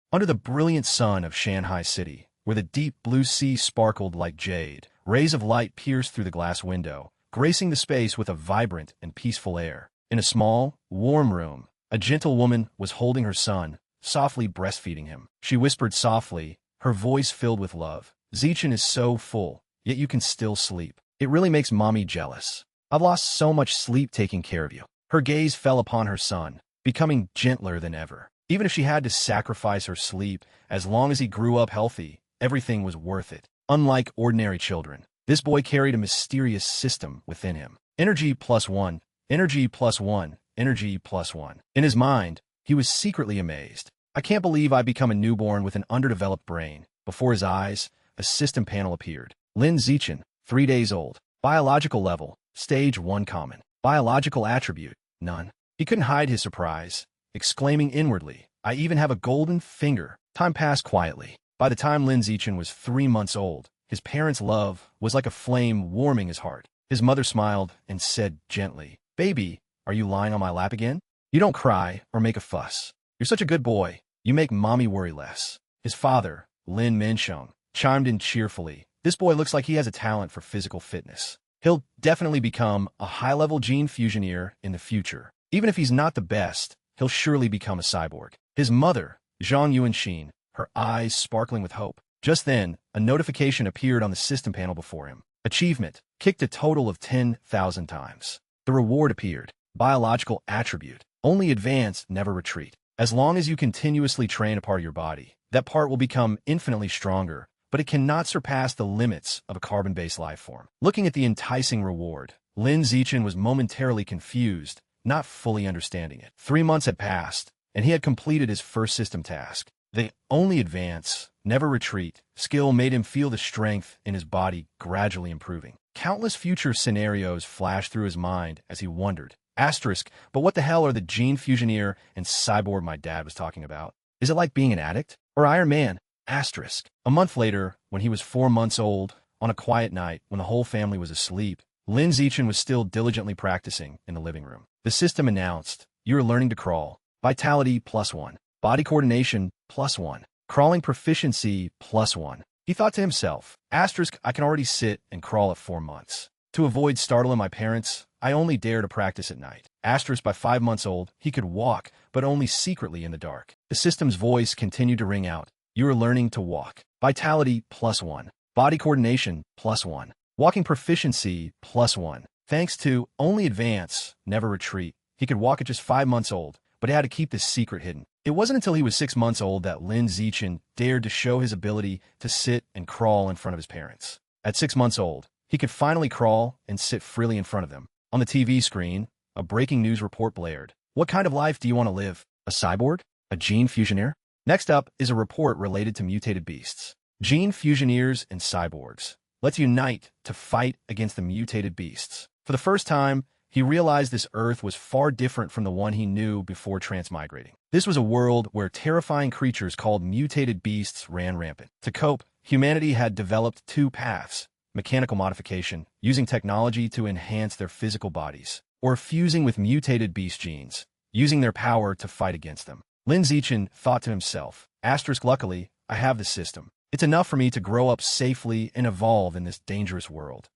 Under the brilliant sun of Shanghai City, where the deep blue sea sparkled like jade, rays of light pierced through the glass window, gracing the space with a vibrant and peaceful air. In a small, warm room, a gentle woman was holding her son, softly breastfeeding him. She whispered softly, her voice filled with love. "Zichen is so full, yet you can still sleep. It really makes mommy jealous. I've lost so much sleep taking care of you." Her gaze fell upon her son, becoming gentler than ever. Even if she had to sacrifice her sleep, as long as he grew up healthy, everything was worth it. Unlike ordinary children, this boy carried a mysterious system within him. Energy +1, energy +1, energy +1. In his mind, he was secretly amazed. "I can't believe I become a newborn with an underdeveloped brain." Before his eyes, a system panel appeared. Lin Zichen, 3 days old. Biological level, stage 1 common. Biological attribute, none. He couldn't hide his surprise, exclaiming inwardly, "I even have a golden finger." Time passed quietly. By the time Lin Zichen was 3 months old, his parents' love was like a flame warming his heart. His mother smiled and said gently, "Baby, are you lying on my lap again? You don't cry or make a fuss. You're such a good boy. You make mommy worry less." His father, Lin Minsheng, chimed in cheerfully, "This boy looks like he has a talent for physical fitness. He'll definitely become a high-level gene fusioneer in the future. Even if he's not the best, he'll surely become a cyborg." His mother, Zhang Yuanxin, her eyes sparkling with hope. Just then, a notification appeared on the system panel before him. Achievement, kicked a total of 10,000 times. The reward appeared. Biological attribute, only advance, never retreat. As long as you continuously train a part of your body, that part will become infinitely stronger, but it cannot surpass the limits of a carbon-based life form. Looking at the enticing reward, Lin Zichen was momentarily confused, not fully understanding it. 3 months had passed, and he had completed his first system task. The only advance, never retreat, skill made him feel the strength in his body gradually improving. Countless future scenarios flashed through his mind as he wondered. But what the hell are the gene fusioneer and cyborg my dad was talking about? Is it like being an addict? Or Iron Man? A month later, when he was 4 months old, on a quiet night when the whole family was asleep, Lin Zichen was still diligently practicing in the living room. The system announced, "You are learning to crawl. Vitality +1. Body coordination +1. Crawling proficiency +1. He thought to himself, I can already sit and crawl at 4 months. To avoid startling my parents, I only dare to practice at night. By 5 months old, he could walk, but only secretly in the dark. The system's voice continued to ring out. You are learning to walk. Vitality +1. Body coordination +1. Walking proficiency +1. Thanks to only advance, never retreat. He could walk at just 5 months old, but he had to keep this secret hidden. It wasn't until he was 6 months old that Lin Zichen dared to show his ability to sit and crawl in front of his parents. At 6 months old, he could finally crawl and sit freely in front of them. On the TV screen, a breaking news report blared. What kind of life do you want to live? A cyborg? A gene fusioneer? Next up is a report related to mutated beasts. Gene fusioneers and cyborgs. Let's unite to fight against the mutated beasts. For the first time, he realized this Earth was far different from the one he knew before transmigrating. This was a world where terrifying creatures called mutated beasts ran rampant. To cope, humanity had developed 2 paths: mechanical modification, using technology to enhance their physical bodies, or fusing with mutated beast genes, using their power to fight against them. Lin Zichen thought to himself, luckily, I have the system. It's enough for me to grow up safely and evolve in this dangerous world.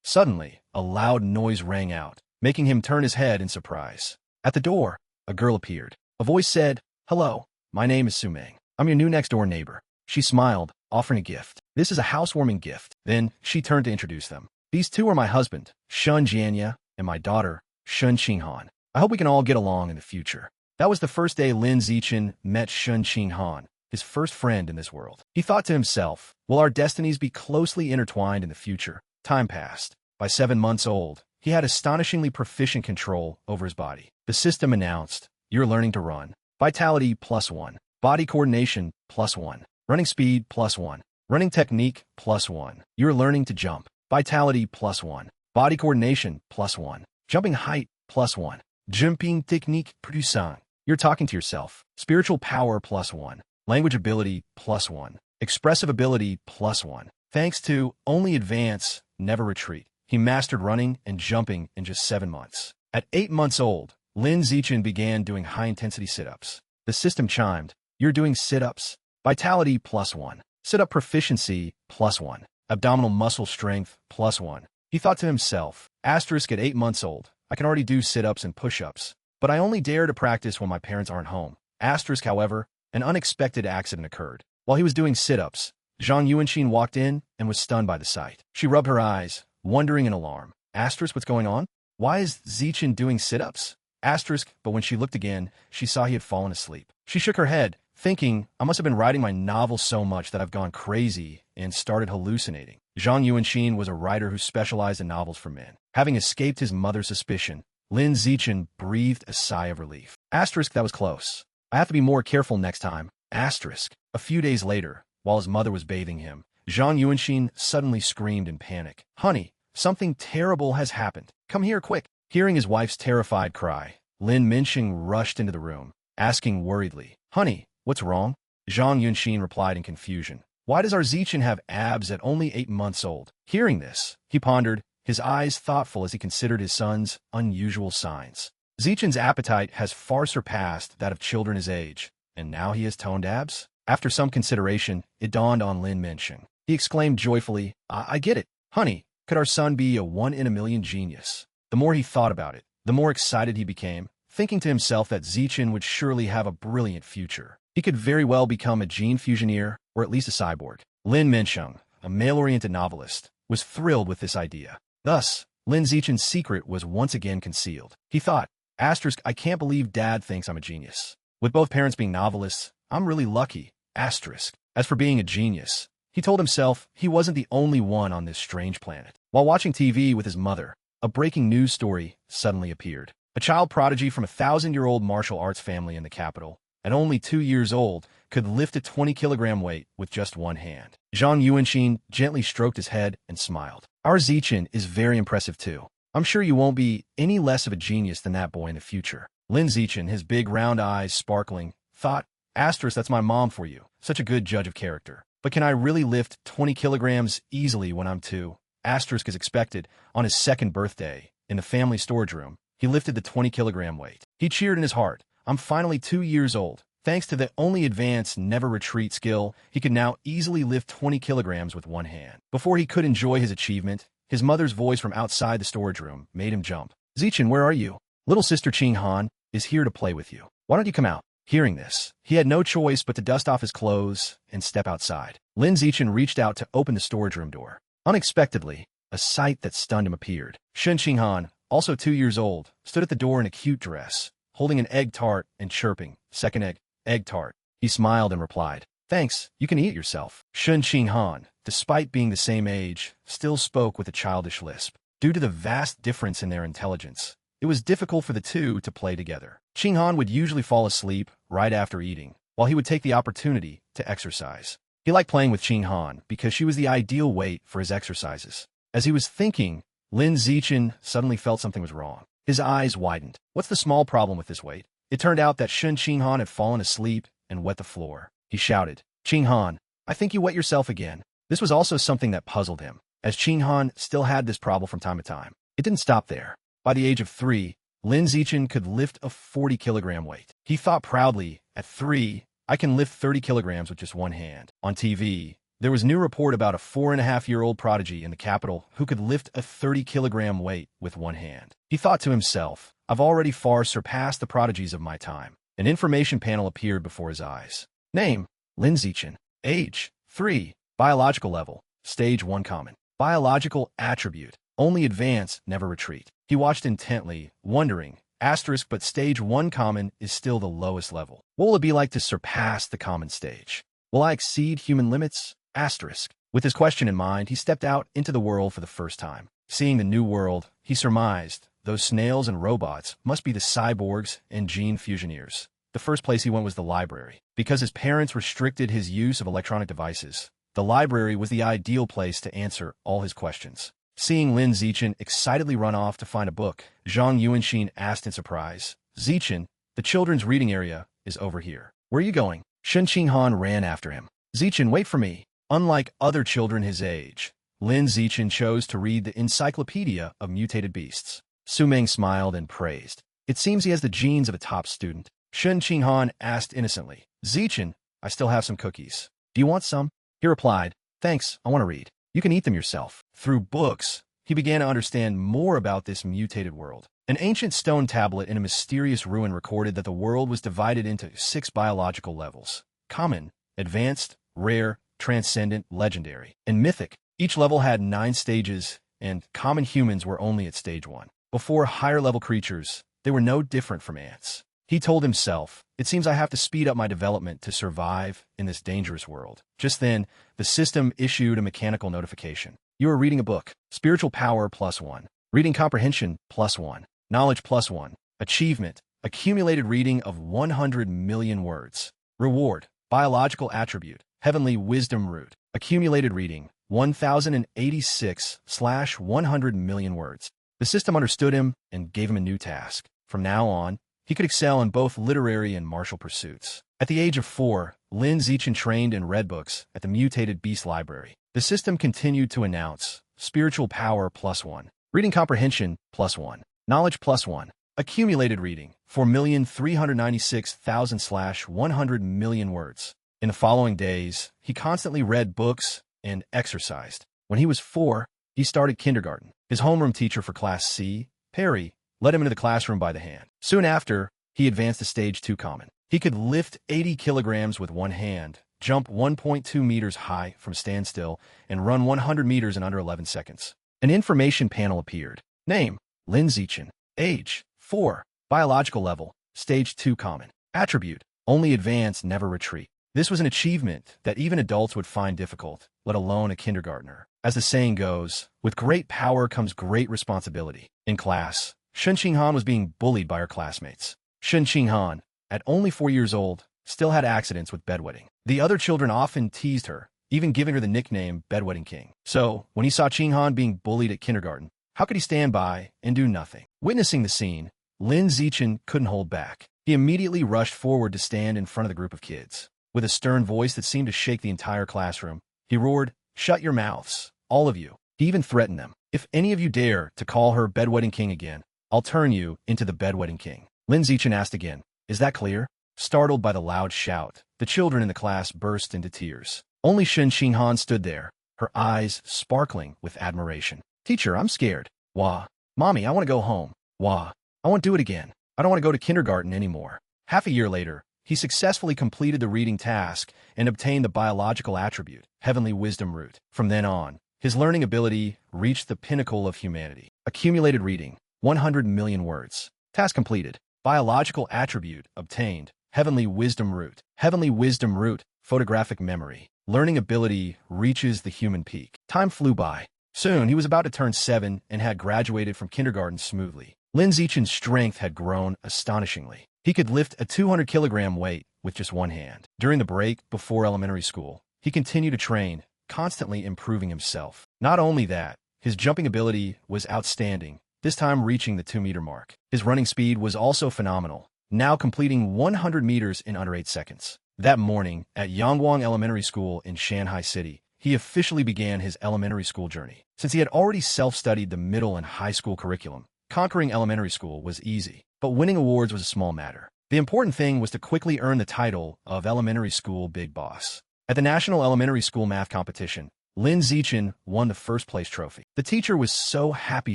Suddenly, a loud noise rang out, making him turn his head in surprise. At the door, a girl appeared. A voice said, "Hello, my name is Sumeng. I'm your new next-door neighbor." She smiled, offering a gift. "This is a housewarming gift." Then she turned to introduce them. "These two are my husband, Shun Jianya, and my daughter, Shun Qinghan. I hope we can all get along in the future." That was the first day Lin Zichen met Shun Qinghan, his first friend in this world. He thought to himself, will our destinies be closely intertwined in the future? Time passed. By 7 months old, he had astonishingly proficient control over his body. The system announced, you're learning to run. Vitality +1. Body coordination +1. Running speed +1. Running technique +1. You're learning to jump. Vitality +1. Body coordination +1. Jumping height +1. Jumping technique +1. You're talking to yourself. Spiritual power +1. Language ability +1. Expressive ability +1. Thanks to only advance, never retreat, he mastered running and jumping in just 7 months. At 8 months old, Lin Zichen began doing high-intensity sit-ups. The system chimed, You're doing sit-ups. Vitality +1. Sit-up proficiency +1. Abdominal muscle strength +1. He thought to himself, asterisk at 8 months old, I can already do sit-ups and push-ups, but I only dare to practice when my parents aren't home. Asterisk, however, an unexpected accident occurred. While he was doing sit-ups, Zhang Yuanxin walked in and was stunned by the sight. She rubbed her eyes, wondering in alarm. Asterisk, what's going on? Why is Zichen doing sit-ups? Asterisk, but when she looked again, she saw he had fallen asleep. She shook her head, thinking, I must have been writing my novel so much that I've gone crazy and started hallucinating. Zhang Yuanxin was a writer who specialized in novels for men. Having escaped his mother's suspicion, Lin Zichen breathed a sigh of relief. Asterisk, that was close. I have to be more careful next time. Asterisk. A few days later, while his mother was bathing him, Zhang Yuanxin suddenly screamed in panic. Honey, something terrible has happened. Come here quick. Hearing his wife's terrified cry, Lin Minxing rushed into the room, asking worriedly, Honey, what's wrong? Zhang Yuanxin replied in confusion. Why does our Zichen have abs at only 8 months old? Hearing this, he pondered, his eyes thoughtful as he considered his son's unusual signs. Zichen's appetite has far surpassed that of children his age, and now he has toned abs? After some consideration, it dawned on Lin Minxing. He exclaimed joyfully, I get it. Honey, could our son be a 1-in-a-million genius? The more he thought about it, the more excited he became, thinking to himself that Zichen would surely have a brilliant future. He could very well become a gene fusioneer, or at least a cyborg. Lin Minxing, a male-oriented novelist, was thrilled with this idea. Thus, Lin Zichen's secret was once again concealed. He thought, asterisk, I can't believe Dad thinks I'm a genius. With both parents being novelists, I'm really lucky. Asterisk. As for being a genius, he told himself he wasn't the only one on this strange planet. While watching TV with his mother, a breaking news story suddenly appeared. A child prodigy from a 1,000-year-old martial arts family in the capital, at only 2 years old, could lift a 20-kilogram weight with just one hand. Zhang Yuanxin gently stroked his head and smiled. Our Zichen is very impressive too. I'm sure you won't be any less of a genius than that boy in the future. Lin Zichen, his big round eyes sparkling, thought, asterisk, that's my mom for you. Such a good judge of character. But can I really lift 20 kilograms easily when I'm 2? Asterisk is expected. On his 2nd birthday, in the family storage room, he lifted the 20-kilogram weight. He cheered in his heart. I'm finally 2 years old. Thanks to the only advanced never-retreat skill, he could now easily lift 20 kilograms with one hand. Before he could enjoy his achievement, his mother's voice from outside the storage room made him jump. Zichen, where are you? Little sister Qing Han is here to play with you. Why don't you come out? Hearing this, he had no choice but to dust off his clothes and step outside. Lin Zichen reached out to open the storage room door. Unexpectedly, a sight that stunned him appeared. Shen Qinghan, also 2 years old, stood at the door in a cute dress, holding an egg tart and chirping, second egg tart. He smiled and replied, thanks, you can eat it yourself. Shen Qinghan, despite being the same age, still spoke with a childish lisp. Due to the vast difference in their intelligence, it was difficult for the two to play together. Qinghan would usually fall asleep right after eating, while he would take the opportunity to exercise. He liked playing with Qinghan because she was the ideal weight for his exercises. As he was thinking, Lin Zichen suddenly felt something was wrong. His eyes widened. What's the small problem with this weight? It turned out that Shen Qinghan had fallen asleep and wet the floor. He shouted, Qinghan, I think you wet yourself again. This was also something that puzzled him, as Qinghan still had this problem from time to time. It didn't stop there. By the age of 3, Lin Zichen could lift a 40-kilogram weight. He thought proudly, at 3, I can lift 30 kilograms with just one hand. On TV, there was a new report about a 4.5-year-old prodigy in the capital who could lift a 30-kilogram weight with one hand. He thought to himself, I've already far surpassed the prodigies of my time. An information panel appeared before his eyes. Name, Lin Zichen. Age, 3. Biological level, stage 1 common. Biological attribute, only advance, never retreat. He watched intently, wondering, asterisk, but stage 1 common is still the lowest level. What will it be like to surpass the common stage? Will I exceed human limits? Asterisk. With his question in mind, he stepped out into the world for the first time. Seeing the new world, he surmised, those snails and robots must be the cyborgs and gene fusioneers. The first place he went was the library. Because his parents restricted his use of electronic devices, the library was the ideal place to answer all his questions. Seeing Lin Zichen excitedly run off to find a book, Zhang Yuanxin asked in surprise, Zichen, the children's reading area is over here. Where are you going? Shen Qinghan ran after him. Zichen, wait for me. Unlike other children his age, Lin Zichen chose to read the Encyclopedia of Mutated Beasts. Su Meng smiled and praised. It seems he has the genes of a top student. Shen Qinghan asked innocently. Zichin, I still have some cookies. Do you want some? He replied, thanks, I want to read. You can eat them yourself. Through books, he began to understand more about this mutated world. An ancient stone tablet in a mysterious ruin recorded that the world was divided into 6 biological levels: common, advanced, rare, transcendent, legendary, and mythic. Each level had 9 stages, and common humans were only at stage 1. Before higher-level creatures, they were no different from ants. He told himself, it seems I have to speed up my development to survive in this dangerous world. Just then, the system issued a mechanical notification. You are reading a book. Spiritual power +1. Reading comprehension +1. Knowledge +1. Achievement. Accumulated reading of 100 million words. Reward. Biological attribute. Heavenly wisdom root. Accumulated reading 1086/100 million words. The system understood him and gave him a new task. From now on, he could excel in both literary and martial pursuits. At the age of 4, Lin Zichin trained and read books at the Mutated Beast Library. The system continued to announce spiritual power +1, reading comprehension +1, knowledge +1, accumulated reading 4,396,000/100 million words. In the following days, he constantly read books and exercised. When he was 4, he started kindergarten. His homeroom teacher for Class C, Perry, led him into the classroom by the hand. Soon after, he advanced to stage 2 common. He could lift 80 kilograms with one hand, jump 1.2 meters high from standstill, and run 100 meters in under 11 seconds. An information panel appeared. Name, Lin Zichin. Age, 4. Biological level, stage 2 common. Attribute, only advance, never retreat. This was an achievement that even adults would find difficult, let alone a kindergartner. As the saying goes, with great power comes great responsibility. In class, Shun Qinghan was being bullied by her classmates. Shun Qinghan, at only 4 years old, still had accidents with bedwetting. The other children often teased her, even giving her the nickname Bedwetting King. So, when he saw Qinghan being bullied at kindergarten, how could he stand by and do nothing? Witnessing the scene, Lin Zichin couldn't hold back. He immediately rushed forward to stand in front of the group of kids. With a stern voice that seemed to shake the entire classroom, he roared, "Shut your mouths, all of you." He even threatened them. "If any of you dare to call her Bedwetting King again, I'll turn you into the Bedwetting King." Lin Zichin asked again, "Is that clear?" Startled by the loud shout, the children in the class burst into tears. Only Shun Qinghan stood there, her eyes sparkling with admiration. "Teacher, I'm scared." "Wah." "Mommy, I want to go home." "Wah." "I won't do it again. I don't want to go to kindergarten anymore." Half a year later, he successfully completed the reading task and obtained the biological attribute, Heavenly Wisdom Root. From then on, his learning ability reached the pinnacle of humanity. Accumulated reading, 100 million words. Task completed. Biological attribute obtained, Heavenly Wisdom Root. Heavenly Wisdom Root, photographic memory. Learning ability reaches the human peak. Time flew by. Soon, he was about to turn 7 and had graduated from kindergarten smoothly. Lin Zichin's strength had grown astonishingly. He could lift a 200-kilogram weight with just one hand. During the break before elementary school, he continued to train, constantly improving himself. Not only that, his jumping ability was outstanding, this time reaching the 2-meter mark. His running speed was also phenomenal, now completing 100 meters in under 8 seconds. That morning, at Yangguang Elementary School in Shanghai City, he officially began his elementary school journey. Since he had already self-studied the middle and high school curriculum, conquering elementary school was easy, but winning awards was a small matter. The important thing was to quickly earn the title of Elementary School Big Boss. At the National Elementary School Math Competition, Lin Zichin won the first-place trophy. The teacher was so happy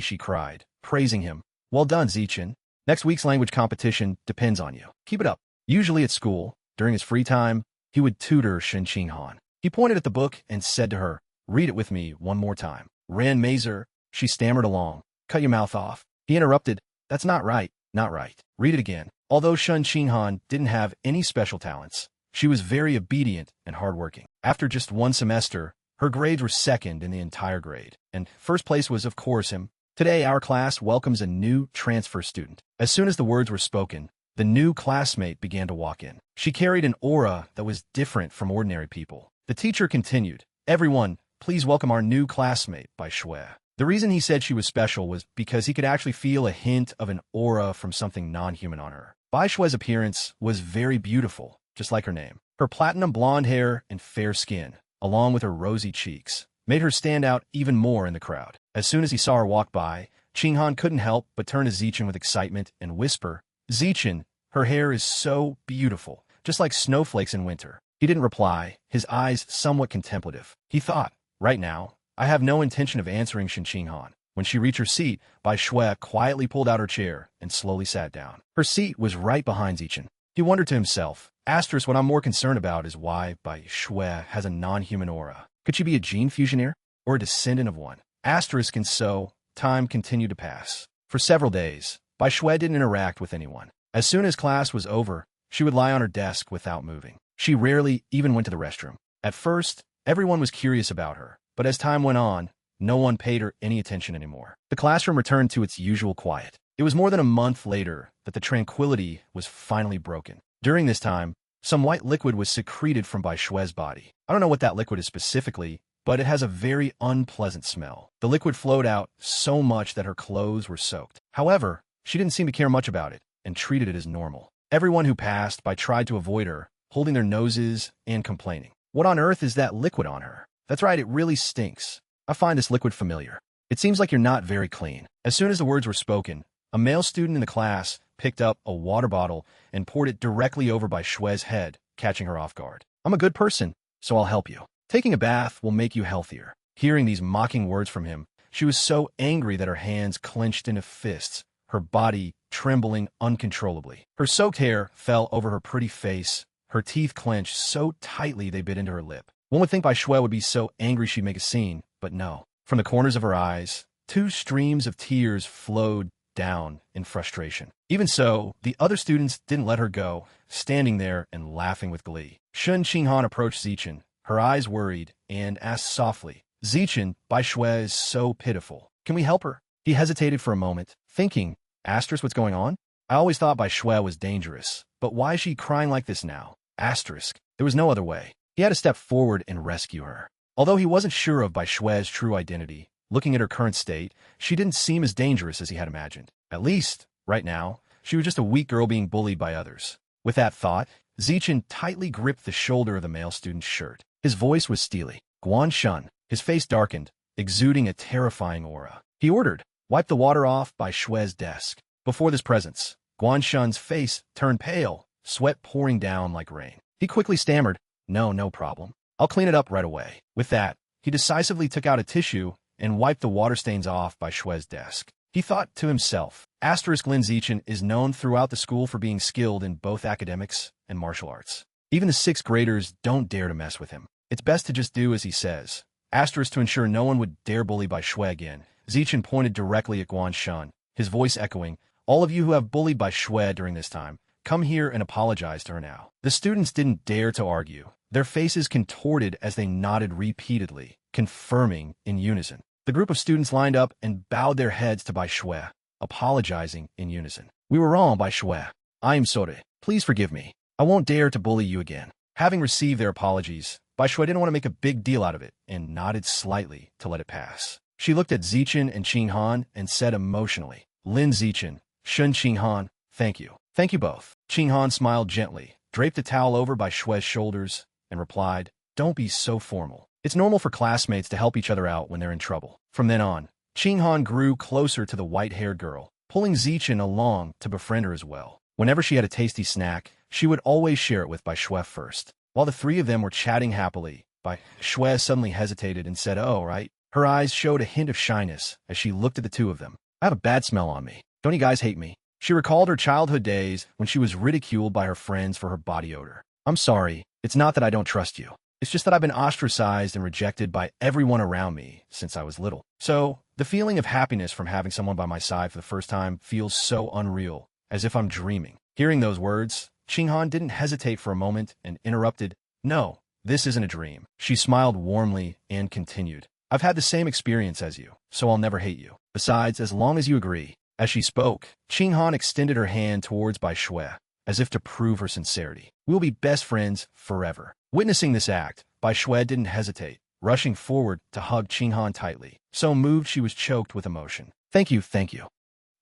she cried, praising him. "Well done, Zichin. Next week's language competition depends on you. Keep it up." Usually at school, during his free time, he would tutor Shun Qinghan. He pointed at the book and said to her, "Read it with me one more time." "Ran Mazer," she stammered along. "Cut your mouth off." He interrupted, "That's not right, not right. Read it again." Although Shun Qinghan didn't have any special talents, she was very obedient and hardworking. After just one semester, her grades were second in the entire grade, and first place was, of course, him. "Today, our class welcomes a new transfer student." As soon as the words were spoken, the new classmate began to walk in. She carried an aura that was different from ordinary people. The teacher continued, "Everyone, please welcome our new classmate, Bai Shui." The reason he said she was special was because he could actually feel a hint of an aura from something non-human on her. Bai Shui's appearance was very beautiful, just like her name. Her platinum blonde hair and fair skin, along with her rosy cheeks, made her stand out even more in the crowd. As soon as he saw her walk by, Qinghan couldn't help but turn to Zichin with excitement and whisper, "Zichin, her hair is so beautiful. just like snowflakes in winter. He didn't reply, his eyes somewhat contemplative. He thought, right now, I have no intention of answering Shin-Han. When she reached her seat, Bai Shui quietly pulled out her chair and slowly sat down. Her seat was right behind Zichin. He wondered to himself, what I'm more concerned about is why Bai Shui has a non-human aura. Could she be a gene fusionaire or a descendant of one? And so, time continued to pass. For several days, Bai Shui didn't interact with anyone. As soon as class was over, she would lie on her desk without moving. She rarely even went to the restroom. At first, everyone was curious about her, but as time went on, no one paid her any attention anymore. The classroom returned to its usual quiet. It was more than a month later that the tranquility was finally broken. During this time, some white liquid was secreted from Bai Shui's body. I don't know what that liquid is specifically, but it has a very unpleasant smell. The liquid flowed out so much that her clothes were soaked. However, she didn't seem to care much about it and treated it as normal. Everyone who passed by tried to avoid her, holding their noses and complaining. What on earth is that liquid on her? That's right, it really stinks. I find this liquid familiar. It seems like you're not very clean. As soon as the words were spoken, a male student in the class picked up a water bottle and poured it directly over Bai Shui's head, catching her off guard. I'm a good person, so I'll help you. Taking a bath will make you healthier. Hearing these mocking words from him, she was so angry that her hands clenched into fists, her body trembling uncontrollably. Her soaked hair fell over her pretty face, her teeth clenched so tightly they bit into her lip. One would think Bai Shui would be so angry she'd make a scene, but no. From the corners of her eyes, 2 streams of tears flowed down in frustration. Even so, the other students didn't let her go, standing there and laughing with glee. Shin-Han approached Zichin, her eyes worried, and asked softly, Zichin, Bai Shui is so pitiful. Can we help her? He hesitated for a moment, thinking, what's going on? I always thought Bai Shui was dangerous, but why is she crying like this now? There was no other way. He had to step forward and rescue her. Although he wasn't sure of Bai Shui's true identity, looking at her current state, she didn't seem as dangerous as he had imagined. At least, right now, she was just a weak girl being bullied by others. With that thought, Zichin tightly gripped the shoulder of the male student's shirt. His voice was steely. Guan Shun, his face darkened, exuding a terrifying aura. He ordered, wipe the water off Bai Shui's desk. Before this presence, Guan Shun's face turned pale, sweat pouring down like rain. He quickly stammered, no problem. I'll clean it up right away. With that, he decisively took out a tissue and wiped the water stains off Bai Shui's desk. He thought to himself, Lin Zichin is known throughout the school for being skilled in both academics and martial arts. Even the 6th graders don't dare to mess with him. It's best to just do as he says. To ensure no one would dare bully Bai Shui again, Zichin pointed directly at Guan Shun, his voice echoing, all of you who have bullied Bai Shui during this time, come here and apologize to her now. The students didn't dare to argue. Their faces contorted as they nodded repeatedly, confirming in unison. The group of students lined up and bowed their heads to Bai Shui, apologizing in unison. We were wrong, Bai Shui. I am sorry. Please forgive me. I won't dare to bully you again. Having received their apologies, Bai Shui didn't want to make a big deal out of it and nodded slightly to let it pass. She looked at Zichin and Qinghan and said emotionally, Lin Zichin, Shun Qinghan, thank you. Thank you both. Qinghan smiled gently, draped a towel over Bai Shui's shoulders, and replied, don't be so formal. It's normal for classmates to help each other out when they're in trouble. From then on, Qinghan grew closer to the white-haired girl, pulling Zichin along to befriend her as well. Whenever she had a tasty snack, she would always share it with Bai Shui first. While the 3 of them were chatting happily, Bai Shui suddenly hesitated and said, oh, right. Her eyes showed a hint of shyness as she looked at the 2 of them. I have a bad smell on me. Don't you guys hate me? She recalled her childhood days when she was ridiculed by her friends for her body odor. I'm sorry. It's not that I don't trust you. It's just that I've been ostracized and rejected by everyone around me since I was little. So, the feeling of happiness from having someone by my side for the first time feels so unreal, as if I'm dreaming. Hearing those words, Qinghan didn't hesitate for a moment and interrupted, no, this isn't a dream. She smiled warmly and continued, I've had the same experience as you, so I'll never hate you. Besides, as long as you agree. As she spoke, Qinghan extended her hand towards Bai Shui, as if to prove her sincerity. We'll be best friends forever. Witnessing this act, Bai Shui didn't hesitate, rushing forward to hug Qinghan tightly. So moved she was choked with emotion. Thank you.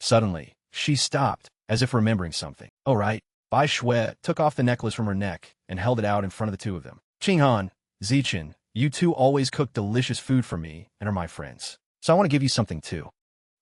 Suddenly, she stopped, as if remembering something. Oh right. Bai Shui took off the necklace from her neck and held it out in front of the 2 of them. Qinghan, Zichin, you 2 always cook delicious food for me and are my friends. So I want to give you something too.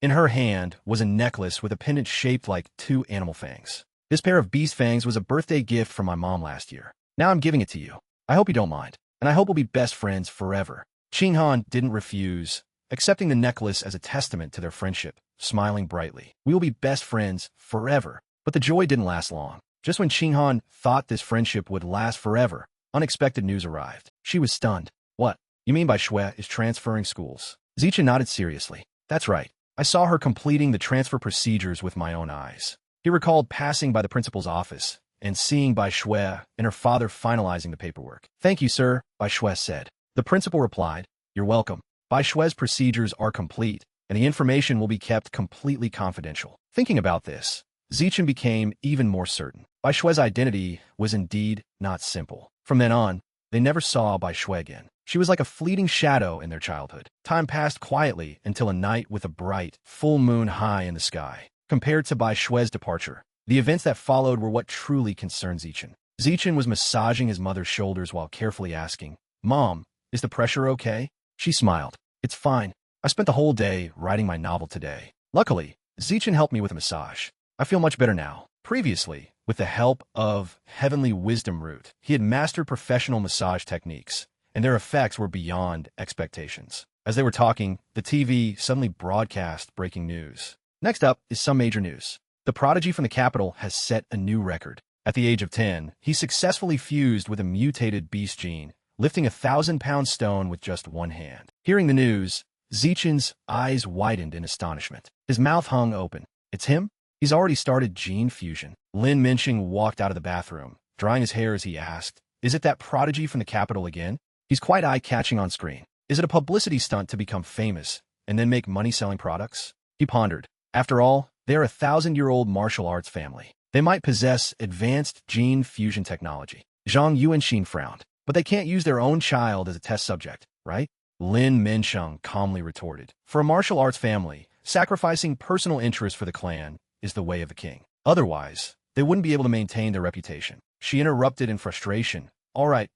In her hand was a necklace with a pendant shaped like 2 animal fangs. This pair of beast fangs was a birthday gift from my mom last year. Now I'm giving it to you. I hope you don't mind, and I hope we'll be best friends forever. Qinghan didn't refuse, accepting the necklace as a testament to their friendship, smiling brightly. We will be best friends forever. But the joy didn't last long. Just when Qinghan thought this friendship would last forever, unexpected news arrived. She was stunned. What? You mean Bai Shui is transferring schools? Zichen nodded seriously. That's right. I saw her completing the transfer procedures with my own eyes. He recalled passing by the principal's office and seeing Bai Shui and her father finalizing the paperwork. Thank you, sir, Bai Shui said. The principal replied, You're welcome. Bai Shui's procedures are complete, and the information will be kept completely confidential. Thinking about this, Zichen became even more certain. Bai Shui's identity was indeed not simple. From then on, they never saw Bai Shui again. She was like a fleeting shadow in their childhood. Time passed quietly until a night with a bright, full moon high in the sky. Compared to Bai Shui's departure, the events that followed were what truly concerned Zichen. Zichen was massaging his mother's shoulders while carefully asking, Mom, is the pressure okay? She smiled. It's fine. I spent the whole day writing my novel today. Luckily, Zichen helped me with a massage. I feel much better now. Previously, with the help of Heavenly Wisdom Root, he had mastered professional massage techniques, and their effects were beyond expectations. As they were talking, the TV suddenly broadcast breaking news. Next up is some major news. The prodigy from the capital has set a new record. At the age of 10, he successfully fused with a mutated beast gene, lifting a 1,000-pound stone with just one hand. Hearing the news, Zichen's eyes widened in astonishment. His mouth hung open. It's him? He's already started gene fusion. Lin Minxing walked out of the bathroom, drying his hair as he asked, Is it that prodigy from the capital again? He's quite eye-catching on screen. Is it a publicity stunt to become famous and then make money selling products? He pondered. After all, they're a 1,000-year-old martial arts family. They might possess advanced gene fusion technology. Zhang Yuanxin frowned. But they can't use their own child as a test subject, right? Lin Minsheng calmly retorted. For a martial arts family, sacrificing personal interest for the clan is the way of the king. Otherwise, they wouldn't be able to maintain their reputation. She interrupted in frustration. All right,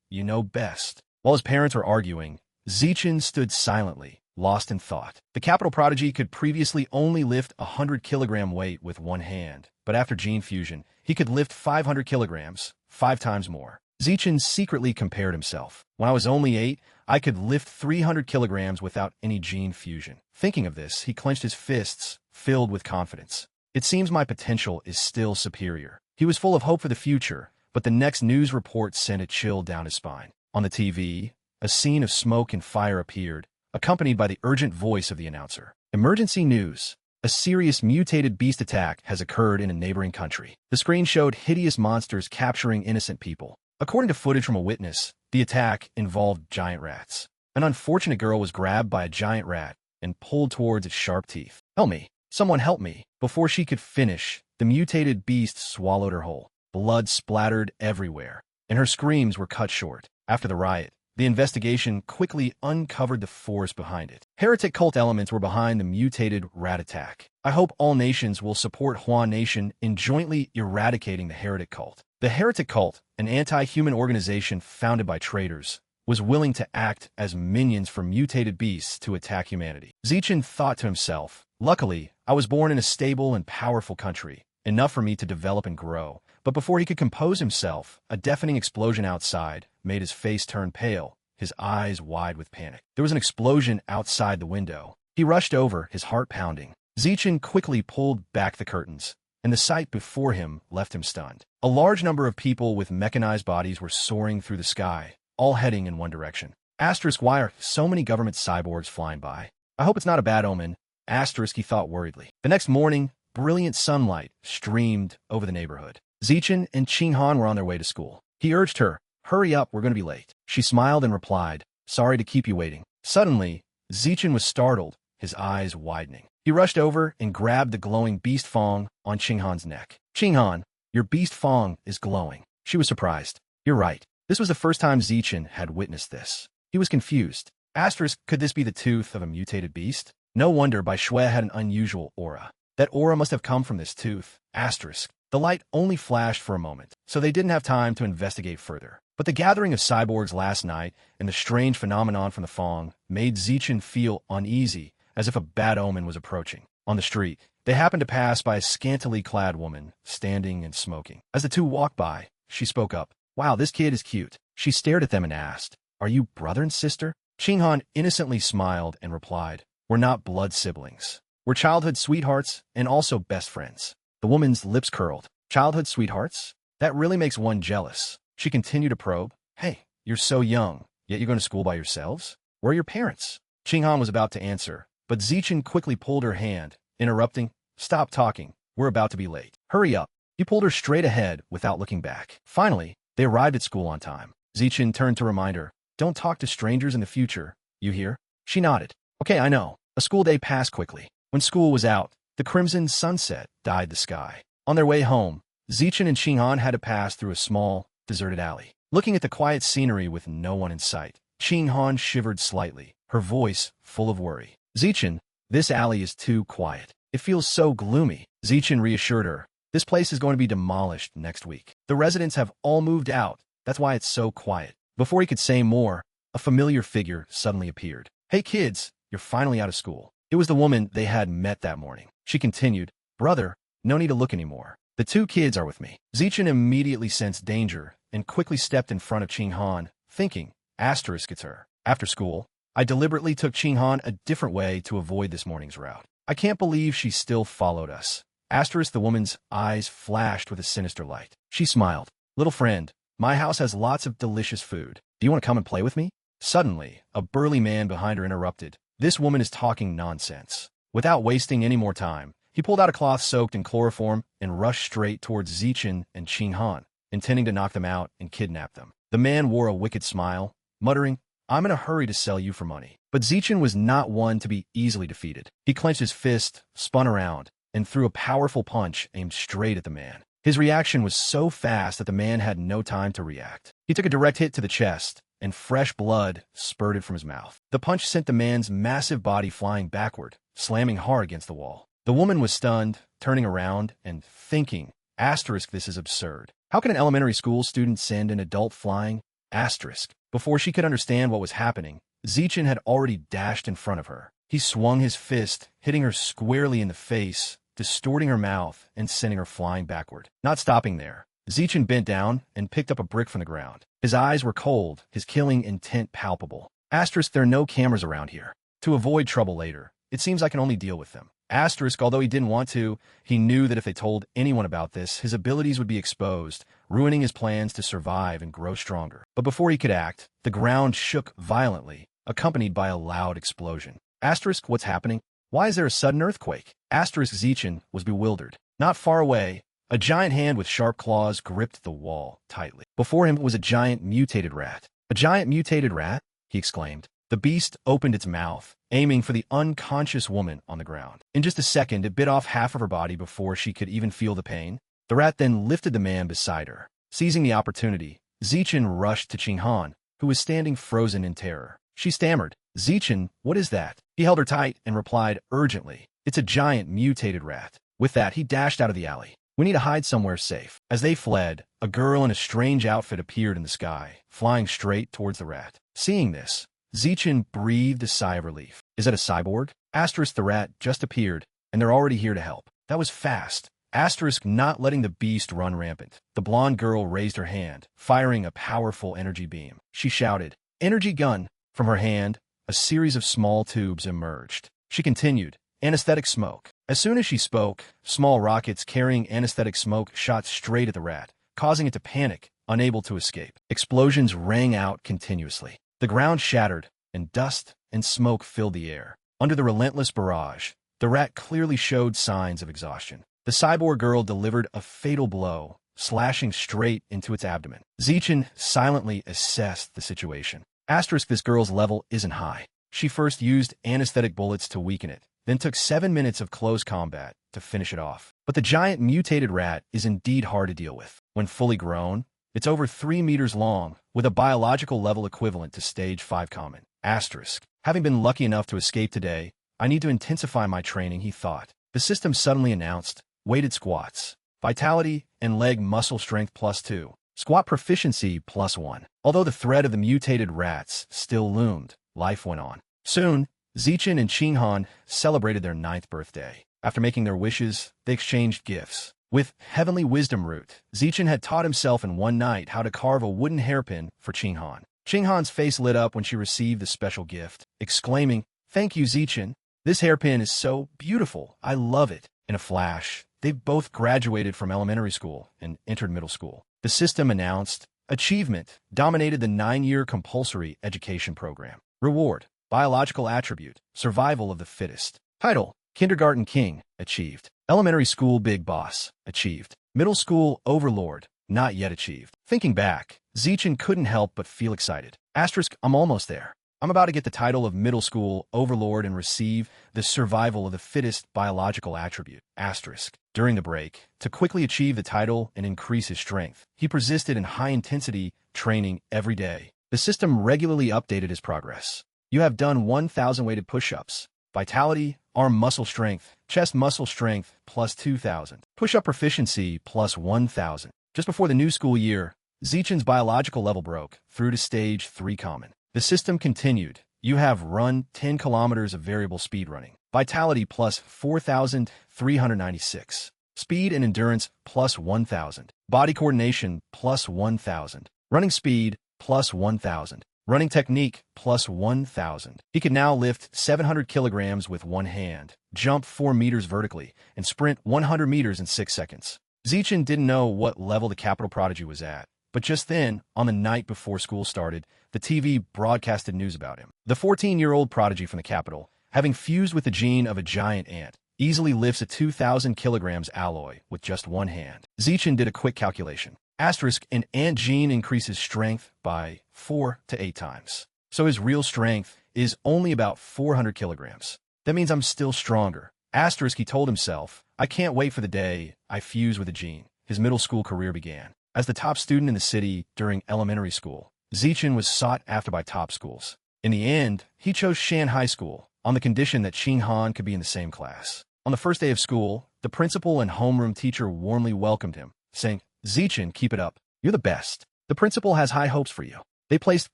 you know best. While his parents were arguing, Zichen stood silently, lost in thought. The capital prodigy could previously only lift a 100-kilogram weight with one hand, but after gene fusion, he could lift 500 kilograms, 5 times more. Zichen secretly compared himself. When I was only 8, I could lift 300 kilograms without any gene fusion. Thinking of this, he clenched his fists, filled with confidence. It seems my potential is still superior. He was full of hope for the future, but the next news report sent a chill down his spine. On the TV, a scene of smoke and fire appeared, accompanied by the urgent voice of the announcer. Emergency news. A serious mutated beast attack has occurred in a neighboring country. The screen showed hideous monsters capturing innocent people. According to footage from a witness, the attack involved giant rats. An unfortunate girl was grabbed by a giant rat and pulled towards its sharp teeth. Help me. Someone help me. Before she could finish, the mutated beast swallowed her whole. Blood splattered everywhere, and her screams were cut short. After the riot, the investigation quickly uncovered the force behind it. Heretic cult elements were behind the mutated rat attack. I hope all nations will support Hua Nation in jointly eradicating the heretic cult. The heretic cult, an anti-human organization founded by traitors, was willing to act as minions for mutated beasts to attack humanity. Zichen thought to himself, Luckily, I was born in a stable and powerful country, enough for me to develop and grow. But before he could compose himself, a deafening explosion outside made his face turn pale, his eyes wide with panic. There was an explosion outside the window. He rushed over, his heart pounding. Zichen quickly pulled back the curtains, and the sight before him left him stunned. A large number of people with mechanized bodies were soaring through the sky, all heading in one direction. Asterisk, why are so many government cyborgs flying by? I hope it's not a bad omen. Asterisk, he thought worriedly. The next morning, brilliant sunlight streamed over the neighborhood. Zichen and Qinghan were on their way to school. He urged her, hurry up, we're going to be late. She smiled and replied, sorry to keep you waiting. Suddenly, Zichen was startled, his eyes widening. He rushed over and grabbed the glowing beast fang on Qinghan's neck. Qinghan, your beast fang is glowing. She was surprised. You're right. This was the first time Zichen had witnessed this. He was confused. Asterisk, could this be the tooth of a mutated beast? No wonder Bai Shui had an unusual aura. That aura must have come from this tooth. Asterisk. The light only flashed for a moment, so they didn't have time to investigate further. But the gathering of cyborgs last night and the strange phenomenon from the fang made Zichen feel uneasy, as if a bad omen was approaching. On the street, they happened to pass by a scantily clad woman, standing and smoking. As the two walked by, she spoke up. Wow, this kid is cute. She stared at them and asked, are you brother and sister? Ching-han innocently smiled and replied, we're not blood siblings. We're childhood sweethearts and also best friends. The woman's lips curled. Childhood sweethearts? That really makes one jealous. She continued to probe. Hey, you're so young, yet you're going to school by yourselves? Where are your parents? Ching-han was about to answer, but Zichen quickly pulled her hand, interrupting, stop talking. We're about to be late. Hurry up. He pulled her straight ahead without looking back. Finally, they arrived at school on time. Zichen turned to remind her, don't talk to strangers in the future, you hear? She nodded. Okay, I know. A school day passed quickly. When school was out, the crimson sunset dyed the sky. On their way home, Zichen and Ching-han had to pass through a small, deserted alley. Looking at the quiet scenery with no one in sight, Ching-han shivered slightly, her voice full of worry. Zichen, this alley is too quiet. It feels so gloomy. Zichen reassured her. This place is going to be demolished next week. The residents have all moved out. That's why it's so quiet. Before he could say more, a familiar figure suddenly appeared. Hey kids, you're finally out of school. It was the woman they had met that morning. She continued, brother, no need to look anymore. The two kids are with me. Zichen immediately sensed danger and quickly stepped in front of Ching-han, thinking, asterisk it's her. After school, I deliberately took Ching-han a different way to avoid this morning's route. I can't believe she still followed us. Asterisk the woman's eyes flashed with a sinister light. She smiled. Little friend, my house has lots of delicious food. Do you want to come and play with me? Suddenly, a burly man behind her interrupted. This woman is talking nonsense. Without wasting any more time, he pulled out a cloth soaked in chloroform and rushed straight towards Zichen and Ching-han, intending to knock them out and kidnap them. The man wore a wicked smile, muttering, I'm in a hurry to sell you for money. But Zichen was not one to be easily defeated. He clenched his fist, spun around, and threw a powerful punch aimed straight at the man. His reaction was so fast that the man had no time to react. He took a direct hit to the chest, and fresh blood spurted from his mouth. The punch sent the man's massive body flying backward, slamming hard against the wall. The woman was stunned, turning around and thinking, asterisk this is absurd. How can an elementary school student send an adult flying? Asterisk. Before she could understand what was happening, Zichen had already dashed in front of her. He swung his fist, hitting her squarely in the face, distorting her mouth and sending her flying backward. Not stopping there, Zichen bent down and picked up a brick from the ground. His eyes were cold, his killing intent palpable. Asterisk there are no cameras around here. To avoid trouble later, it seems I can only deal with them. Asterisk although he didn't want to, he knew that if they told anyone about this, his abilities would be exposed, ruining his plans to survive and grow stronger. But before he could act, the ground shook violently, accompanied by a loud explosion. Asterisk what's happening? Why is there a sudden earthquake? Asterisk Zichen was bewildered. Not far away, a giant hand with sharp claws gripped the wall tightly. Before him was a giant mutated rat. A giant mutated rat? He exclaimed. The beast opened its mouth, aiming for the unconscious woman on the ground. In just a second, it bit off half of her body before she could even feel the pain. The rat then lifted the man beside her. Seizing the opportunity, Zichen rushed to Ching-han, who was standing frozen in terror. She stammered, Zichen, what is that? He held her tight and replied urgently, it's a giant mutated rat. With that, he dashed out of the alley. We need to hide somewhere safe. As they fled, a girl in a strange outfit appeared in the sky, flying straight towards the rat. Seeing this, Zichen breathed a sigh of relief. Is it a cyborg? Asterisk the rat just appeared, and they're already here to help. That was fast. Asterisk not letting the beast run rampant. The blonde girl raised her hand, firing a powerful energy beam. She shouted, energy gun. From her hand, a series of small tubes emerged. She continued, anesthetic smoke. As soon as she spoke, small rockets carrying anesthetic smoke shot straight at the rat, causing it to panic, unable to escape. Explosions rang out continuously. The ground shattered, and dust and smoke filled the air. Under the relentless barrage, the rat clearly showed signs of exhaustion. The cyborg girl delivered a fatal blow, slashing straight into its abdomen. Zichen silently assessed the situation. Asterisk this girl's level isn't high. She first used anesthetic bullets to weaken it, then took 7 minutes of close combat to finish it off. But the giant mutated rat is indeed hard to deal with. When fully grown, it's over 3 meters long, with a biological level equivalent to stage 5 common. Asterisk. Having been lucky enough to escape today, I need to intensify my training, he thought. The system suddenly announced, weighted squats, vitality and leg muscle strength +2. Squat proficiency +1. Although the threat of the mutated rats still loomed, life went on. Soon, Zichen and Ching-han celebrated their 9th birthday. After making their wishes, they exchanged gifts. With Heavenly Wisdom Root, Zichen had taught himself in one night how to carve a wooden hairpin for Qinghan. Qinghan's face lit up when she received the special gift, exclaiming, "Thank you, Zichen. This hairpin is so beautiful. I love it." In a flash, they've both graduated from elementary school and entered middle school. The system announced, Achievement dominated the 9-year compulsory education program. Reward, biological attribute, survival of the fittest. Title, Kindergarten King, achieved. Elementary school Big Boss, achieved. Middle school Overlord, not yet achieved. Thinking back, Zichen couldn't help but feel excited. Asterisk, I'm almost there. I'm about to get the title of middle school Overlord and receive the survival of the fittest biological attribute. Asterisk. During the break, to quickly achieve the title and increase his strength, he persisted in high-intensity training every day. The system regularly updated his progress. You have done 1,000 weighted push-ups. Vitality, arm muscle strength, chest muscle strength, plus 2,000. Push-up proficiency, plus 1,000. Just before the new school year, Zichen's biological level broke through to stage 3 common. The system continued. You have run 10 kilometers of variable speed running. Vitality plus 4,396. Speed and endurance plus 1,000. Body coordination plus 1,000. Running speed plus 1,000. Running technique plus 1,000. He could now lift 700 kilograms with one hand, jump 4 meters vertically, and sprint 100 meters in 6 seconds. Zichen didn't know what level the capital prodigy was at, but just then, on the night before school started, the TV broadcasted news about him. The 14-year-old prodigy from the capital, having fused with the gene of a giant ant, easily lifts a 2,000 kilograms alloy with just one hand. Zichen did a quick calculation. Asterisk, an ant gene increases strength by 4 to 8 times. So his real strength is only about 400 kilograms. That means I'm still stronger. Asterisk, he told himself, I can't wait for the day I fuse with a gene. His middle school career began. As the top student in the city during elementary school, Zichen was sought after by top schools. In the end, he chose Shan High School, on the condition that Qinghan could be in the same class. On the first day of school, the principal and homeroom teacher warmly welcomed him, saying, Zichen, keep it up. You're the best. The principal has high hopes for you. They placed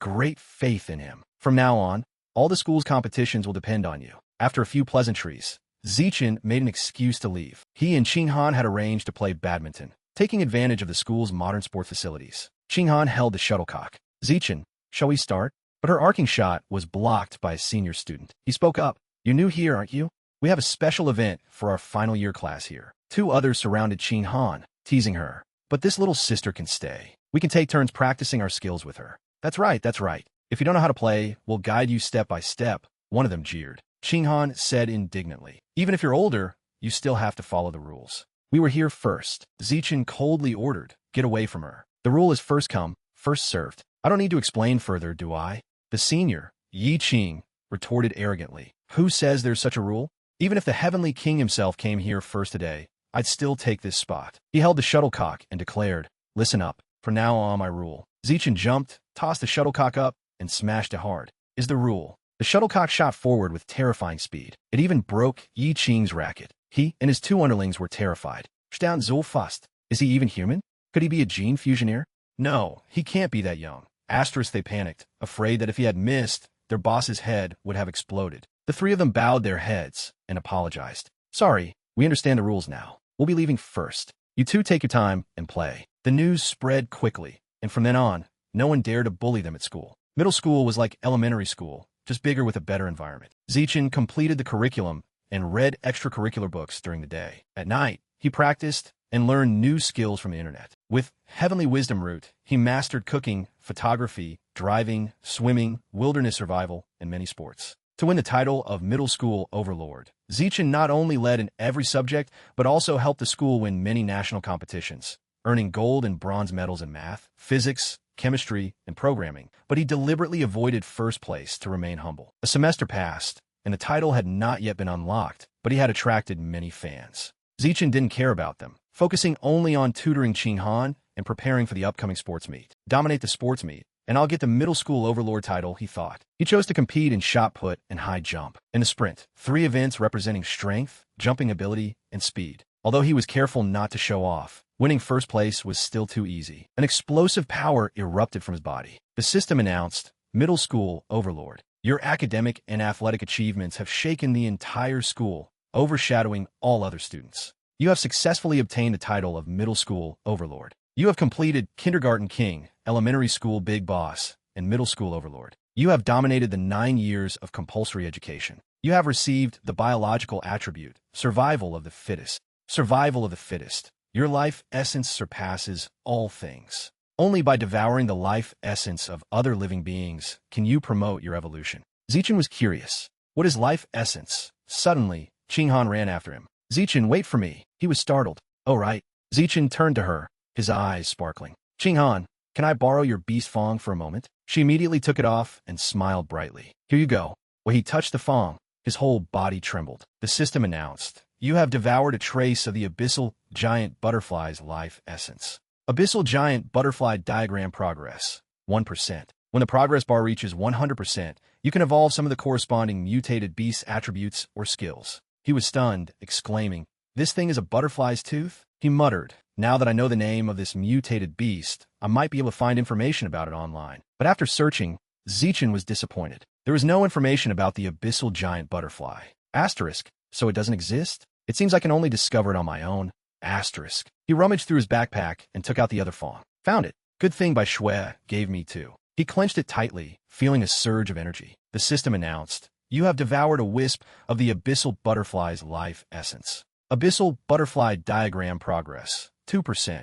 great faith in him. From now on, all the school's competitions will depend on you. After a few pleasantries, Zichen made an excuse to leave. He and Qinghan had arranged to play badminton, taking advantage of the school's modern sport facilities. Qinghan held the shuttlecock. Zichen, shall we start? But her arcing shot was blocked by a senior student. He spoke up. You're new here, aren't you? We have a special event for our final year class here. 2 others surrounded Qinghan, teasing her. But this little sister can stay. We can take turns practicing our skills with her. That's right, that's right. If you don't know how to play, we'll guide you step by step, one of them jeered. Qinghan said indignantly. Even if you're older, you still have to follow the rules. We were here first. Zichen coldly ordered. Get away from her. The rule is first come, first served. I don't need to explain further, do I? The senior, Yi Qing, retorted arrogantly. Who says there's such a rule? Even if the heavenly king himself came here first today, I'd still take this spot. He held the shuttlecock and declared, listen up. From now on, my rule. Zichen jumped, tossed the shuttlecock up, and smashed it hard. Is the rule. The shuttlecock shot forward with terrifying speed. It even broke Yi Qing's racket. He and his 2 underlings were terrified. Stand so fast. Is he even human? Could he be a gene fusioneer? No, he can't be that young. Asterisk, they panicked, afraid that if he had missed, their boss's head would have exploded. The 3 of them bowed their heads and apologized. Sorry, we understand the rules now. We'll be leaving first. You 2 take your time and play. The news spread quickly, and from then on, no one dared to bully them at school. Middle school was like elementary school, just bigger with a better environment. Zichen completed the curriculum and read extracurricular books during the day. At night, he practiced and learned new skills from the internet. With Heavenly Wisdom Root, he mastered cooking, photography, driving, swimming, wilderness survival, and many sports. To win the title of Middle School Overlord, Zichen not only led in every subject, but also helped the school win many national competitions, earning gold and bronze medals in math, physics, chemistry, and programming. But he deliberately avoided first place to remain humble. A semester passed, and the title had not yet been unlocked, but he had attracted many fans. Zichen didn't care about them, focusing only on tutoring Qinghan and preparing for the upcoming sports meet. Dominate the sports meet, and I'll get the middle school overlord title, he thought. He chose to compete in shot put and high jump. In the sprint, 3 events representing strength, jumping ability, and speed. Although he was careful not to show off, winning first place was still too easy. An explosive power erupted from his body. The system announced, Middle School Overlord. Your academic and athletic achievements have shaken the entire school. overshadowing all other students. You have successfully obtained the title of Middle School Overlord. You have completed Kindergarten King, Elementary School Big Boss, and Middle School Overlord. You have dominated the 9 years of compulsory education. You have received the biological attribute, Survival of the Fittest. Survival of the Fittest. Your life essence surpasses all things. Only by devouring the life essence of other living beings can you promote your evolution. Zichen was curious. What is life essence? Suddenly, Qinghan ran after him. Zichen, wait for me. He was startled. Oh, right. Zichen turned to her, his eyes sparkling. Qinghan, can I borrow your beast fong for a moment? She immediately took it off and smiled brightly. Here you go. When he touched the fong, his whole body trembled. The system announced, you have devoured a trace of the abyssal giant butterfly's life essence. Abyssal giant butterfly diagram progress, 1%. When the progress bar reaches 100%, you can evolve some of the corresponding mutated beast attributes or skills. He was stunned, exclaiming, this thing is a butterfly's tooth? He muttered, now that I know the name of this mutated beast, I might be able to find information about it online. But after searching, Zichen was disappointed. There was no information about the abyssal giant butterfly. Asterisk, so it doesn't exist? It seems I can only discover it on my own. Asterisk. He rummaged through his backpack and took out the other fong. Found it. Good thing by Shui gave me two. He clenched it tightly, feeling a surge of energy. The system announced, you have devoured a wisp of the abyssal butterfly's life essence. Abyssal butterfly diagram progress, 2%.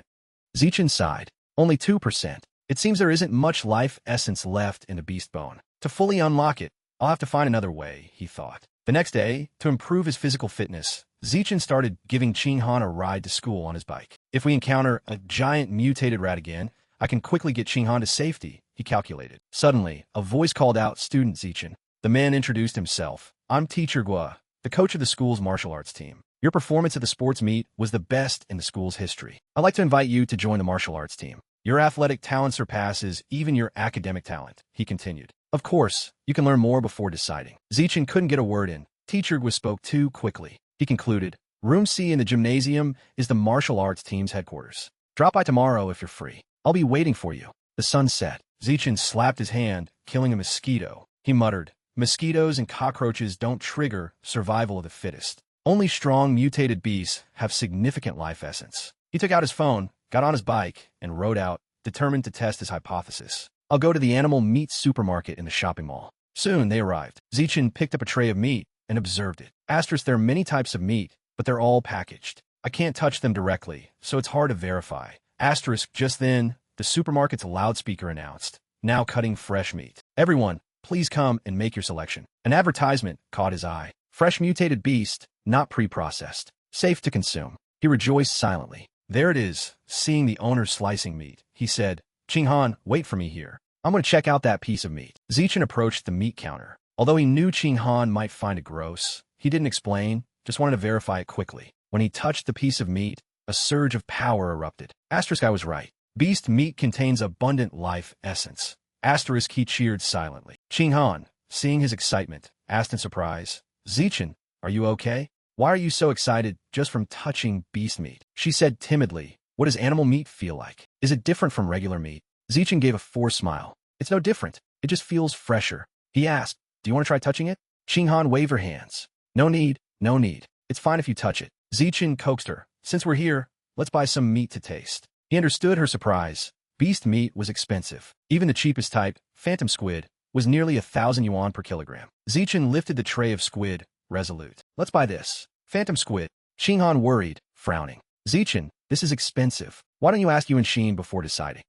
Zichen sighed. Only 2%. It seems there isn't much life essence left in the beast bone. To fully unlock it, I'll have to find another way, he thought. The next day, to improve his physical fitness, Zichen started giving Qinghan a ride to school on his bike. If we encounter a giant mutated rat again, I can quickly get Qinghan to safety, he calculated. Suddenly, a voice called out, Student Zichen. The man introduced himself. I'm Teacher Gua, the coach of the school's martial arts team. Your performance at the sports meet was the best in the school's history. I'd like to invite you to join the martial arts team. Your athletic talent surpasses even your academic talent, he continued. Of course, you can learn more before deciding. Zichen couldn't get a word in. Teacher Gua spoke too quickly. He concluded, Room C in the gymnasium is the martial arts team's headquarters. Drop by tomorrow if you're free. I'll be waiting for you. The sun set. Zichen slapped his hand, killing a mosquito. He muttered, mosquitoes and cockroaches don't trigger survival of the fittest. Only strong mutated beasts have significant life essence. He took out his phone, got on his bike, and rode out, determined to test his hypothesis. I'll go to the animal meat supermarket in the shopping mall. Soon they arrived. Zichen picked up a tray of meat and observed it. Asterisk, there are many types of meat, but they're all packaged. I can't touch them directly, so it's hard to verify. Asterisk, just then, the supermarket's loudspeaker announced, now cutting fresh meat. Everyone, please come and make your selection. An advertisement caught his eye. Fresh mutated beast, not pre-processed. Safe to consume. He rejoiced silently. There it is, seeing the owner slicing meat. He said, Qinghan, wait for me here. I'm going to check out that piece of meat. Zichen approached the meat counter. Although he knew Qinghan might find it gross, he didn't explain, just wanted to verify it quickly. When he touched the piece of meat, a surge of power erupted. Asterisk, I was right. Beast meat contains abundant life essence. Asterisk, he cheered silently. Qinghan, seeing his excitement, asked in surprise, Zichen, are you okay? Why are you so excited just from touching beast meat? She said timidly, what does animal meat feel like? Is it different from regular meat? Zichen gave a forced smile. It's no different. It just feels fresher. He asked, do you want to try touching it? Qinghan waved her hands. No need, no need. It's fine if you touch it. Zichen coaxed her. Since we're here, let's buy some meat to taste. He understood her surprise. Beast meat was expensive. Even the cheapest type, phantom squid, was nearly 1,000 yuan per kilogram. Zichen lifted the tray of squid, resolute. Let's buy this. Phantom squid. Qinghan worried, frowning. Zichen, this is expensive. Why don't you ask Yuan Xin before deciding?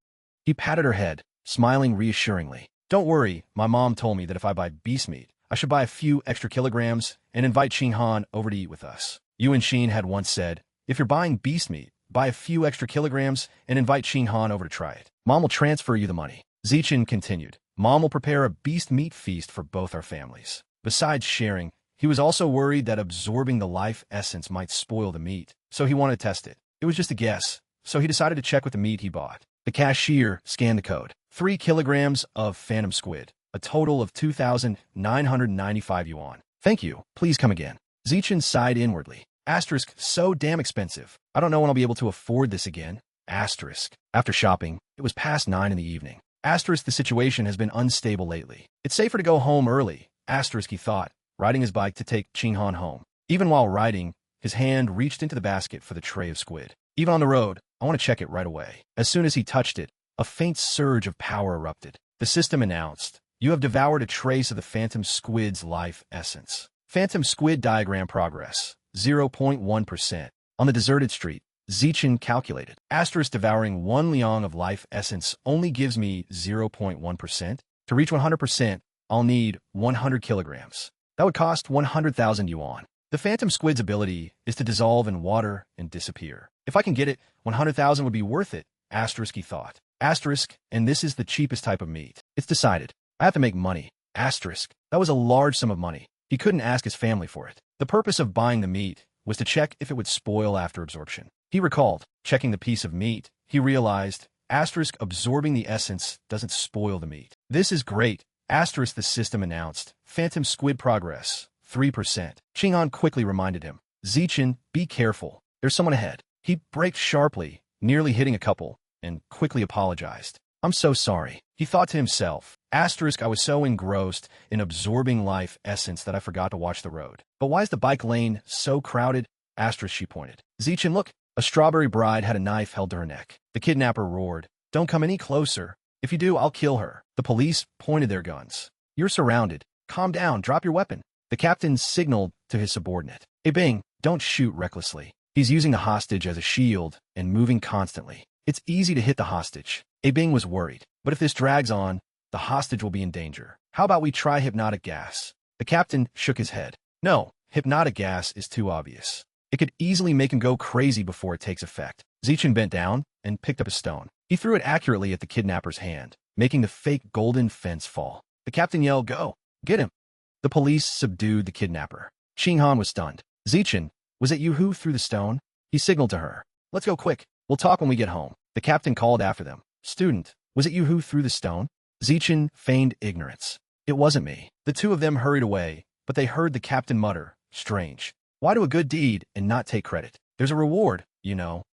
He patted her head, smiling reassuringly. Don't worry, my mom told me that if I buy beast meat, I should buy a few extra kilograms and invite Qinghan over to eat with us. Yuan Xin had once said, if you're buying beast meat, buy a few extra kilograms and invite Qinghan over to try it. Mom will transfer you the money. Zichen continued. Mom will prepare a beast meat feast for both our families. Besides sharing, he was also worried that absorbing the life essence might spoil the meat, so he wanted to test it. It was just a guess, so he decided to check with the meat he bought. The cashier scanned the code. 3 kilograms of phantom squid, a total of 2,995 yuan. Thank you. Please come again. Zichen sighed inwardly. Asterisk, so damn expensive. I don't know when I'll be able to afford this again. Asterisk. After shopping, it was past 9 in the evening. Asterisk, the situation has been unstable lately. It's safer to go home early. Asterisk, he thought, riding his bike to take Qinghan home. Even while riding, his hand reached into the basket for the tray of squid. Even on the road, I want to check it right away. As soon as he touched it, a faint surge of power erupted. The system announced, "You have devoured a trace of the Phantom Squid's life essence." Phantom Squid diagram progress, 0.1%. On the deserted street, Zichin calculated. Asterisk devouring 1 liang of life essence only gives me 0.1%. To reach 100%, I'll need 100 kilograms. That would cost 100,000 yuan. The Phantom Squid's ability is to dissolve in water and disappear. If I can get it, 100,000 would be worth it, asterisk he thought. Asterisk, and this is the cheapest type of meat. It's decided. I have to make money. Asterisk, that was a large sum of money. He couldn't ask his family for it. The purpose of buying the meat was to check if it would spoil after absorption. He recalled, checking the piece of meat, he realized, asterisk absorbing the essence doesn't spoil the meat. This is great, asterisk the system announced. Phantom Squid progress, 3%. Qinghan quickly reminded him, Zichin, be careful. There's someone ahead. He braked sharply, nearly hitting a couple, and quickly apologized. I'm so sorry. He thought to himself, asterisk I was so engrossed in absorbing life essence that I forgot to watch the road. But why is the bike lane so crowded? Asterisk she pointed. Zichin, look. A strawberry bride had a knife held to her neck. The kidnapper roared, don't come any closer. If you do, I'll kill her. The police pointed their guns. You're surrounded. Calm down, drop your weapon. The captain signaled to his subordinate. Hey Bing, don't shoot recklessly. He's using the hostage as a shield and moving constantly. It's easy to hit the hostage. Bing was worried. But if this drags on, the hostage will be in danger. How about we try hypnotic gas? The captain shook his head. No, hypnotic gas is too obvious. It could easily make him go crazy before it takes effect. Zichin bent down and picked up a stone. He threw it accurately at the kidnapper's hand, making the fake golden fence fall. The captain yelled, go, get him. The police subdued the kidnapper. Qinghan was stunned. Zichin, was it you who threw the stone? He signaled to her. Let's go quick. We'll talk when we get home. The captain called after them. Student, was it you who threw the stone? Zichin feigned ignorance. It wasn't me. The two of them hurried away, but they heard the captain mutter, strange. Why do a good deed and not take credit? There's a reward, you know.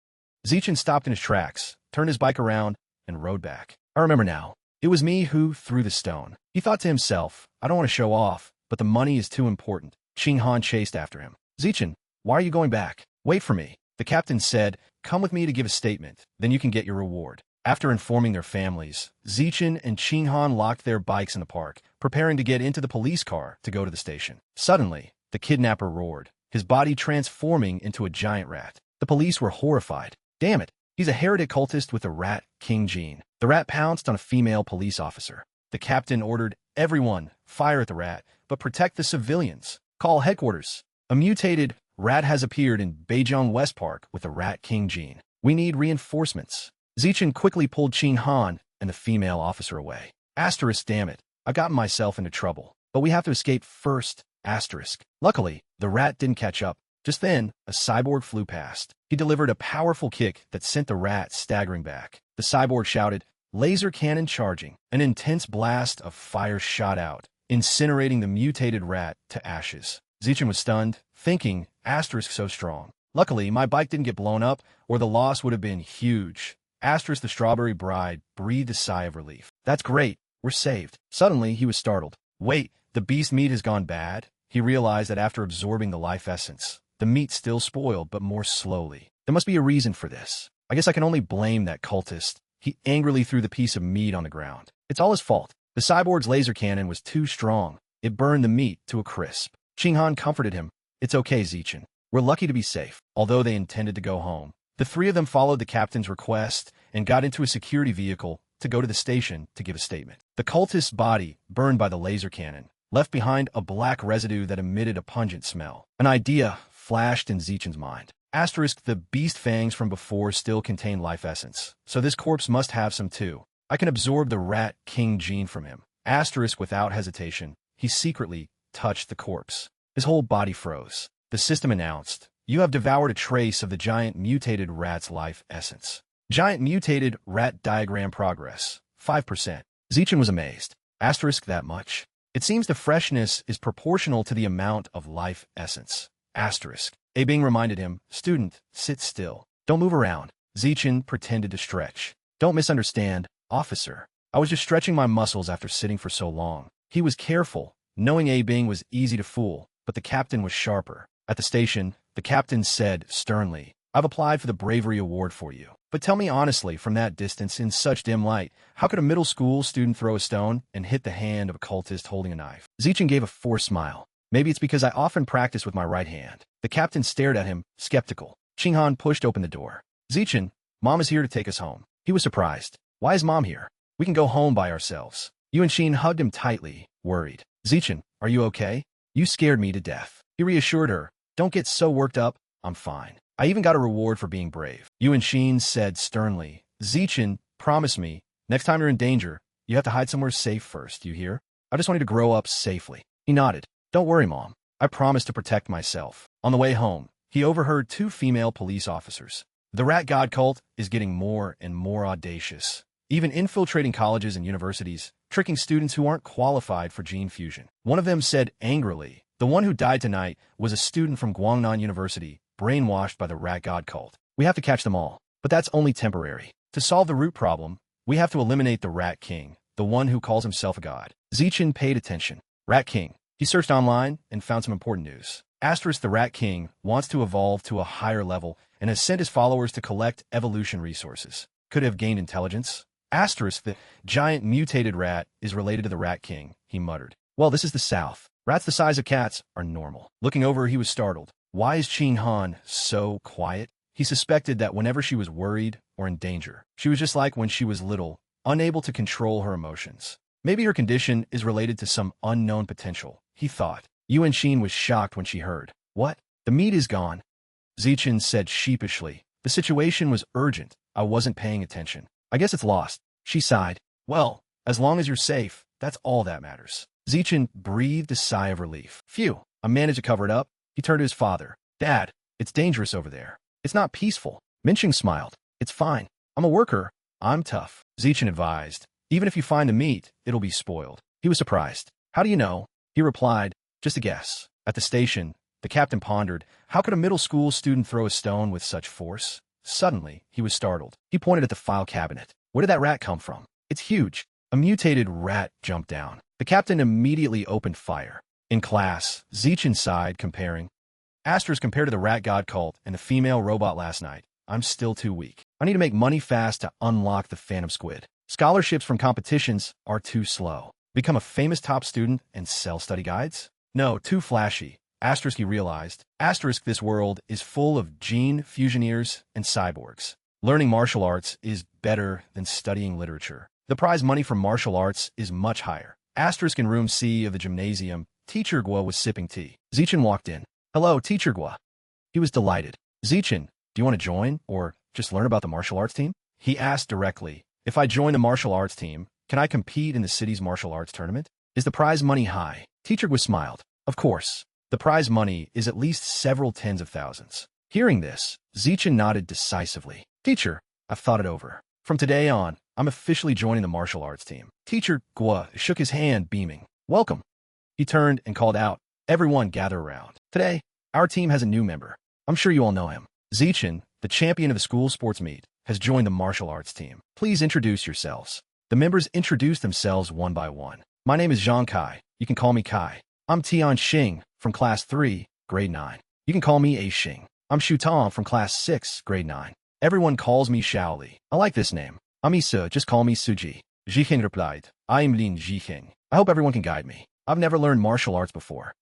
Zichin stopped in his tracks, turned his bike around, and rode back. I remember now. It was me who threw the stone. He thought to himself, I don't want to show off, but the money is too important. Qinghan chased after him. Zichin, why are you going back? Wait for me. The captain said, come with me to give a statement, then you can get your reward. After informing their families, Zichin and Qinghan locked their bikes in the park, preparing to get into the police car to go to the station. Suddenly, the kidnapper roared, his body transforming into a giant rat. The police were horrified. Damn it, he's a heretic cultist with a rat king gene. The rat pounced on a female police officer. The captain ordered everyone fire at the rat, but protect the civilians. Call headquarters. A mutated rat has appeared in Beijing West Park with a rat king gene. We need reinforcements. Zichin quickly pulled Qinghan and the female officer away. Asterisk, damn it, I've gotten myself into trouble. But we have to escape first. Asterisk. Luckily, the rat didn't catch up. Just then, a cyborg flew past. He delivered a powerful kick that sent the rat staggering back. The cyborg shouted, laser cannon charging. An intense blast of fire shot out, incinerating the mutated rat to ashes. Zichin was stunned, thinking, asterisk so strong. Luckily, my bike didn't get blown up, or the loss would have been huge. Asterisk the strawberry bride breathed a sigh of relief. That's great. We're saved. Suddenly, he was startled. Wait, the beast meat has gone bad? He realized that after absorbing the life essence, the meat still spoiled, but more slowly. There must be a reason for this. I guess I can only blame that cultist. He angrily threw the piece of meat on the ground. It's all his fault. The cyborg's laser cannon was too strong. It burned the meat to a crisp. Qinghan comforted him. It's okay, Zichin. We're lucky to be safe. Although they intended to go home, the three of them followed the captain's request and got into a security vehicle to go to the station to give a statement. The cultist's body, burned by the laser cannon, left behind a black residue that emitted a pungent smell. An idea flashed in Zichin's mind. Asterisk, the beast fangs from before still contain life essence, so this corpse must have some too. I can absorb the rat king gene from him. Asterisk, without hesitation, he secretly touched the corpse. His whole body froze. The system announced, you have devoured a trace of the giant mutated rat's life essence. Giant mutated rat diagram progress, 5%. Zichin was amazed. Asterisk, that much? It seems the freshness is proportional to the amount of life essence. Asterisk. Bing reminded him, student, sit still. Don't move around. Zichin pretended to stretch. Don't misunderstand, officer. I was just stretching my muscles after sitting for so long. He was careful, knowing Bing was easy to fool, but the captain was sharper. At the station, the captain said sternly, I've applied for the bravery award for you. But tell me honestly, from that distance in such dim light, how could a middle school student throw a stone and hit the hand of a cultist holding a knife? Zichen gave a forced smile. Maybe it's because I often practice with my right hand. The captain stared at him, skeptical. Qinghan pushed open the door. Zichen, Mom is here to take us home. He was surprised. Why is Mom here? We can go home by ourselves. Yuanxin hugged him tightly, worried. Zichen, are you okay? You scared me to death. He reassured her. Don't get so worked up. I'm fine. I even got a reward for being brave. Yuanxin said sternly. Zichen, promise me, next time you're in danger, you have to hide somewhere safe first, you hear? I just want you to grow up safely. He nodded. Don't worry, Mom. I promise to protect myself. On the way home, he overheard two female police officers. The rat god cult is getting more and more audacious, even infiltrating colleges and universities, tricking students who aren't qualified for gene fusion. One of them said angrily, the one who died tonight was a student from Guangnan University, brainwashed by the rat god cult. We have to catch them all, but that's only temporary. To solve the root problem, we have to eliminate the Rat King, the one who calls himself a god. Zichen paid attention. Rat King. He searched online and found some important news. Asterisk, the Rat King wants to evolve to a higher level and has sent his followers to collect evolution resources. Could have gained intelligence. Asterisk, the giant mutated rat is related to the Rat King, he muttered. Well, this is the South. Rats the size of cats are normal. Looking over, he was startled. Why is Qinghan so quiet? He suspected that whenever she was worried or in danger, she was just like when she was little, unable to control her emotions. Maybe her condition is related to some unknown potential, he thought. Yuanxin was shocked when she heard. What? The meat is gone. Zichen said sheepishly. The situation was urgent. I wasn't paying attention. I guess it's lost. She sighed. Well, as long as you're safe, that's all that matters. Zichen breathed a sigh of relief. Phew, I managed to cover it up. He turned to his father. Dad, it's dangerous over there. It's not peaceful. Minxing smiled. It's fine. I'm a worker. I'm tough. Zichen advised. Even if you find the meat, it'll be spoiled. He was surprised. How do you know? He replied, just a guess. At the station, the captain pondered, how could a middle school student throw a stone with such force? Suddenly, he was startled. He pointed at the file cabinet. Where did that rat come from? It's huge. A mutated rat jumped down. The captain immediately opened fire. In class, Zichen sighed, comparing. Asterisk, compared to the rat god cult and the female robot last night, I'm still too weak. I need to make money fast to unlock the Phantom Squid. Scholarships from competitions are too slow. Become a famous top student and sell study guides? No, too flashy. Asterisk, he realized. Asterisk, this world is full of gene fusioneers and cyborgs. Learning martial arts is better than studying literature. The prize money from martial arts is much higher. Asterisk, in room C of the gymnasium, Teacher Guo was sipping tea. Zichen walked in. Hello, Teacher Guo. He was delighted. Zichen, do you want to join or just learn about the martial arts team? He asked directly. If I join the martial arts team, can I compete in the city's martial arts tournament? Is the prize money high? Teacher Guo smiled. Of course. The prize money is at least several tens of thousands. Hearing this, Zichen nodded decisively. Teacher, I've thought it over. From today on, I'm officially joining the martial arts team. Teacher Guo shook his hand, beaming. Welcome. He turned and called out. Everyone gather around. Today, our team has a new member. I'm sure you all know him. Zichen, the champion of the school sports meet, has joined the martial arts team. Please introduce yourselves. The members introduced themselves one by one. My name is Zhang Kai. You can call me Kai. I'm Tian Xing from Class 3, Grade 9. You can call me A Xing. I'm Shu Tong from Class 6, Grade 9. Everyone calls me Shaoli. I like this name. I'm Isa, just call me Suji. Zhichen replied. I'm Lin Zhichen. I hope everyone can guide me. I've never learned martial arts before.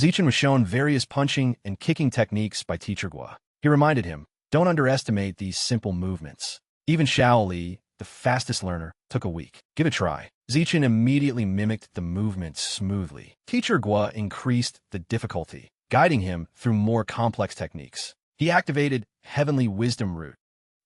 Zichen was shown various punching and kicking techniques by Teacher Guo. He reminded him, don't underestimate these simple movements. Even Shaoli, the fastest learner, took a week. Give it a try. Zichen immediately mimicked the movements smoothly. Teacher Guo increased the difficulty, guiding him through more complex techniques. He activated Heavenly Wisdom Root.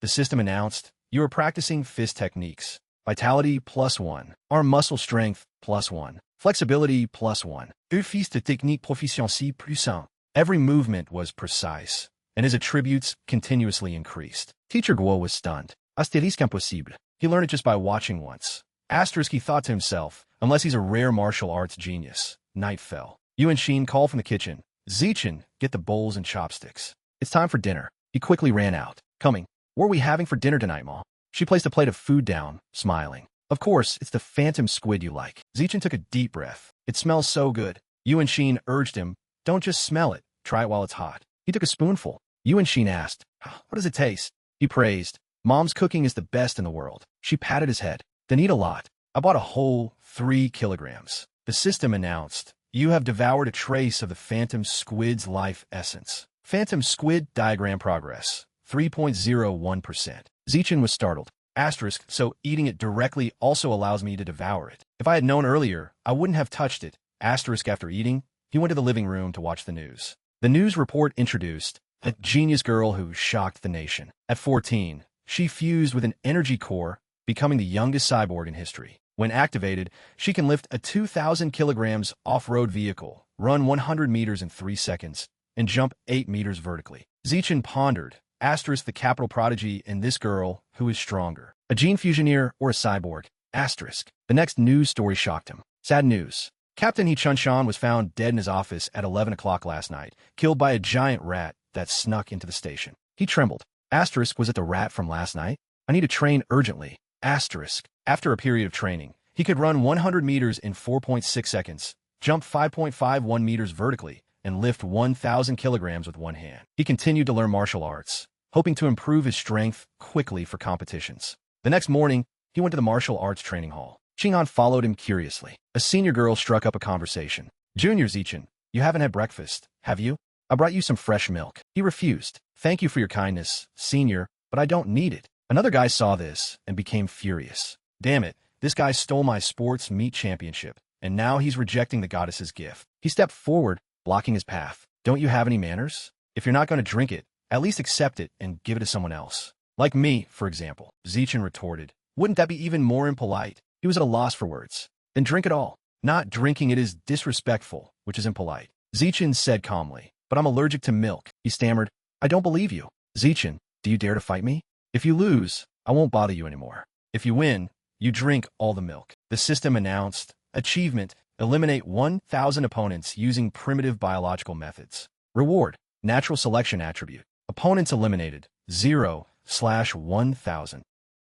The system announced, you are practicing fist techniques. Vitality +1. Arm muscle strength +1. Flexibility +1. Fils de technique proficiency +1. Every movement was precise, and his attributes continuously increased. Teacher Guo was stunned. Asterisk impossible. He learned it just by watching once. Asterisk, he thought to himself, unless he's a rare martial arts genius. Night fell. Yuanxin called from the kitchen. Zichen, get the bowls and chopsticks. It's time for dinner. He quickly ran out. Coming. What are we having for dinner tonight, Ma? She placed a plate of food down, smiling. Of course, it's the phantom squid you like. Zichen took a deep breath. It smells so good. Yuanxin urged him, don't just smell it, Try it while it's hot. He took a spoonful. Yuan Xin asked, what does it taste? He praised. Mom's cooking is the best in the world. She patted his head. Then eat a lot. I bought a whole 3 kilograms. The system announced, you have devoured a trace of the Phantom Squid's life essence. Phantom Squid diagram progress, 3.01%. Zichen was startled. Asterisk, so eating it directly also allows me to devour it. If I had known earlier, I wouldn't have touched it. Asterisk after eating, he went to the living room to watch the news. The news report introduced a genius girl who shocked the nation. At 14, she fused with an energy core, becoming the youngest cyborg in history. When activated, she can lift a 2,000 kilograms off-road vehicle, run 100 meters in 3 seconds, and jump 8 meters vertically. Zichen pondered, asterisk the capital prodigy in this girl who is stronger. A gene fusioneer or a cyborg, asterisk. The next news story shocked him. Sad news. Captain He Chun-shan was found dead in his office at 11 o'clock last night, killed by a giant rat that snuck into the station. He trembled. Asterisk, was it the rat from last night? I need to train urgently. Asterisk. After a period of training, he could run 100 meters in 4.6 seconds, jump 5.51 meters vertically, and lift 1,000 kilograms with one hand. He continued to learn martial arts, hoping to improve his strength quickly for competitions. The next morning, he went to the martial arts training hall. Qinghan followed him curiously. A senior girl struck up a conversation. Junior Zichen, you haven't had breakfast, have you? I brought you some fresh milk. He refused. Thank you for your kindness, senior, but I don't need it. Another guy saw this and became furious. Damn it, this guy stole my sports meat championship, and now he's rejecting the goddess's gift. He stepped forward, blocking his path. Don't you have any manners? If you're not going to drink it, at least accept it and give it to someone else. Like me, for example, Zichen retorted. Wouldn't that be even more impolite? He was at a loss for words. Then drink it all. Not drinking it is disrespectful, which is impolite. Zichen said calmly, but I'm allergic to milk. He stammered, I don't believe you. Zichen, do you dare to fight me? If you lose, I won't bother you anymore. If you win, you drink all the milk. The system announced, achievement, eliminate 1,000 opponents using primitive biological methods. Reward, natural selection attribute. Opponents eliminated, 0/1,000.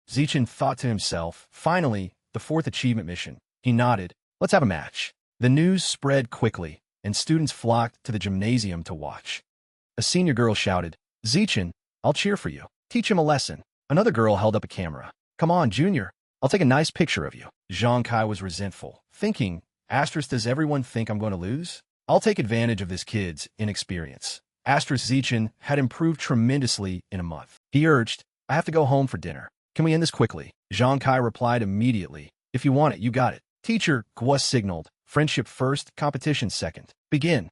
Zichen thought to himself, finally, the 4th achievement mission. He nodded, let's have a match. The news spread quickly, and students flocked to the gymnasium to watch. A senior girl shouted, Zichen, I'll cheer for you. Teach him a lesson. Another girl held up a camera. Come on, Junior. I'll take a nice picture of you. Zhang Kai was resentful, thinking, asterisk, does everyone think I'm going to lose? I'll take advantage of this kid's inexperience. Asterisk, Zichen had improved tremendously in a month. He urged, I have to go home for dinner. Can we end this quickly? Zhang Kai replied immediately, if you want it, you got it. Teacher Guo signaled, friendship first, competition second. Begin.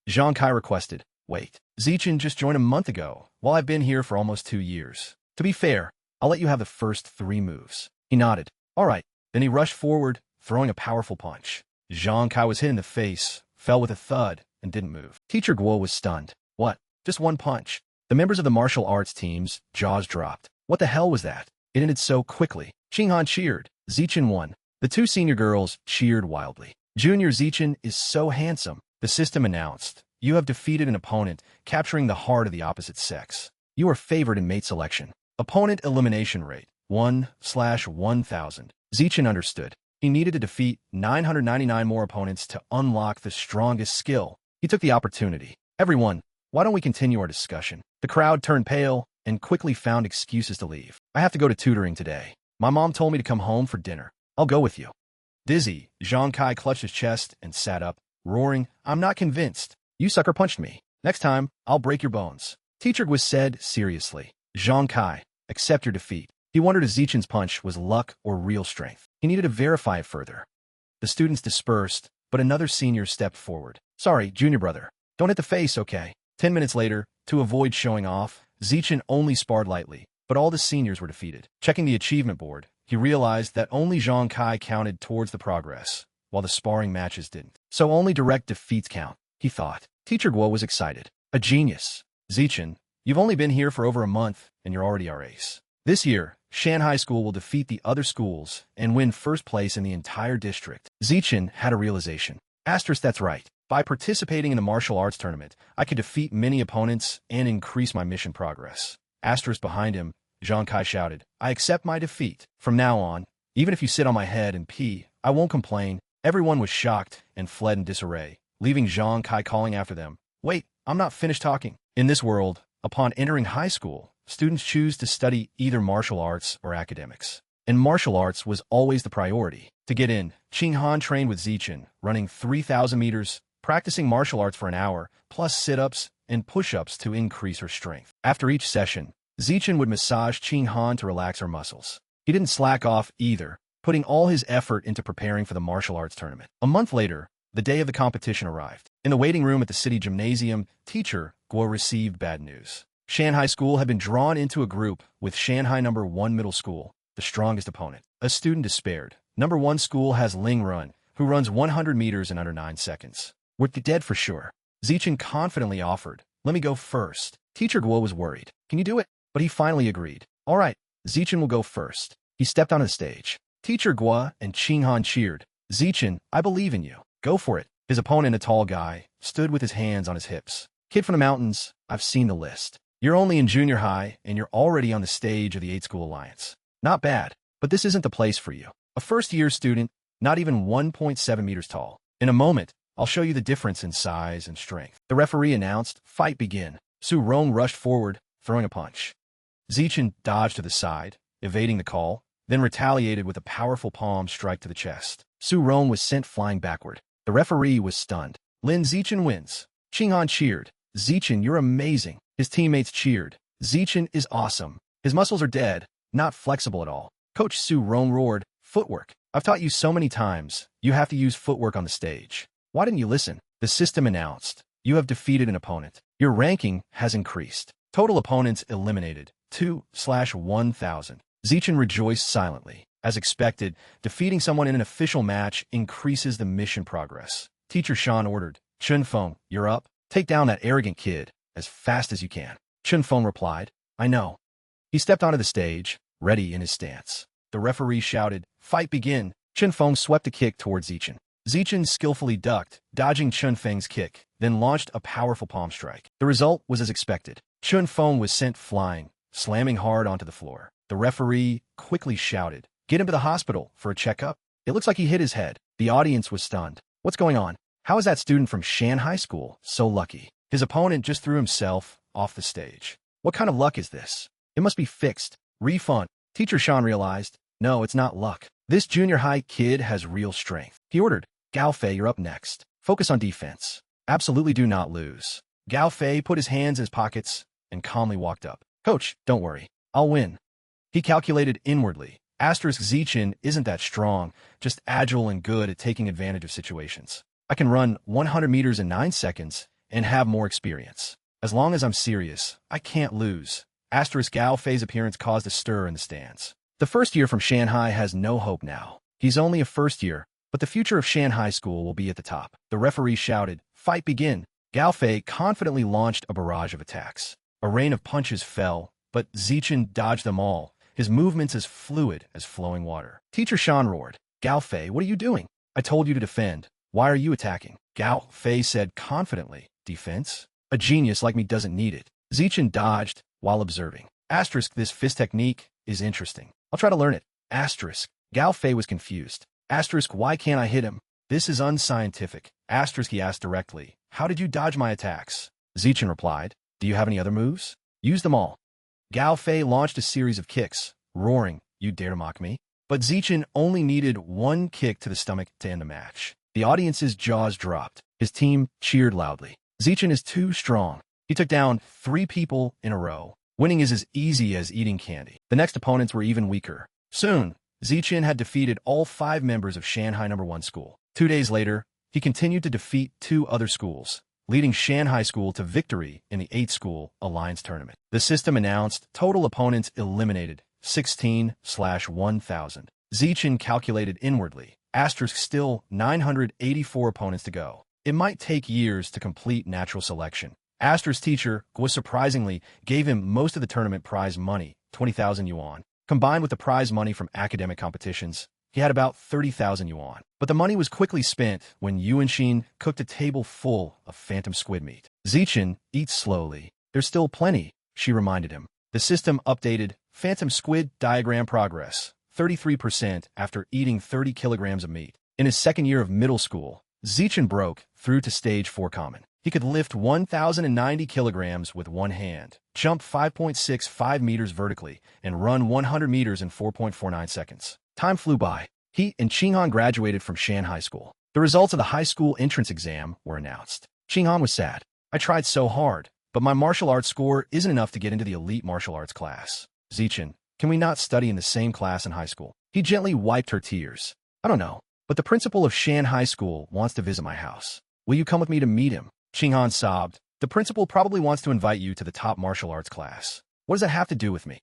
Zhang Kai requested, wait. Zichen just joined a month ago, while I've been here for almost 2 years. To be fair, I'll let you have the first 3 moves. He nodded. All right. Then he rushed forward, throwing a powerful punch. Zhang Kai was hit in the face, fell with a thud, and didn't move. Teacher Guo was stunned. What? Just one punch? The members of the martial arts team's jaws dropped. What the hell was that? It ended so quickly. Qinghan cheered. Zichen won. The 2 senior girls cheered wildly. Junior Zichen is so handsome. The system announced, you have defeated an opponent, capturing the heart of the opposite sex. You are favored in mate selection. Opponent elimination rate, 1/1,000. Zichen understood. He needed to defeat 999 more opponents to unlock the strongest skill. He took the opportunity. Everyone, why don't we continue our discussion? The crowd turned pale and quickly found excuses to leave. I have to go to tutoring today. My mom told me to come home for dinner. I'll go with you. Dizzy, Zhang Kai clutched his chest and sat up, roaring, I'm not convinced. You sucker punched me. Next time, I'll break your bones. Teacher Guo said seriously. Zhang Kai, accept your defeat. He wondered if Zichen's punch was luck or real strength. He needed to verify it further. The students dispersed, but another senior stepped forward. Sorry, junior brother. Don't hit the face, okay? 10 minutes later, to avoid showing off, Zichen only sparred lightly, but all the seniors were defeated. Checking the achievement board, he realized that only Zhang Kai counted towards the progress, while the sparring matches didn't. So only direct defeats count, he thought. Teacher Guo was excited. A genius. Zichen, you've only been here for over a month, and you're already our ace. This year, Shanghai School will defeat the other schools and win first place in the entire district. Zichen had a realization. Asterisk, that's right. By participating in a martial arts tournament, I could defeat many opponents and increase my mission progress. Asterisk behind him, Zhang Kai shouted, I accept my defeat. From now on, even if you sit on my head and pee, I won't complain. Everyone was shocked and fled in disarray, leaving Zhang Kai calling after them. Wait, I'm not finished talking. In this world, upon entering high school, students choose to study either martial arts or academics. And martial arts was always the priority. To get in, Qinghan trained with Zichen, running 3,000 meters, practicing martial arts for an hour, plus sit-ups and push-ups to increase her strength. After each session, Zichen would massage Qinghan to relax her muscles. He didn't slack off either, putting all his effort into preparing for the martial arts tournament. A month later, the day of the competition arrived. In the waiting room at the city gymnasium, teacher Guo received bad news. Shanghai School had been drawn into a group with Shanghai No. 1 Middle School, the strongest opponent. A student despaired. No. 1 School has Ling Run, who runs 100 meters in under 9 seconds. We're dead for sure. Zichen confidently offered, "Let me go first." Teacher Guo was worried. "Can you do it?" But he finally agreed. "All right, Zichen will go first." He stepped onto the stage. Teacher Guo and Qinghan cheered. "Zichen, I believe in you. Go for it." His opponent, a tall guy, stood with his hands on his hips. "Kid from the mountains, I've seen the list. You're only in junior high, and you're already on the stage of the 8-School Alliance. Not bad, but this isn't the place for you. A first-year student, not even 1.7 meters tall. In a moment, I'll show you the difference in size and strength." The referee announced, "Fight begin." Su Rong rushed forward, throwing a punch. Zichen dodged to the side, evading the call, then retaliated with a powerful palm strike to the chest. Su Rong was sent flying backward. The referee was stunned. "Lin Zichen wins." Qinghan cheered. "Zichen, you're amazing." His teammates cheered. "Zichen is awesome. His muscles are dead, not flexible at all." Coach Su Rong roared, "Footwork. I've taught you so many times. You have to use footwork on the stage. Why didn't you listen?" The system announced, "You have defeated an opponent. Your ranking has increased. Total opponents eliminated, 2/1000. Zichen rejoiced silently. As expected, defeating someone in an official match increases the mission progress. Teacher Shan ordered, "Chunfeng, you're up. Take down that arrogant kid as fast as you can." Chunfeng replied, "I know." He stepped onto the stage, ready in his stance. The referee shouted, "Fight begin." Chunfeng swept a kick towards Zichen. Zichen skillfully ducked, dodging Chunfeng's kick, then launched a powerful palm strike. The result was as expected. Chunfeng was sent flying, slamming hard onto the floor. The referee quickly shouted, "Get him to the hospital for a checkup." It looks like he hit his head. The audience was stunned. What's going on? How is that student from Shanghai School so lucky? His opponent just threw himself off the stage. What kind of luck is this? It must be fixed. Refund. Teacher Shan realized, no, it's not luck. This junior high kid has real strength. He ordered, "Gao Fei, you're up next. Focus on defense. Absolutely do not lose." Gao Fei put his hands in his pockets and calmly walked up. "Coach, don't worry. I'll win." He calculated inwardly. Zichen isn't that strong, just agile and good at taking advantage of situations. I can run 100 meters in 9 seconds and have more experience. As long as I'm serious, I can't lose. Gao Fei's appearance caused a stir in the stands. The first year from Shanghai has no hope now. He's only a first year, but the future of Shanghai School will be at the top. The referee shouted, "Fight begin." Gao Fei confidently launched a barrage of attacks. A rain of punches fell, but Zichen dodged them all, his movements as fluid as flowing water. Teacher Shan roared, "Gao Fei, what are you doing? I told you to defend. Why are you attacking?" Gao Fei said confidently, "Defense? A genius like me doesn't need it." Zichen dodged while observing. This fist technique is interesting. I'll try to learn it. Gao Fei was confused. Why can't I hit him? This is unscientific. He asked directly, "How did you dodge my attacks?" Zichen replied, "Do you have any other moves? Use them all." Gao Fei launched a series of kicks, roaring, "You dare to mock me?" But Zichen only needed one kick to the stomach to end the match. The audience's jaws dropped. His team cheered loudly. Zichen is too strong. He took down 3 people in a row. Winning is as easy as eating candy. The next opponents were even weaker. Soon, Zichen had defeated all 5 members of Shanghai No. 1 School. 2 days later, he continued to defeat 2 other schools, leading Shanghai School to victory in the 8-School Alliance tournament. The system announced total opponents eliminated, 16/1000. Zichen calculated inwardly, still 984 opponents to go. It might take years to complete natural selection. Teacher was surprisingly gave him most of the tournament prize money, 20,000 yuan. Combined with the prize money from academic competitions, he had about 30,000 yuan. But the money was quickly spent when Yuanxin cooked a table full of phantom squid meat. Zichen, eat slowly. There's still plenty, she reminded him. The system updated, phantom squid diagram progress, 33% after eating 30 kilograms of meat. In his second year of middle school, Zichen broke through to stage 4 common. He could lift 1,090 kilograms with one hand, jump 5.65 meters vertically, and run 100 meters in 4.49 seconds. Time flew by. He and Qinghan graduated from Shan High School. The results of the high school entrance exam were announced. Qinghan was sad. I tried so hard, but my martial arts score isn't enough to get into the elite martial arts class. Zichen, can we not study in the same class in high school? He gently wiped her tears. I don't know, but the principal of Shan High School wants to visit my house. Will you come with me to meet him? Qinghan sobbed. The principal probably wants to invite you to the top martial arts class. What does that have to do with me?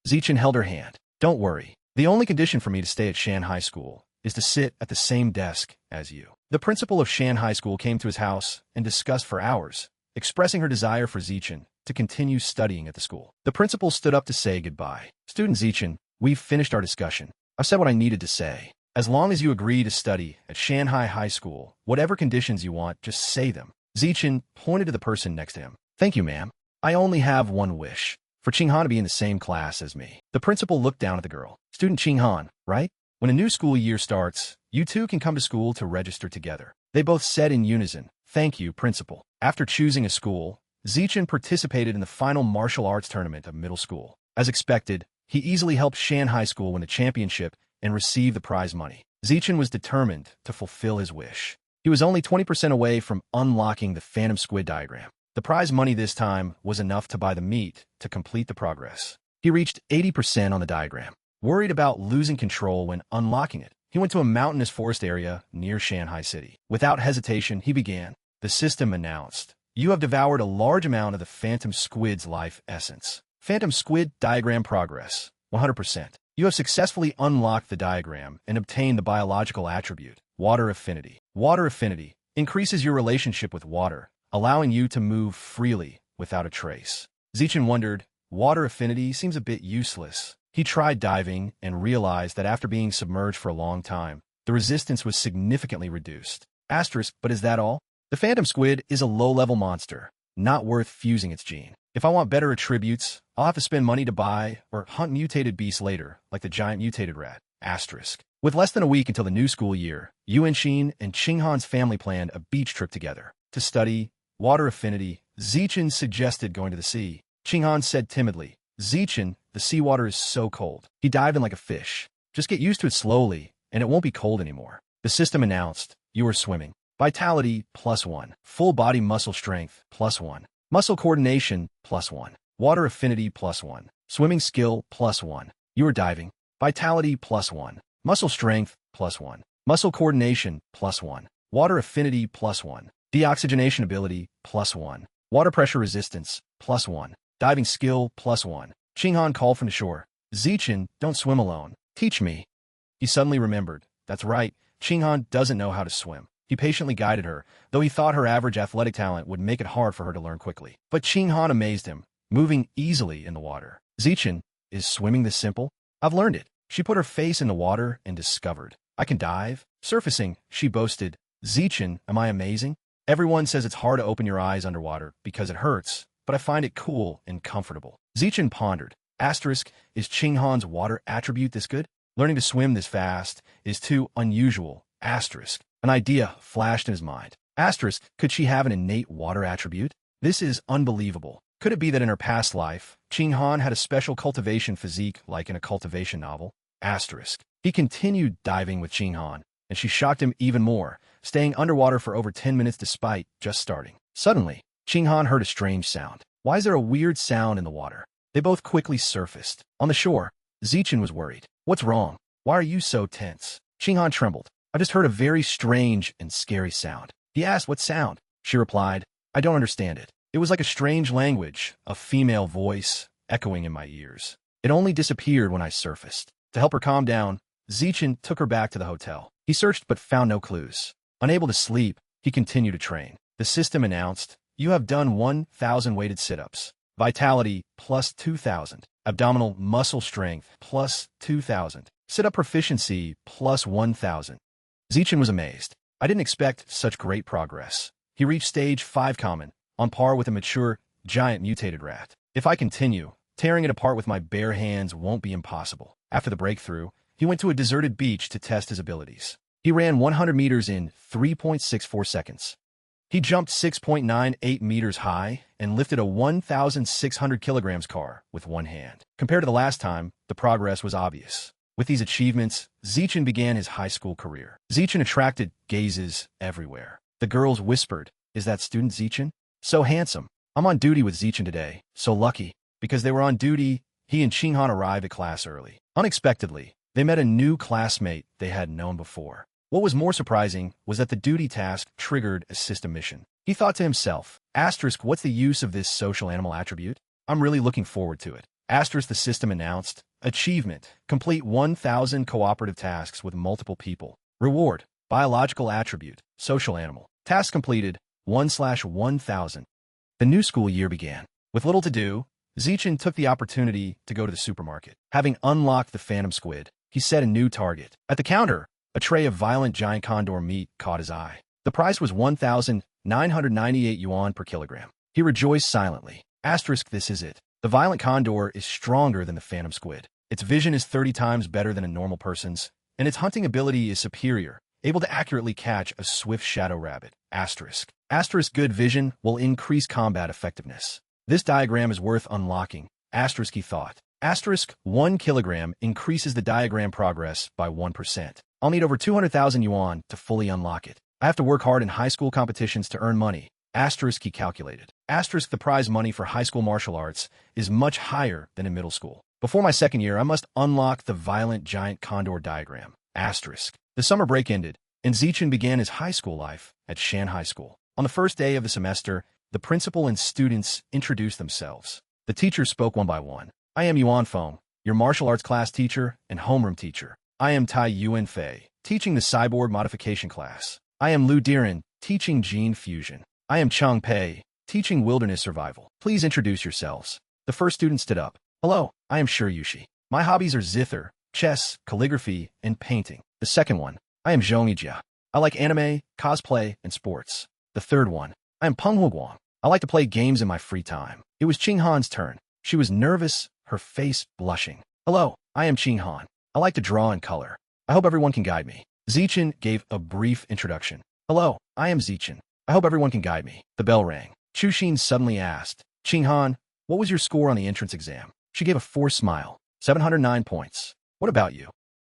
Zichen held her hand. Don't worry. The only condition for me to stay at Shan High School is to sit at the same desk as you. The principal of Shan High School came to his house and discussed for hours, expressing her desire for Zichen to continue studying at the school. The principal stood up to say goodbye. Student Zichen, we've finished our discussion. I've said what I needed to say. As long as you agree to study at Shanghai High School, whatever conditions you want, just say them. Zichen pointed to the person next to him. Thank you, ma'am. I only have one wish. For Qinghan to be in the same class as me. The principal looked down at the girl. Student Qinghan, right? When a new school year starts, you two can come to school to register together. They both said in unison, thank you, principal. After choosing a school, Zichen participated in the final martial arts tournament of middle school. As expected, he easily helped Shan High School win the championship and receive the prize money. Zichen was determined to fulfill his wish. He was only 20% away from unlocking the Phantom Squid diagram. The prize money this time was enough to buy the meat to complete the progress. He reached 80% on the diagram. Worried about losing control when unlocking it, he went to a mountainous forest area near Shanghai City. Without hesitation, he began. The system announced, you have devoured a large amount of the Phantom Squid's life essence. Phantom Squid diagram progress, 100%. You have successfully unlocked the diagram and obtained the biological attribute, water affinity. Water affinity increases your relationship with water, allowing you to move freely without a trace. Zichen wondered, water affinity seems a bit useless. He tried diving and realized that after being submerged for a long time, the resistance was significantly reduced. Asterisk, but is that all? The Phantom Squid is a low-level monster, not worth fusing its gene. If I want better attributes, I'll have to spend money to buy or hunt mutated beasts later, like the giant mutated rat. Asterisk. With less than a week until the new school year, Yuan Xin and Qinghan's family planned a beach trip together. To study water affinity, Zichen suggested going to the sea. Qinghan said timidly, Zichen, the seawater is so cold. He dived in like a fish. Just get used to it slowly, and it won't be cold anymore. The system announced, you are swimming. Vitality, +1. Full body muscle strength, +1. Muscle coordination, +1. Water affinity, +1. Swimming skill, +1. You are diving. Vitality, +1. Muscle strength, +1. Muscle coordination, +1. Water affinity, +1. Deoxygenation ability, +1. Water pressure resistance, +1. Diving skill, +1. Qinghan called from the shore. Zichen, don't swim alone. Teach me. He suddenly remembered. That's right, Qinghan doesn't know how to swim. He patiently guided her, though he thought her average athletic talent would make it hard for her to learn quickly. But Qinghan amazed him, moving easily in the water. Zichen, is swimming this simple? I've learned it. She put her face in the water and discovered. I can dive. Surfacing, she boasted. Zichen, am I amazing? Everyone says it's hard to open your eyes underwater because it hurts, but I find it cool and comfortable. Zichen pondered. Asterisk, is Qinghan's water attribute this good? Learning to swim this fast is too unusual. Asterisk. An idea flashed in his mind. Asterisk, could she have an innate water attribute? This is unbelievable. Could it be that in her past life, Qinghan had a special cultivation physique like in a cultivation novel? Asterisk. He continued diving with Qinghan, and she shocked him even more, staying underwater for over 10 minutes despite just starting. Suddenly, Qinghan heard a strange sound. Why is there a weird sound in the water? They both quickly surfaced. On the shore, Zichen was worried. What's wrong? Why are you so tense? Qinghan trembled. I just heard a very strange and scary sound. He asked what sound. She replied, I don't understand it. It was like a strange language, a female voice, echoing in my ears. It only disappeared when I surfaced. To help her calm down, Zichen took her back to the hotel. He searched but found no clues. Unable to sleep, he continued to train. The system announced, you have done 1,000 weighted sit-ups. Vitality, +2,000. Abdominal muscle strength, +2,000. Sit-up proficiency, +1,000. Zichen was amazed. I didn't expect such great progress. He reached stage 5 common, on par with a mature, giant mutated rat. If I continue, tearing it apart with my bare hands won't be impossible. After the breakthrough, he went to a deserted beach to test his abilities. He ran 100 meters in 3.64 seconds. He jumped 6.98 meters high and lifted a 1,600 kilograms car with one hand. Compared to the last time, the progress was obvious. With these achievements, Zichin began his high school career. Zichin attracted gazes everywhere. The girls whispered, "Is that student Zichin? So handsome. I'm on duty with Zichin today. So lucky." Because they were on duty, he and Qinghan arrived at class early. Unexpectedly, they met a new classmate they hadn't known before. What was more surprising was that the duty task triggered a system mission. He thought to himself, what's the use of this social animal attribute? I'm really looking forward to it. The system announced, achievement, complete 1,000 cooperative tasks with multiple people. Reward, biological attribute, social animal. Task completed, 1/1000. The new school year began. With little to do, Zichin took the opportunity to go to the supermarket. Having unlocked the phantom squid, he set a new target. At the counter, a tray of violent giant condor meat caught his eye. The price was 1,998 yuan per kilogram. He rejoiced silently. This is it. The violent condor is stronger than the phantom squid. Its vision is 30 times better than a normal person's, and its hunting ability is superior, able to accurately catch a swift shadow rabbit. Good vision will increase combat effectiveness. This diagram is worth unlocking. He thought. 1 kilogram increases the diagram progress by 1%. I'll need over 200,000 yuan to fully unlock it. I have to work hard in high school competitions to earn money. He calculated. The prize money for high school martial arts is much higher than in middle school. Before my second year, I must unlock the violent giant condor diagram. The summer break ended, and Zichin began his high school life at Shanghai School. On the first day of the semester, the principal and students introduced themselves. The teachers spoke one by one. I am Yuan Feng, your martial arts class teacher and homeroom teacher. I am Tai Yuan Fei, teaching the cyborg modification class. I am Lu Diren, teaching gene fusion. I am Chang Pei, teaching wilderness survival. Please introduce yourselves. The first student stood up. Hello, I am Shi Yushi. My hobbies are zither, chess, calligraphy, and painting. The second one, I am Zhong Yijia. I like anime, cosplay, and sports. The third one, I am Peng Huguang. I like to play games in my free time. It was Qinghan's turn. She was nervous, her face blushing. Hello, I am Qinghan. I like to draw and color. I hope everyone can guide me. Zichin gave a brief introduction. Hello, I am Zichin. I hope everyone can guide me. The bell rang. Chushin suddenly asked, Qinghan, what was your score on the entrance exam? She gave a forced smile. 709 points. What about you?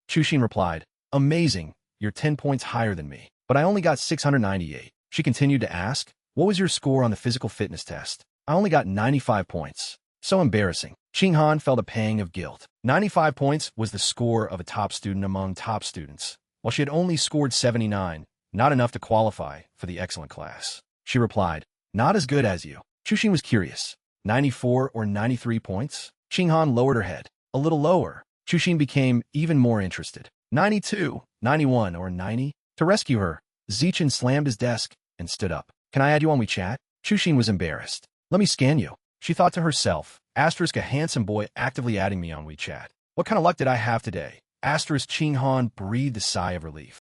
Chushin replied, amazing, you're 10 points higher than me, but I only got 698. She continued to ask, what was your score on the physical fitness test? I only got 95 points. So embarrassing. Qinghan felt a pang of guilt. 95 points was the score of a top student among top students, while she had only scored 79, not enough to qualify for the excellent class. She replied, not as good as you. Chushin was curious. 94 or 93 points? Qinghan lowered her head. A little lower. Chushin became even more interested. 92, 91, or 90? To rescue her, Zichin slammed his desk and stood up. Can I add you on WeChat? Chushin was embarrassed. Let me scan you. She thought to herself, a handsome boy actively adding me on WeChat. What kind of luck did I have today? Qinghan breathed a sigh of relief.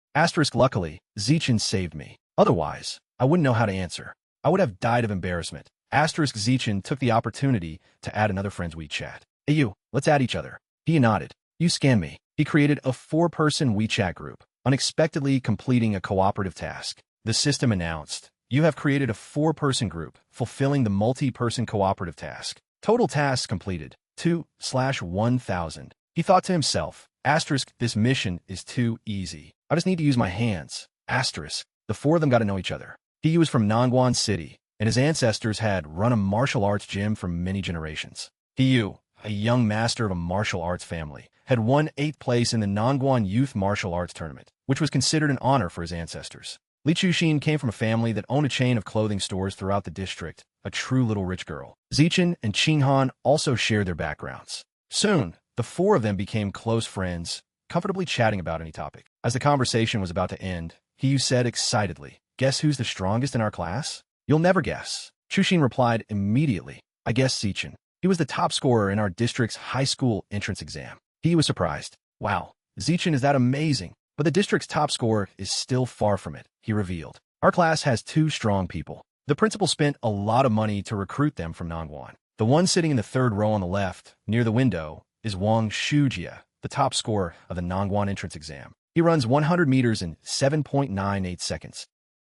Luckily, Zichin saved me. Otherwise, I wouldn't know how to answer. I would have died of embarrassment. Zichin took the opportunity to add another friend's WeChat. Hey you, let's add each other. He nodded. You scan me. He created a 4-person WeChat group, unexpectedly completing a cooperative task. The system announced, you have created a 4-person group, fulfilling the multi-person cooperative task. Total tasks completed, 2/1000. He thought to himself, this mission is too easy. I just need to use my hands. The 4 of them got to know each other. He was from Nangguan City, and his ancestors had run a martial arts gym for many generations. A young master of a martial arts family, had won 8th place in the Nangguan Youth Martial Arts Tournament, which was considered an honor for his ancestors. Li Chushin came from a family that owned a chain of clothing stores throughout the district, a true little rich girl. Zichin and Qinghan also shared their backgrounds. Soon, the 4 of them became close friends, comfortably chatting about any topic. As the conversation was about to end, He said excitedly, "Guess who's the strongest in our class?" "You'll never guess." Chushin replied immediately, "I guess Zichin. He was the top scorer in our district's high school entrance exam." He was surprised. "Wow, Zichin is that amazing, but the district's top scorer is still far from it," he revealed. "Our class has 2 strong people. The principal spent a lot of money to recruit them from Nangguan. The one sitting in the 3rd row on the left, near the window, is Wang Shujia, the top scorer of the Nangguan entrance exam. He runs 100 meters in 7.98 seconds.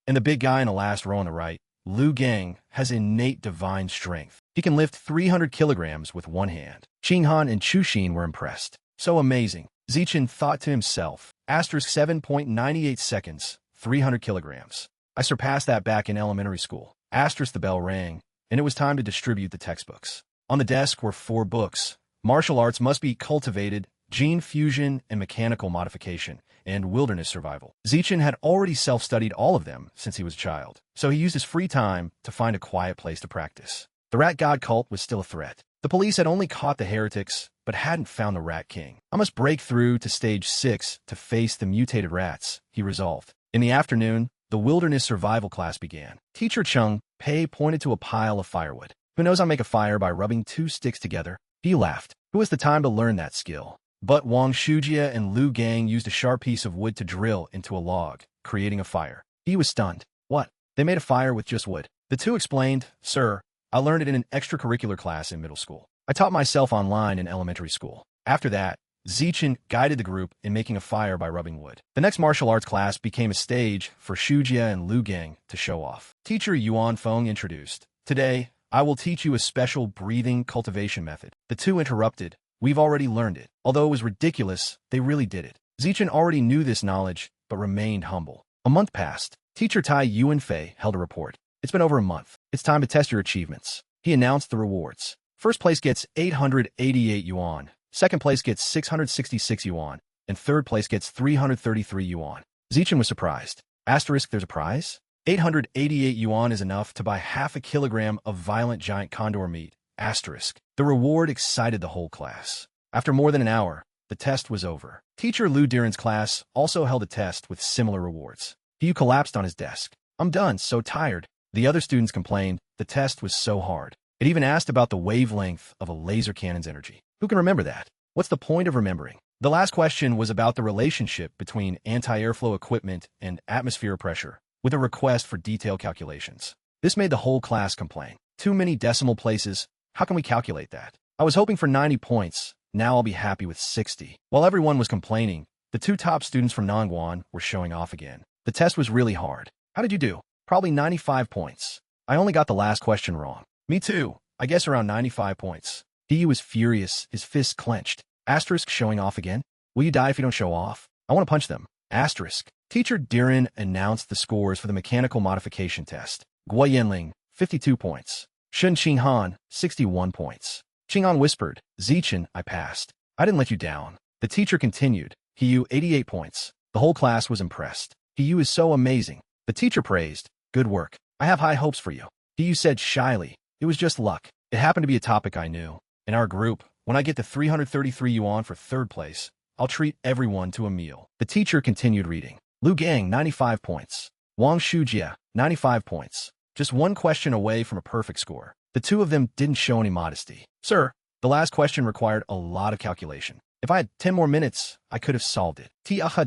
And the big guy in the last row on the right, Lu Gang, has innate divine strength. He can lift 300 kilograms with one hand. Qinghan and Chuxin were impressed. So amazing. Zichen thought to himself, asterisk 7.98 seconds, 300 kilograms. I surpassed that back in elementary school. Asterisk the bell rang, and it was time to distribute the textbooks. On the desk were 4 books. Martial arts must be cultivated, gene fusion and mechanical modification, and wilderness survival. Zichen had already self-studied all of them since he was a child, so he used his free time to find a quiet place to practice. The rat god cult was still a threat. The police had only caught the heretics, but hadn't found the Rat King. I must break through to stage 6 to face the mutated rats, he resolved. In the afternoon, the wilderness survival class began. Teacher Chung Pei pointed to a pile of firewood. Who knows I'll make a fire by rubbing 2 sticks together? He laughed. Who has the time to learn that skill? But Wang Shujia and Lu Gang used a sharp piece of wood to drill into a log, creating a fire. He was stunned. What? They made a fire with just wood. The two explained, Sir, I learned it in an extracurricular class in middle school. I taught myself online in elementary school. After that, Zichen guided the group in making a fire by rubbing wood. The next martial arts class became a stage for Shujia and Lu Gang to show off. Teacher Yuan Feng introduced, Today, I will teach you a special breathing cultivation method. The two interrupted. We've already learned it. Although it was ridiculous, they really did it. Zichen already knew this knowledge, but remained humble. A month passed. Teacher Tai Yuanfei held a report. It's been over a month. It's time to test your achievements. He announced the rewards. First place gets 888 yuan. Second place gets 666 yuan. And third place gets 333 yuan. Zichen was surprised. Asterisk, there's a prize? 888 yuan is enough to buy half a kilogram of violent giant condor meat. Asterisk. The reward excited the whole class. After more than an hour, the test was over. Teacher Lu Diren's class also held a test with similar rewards. He collapsed on his desk. I'm done, so tired. The other students complained the test was so hard. It even asked about the wavelength of a laser cannon's energy. Who can remember that? What's the point of remembering? The last question was about the relationship between anti-airflow equipment and atmosphere pressure, with a request for detailed calculations. This made the whole class complain. Too many decimal places. How can we calculate that? I was hoping for 90 points. Now I'll be happy with 60. While everyone was complaining, the 2 top students from Nangguan were showing off again. The test was really hard. How did you do? Probably 95 points. I only got the last question wrong. Me too. I guess around 95 points. He was furious, his fists clenched. Asterisk, showing off again? Will you die if you don't show off? I want to punch them. Asterisk. Teacher Diren announced the scores for the mechanical modification test. Guo Yanling, 52 points. Shun Qinghan, 61 points. Qinghan whispered, Zichen, I passed. I didn't let you down. The teacher continued. Hiyu, 88 points. The whole class was impressed. Hiyu is so amazing. The teacher praised. Good work. I have high hopes for you. Hiyu said shyly. It was just luck. It happened to be a topic I knew. In our group, when I get to 333 yuan for third place, I'll treat everyone to a meal. The teacher continued reading. Lu Gang, 95 points. Wang Shujia, 95 points. Just one question away from a perfect score. The two of them didn't show any modesty. Sir, the last question required a lot of calculation. If I had 10 more minutes, I could have solved it.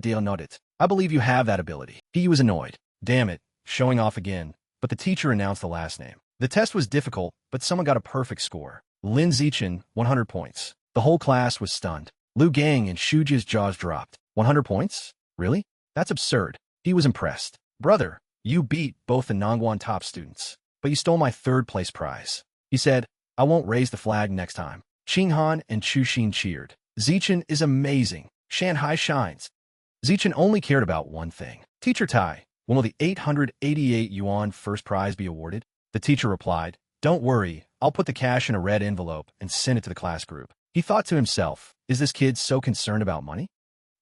Nodded. I believe you have that ability. He was annoyed. Damn it, showing off again. But the teacher announced the last name. The test was difficult, but someone got a perfect score. Lin Zichen, 100 points. The whole class was stunned. Lu Gang and Shujia's jaws dropped. 100 points? Really? That's absurd. He was impressed. Brother, you beat both the Nangguan top students, but you stole my third place prize. He said, I won't raise the flag next time. Qinghan and Chuxin cheered. Zichen is amazing. Shanghai shines. Zichen only cared about one thing. Teacher Tai, when will the 888 yuan first prize be awarded? The teacher replied, Don't worry, I'll put the cash in a red envelope and send it to the class group. He thought to himself, is this kid so concerned about money?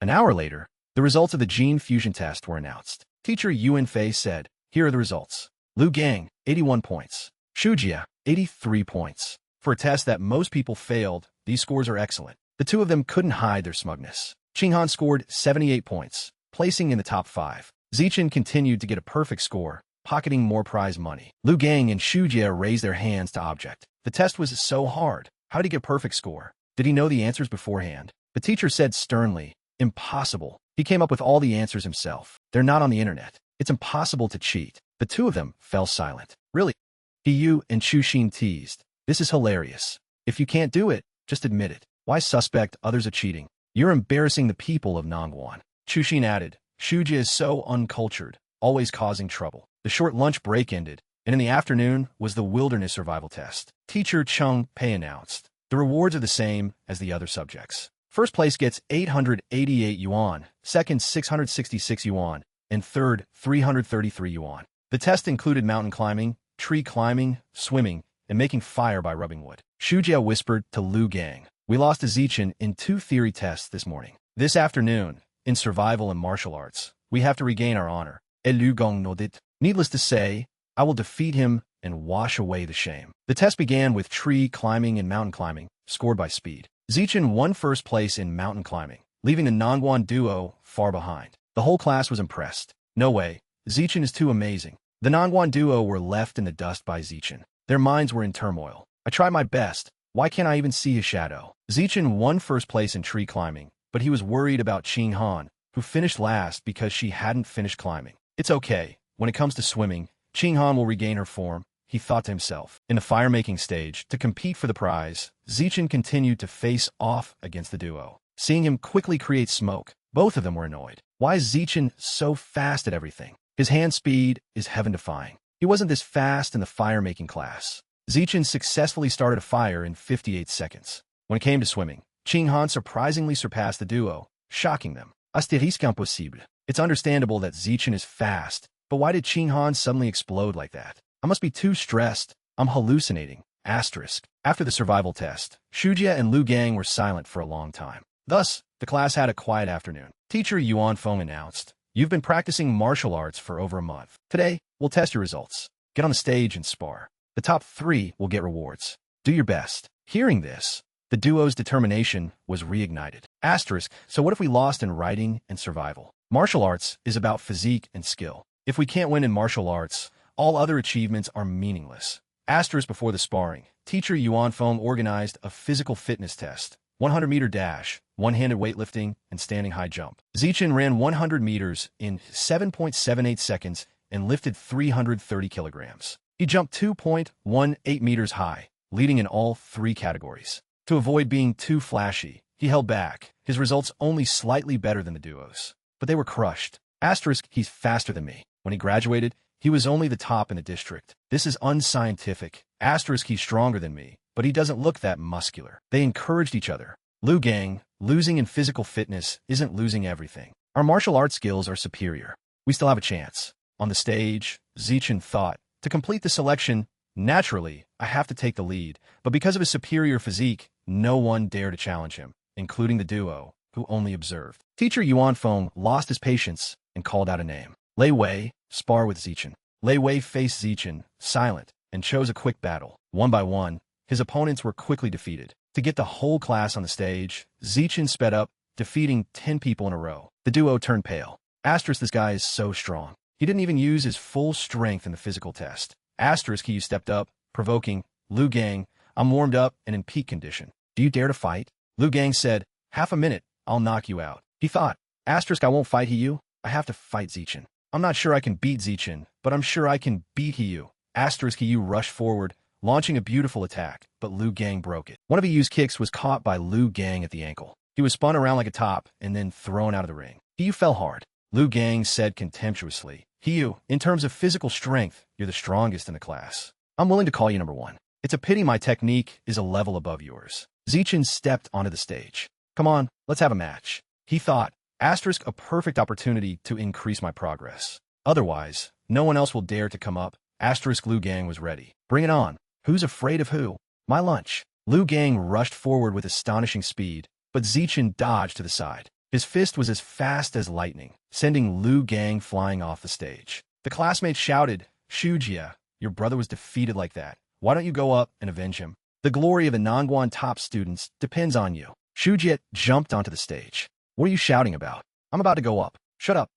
An hour later, the results of the gene fusion test were announced. Teacher Yuan Fei said, Here are the results. Lu Gang, 81 points. Shujia, 83 points. For a test that most people failed, these scores are excellent. The two of them couldn't hide their smugness. Qinghan scored 78 points, placing in the top 5. Zichen continued to get a perfect score, pocketing more prize money. Lu Gang and Shujia raised their hands to object. The test was so hard. How did he get a perfect score? Did he know the answers beforehand? The teacher said sternly, Impossible. He came up with all the answers himself. They're not on the internet. It's impossible to cheat. The two of them fell silent. Really? Hiyu and Chuxin teased. This is hilarious. If you can't do it, just admit it. Why suspect others of cheating? You're embarrassing the people of Nangguan. Chuxin added, Shujia is so uncultured, always causing trouble. The short lunch break ended, and in the afternoon was the wilderness survival test. Teacher Chung Pei announced, "The rewards are the same as the other subjects. First place gets 888 yuan, second 666 yuan, and third 333 yuan. The test included mountain climbing, tree climbing, swimming, and making fire by rubbing wood." Shujia whispered to Lu Gang, "We lost to Zichin in 2 theory tests this morning. This afternoon, in survival and martial arts, we have to regain our honor." Et Lu Gang nodded. "Needless to say, I will defeat him and wash away the shame." The test began with tree climbing and mountain climbing, scored by speed. Zichin won first place in mountain climbing, leaving the Nangguan duo far behind. The whole class was impressed. "No way, Zichin is too amazing." The Nangguan duo were left in the dust by Zichin. Their minds were in turmoil. "I tried my best. Why can't I even see his shadow?" Zichin won first place in tree climbing, but he was worried about Qing Han, who finished last because she hadn't finished climbing. "It's okay. When it comes to swimming, Qing Han will regain her form," he thought to himself. In the fire-making stage, to compete for the prize, Zichin continued to face off against the duo. Seeing him quickly create smoke, both of them were annoyed. Why is Zichin so fast at everything? His hand speed is heaven-defying. He wasn't this fast in the fire-making class. Zichin successfully started a fire in 58 seconds. When it came to swimming, Qing Han surprisingly surpassed the duo, shocking them. Astérisque impossible. It's understandable that Zichin is fast, but why did Qing Han suddenly explode like that? I must be too stressed. I'm hallucinating. Asterisk. After the survival test, Shujia and Lu Gang were silent for a long time. Thus, the class had a quiet afternoon. Teacher Yuan Feng announced, "You've been practicing martial arts for over a month. Today, we'll test your results. Get on the stage and spar. The top 3 will get rewards. Do your best." Hearing this, the duo's determination was reignited. Asterisk. So what if we lost in writing and survival? Martial arts is about physique and skill. If we can't win in martial arts, all other achievements are meaningless. Asterisk. Before the sparring, Teacher Yuan Feng organized a physical fitness test. 100-meter dash, one-handed weightlifting, and standing high jump. Zichin ran 100 meters in 7.78 seconds and lifted 330 kilograms. He jumped 2.18 meters high, leading in all 3 categories. To avoid being too flashy, he held back, his results only slightly better than the duos. But they were crushed. Asterisk. He's faster than me. When he graduated, he was only the top in the district. This is unscientific. Asterisk. He's stronger than me, but he doesn't look that muscular. They encouraged each other. Lu Gang, losing in physical fitness isn't losing everything. Our martial arts skills are superior. We still have a chance. On the stage, Zichin thought, to complete the selection, naturally, I have to take the lead, but because of his superior physique, no one dared to challenge him, including the duo, who only observed. Teacher Yuan Feng lost his patience and called out a name. Lei Wei, spar with Zichin. Lei Wei faced Zichin, silent, and chose a quick battle. One by one, his opponents were quickly defeated. To get the whole class on the stage, Zichin sped up, defeating 10 people in a row. The duo turned pale. Asterisk. This guy is so strong. He didn't even use his full strength in the physical test. Asterisk. He stepped up, provoking, "Lu Gang, I'm warmed up and in peak condition. Do you dare to fight?" Lu Gang said, "Half a minute, I'll knock you out." He thought, Asterisk. I won't fight you. I have to fight Zichin. I'm not sure I can beat Zichin, but I'm sure I can beat Hiyu. Asterisk. Hiyu rushed forward, launching a beautiful attack, but Lu Gang broke it. One of Hiyu's kicks was caught by Lu Gang at the ankle. He was spun around like a top and then thrown out of the ring. Hiyu fell hard. Lu Gang said contemptuously, "Hiyu, in terms of physical strength, you're the strongest in the class. I'm willing to call you number 1. It's a pity my technique is a level above yours." Zichin stepped onto the stage. "Come on, let's have a match." He thought, Asterisk. A perfect opportunity to increase my progress. Otherwise, no one else will dare to come up. Asterisk. Lu Gang was ready. "Bring it on. Who's afraid of who? My lunch." Lu Gang rushed forward with astonishing speed, but Zichin dodged to the side. His fist was as fast as lightning, sending Lu Gang flying off the stage. The classmates shouted, "Shujia, your brother was defeated like that. Why don't you go up and avenge him? The glory of the Nangguan top students depends on you." Shujia jumped onto the stage. "What are you shouting about? I'm about to go up. Shut up."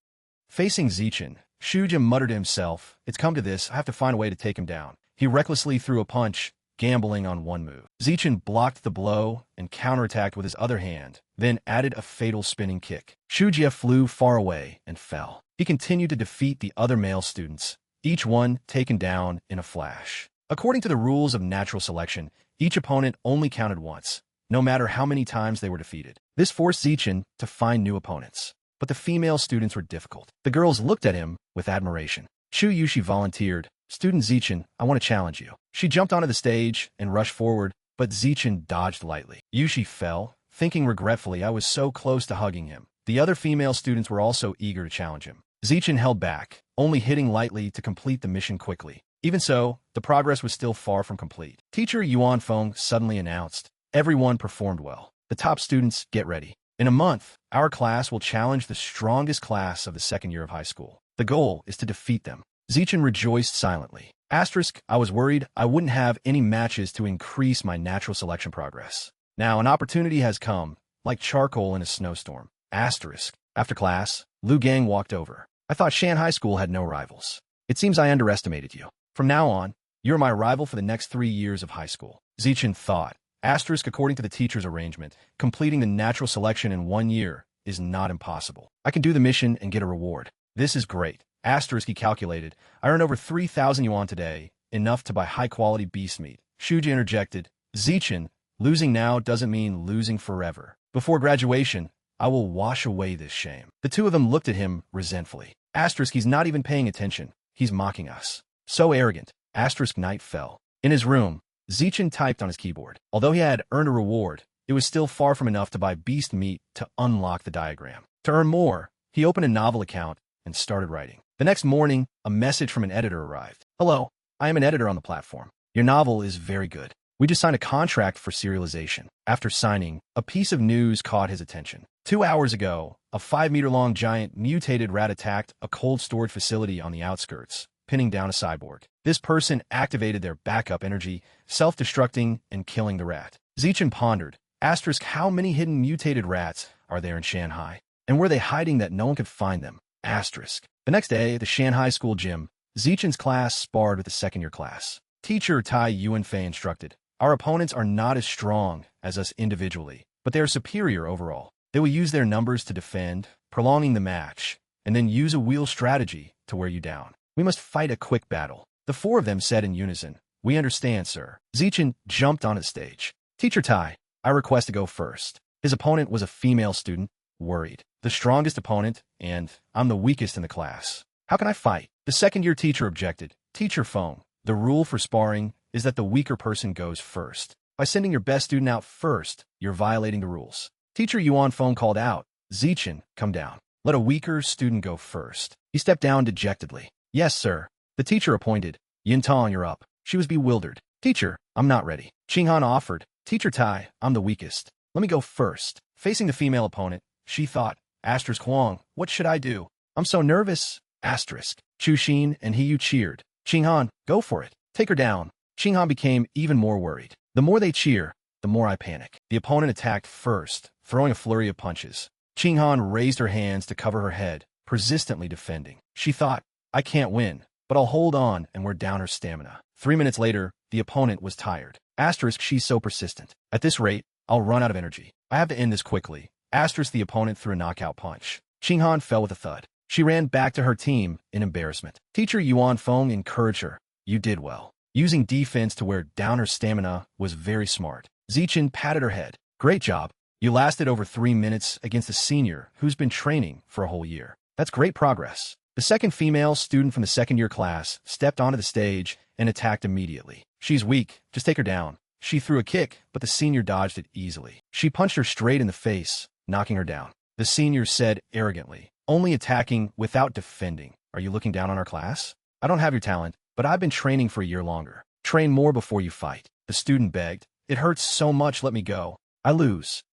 Facing Zichin, Shujia muttered to himself, "It's come to this, I have to find a way to take him down." He recklessly threw a punch, gambling on one move. Zichin blocked the blow and counterattacked with his other hand, then added a fatal spinning kick. Shujia flew far away and fell. He continued to defeat the other male students, each one taken down in a flash. According to the rules of natural selection, each opponent only counted once, no matter how many times they were defeated. This forced Zichin to find new opponents. But the female students were difficult. The girls looked at him with admiration. Chu Yushi volunteered. Student Zichin, I want to challenge you. She jumped onto the stage and rushed forward, but Zichin dodged lightly. Yushi fell, thinking regretfully I was so close to hugging him. The other female students were also eager to challenge him. Zichin held back, only hitting lightly to complete the mission quickly. Even so, the progress was still far from complete. Teacher Yuan Feng suddenly announced, everyone performed well. The top students, get ready. In a month, our class will challenge the strongest class of the second year of high school. The goal is to defeat them. Zichin rejoiced silently. Asterisk, I was worried I wouldn't have any matches to increase my natural selection progress. Now an opportunity has come, like charcoal in a snowstorm. Asterisk. After class, Liu Gang walked over. I thought Shan High School had no rivals. It seems I underestimated you. From now on, you're my rival for the next 3 years of high school. Zichin thought. Asterisk, according to the teacher's arrangement, completing the natural selection in 1 year is not impossible. I can do the mission and get a reward. This is great. Asterisk, he calculated. I earn over 3,000 yuan today, enough to buy high-quality beast meat. Shuji interjected. Zichin, losing now doesn't mean losing forever. Before graduation, I will wash away this shame. The two of them looked at him resentfully. Asterisk, he's not even paying attention. He's mocking us. So arrogant. Asterisk, night fell. In his room, Zichin typed on his keyboard. Although he had earned a reward, it was still far from enough to buy beast meat to unlock the diagram. To earn more, he opened a novel account and started writing. The next morning, a message from an editor arrived. Hello, I am an editor on the platform. Your novel is very good. We just signed a contract for serialization. After signing, a piece of news caught his attention. 2 hours ago, a 5-meter-long giant mutated rat attacked a cold storage facility on the outskirts, pinning down a cyborg. This person activated their backup energy, self-destructing and killing the rat. Zichin pondered. Asterisk, how many hidden mutated rats are there in Shanghai? And were they hiding that no one could find them? Asterisk. The next day, at the Shanghai School gym, Zichin's class sparred with the second-year class. Teacher Tai Yuanfei instructed, our opponents are not as strong as us individually, but they are superior overall. They will use their numbers to defend, prolonging the match, and then use a wheel strategy to wear you down. We must fight a quick battle. The four of them said in unison, we understand, sir. Zichin jumped on the stage. Teacher Tai, I request to go first. His opponent was a female student, worried. The strongest opponent, and I'm the weakest in the class. How can I fight? The second-year teacher objected. Teacher Feng, the rule for sparring is that the weaker person goes first. By sending your best student out first, you're violating the rules. Teacher Yuan Feng called out, Zichin, come down. Let a weaker student go first. He stepped down dejectedly. Yes, sir. The teacher appointed. Yintang, you're up. She was bewildered. Teacher, I'm not ready. Qinghan offered. Teacher Tai, I'm the weakest. Let me go first. Facing the female opponent, she thought, Asterisk Huang, what should I do? I'm so nervous. Asterisk. Chu Xin and He Yu cheered. Qinghan, go for it. Take her down. Qinghan became even more worried. The more they cheer, the more I panic. The opponent attacked first, throwing a flurry of punches. Qinghan raised her hands to cover her head, persistently defending. She thought, I can't win, but I'll hold on and wear down her stamina. 3 minutes later, the opponent was tired. Asterisk, she's so persistent. At this rate, I'll run out of energy. I have to end this quickly. Asterisk, the opponent threw a knockout punch. Qinghan fell with a thud. She ran back to her team in embarrassment. Teacher Yuan Feng encouraged her. You did well. Using defense to wear down her stamina was very smart. Zichin patted her head. Great job. You lasted over 3 minutes against a senior who's been training for a whole year. That's great progress. The second female student from the second-year class stepped onto the stage and attacked immediately. She's weak. Just take her down. She threw a kick, but the senior dodged it easily. She punched her straight in the face, knocking her down. The senior said arrogantly, only attacking without defending. Are you looking down on our class? I don't have your talent, but I've been training for a year longer. Train more before you fight. The student begged. It hurts so much, let me go. I lose.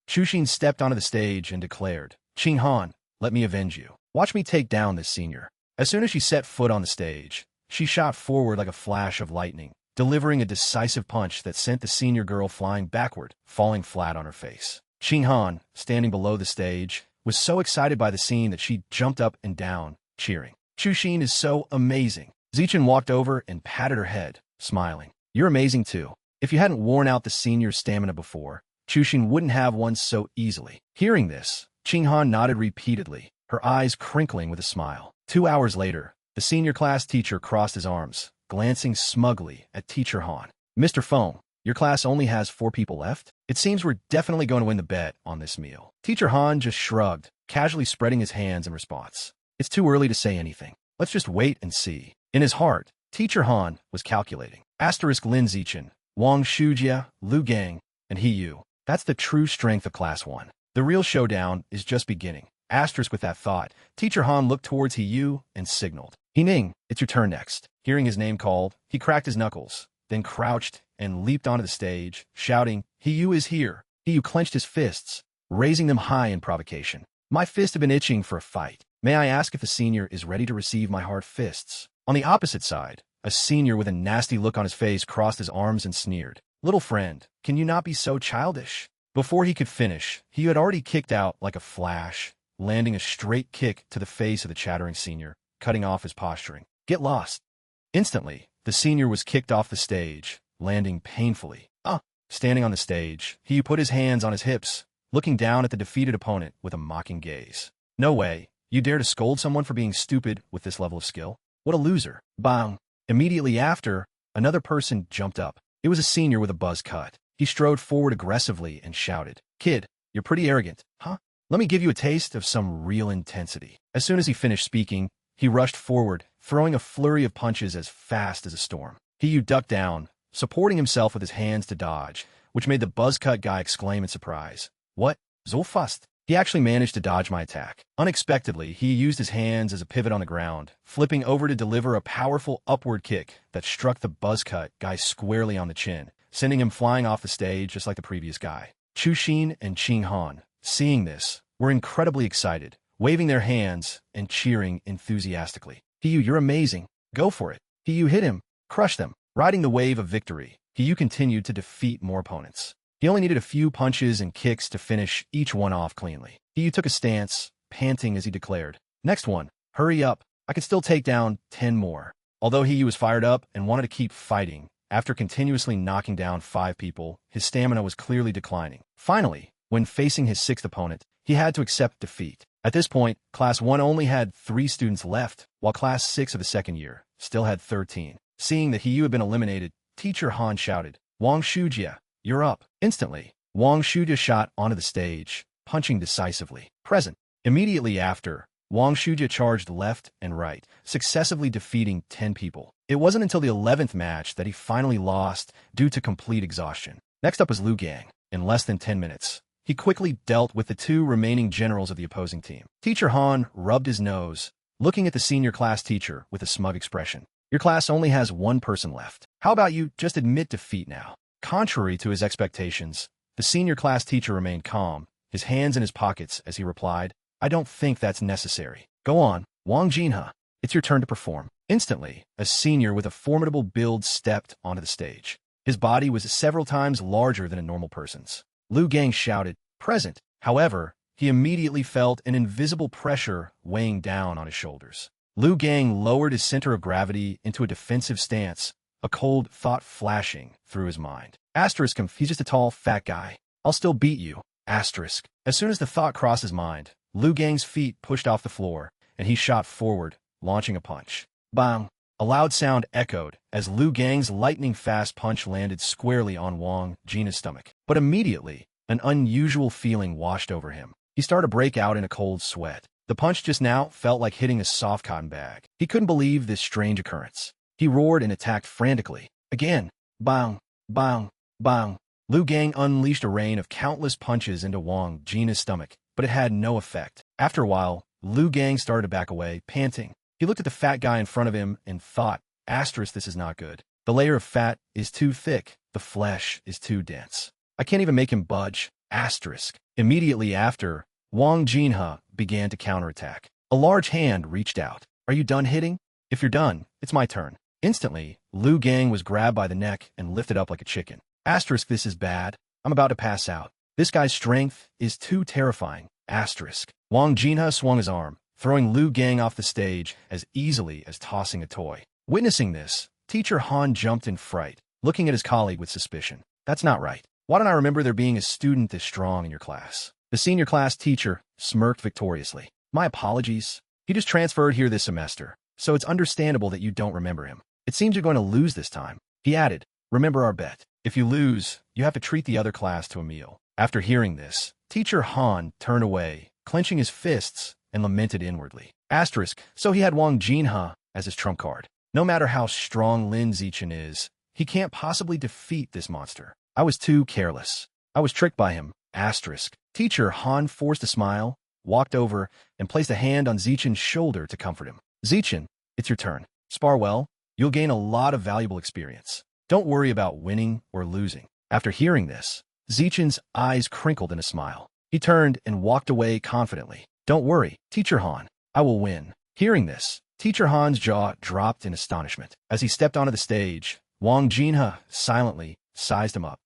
Chuxin stepped onto the stage and declared, Qinghan, let me avenge you. Watch me take down this senior. As soon as she set foot on the stage, she shot forward like a flash of lightning, delivering a decisive punch that sent the senior girl flying backward, falling flat on her face. Qinghan, standing below the stage, was so excited by the scene that she jumped up and down, cheering. Chuxin is so amazing. Zichin walked over and patted her head, smiling. You're amazing too. If you hadn't worn out the senior's stamina before, Chuxin wouldn't have one so easily. Hearing this, Qinghan nodded repeatedly, her eyes crinkling with a smile. 2 hours later, the senior class teacher crossed his arms, glancing smugly at Teacher Han. Mr. Feng, your class only has 4 people left? It seems we're definitely going to win the bet on this meal. Teacher Han just shrugged, casually spreading his hands in response. It's too early to say anything. Let's just wait and see. In his heart, Teacher Han was calculating. Asterisk Lin Zichen, Wang Shujia, Lu Gang, and He Yu. That's the true strength of Class 1. The real showdown is just beginning. Asterisk with that thought, Teacher Han looked towards He Yu and signaled. He Ning, it's your turn next. Hearing his name called, he cracked his knuckles, then crouched and leaped onto the stage, shouting, He Yu is here. He Yu clenched his fists, raising them high in provocation. My fists have been itching for a fight. May I ask if the senior is ready to receive my hard fists? On the opposite side, a senior with a nasty look on his face crossed his arms and sneered. Little friend, can you not be so childish? Before he could finish, he had already kicked out like a flash, landing a straight kick to the face of the chattering senior, cutting off his posturing. Get lost. Instantly, the senior was kicked off the stage, landing painfully. Standing on the stage, he put his hands on his hips, looking down at the defeated opponent with a mocking gaze. No way. You dare to scold someone for being stupid with this level of skill? What a loser. Bang. Immediately after, another person jumped up. It was a senior with a buzz cut. He strode forward aggressively and shouted, Kid, you're pretty arrogant, huh? Let me give you a taste of some real intensity. As soon as he finished speaking, he rushed forward, throwing a flurry of punches as fast as a storm. He ducked down, supporting himself with his hands to dodge, which made the buzz-cut guy exclaim in surprise. What? So fast? He actually managed to dodge my attack. Unexpectedly, he used his hands as a pivot on the ground, flipping over to deliver a powerful upward kick that struck the buzz-cut guy squarely on the chin, sending him flying off the stage just like the previous guy. Chu Xin and Qing Han, seeing this, were incredibly excited, waving their hands and cheering enthusiastically. He Yu, you're amazing. Go for it. He Yu hit him. Crush them. Riding the wave of victory, He Yu continued to defeat more opponents. He only needed a few punches and kicks to finish each one off cleanly. He Yu took a stance, panting as he declared, Next one. Hurry up. I can still take down 10 more. Although He Yu was fired up and wanted to keep fighting, after continuously knocking down 5 people, his stamina was clearly declining. Finally, when facing his 6th opponent, he had to accept defeat. At this point, Class 1 only had 3 students left, while Class 6 of the second year still had 13. Seeing that He Yu had been eliminated, Teacher Han shouted, Wang Shujia, you're up. Instantly, Wang Shujia shot onto the stage, punching decisively. Present. Immediately after, Wang Shujia charged left and right, successively defeating 10 people. It wasn't until the 11th match that he finally lost due to complete exhaustion. Next up was Lu Gang. In less than 10 minutes, he quickly dealt with the 2 remaining generals of the opposing team. Teacher Han rubbed his nose, looking at the senior class teacher with a smug expression. Your class only has 1 person left. How about you just admit defeat now? Contrary to his expectations, the senior class teacher remained calm, his hands in his pockets as he replied, I don't think that's necessary. Go on, Wang Jinha. It's your turn to perform. Instantly, a senior with a formidable build stepped onto the stage. His body was several times larger than a normal person's. Lu Gang shouted, Present. However, he immediately felt an invisible pressure weighing down on his shoulders. Lu Gang lowered his center of gravity into a defensive stance, a cold thought flashing through his mind. Asterisk, he's just a tall, fat guy. I'll still beat you. Asterisk. As soon as the thought crossed his mind, Lu Gang's feet pushed off the floor, and he shot forward, launching a punch. Bang! A loud sound echoed as Lu Gang's lightning-fast punch landed squarely on Wang Jinha's stomach. But immediately, an unusual feeling washed over him. He started to break out in a cold sweat. The punch just now felt like hitting a soft cotton bag. He couldn't believe this strange occurrence. He roared and attacked frantically. Again. Bang! Bang! Bang! Lu Gang unleashed a rain of countless punches into Wang Jinha's stomach, but it had no effect. After a while, Lu Gang started to back away, panting. He looked at the fat guy in front of him and thought, Asterisk, this is not good. The layer of fat is too thick. The flesh is too dense. I can't even make him budge. Asterisk. Immediately after, Wang Jinha began to counterattack. A large hand reached out. Are you done hitting? If you're done, it's my turn. Instantly, Lu Gang was grabbed by the neck and lifted up like a chicken. Asterisk, this is bad. I'm about to pass out. This guy's strength is too terrifying. Asterisk. Wang Jinha swung his arm, throwing Lu Gang off the stage as easily as tossing a toy. Witnessing this, Teacher Han jumped in fright, looking at his colleague with suspicion. That's not right. Why don't I remember there being a student this strong in your class? The senior class teacher smirked victoriously. My apologies. He just transferred here this semester, so it's understandable that you don't remember him. It seems you're going to lose this time. He added, remember our bet. If you lose, you have to treat the other class to a meal. After hearing this, Teacher Han turned away, clenching his fists, and lamented inwardly. So he had Wang Jinhe as his trump card. No matter how strong Lin Zichen is, he can't possibly defeat this monster. I was too careless. I was tricked by him. Teacher Han forced a smile, walked over, and placed a hand on Zichen's shoulder to comfort him. Zichen, it's your turn. Spar well. You'll gain a lot of valuable experience. Don't worry about winning or losing. After hearing this, Zichen's eyes crinkled in a smile. He turned and walked away confidently. Don't worry, Teacher Han. I will win. Hearing this, Teacher Han's jaw dropped in astonishment. As he stepped onto the stage, Wang Jinhe silently sized him up.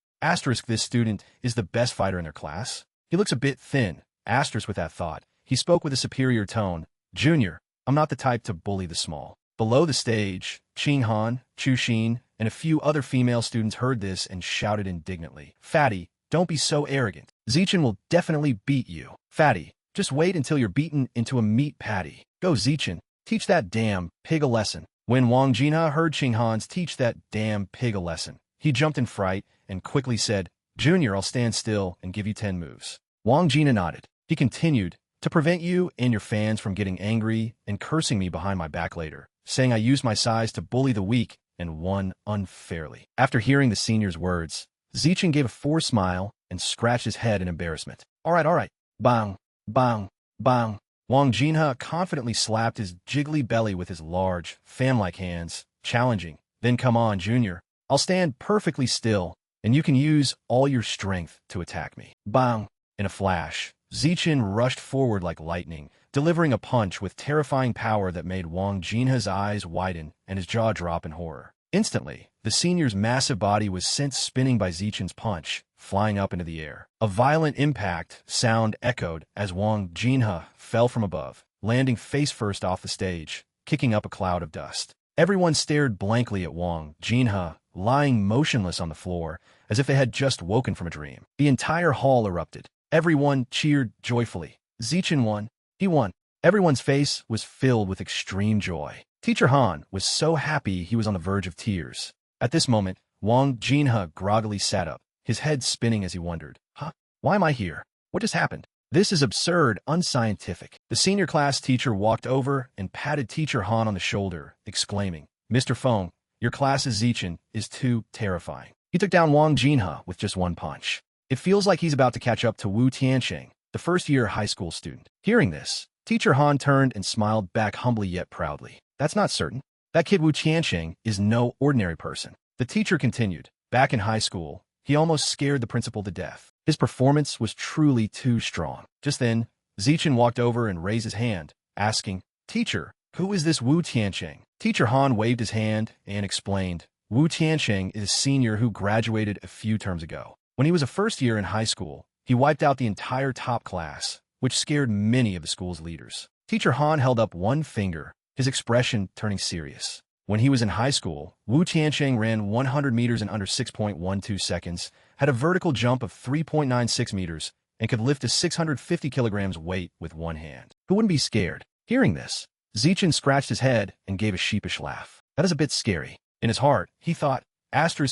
This student is the best fighter in their class. He looks a bit thin. With that thought, he spoke with a superior tone. Junior, I'm not the type to bully the small. Below the stage, Qing Han, Chu Xin, and a few other female students heard this and shouted indignantly. Fatty, don't be so arrogant. Zichen will definitely beat you. Fatty, just wait until you're beaten into a meat patty. Go Zichen, teach that damn pig a lesson. When Wang Jinhe heard Qing Han's teach that damn pig a lesson, he jumped in fright and quickly said, Junior, I'll stand still and give you 10 moves. Wang Jinhe nodded. He continued, to prevent you and your fans from getting angry and cursing me behind my back later, saying I used my size to bully the weak and won unfairly. After hearing the senior's words, Zichen gave a forced smile and scratched his head in embarrassment. All right. Bang, bang, bang. Wang Jinhe confidently slapped his jiggly belly with his large, fan-like hands, challenging. Then come on, Junior. I'll stand perfectly still, and you can use all your strength to attack me. Bang! In a flash, Zichen rushed forward like lightning, delivering a punch with terrifying power that made Wang Jinhe's eyes widen and his jaw drop in horror. Instantly, the senior's massive body was sent spinning by Zichen's punch, flying up into the air. A violent impact sound echoed as Wang Jinhe fell from above, landing face-first off the stage, kicking up a cloud of dust. Everyone stared blankly at Wang Jinhe, lying motionless on the floor, as if they had just woken from a dream. The entire hall erupted. Everyone cheered joyfully. Zichen won. He won. Everyone's face was filled with extreme joy. Teacher Han was so happy he was on the verge of tears. At this moment, Wang Jinhe groggily sat up, his head spinning as he wondered, why am I here? What just happened? This is absurd, unscientific. The senior class teacher walked over and patted Teacher Han on the shoulder, exclaiming, Mr. Feng, your class's Zichen is too terrifying. He took down Wang Jinhe with just one punch. It feels like he's about to catch up to Wu Tiansheng, the first-year high school student. Hearing this, Teacher Han turned and smiled back humbly yet proudly. That's not certain. That kid Wu Tiansheng is no ordinary person. The teacher continued. Back in high school, he almost scared the principal to death. His performance was truly too strong. Just then, Zichen walked over and raised his hand, asking, Teacher, who is this Wu Tiansheng? Teacher Han waved his hand and explained, Wu Tiansheng is a senior who graduated a few terms ago. When he was a first year in high school, he wiped out the entire top class, which scared many of the school's leaders. Teacher Han held up one finger, his expression turning serious. When he was in high school, Wu Tiansheng ran 100 meters in under 6.12 seconds, had a vertical jump of 3.96 meters, and could lift a 650 kilograms weight with one hand. Who wouldn't be scared? Hearing this, Zichen scratched his head and gave a sheepish laugh. That is a bit scary. In his heart, he thought,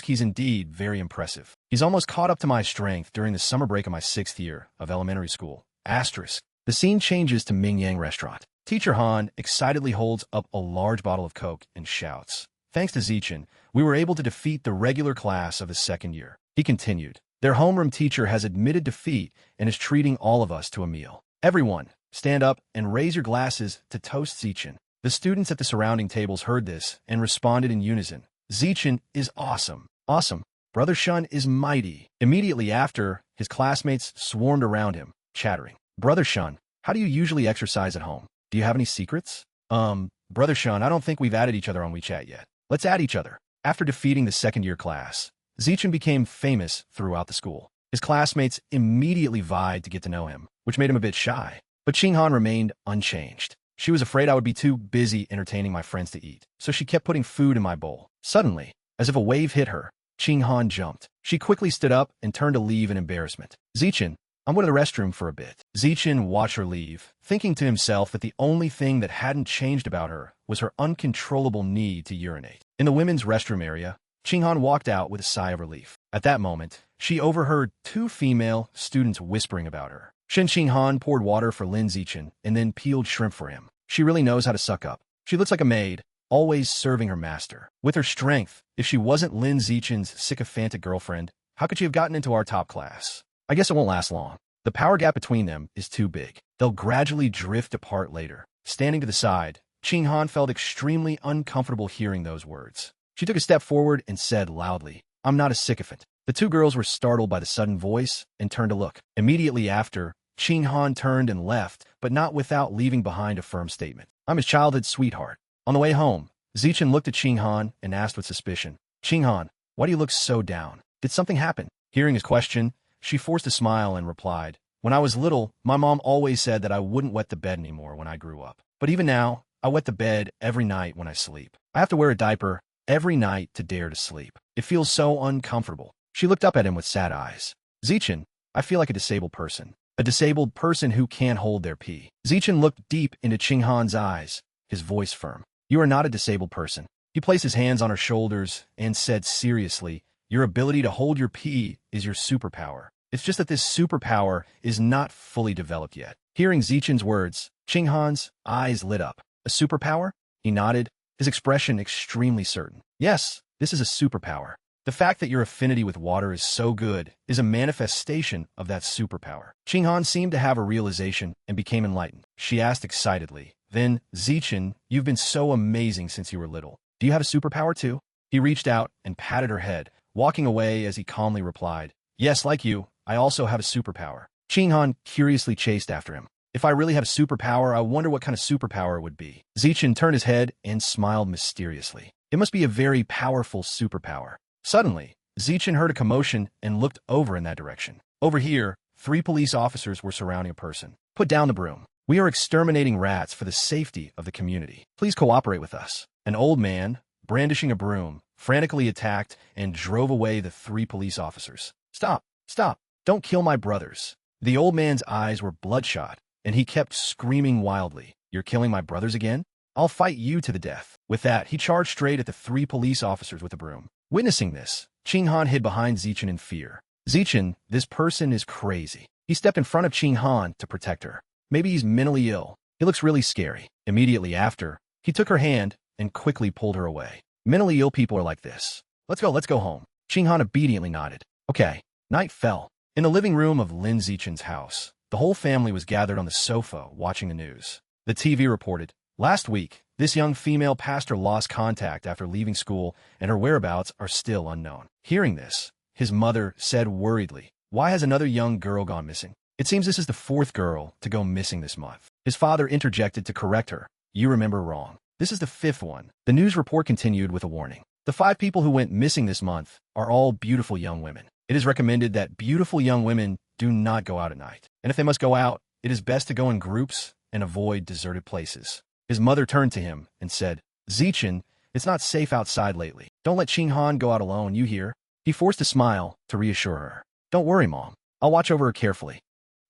he's indeed very impressive. He's almost caught up to my strength during the summer break of my 6th year of elementary school. The scene changes to Mingyang Restaurant. Teacher Han excitedly holds up a large bottle of Coke and shouts, Thanks to Zichen, we were able to defeat the regular class of the 2nd year. He continued, Their homeroom teacher has admitted defeat and is treating all of us to a meal. Everyone, stand up and raise your glasses to toast Zichen. The students at the surrounding tables heard this and responded in unison. Zichen is awesome. Awesome. Brother Shun is mighty. Immediately after, his classmates swarmed around him, chattering. Brother Shun, how do you usually exercise at home? Do you have any secrets? Brother Shun, I don't think we've added each other on WeChat yet. Let's add each other. After defeating the 2nd year class, Zichen became famous throughout the school. His classmates immediately vied to get to know him, which made him a bit shy. But Qing Han remained unchanged. She was afraid I would be too busy entertaining my friends to eat, so she kept putting food in my bowl. Suddenly, as if a wave hit her, Qing Han jumped. She quickly stood up and turned to leave in embarrassment. Zichen, I'm going to the restroom for a bit. Zichen watched her leave, thinking to himself that the only thing that hadn't changed about her was her uncontrollable need to urinate. In the women's restroom area, Qing Han walked out with a sigh of relief. At that moment, she overheard 2 female students whispering about her. Qing Han poured water for Lin Zichen and then peeled shrimp for him. She really knows how to suck up. She looks like a maid, always serving her master. With her strength, if she wasn't Lin Zichen's sycophantic girlfriend, how could she have gotten into our top class? I guess it won't last long. The power gap between them is too big. They'll gradually drift apart later. Standing to the side, Ching Han felt extremely uncomfortable hearing those words. She took a step forward and said loudly, "I'm not a sycophant." The two girls were startled by the sudden voice and turned to look. Immediately after, Ching Han turned and left, but not without leaving behind a firm statement. "I'm his childhood sweetheart." On the way home, Zichen looked at Ching Han and asked with suspicion, "Ching Han, why do you look so down? Did something happen?" Hearing his question, she forced a smile and replied, "When I was little, my mom always said that I wouldn't wet the bed anymore when I grew up. But even now, I wet the bed every night when I sleep. I have to wear a diaper every night to dare to sleep. It feels so uncomfortable." She looked up at him with sad eyes. "Zichen, I feel like a disabled person. A disabled person who can't hold their pee." Zichen looked deep into Ching Han's eyes, his voice firm. "You are not a disabled person." He placed his hands on her shoulders and said seriously, "Your ability to hold your pee is your superpower. It's just that this superpower is not fully developed yet." Hearing Zichen's words, Ching Han's eyes lit up. "A superpower?" He nodded, his expression extremely certain. "Yes, this is a superpower. The fact that your affinity with water is so good is a manifestation of that superpower." Ching Han seemed to have a realization and became enlightened. She asked excitedly, "Then, Zichen, you've been so amazing since you were little. Do you have a superpower too?" He reached out and patted her head, walking away as he calmly replied, "Yes, like you, I also have a superpower." Ching Han curiously chased after him. "If I really had a superpower, I wonder what kind of superpower it would be." Zichen turned his head and smiled mysteriously. "It must be a very powerful superpower." Suddenly, Zichen heard a commotion and looked over in that direction. Over here, 3 police officers were surrounding a person. "Put down the broom. We are exterminating rats for the safety of the community. Please cooperate with us." An old man, brandishing a broom, frantically attacked and drove away the 3 police officers. "Stop! Stop! Don't kill my brothers." The old man's eyes were bloodshot, and he kept screaming wildly, "You're killing my brothers again? I'll fight you to the death." With that, he charged straight at the 3 police officers with a broom. Witnessing this, Ching Han hid behind Zichen in fear. "Zichen, this person is crazy." He stepped in front of Ching Han to protect her. "Maybe he's mentally ill. He looks really scary." Immediately after, he took her hand and quickly pulled her away. "Mentally ill people are like this. Let's go home." Ching Han obediently nodded. Okay. Night fell. In the living room of Lin Zichen's house, the whole family was gathered on the sofa watching the news. The TV reported, "Last week, this young female pastor lost contact after leaving school, and her whereabouts are still unknown." Hearing this, his mother said worriedly, "Why has another young girl gone missing? It seems this is the 4th girl to go missing this month." His father interjected to correct her. "You remember wrong. This is the 5th one." The news report continued with a warning. "The 5 people who went missing this month are all beautiful young women. It is recommended that beautiful young women do not go out at night. And if they must go out, it is best to go in groups and avoid deserted places." His mother turned to him and said, "Zichen, it's not safe outside lately. Don't let Ching Han go out alone, you hear?" He forced a smile to reassure her. "Don't worry, Mom. I'll watch over her carefully."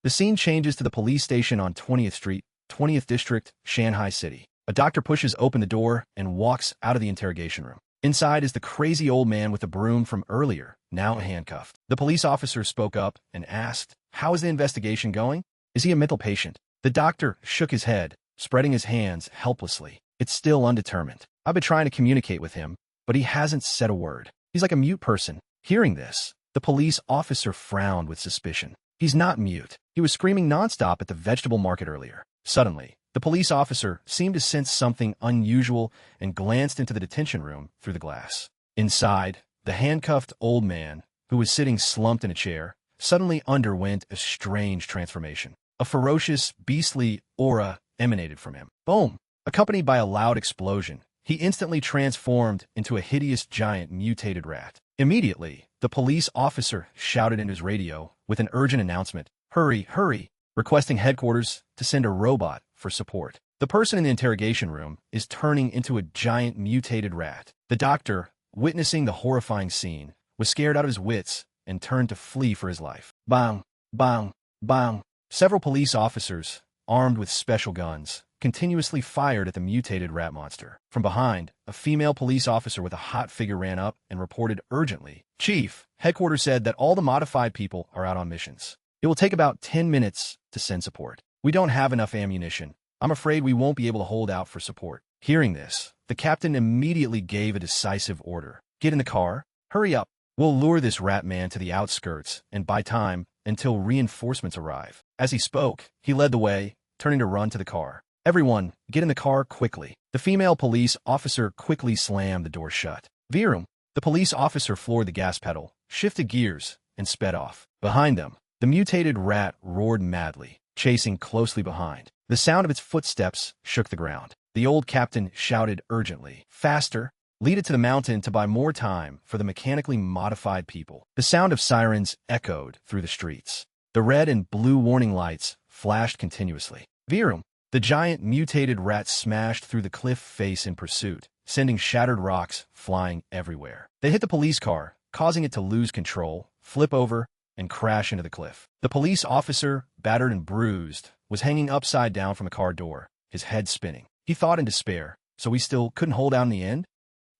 The scene changes to the police station on 20th Street, 20th District, Shanghai City. A doctor pushes open the door and walks out of the interrogation room. Inside is the crazy old man with the broom from earlier, now handcuffed. The police officer spoke up and asked, "How is the investigation going? Is he a mental patient?" The doctor shook his head, spreading his hands helplessly. "It's still undetermined. I've been trying to communicate with him, but he hasn't said a word. He's like a mute person." Hearing this, the police officer frowned with suspicion. "He's not mute. He was screaming nonstop at the vegetable market earlier." Suddenly, the police officer seemed to sense something unusual and glanced into the detention room through the glass. Inside, the handcuffed old man, who was sitting slumped in a chair, suddenly underwent a strange transformation. A ferocious, beastly aura emanated from him. Boom! Accompanied by a loud explosion, he instantly transformed into a hideous giant mutated rat. Immediately, the police officer shouted into his radio with an urgent announcement, "Hurry, hurry," requesting headquarters to send a robot for support. The person in the interrogation room is turning into a giant mutated rat. The doctor, witnessing the horrifying scene, was scared out of his wits and turned to flee for his life. Bang! Bang! Bang! Several police officers, armed with special guns, continuously fired at the mutated rat monster. From behind, a female police officer with a hot figure ran up and reported urgently, "Chief, headquarters said that all the modified people are out on missions. It will take about 10 minutes to send support. We don't have enough ammunition. I'm afraid we won't be able to hold out for support. Hearing this, the captain immediately gave a decisive order. Get in the car. Hurry up. We'll lure this rat man to the outskirts and buy time until reinforcements arrive. As he spoke, he led the way, turning to run to the car. Everyone, get in the car quickly. The female police officer quickly slammed the door shut. Virum. The police officer floored the gas pedal, shifted gears, and sped off. Behind them, the mutated rat roared madly, chasing closely behind. The sound of its footsteps shook the ground. The old captain shouted urgently, "Faster! Lead it to the mountain to buy more time for the mechanically modified people." The sound of sirens echoed through the streets. The red and blue warning lights flashed continuously. Virum. The giant mutated rat smashed through the cliff face in pursuit, sending shattered rocks flying everywhere. They hit the police car, causing it to lose control, flip over, and crash into the cliff. The police officer, battered and bruised, was hanging upside down from the car door, his head spinning. He thought in despair, so he still couldn't hold out in the end?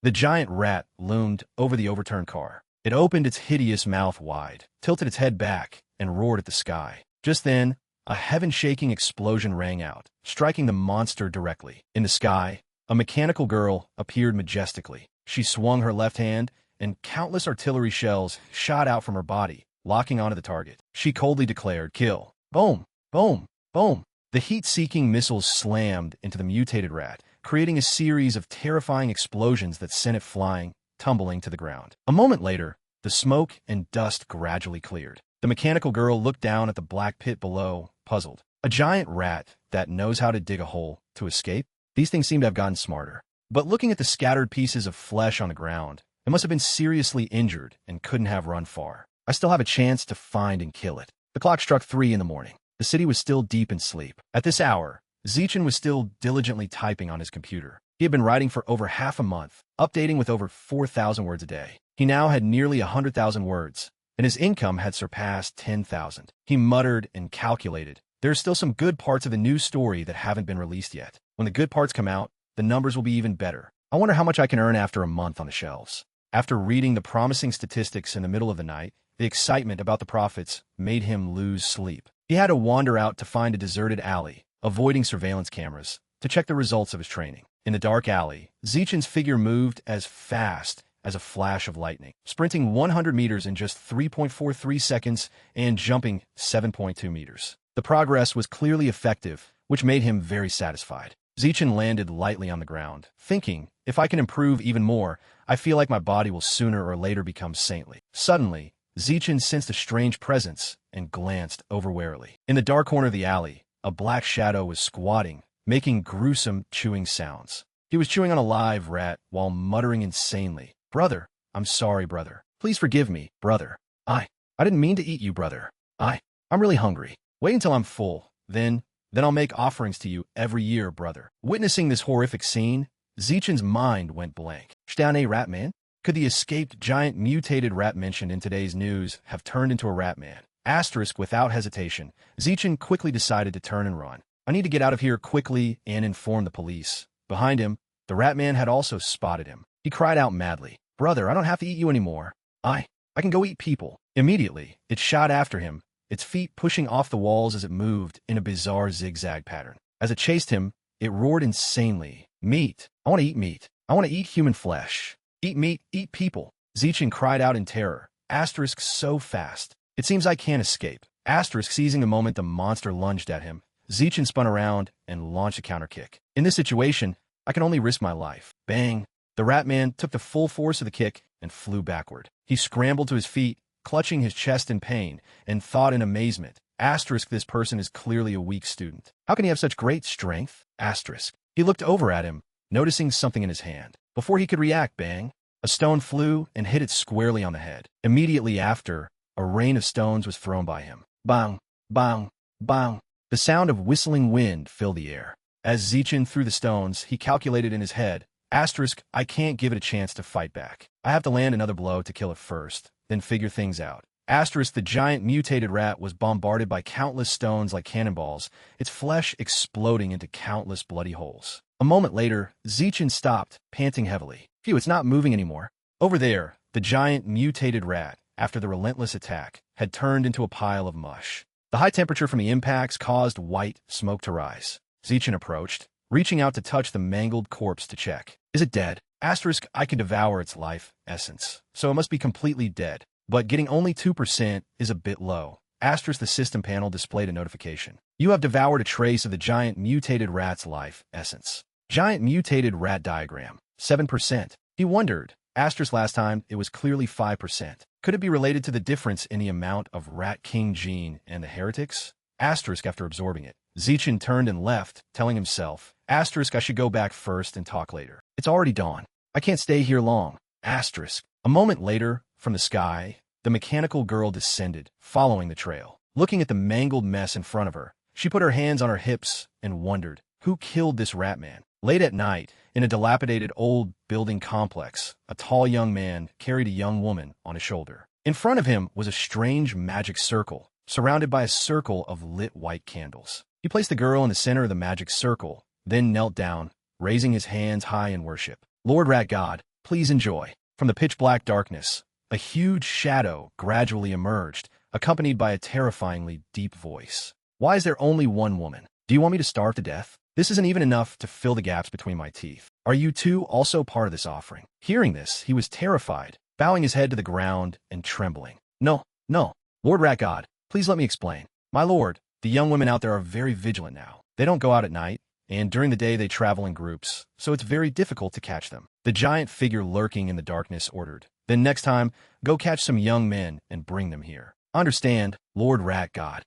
The giant rat loomed over the overturned car. It opened its hideous mouth wide, tilted its head back, and roared at the sky. Just then, a heaven-shaking explosion rang out, striking the monster directly. In the sky, a mechanical girl appeared majestically. She swung her left hand, and countless artillery shells shot out from her body, locking onto the target. She coldly declared, "Kill." Boom! Boom! Boom! The heat-seeking missiles slammed into the mutated rat, creating a series of terrifying explosions that sent it flying, tumbling to the ground. A moment later, the smoke and dust gradually cleared. The mechanical girl looked down at the black pit below, puzzled. A giant rat that knows how to dig a hole to escape? These things seem to have gotten smarter. But looking at the scattered pieces of flesh on the ground, it must have been seriously injured and couldn't have run far. I still have a chance to find and kill it. The clock struck 3 in the morning. The city was still deep in sleep. At this hour, Zeichin was still diligently typing on his computer. He had been writing for over half a month, updating with over 4,000 words a day. He now had nearly 100,000 words, and his income had surpassed 10,000. He muttered and calculated. There are still some good parts of the new story that haven't been released yet. When the good parts come out, the numbers will be even better. I wonder how much I can earn after a month on the shelves. After reading the promising statistics in the middle of the night, the excitement about the profits made him lose sleep. He had to wander out to find a deserted alley, avoiding surveillance cameras, to check the results of his training. In the dark alley, Zeichin's figure moved as fast as a flash of lightning, sprinting 100 meters in just 3.43 seconds and jumping 7.2 meters. The progress was clearly effective, which made him very satisfied. Zeichin landed lightly on the ground, thinking, if I can improve even more, I feel like my body will sooner or later become saintly. Suddenly, Zeichin sensed a strange presence and glanced over warily. In the dark corner of the alley, a black shadow was squatting, making gruesome chewing sounds. He was chewing on a live rat while muttering insanely. "Brother, I'm sorry, brother. Please forgive me, brother. I didn't mean to eat you, brother. I'm really hungry. Wait until I'm full. Then I'll make offerings to you every year, brother." Witnessing this horrific scene, Zeichin's mind went blank. Stane Ratman? Could the escaped giant mutated rat mentioned in today's news have turned into a rat man? Asterisk without hesitation, Zeichin quickly decided to turn and run. I need to get out of here quickly and inform the police. Behind him, the rat man had also spotted him. He cried out madly, "Brother, I don't have to eat you anymore. I can go eat people." Immediately, it shot after him, its feet pushing off the walls as it moved in a bizarre zigzag pattern. As it chased him, it roared insanely. "Meat! I want to eat meat. I want to eat human flesh. Eat meat, eat people." Zeichin cried out in terror. Asterisk so fast. "It seems I can't escape." Asterisk seizing the moment the monster lunged at him, Zeichin spun around and launched a counter kick. In this situation, I can only risk my life. Bang! The rat man took the full force of the kick and flew backward. He scrambled to his feet, clutching his chest in pain, and thought in amazement. Asterisk, this person is clearly a weak student. How can he have such great strength? Asterisk. He looked over at him, noticing something in his hand. Before he could react, bang! A stone flew and hit it squarely on the head. Immediately after, a rain of stones was thrown by him. Bang! Bang! Bang! The sound of whistling wind filled the air. As Zeichin threw the stones, he calculated in his head, asterisk, I can't give it a chance to fight back. I have to land another blow to kill it first, then figure things out. Asterisk, the giant mutated rat was bombarded by countless stones like cannonballs, its flesh exploding into countless bloody holes. A moment later, Zeichin stopped, panting heavily. Phew, it's not moving anymore. Over there, the giant mutated rat, after the relentless attack, had turned into a pile of mush. The high temperature from the impacts caused white smoke to rise. Zichin approached, reaching out to touch the mangled corpse to check. Is it dead? Asterisk, I can devour its life essence, so it must be completely dead. But getting only 2% is a bit low. Asterisk, the system panel displayed a notification. You have devoured a trace of the giant mutated rat's life essence. Giant mutated rat diagram, 7%. He wondered. Asterisk, last time it was clearly 5%. Could it be related to the difference in the amount of Rat King gene and the heretics? Asterisk, after absorbing it, Zichin turned and left, telling himself, asterisk, I should go back first and talk later. It's already dawn. I can't stay here long. Asterisk. A moment later, from the sky, the mechanical girl descended, following the trail. Looking at the mangled mess in front of her, she put her hands on her hips and wondered, who killed this rat man? Late at night, in a dilapidated old building complex, a tall young man carried a young woman on his shoulder. In front of him was a strange magic circle, surrounded by a circle of lit white candles. He placed the girl in the center of the magic circle, then knelt down, raising his hands high in worship. Lord Rat God, please enjoy. From the pitch-black darkness, a huge shadow gradually emerged, accompanied by a terrifyingly deep voice. Why is there only one woman? Do you want me to starve to death? This isn't even enough to fill the gaps between my teeth. Are you two also part of this offering? Hearing this, he was terrified, bowing his head to the ground and trembling. No, no. Lord Rat God, please let me explain. My lord, the young women out there are very vigilant now. They don't go out at night, and during the day they travel in groups, so it's very difficult to catch them. The giant figure lurking in the darkness ordered. Then next time, go catch some young men and bring them here. Understand, Lord Rat God.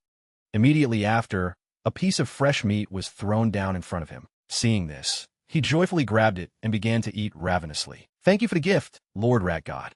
Immediately after, a piece of fresh meat was thrown down in front of him. Seeing this, he joyfully grabbed it and began to eat ravenously. Thank you for the gift, Lord Rat God.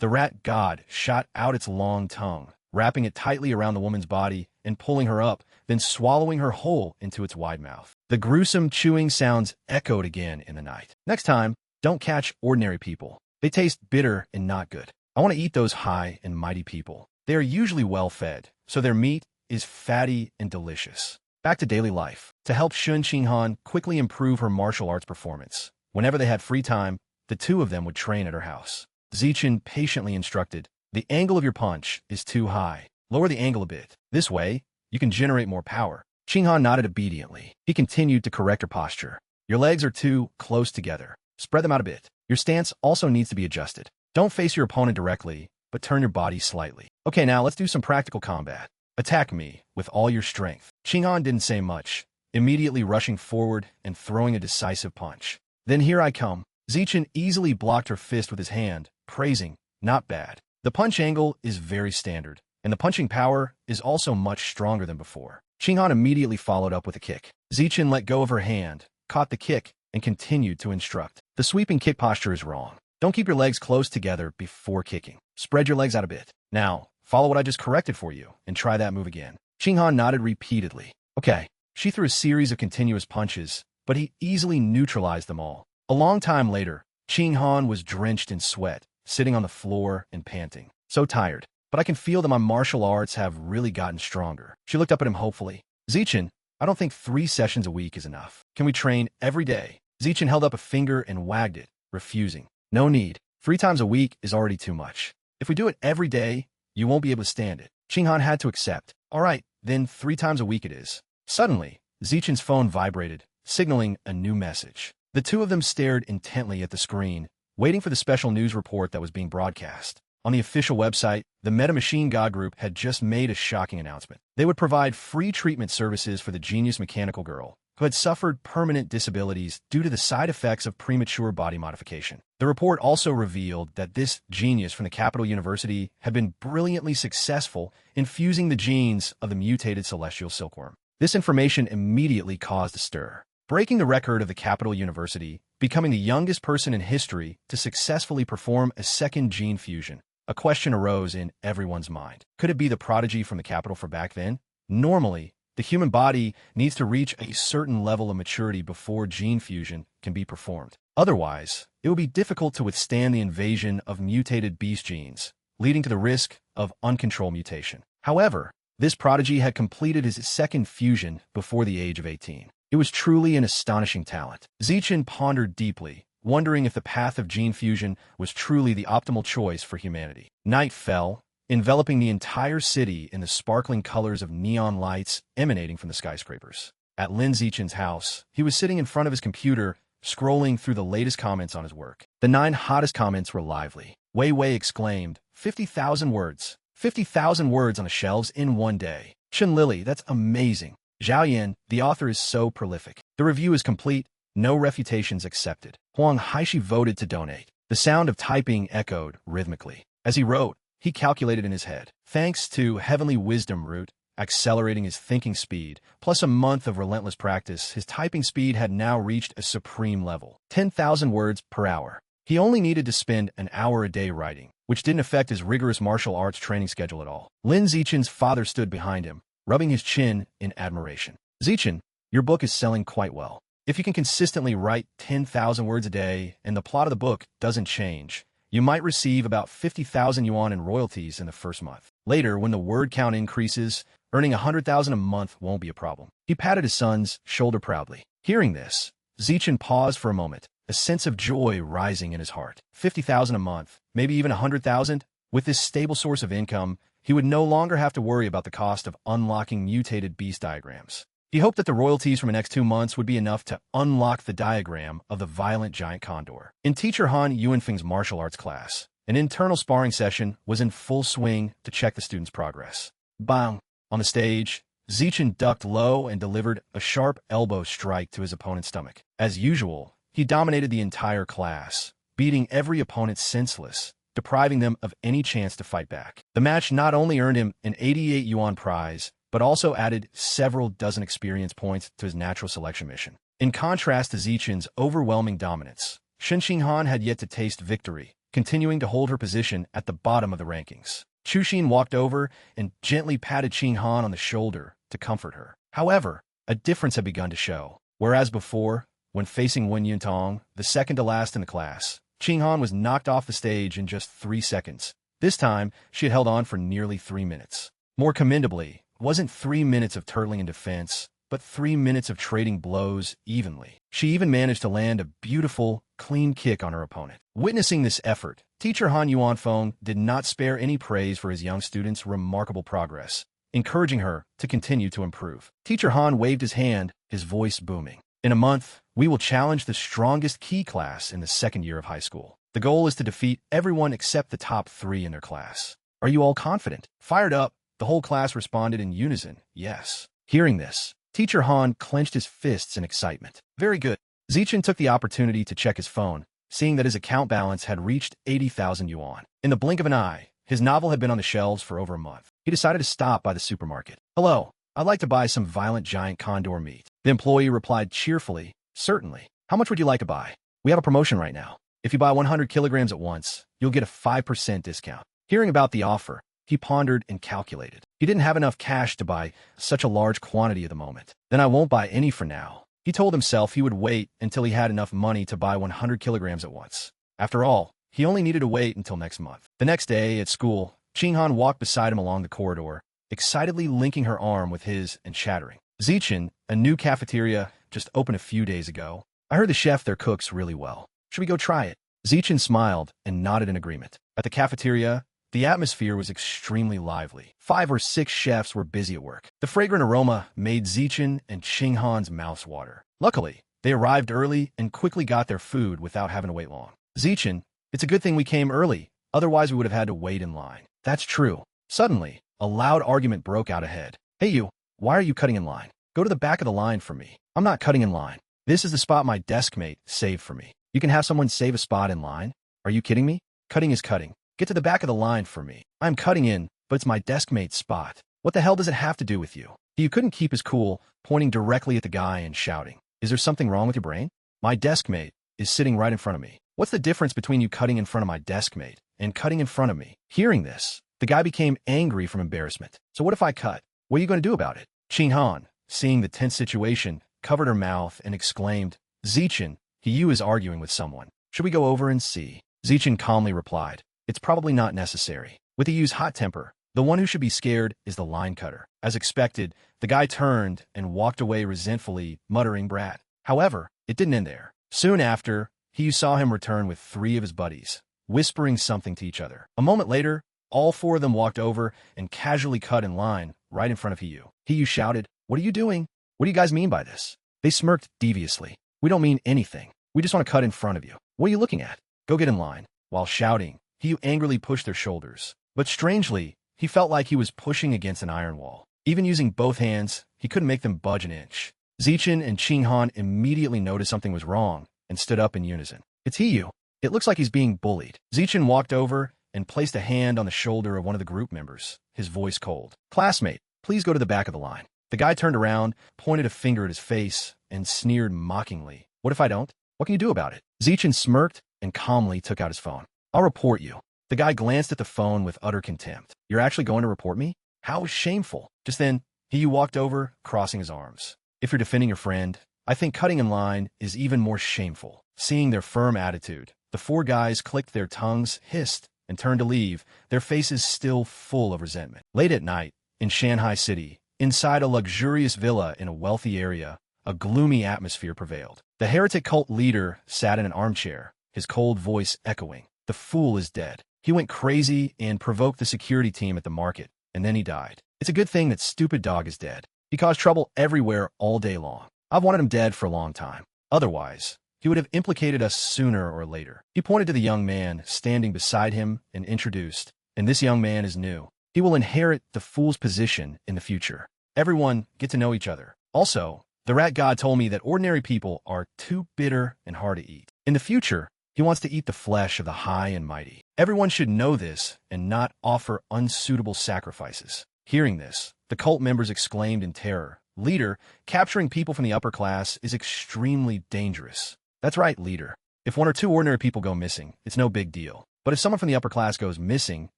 The rat god shot out its long tongue, wrapping it tightly around the woman's body and pulling her up, then swallowing her whole into its wide mouth. The gruesome chewing sounds echoed again in the night. Next time, don't catch ordinary people. They taste bitter and not good. I want to eat those high and mighty people. They are usually well-fed, so their meat is fatty and delicious. Back to daily life. To help Shun Qinghan quickly improve her martial arts performance, whenever they had free time, the two of them would train at her house. Zichin patiently instructed, the angle of your punch is too high. Lower the angle a bit. This way, you can generate more power. Qinghan nodded obediently. He continued to correct her posture. Your legs are too close together. Spread them out a bit. Your stance also needs to be adjusted. Don't face your opponent directly, but turn your body slightly. Okay, now let's do some practical combat. Attack me with all your strength. Qinghan didn't say much, immediately rushing forward and throwing a decisive punch. Then here I come. Zichin easily blocked her fist with his hand, praising, not bad. The punch angle is very standard, and the punching power is also much stronger than before. Qinghan immediately followed up with a kick. Zichin let go of her hand, caught the kick, and continued to instruct. The sweeping kick posture is wrong. Don't keep your legs close together before kicking. Spread your legs out a bit. Now, follow what I just corrected for you, and try that move again. Qinghan nodded repeatedly. Okay. She threw a series of continuous punches, but he easily neutralized them all. A long time later, Qinghan was drenched in sweat, sitting on the floor and panting. So tired, but I can feel that my martial arts have really gotten stronger. She looked up at him hopefully. Zichin, I don't think 3 sessions a week is enough. Can we train every day? Zichin held up a finger and wagged it, refusing. No need. 3 times a week is already too much. If we do it every day, you won't be able to stand it. Qinghan had to accept. All right, then 3 times a week it is. Suddenly, Zichin's phone vibrated, signaling a new message. The two of them stared intently at the screen, waiting for the special news report that was being broadcast. On the official website, the Meta Machine God Group had just made a shocking announcement. They would provide free treatment services for the genius mechanical girl, who had suffered permanent disabilities due to the side effects of premature body modification. The report also revealed that this genius from the Capital University had been brilliantly successful in fusing the genes of the mutated celestial silkworm. This information immediately caused a stir, breaking the record of the Capital University, becoming the youngest person in history to successfully perform a second gene fusion. A question arose in everyone's mind. Could it be the prodigy from the Capital for back then? Normally, the human body needs to reach a certain level of maturity before gene fusion can be performed. Otherwise, it would be difficult to withstand the invasion of mutated beast genes, leading to the risk of uncontrolled mutation. However, this prodigy had completed his second fusion before the age of 18. It was truly an astonishing talent. Zichin pondered deeply, wondering if the path of gene fusion was truly the optimal choice for humanity. Night fell, enveloping the entire city in the sparkling colors of neon lights emanating from the skyscrapers. At Lin Zichen's house, he was sitting in front of his computer, scrolling through the latest comments on his work. The 9 hottest comments were lively. Wei Wei exclaimed, 50,000 words. 50,000 words on the shelves in one day. Chen Lily, that's amazing. Zhao Yan, the author is so prolific. The review is complete, no refutations accepted. Huang Haishi voted to donate. The sound of typing echoed rhythmically. As he wrote, he calculated in his head. Thanks to Heavenly Wisdom Root, accelerating his thinking speed, plus a month of relentless practice, his typing speed had now reached a supreme level. 10,000 words per hour. He only needed to spend an hour a day writing, which didn't affect his rigorous martial arts training schedule at all. Lin Zichen's father stood behind him, rubbing his chin in admiration. Zichen, your book is selling quite well. If you can consistently write 10,000 words a day and the plot of the book doesn't change, you might receive about 50,000 yuan in royalties in the first month. Later, when the word count increases, earning 100,000 a month won't be a problem. He patted his son's shoulder proudly. Hearing this, Zichen paused for a moment, a sense of joy rising in his heart. 50,000 a month, maybe even 100,000? With this stable source of income, he would no longer have to worry about the cost of unlocking mutated beast diagrams. He hoped that the royalties from the next 2 months would be enough to unlock the diagram of the violent giant condor. In teacher Han Yuanfeng's martial arts class, an internal sparring session was in full swing to check the students' progress. Bang! On the stage, Zichen ducked low and delivered a sharp elbow strike to his opponent's stomach. As usual, he dominated the entire class, beating every opponent senseless, depriving them of any chance to fight back. The match not only earned him an 88 yuan prize, but also added several dozen experience points to his natural selection mission. In contrast to Zichen's overwhelming dominance, Shen Xinghan had yet to taste victory, continuing to hold her position at the bottom of the rankings. Chu Xin walked over and gently patted Xinghan on the shoulder to comfort her. However, a difference had begun to show. Whereas before, when facing Wen Yuntong, the second to last in the class, Xinghan was knocked off the stage in just 3 seconds. This time, she had held on for nearly 3 minutes. More commendably, it wasn't 3 minutes of turtling in defense, but 3 minutes of trading blows evenly. She even managed to land a beautiful, clean kick on her opponent. Witnessing this effort, teacher Han Yuanfeng did not spare any praise for his young student's remarkable progress, encouraging her to continue to improve. Teacher Han waved his hand, his voice booming. In a month, we will challenge the strongest key class in the second year of high school. The goal is to defeat everyone except the top 3 in their class. Are you all confident? Fired up, the whole class responded in unison, yes. Hearing this, teacher Han clenched his fists in excitement. Very good. Zichen took the opportunity to check his phone, seeing that his account balance had reached 80,000 yuan. In the blink of an eye, his novel had been on the shelves for over a month. He decided to stop by the supermarket. Hello, I'd like to buy some violent giant condor meat. The employee replied cheerfully, certainly. How much would you like to buy? We have a promotion right now. If you buy 100 kilograms at once, you'll get a 5% discount. Hearing about the offer, he pondered and calculated. He didn't have enough cash to buy such a large quantity at the moment. Then I won't buy any for now. He told himself he would wait until he had enough money to buy 100 kilograms at once. After all, he only needed to wait until next month. The next day, at school, Xinghan walked beside him along the corridor, excitedly linking her arm with his and chattering. Zichen, a new cafeteria, just opened a few days ago. I heard the chef there cooks really well. Should we go try it? Zichen smiled and nodded in agreement. At the cafeteria, the atmosphere was extremely lively. 5 or 6 chefs were busy at work. The fragrant aroma made Zichen and Xinghan's mouths water. Luckily, they arrived early and quickly got their food without having to wait long. Zichen, it's a good thing we came early, otherwise we would have had to wait in line. That's true. Suddenly, a loud argument broke out ahead. Hey you, why are you cutting in line? Go to the back of the line for me. I'm not cutting in line. This is the spot my desk mate saved for me. You can have someone save a spot in line? Are you kidding me? Cutting is cutting. Get to the back of the line for me. I'm cutting in, but it's my desk mate's spot. What the hell does it have to do with you? He couldn't keep his cool, pointing directly at the guy and shouting. Is there something wrong with your brain? My desk mate is sitting right in front of me. What's the difference between you cutting in front of my desk mate and cutting in front of me? Hearing this, the guy became angry from embarrassment. So what if I cut? What are you going to do about it? Xinghan, seeing the tense situation, covered her mouth and exclaimed, Zichen, you is arguing with someone. Should we go over and see? Zichen calmly replied, it's probably not necessary. With Yu's hot temper, the one who should be scared is the line cutter. As expected, the guy turned and walked away resentfully, muttering brat. However, it didn't end there. Soon after, Yu saw him return with 3 of his buddies, whispering something to each other. A moment later, all 4 of them walked over and casually cut in line right in front of Yu. Yu shouted, what are you doing? What do you guys mean by this? They smirked deviously. We don't mean anything. We just want to cut in front of you. What are you looking at? Go get in line. While shouting, he angrily pushed their shoulders. But strangely, he felt like he was pushing against an iron wall. Even using both hands, he couldn't make them budge an inch. Zichen and Qinghan immediately noticed something was wrong and stood up in unison. It's you. It looks like he's being bullied. Zichen walked over and placed a hand on the shoulder of one of the group members, his voice cold. Classmate, please go to the back of the line. The guy turned around, pointed a finger at his face, and sneered mockingly. What if I don't? What can you do about it? Zichen smirked and calmly took out his phone. I'll report you. The guy glanced at the phone with utter contempt. You're actually going to report me? How shameful. Just then, he walked over, crossing his arms. If you're defending your friend, I think cutting in line is even more shameful. Seeing their firm attitude, the four guys clicked their tongues, hissed, and turned to leave, their faces still full of resentment. Late at night, in Shanghai City, inside a luxurious villa in a wealthy area, a gloomy atmosphere prevailed. The heretic cult leader sat in an armchair, his cold voice echoing. The fool is dead. He went crazy and provoked the security team at the market, and then he died. It's a good thing that stupid dog is dead. He caused trouble everywhere all day long. I've wanted him dead for a long time. Otherwise, he would have implicated us sooner or later. He pointed to the young man standing beside him and introduced, and this young man is new. He will inherit the fool's position in the future. Everyone get to know each other. Also, the rat god told me that ordinary people are too bitter and hard to eat. In the future, he wants to eat the flesh of the high and mighty. Everyone should know this and not offer unsuitable sacrifices. Hearing this, the cult members exclaimed in terror, Leader, capturing people from the upper class is extremely dangerous. That's right, leader. If one or two ordinary people go missing, it's no big deal. But if someone from the upper class goes missing,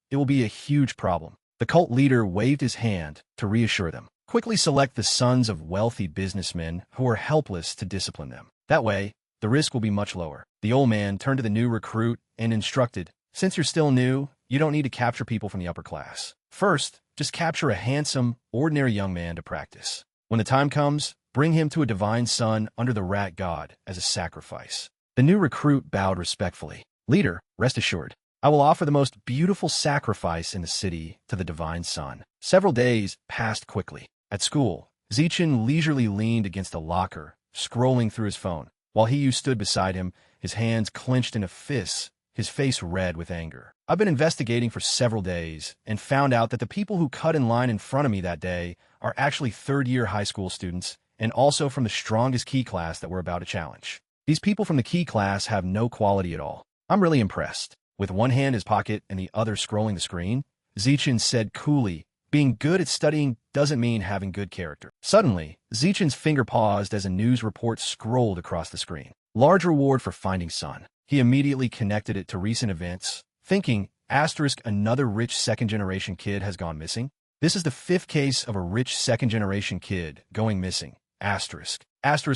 it will be a huge problem. The cult leader waved his hand to reassure them. Quickly select the sons of wealthy businessmen who are helpless to discipline them. That way, the risk will be much lower. The old man turned to the new recruit and instructed, Since you're still new, you don't need to capture people from the upper class. First, just capture a handsome, ordinary young man to practice. When the time comes, bring him to a divine son under the rat god as a sacrifice. The new recruit bowed respectfully. Leader, rest assured, I will offer the most beautiful sacrifice in the city to the divine son. Several days passed quickly. At school, Zichen leisurely leaned against a locker, scrolling through his phone. While Hiyu stood beside him, his hands clenched into fists, his face red with anger. I've been investigating for several days and found out that the people who cut in line in front of me that day are actually third-year high school students and also from the strongest key class that we're about to challenge. These people from the key class have no quality at all. I'm really impressed. With one hand in his pocket and the other scrolling the screen, Zichen said coolly, being good at studying doesn't mean having good character. Suddenly, Zichen's finger paused as a news report scrolled across the screen. Large reward for finding son. He immediately connected it to recent events, thinking, another rich second-generation kid has gone missing. This is the 5th case of a rich second-generation kid going missing.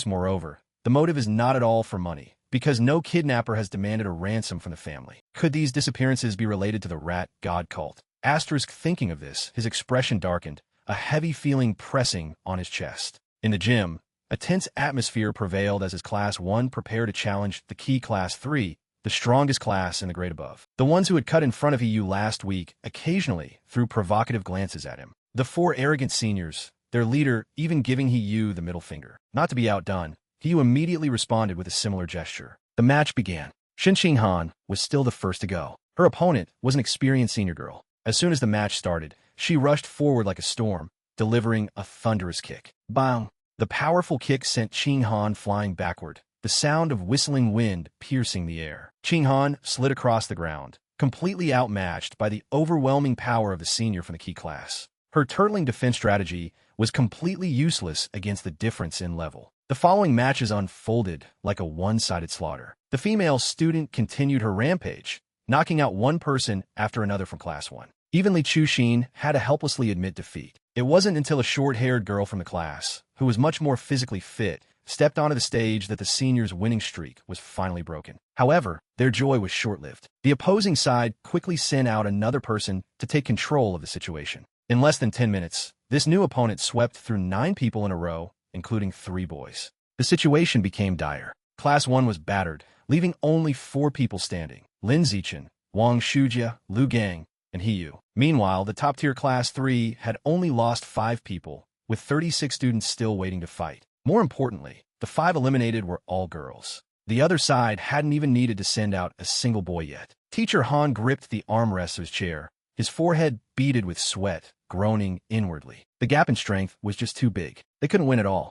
Moreover, the motive is not at all for money, because no kidnapper has demanded a ransom from the family. Could these disappearances be related to the rat god cult? Thinking of this, his expression darkened, a heavy feeling pressing on his chest. In the gym, a tense atmosphere prevailed as his Class 1 prepared to challenge the Key Class 3, the strongest class in the grade above. The ones who had cut in front of Hiyu last week occasionally threw provocative glances at him. The 4 arrogant seniors, their leader even giving Hiyu the middle finger. Not to be outdone, Hiyu immediately responded with a similar gesture. The match began. Qinghan was still the first to go. Her opponent was an experienced senior girl. As soon as the match started, she rushed forward like a storm, delivering a thunderous kick. Bang! The powerful kick sent Qinghan flying backward, the sound of whistling wind piercing the air. Qinghan slid across the ground, completely outmatched by the overwhelming power of the senior from the key class. Her turtling defense strategy was completely useless against the difference in level. The following matches unfolded like a one-sided slaughter. The female student continued her rampage, knocking out one person after another from Class 1. Even Li Chuxin had to helplessly admit defeat. It wasn't until a short-haired girl from the class, who was much more physically fit, stepped onto the stage that the seniors' winning streak was finally broken. However, their joy was short-lived. The opposing side quickly sent out another person to take control of the situation. In less than 10 minutes, this new opponent swept through 9 people in a row, including 3 boys. The situation became dire. Class 1 was battered, leaving only 4 people standing. Lin Zichen, Wang Shujia, Lu Gang, and Hiyu. Meanwhile, the top-tier Class 3 had only lost 5 people, with 36 students still waiting to fight. More importantly, the 5 eliminated were all girls. The other side hadn't even needed to send out a single boy yet. Teacher Han gripped the armrest of his chair, his forehead beaded with sweat, groaning inwardly. The gap in strength was just too big. They couldn't win at all.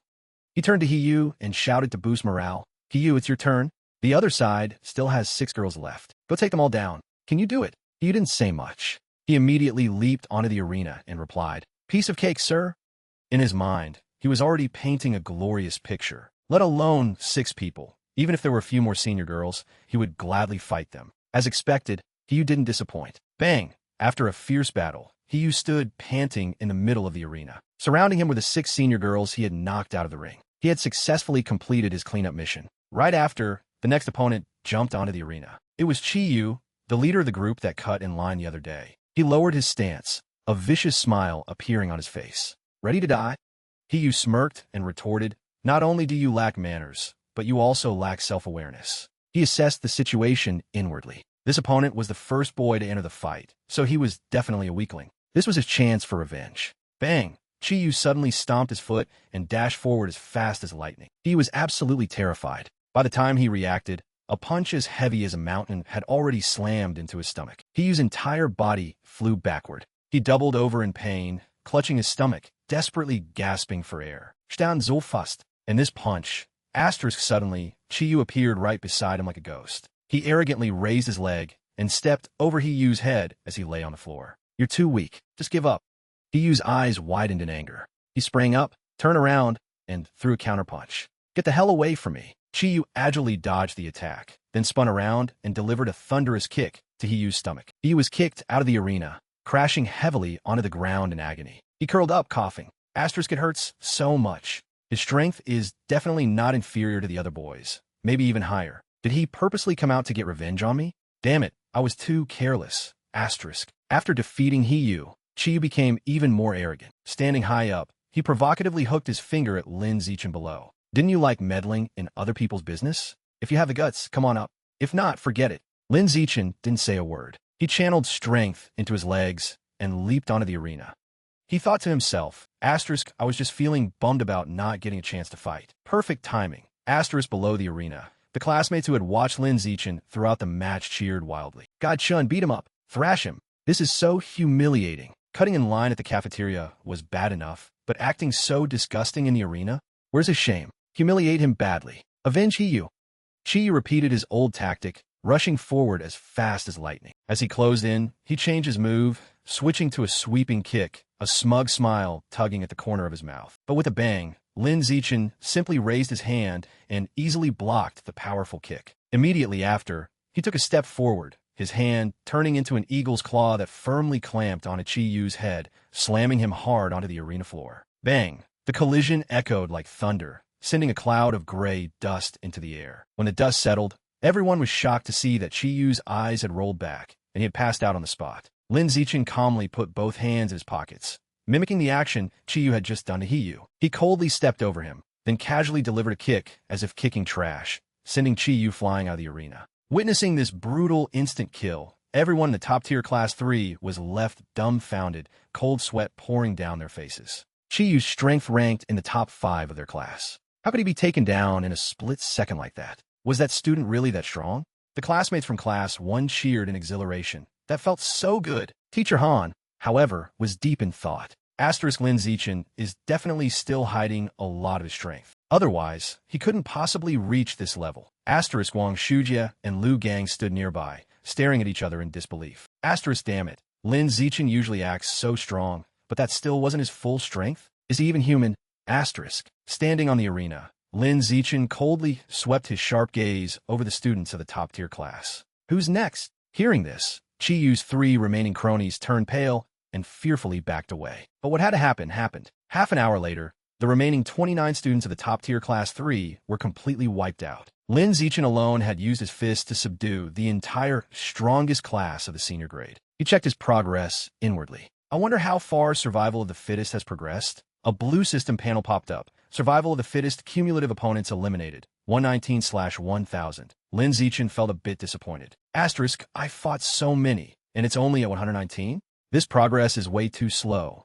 He turned to Hiyu and shouted to boost morale, "Hiyu, it's your turn. The other side still has 6 girls left. Go take them all down. Can you do it?" Hiyu didn't say much. He immediately leaped onto the arena and replied, "Piece of cake, sir." In his mind, he was already painting a glorious picture. Let alone 6 people. Even if there were a few more senior girls, he would gladly fight them. As expected, Hiyu didn't disappoint. Bang! After a fierce battle, Hiyu stood panting in the middle of the arena. Surrounding him were the 6 senior girls he had knocked out of the ring. He had successfully completed his cleanup mission. Right after, the next opponent jumped onto the arena. It was Chiyu, the leader of the group that cut in line the other day. He lowered his stance, a vicious smile appearing on his face. "Ready to die?" Hiyu smirked and retorted, "Not only do you lack manners, but you also lack self-awareness." He assessed the situation inwardly. This opponent was the first boy to enter the fight, so he was definitely a weakling. This was his chance for revenge. Bang! Chiyu suddenly stomped his foot and dashed forward as fast as lightning. He was absolutely terrified. By the time he reacted, a punch as heavy as a mountain had already slammed into his stomach. Hiyu's entire body flew backward. He doubled over in pain, clutching his stomach, desperately gasping for air. "Stand so fast." In this punch, suddenly, Chiyu appeared right beside him like a ghost. He arrogantly raised his leg and stepped over Hiyu's head as he lay on the floor. "You're too weak. Just give up." Hiyu's eyes widened in anger. He sprang up, turned around, and threw a counterpunch. "Get the hell away from me." Chiyu agilely dodged the attack, then spun around and delivered a thunderous kick to Hiyu's stomach. He was kicked out of the arena, crashing heavily onto the ground in agony. He curled up, coughing. It hurts so much. His strength is definitely not inferior to the other boys, maybe even higher. Did he purposely come out to get revenge on me? Damn it, I was too careless. After defeating Hiyu, Chiyu became even more arrogant. Standing high up, he provocatively hooked his finger at Lin Zichen below. "Didn't you like meddling in other people's business? If you have the guts, come on up. If not, forget it." Lin Zichen didn't say a word. He channeled strength into his legs and leaped onto the arena. He thought to himself, "I was just feeling bummed about not getting a chance to fight." Perfect timing. Below the arena. The classmates who had watched Lin Zichen throughout the match cheered wildly. "God Chun, beat him up. Thrash him. This is so humiliating." Cutting in line at the cafeteria was bad enough, but acting so disgusting in the arena? Where's his shame? Humiliate him badly. Avenge Hiyu. Chiyu repeated his old tactic, rushing forward as fast as lightning. As he closed in, he changed his move, switching to a sweeping kick, a smug smile tugging at the corner of his mouth. But with a bang, Lin Zichen simply raised his hand and easily blocked the powerful kick. Immediately after, he took a step forward, his hand turning into an eagle's claw that firmly clamped onto Chiyu's head, slamming him hard onto the arena floor. Bang! The collision echoed like thunder, sending a cloud of gray dust into the air. When the dust settled, everyone was shocked to see that Chiyu's eyes had rolled back, and he had passed out on the spot. Lin Zichen calmly put both hands in his pockets, mimicking the action Chiyu had just done to Hiyu. He coldly stepped over him, then casually delivered a kick as if kicking trash, sending Chiyu flying out of the arena. Witnessing this brutal instant kill, everyone in the top-tier Class 3 was left dumbfounded, cold sweat pouring down their faces. Chiyu's strength ranked in the top 5 of their class. How could he be taken down in a split second like that? Was that student really that strong? The classmates from Class 1 cheered in exhilaration. That felt so good. Teacher Han, however, was deep in thought. Lin Zichen is definitely still hiding a lot of his strength. Otherwise, he couldn't possibly reach this level. Wang Shujia and Lu Gang stood nearby, staring at each other in disbelief. Damn it. Lin Zichen usually acts so strong, but that still wasn't his full strength? Is he even human? Standing on the arena, Lin Zichen coldly swept his sharp gaze over the students of the top-tier class. Who's next? Hearing this, Chiyu's 3 remaining cronies turned pale and fearfully backed away. But what had to happen happened. Half an hour later, the remaining 29 students of the top-tier Class 3 were completely wiped out. Lin Zichen alone had used his fist to subdue the entire strongest class of the senior grade. He checked his progress inwardly. I wonder how far survival of the fittest has progressed. A blue system panel popped up. Survival of the fittest cumulative opponents eliminated. 119/1000. Lin Zichen felt a bit disappointed. I fought so many, and it's only at 119? This progress is way too slow.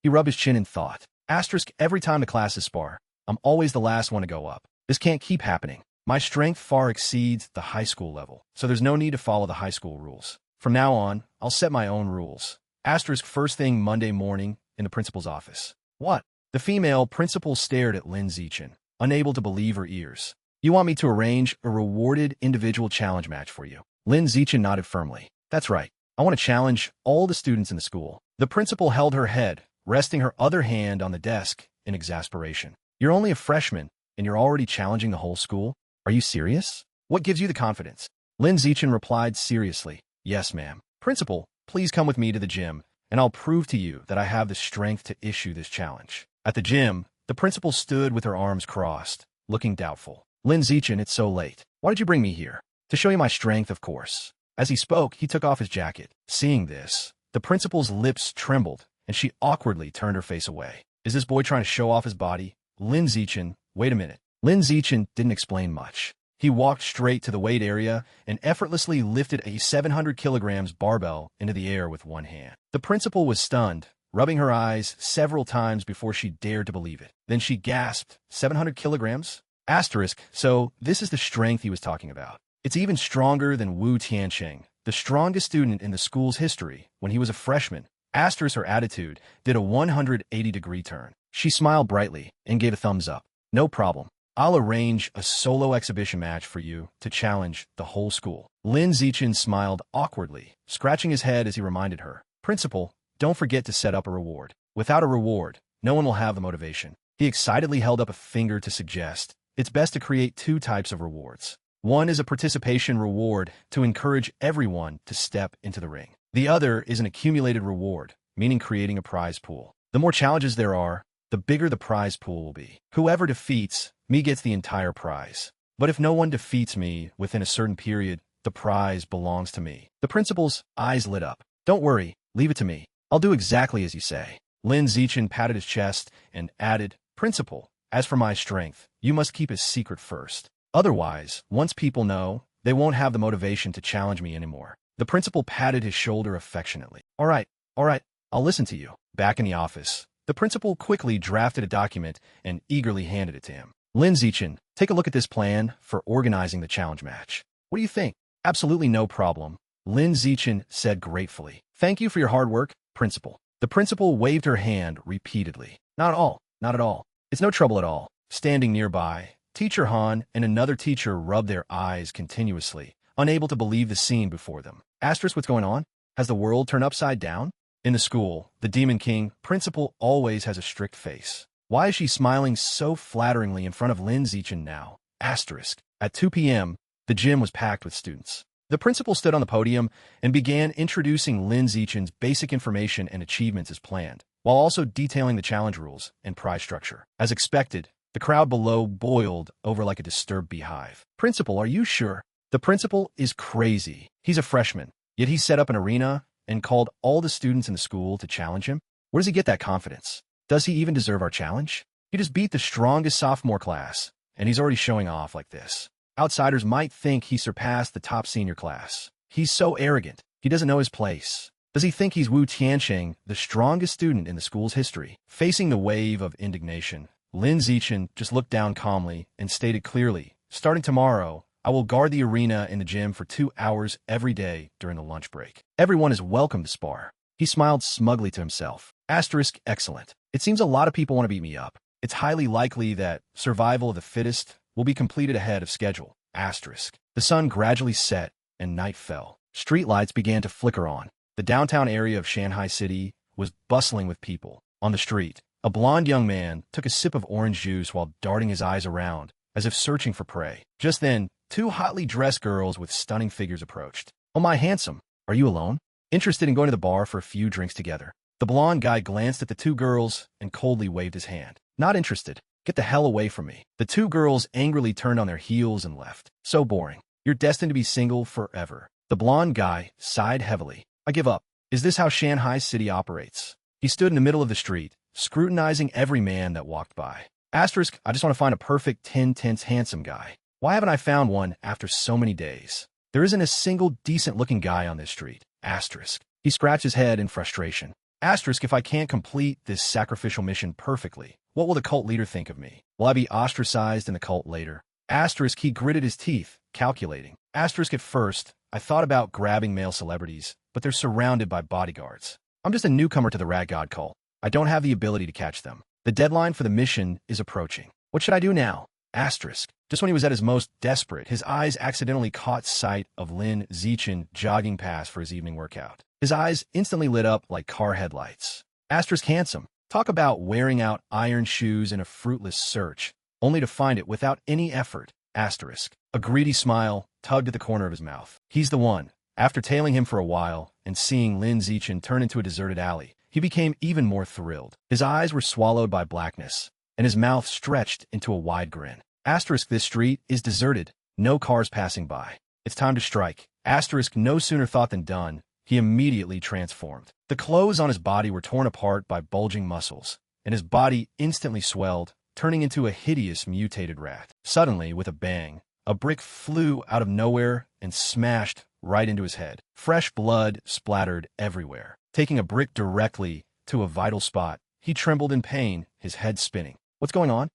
He rubbed his chin in thought. Asterisk every time the classes spar. I'm always the last one to go up. This can't keep happening. My strength far exceeds the high school level, so there's no need to follow the high school rules. From now on, I'll set my own rules. Asterisk first thing Monday morning in the principal's office. What? The female principal stared at Lin Zichen, unable to believe her ears. You want me to arrange a rewarded individual challenge match for you? Lin Zichen nodded firmly. That's right. I want to challenge all the students in the school. The principal held her head, resting her other hand on the desk in exasperation. You're only a freshman, and you're already challenging the whole school? Are you serious? What gives you the confidence? Lin Zichen replied seriously. Yes, ma'am. Principal, please come with me to the gym, and I'll prove to you that I have the strength to issue this challenge. At the gym, the principal stood with her arms crossed, looking doubtful. Lin Zichen, it's so late. Why did you bring me here? To show you my strength, of course. As he spoke, he took off his jacket. Seeing this, the principal's lips trembled, and she awkwardly turned her face away. Is this boy trying to show off his body? Lin Zichen, wait a minute. Lin Zichen didn't explain much. He walked straight to the weight area and effortlessly lifted a 700 kilograms barbell into the air with one hand. The principal was stunned, rubbing her eyes several times before she dared to believe it. Then she gasped, 700 kilograms? Asterisk, so this is the strength he was talking about. It's even stronger than Wu Tianqing, the strongest student in the school's history when he was a freshman. Asterisk, her attitude did a 180-degree turn. She smiled brightly and gave a thumbs up. No problem. I'll arrange a solo exhibition match for you to challenge the whole school. Lin Zichen smiled awkwardly, scratching his head as he reminded her. Principal, don't forget to set up a reward. Without a reward, no one will have the motivation. He excitedly held up a finger to suggest, it's best to create two types of rewards. One is a participation reward to encourage everyone to step into the ring. The other is an accumulated reward, meaning creating a prize pool. The more challenges there are, the bigger the prize pool will be. Whoever defeats me gets the entire prize. But if no one defeats me within a certain period, the prize belongs to me. The principal's eyes lit up. Don't worry, leave it to me. I'll do exactly as you say. Lin Zichen patted his chest and added, Principal, as for my strength, you must keep it secret first. Otherwise, once people know, they won't have the motivation to challenge me anymore. The principal patted his shoulder affectionately. All right, I'll listen to you. Back in the office, the principal quickly drafted a document and eagerly handed it to him. Lin Zichen, take a look at this plan for organizing the challenge match. What do you think? Absolutely no problem, Lin Zichen said gratefully. Thank you for your hard work, Principal. The principal waved her hand repeatedly. Not at all. It's no trouble at all. Standing nearby, Teacher Han and another teacher rubbed their eyes continuously, unable to believe the scene before them. Asterisk, what's going on? Has the world turned upside down? In the school, the Demon King principal always has a strict face. Why is she smiling so flatteringly in front of Lin Zichen now? Asterisk. At 2 p.m., the gym was packed with students. The principal stood on the podium and began introducing Lin Zichen's basic information and achievements as planned, while also detailing the challenge rules and prize structure. As expected, the crowd below boiled over like a disturbed beehive. Principal, are you sure? The principal is crazy. He's a freshman, yet he set up an arena and called all the students in the school to challenge him? Where does he get that confidence? Does he even deserve our challenge? He just beat the strongest sophomore class, and he's already showing off like this. Outsiders might think he surpassed the top senior class. He's so arrogant. He doesn't know his place. Does he think he's Wu Tianqing, the strongest student in the school's history? Facing the wave of indignation, Lin Zichen just looked down calmly and stated clearly, starting tomorrow, I will guard the arena in the gym for 2 hours every day during the lunch break. Everyone is welcome to spar. He smiled smugly to himself. Asterisk, excellent. It seems a lot of people want to beat me up. It's highly likely that survival of the fittest will be completed ahead of schedule. Asterisk. The sun gradually set and night fell. Streetlights began to flicker on. The downtown area of Shanghai City was bustling with people. On the street, a blond young man took a sip of orange juice while darting his eyes around, as if searching for prey. Just then, 2 hotly dressed girls with stunning figures approached. Oh my handsome, are you alone? Interested in going to the bar for a few drinks together? The blond guy glanced at the 2 girls and coldly waved his hand. Not interested. Get the hell away from me. The 2 girls angrily turned on their heels and left. So boring. You're destined to be single forever. The blond guy sighed heavily. I give up. Is this how Shanghai City operates? He stood in the middle of the street, scrutinizing every man that walked by. Asterisk, I just want to find a perfect 10 tenths handsome guy. Why haven't I found one after so many days? There isn't a single decent-looking guy on this street. Asterisk. He scratched his head in frustration. Asterisk, if I can't complete this sacrificial mission perfectly, what will the cult leader think of me? Will I be ostracized in the cult later? Asterisk, he gritted his teeth, calculating. Asterisk, at first, I thought about grabbing male celebrities, but they're surrounded by bodyguards. I'm just a newcomer to the rat god cult. I don't have the ability to catch them. The deadline for the mission is approaching. What should I do now? Asterisk. Just when he was at his most desperate, his eyes accidentally caught sight of Lin Zichen jogging past for his evening workout. His eyes instantly lit up like car headlights. Asterisk handsome. Talk about wearing out iron shoes in a fruitless search, only to find it without any effort. Asterisk. A greedy smile tugged at the corner of his mouth. He's the one. After tailing him for a while and seeing Lin Zichen turn into a deserted alley, he became even more thrilled. His eyes were swallowed by blackness, and his mouth stretched into a wide grin. Asterisk, this street is deserted. No cars passing by. It's time to strike. Asterisk, no sooner thought than done. He immediately transformed. The clothes on his body were torn apart by bulging muscles, and his body instantly swelled, turning into a hideous mutated rat. Suddenly, with a bang, a brick flew out of nowhere and smashed right into his head. Fresh blood splattered everywhere. Taking a brick directly to a vital spot, he trembled in pain, his head spinning. What's going on?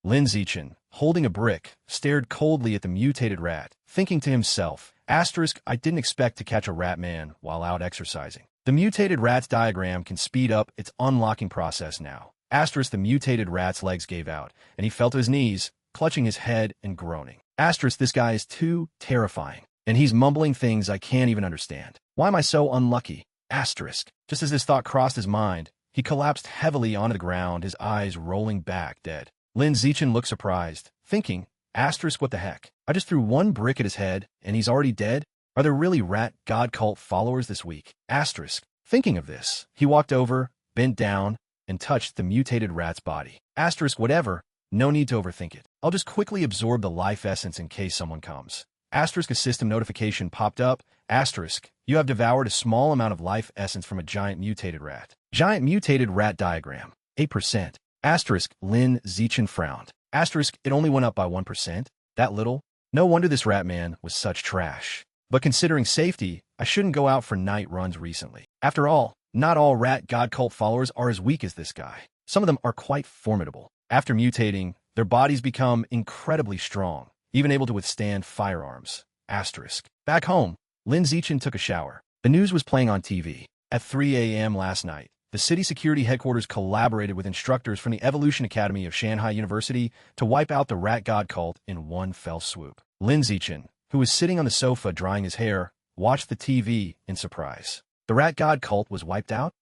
Lin Zichen, holding a brick, stared coldly at the mutated rat, thinking to himself, Asterisk, I didn't expect to catch a rat man while out exercising. The mutated rat's diagram can speed up its unlocking process now. Asterisk, the mutated rat's legs gave out, and he fell to his knees, clutching his head and groaning. Asterisk, this guy is too terrifying, and he's mumbling things I can't even understand. Why am I so unlucky? Asterisk. Just as this thought crossed his mind, he collapsed heavily onto the ground, his eyes rolling back, dead. Lin Zichen looked surprised, thinking, Asterisk, what the heck? I just threw one brick at his head, and he's already dead? Are there really rat god cult followers this week? Asterisk. Thinking of this, he walked over, bent down, and touched the mutated rat's body. Asterisk, whatever. No need to overthink it. I'll just quickly absorb the life essence in case someone comes. Asterisk, a system notification popped up. Asterisk, you have devoured a small amount of life essence from a giant mutated rat. Giant mutated rat diagram. 8%. Asterisk, Lin Zichen frowned. Asterisk, it only went up by 1%? That little? No wonder this rat man was such trash. But considering safety, I shouldn't go out for night runs recently. After all, not all rat god cult followers are as weak as this guy. Some of them are quite formidable. After mutating, their bodies become incredibly strong, even able to withstand firearms. Asterisk. Back home, Lin Zichen took a shower. The news was playing on TV. At 3 a.m. last night, the city security headquarters collaborated with instructors from the Evolution Academy of Shanghai University to wipe out the rat god cult in one fell swoop. Lin Zichen, who was sitting on the sofa drying his hair, watched the TV in surprise. The rat god cult was wiped out?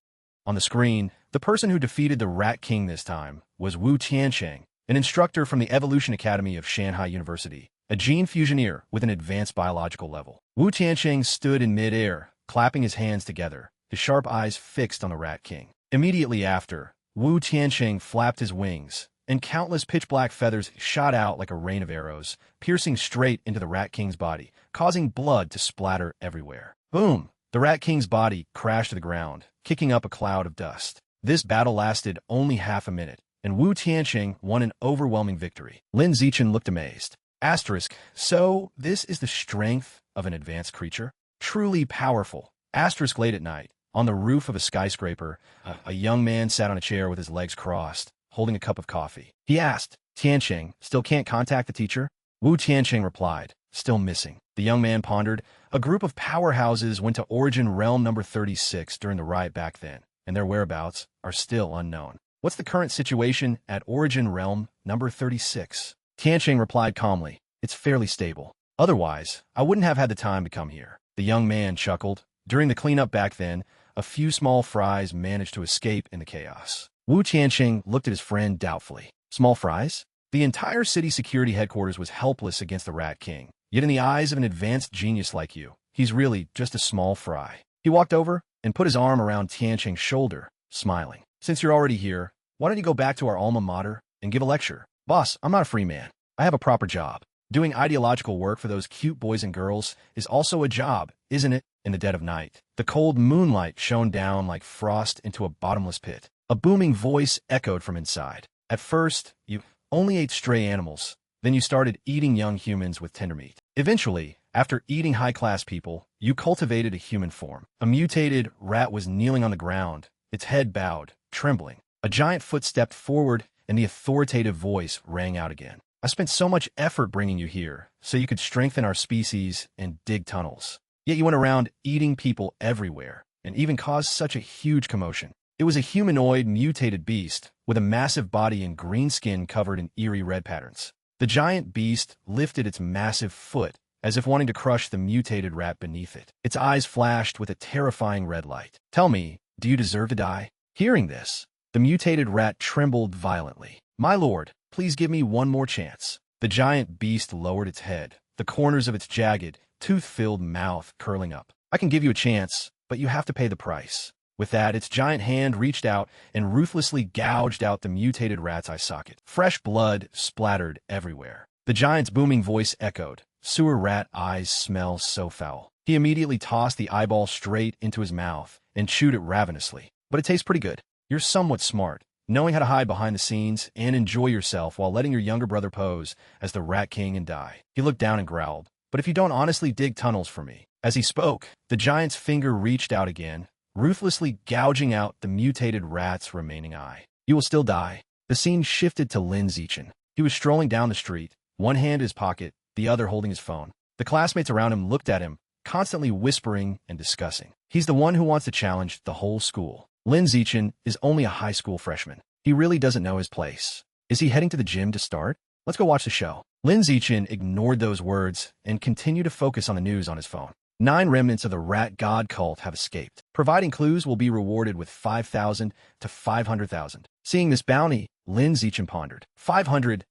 On the screen, the person who defeated the Rat King this time was Wu Tiansheng, an instructor from the Evolution Academy of Shanghai University, a gene fusioneer with an advanced biological level. Wu Tiansheng stood in mid-air, clapping his hands together, his sharp eyes fixed on the Rat King. Immediately after, Wu Tiansheng flapped his wings, and countless pitch-black feathers shot out like a rain of arrows, piercing straight into the Rat King's body, causing blood to splatter everywhere. Boom! The Rat King's body crashed to the ground, kicking up a cloud of dust. This battle lasted only half a minute, and Wu Tiansheng won an overwhelming victory. Lin Zichen looked amazed. Asterisk, so this is the strength of an advanced creature? Truly powerful. Asterisk, late at night, on the roof of a skyscraper, a young man sat on a chair with his legs crossed, holding a cup of coffee. He asked, Tiansheng, still can't contact the teacher? Wu Tiansheng replied, still missing. The young man pondered. A group of powerhouses went to Origin Realm number 36 during the riot back then, and their whereabouts are still unknown. What's the current situation at Origin Realm number 36? Tiansheng replied calmly, it's fairly stable. Otherwise, I wouldn't have had the time to come here. The young man chuckled. During the cleanup back then, a few small fries managed to escape in the chaos. Wu Tiansheng looked at his friend doubtfully. Small fries? The entire city security headquarters was helpless against the Rat King. Yet in the eyes of an advanced genius like you, he's really just a small fry. He walked over and put his arm around Tiansheng's shoulder, smiling. Since you're already here, why don't you go back to our alma mater and give a lecture? Boss, I'm not a free man. I have a proper job. Doing ideological work for those cute boys and girls is also a job, isn't it? In the dead of night, the cold moonlight shone down like frost into a bottomless pit. A booming voice echoed from inside. At first, you only ate stray animals. Then you started eating young humans with tender meat. Eventually, after eating high-class people, you cultivated a human form. A mutated rat was kneeling on the ground, its head bowed, trembling. A giant foot stepped forward, and the authoritative voice rang out again. I spent so much effort bringing you here, so you could strengthen our species and dig tunnels. Yet you went around eating people everywhere, and even caused such a huge commotion. It was a humanoid, mutated beast, with a massive body and green skin covered in eerie red patterns. The giant beast lifted its massive foot, as if wanting to crush the mutated rat beneath it. Its eyes flashed with a terrifying red light. Tell me, do you deserve to die? Hearing this, the mutated rat trembled violently. My lord, please give me one more chance. The giant beast lowered its head, the corners of its jagged, tooth-filled mouth curling up. I can give you a chance, but you have to pay the price. With that, its giant hand reached out and ruthlessly gouged out the mutated rat's eye socket. Fresh blood splattered everywhere. The giant's booming voice echoed. Sewer rat eyes smell so foul. He immediately tossed the eyeball straight into his mouth and chewed it ravenously. But it tastes pretty good. You're somewhat smart, knowing how to hide behind the scenes and enjoy yourself while letting your younger brother pose as the Rat King and die. He looked down and growled, but if you don't honestly dig tunnels for me. As he spoke, the giant's finger reached out again, ruthlessly gouging out the mutated rat's remaining eye. You will still die. The scene shifted to Lin Zichen. He was strolling down the street, one hand in his pocket, the other holding his phone. The classmates around him looked at him, constantly whispering and discussing. He's the one who wants to challenge the whole school. Lin Zichen is only a high school freshman. He really doesn't know his place. Is he heading to the gym to start? Let's go watch the show. Lin Zichen ignored those words and continued to focus on the news on his phone. 9 remnants of the rat god cult have escaped. Providing clues will be rewarded with 5,000 to 500,000. Seeing this bounty, Lin Zichen pondered. 500,000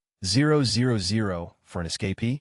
for an escapee?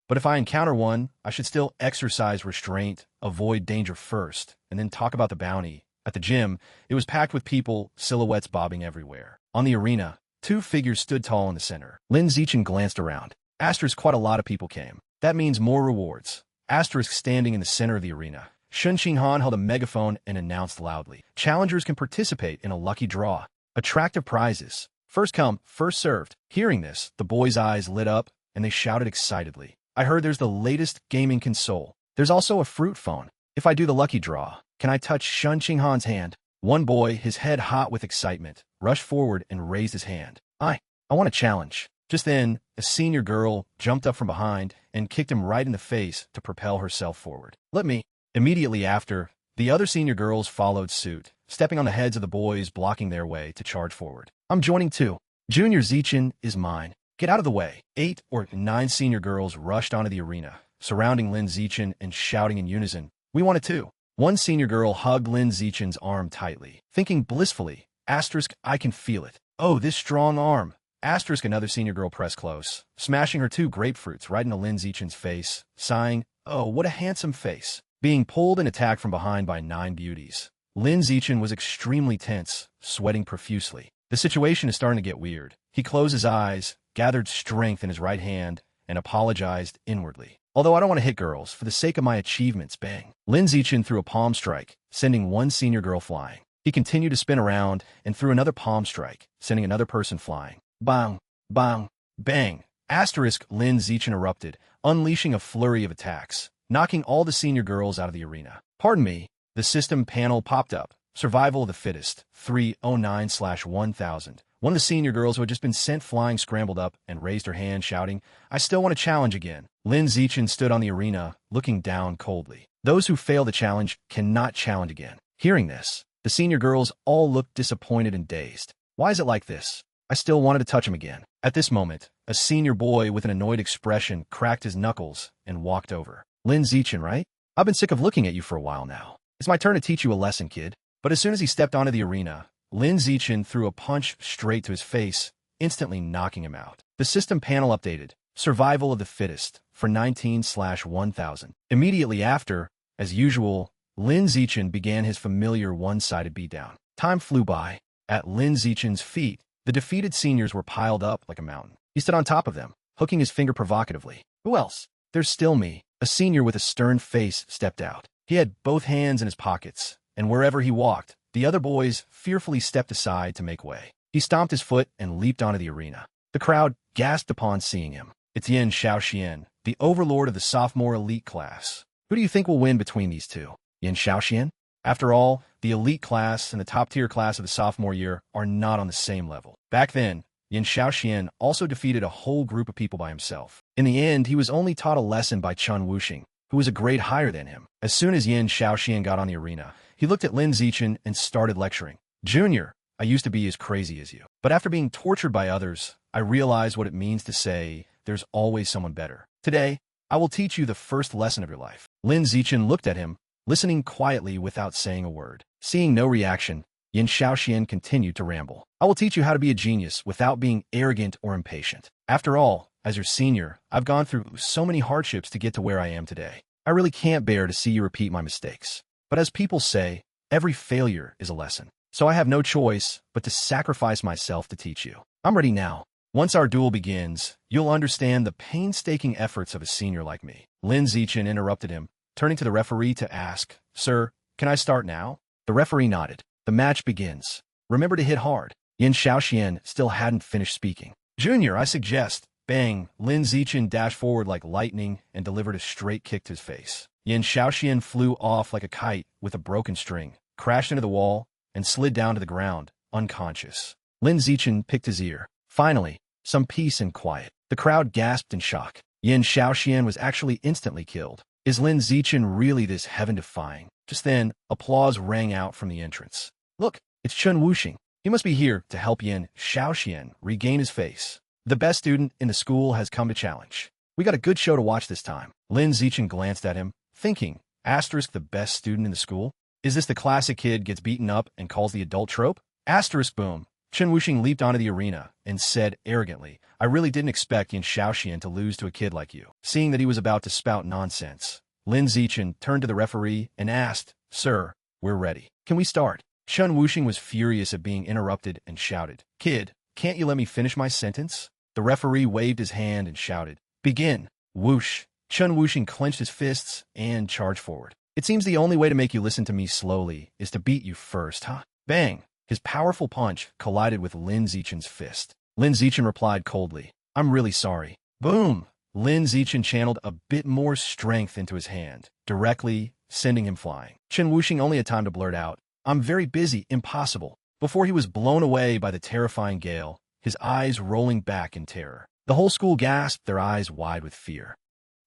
But if I encounter one, I should still exercise restraint, avoid danger first, and then talk about the bounty. At the gym, it was packed with people, silhouettes bobbing everywhere. On the arena, 2 figures stood tall in the center. Lin Zichen glanced around. Asterisk, quite a lot of people came. That means more rewards. Asterisk, standing in the center of the arena. Shun Xinghan held a megaphone and announced loudly. Challengers can participate in a lucky draw. Attractive prizes. First come, first served. Hearing this, the boys' eyes lit up, and they shouted excitedly. I heard there's the latest gaming console. There's also a fruit phone. If I do the lucky draw, can I touch Shun Xinghan's hand? One boy, his head hot with excitement, rushed forward and raised his hand. I want a challenge. Just then, a senior girl jumped up from behind and kicked him right in the face to propel herself forward. Let me. Immediately after, the other senior girls followed suit, stepping on the heads of the boys blocking their way to charge forward. I'm joining too. Junior Zichen is mine. Get out of the way. 8 or 9 senior girls rushed onto the arena, surrounding Lin Zichen and shouting in unison, we want it too. One senior girl hugged Lin Zichen's arm tightly, thinking blissfully, asterisk, I can feel it. Oh, this strong arm. Asterisk, another senior girl pressed close, smashing her 2 grapefruits right into Lin Zichen's face, sighing, oh, what a handsome face. Being pulled and attacked from behind by 9 beauties. Lin Zichen was extremely tense, sweating profusely. The situation is starting to get weird. He closed his eyes, gathered strength in his right hand, and apologized inwardly. Although I don't want to hit girls, for the sake of my achievements, bang. Lin Zichen threw a palm strike, sending one senior girl flying. He continued to spin around and threw another palm strike, sending another person flying. Bang, bang, bang. Asterisk, Lin Zichen erupted, unleashing a flurry of attacks, knocking all the senior girls out of the arena. Pardon me, the system panel popped up. Survival of the fittest, 309/1000. One of the senior girls who had just been sent flying scrambled up and raised her hand, shouting, I still want to challenge again. Lin Zichen stood on the arena, looking down coldly. Those who fail the challenge cannot challenge again. Hearing this, the senior girls all looked disappointed and dazed. Why is it like this? I still wanted to touch him again. At this moment, a senior boy with an annoyed expression cracked his knuckles and walked over. Lin Zichen, right? I've been sick of looking at you for a while now. It's my turn to teach you a lesson, kid. But as soon as he stepped onto the arena, Lin Zichen threw a punch straight to his face, instantly knocking him out. The system panel updated. Survival of the fittest for 19/1000. Immediately after, as usual, Lin Zichen began his familiar one-sided beatdown. Time flew by. At Lin Zichen's feet, the defeated seniors were piled up like a mountain. He stood on top of them, hooking his finger provocatively. Who else? There's still me. A senior with a stern face stepped out. He had both hands in his pockets, and wherever he walked, the other boys fearfully stepped aside to make way. He stomped his foot and leaped onto the arena. The crowd gasped upon seeing him. It's Yin Shaoxian, the overlord of the sophomore elite class. Who do you think will win between these two? Yin Shaoxian? After all, the elite class and the top-tier class of the sophomore year are not on the same level. Back then, Yin Shaoxian also defeated a whole group of people by himself. In the end, he was only taught a lesson by Chun Wuxing, who was a grade higher than him. As soon as Yin Shaoxian got on the arena, he looked at Lin Zichen and started lecturing. Junior, I used to be as crazy as you. But after being tortured by others, I realized what it means to say, there's always someone better. Today, I will teach you the first lesson of your life. Lin Zichen looked at him, listening quietly without saying a word. Seeing no reaction, Yin Shaoxian continued to ramble. I will teach you how to be a genius without being arrogant or impatient. After all, as your senior, I've gone through so many hardships to get to where I am today. I really can't bear to see you repeat my mistakes. But as people say, every failure is a lesson. So I have no choice but to sacrifice myself to teach you. I'm ready now. Once our duel begins, you'll understand the painstaking efforts of a senior like me. Lin Zichen interrupted him, turning to the referee to ask, Sir, can I start now? The referee nodded. The match begins. Remember to hit hard. Yin Shaoxian still hadn't finished speaking. Junior, I suggest. Bang! Lin Zichen dashed forward like lightning and delivered a straight kick to his face. Yin Shaoxian flew off like a kite with a broken string, crashed into the wall, and slid down to the ground, unconscious. Lin Zichen picked his ear. Finally, some peace and quiet. The crowd gasped in shock. Yin Shaoxian was actually instantly killed. Is Lin Zichen really this heaven-defying? Just then, applause rang out from the entrance. Look, it's Chun Wuxing. He must be here to help Yin Shaoxian regain his face. The best student in the school has come to challenge. We got a good show to watch this time. Lin Zichen glanced at him, thinking, asterisk the best student in the school? Is this the classic kid gets beaten up and calls the adult trope? Asterisk boom. Chun Wuxing leaped onto the arena and said arrogantly, I really didn't expect Yin Shaoxian to lose to a kid like you. Seeing that he was about to spout nonsense, Lin Zichen turned to the referee and asked, Sir, we're ready. Can we start? Chun Wuxing was furious at being interrupted and shouted, Kid, can't you let me finish my sentence? The referee waved his hand and shouted, Begin. Whoosh. Chun Wuxing clenched his fists and charged forward. It seems the only way to make you listen to me slowly is to beat you first, huh? Bang. His powerful punch collided with Lin Zichen's fist. Lin Zichen replied coldly, I'm really sorry. Boom. Lin Zichen channeled a bit more strength into his hand, directly sending him flying. Chun Wuxing only had time to blurt out, I'm very busy, impossible, before he was blown away by the terrifying gale, his eyes rolling back in terror. The whole school gasped, their eyes wide with fear.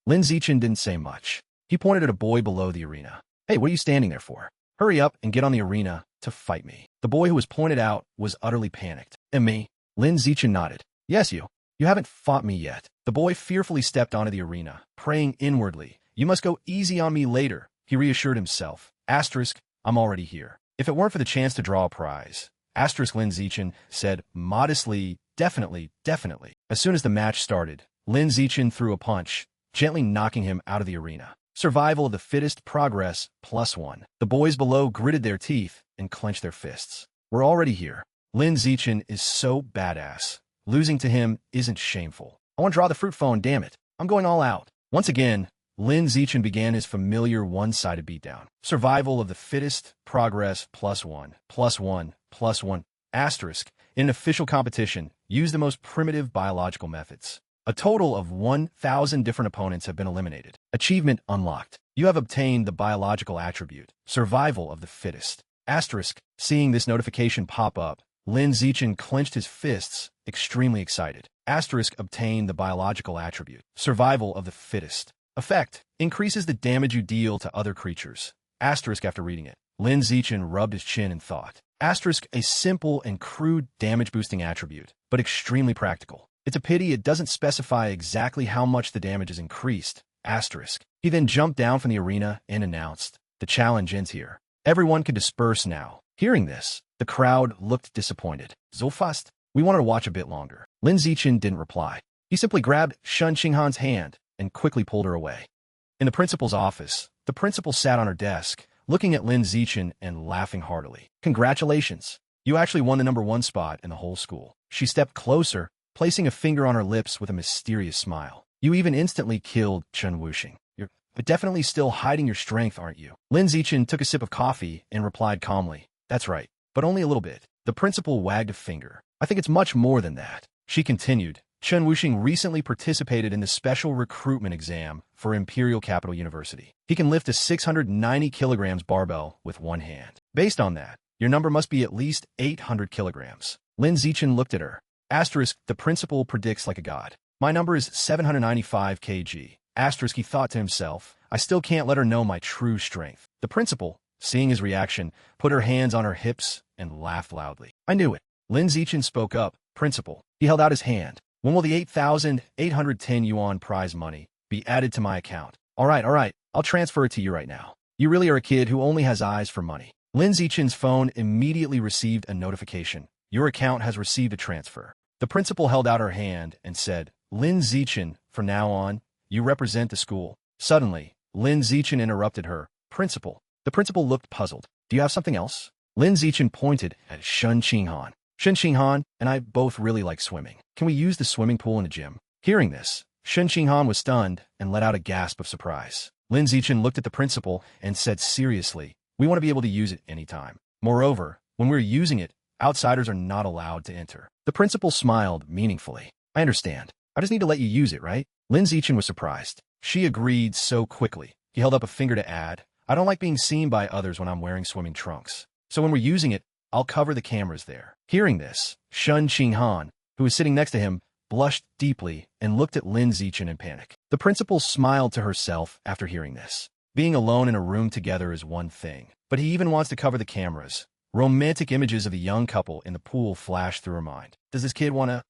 Lin Zichen didn't say much. He pointed at a boy below the arena. Hey, what are you standing there for? Hurry up and get on the arena to fight me. The boy who was pointed out was utterly panicked. And me? Lin Zichen nodded. Yes, you. You haven't fought me yet. The boy fearfully stepped onto the arena, praying inwardly. You must go easy on me later, he reassured himself. Asterisk, I'm already here. If it weren't for the chance to draw a prize. Asterisk Lin Zichen said modestly, definitely. As soon as the match started, Lin Zichen threw a punch, gently knocking him out of the arena. Survival of the fittest, progress, +1. The boys below gritted their teeth and clenched their fists. We're already here. Lin Zichen is so badass. Losing to him isn't shameful. I want to draw the fruit phone, damn it. I'm going all out. Once again, Lin Zichen began his familiar one-sided beatdown. Survival of the fittest, progress, +1. Asterisk. In an official competition, use the most primitive biological methods. A total of 1,000 different opponents have been eliminated. Achievement unlocked. You have obtained the biological attribute, survival of the fittest. Asterisk. Seeing this notification pop up, Lin Zichen clenched his fists, extremely excited. Asterisk. Obtain the biological attribute, survival of the fittest. Effect. Increases the damage you deal to other creatures. Asterisk. After reading it, Lin Zichen rubbed his chin and thought. Asterisk. A simple and crude damage-boosting attribute, but extremely practical. It's a pity it doesn't specify exactly how much the damage is increased. Asterisk. He then jumped down from the arena and announced, the challenge ends here. Everyone can disperse now. Hearing this, the crowd looked disappointed. So fast. We wanted to watch a bit longer. Lin Zichen didn't reply. He simply grabbed Shun Qinghan's hand and quickly pulled her away. In the principal's office, the principal sat on her desk, looking at Lin Zichen and laughing heartily. Congratulations. You actually won the #1 spot in the whole school. She stepped closer, placing a finger on her lips with a mysterious smile. You even instantly killed Chun Wuxing. You're definitely still hiding your strength, aren't you? Lin Zichen took a sip of coffee and replied calmly, That's right, but only a little bit. The principal wagged a finger. I think it's much more than that. She continued, Chen Wuxing recently participated in the special recruitment exam for Imperial Capital University. He can lift a 690 kilograms barbell with one hand. Based on that, your number must be at least 800 kilograms. Lin Zichen looked at her. Asterisk, the principal predicts like a god. My number is 795 kg. Asterisk, he thought to himself, I still can't let her know my true strength. The principal, seeing his reaction, put her hands on her hips and laughed loudly. I knew it. Lin Zichen spoke up. Principal. He held out his hand. When will the 8,810 yuan prize money be added to my account? All right, I'll transfer it to you right now. You really are a kid who only has eyes for money. Lin Zichen's phone immediately received a notification. Your account has received a transfer. The principal held out her hand and said, Lin Zichen, from now on, you represent the school. Suddenly, Lin Zichen interrupted her. Principal. The principal looked puzzled. Do you have something else? Lin Zichen pointed at Shen Qinghan. Shen Qinghan and I both really like swimming. Can we use the swimming pool in the gym? Hearing this, Shen Qinghan was stunned and let out a gasp of surprise. Lin Zichen looked at the principal and said seriously, we want to be able to use it anytime. Moreover, when we're using it, outsiders are not allowed to enter. The principal smiled meaningfully. I understand. I just need to let you use it, right? Lin Zichen was surprised. She agreed so quickly. He held up a finger to add, I don't like being seen by others when I'm wearing swimming trunks. So when we're using it, I'll cover the cameras there. Hearing this, Shen Qinghan, who was sitting next to him, blushed deeply and looked at Lin Zichen in panic. The principal smiled to herself after hearing this. Being alone in a room together is one thing, but he even wants to cover the cameras. Romantic images of the young couple in the pool flashed through her mind. Does this kid want to?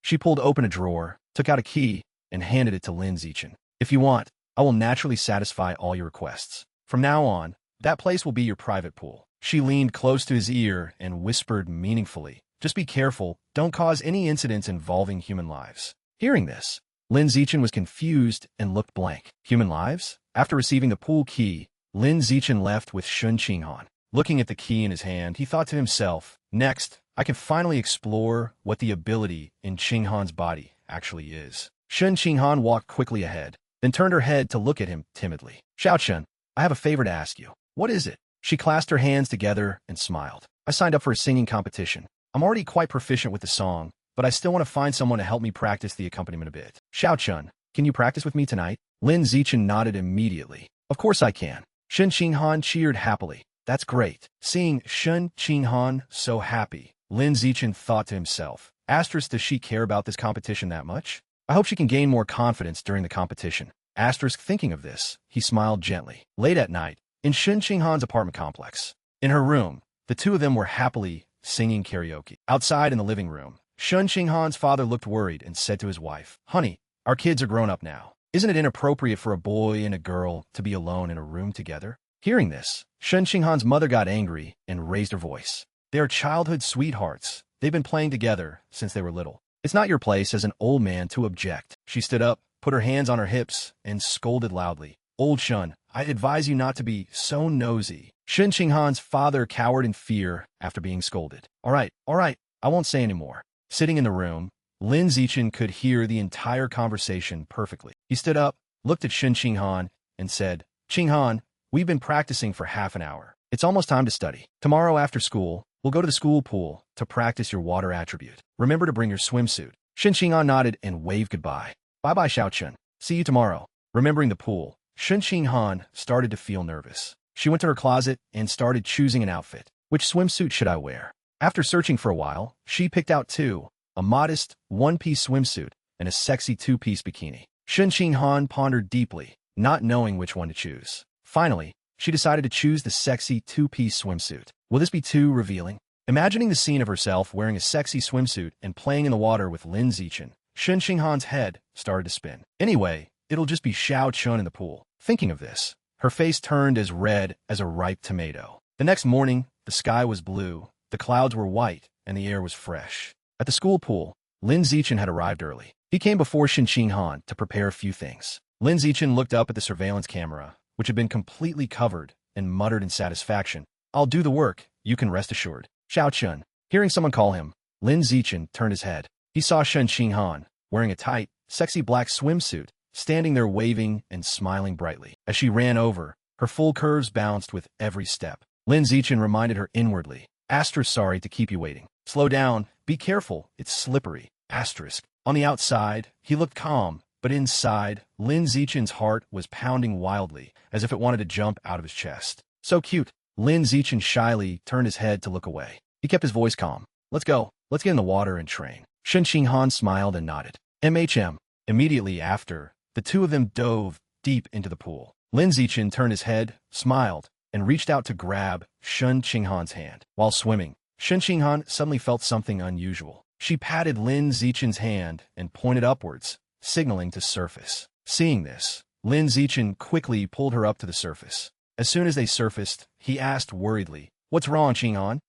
She pulled open a drawer, took out a key, and handed it to Lin Zichen. If you want, I will naturally satisfy all your requests. From now on, that place will be your private pool. She leaned close to his ear and whispered meaningfully, just be careful, don't cause any incidents involving human lives. Hearing this, Lin Zichen was confused and looked blank. Human lives? After receiving the pool key, Lin Zichen left with Shen Qinghan. Looking at the key in his hand, he thought to himself, next, I can finally explore what the ability in Qinghan's body actually is. Shen Qinghan walked quickly ahead, then turned her head to look at him timidly. Xiaochen, I have a favor to ask you. What is it? She clasped her hands together and smiled. I signed up for a singing competition. I'm already quite proficient with the song, but I still want to find someone to help me practice the accompaniment a bit. Xiaochen, can you practice with me tonight? Lin Zichen nodded immediately. Of course I can. Shen Qinghan cheered happily. That's great. Seeing Shen Qinghan so happy, Lin Zichen thought to himself, asterisk, does she care about this competition that much? I hope she can gain more confidence during the competition. Asterisk, thinking of this, he smiled gently. Late at night, in Shen Qinghan's apartment complex. In her room, the two of them were happily singing karaoke. Outside in the living room, Shen Qinghan's father looked worried and said to his wife, Honey, our kids are grown up now. Isn't it inappropriate for a boy and a girl to be alone in a room together? Hearing this, Shen Qinghan's mother got angry and raised her voice. They are childhood sweethearts. They've been playing together since they were little. It's not your place as an old man to object. She stood up, put her hands on her hips, and scolded loudly. Old Shen, I advise you not to be so nosy. Shen Qinghan's father cowered in fear after being scolded. All right, I won't say any more. Sitting in the room, Lin Zichen could hear the entire conversation perfectly. He stood up, looked at Shen Qinghan, and said, Qinghan, we've been practicing for half an hour. It's almost time to study. Tomorrow after school, we'll go to the school pool to practice your water attribute. Remember to bring your swimsuit. Shen Qinghan nodded and waved goodbye. Bye-bye, Xiaochen. See you tomorrow. Remembering the pool, Shen Qinghan started to feel nervous. She went to her closet and started choosing an outfit. Which swimsuit should I wear? After searching for a while, she picked out two, a modest one-piece swimsuit and a sexy two-piece bikini. Shen Qinghan pondered deeply, not knowing which one to choose. Finally, she decided to choose the sexy two-piece swimsuit. Will this be too revealing? Imagining the scene of herself wearing a sexy swimsuit and playing in the water with Lin Zichen, Shen Qinghan's head started to spin. Anyway, it'll just be Xiaochen in the pool. Thinking of this, her face turned as red as a ripe tomato. The next morning, the sky was blue, the clouds were white, and the air was fresh. At the school pool, Lin Zichen had arrived early. He came before Shen Qinghan to prepare a few things. Lin Zichen looked up at the surveillance camera, which had been completely covered, and muttered in satisfaction, I'll do the work, you can rest assured. Xiaochen. Hearing someone call him, Lin Zichen turned his head. He saw Shen Qinghan, wearing a tight, sexy black swimsuit, standing there waving and smiling brightly. As she ran over, her full curves bounced with every step. Lin Zichen reminded her inwardly, Asterisk, sorry to keep you waiting. Slow down, be careful, it's slippery. Asterisk. On the outside, he looked calm, but inside, Lin Zichen's heart was pounding wildly, as if it wanted to jump out of his chest. So cute. Lin Zichen shyly turned his head to look away. He kept his voice calm. Let's go. Let's get in the water and train. Shen Qinghan smiled and nodded. MHM. Immediately after, the two of them dove deep into the pool. Lin Zichen turned his head, smiled, and reached out to grab Shen Qinghan's hand. While swimming, Shen Qinghan suddenly felt something unusual. She patted Lin Zichen's hand and pointed upwards, signaling to surface. Seeing this, Lin Zichen quickly pulled her up to the surface. As soon as they surfaced, he asked worriedly, "What's wrong, Qinghan?"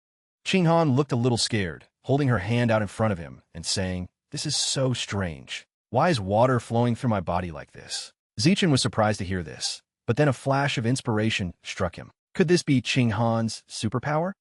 Qinghan looked a little scared, holding her hand out in front of him and saying, "This is so strange. Why is water flowing through my body like this?" Zichen was surprised to hear this, but then a flash of inspiration struck him. Could this be Qinghan's superpower?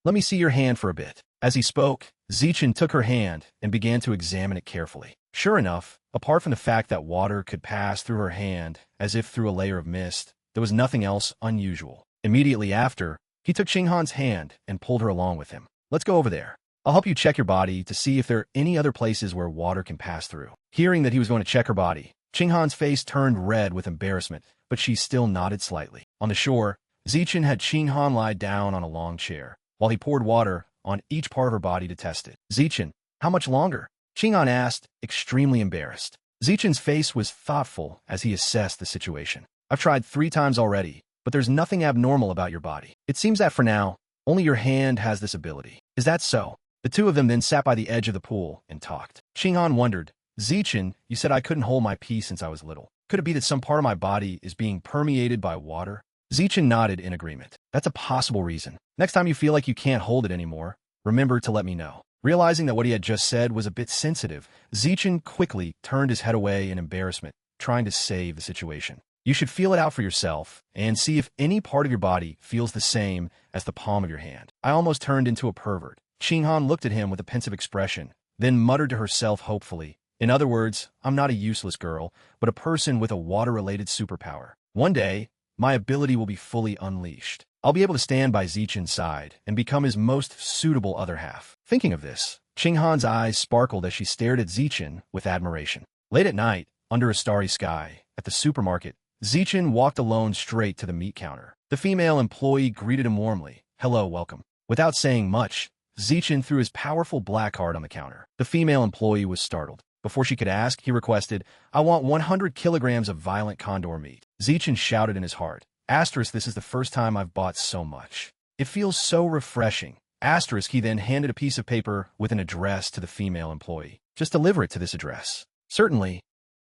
"Let me see your hand for a bit." As he spoke, Zichen took her hand and began to examine it carefully. Sure enough, apart from the fact that water could pass through her hand as if through a layer of mist, there was nothing else unusual. Immediately after, he took Qinghan's hand and pulled her along with him. "Let's go over there. I'll help you check your body to see if there are any other places where water can pass through." Hearing that he was going to check her body, Qinghan's face turned red with embarrassment, but she still nodded slightly. On the shore, Zichen had Qinghan lie down on a long chair, while he poured water on each part of her body to test it. "Zichen, how much longer?" Qinghan asked, extremely embarrassed. Zichen's face was thoughtful as he assessed the situation. "I've tried 3 times already, but there's nothing abnormal about your body. It seems that for now, only your hand has this ability." "Is that so?" The two of them then sat by the edge of the pool and talked. Qinghan wondered, "Zichen, you said I couldn't hold my pee since I was little. Could it be that some part of my body is being permeated by water?" Zichen nodded in agreement. "That's a possible reason. Next time you feel like you can't hold it anymore, remember to let me know." Realizing that what he had just said was a bit sensitive, Zichen quickly turned his head away in embarrassment, trying to save the situation. "You should feel it out for yourself and see if any part of your body feels the same as the palm of your hand." I almost turned into a pervert. Qinghan looked at him with a pensive expression, then muttered to herself hopefully, "In other words, I'm not a useless girl, but a person with a water-related superpower. One day, my ability will be fully unleashed. I'll be able to stand by Zichen's side and become his most suitable other half." Thinking of this, Qinghan's eyes sparkled as she stared at Zichen with admiration. Late at night, under a starry sky, at the supermarket, Zichen walked alone straight to the meat counter. The female employee greeted him warmly. "Hello, welcome." Without saying much, Zichen threw his powerful black card on the counter. The female employee was startled. Before she could ask, he requested, "I want 100 kilograms of violent condor meat." Zichen shouted in his heart, "Asterisk, this is the first time I've bought so much. It feels so refreshing." Asterisk, he then handed a piece of paper with an address to the female employee. "Just deliver it to this address." "Certainly."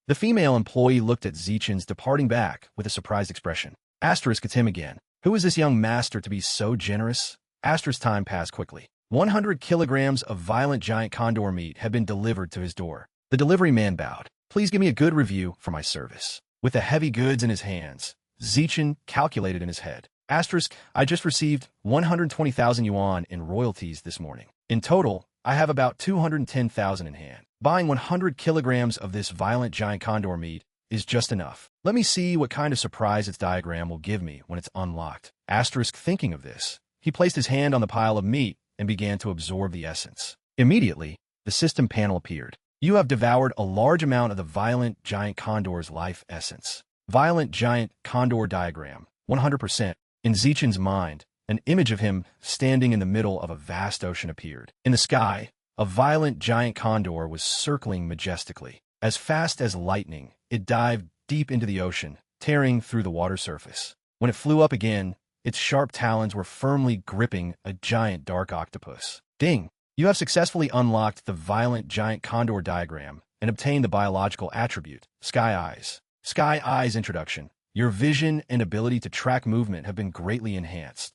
The female employee looked at Zichen's departing back with a surprised expression. Asterisk, it's him again. Who is this young master to be so generous? Asterisk, time passed quickly. 100 kilograms of violent giant condor meat had been delivered to his door. The delivery man bowed. "Please give me a good review for my service." With the heavy goods in his hands, Zichen calculated in his head. Asterisk, I just received 120,000 yuan in royalties this morning. In total, I have about 210,000 in hand. Buying 100 kilograms of this violent giant condor meat is just enough. Let me see what kind of surprise its diagram will give me when it's unlocked. Asterisk, thinking of this, he placed his hand on the pile of meat and began to absorb the essence. Immediately, the system panel appeared. You have devoured a large amount of the violent giant condor's life essence. Violent giant condor diagram, 100%. In Zichen's mind, an image of him standing in the middle of a vast ocean appeared. In the sky, a violent giant condor was circling majestically. As fast as lightning, it dived deep into the ocean, tearing through the water surface. When it flew up again, its sharp talons were firmly gripping a giant dark octopus. Ding! You have successfully unlocked the violent giant condor diagram and obtained the biological attribute, Sky Eyes. Sky Eyes introduction. Your vision and ability to track movement have been greatly enhanced.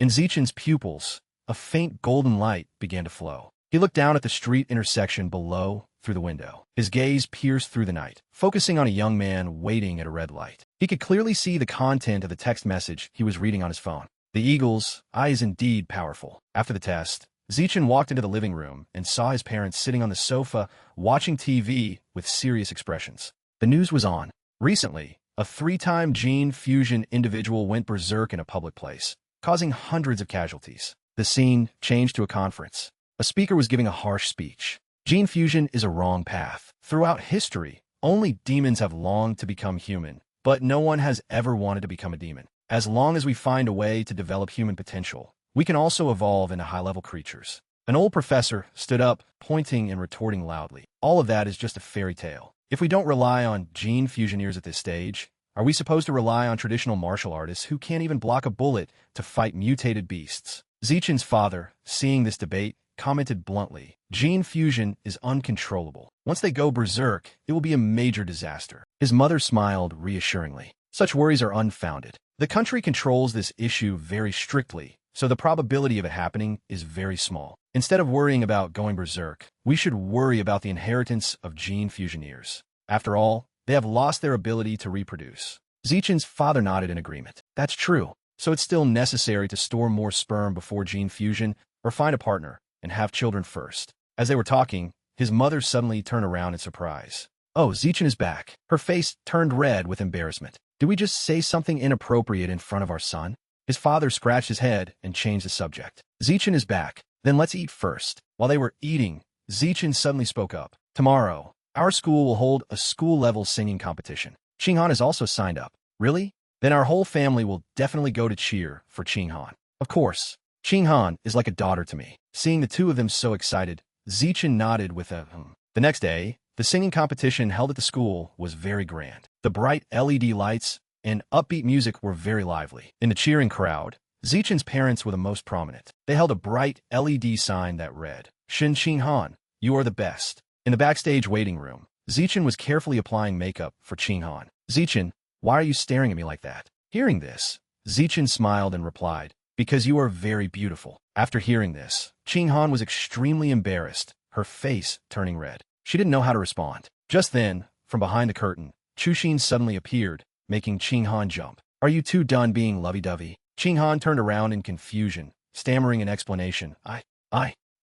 In Zichen's pupils, a faint golden light began to flow. He looked down at the street intersection below through the window. His gaze pierced through the night, focusing on a young man waiting at a red light. He could clearly see the content of the text message he was reading on his phone. The eagle's eye is indeed powerful. After the test, Zichen walked into the living room and saw his parents sitting on the sofa watching TV with serious expressions. The news was on. Recently, a 3-time gene fusion individual went berserk in a public place, causing hundreds of casualties. The scene changed to a conference. A speaker was giving a harsh speech. Gene fusion is a wrong path. Throughout history, only demons have longed to become human, but no one has ever wanted to become a demon. As long as we find a way to develop human potential, we can also evolve into high-level creatures. An old professor stood up, pointing and retorting loudly. All of that is just a fairy tale. If we don't rely on gene fusioneers at this stage, are we supposed to rely on traditional martial artists who can't even block a bullet to fight mutated beasts? Zichen's father, seeing this debate, commented bluntly, "Gene fusion is uncontrollable. Once they go berserk, it will be a major disaster." His mother smiled reassuringly. Such worries are unfounded. The country controls this issue very strictly, so the probability of it happening is very small. Instead of worrying about going berserk, we should worry about the inheritance of gene fusioneers. After all, they have lost their ability to reproduce. Zichen's father nodded in agreement. That's true. So it's still necessary to store more sperm before gene fusion, or find a partner and have children first. As they were talking, his mother suddenly turned around in surprise. Oh, Zichen is back. Her face turned red with embarrassment. Did we just say something inappropriate in front of our son? His father scratched his head and changed the subject. Zichen is back. Then let's eat first. While they were eating, Zichen suddenly spoke up. Tomorrow, our school will hold a school-level singing competition. Qinghan is also signed up. Really? Then our whole family will definitely go to cheer for Qinghan. Of course. Qinghan is like a daughter to me. Seeing the two of them so excited, Zichen nodded with a The next day, the singing competition held at the school was very grand. The bright LED lights and upbeat music were very lively. In the cheering crowd, Zichen's parents were the most prominent. They held a bright LED sign that read, "Shin Qinghan, you are the best." In the backstage waiting room, Zichen was carefully applying makeup for Qinghan. Zichen, why are you staring at me like that? Hearing this, Zichen smiled and replied, "Because you are very beautiful." After hearing this, Qinghan was extremely embarrassed, her face turning red. She didn't know how to respond. Just then, from behind the curtain, Chushin suddenly appeared, making Qinghan jump. "Are you two done being lovey-dovey?" Qinghan turned around in confusion, stammering an explanation. I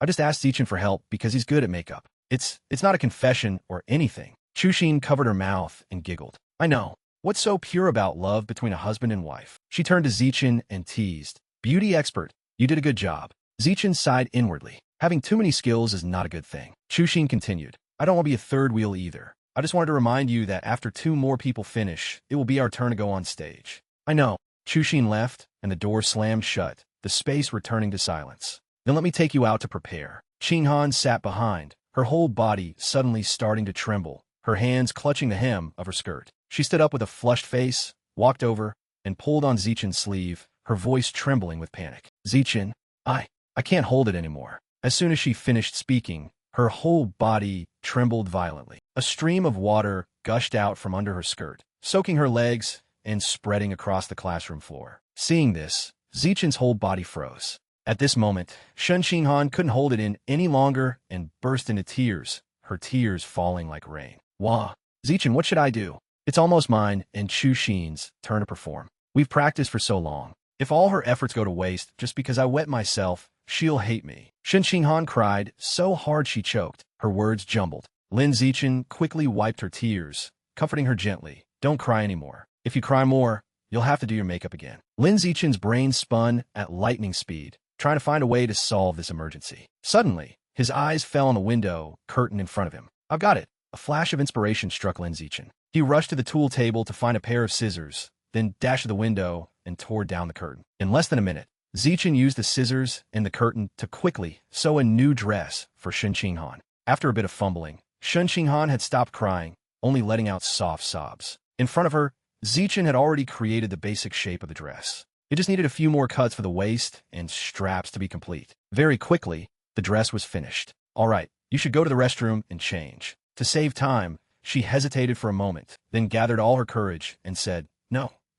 just asked Zichen for help because he's good at makeup. It's not a confession or anything." Chushin covered her mouth and giggled. "I know. What's so pure about love between a husband and wife?" She turned to Zichen and teased, "Beauty expert, you did a good job." Zichen sighed inwardly. Having too many skills is not a good thing. Chushin continued, "I don't want to be a third wheel either. I just wanted to remind you that after 2 more people finish, it will be our turn to go on stage." "I know." Chushin left, and the door slammed shut, the space returning to silence. "Then let me take you out to prepare." Qinghan sat behind, her whole body suddenly starting to tremble, her hands clutching the hem of her skirt. She stood up with a flushed face, walked over, and pulled on Zichen's sleeve, her voice trembling with panic. "Zichen, I can't hold it anymore." As soon as she finished speaking, her whole body trembled violently. A stream of water gushed out from under her skirt, soaking her legs and spreading across the classroom floor. Seeing this, Zichen's whole body froze. At this moment, Shen Qinghan couldn't hold it in any longer and burst into tears, her tears falling like rain. "Wah! Zichen, what should I do? It's almost mine and Chu Xin's turn to perform. We've practiced for so long. If all her efforts go to waste just because I wet myself, she'll hate me." Shen Qinghan cried so hard she choked, her words jumbled. Lin Zichen quickly wiped her tears, comforting her gently. "Don't cry anymore. If you cry more, you'll have to do your makeup again." Lin Zichen's brain spun at lightning speed, trying to find a way to solve this emergency. Suddenly, his eyes fell on the window curtain in front of him. "I've got it." A flash of inspiration struck Lin Zichen. He rushed to the tool table to find a pair of scissors, then dashed to the window and tore down the curtain. In less than a minute, Zichen used the scissors and the curtain to quickly sew a new dress for Shen Qinghan. After a bit of fumbling, Shen Qinghan had stopped crying, only letting out soft sobs. In front of her, Zichen had already created the basic shape of the dress. It just needed a few more cuts for the waist and straps to be complete. Very quickly, the dress was finished. "All right, you should go to the restroom and change." To save time, she hesitated for a moment, then gathered all her courage and said,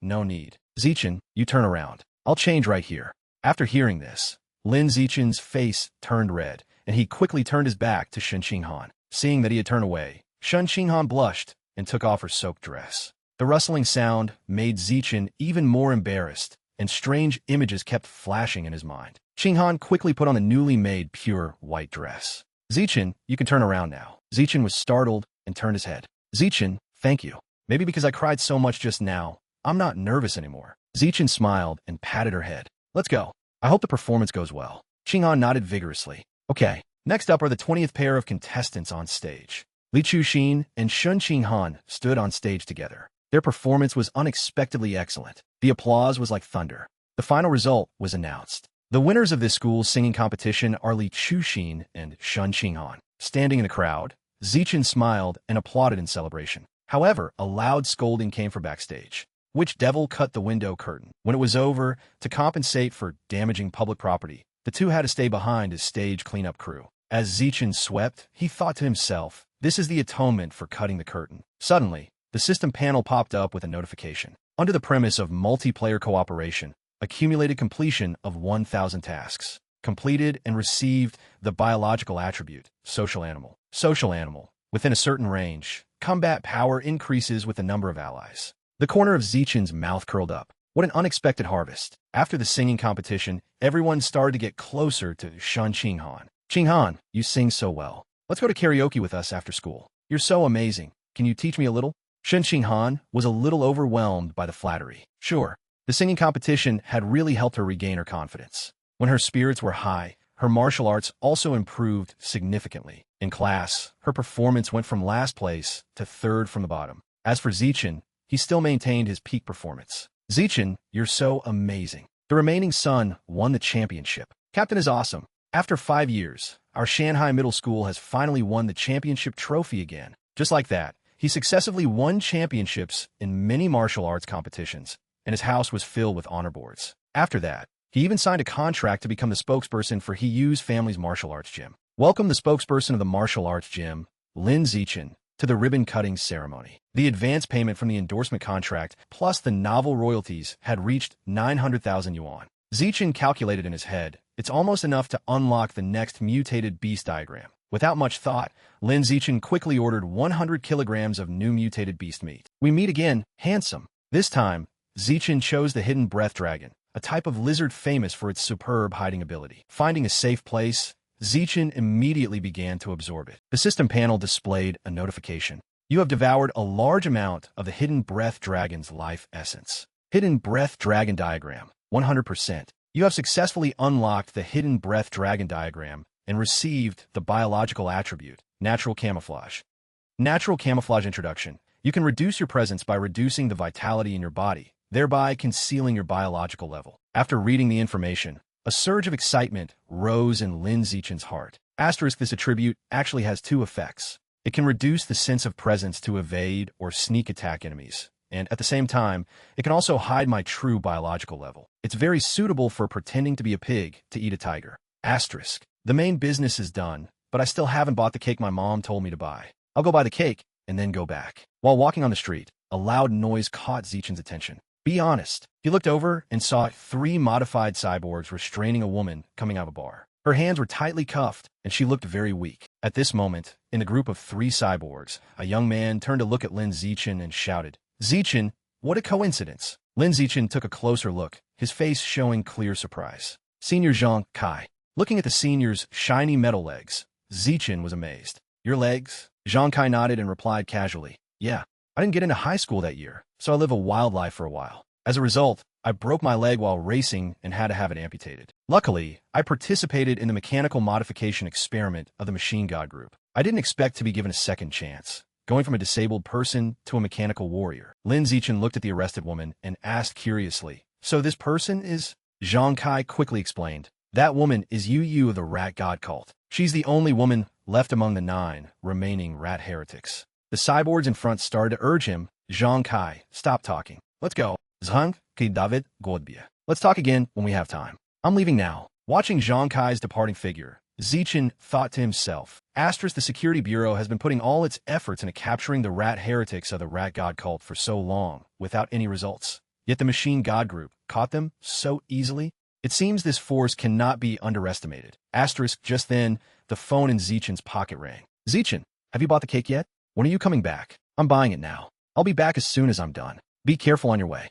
No need. "Zichen, you turn around. I'll change right here." After hearing this, Lin Zichen's face turned red, and he quickly turned his back to Shen Qinghan. Seeing that he had turned away, Shen Qinghan blushed and took off her soaked dress. The rustling sound made Zichen even more embarrassed, and strange images kept flashing in his mind. Qinghan quickly put on the newly made pure white dress. "Zichen, you can turn around now." Zichen was startled and turned his head. "Zichen, thank you. Maybe because I cried so much just now, I'm not nervous anymore." Zichen smiled and patted her head. "Let's go. I hope the performance goes well." Qinghan nodded vigorously. "Okay." Next up are the 20th pair of contestants on stage. Li Chuxin and Shun Qinghan stood on stage together. Their performance was unexpectedly excellent. The applause was like thunder. The final result was announced. The winners of this school's singing competition are Li Chuxin and Shun Qinghan. Standing in the crowd, Zichen smiled and applauded in celebration. However, a loud scolding came from backstage. Which devil cut the window curtain? When it was over, to compensate for damaging public property, the two had to stay behind as stage cleanup crew. As Zichen swept, he thought to himself, this is the atonement for cutting the curtain. Suddenly, the system panel popped up with a notification. Under the premise of multiplayer cooperation, accumulated completion of 1,000 tasks. Completed and received the biological attribute, social animal. Social animal. Within a certain range, combat power increases with the number of allies. The corner of Zichen's mouth curled up. What an unexpected harvest. After the singing competition, everyone started to get closer to Shun Qinghan. Qinghan, you sing so well. Let's go to karaoke with us after school. You're so amazing. Can you teach me a little? Shun Qinghan was a little overwhelmed by the flattery. Sure, the singing competition had really helped her regain her confidence. When her spirits were high, her martial arts also improved significantly. In class, her performance went from last place to third from the bottom. As for Zichen, he still maintained his peak performance. Zichen, you're so amazing. The remaining son won the championship. Captain is awesome. After 5 years, our Shanghai Middle School has finally won the championship trophy again. Just like that, he successively won championships in many martial arts competitions, and his house was filled with honor boards. After that, he even signed a contract to become the spokesperson for Hiyu's family's martial arts gym. Welcome the spokesperson of the martial arts gym, Lin Zichen, to the ribbon-cutting ceremony. The advance payment from the endorsement contract plus the novel royalties had reached 900,000 yuan. Zichen calculated in his head, it's almost enough to unlock the next mutated beast diagram. Without much thought, Lin Zichen quickly ordered 100 kilograms of new mutated beast meat. We meet again, handsome. This time, Zichen chose the hidden breath dragon, a type of lizard famous for its superb hiding ability. Finding a safe place, Zichen immediately began to absorb it. The system panel displayed a notification. You have devoured a large amount of the hidden breath dragon's life essence. Hidden breath dragon diagram, 100%. You have successfully unlocked the hidden breath dragon diagram and received the biological attribute, natural camouflage. Natural camouflage introduction. You can reduce your presence by reducing the vitality in your body, thereby concealing your biological level. After reading the information, a surge of excitement rose in Lin Zichen's heart. Asterisk, this attribute actually has 2 effects. It can reduce the sense of presence to evade or sneak attack enemies, and at the same time, it can also hide my true biological level. It's very suitable for pretending to be a pig to eat a tiger. Asterisk. The main business is done, but I still haven't bought the cake my mom told me to buy. I'll go buy the cake and then go back. While walking on the street, a loud noise caught Zichen's attention. Be honest. He looked over and saw 3 modified cyborgs restraining a woman coming out of a bar. Her hands were tightly cuffed, and she looked very weak. At this moment, in the group of 3 cyborgs, a young man turned to look at Lin Zichen and shouted, Zichen, what a coincidence. Lin Zichen took a closer look, his face showing clear surprise. Senior Zhang Kai. Looking at the senior's shiny metal legs, Zichen was amazed. Your legs? Zhang Kai nodded and replied casually, yeah, I didn't get into high school that year, so I live a wild life for a while. As a result, I broke my leg while racing and had to have it amputated. Luckily, I participated in the mechanical modification experiment of the Machine God group. I didn't expect to be given a second chance, going from a disabled person to a mechanical warrior. Lin Zichen looked at the arrested woman and asked curiously, so this person is? Zhang Kai quickly explained, that woman is Yu of the Rat God cult. She's the only woman left among the 9 remaining rat heretics. The cyborgs in front started to urge him, Zhang Kai, stop talking. Let's go. Zhang Kai David Godbia. Let's talk again when we have time. I'm leaving now. Watching Zhang Kai's departing figure, Zichen thought to himself, asterisk, the Security Bureau has been putting all its efforts into capturing the rat heretics of the Rat God cult for so long, without any results. Yet the Machine God group caught them so easily. It seems this force cannot be underestimated. Asterisk, just then, the phone in Zichen's pocket rang. Zichen, have you bought the cake yet? When are you coming back? I'm buying it now. I'll be back as soon as I'm done. Be careful on your way.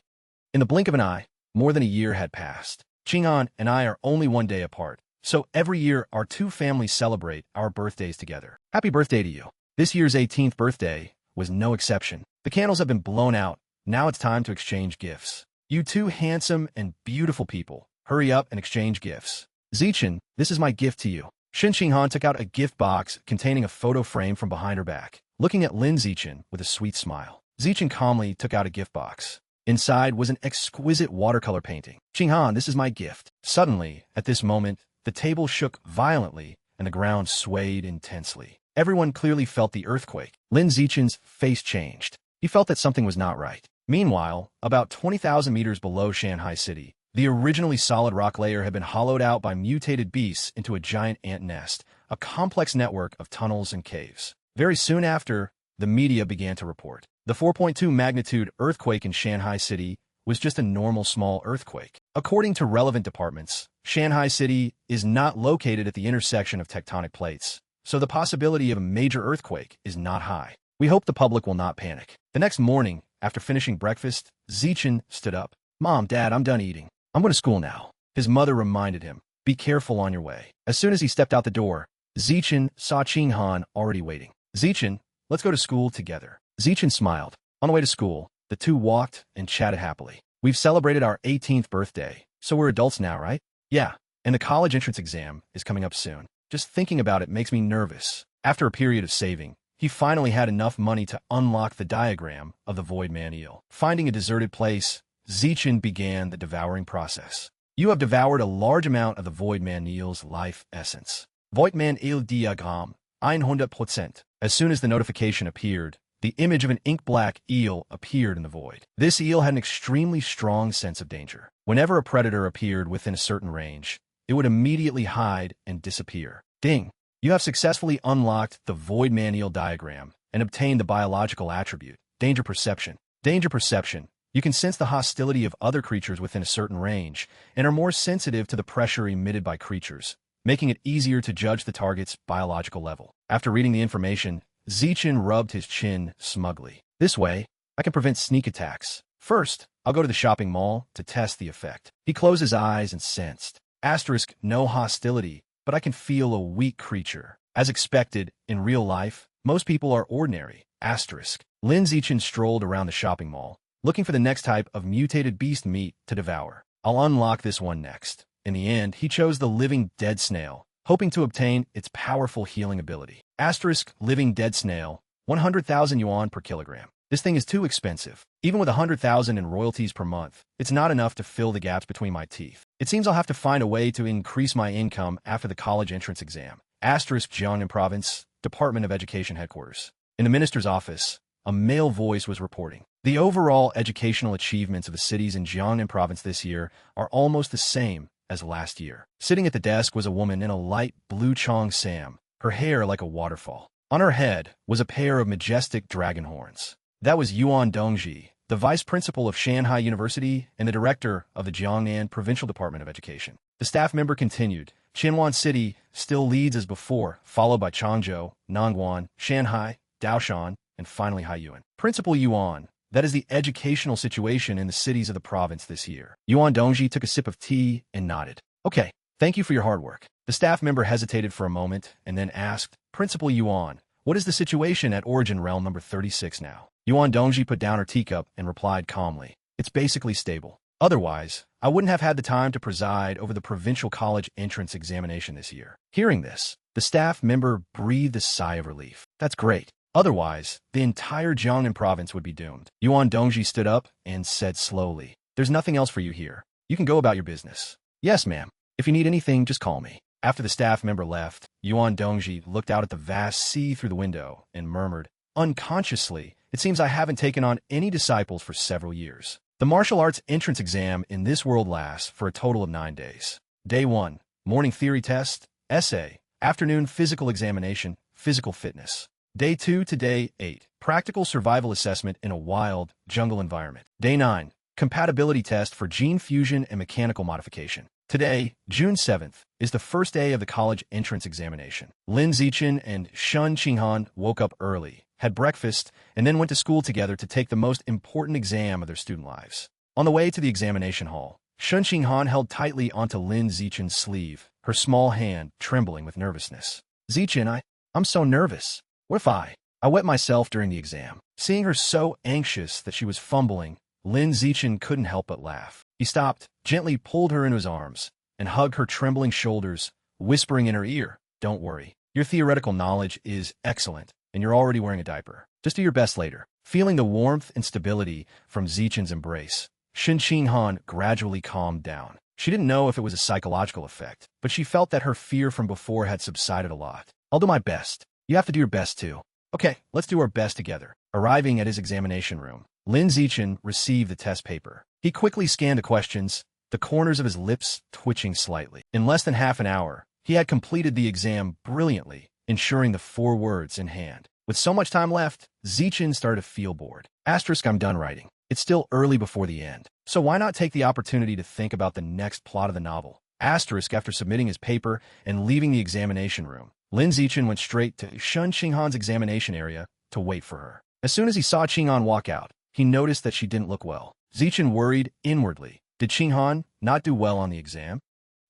In the blink of an eye, more than a year had passed. Qing'an and I are only 1 day apart, so every year our 2 families celebrate our birthdays together. Happy birthday to you. This year's 18th birthday was no exception. The candles have been blown out. Now it's time to exchange gifts. You 2 handsome and beautiful people, hurry up and exchange gifts. Zichen, this is my gift to you. Shin Qinghan took out a gift box containing a photo frame from behind her back, looking at Lin Zichen with a sweet smile. Zichen calmly took out a gift box. Inside was an exquisite watercolor painting. Qinghan, this is my gift. Suddenly, at this moment, the table shook violently and the ground swayed intensely. Everyone clearly felt the earthquake. Lin Zichen's face changed. He felt that something was not right. Meanwhile, about 20,000 meters below Shanghai City, the originally solid rock layer had been hollowed out by mutated beasts into a giant ant nest, a complex network of tunnels and caves. Very soon after, the media began to report. The 4.2 magnitude earthquake in Shanghai City was just a normal small earthquake. According to relevant departments, Shanghai City is not located at the intersection of tectonic plates, so the possibility of a major earthquake is not high. We hope the public will not panic. The next morning, after finishing breakfast, Zichen stood up. Mom, Dad, I'm done eating. I'm going to school now. His mother reminded him, be careful on your way. As soon as he stepped out the door, Zichen saw Qinghan already waiting. Zichen, let's go to school together. Zichen smiled. On the way to school, the two walked and chatted happily. We've celebrated our 18th birthday, so we're adults now, right? Yeah, and the college entrance exam is coming up soon. Just thinking about it makes me nervous. After a period of saving, he finally had enough money to unlock the diagram of the Void Man Eel. Finding a deserted place, Zichen began the devouring process. You have devoured a large amount of the Void Man Eel's life essence. Void Man Eel Diagram, 100%. As soon as the notification appeared, the image of an ink-black eel appeared in the void. This eel had an extremely strong sense of danger. Whenever a predator appeared within a certain range, it would immediately hide and disappear. Ding! You have successfully unlocked the Void Man Eel diagram and obtained the biological attribute, Danger Perception. Danger Perception. You can sense the hostility of other creatures within a certain range and are more sensitive to the pressure emitted by creatures, making it easier to judge the target's biological level. After reading the information, Zichen rubbed his chin smugly. This way, I can prevent sneak attacks. First, I'll go to the shopping mall to test the effect. He closed his eyes and sensed. Asterisk, no hostility, but I can feel a weak creature. As expected, in real life, most people are ordinary. Asterisk. Lin Zichen strolled around the shopping mall, looking for the next type of mutated beast meat to devour. I'll unlock this one next. In the end, he chose the living dead snail, hoping to obtain its powerful healing ability. Asterisk, living dead snail, 100,000 yuan per kilogram. This thing is too expensive. Even with 100,000 in royalties per month, it's not enough to fill the gaps between my teeth. It seems I'll have to find a way to increase my income after the college entrance exam. Asterisk, Jiangnan Province, Department of Education Headquarters. In the minister's office, a male voice was reporting. The overall educational achievements of the cities in Jiangnan Province this year are almost the same as last year. Sitting at the desk was a woman in a light blue cheongsam, her hair like a waterfall. On her head was a pair of majestic dragon horns. That was Yuan Dongji, the vice principal of Shanghai University and the director of the Jiangnan Provincial Department of Education. The staff member continued. Qianwan City still leads as before, followed by Changzhou, Nangguan, Shanghai, Daoshan, and finally Haiyuan. Principal Yuan, that is the educational situation in the cities of the province this year. Yuan Dongji took a sip of tea and nodded. Okay, thank you for your hard work. The staff member hesitated for a moment and then asked, Principal Yuan, what is the situation at Origin Realm number 36 now? Yuan Dongji put down her teacup and replied calmly, it's basically stable. Otherwise, I wouldn't have had the time to preside over the provincial college entrance examination this year. Hearing this, the staff member breathed a sigh of relief. That's great. Otherwise, the entire Jiangnan province would be doomed. Yuan Dongji stood up and said slowly, there's nothing else for you here. You can go about your business. Yes, ma'am. If you need anything, just call me. After the staff member left, Yuan Dongji looked out at the vast sea through the window and murmured, unconsciously, it seems I haven't taken on any disciples for several years. The martial arts entrance exam in this world lasts for a total of 9 days. Day 1, morning theory test, essay, afternoon physical examination, physical fitness. Day 2 to Day 8, practical survival assessment in a wild, jungle environment. Day 9, compatibility test for gene fusion and mechanical modification. Today, June 7th, is the first day of the college entrance examination. Lin Zichen and Shun Qinghan woke up early, had breakfast, and then went to school together to take the most important exam of their student lives. On the way to the examination hall, Shun Qinghan held tightly onto Lin Zichen's sleeve, her small hand trembling with nervousness. Zichen, I'm so nervous. What if I wet myself during the exam? Seeing her so anxious that she was fumbling, Lin Zichen couldn't help but laugh. He stopped, gently pulled her into his arms, and hugged her trembling shoulders, whispering in her ear, Don't worry. Your theoretical knowledge is excellent, and you're already wearing a diaper. Just do your best later. Feeling the warmth and stability from Zichen's embrace, Shen Qinghan gradually calmed down. She didn't know if it was a psychological effect, but she felt that her fear from before had subsided a lot. I'll do my best. You have to do your best too. Okay, let's do our best together. Arriving at his examination room, Lin Zichen received the test paper. He quickly scanned the questions, the corners of his lips twitching slightly. In less than half an hour, he had completed the exam brilliantly, ensuring the 4 words in hand. With so much time left, Zichen started to feel bored. Asterisk, I'm done writing. It's still early before the end, so why not take the opportunity to think about the next plot of the novel? Asterisk, after submitting his paper and leaving the examination room, Lin Zichen went straight to Shen Qinghan's examination area to wait for her. As soon as he saw Qinghan walk out, he noticed that she didn't look well. Zichen worried inwardly. Did Qinghan not do well on the exam?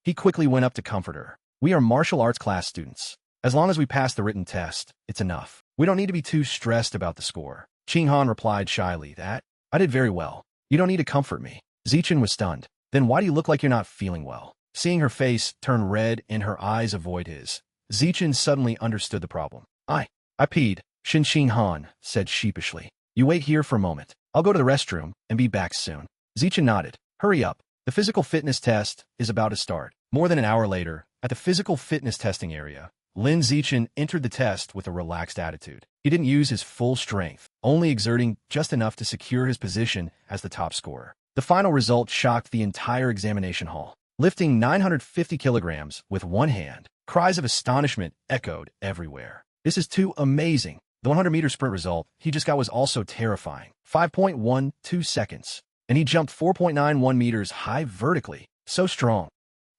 He quickly went up to comfort her. We are martial arts class students. As long as we pass the written test, it's enough. We don't need to be too stressed about the score. Qinghan replied shyly that, I did very well. You don't need to comfort me. Zichen was stunned. Then why do you look like you're not feeling well? Seeing her face turn red and her eyes avoid his, Zichen suddenly understood the problem. I peed, Shen Qinghan said sheepishly. You wait here for a moment. I'll go to the restroom and be back soon. Zichen nodded. Hurry up. The physical fitness test is about to start. More than an hour later, at the physical fitness testing area, Lin Zichen entered the test with a relaxed attitude. He didn't use his full strength, only exerting just enough to secure his position as the top scorer. The final result shocked the entire examination hall. Lifting 950 kilograms with one hand, cries of astonishment echoed everywhere. This is too amazing. The 100-meter sprint result he just got was also terrifying. 5.12 seconds. And he jumped 4.91 meters high vertically. So strong.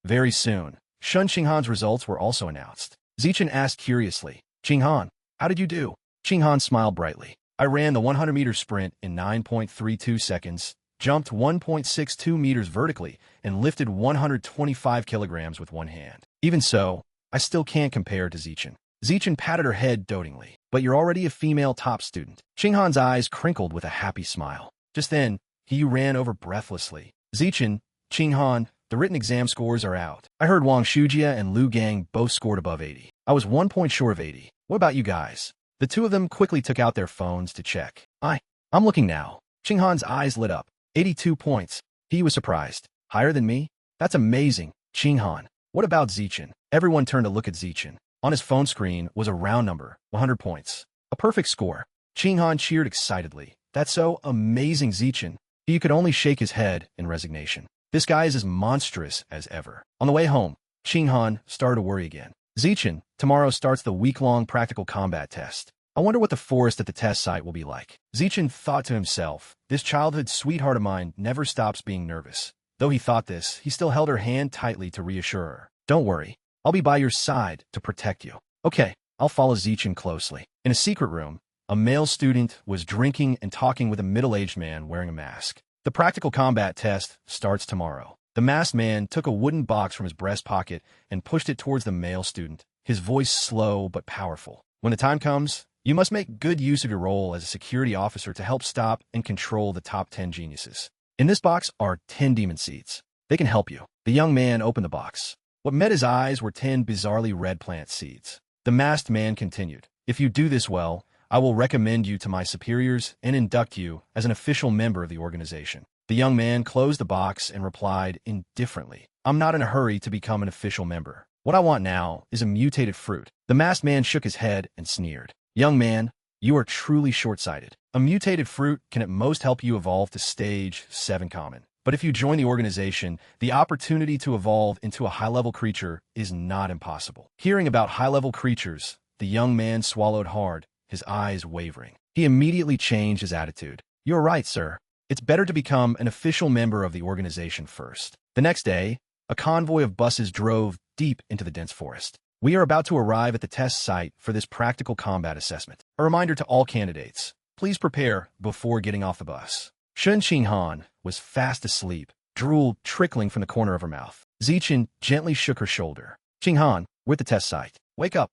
Very soon, Shen Qinghan's results were also announced. Zichen asked curiously, Qinghan, how did you do? Qinghan smiled brightly. I ran the 100-meter sprint in 9.32 seconds, jumped 1.62 meters vertically, and lifted 125 kilograms with one hand. Even so, I still can't compare to Zichen. Zichen patted her head dotingly. But you're already a female top student. Qinghan's eyes crinkled with a happy smile. Just then, he ran over breathlessly. Zichen, Qinghan, the written exam scores are out. I heard Wang Shujia and Lu Gang both scored above 80. I was 1 point short of 80. What about you guys? The two of them quickly took out their phones to check. I'm looking now. Qinghan's eyes lit up. 82 points. He was surprised. Higher than me? That's amazing. Qinghan. What about Zichen? Everyone turned to look at Zichen. On his phone screen was a round number, 100 points. A perfect score. Qinghan cheered excitedly. That's so amazing, Zichen. He could only shake his head in resignation. This guy is as monstrous as ever. On the way home, Qinghan started to worry again. Zichen, tomorrow starts the week-long practical combat test. I wonder what the forest at the test site will be like. Zichen thought to himself, this childhood sweetheart of mine never stops being nervous. Though he thought this, he still held her hand tightly to reassure her. Don't worry. I'll be by your side to protect you. Okay, I'll follow Zichen closely. In a secret room, a male student was drinking and talking with a middle-aged man wearing a mask. The practical combat test starts tomorrow. The masked man took a wooden box from his breast pocket and pushed it towards the male student, his voice slow but powerful. When the time comes, you must make good use of your role as a security officer to help stop and control the top 10 geniuses. In this box are 10 demon seeds. They can help you. The young man opened the box. What met his eyes were 10 bizarrely red plant seeds. The masked man continued, if you do this well, I will recommend you to my superiors and induct you as an official member of the organization. The young man closed the box and replied indifferently, I'm not in a hurry to become an official member. What I want now is a mutated fruit. The masked man shook his head and sneered. Young man, you are truly short-sighted. A mutated fruit can at most help you evolve to stage 7 common. But if you join the organization, the opportunity to evolve into a high-level creature is not impossible. Hearing about high-level creatures, the young man swallowed hard, his eyes wavering. He immediately changed his attitude. You're right, sir. It's better to become an official member of the organization first. The next day, a convoy of buses drove deep into the dense forest. We are about to arrive at the test site for this practical combat assessment. A reminder to all candidates, please prepare before getting off the bus. Shen Qinghan was fast asleep, drool trickling from the corner of her mouth. Zichen gently shook her shoulder. Qinghan, we're at the test site. Wake up.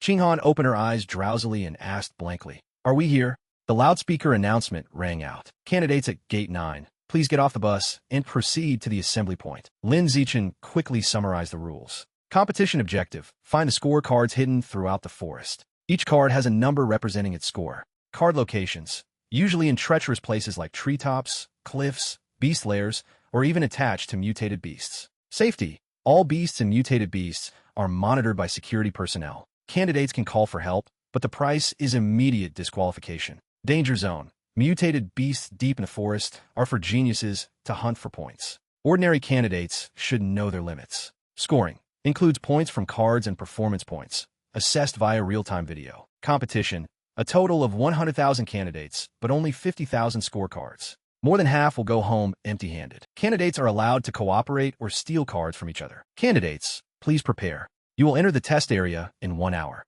Qinghan opened her eyes drowsily and asked blankly, are we here? The loudspeaker announcement rang out. Candidates at Gate 9, please get off the bus and proceed to the assembly point. Lin Zichen quickly summarized the rules. Competition objective. Find the scorecards hidden throughout the forest. Each card has a number representing its score. Card locations. Usually in treacherous places like treetops, cliffs, beast lairs, or even attached to mutated beasts. Safety. All beasts and mutated beasts are monitored by security personnel. Candidates can call for help, but the price is immediate disqualification. Danger zone. Mutated beasts deep in the forest are for geniuses to hunt for points. Ordinary candidates should know their limits. Scoring includes points from cards and performance points, assessed via real-time video. Competition. A total of 100,000 candidates, but only 50,000 scorecards. More than half will go home empty-handed. Candidates are allowed to cooperate or steal cards from each other. Candidates, please prepare. You will enter the test area in 1 hour.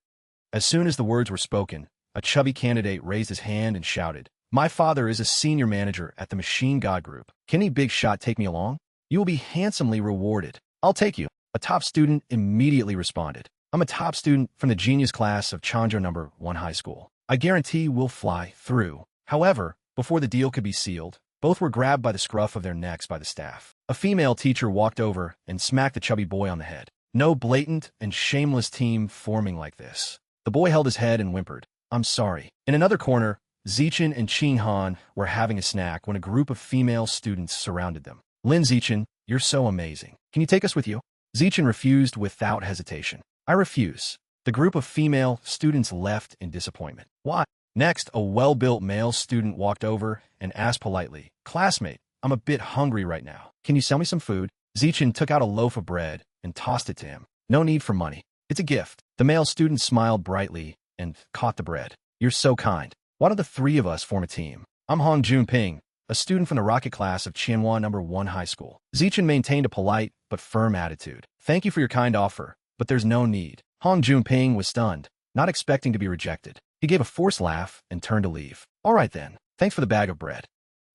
As soon as the words were spoken, a chubby candidate raised his hand and shouted, "My father is a senior manager at the Machine God Group. Can any big shot take me along? You will be handsomely rewarded. I'll take you." A top student immediately responded, "I'm a top student from the genius class of Chanjo No. 1 High School. I guarantee we'll fly through." However, before the deal could be sealed, both were grabbed by the scruff of their necks by the staff. A female teacher walked over and smacked the chubby boy on the head. No blatant and shameless team forming like this. The boy held his head and whimpered, "I'm sorry." In another corner, Zichin and Ching Han were having a snack when a group of female students surrounded them. "Lin Zichin, you're so amazing. Can you take us with you?" Zichin refused without hesitation. "I refuse." The group of female students left in disappointment. "Why?" Next, a well-built male student walked over and asked politely, "Classmate, I'm a bit hungry right now. Can you sell me some food?" Zichin took out a loaf of bread and tossed it to him. "No need for money. It's a gift." The male student smiled brightly and caught the bread. "You're so kind. Why don't the three of us form a team? I'm Hong Junping, a student from the rocket class of Tianhua No. 1 High School." Zichin maintained a polite but firm attitude. "Thank you for your kind offer, but there's no need." Hong Junping was stunned, not expecting to be rejected. He gave a forced laugh and turned to leave. "All right then, thanks for the bag of bread."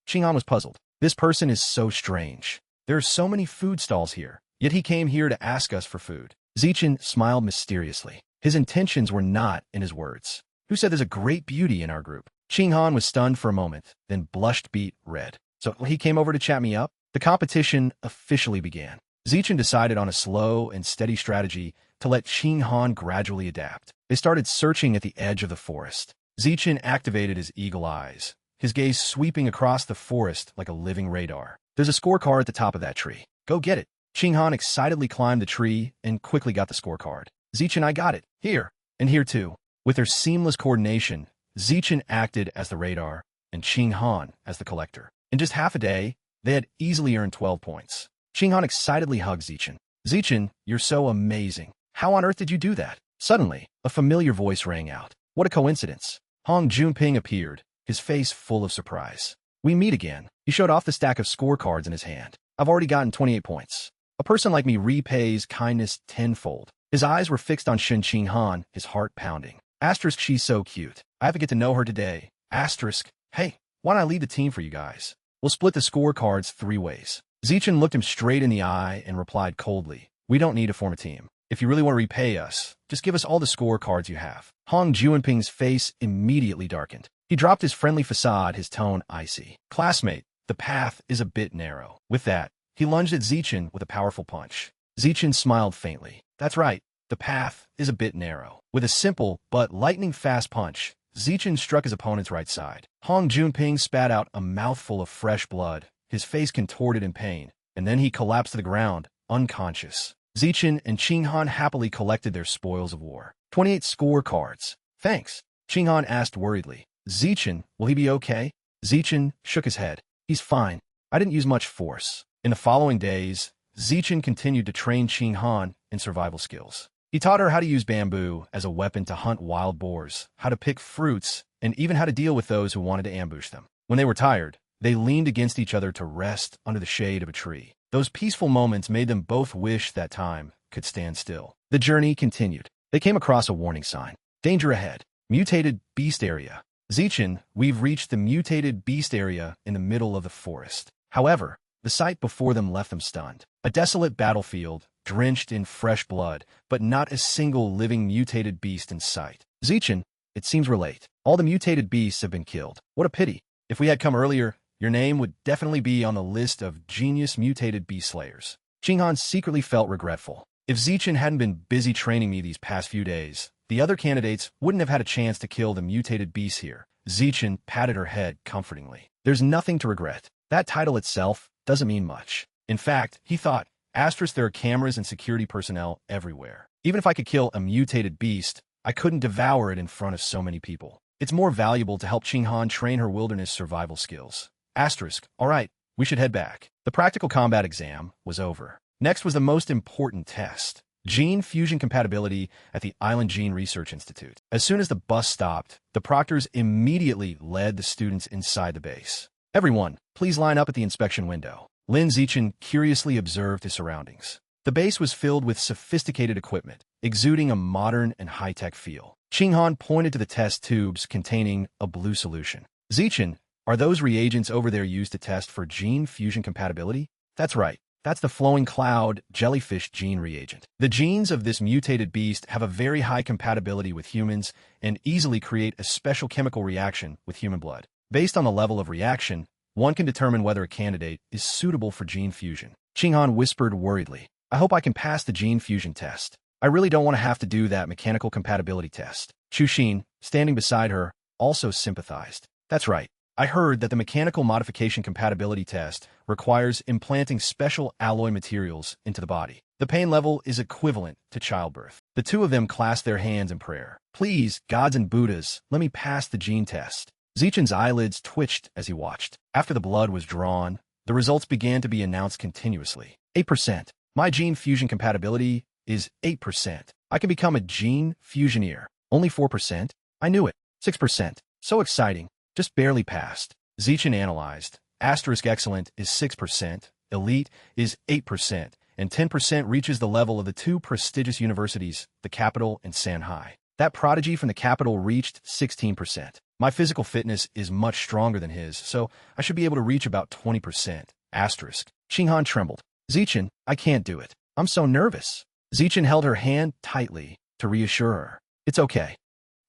Qinghan was puzzled. This person is so strange. There are so many food stalls here, yet he came here to ask us for food. Zichin smiled mysteriously. His intentions were not in his words. "Who said there's a great beauty in our group?" Qinghan was stunned for a moment, then blushed beet red. "So he came over to chat me up?" The competition officially began. Zichin decided on a slow and steady strategy to let Qinghan gradually adapt. They started searching at the edge of the forest. Zichin activated his eagle eyes, his gaze sweeping across the forest like a living radar. "There's a scorecard at the top of that tree. Go get it." Qinghan excitedly climbed the tree and quickly got the scorecard. "Zichin, I got it. Here. And here too." With their seamless coordination, Zichin acted as the radar and Qinghan as the collector. In just half a day, they had easily earned 12 points. Qinghan excitedly hugged Zichin. "Zichin, you're so amazing. How on earth did you do that?" Suddenly, a familiar voice rang out. What a coincidence. Hong Junping appeared, his face full of surprise. "We meet again." He showed off the stack of scorecards in his hand. "I've already gotten 28 points. A person like me repays kindness tenfold." His eyes were fixed on Shen Qinghan, his heart pounding. Asterisk, she's so cute. I have to get to know her today. Asterisk, hey, why don't I lead the team for you guys? We'll split the scorecards 3 ways. Zichin looked him straight in the eye and replied coldly, "We don't need to form a team. If you really want to repay us, just give us all the scorecards you have." Hong Junping's face immediately darkened. He dropped his friendly facade, his tone icy. "Classmate, the path is a bit narrow." With that, he lunged at Zichin with a powerful punch. Zichin smiled faintly. "That's right, the path is a bit narrow." With a simple but lightning-fast punch, Zichin struck his opponent's right side. Hong Junping spat out a mouthful of fresh blood, his face contorted in pain, and then he collapsed to the ground, unconscious. Zichin and Qinghan happily collected their spoils of war. 28 scorecards. "Thanks," Qinghan asked worriedly. "Zichin, will he be okay?" Zichin shook his head. "He's fine. I didn't use much force." In the following days, Zichin continued to train Qinghan in survival skills. He taught her how to use bamboo as a weapon to hunt wild boars, how to pick fruits, and even how to deal with those who wanted to ambush them. When they were tired, they leaned against each other to rest under the shade of a tree. Those peaceful moments made them both wish that time could stand still. The journey continued. They came across a warning sign. "Danger ahead. Mutated beast area." "Zichin, we've reached the mutated beast area in the middle of the forest." However, the sight before them left them stunned. A desolate battlefield, drenched in fresh blood, but not a single living mutated beast in sight. "Zichin, it seems we're late. All the mutated beasts have been killed. What a pity. If we had come earlier, your name would definitely be on the list of genius mutated beast slayers." Qinghan secretly felt regretful. If Zichin hadn't been busy training me these past few days, the other candidates wouldn't have had a chance to kill the mutated beast here. Zichin patted her head comfortingly. There's nothing to regret. That title itself doesn't mean much. In fact, he thought, there are cameras and security personnel everywhere. Even if I could kill a mutated beast, I couldn't devour it in front of so many people. It's more valuable to help Qinghan train her wilderness survival skills. All right, we should head back. The practical combat exam was over. Next was the most important test. Gene fusion compatibility at the Island Gene Research Institute. As soon as the bus stopped, the proctors immediately led the students inside the base. Everyone, please line up at the inspection window. Lin Zichin curiously observed his surroundings. The base was filled with sophisticated equipment, exuding a modern and high-tech feel. Qinghan pointed to the test tubes containing a blue solution. Zichin, are those reagents over there used to test for gene fusion compatibility? That's right. That's the flowing cloud jellyfish gene reagent. The genes of this mutated beast have a very high compatibility with humans and easily create a special chemical reaction with human blood. Based on the level of reaction, one can determine whether a candidate is suitable for gene fusion. Qinghan whispered worriedly, I hope I can pass the gene fusion test. I really don't want to have to do that mechanical compatibility test. Chu Xin, standing beside her, also sympathized. That's right. I heard that the mechanical modification compatibility test requires implanting special alloy materials into the body. The pain level is equivalent to childbirth. The two of them clasped their hands in prayer. Please, gods and Buddhas, let me pass the gene test. Zichin's eyelids twitched as he watched. After the blood was drawn, the results began to be announced continuously. 8%. My gene fusion compatibility is 8%. I can become a gene fusioneer. Only 4%? I knew it. 6%. So exciting. Just barely passed. Zichin analyzed. Excellent is 6%, elite is 8%, and 10% reaches the level of the two prestigious universities, the capital and Shanghai. That prodigy from the capital reached 16%. My physical fitness is much stronger than his, so I should be able to reach about 20%. Qinghan trembled. Zichin, I can't do it. I'm so nervous. Zichin held her hand tightly to reassure her. It's okay.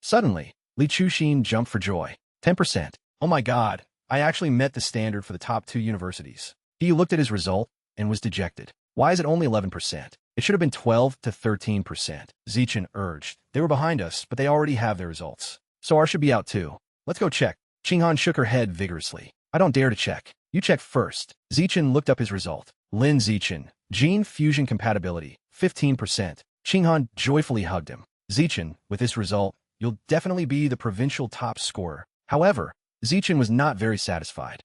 Suddenly, Li Chuxin jumped for joy. 10%. Oh my God, I actually met the standard for the top two universities. He looked at his result and was dejected. Why is it only 11%? It should have been 12 to 13%. Zichin urged. They were behind us, but they already have their results. So ours should be out too. Let's go check. Qinghan shook her head vigorously. I don't dare to check. You check first. Zichin looked up his result. Lin Zichin, gene fusion compatibility, 15%. Qinghan joyfully hugged him. Zichin, with this result, you'll definitely be the provincial top scorer. However, Zichin was not very satisfied.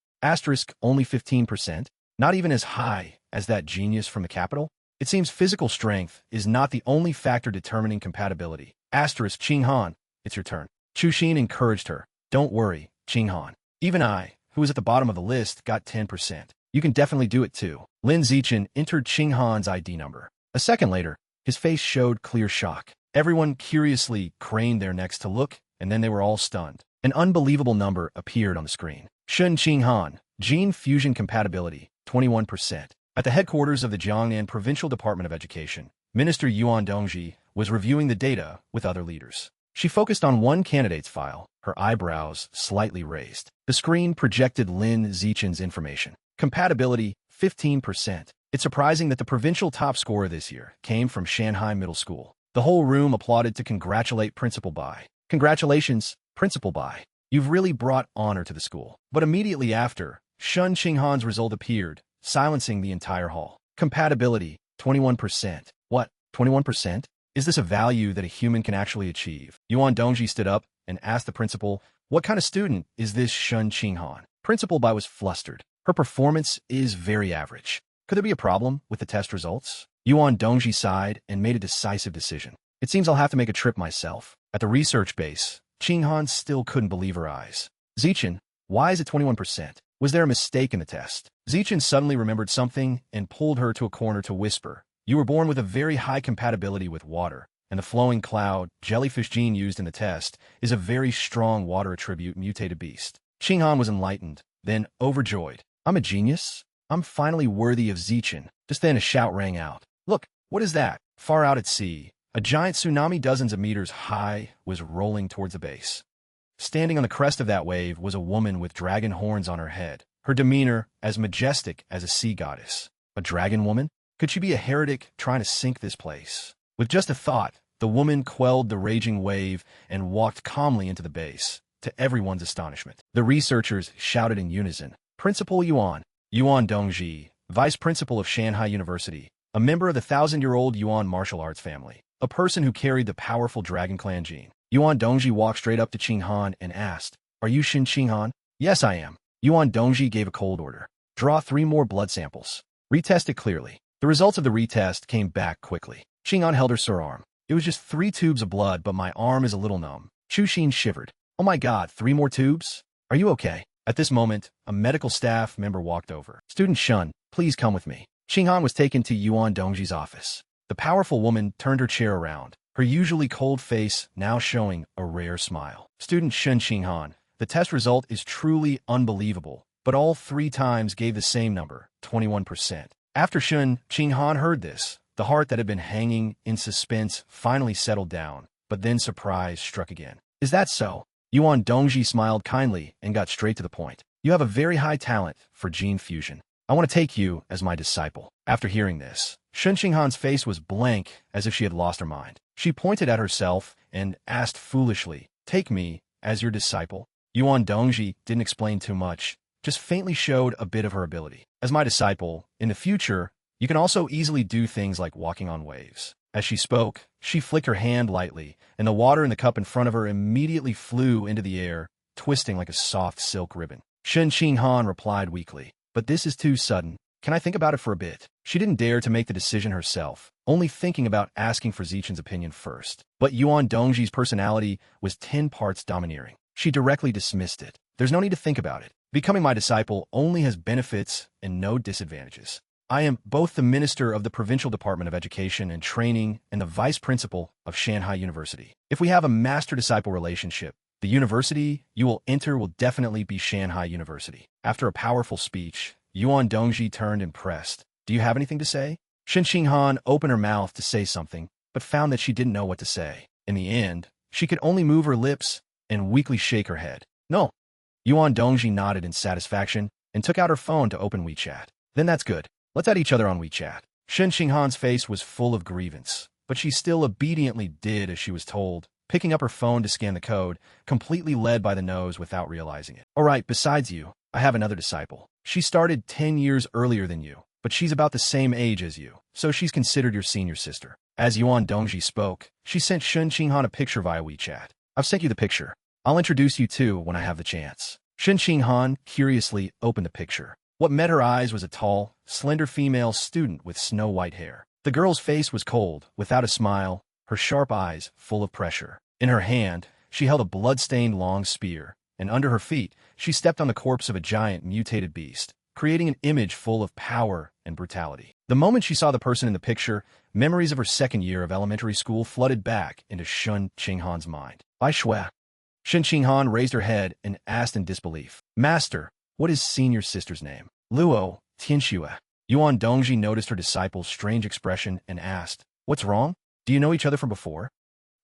Only 15%, not even as high as that genius from the capital. It seems physical strength is not the only factor determining compatibility. Qinghan, it's your turn. Chu Xin encouraged her. Don't worry, Qinghan. Even I, who was at the bottom of the list, got 10%. You can definitely do it too. Lin Zichin entered Qinghan's ID number. A second later, his face showed clear shock. Everyone curiously craned their necks to look, and then they were all stunned. An unbelievable number appeared on the screen. Shun Qinghan, gene fusion compatibility, 21%. At the headquarters of the Jiangnan Provincial Department of Education, Minister Yuan Dongji was reviewing the data with other leaders. She focused on one candidate's file, her eyebrows slightly raised. The screen projected Lin Zichin's information. Compatibility, 15%. It's surprising that the provincial top scorer this year came from Shanghai Middle School. The whole room applauded to congratulate Principal Bai. Congratulations, Principal Bai. You've really brought honor to the school. But immediately after, Shun Qinghan's result appeared, silencing the entire hall. Compatibility, 21%. What, 21%? Is this a value that a human can actually achieve? Yuan Dongji stood up and asked the principal, what kind of student is this Shun Qinghan? Principal Bai was flustered. Her performance is very average. Could there be a problem with the test results? Yuan Dongji sighed and made a decisive decision. It seems I'll have to make a trip myself. At the research base, Qinghan still couldn't believe her eyes. Zichin, why is it 21%? Was there a mistake in the test? Zichin suddenly remembered something and pulled her to a corner to whisper. You were born with a very high compatibility with water, and the flowing cloud, jellyfish gene used in the test, is a very strong water attribute mutated beast. Qinghan was enlightened, then overjoyed. I'm a genius. I'm finally worthy of Zichin. Just then a shout rang out. Look, what is that? Far out at sea, a giant tsunami dozens of meters high was rolling towards the base. Standing on the crest of that wave was a woman with dragon horns on her head, her demeanor as majestic as a sea goddess. A dragon woman? Could she be a heretic trying to sink this place? With just a thought, the woman quelled the raging wave and walked calmly into the base, to everyone's astonishment. The researchers shouted in unison, Principal Yuan, Yuan Dongji, Vice Principal of Shanghai University, a member of the 1,000-year-old Yuan martial arts family, a person who carried the powerful Dragon Clan gene. Yuan Dongji walked straight up to Qing Han and asked, Are you Qing Han? Yes, I am. Yuan Dongji gave a cold order. Draw 3 more blood samples. Retest it clearly. The results of the retest came back quickly. Qing Han held her sore arm. It was just 3 tubes of blood, but my arm is a little numb. Chu Xin shivered. Oh my god, 3 more tubes? Are you okay? At this moment, a medical staff member walked over. Student Shun, please come with me. Qing Han was taken to Yuan Dongji's office. The powerful woman turned her chair around, her usually cold face now showing a rare smile. Student Shun Qing Han, the test result is truly unbelievable, but all 3 times gave the same number, 21%. After Shun Qing Han heard this, the heart that had been hanging in suspense finally settled down, but then surprise struck again. Is that so? Yuan Dongji smiled kindly and got straight to the point. You have a very high talent for gene fusion. I want to take you as my disciple. After hearing this, Shun Qing Han's face was blank as if she had lost her mind. She pointed at herself and asked foolishly, Take me as your disciple? Yuan Dongji didn't explain too much, just faintly showed a bit of her ability. As my disciple, in the future, you can also easily do things like walking on waves. As she spoke, she flicked her hand lightly, and the water in the cup in front of her immediately flew into the air, twisting like a soft silk ribbon. Shun Qing Han replied weakly, But this is too sudden. Can I think about it for a bit? She didn't dare to make the decision herself, only thinking about asking for Zichen's opinion first. But Yuan Dongji's personality was 10 parts domineering. She directly dismissed it. There's no need to think about it. Becoming my disciple only has benefits and no disadvantages. I am both the Minister of the Provincial Department of Education and Training and the Vice Principal of Shanghai University. If we have a master-disciple relationship, the university you will enter will definitely be Shanghai University. After a powerful speech, Yuan Dongji turned impressed. Do you have anything to say? Shun Qing Han opened her mouth to say something, but found that she didn't know what to say. In the end, she could only move her lips and weakly shake her head. No. Yuan Dongji nodded in satisfaction and took out her phone to open WeChat. Then that's good. Let's add each other on WeChat. Shun Qing Han's face was full of grievance, but she still obediently did as she was told, picking up her phone to scan the code, completely led by the nose without realizing it. All right, besides you, I have another disciple. She started 10 years earlier than you, but she's about the same age as you, so she's considered your senior sister. As Yuan Dongji spoke, she sent Shun Qing Han a picture via WeChat. I've sent you the picture. I'll introduce you too when I have the chance. Shun Qing Han curiously opened the picture. What met her eyes was a tall, slender female student with snow-white hair. The girl's face was cold, without a smile, her sharp eyes full of pressure. In her hand, she held a blood-stained long spear, and under her feet, she stepped on the corpse of a giant mutated beast, creating an image full of power and brutality. The moment she saw the person in the picture, memories of her second year of elementary school flooded back into Shun Qing Han's mind. Bai Shui. Shun Qing Han raised her head and asked in disbelief, Master, what is senior sister's name? Luo Tianxue. Yuan Dongji noticed her disciple's strange expression and asked, What's wrong? Do you know each other from before?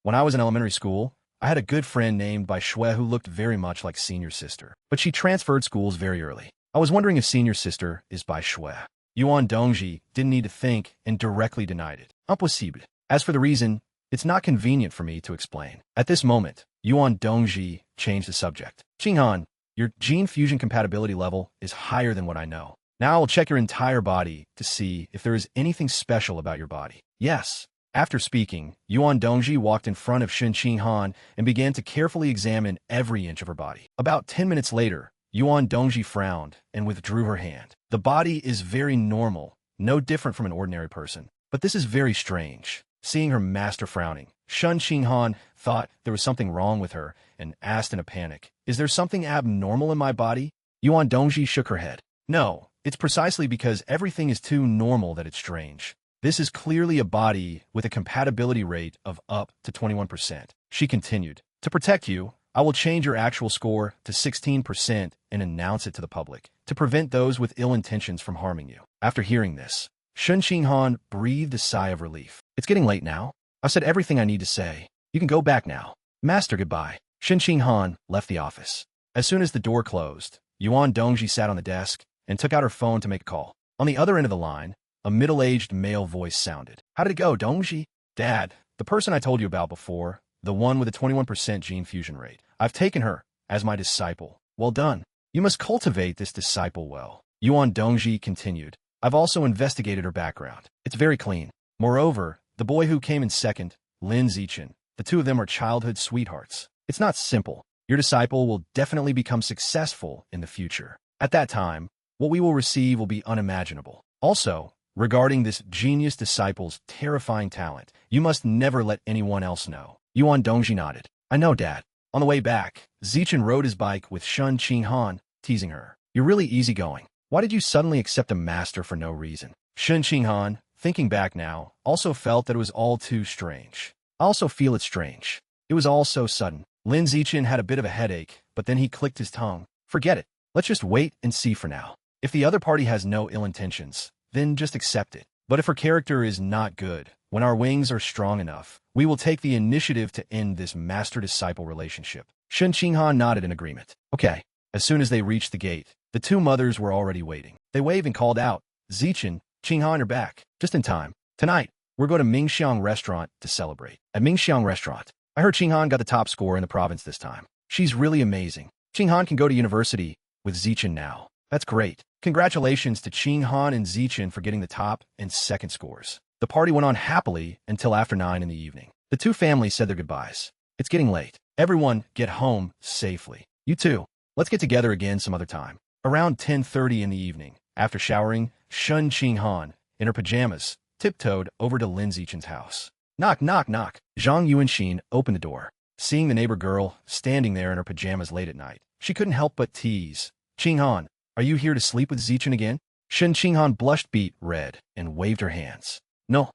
When I was in elementary school, I had a good friend named Bai Shui who looked very much like senior sister, but she transferred schools very early. I was wondering if senior sister is Bai Shui. Yuan Dongji didn't need to think and directly denied it. Impossible. As for the reason, it's not convenient for me to explain. At this moment, Yuan Dongji changed the subject. Qing Han, your gene fusion compatibility level is higher than what I know. Now I will check your entire body to see if there is anything special about your body. Yes. After speaking, Yuan Dongji walked in front of Shun Qing Han and began to carefully examine every inch of her body. About 10 minutes later, Yuan Dongji frowned and withdrew her hand. The body is very normal, no different from an ordinary person. But this is very strange. Seeing her master frowning, Shun Qing Han thought there was something wrong with her and asked in a panic, Is there something abnormal in my body? Yuan Dongji shook her head. No, it's precisely because everything is too normal that it's strange. This is clearly a body with a compatibility rate of up to 21%. She continued, To protect you, I will change your actual score to 16% and announce it to the public, to prevent those with ill intentions from harming you. After hearing this, Shun Qing Han breathed a sigh of relief. It's getting late now. I've said everything I need to say. You can go back now. Master, goodbye. Shun Qing Han left the office. As soon as the door closed, Yuan Dongji sat on the desk and took out her phone to make a call. On the other end of the line, a middle-aged male voice sounded. How did it go, Dongji? Dad, the person I told you about before, the one with a 21% gene fusion rate. I've taken her as my disciple. Well done. You must cultivate this disciple well. Yuan Dongji continued. I've also investigated her background. It's very clean. Moreover, the boy who came in second, Lin Zichen, the two of them are childhood sweethearts. It's not simple. Your disciple will definitely become successful in the future. At that time, what we will receive will be unimaginable. Also, regarding this genius disciple's terrifying talent, you must never let anyone else know. Yuan Dongji nodded. I know, Dad. On the way back, Zichen rode his bike with Shun Qinghan, teasing her. You're really easygoing. Why did you suddenly accept a master for no reason? Shun Qinghan, thinking back now, also felt that it was all too strange. I also feel it strange. It was all so sudden. Lin Zichen had a bit of a headache, but then he clicked his tongue. Forget it. Let's just wait and see for now. If the other party has no ill intentions, then just accept it. But if her character is not good, when our wings are strong enough, we will take the initiative to end this master-disciple relationship. Shun Qinghan nodded in agreement. Okay. As soon as they reached the gate, the two mothers were already waiting. They waved and called out, Zichen, Qinghan, you're back. Just in time. Tonight, we're going to Mingxiang Restaurant to celebrate. At Mingxiang Restaurant, I heard Qinghan got the top score in the province this time. She's really amazing. Qinghan can go to university with Zichen now. That's great. Congratulations to Qinghan and Zichen for getting the top and second scores. The party went on happily until after 9 in the evening. The two families said their goodbyes. It's getting late. Everyone get home safely. You too. Let's get together again some other time. Around 10:30 in the evening, after showering, Shun Qinghan, in her pajamas, tiptoed over to Lin Zichen's house. Knock, knock, knock. Zhang Yuanxin opened the door. Seeing the neighbor girl standing there in her pajamas late at night, she couldn't help but tease. Qinghan, are you here to sleep with Zichen again? Shun Qinghan blushed beet red and waved her hands. No,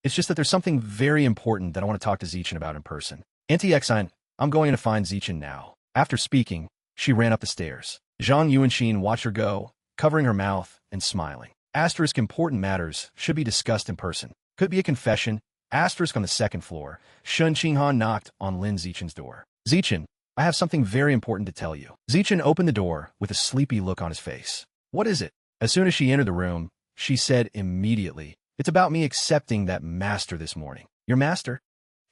it's just that there's something very important that I want to talk to Zichen about in person. Auntie Exine, I'm going to find Zichen now. After speaking, she ran up the stairs. Zhang Yuanxin watched her go, covering her mouth and smiling. Asterisk important matters should be discussed in person. Could be a confession. Asterisk on the second floor. Shun Qinghan knocked on Lin Zichen's door. Zichen, I have something very important to tell you. Zichen opened the door with a sleepy look on his face. What is it? As soon as she entered the room, she said immediately, it's about me accepting that master this morning. Your master?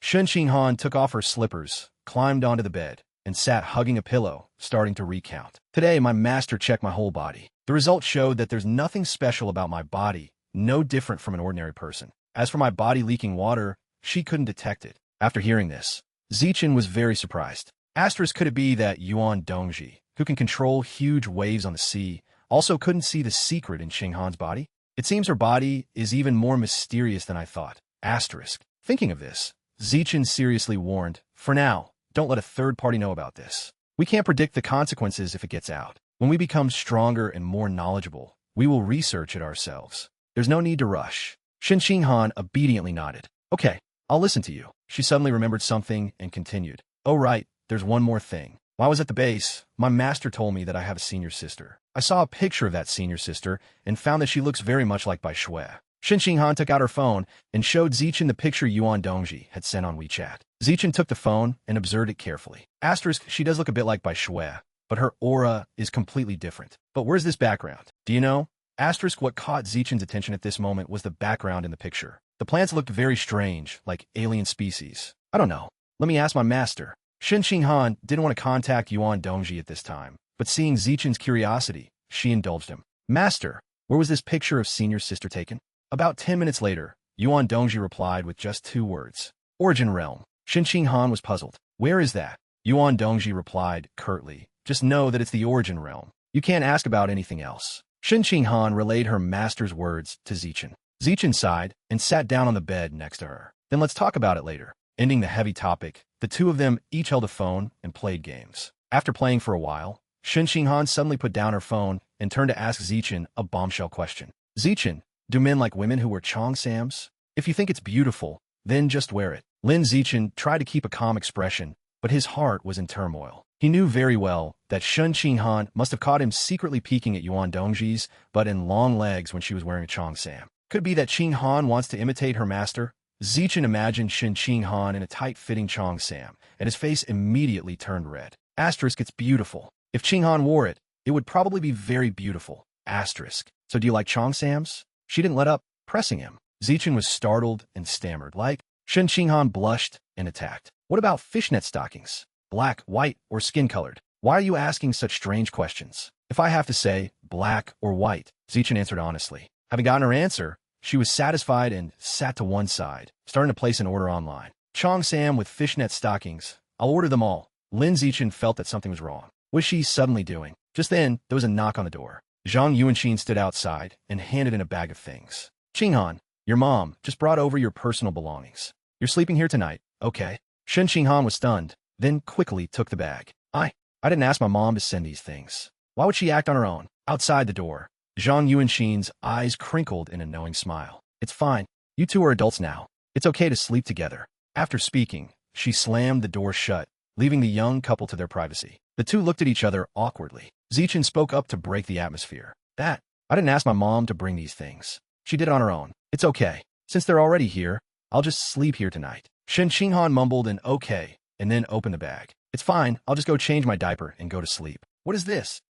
Shun Qinghan took off her slippers, climbed onto the bed, and sat hugging a pillow, starting to recount. Today, my master checked my whole body. The results showed that there's nothing special about my body, no different from an ordinary person. As for my body leaking water, she couldn't detect it. After hearing this, Zichen was very surprised. Asterisk could it be that Yuan Dongji, who can control huge waves on the sea, also couldn't see the secret in Qinghan's body? It seems her body is even more mysterious than I thought. Asterisk. Thinking of this, Zichen seriously warned, for now, don't let a third party know about this. We can't predict the consequences if it gets out. When we become stronger and more knowledgeable, we will research it ourselves. There's no need to rush. Shun Qinghan obediently nodded. Okay, I'll listen to you. She suddenly remembered something and continued. Oh right, there's one more thing. While I was at the base, my master told me that I have a senior sister. I saw a picture of that senior sister and found that she looks very much like Bai Shui. Shun Qinghan took out her phone and showed Zichen the picture Yuan Dongji had sent on WeChat. Zichen took the phone and observed it carefully. Asterisk, she does look a bit like Bai Shui, but her aura is completely different. But where's this background? Do you know? Asterisk, what caught Zichen's attention at this moment was the background in the picture. The plants looked very strange, like alien species. I don't know. Let me ask my master. Shun Qinghan didn't want to contact Yuan Dongji at this time, but seeing Zichen's curiosity, she indulged him. Master, where was this picture of senior sister taken? About 10 minutes later, Yuan Dongji replied with just 2 words. Origin realm. Shun Qinghan was puzzled. Where is that? Yuan Dongji replied curtly. Just know that it's the origin realm. You can't ask about anything else. Shun Qinghan relayed her master's words to Zichen. Zichen sighed and sat down on the bed next to her. Then let's talk about it later. Ending the heavy topic, the two of them each held a phone and played games. After playing for a while, Shun Qinghan suddenly put down her phone and turned to ask Zichen a bombshell question. Zichen, do men like women who wear cheongsams? If you think it's beautiful, then just wear it. Lin Zichen tried to keep a calm expression, but his heart was in turmoil. He knew very well that Shun Qinghan must have caught him secretly peeking at Yuan Dongji's, but in long legs when she was wearing a cheongsam. Could it be that Qinghan wants to imitate her master? Zichen imagined Shun Qinghan in a tight-fitting cheongsam, and his face immediately turned red. Asterisk, it's beautiful. If Qinghan wore it, it would probably be very beautiful. Asterisk. So do you like cheongsams? She didn't let up, pressing him. Zichen was startled and stammered, like. Shen Qinghan blushed and attacked. What about fishnet stockings? Black, white, or skin-colored? Why are you asking such strange questions? If I have to say, black or white, Zichen answered honestly. Having gotten her answer, she was satisfied and sat to one side, starting to place an order online. Chong Sam with fishnet stockings. I'll order them all. Lin Zichen felt that something was wrong. What was she suddenly doing? Just then, there was a knock on the door. Zhang Yuanxin stood outside and handed in a bag of things. Qinghan, your mom just brought over your personal belongings. You're sleeping here tonight, okay? Shen Qinghan was stunned, then quickly took the bag. I didn't ask my mom to send these things. Why would she act on her own? Outside the door, Zhang Yuanxin's eyes crinkled in a knowing smile. It's fine. You two are adults now. It's okay to sleep together. After speaking, she slammed the door shut, leaving the young couple to their privacy. The two looked at each other awkwardly. Zichen spoke up to break the atmosphere. I didn't ask my mom to bring these things. She did it on her own. It's okay. Since they're already here, I'll just sleep here tonight. Shen Qinghan mumbled an okay, and then opened the bag. It's fine. I'll just go change my diaper and go to sleep. What is this?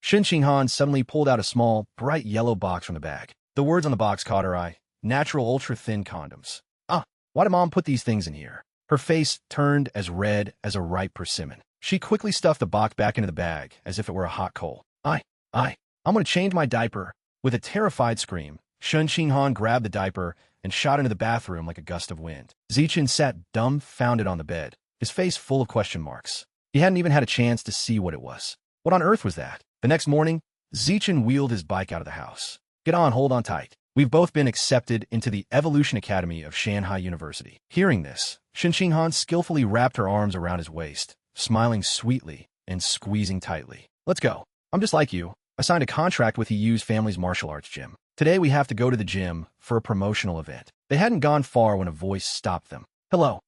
Shen Qinghan suddenly pulled out a small, bright yellow box from the bag. The words on the box caught her eye. Natural ultra-thin condoms. Why did Mom put these things in here? Her face turned as red as a ripe persimmon. She quickly stuffed the box back into the bag as if it were a hot coal. I'm going to change my diaper. With a terrified scream, Shen Qinghan grabbed the diaper and shot into the bathroom like a gust of wind. Zichen sat dumbfounded on the bed, his face full of question marks. He hadn't even had a chance to see what it was. What on earth was that? The next morning, Zichen wheeled his bike out of the house. Get on, hold on tight. We've both been accepted into the Evolution Academy of Shanghai University. Hearing this, Shen Qinghan skillfully wrapped her arms around his waist, smiling sweetly and squeezing tightly. Let's go. I'm just like you. I signed a contract with Yu's family's martial arts gym. Today we have to go to the gym for a promotional event. They hadn't gone far when a voice stopped them. Hello.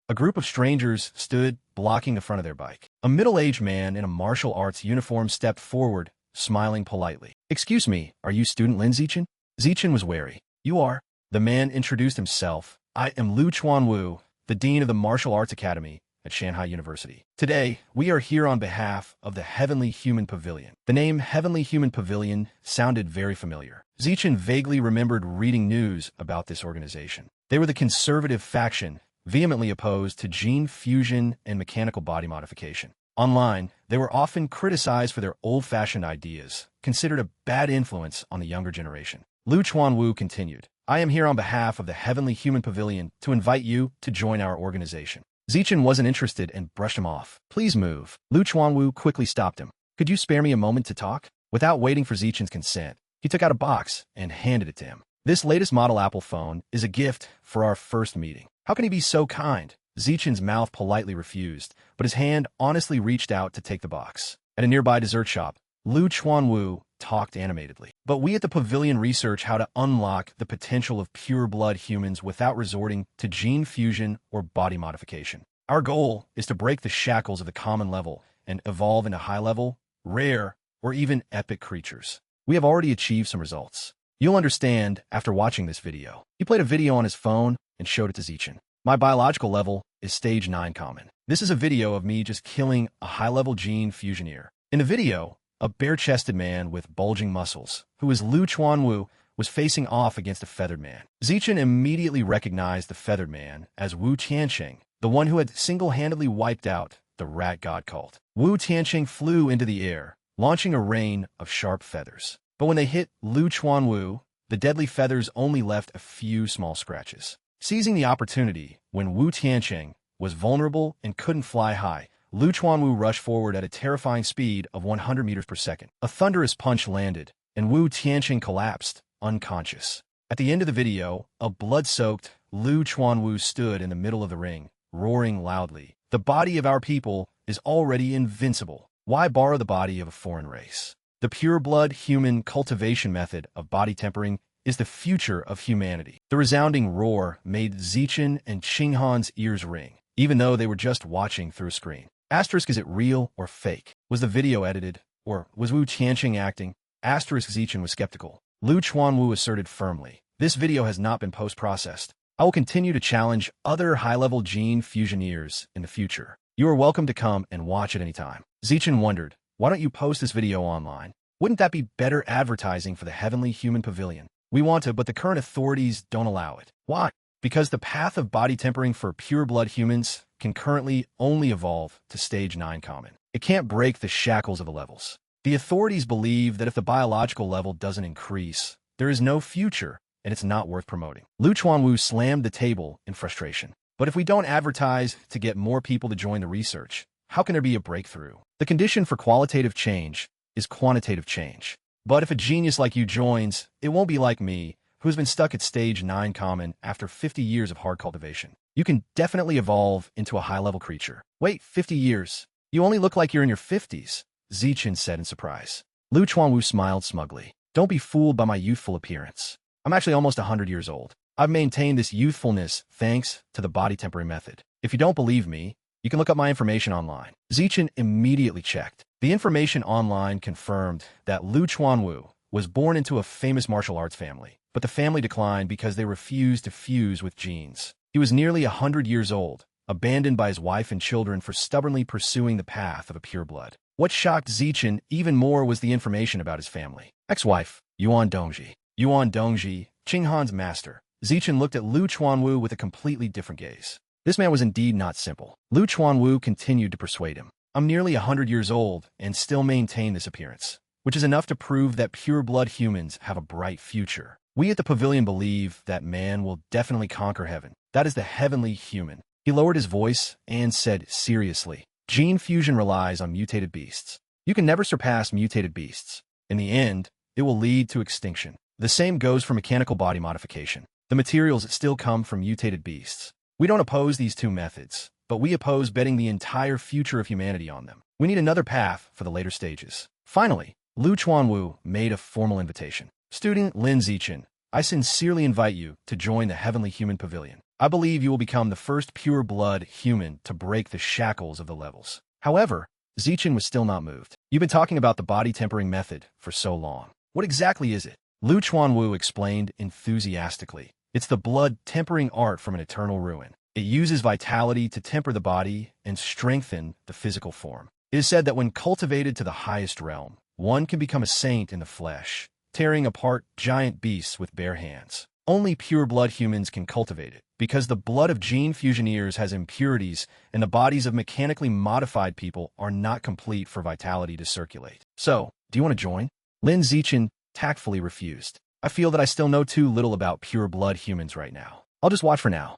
A group of strangers stood blocking the front of their bike. A middle-aged man in a martial arts uniform stepped forward, smiling politely. Excuse me, are you student Lin Zichen? Zichen was wary. You are. The man introduced himself. I am Lu Chuanwu, the dean of the Martial Arts Academy at Shanghai University. Today, we are here on behalf of the Heavenly Human Pavilion. The name Heavenly Human Pavilion sounded very familiar. Zichen vaguely remembered reading news about this organization. They were the conservative faction, vehemently opposed to gene fusion and mechanical body modification. Online, they were often criticized for their old-fashioned ideas, considered a bad influence on the younger generation. Lu Chuanwu continued, I am here on behalf of the Heavenly Human Pavilion to invite you to join our organization. Zichen wasn't interested and brushed him off. Please move. Lu Chuanwu quickly stopped him. Could you spare me a moment to talk? Without waiting for Zichen's consent, he took out a box and handed it to him. This latest model Apple phone is a gift for our first meeting. How can he be so kind? Zichen's mouth politely refused, but his hand honestly reached out to take the box. At a nearby dessert shop, Lu Chuanwu talked animatedly. But we at the pavilion research how to unlock the potential of pure-blood humans without resorting to gene fusion or body modification. Our goal is to break the shackles of the common level and evolve into high-level, rare, or even epic creatures. We have already achieved some results. You'll understand after watching this video. He played a video on his phone and showed it to Zichen. My biological level is stage 9 common. This is a video of me just killing a high-level gene fusioneer. In the video, a bare-chested man with bulging muscles, who is Lu Chuanwu, was facing off against a feathered man. Zichen immediately recognized the feathered man as Wu Tianqing, the one who had single-handedly wiped out the rat god cult. Wu Tianqing flew into the air, launching a rain of sharp feathers. But when they hit Lu Chuanwu, the deadly feathers only left a few small scratches. Seizing the opportunity, when Wu Tianqing was vulnerable and couldn't fly high, Lu Chuanwu rushed forward at a terrifying speed of 100 meters per second. A thunderous punch landed, and Wu Tianqing collapsed, unconscious. At the end of the video, a blood-soaked Lu Chuanwu stood in the middle of the ring, roaring loudly. The body of our people is already invincible. Why borrow the body of a foreign race? The pure-blood human cultivation method of body tempering is the future of humanity. The resounding roar made Zichen and Qinghan's ears ring, even though they were just watching through a screen. Asterisk, is it real or fake? Was the video edited? Or was Wu Tianqing acting? Asterisk, Zichen was skeptical. Lu Chuanwu asserted firmly, this video has not been post-processed. I will continue to challenge other high-level gene fusioneers in the future. You are welcome to come and watch at any time. Zichen wondered, why don't you post this video online? Wouldn't that be better advertising for the Heavenly Human Pavilion? We want to, but the current authorities don't allow it. Why? Because the path of body tempering for pure-blood humans can currently only evolve to stage 9 common. It can't break the shackles of the levels. The authorities believe that if the biological level doesn't increase, there is no future, and it's not worth promoting. Lu Chuanwu slammed the table in frustration. But if we don't advertise to get more people to join the research, how can there be a breakthrough? The condition for qualitative change is quantitative change. But if a genius like you joins, it won't be like me, who's been stuck at stage 9 common after 50 years of hard cultivation. You can definitely evolve into a high-level creature. Wait, 50 years? You only look like you're in your 50s, Zichen said in surprise. Lu Chuanwu smiled smugly. Don't be fooled by my youthful appearance. I'm actually almost 100 years old. I've maintained this youthfulness thanks to the body tempering method. If you don't believe me, you can look up my information online. Zichen immediately checked. The information online confirmed that Lu Chuanwu was born into a famous martial arts family, but the family declined because they refused to fuse with genes. He was nearly 100 years old, abandoned by his wife and children for stubbornly pursuing the path of a pureblood. What shocked Zichen even more was the information about his family. Ex-wife, Yuan Dongji. Yuan Dongji, Qinghan's master. Zichen looked at Lu Chuanwu with a completely different gaze. This man was indeed not simple. Lu Chuanwu continued to persuade him. I'm nearly 100 years old and still maintain this appearance, which is enough to prove that pure-blood humans have a bright future. We at the pavilion believe that man will definitely conquer heaven. That is the heavenly human. He lowered his voice and said seriously, gene fusion relies on mutated beasts. You can never surpass mutated beasts. In the end, it will lead to extinction. The same goes for mechanical body modification. The materials still come from mutated beasts. We don't oppose these two methods, but we oppose betting the entire future of humanity on them. We need another path for the later stages. Finally, Lu Chuanwu made a formal invitation. Student Lin Zichen, I sincerely invite you to join the Heavenly Human Pavilion. I believe you will become the first pure-blood human to break the shackles of the levels. However, Zichen was still not moved. You've been talking about the body tempering method for so long. What exactly is it? Lu Chuanwu explained enthusiastically. It's the blood-tempering art from an eternal ruin. It uses vitality to temper the body and strengthen the physical form. It is said that when cultivated to the highest realm, one can become a saint in the flesh, tearing apart giant beasts with bare hands. Only pure-blood humans can cultivate it, because the blood of gene fusioneers has impurities and the bodies of mechanically modified people are not complete for vitality to circulate. So, do you want to join? Lin Zichen tactfully refused. I feel that I still know too little about pure-blood humans right now. I'll just watch for now.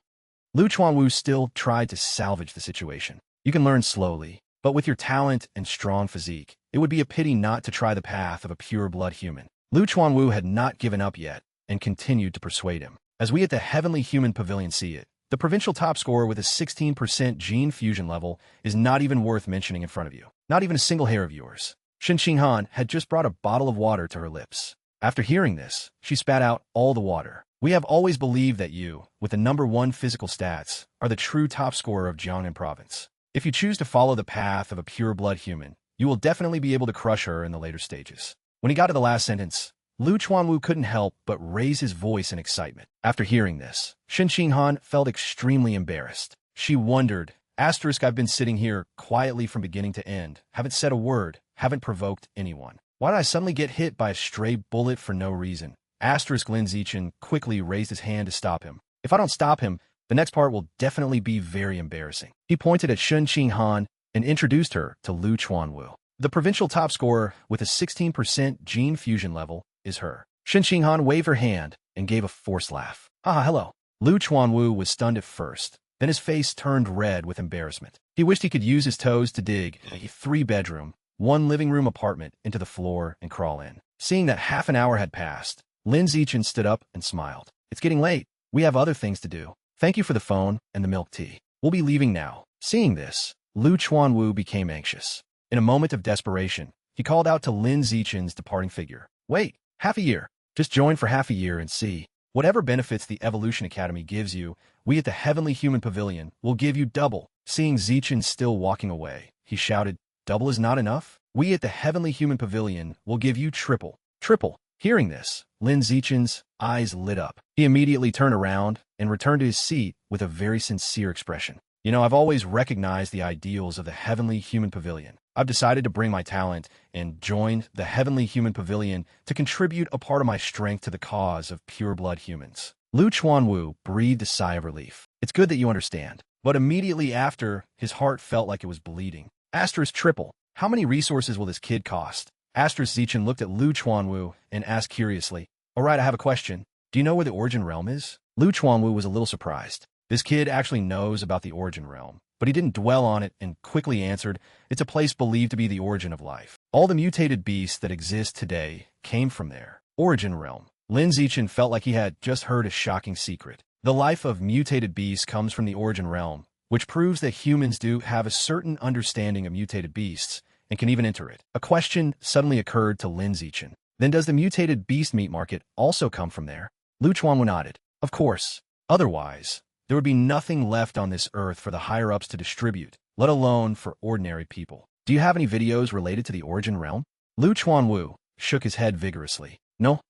Lu Chuanwu still tried to salvage the situation. You can learn slowly, but with your talent and strong physique, it would be a pity not to try the path of a pure-blood human. Lu Chuanwu had not given up yet and continued to persuade him. As we at the Heavenly Human Pavilion see it, the provincial top scorer with a 16% gene fusion level is not even worth mentioning in front of you. Not even a single hair of yours. Shen Qinghan had just brought a bottle of water to her lips. After hearing this, she spat out all the water. We have always believed that you, with the #1 physical stats, are the true top scorer of Jiangnan province. If you choose to follow the path of a pure-blood human, you will definitely be able to crush her in the later stages. When he got to the last sentence, Lu Chuanwu couldn't help but raise his voice in excitement. After hearing this, Shen Qinghan felt extremely embarrassed. She wondered, I've been sitting here quietly from beginning to end, haven't said a word, haven't provoked anyone. Why did I suddenly get hit by a stray bullet for no reason? Lin Zichen quickly raised his hand to stop him. If I don't stop him, the next part will definitely be very embarrassing. He pointed at Shen Qinghan and introduced her to Lu Chuanwu. The provincial top scorer with a 16% gene fusion level is her. Shen Qinghan waved her hand and gave a forced laugh. Ah, hello. Lu Chuanwu was stunned at first, then his face turned red with embarrassment. He wished he could use his toes to dig a 3-bedroom, 1 living room apartment into the floor and crawl in. Seeing that half an hour had passed, Lin Zichen stood up and smiled. It's getting late. We have other things to do. Thank you for the phone and the milk tea. We'll be leaving now. Seeing this, Lu Chuanwu became anxious. In a moment of desperation, he called out to Lin Zichen's departing figure. Wait, half a year. Just join for half a year and see. Whatever benefits the Evolution Academy gives you, we at the Heavenly Human Pavilion will give you double. Seeing Zichen still walking away, he shouted, double is not enough? We at the Heavenly Human Pavilion will give you triple. Triple. Hearing this, Lin Zichen's eyes lit up. He immediately turned around and returned to his seat with a very sincere expression. You know, I've always recognized the ideals of the Heavenly Human Pavilion. I've decided to bring my talent and join the Heavenly Human Pavilion to contribute a part of my strength to the cause of pure-blood humans. Lu Chuanwu breathed a sigh of relief. It's good that you understand. But immediately after, his heart felt like it was bleeding. Asterisk triple. How many resources will this kid cost? Asterisk Zichen looked at Lu Chuanwu and asked curiously, "All right, I have a question. Do you know where the Origin Realm is?" Lu Chuanwu was a little surprised. This kid actually knows about the Origin Realm, but he didn't dwell on it and quickly answered, "It's a place believed to be the origin of life. All the mutated beasts that exist today came from there." Origin Realm. Lin Zichen felt like he had just heard a shocking secret. The life of mutated beasts comes from the Origin Realm, which proves that humans do have a certain understanding of mutated beasts and can even enter it. A question suddenly occurred to Lin Zichen. Then does the mutated beast meat market also come from there? Lu Chuanwu nodded. Of course. Otherwise, there would be nothing left on this earth for the higher-ups to distribute, let alone for ordinary people. Do you have any videos related to the Origin Realm? Lu Chuanwu shook his head vigorously. No.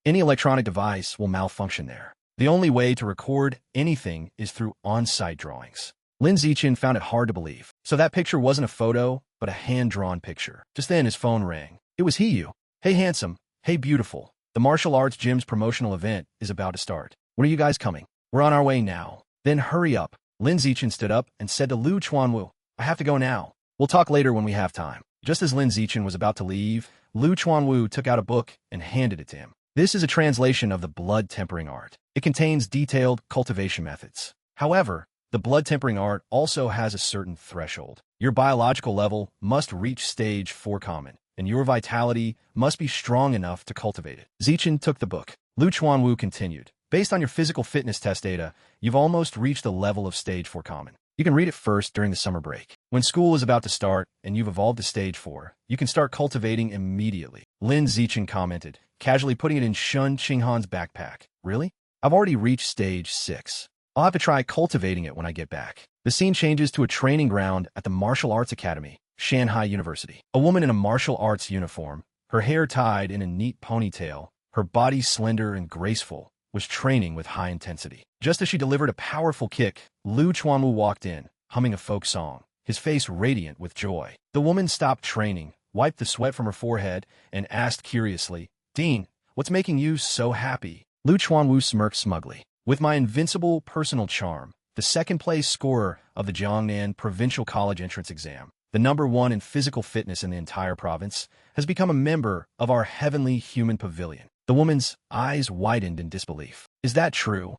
Any electronic device will malfunction there. The only way to record anything is through on-site drawings. Lin Zichen found it hard to believe. So that picture wasn't a photo, but a hand-drawn picture. Just then his phone rang. It was He-Yu. "Hey handsome, hey beautiful. The martial arts gym's promotional event is about to start. When are you guys coming?" "We're on our way now." "Then hurry up." Lin Zichen stood up and said to Lu Chuanwu, "I have to go now. We'll talk later when we have time." Just as Lin Zichen was about to leave, Lu Chuanwu took out a book and handed it to him. This is a translation of the blood tempering art. It contains detailed cultivation methods. However, the blood tempering art also has a certain threshold. Your biological level must reach stage 4 common, and your vitality must be strong enough to cultivate it. Zichen took the book. Lu Chuanwu continued. Based on your physical fitness test data, you've almost reached the level of stage 4 common. You can read it first during the summer break. When school is about to start and you've evolved to stage 4, you can start cultivating immediately. Lin Zichen commented, casually putting it in Shun Qinghan's backpack. Really? I've already reached stage 6. I'll have to try cultivating it when I get back. The scene changes to a training ground at the Martial Arts Academy, Shanghai University. A woman in a martial arts uniform, her hair tied in a neat ponytail, her body slender and graceful, was training with high intensity. Just as she delivered a powerful kick, Lu Chuanwu walked in, humming a folk song, his face radiant with joy. The woman stopped training, wiped the sweat from her forehead, and asked curiously, "Dean, what's making you so happy?" Lu Chuanwu smirked smugly. "With my invincible personal charm, the second-place scorer of the Jiangnan Provincial College entrance exam, the #1 in physical fitness in the entire province, has become a member of our Heavenly Human Pavilion." The woman's eyes widened in disbelief. "Is that true?"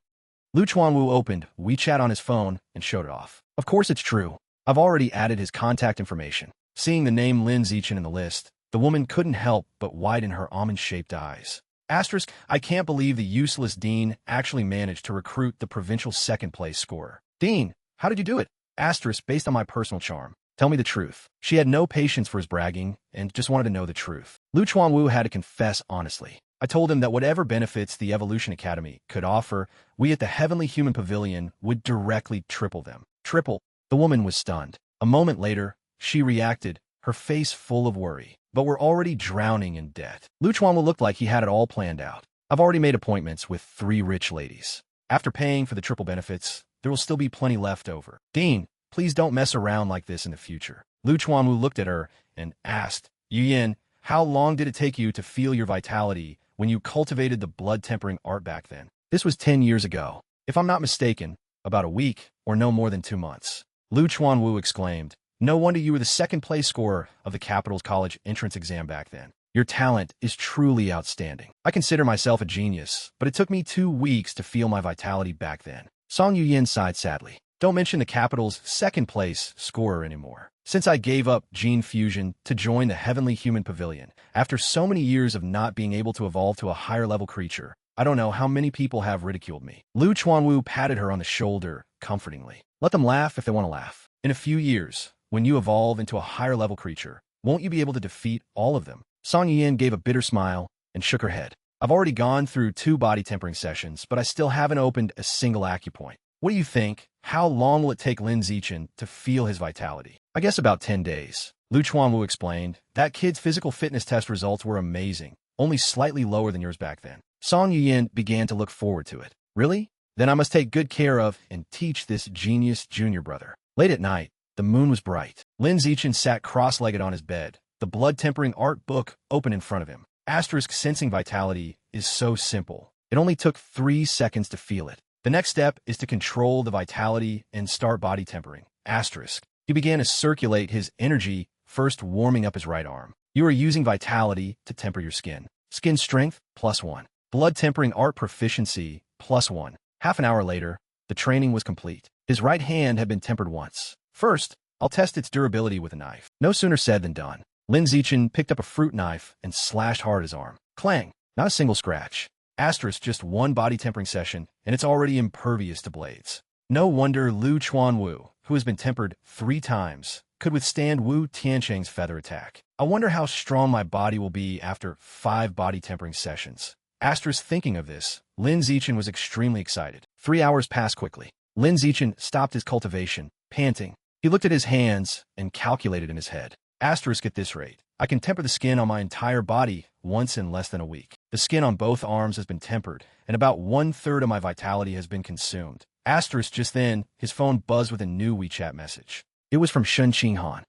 Lu Chuanwu opened WeChat on his phone and showed it off. "Of course it's true. I've already added his contact information." Seeing the name Lin Zichen in the list, the woman couldn't help but widen her almond-shaped eyes. Asterisk, I can't believe the useless Dean actually managed to recruit the provincial second-place scorer. "Dean, how did you do it?" Asterisk, based on my personal charm. Tell me the truth. She had no patience for his bragging and just wanted to know the truth. Lu Chuanwu had to confess honestly. I told him that whatever benefits the Evolution Academy could offer, we at the Heavenly Human Pavilion would directly triple them. Triple? The woman was stunned. A moment later, she reacted, her face full of worry. "But we're already drowning in debt." Lu Chuanwu looked like he had it all planned out. "I've already made appointments with 3 rich ladies. After paying for the triple benefits, there will still be plenty left over. Dean, please don't mess around like this in the future." Lu Chuanwu looked at her and asked, "Yuyin, how long did it take you to feel your vitality when you cultivated the blood-tempering art back then?" "This was 10 years ago. If I'm not mistaken, about a week or no more than 2 months. Lu Chuanwu exclaimed, "No wonder you were the second-place scorer of the Capital's College entrance exam back then. Your talent is truly outstanding. I consider myself a genius, but it took me 2 weeks to feel my vitality back then." Song Yuyin sighed sadly. "Don't mention the Capital's second-place scorer anymore. Since I gave up gene fusion to join the Heavenly Human Pavilion, after so many years of not being able to evolve to a higher-level creature, I don't know how many people have ridiculed me." Lu Chuanwu patted her on the shoulder comfortingly. "Let them laugh if they want to laugh. In a few years, when you evolve into a higher-level creature, won't you be able to defeat all of them?" Song Yin gave a bitter smile and shook her head. "I've already gone through 2 body tempering sessions, but I still haven't opened a single acupoint. What do you think? How long will it take Lin Zichen to feel his vitality?" "I guess about 10 days. Lu Chuanwu explained. "That kid's physical fitness test results were amazing, only slightly lower than yours back then." Song Yuyin began to look forward to it. "Really? Then I must take good care of and teach this genius junior brother." Late at night, The moon was bright. Lin Zichen sat cross-legged on his bed, the blood-tempering art book open in front of him. Asterisk sensing vitality is so simple. It only took 3 seconds to feel it. The next step is to control the vitality and start body tempering. Asterisk. He began to circulate his energy, first warming up his right arm. You are using vitality to temper your skin. Skin strength, +1. Blood tempering art proficiency, +1. Half an hour later, the training was complete. His right hand had been tempered once. First, I'll test its durability with a knife. No sooner said than done. Lin Zichen picked up a fruit knife and slashed hard at his arm. Clang! Not a single scratch. Asterisk just one body tempering session, and it's already impervious to blades. No wonder Lu Chuanwu, who has been tempered 3 times, could withstand Wu Tiancheng's feather attack. I wonder how strong my body will be after 5 body tempering sessions. Asterisk thinking of this, Lin Zichen was extremely excited. 3 hours passed quickly. Lin Zichen stopped his cultivation, panting. He looked at his hands and calculated in his head. Asterisk at this rate, I can temper the skin on my entire body once in less than a week. The skin on both arms has been tempered, and about 1/3 of my vitality has been consumed. Asterisk just then, his phone buzzed with a new WeChat message. It was from Shun Qinghan.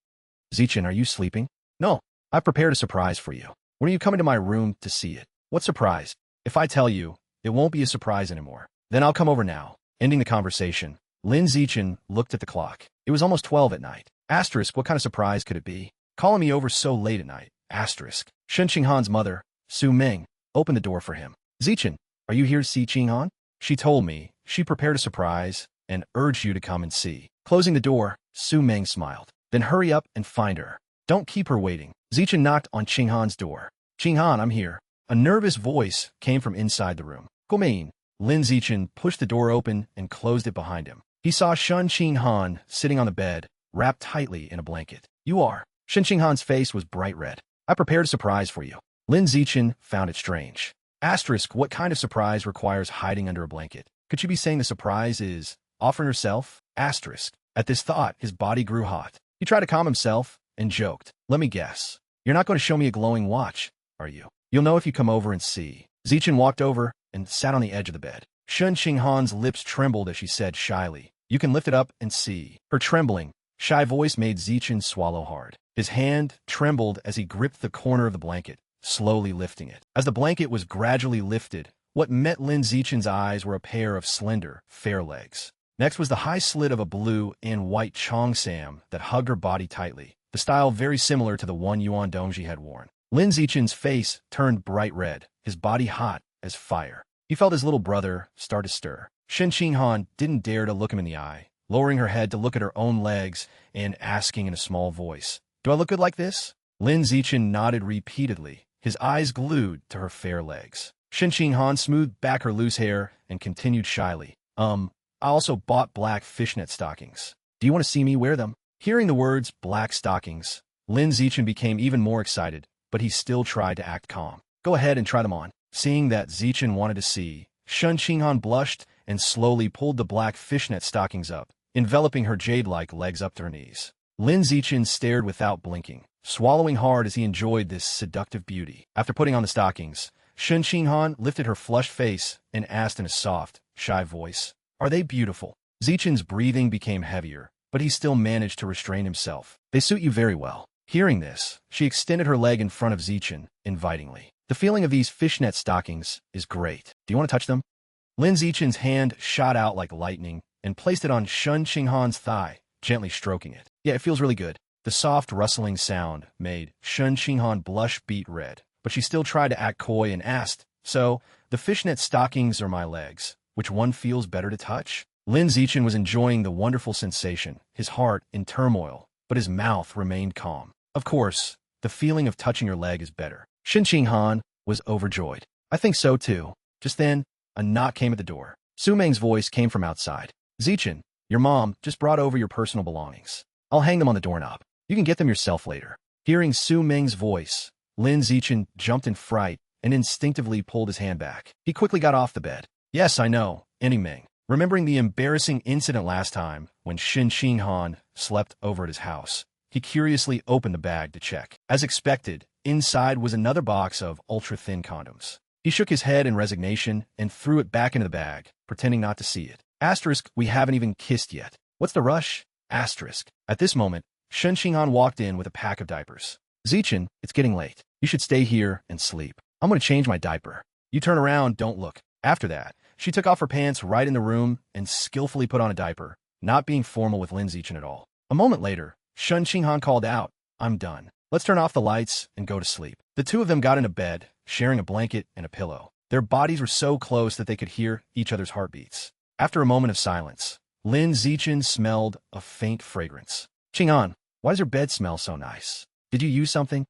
Zichen, are you sleeping? No, I've prepared a surprise for you. When are you coming to my room to see it? What surprise? If I tell you, it won't be a surprise anymore. Then I'll come over now. Ending the conversation, Lin Zichen looked at the clock. It was almost 12 at night. Asterisk, what kind of surprise could it be? Calling me over so late at night. Asterisk. Shun Qinghan's mother, Su Ming, opened the door for him. Zichen, are you here to see Qinghan? She told me she prepared a surprise and urged you to come and see. Closing the door, Su Ming smiled. Then hurry up and find her. Don't keep her waiting. Zichen knocked on Qinghan's door. Qinghan, I'm here. A nervous voice came from inside the room. Guomein. Lin Zichen pushed the door open and closed it behind him. He saw Shun Qinghan sitting on the bed, wrapped tightly in a blanket. You are. Shun Qinghan's face was bright red. I prepared a surprise for you. Lin Zichen found it strange. Asterisk, what kind of surprise requires hiding under a blanket? Could she be saying the surprise is offering herself? Asterisk. At this thought, his body grew hot. He tried to calm himself and joked. Let me guess. You're not going to show me a glowing watch, are you? You'll know if you come over and see. Zichen walked over and sat on the edge of the bed. Shun Qinghan's lips trembled as she said shyly, you can lift it up and see. Her trembling, shy voice made Zichen swallow hard. His hand trembled as he gripped the corner of the blanket, slowly lifting it. As the blanket was gradually lifted, what met Lin Zichen's eyes were a pair of slender, fair legs. Next was the high slit of a blue and white cheongsam that hugged her body tightly, the style very similar to the one Yuan Dongji had worn. Lin Zichen's face turned bright red, his body hot as fire. He felt his little brother start to stir. Shun Qinghan didn't dare to look him in the eye, lowering her head to look at her own legs and asking in a small voice, do I look good like this? Lin Zichen nodded repeatedly, his eyes glued to her fair legs. Shun Qinghan smoothed back her loose hair and continued shyly, I also bought black fishnet stockings. Do you want to see me wear them? Hearing the words black stockings, Lin Zichen became even more excited, but he still tried to act calm. Go ahead and try them on. Seeing that Zichen wanted to see, Shun Qinghan blushed and slowly pulled the black fishnet stockings up, enveloping her jade-like legs up to her knees. Lin Zichen stared without blinking, swallowing hard as he enjoyed this seductive beauty. After putting on the stockings, Shun Qinghan lifted her flushed face and asked in a soft, shy voice, are they beautiful? Zichen's breathing became heavier, but he still managed to restrain himself. They suit you very well. Hearing this, she extended her leg in front of Zichen, invitingly. The feeling of these fishnet stockings is great. Do you want to touch them? Lin Zichen's hand shot out like lightning and placed it on Shun Qinghan's thigh, gently stroking it. Yeah, it feels really good. The soft rustling sound made Shun Qinghan blush beet red, but she still tried to act coy and asked, so, the fishnet stockings are my legs. Which one feels better to touch? Lin Zichen was enjoying the wonderful sensation, his heart in turmoil, but his mouth remained calm. Of course, the feeling of touching your leg is better. Shun Qinghan was overjoyed. I think so too. Just then, a knock came at the door. Su Ming's voice came from outside. Zichen, your mom just brought over your personal belongings. I'll hang them on the doorknob. You can get them yourself later. Hearing Su Ming's voice, Lin Zichen jumped in fright and instinctively pulled his hand back. He quickly got off the bed. Yes, I know, Annie Ming. Remembering the embarrassing incident last time when Shun Qinghan slept over at his house, he curiously opened the bag to check. As expected, inside was another box of ultra-thin condoms. He shook his head in resignation and threw it back into the bag, pretending not to see it. Asterisk, we haven't even kissed yet. What's the rush? Asterisk. At this moment, Shun Qinghan walked in with a pack of diapers. Zichin, it's getting late. You should stay here and sleep. I'm going to change my diaper. You turn around, don't look. After that, she took off her pants right in the room and skillfully put on a diaper, not being formal with Lin Zichin at all. A moment later, Shun Qinghan called out, I'm done. Let's turn off the lights and go to sleep. The two of them got into bed, sharing a blanket and a pillow. Their bodies were so close that they could hear each other's heartbeats. After a moment of silence, Lin Zichin smelled a faint fragrance. Qinghan, why does your bed smell so nice? Did you use something?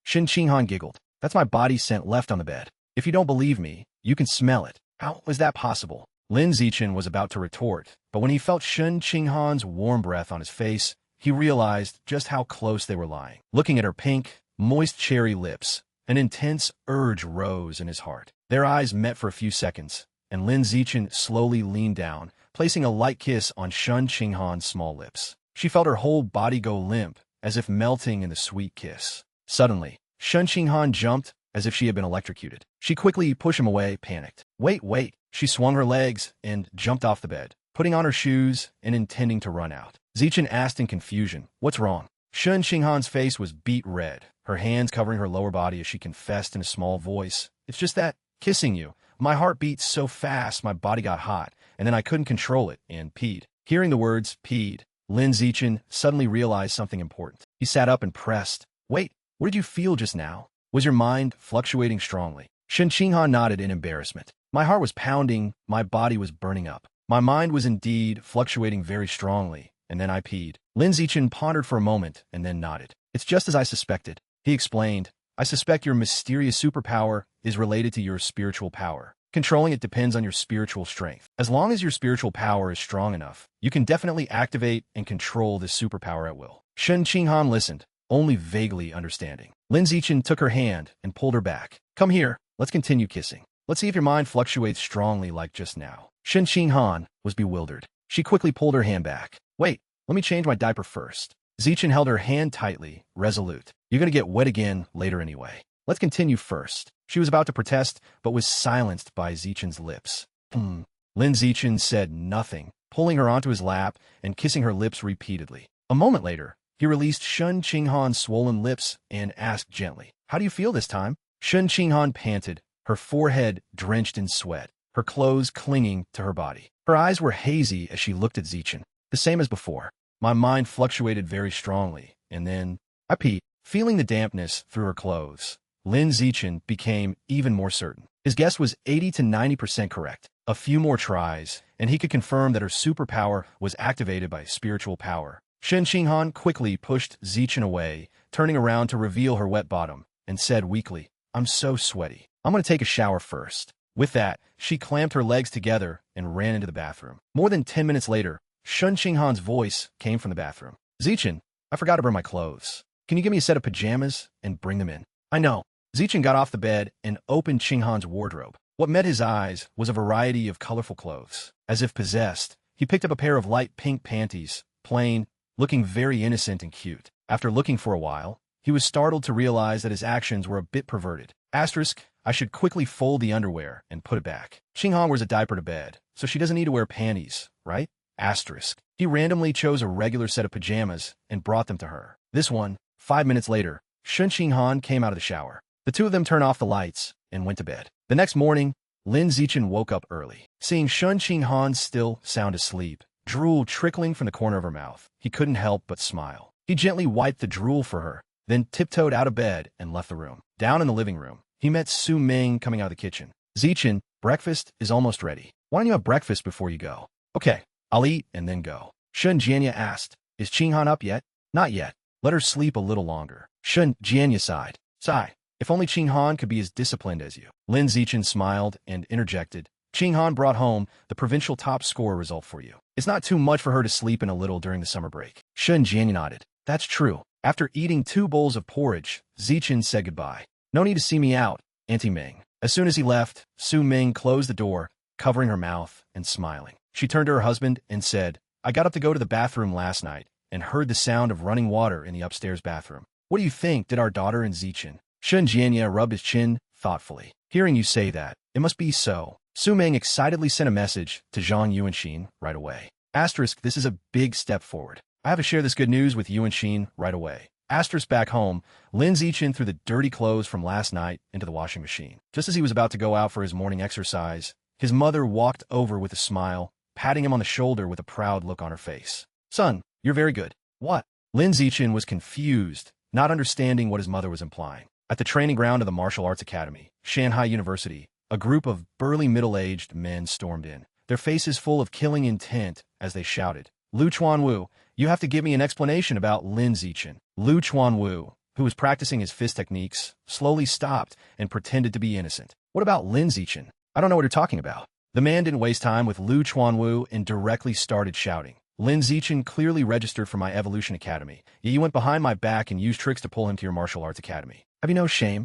Shun Qinghan giggled. That's my body scent left on the bed. If you don't believe me, you can smell it. How is that possible? Lin Zichin was about to retort, but when he felt Shun Qinghan's warm breath on his face, he realized just how close they were lying. Looking at her pink, moist cherry lips, an intense urge rose in his heart. Their eyes met for a few seconds, and Lin Zichin slowly leaned down, placing a light kiss on Shun Qinghan's small lips. She felt her whole body go limp, as if melting in the sweet kiss. Suddenly, Shun Qinghan jumped as if she had been electrocuted. She quickly pushed him away, panicked. Wait. She swung her legs and jumped off the bed, putting on her shoes and intending to run out. Zichin asked in confusion, what's wrong? Shun Qinghan's face was beet red, her hands covering her lower body as she confessed in a small voice. It's just that, kissing you. My heart beat so fast my body got hot, and then I couldn't control it and peed. Hearing the words, peed, Lin Zichin suddenly realized something important. He sat up and pressed. Wait, what did you feel just now? Was your mind fluctuating strongly? Shun Qinghan nodded in embarrassment. My heart was pounding, my body was burning up. My mind was indeed fluctuating very strongly, and then I peed. Lin Zichin pondered for a moment and then nodded. It's just as I suspected. He explained, I suspect your mysterious superpower is related to your spiritual power. Controlling it depends on your spiritual strength. As long as your spiritual power is strong enough, you can definitely activate and control this superpower at will. Shun Qinghan listened, only vaguely understanding. Lin Zichin took her hand and pulled her back. Come here, let's continue kissing. Let's see if your mind fluctuates strongly like just now. Shun Qinghan was bewildered. She quickly pulled her hand back. Wait, let me change my diaper first. Zichin held her hand tightly, resolute. You're going to get wet again later anyway. Let's continue first. She was about to protest, but was silenced by Zichin's lips. Lin Zichin said nothing, pulling her onto his lap and kissing her lips repeatedly. A moment later, he released Shun Qinghan's swollen lips and asked gently, How do you feel this time? Shun Qinghan panted, her forehead drenched in sweat, her clothes clinging to her body. Her eyes were hazy as she looked at Zichin, the same as before. My mind fluctuated very strongly, and then I peed. Feeling the dampness through her clothes, Lin Zichin became even more certain. His guess was 80 to 90% correct. A few more tries, and he could confirm that her superpower was activated by spiritual power. Shun Qinghan quickly pushed Zichin away, turning around to reveal her wet bottom, and said weakly, I'm so sweaty. I'm going to take a shower first. With that, she clamped her legs together and ran into the bathroom. More than 10 minutes later, Shun Qinghan's voice came from the bathroom. Zichin, I forgot to bring my clothes. Can you give me a set of pajamas and bring them in? I know. Zichin got off the bed and opened Qinghan's wardrobe. What met his eyes was a variety of colorful clothes. As if possessed, he picked up a pair of light pink panties, plain, looking very innocent and cute. After looking for a while, he was startled to realize that his actions were a bit perverted. Asterisk, I should quickly fold the underwear and put it back. Qinghan wears a diaper to bed, so she doesn't need to wear panties, right? Asterisk. He randomly chose a regular set of pajamas and brought them to her. This one, 5 minutes later, Shun Qinghan came out of the shower. The two of them turned off the lights and went to bed. The next morning, Lin Zichin woke up early. Seeing Shun Qinghan still sound asleep, drool trickling from the corner of her mouth, he couldn't help but smile. He gently wiped the drool for her, then tiptoed out of bed and left the room. Down in the living room, he met Su Ming coming out of the kitchen. Zichin, breakfast is almost ready. Why don't you have breakfast before you go? Okay, I'll eat and then go. Shun Jianya asked, Is Qinghan up yet? Not yet. Let her sleep a little longer. Shun Jianya sighed. Sigh. If only Qinghan could be as disciplined as you. Lin Zichin smiled and interjected. Qinghan brought home the provincial top score result for you. It's not too much for her to sleep in a little during the summer break. Shun Jianya nodded. That's true. After eating 2 bowls of porridge, Zichin said goodbye. No need to see me out, Auntie Ming. As soon as he left, Su Ming closed the door, covering her mouth and smiling. She turned to her husband and said, I got up to go to the bathroom last night and heard the sound of running water in the upstairs bathroom. What do you think did our daughter and Zichin? Shun Jianya rubbed his chin thoughtfully. Hearing you say that, it must be so. Su Ming excitedly sent a message to Zhang Yuanxin right away. Asterisk, this is a big step forward. I have to share this good news with you and Sheen right away. Asterisk back home, Lin Zichin threw the dirty clothes from last night into the washing machine. Just as he was about to go out for his morning exercise, his mother walked over with a smile, patting him on the shoulder with a proud look on her face. Son, you're very good. What? Lin Zichin was confused, not understanding what his mother was implying. At the training ground of the Martial Arts Academy, Shanghai University, a group of burly middle-aged men stormed in, their faces full of killing intent as they shouted, Lu Chuanwu, you have to give me an explanation about Lin Zichin. Lu Chuanwu, who was practicing his fist techniques, slowly stopped and pretended to be innocent. What about Lin Zichin? I don't know what you're talking about. The man didn't waste time with Lu Chuanwu and directly started shouting. Lin Zichin clearly registered for my Evolution Academy, yet you went behind my back and used tricks to pull him to your martial arts academy. Have you no shame?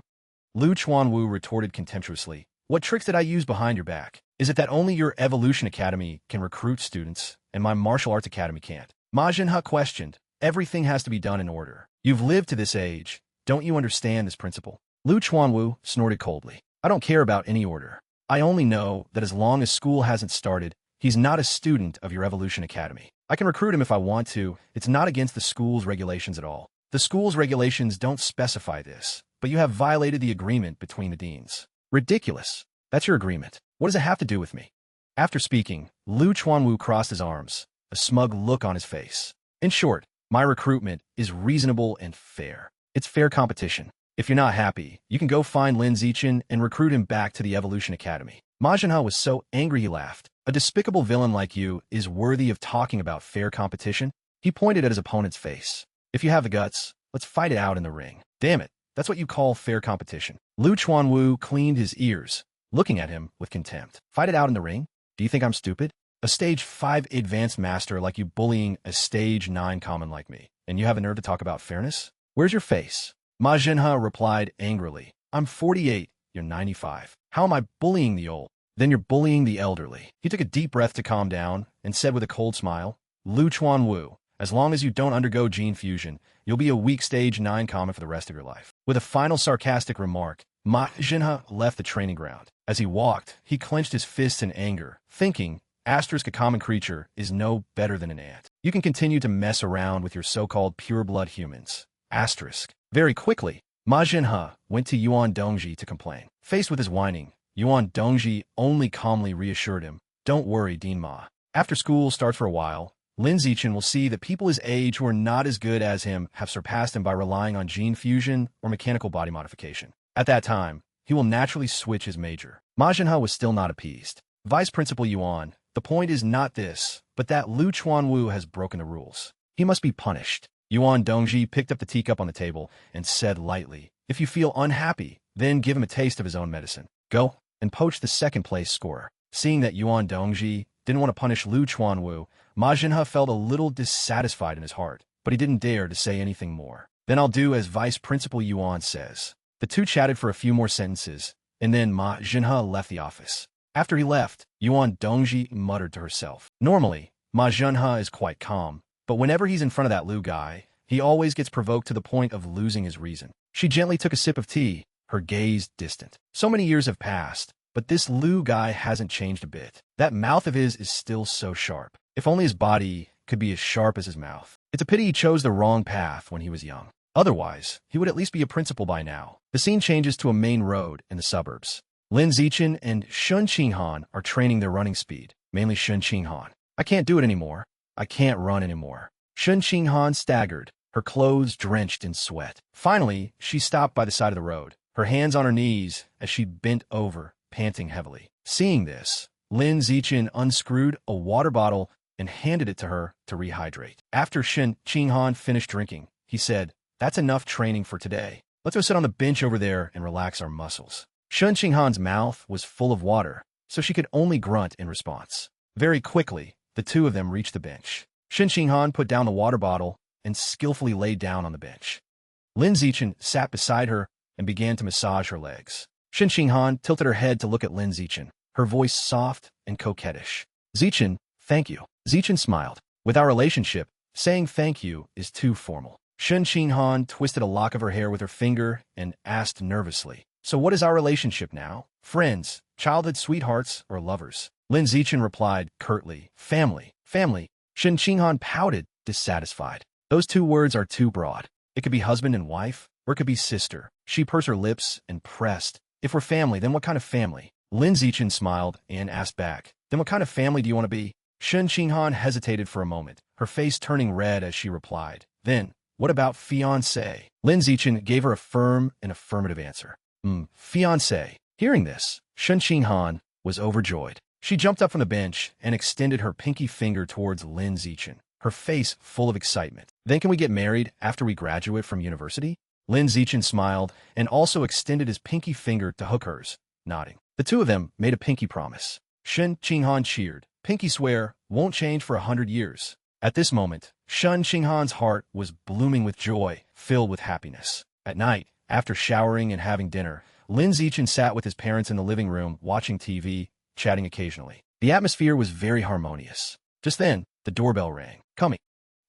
Lu Chuanwu retorted contemptuously. What tricks did I use behind your back? Is it that only your Evolution Academy can recruit students, and my martial arts academy can't? Ma Jinha questioned. Everything has to be done in order. You've lived to this age. Don't you understand this principle? Lu Chuanwu snorted coldly. I don't care about any order. I only know that as long as school hasn't started, he's not a student of your Evolution Academy. I can recruit him if I want to. It's not against the school's regulations at all. The school's regulations don't specify this, but you have violated the agreement between the deans. Ridiculous. That's your agreement. What does it have to do with me? After speaking, Lu Chuanwu crossed his arms, a smug look on his face. In short, my recruitment is reasonable and fair. It's fair competition. If you're not happy, you can go find Lin Zichin and recruit him back to the Evolution Academy. Ma Jinha was so angry he laughed. A despicable villain like you is worthy of talking about fair competition? He pointed at his opponent's face. If you have the guts, let's fight it out in the ring. Damn it, that's what you call fair competition. Lu Chuanwu cleaned his ears, looking at him with contempt. Fight it out in the ring? Do you think I'm stupid? A stage 5 advanced master like you bullying a stage 9 common like me, and you have a nerve to talk about fairness? Where's your face? Ma Jinha replied angrily. I'm 48, you're 95. How am I bullying the old? Then you're bullying the elderly. He took a deep breath to calm down and said with a cold smile, Lu Chuanwu, as long as you don't undergo gene fusion, you'll be a weak stage 9 common for the rest of your life. With a final sarcastic remark, Ma Jinha left the training ground. As he walked, he clenched his fists in anger, thinking, Asterisk, a common creature is no better than an ant. You can continue to mess around with your so-called pure-blood humans. Asterisk. Very quickly, Ma Jinha went to Yuan Dongji to complain. Faced with his whining, Yuan Dongji only calmly reassured him, Don't worry, Dean Ma. After school starts for a while, Lin Zichin will see that people his age who are not as good as him have surpassed him by relying on gene fusion or mechanical body modification. At that time, he will naturally switch his major. Ma Jinha was still not appeased. Vice Principal Yuan, the point is not this, but that Lu Chuanwu has broken the rules. He must be punished. Yuan Dongji picked up the teacup on the table and said lightly, If you feel unhappy, then give him a taste of his own medicine. Go and poach the second-place scorer. Seeing that Yuan Dongji didn't want to punish Lu Chuanwu, Ma Jinha felt a little dissatisfied in his heart, but he didn't dare to say anything more. Then I'll do as Vice Principal Yuan says. The two chatted for a few more sentences, and then Ma Jinha left the office. After he left, Yuan Dongji muttered to herself. Normally, Ma Jinha is quite calm, but whenever he's in front of that Lu guy, he always gets provoked to the point of losing his reason. She gently took a sip of tea, her gaze distant. So many years have passed, but this Lu guy hasn't changed a bit. That mouth of his is still so sharp. If only his body could be as sharp as his mouth. It's a pity he chose the wrong path when he was young. Otherwise, he would at least be a principal by now. The scene changes to a main road in the suburbs. Lin Zichin and Shun Qinghan are training their running speed, mainly Shun Qinghan. I can't do it anymore. I can't run anymore. Shun Qinghan staggered, her clothes drenched in sweat. Finally, she stopped by the side of the road, her hands on her knees as she bent over, panting heavily. Seeing this, Lin Zichin unscrewed a water bottle and handed it to her to rehydrate. After Shun Qinghan finished drinking, he said, That's enough training for today. Let's go sit on the bench over there and relax our muscles. Shun Qinghan's mouth was full of water, so she could only grunt in response. Very quickly, the two of them reached the bench. Shun Qinghan put down the water bottle and skillfully laid down on the bench. Lin Zichin sat beside her and began to massage her legs. Shun Qinghan tilted her head to look at Lin Zichin, her voice soft and coquettish. Zichin, thank you. Zichin smiled. With our relationship, saying thank you is too formal. Shun Qinghan twisted a lock of her hair with her finger and asked nervously, So what is our relationship now? Friends, childhood sweethearts, or lovers? Lin Zichin replied curtly, Family. Family. Shun Qinghan pouted, dissatisfied. Those two words are too broad. It could be husband and wife, or it could be sister. She pursed her lips and pressed. If we're family, then what kind of family? Lin Zichen smiled and asked back, then what kind of family do you want to be? Shen Qinghan hesitated for a moment, her face turning red as she replied. Then, what about fiancé? Lin Zichen gave her a firm and affirmative answer. Fiancé. Hearing this, Shen Qinghan was overjoyed. She jumped up from the bench and extended her pinky finger towards Lin Zichen, her face full of excitement. Then can we get married after we graduate from university? Lin Zichen smiled and also extended his pinky finger to hook hers, nodding. The two of them made a pinky promise. Shen Qinghan cheered. Pinky swear won't change for 100 years. At this moment, Shen Qinghan's heart was blooming with joy, filled with happiness. At night, after showering and having dinner, Lin Zichen sat with his parents in the living room, watching TV, chatting occasionally. The atmosphere was very harmonious. Just then, the doorbell rang. Coming.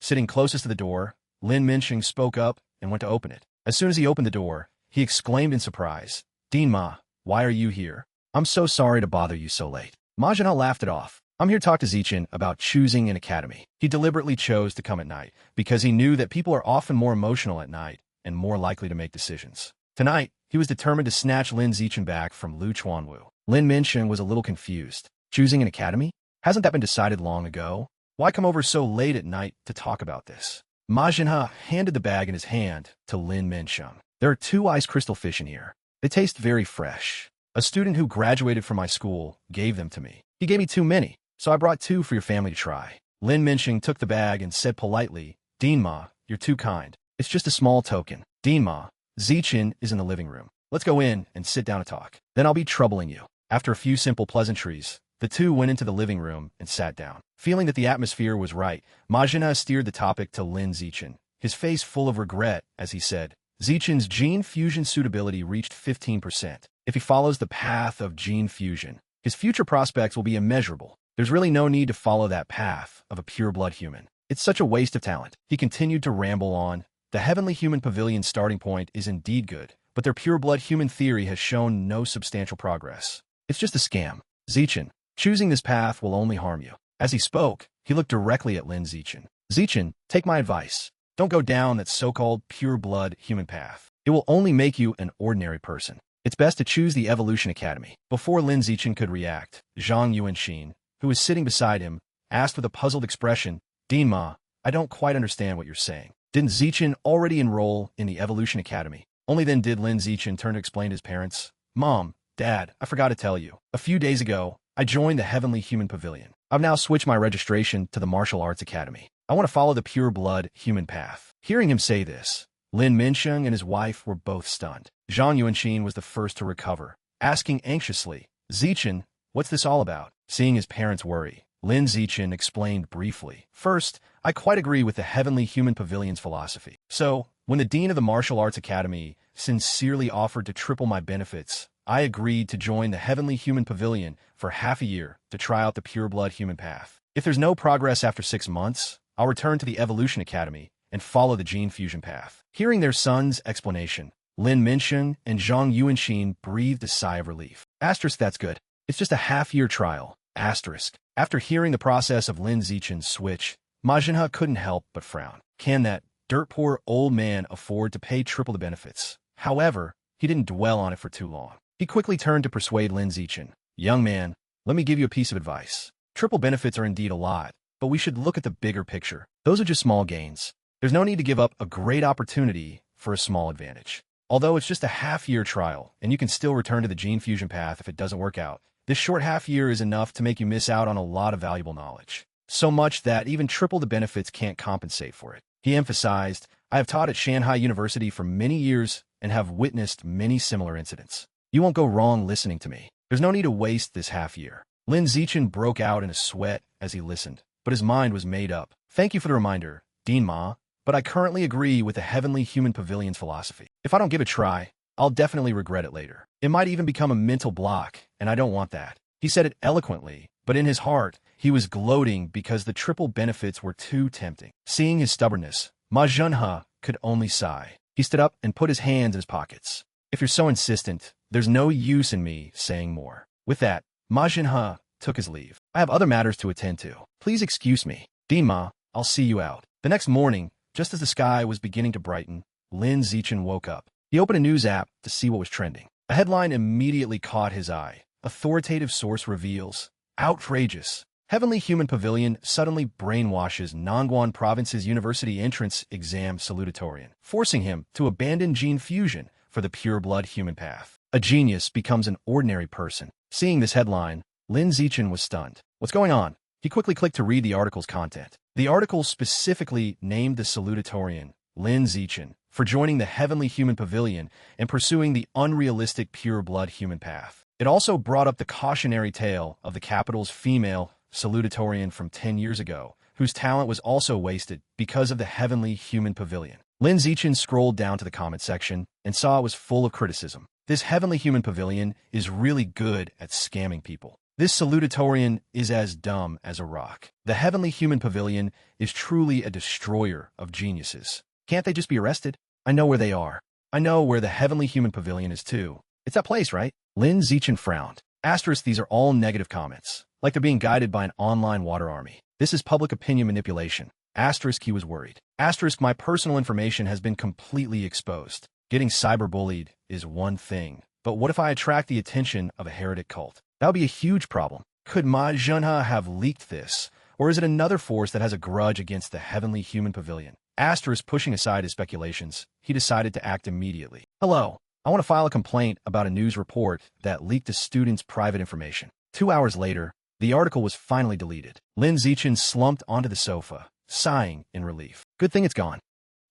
Sitting closest to the door, Lin Minsheng spoke up and went to open it. As soon as he opened the door, he exclaimed in surprise, Dean Ma, why are you here? I'm so sorry to bother you so late. Ma Zhenhe laughed it off. I'm here to talk to Zichen about choosing an academy. He deliberately chose to come at night because he knew that people are often more emotional at night and more likely to make decisions. Tonight, he was determined to snatch Lin Zichen back from Lu Chuanwu. Lin Minsheng was a little confused. Choosing an academy? Hasn't that been decided long ago? Why come over so late at night to talk about this? Ma Zhenhe handed the bag in his hand to Lin Minsheng. There are 2 ice crystal fish in here. They taste very fresh. A student who graduated from my school gave them to me. He gave me too many, so I brought 2 for your family to try. Lin Minsheng took the bag and said politely, Dean Ma, you're too kind. It's just a small token. Dean Ma, Zichen is in the living room. Let's go in and sit down and talk. Then I'll be troubling you. After a few simple pleasantries, the two went into the living room and sat down. Feeling that the atmosphere was right, Ma Zhenhe steered the topic to Lin Zichen, his face full of regret as he said, Zichen's gene fusion suitability reached 15%. If he follows the path of gene fusion, his future prospects will be immeasurable. There's really no need to follow that path of a pure-blood human. It's such a waste of talent. He continued to ramble on. The Heavenly Human Pavilion's starting point is indeed good, but their pure-blood human theory has shown no substantial progress. It's just a scam. Zichen, choosing this path will only harm you. As he spoke, he looked directly at Lin Zichen. Zichen, take my advice. Don't go down that so-called pure-blood human path. It will only make you an ordinary person. It's best to choose the Evolution Academy. Before Lin Zichen could react, Zhang Yuanxin, who was sitting beside him, asked with a puzzled expression, Dean Ma, I don't quite understand what you're saying. Didn't Zichen already enroll in the Evolution Academy? Only then did Lin Zichen turn to explain to his parents, Mom, Dad, I forgot to tell you. A few days ago, I joined the Heavenly Human Pavilion. I've now switched my registration to the Martial Arts Academy. I want to follow the pure-blood human path. Hearing him say this, Lin Minsheng and his wife were both stunned. Zhang Yuanxin was the first to recover, asking anxiously, Zichen, what's this all about? Seeing his parents worry, Lin Zichen explained briefly. First, I quite agree with the Heavenly Human Pavilion's philosophy. So, when the Dean of the Martial Arts Academy sincerely offered to triple my benefits, I agreed to join the Heavenly Human Pavilion for half a year to try out the pure-blood human path. If there's no progress after 6 months, I'll return to the Evolution Academy and follow the gene fusion path. Hearing their son's explanation, Lin Minsheng and Zhang Yuanxin breathed a sigh of relief. Asterisk, that's good. It's just a half-year trial. Asterisk. After hearing the process of Lin Zichen's switch, Ma Zhenhe couldn't help but frown. Can that dirt-poor old man afford to pay triple the benefits? However, he didn't dwell on it for too long. He quickly turned to persuade Lin Zichen. Young man, let me give you a piece of advice. Triple benefits are indeed a lot, but we should look at the bigger picture. Those are just small gains. There's no need to give up a great opportunity for a small advantage. Although it's just a half-year trial, and you can still return to the gene fusion path if it doesn't work out, this short half-year is enough to make you miss out on a lot of valuable knowledge. So much that even triple the benefits can't compensate for it. He emphasized, I have taught at Shanghai University for many years and have witnessed many similar incidents. You won't go wrong listening to me. There's no need to waste this half-year. Lin Zichen broke out in a sweat as he listened, but his mind was made up. Thank you for the reminder, Dean Ma, but I currently agree with the Heavenly Human Pavilion's philosophy. If I don't give it a try, I'll definitely regret it later. It might even become a mental block, and I don't want that. He said it eloquently, but in his heart, he was gloating because the triple benefits were too tempting. Seeing his stubbornness, Ma Zhenhe could only sigh. He stood up and put his hands in his pockets. If you're so insistent, there's no use in me saying more. With that, Ma Zhenhe took his leave. I have other matters to attend to. Please excuse me. Dean Ma, I'll see you out. The next morning, just as the sky was beginning to brighten, Lin Zichen woke up. He opened a news app to see what was trending. A headline immediately caught his eye. Authoritative source reveals, outrageous. Heavenly Human Pavilion suddenly brainwashes Nangguan Province's university entrance exam salutatorian, forcing him to abandon gene fusion for the pure-blood human path. A genius becomes an ordinary person. Seeing this headline, Lin Zichen was stunned. What's going on? He quickly clicked to read the article's content. The article specifically named the salutatorian, Lin Zichen, for joining the Heavenly Human Pavilion and pursuing the unrealistic pure-blood human path. It also brought up the cautionary tale of the capital's female salutatorian from 10 years ago, whose talent was also wasted because of the Heavenly Human Pavilion. Lin Zichen scrolled down to the comment section and saw it was full of criticism. This Heavenly Human Pavilion is really good at scamming people. This salutatorian is as dumb as a rock. The Heavenly Human Pavilion is truly a destroyer of geniuses. Can't they just be arrested? I know where they are. I know where the Heavenly Human Pavilion is too. It's that place, right? Lin Zichen frowned. Asterisk, these are all negative comments, like they're being guided by an online water army. This is public opinion manipulation. Asterisk, he was worried. Asterisk, my personal information has been completely exposed. Getting cyberbullied is one thing, but what if I attract the attention of a heretic cult? That would be a huge problem. Could Ma Junha have leaked this, or is it another force that has a grudge against the Heavenly Human Pavilion? Asterisk, pushing aside his speculations, he decided to act immediately. Hello, I want to file a complaint about a news report that leaked a student's private information. 2 hours later, the article was finally deleted. Lin Zichen slumped onto the sofa, sighing in relief. Good thing it's gone.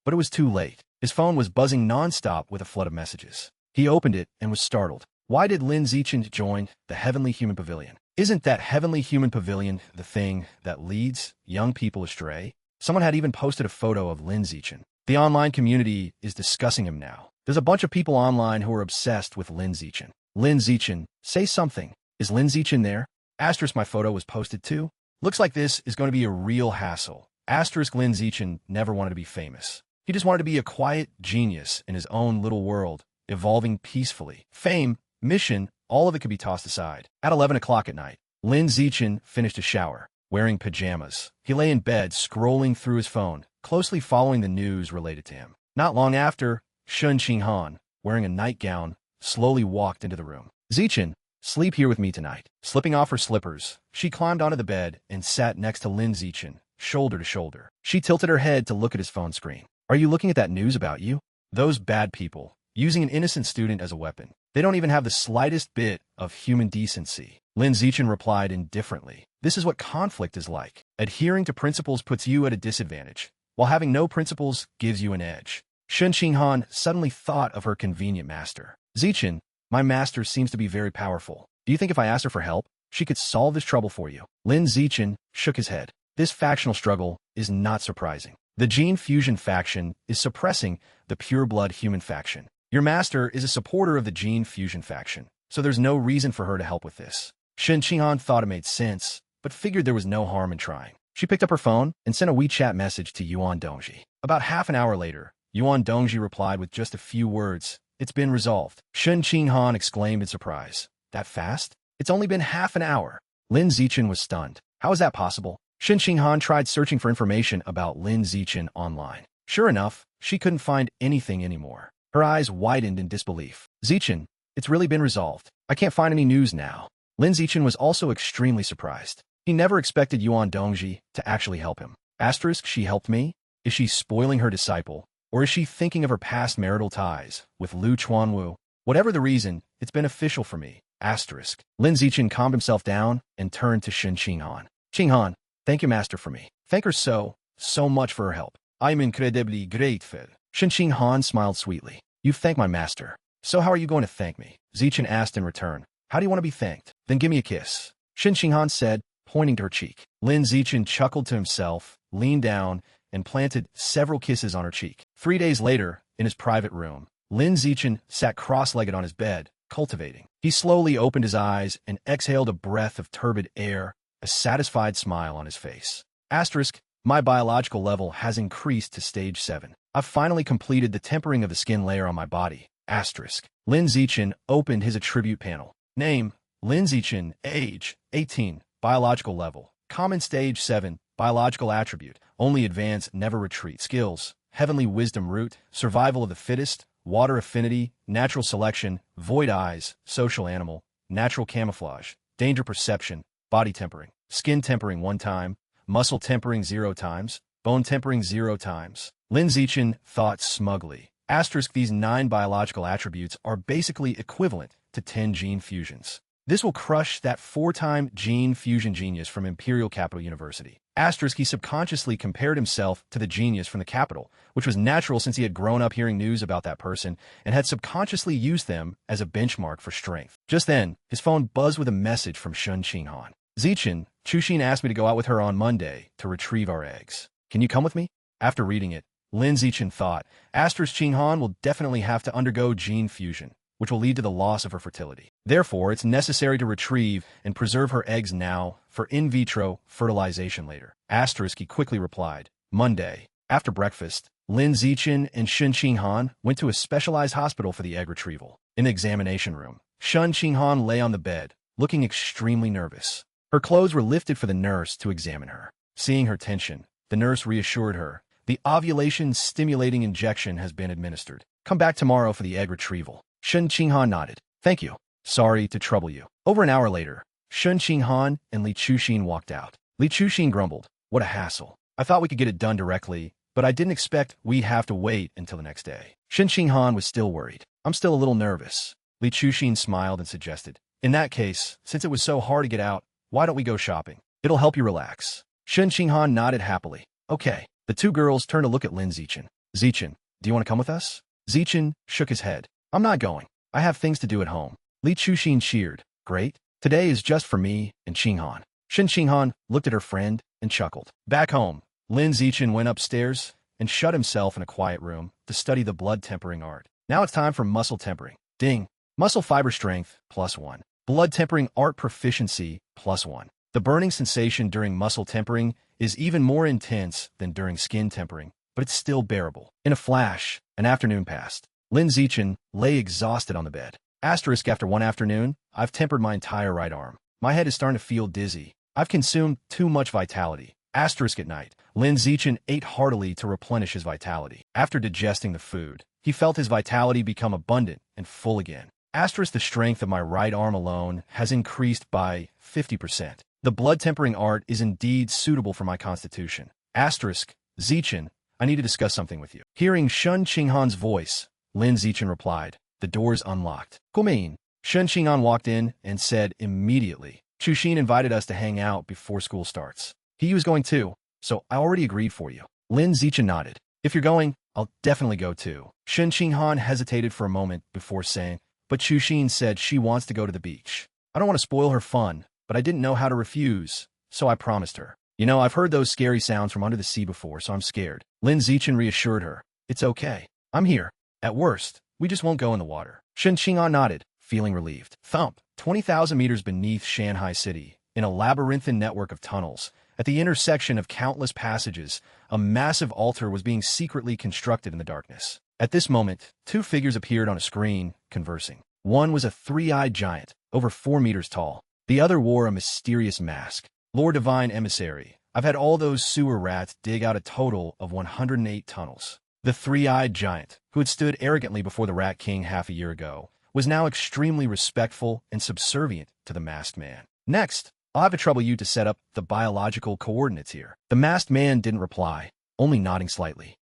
But it was too late. His phone was buzzing nonstop with a flood of messages. He opened it and was startled. Why did Lin Zichen join the Heavenly Human Pavilion? Isn't that Heavenly Human Pavilion the thing that leads young people astray? Someone had even posted a photo of Lin Zichen. The online community is discussing him now. There's a bunch of people online who are obsessed with Lin Zichen. Lin Zichen, say something. Is Lin Zichen there? Asterisk, my photo was posted too. Looks like this is going to be a real hassle. Asterisk, Lin Zichen never wanted to be famous. He just wanted to be a quiet genius in his own little world, evolving peacefully. Fame, mission, all of it could be tossed aside. At 11 o'clock at night, Lin Zichen finished a shower, wearing pajamas. He lay in bed, scrolling through his phone, closely following the news related to him. Not long after, Shun Qinghan, wearing a nightgown, slowly walked into the room. Zichen, sleep here with me tonight. Slipping off her slippers, she climbed onto the bed and sat next to Lin Zichen, shoulder to shoulder. She tilted her head to look at his phone screen. Are you looking at that news about you? Those bad people, using an innocent student as a weapon. They don't even have the slightest bit of human decency. Lin Zichen replied indifferently. This is what conflict is like. Adhering to principles puts you at a disadvantage, while having no principles gives you an edge. Shun Qinghan suddenly thought of her convenient master. Zichen, my master seems to be very powerful. Do you think if I asked her for help, she could solve this trouble for you? Lin Zichen shook his head. This factional struggle is not surprising. The gene fusion faction is suppressing the pure-blood human faction. Your master is a supporter of the gene fusion faction, so there's no reason for her to help with this. Shun Qinghan thought it made sense, but figured there was no harm in trying. She picked up her phone and sent a WeChat message to Yuan Dongji. About half an hour later, Yuan Dongji replied with just a few words. It's been resolved. Shun Qinghan exclaimed in surprise. That fast? It's only been half an hour. Lin Zichen was stunned. How is that possible? Shun Qinghan tried searching for information about Lin Zichen online. Sure enough, she couldn't find anything anymore. Her eyes widened in disbelief. Zichen, it's really been resolved. I can't find any news now. Lin Zichen was also extremely surprised. He never expected Yuan Dongji to actually help him. Asterisk, she helped me? Is she spoiling her disciple? Or is she thinking of her past marital ties with Lu Chuanwu? Whatever the reason, it's beneficial for me. Asterisk. Lin Zichen calmed himself down and turned to Shun Qinghan. Qinghan, thank your master for me. Thank her so much for her help. I'm incredibly grateful. Shun Qinghan smiled sweetly. You thank my master. So how are you going to thank me? Zichen asked in return. How do you want to be thanked? Then give me a kiss. Shun Qinghan said, pointing to her cheek. Lin Zichen chuckled to himself, leaned down, and planted several kisses on her cheek. 3 days later, in his private room, Lin Zichen sat cross-legged on his bed, cultivating. He slowly opened his eyes and exhaled a breath of turbid air, a satisfied smile on his face. Asterisk, my biological level has increased to stage 7. I've finally completed the tempering of the skin layer on my body. Asterisk. Lin Zichen opened his attribute panel. Name, Lin Zichen. Age, 18. Biological level, common stage 7. biological attribute, only advance, never retreat. Skills, heavenly wisdom root, survival of the fittest, water affinity, natural selection, void eyes, social animal, natural camouflage, danger perception, body tempering, skin tempering 1 time, muscle tempering 0 times, bone tempering 0 times. Lin Zichen thought smugly. Asterisk, these 9 biological attributes are basically equivalent to 10 gene fusions. This will crush that 4-time gene fusion genius from Imperial Capital University. Asterisk, he subconsciously compared himself to the genius from the capital, which was natural since he had grown up hearing news about that person and had subconsciously used them as a benchmark for strength. Just then, his phone buzzed with a message from Shun Qinghan. Zichen, Chushin asked me to go out with her on Monday to retrieve our eggs. Can you come with me? After reading it, Lin Zichen thought, Asterisk, Qinghan will definitely have to undergo gene fusion, which will lead to the loss of her fertility. Therefore, it's necessary to retrieve and preserve her eggs now for in vitro fertilization later. Asterisk, he quickly replied. Monday. After breakfast, Lin Zichen and Shun Qinghan went to a specialized hospital for the egg retrieval. In the examination room, Shun Qinghan lay on the bed, looking extremely nervous. Her clothes were lifted for the nurse to examine her. Seeing her tension, the nurse reassured her, the ovulation-stimulating injection has been administered. Come back tomorrow for the egg retrieval. Shun Qinghan nodded. Thank you. Sorry to trouble you. Over an hour later, Shun Qinghan and Li Chuxin walked out. Li Chuxin grumbled. What a hassle. I thought we could get it done directly, but I didn't expect we'd have to wait until the next day. Shun Qinghan was still worried. I'm still a little nervous. Li Chuxin smiled and suggested. In that case, since it was so hard to get out, why don't we go shopping? It'll help you relax. Shun Qinghan nodded happily. Okay. The 2 girls turned to look at Lin Zichen. Zichen, do you want to come with us? Zichen shook his head. I'm not going. I have things to do at home. Li Chuxin cheered. Great. Today is just for me and Qinghan. Shun Qinghan looked at her friend and chuckled. Back home, Lin Zichen went upstairs and shut himself in a quiet room to study the blood tempering art. Now it's time for muscle tempering. Ding. Muscle fiber strength, +1. Blood tempering art proficiency, +1. The burning sensation during muscle tempering is even more intense than during skin tempering, but it's still bearable. In a flash, an afternoon passed. Lin Zichen lay exhausted on the bed. Asterisk, after one afternoon, I've tempered my entire right arm. My head is starting to feel dizzy. I've consumed too much vitality. Asterisk, at night, Lin Zichen ate heartily to replenish his vitality. After digesting the food, he felt his vitality become abundant and full again. Asterisk, the strength of my right arm alone has increased by 50%. The blood tempering art is indeed suitable for my constitution. Asterisk, Zichen, I need to discuss something with you. Hearing Shun Qinghan's voice, Lin Zichen replied, the door's unlocked. Gumein. Shun Qinghan walked in and said immediately, Chushin invited us to hang out before school starts. He was going too, so I already agreed for you. Lin Zichen nodded. If you're going, I'll definitely go too. Shun Qinghan hesitated for a moment before saying, but Chushin said she wants to go to the beach. I don't want to spoil her fun, but I didn't know how to refuse, so I promised her. You know, I've heard those scary sounds from under the sea before, so I'm scared. Lin Zichen reassured her. It's okay. I'm here. At worst, we just won't go in the water. Shun Qinghan nodded, feeling relieved. Thump. 20,000 meters beneath Shanghai City, in a labyrinthine network of tunnels, at the intersection of countless passages, a massive altar was being secretly constructed in the darkness. At this moment, 2 figures appeared on a screen, conversing. One was a 3-eyed giant, over 4 meters tall. The other wore a mysterious mask. Lord Divine Emissary, I've had all those sewer rats dig out a total of 108 tunnels. The 3-eyed giant, who had stood arrogantly before the Rat King half a year ago, was now extremely respectful and subservient to the masked man. Next, I'll have to trouble you to set up the biological coordinates here. The masked man didn't reply, only nodding slightly.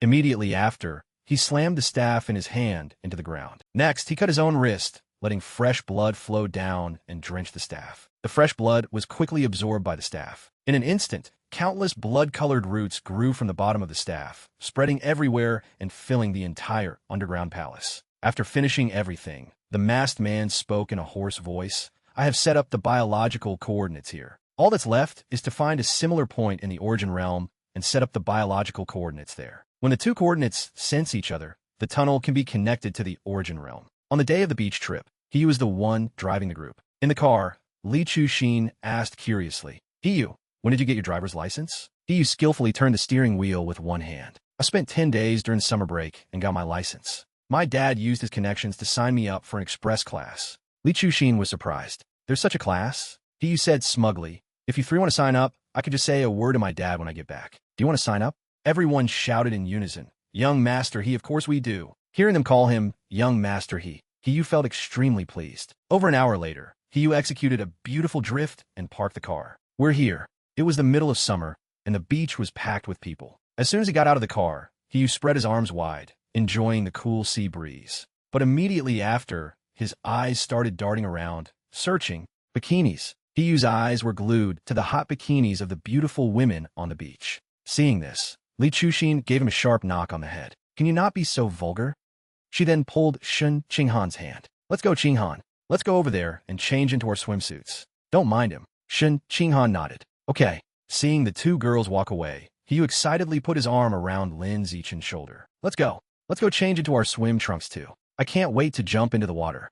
Immediately after, he slammed the staff in his hand into the ground. Next, he cut his own wrist, letting fresh blood flow down and drench the staff. The fresh blood was quickly absorbed by the staff. In an instant, countless blood-colored roots grew from the bottom of the staff, spreading everywhere and filling the entire underground palace. After finishing everything, the masked man spoke in a hoarse voice. I have set up the biological coordinates here. All that's left is to find a similar point in the origin realm and set up the biological coordinates there. When the 2 coordinates sense each other, the tunnel can be connected to the origin realm. On the day of the beach trip, he was the one driving the group. In the car, Li Chuxin asked curiously, Hiyu, when did you get your driver's license? Hiyu skillfully turned the steering wheel with one hand. I spent 10 days during summer break and got my license. My dad used his connections to sign me up for an express class. Li Chuxin was surprised. There's such a class? Hiyu said smugly, If you three want to sign up, I could just say a word to my dad when I get back. Do you want to sign up? Everyone shouted in unison. Young Master He, of course we do. Hearing them call him Young Master Hiyu felt extremely pleased. Over an hour later, Hiyu executed a beautiful drift and parked the car. We're here. It was the middle of summer, and the beach was packed with people. As soon as he got out of the car, Hiyu spread his arms wide, enjoying the cool sea breeze. But immediately after, his eyes started darting around, searching bikinis. Hiyu's eyes were glued to the hot bikinis of the beautiful women on the beach. Seeing this, Li Chuxin gave him a sharp knock on the head. Can you not be so vulgar? She then pulled Shun Qinghan's hand. Let's go, Qinghan. Let's go over there and change into our swimsuits. Don't mind him. Shun Qinghan nodded. Okay. Seeing the two girls walk away, Hiyu excitedly put his arm around Lin Zichen's shoulder. Let's go. Let's go change into our swim trunks too. I can't wait to jump into the water.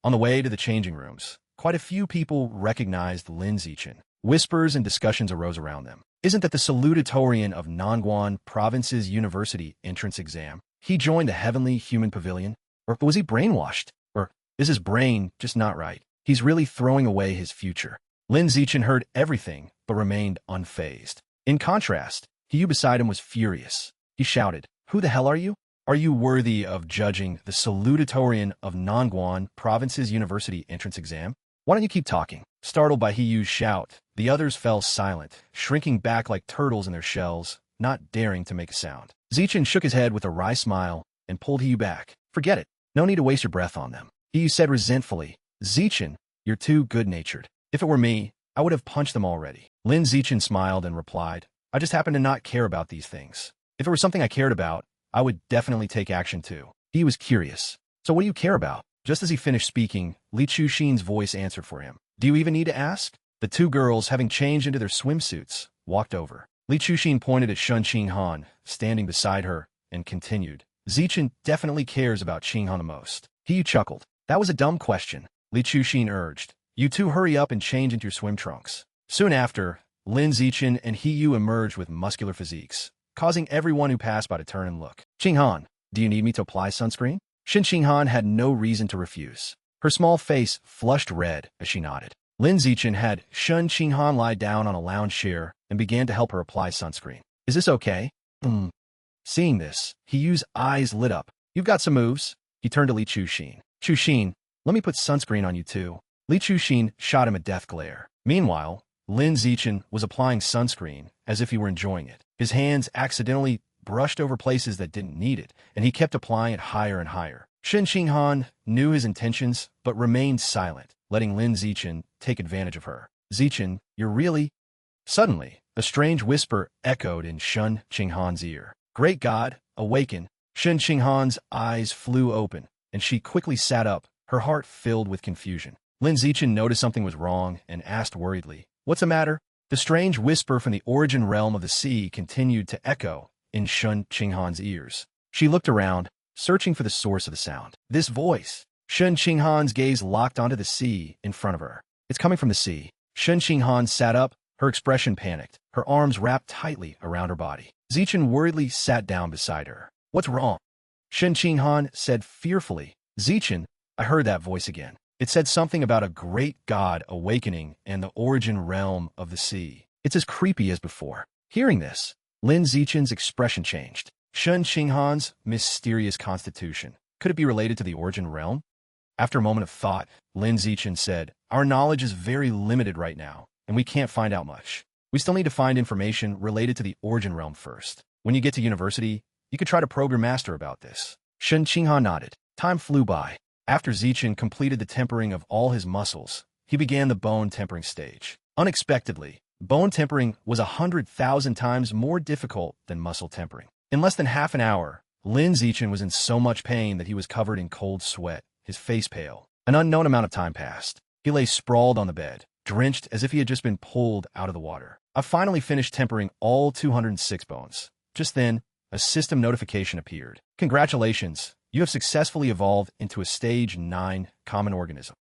On the way to the changing rooms, quite a few people recognized Lin Zichen. Whispers and discussions arose around them. Isn't that the salutatorian of Nangguan Province's university entrance exam? He joined the Heavenly Human Pavilion? Or was he brainwashed? Or is his brain just not right? He's really throwing away his future. Lin Zichen heard everything, but remained unfazed. In contrast, Hiyu beside him was furious. He shouted, Who the hell are you? Are you worthy of judging the salutatorian of Nangguan Province's university entrance exam? Why don't you keep talking? Startled by Hiyu's shout, the others fell silent, shrinking back like turtles in their shells, not daring to make a sound. Zichen shook his head with a wry smile and pulled Hiyu back. Forget it. No need to waste your breath on them. Hiyu said resentfully, Zichen, you're too good-natured. If it were me, I would have punched them already. Lin Zichen smiled and replied, I just happen to not care about these things. If it were something I cared about, I would definitely take action too. He was curious. So what do you care about? Just as he finished speaking, Li Chuxin's voice answered for him. Do you even need to ask? The two girls, having changed into their swimsuits, walked over. Li Chuxin pointed at Shun Qinghan, standing beside her, and continued. Zichen definitely cares about Qinghan the most. Hiyu chuckled. That was a dumb question. Li Chuxin urged. You two hurry up and change into your swim trunks. Soon after, Lin Zichen and Hiyu emerged with muscular physiques, causing everyone who passed by to turn and look. Qinghan, do you need me to apply sunscreen? Shin Qinghan had no reason to refuse. Her small face flushed red as she nodded. Lin Zichen had Shun Qinghan lie down on a lounge chair and began to help her apply sunscreen. Is this okay? Seeing this, Hiyu's eyes lit up. You've got some moves. He turned to Li Chuxin. Chuxin, let me put sunscreen on you too. Li Chuxin shot him a death glare. Meanwhile, Lin Zichen was applying sunscreen as if he were enjoying it. His hands accidentally brushed over places that didn't need it, and he kept applying it higher and higher. Shin Qinghan knew his intentions, but remained silent, letting Lin Zichen take advantage of her. Zichen, you're really... Suddenly, a strange whisper echoed in Shun Qinghan's ear. Great God, awaken! Shin Qinghan's eyes flew open, and she quickly sat up, her heart filled with confusion. Lin Zichen noticed something was wrong and asked worriedly, What's the matter? The strange whisper from the origin realm of the sea continued to echo in Shun Qinghan's ears. She looked around, searching for the source of the sound. This voice! Shun Qinghan's gaze locked onto the sea in front of her. It's coming from the sea. Shun Qinghan sat up, her expression panicked, her arms wrapped tightly around her body. Zichen worriedly sat down beside her. What's wrong? Shun Qinghan said fearfully. Zichen, I heard that voice again. It said something about a great god awakening and the origin realm of the sea. It's as creepy as before. Hearing this, Lin Zichen's expression changed. Shun Qinghan's mysterious constitution. Could it be related to the origin realm? After a moment of thought, Lin Zichen said, Our knowledge is very limited right now, and we can't find out much. We still need to find information related to the origin realm first. When you get to university, you could try to probe your master about this. Shun Qinghan nodded. Time flew by. After Zichen completed the tempering of all his muscles, he began the bone tempering stage. Unexpectedly, bone tempering was 100,000 times more difficult than muscle tempering. In less than half an hour, Lin Zichen was in so much pain that he was covered in cold sweat, his face pale. An unknown amount of time passed. He lay sprawled on the bed, drenched as if he had just been pulled out of the water. I finally finished tempering all 206 bones. Just then, a system notification appeared. Congratulations! You have successfully evolved into a Stage 9 common organism.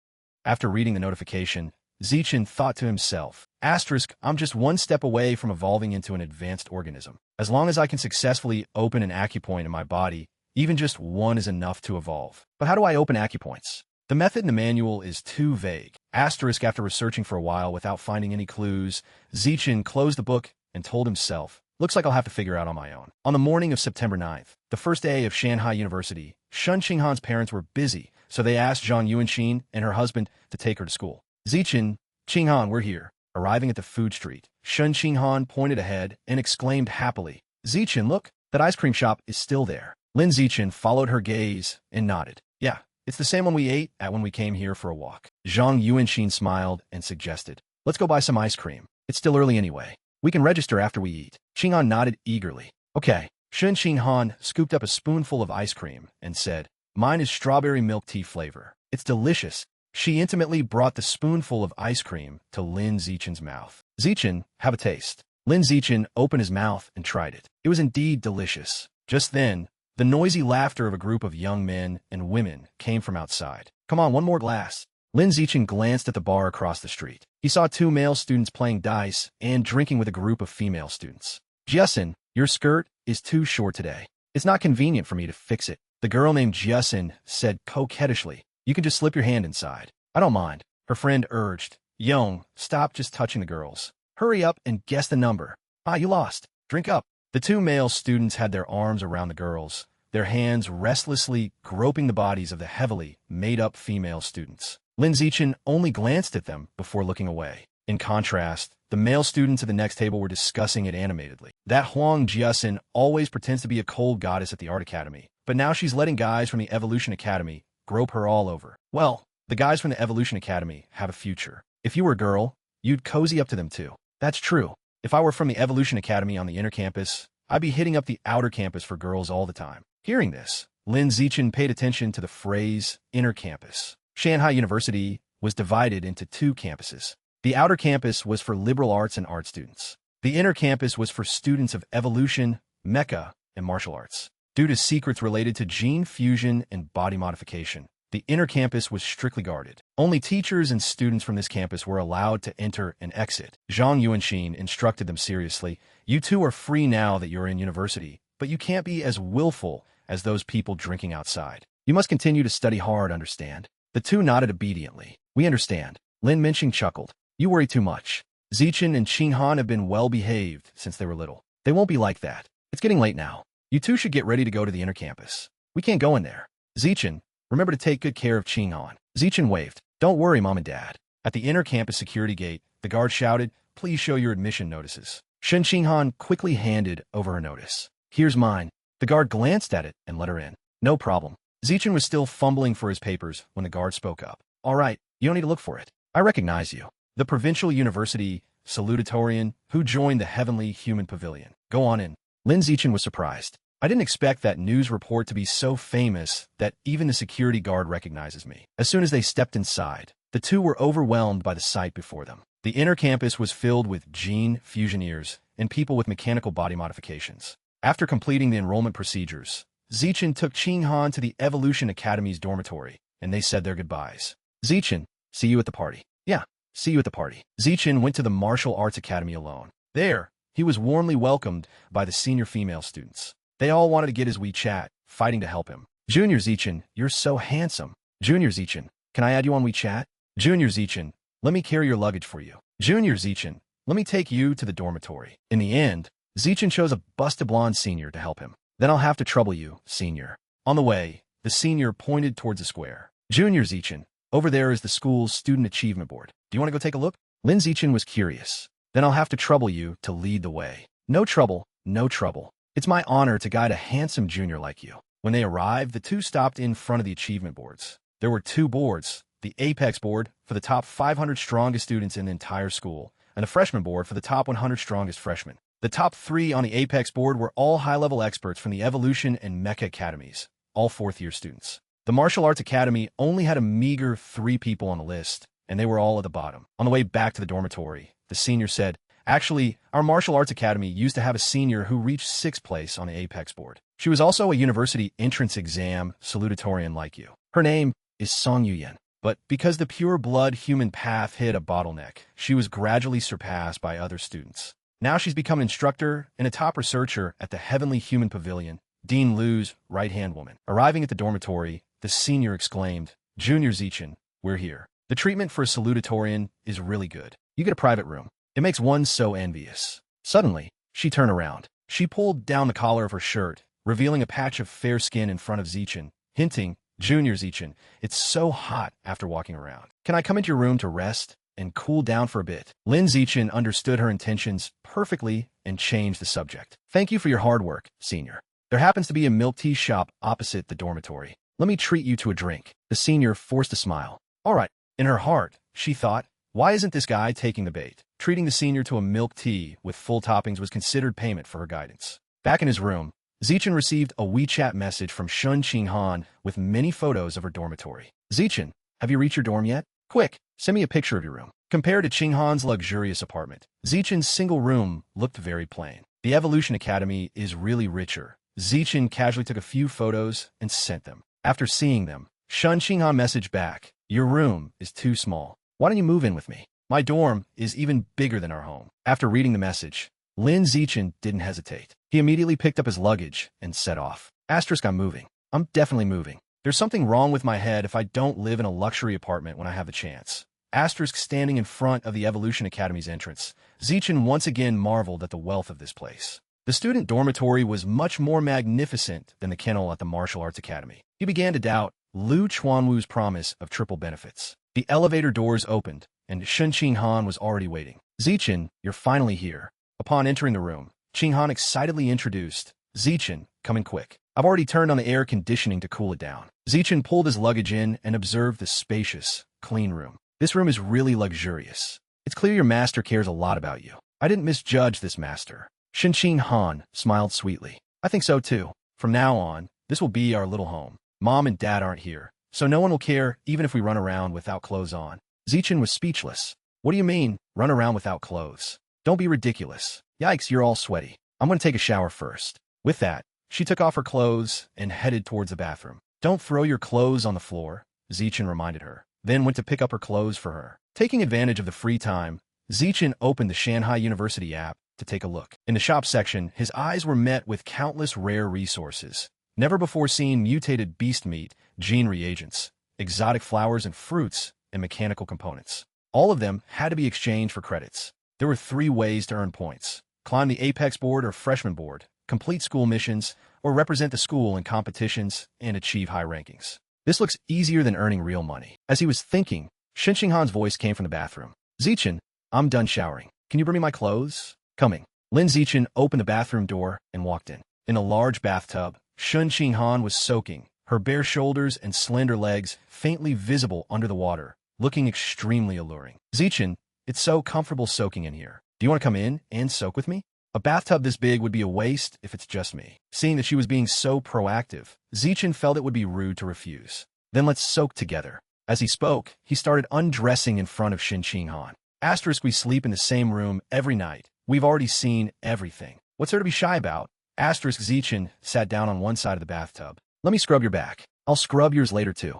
After reading the notification, Zichen thought to himself, I'm just one step away from evolving into an advanced organism. As long as I can successfully open an acupoint in my body, even just one is enough to evolve. But how do I open acupoints? The method in the manual is too vague. Asterisk after researching for a while without finding any clues, Zichin closed the book and told himself, looks like I'll have to figure out on my own. On the morning of September 9th, the first day of Shanghai University, Shun Qinghan's parents were busy, so they asked Zhang Yuanxin and her husband to take her to school. Zichin, Qinghan, we're here. Arriving at the food street, Shun Qinghan pointed ahead and exclaimed happily, Zichin, look, that ice cream shop is still there. Lin Zichin followed her gaze and nodded. Yeah, it's the same one we ate at when we came here for a walk. Zhang Yuanxin smiled and suggested, let's go buy some ice cream. It's still early anyway. We can register after we eat. Qinghan nodded eagerly. Okay. Shun Qinghan scooped up a spoonful of ice cream and said, mine is strawberry milk tea flavor. It's delicious. She intimately brought the spoonful of ice cream to Lin Zichin's mouth. Zichin, have a taste. Lin Zichin opened his mouth and tried it. It was indeed delicious. Just then, the noisy laughter of a group of young men and women came from outside. Come on, one more glass. Lin Zichin glanced at the bar across the street. He saw two male students playing dice and drinking with a group of female students. Jiasin, your skirt is too short today. It's not convenient for me to fix it. The girl named Jiasin said coquettishly. You can just slip your hand inside. I don't mind. Her friend urged. Young, stop just touching the girls. Hurry up and guess the number. Ah, you lost. Drink up. The two male students had their arms around the girls, their hands restlessly groping the bodies of the heavily made-up female students. Lin Zichin only glanced at them before looking away. In contrast, the male students at the next table were discussing it animatedly. That Huang Jiasin always pretends to be a cold goddess at the Art Academy, but now she's letting guys from the Evolution Academy grope her all over. Well, the guys from the Evolution Academy have a future. If you were a girl, you'd cozy up to them too. That's true. If I were from the Evolution Academy on the inner campus, I'd be hitting up the outer campus for girls all the time. Hearing this, Lin Zichin paid attention to the phrase inner campus. Shanghai University was divided into two campuses. The outer campus was for liberal arts and art students. The inner campus was for students of evolution, mecha, and martial arts. Due to secrets related to gene fusion and body modification, the inner campus was strictly guarded. Only teachers and students from this campus were allowed to enter and exit. Zhang Yuanxin instructed them seriously, you two are free now that you're in university, but you can't be as willful as those people drinking outside. You must continue to study hard, understand? The two nodded obediently. We understand. Lin Minxing chuckled. You worry too much. Zichin and Qinghan have been well-behaved since they were little. They won't be like that. It's getting late now. You two should get ready to go to the inner campus. We can't go in there. Zichin, remember to take good care of Qinghan. Zichin waved. Don't worry, Mom and Dad. At the inner campus security gate, the guard shouted, please show your admission notices. Shun Qinghan quickly handed over her notice. Here's mine. The guard glanced at it and let her in. No problem. Zichin was still fumbling for his papers when the guard spoke up. All right, you don't need to look for it. I recognize you. The provincial university salutatorian who joined the heavenly human pavilion. Go on in. Lin Zichin was surprised. I didn't expect that news report to be so famous that even the security guard recognizes me. As soon as they stepped inside, the two were overwhelmed by the sight before them. The inner campus was filled with gene fusioneers and people with mechanical body modifications. After completing the enrollment procedures, Zichin took Qinghan to the Evolution Academy's dormitory, and they said their goodbyes. Zichin, see you at the party. Yeah, see you at the party. Zichin went to the Martial Arts Academy alone. There, he was warmly welcomed by the senior female students. They all wanted to get his WeChat, fighting to help him. Junior Zichin, you're so handsome. Junior Zichin, can I add you on WeChat? Junior Zichin, let me carry your luggage for you. Junior Zichin, let me take you to the dormitory. In the end, Zichin chose a busted blonde senior to help him. Then I'll have to trouble you, senior. On the way, the senior pointed towards the square. Junior Zichin, over there is the school's student achievement board. Do you want to go take a look? Lin Zichin was curious. Then I'll have to trouble you to lead the way. No trouble, no trouble. It's my honor to guide a handsome junior like you. When they arrived, the two stopped in front of the achievement boards. There were two boards, the Apex board for the top 500 strongest students in the entire school, and the freshman board for the top 100 strongest freshmen. The top three on the Apex board were all high-level experts from the Evolution and Mecha Academies, all fourth-year students. The Martial Arts Academy only had a meager 3 people on the list, and they were all at the bottom. On the way back to the dormitory, the senior said, actually, our Martial Arts Academy used to have a senior who reached 6th place on the Apex board. She was also a university entrance exam salutatorian like you. Her name is Song Yuyen. But because the pure-blood human path hit a bottleneck, she was gradually surpassed by other students. Now she's become an instructor and a top researcher at the Heavenly Human Pavilion, Dean Liu's right-hand woman. Arriving at the dormitory, the senior exclaimed, Junior Zichin, we're here. The treatment for a salutatorian is really good. You get a private room. It makes one so envious. Suddenly, she turned around. She pulled down the collar of her shirt, revealing a patch of fair skin in front of Zichin, hinting, Junior Zichin, it's so hot after walking around. Can I come into your room to rest and cool down for a bit? Lin Zichin understood her intentions perfectly and changed the subject. Thank you for your hard work, senior. There happens to be a milk tea shop opposite the dormitory. Let me treat you to a drink. The senior forced a smile. All right. In her heart, she thought, why isn't this guy taking the bait? Treating the senior to a milk tea with full toppings was considered payment for her guidance. Back in his room, Zichin received a WeChat message from Shun Qinghan with many photos of her dormitory. Zichin, have you reached your dorm yet? Quick, send me a picture of your room. Compared to Qinghan's luxurious apartment, Zichin's single room looked very plain. The Evolution Academy is really richer. Zichin casually took a few photos and sent them. After seeing them, Shun Qinghan messaged back, your room is too small. Why don't you move in with me? My dorm is even bigger than our home. After reading the message, Lin Zichin didn't hesitate. He immediately picked up his luggage and set off. Asterisk, I'm moving. I'm definitely moving. There's something wrong with my head if I don't live in a luxury apartment when I have the chance. Asterisk, standing in front of the Evolution Academy's entrance, Zichin once again marveled at the wealth of this place. The student dormitory was much more magnificent than the kennel at the Martial Arts Academy. He began to doubt Lu Chuanwu's promise of triple benefits. The elevator doors opened, and Shun Qinghan was already waiting. Zichin, you're finally here. Upon entering the room, Qinghan excitedly introduced, Zichin, come in quick. I've already turned on the air conditioning to cool it down. Zichin pulled his luggage in and observed the spacious, clean room. This room is really luxurious. It's clear your master cares a lot about you. I didn't misjudge this master. Shun Qinghan smiled sweetly. I think so too. From now on, this will be our little home. Mom and Dad aren't here, so no one will care even if we run around without clothes on. Zichin was speechless. What do you mean, run around without clothes? Don't be ridiculous. Yikes, you're all sweaty. I'm going to take a shower first. With that, she took off her clothes and headed towards the bathroom. Don't throw your clothes on the floor, Zichin reminded her, then went to pick up her clothes for her. Taking advantage of the free time, Zichin opened the Shanghai University app to take a look. In the shop section, his eyes were met with countless rare resources. Never before seen mutated beast meat, gene reagents, exotic flowers and fruits, and mechanical components. All of them had to be exchanged for credits. There were 3 ways to earn points. Climb the Apex board or freshman board, complete school missions, or represent the school in competitions and achieve high rankings. This looks easier than earning real money. As he was thinking, Shun Qinghan's voice came from the bathroom. Zichin, I'm done showering. Can you bring me my clothes? Coming. Lin Zichin opened the bathroom door and walked in. In a large bathtub, Shun Qinghan was soaking, her bare shoulders and slender legs faintly visible under the water, looking extremely alluring. Zichin, it's so comfortable soaking in here. Do you want to come in and soak with me? A bathtub this big would be a waste if it's just me. Seeing that she was being so proactive, Zichin felt it would be rude to refuse. Then let's soak together. As he spoke, he started undressing in front of Shun Qinghan. Asterisk, we sleep in the same room every night. We've already seen everything. What's there to be shy about? Asterisk, Zichin sat down on one side of the bathtub. Let me scrub your back. I'll scrub yours later too.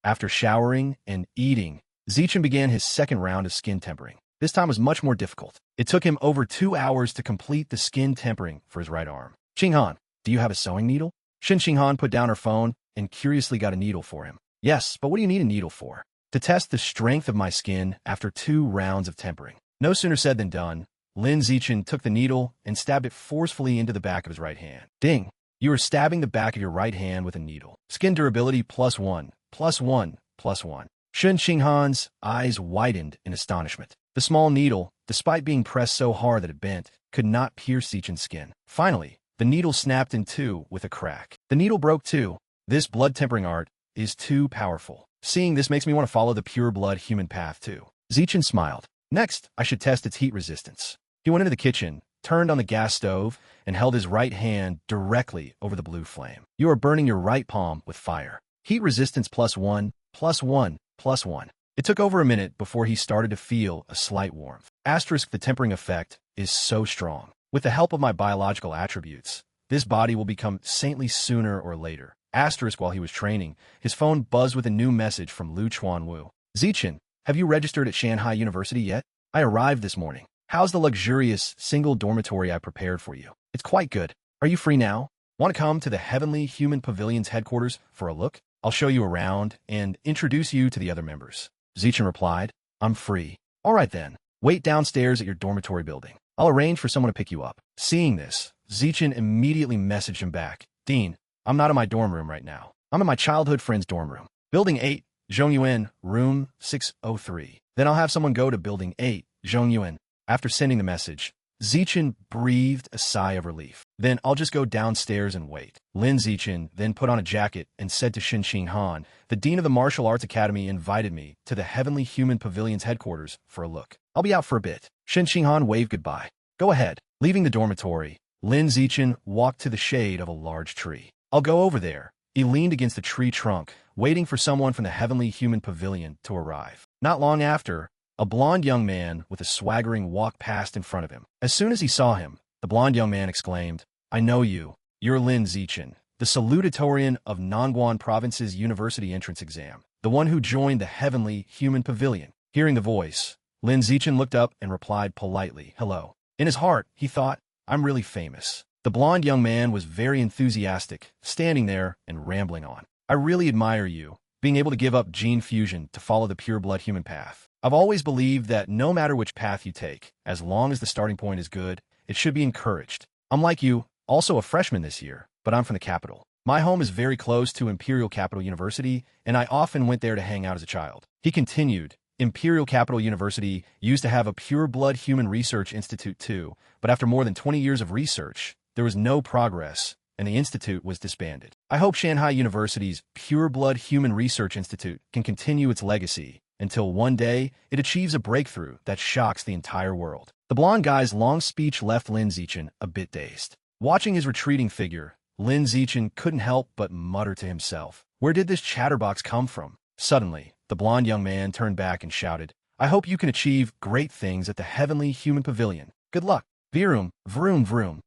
After showering and eating, Zichin began his second round of skin tempering. This time was much more difficult. It took him over 2 hours to complete the skin tempering for his right arm. Qinghan, do you have a sewing needle? Shun Qinghan put down her phone and curiously got a needle for him. Yes, but what do you need a needle for? To test the strength of my skin after 2 rounds of tempering. No sooner said than done. Lin Zichin took the needle and stabbed it forcefully into the back of his right hand. Ding! You are stabbing the back of your right hand with a needle. Skin durability +1, +1, +1. Shun Qinghan's eyes widened in astonishment. The small needle, despite being pressed so hard that it bent, could not pierce Zichin's skin. Finally, the needle snapped in 2 with a crack. The needle broke too. This blood tempering art is too powerful. Seeing this makes me want to follow the pure blood human path too. Zichin smiled. Next, I should test its heat resistance. He went into the kitchen, turned on the gas stove, and held his right hand directly over the blue flame. You are burning your right palm with fire. Heat resistance +1, +1, +1. It took over a minute before he started to feel a slight warmth. Asterisk, the tempering effect is so strong. With the help of my biological attributes, this body will become saintly sooner or later. Asterisk, while he was training, his phone buzzed with a new message from Lu Chuanwu. Zichin, have you registered at Shanghai University yet? I arrived this morning. How's the luxurious, single dormitory I prepared for you? It's quite good. Are you free now? Want to come to the Heavenly Human Pavilion's headquarters for a look? I'll show you around and introduce you to the other members. Zichin replied. I'm free. All right then. Wait downstairs at your dormitory building. I'll arrange for someone to pick you up. Seeing this, Zichin immediately messaged him back. Dean, I'm not in my dorm room right now. I'm in my childhood friend's dorm room. Building 8, Zhongyuan, room 603. Then I'll have someone go to Building 8, Zhongyuan. After sending the message, Zichin breathed a sigh of relief. Then I'll just go downstairs and wait. Lin Zichin then put on a jacket and said to Shin Han, the dean of the Martial Arts Academy invited me to the Heavenly Human Pavilion's headquarters for a look. I'll be out for a bit. Shin Han waved goodbye. Go ahead. Leaving the dormitory, Lin Zichin walked to the shade of a large tree. I'll go over there. He leaned against the tree trunk, waiting for someone from the Heavenly Human Pavilion to arrive. Not long after, a blond young man with a swaggering walk passed in front of him. As soon as he saw him, the blond young man exclaimed, I know you. You're Lin Zichin, the salutatorian of Nangguan Province's university entrance exam, the one who joined the Heavenly Human Pavilion. Hearing the voice, Lin Zichin looked up and replied politely, hello. In his heart, he thought, I'm really famous. The blond young man was very enthusiastic, standing there and rambling on. I really admire you, being able to give up gene fusion to follow the pure-blood human path. I've always believed that no matter which path you take, as long as the starting point is good, it should be encouraged. I'm like you, also a freshman this year, but I'm from the capital. My home is very close to Imperial Capital University, and I often went there to hang out as a child. He continued, Imperial Capital University used to have a pure-blood human research institute too, but after more than 20 years of research, there was no progress, and the institute was disbanded. I hope Shanghai University's Pure-Blood Human Research Institute can continue its legacy until one day it achieves a breakthrough that shocks the entire world. The blond guy's long speech left Lin Zichin a bit dazed. Watching his retreating figure, Lin Zichin couldn't help but mutter to himself, where did this chatterbox come from? Suddenly, the blond young man turned back and shouted, I hope you can achieve great things at the Heavenly Human Pavilion. Good luck. Vroom, vroom, vroom.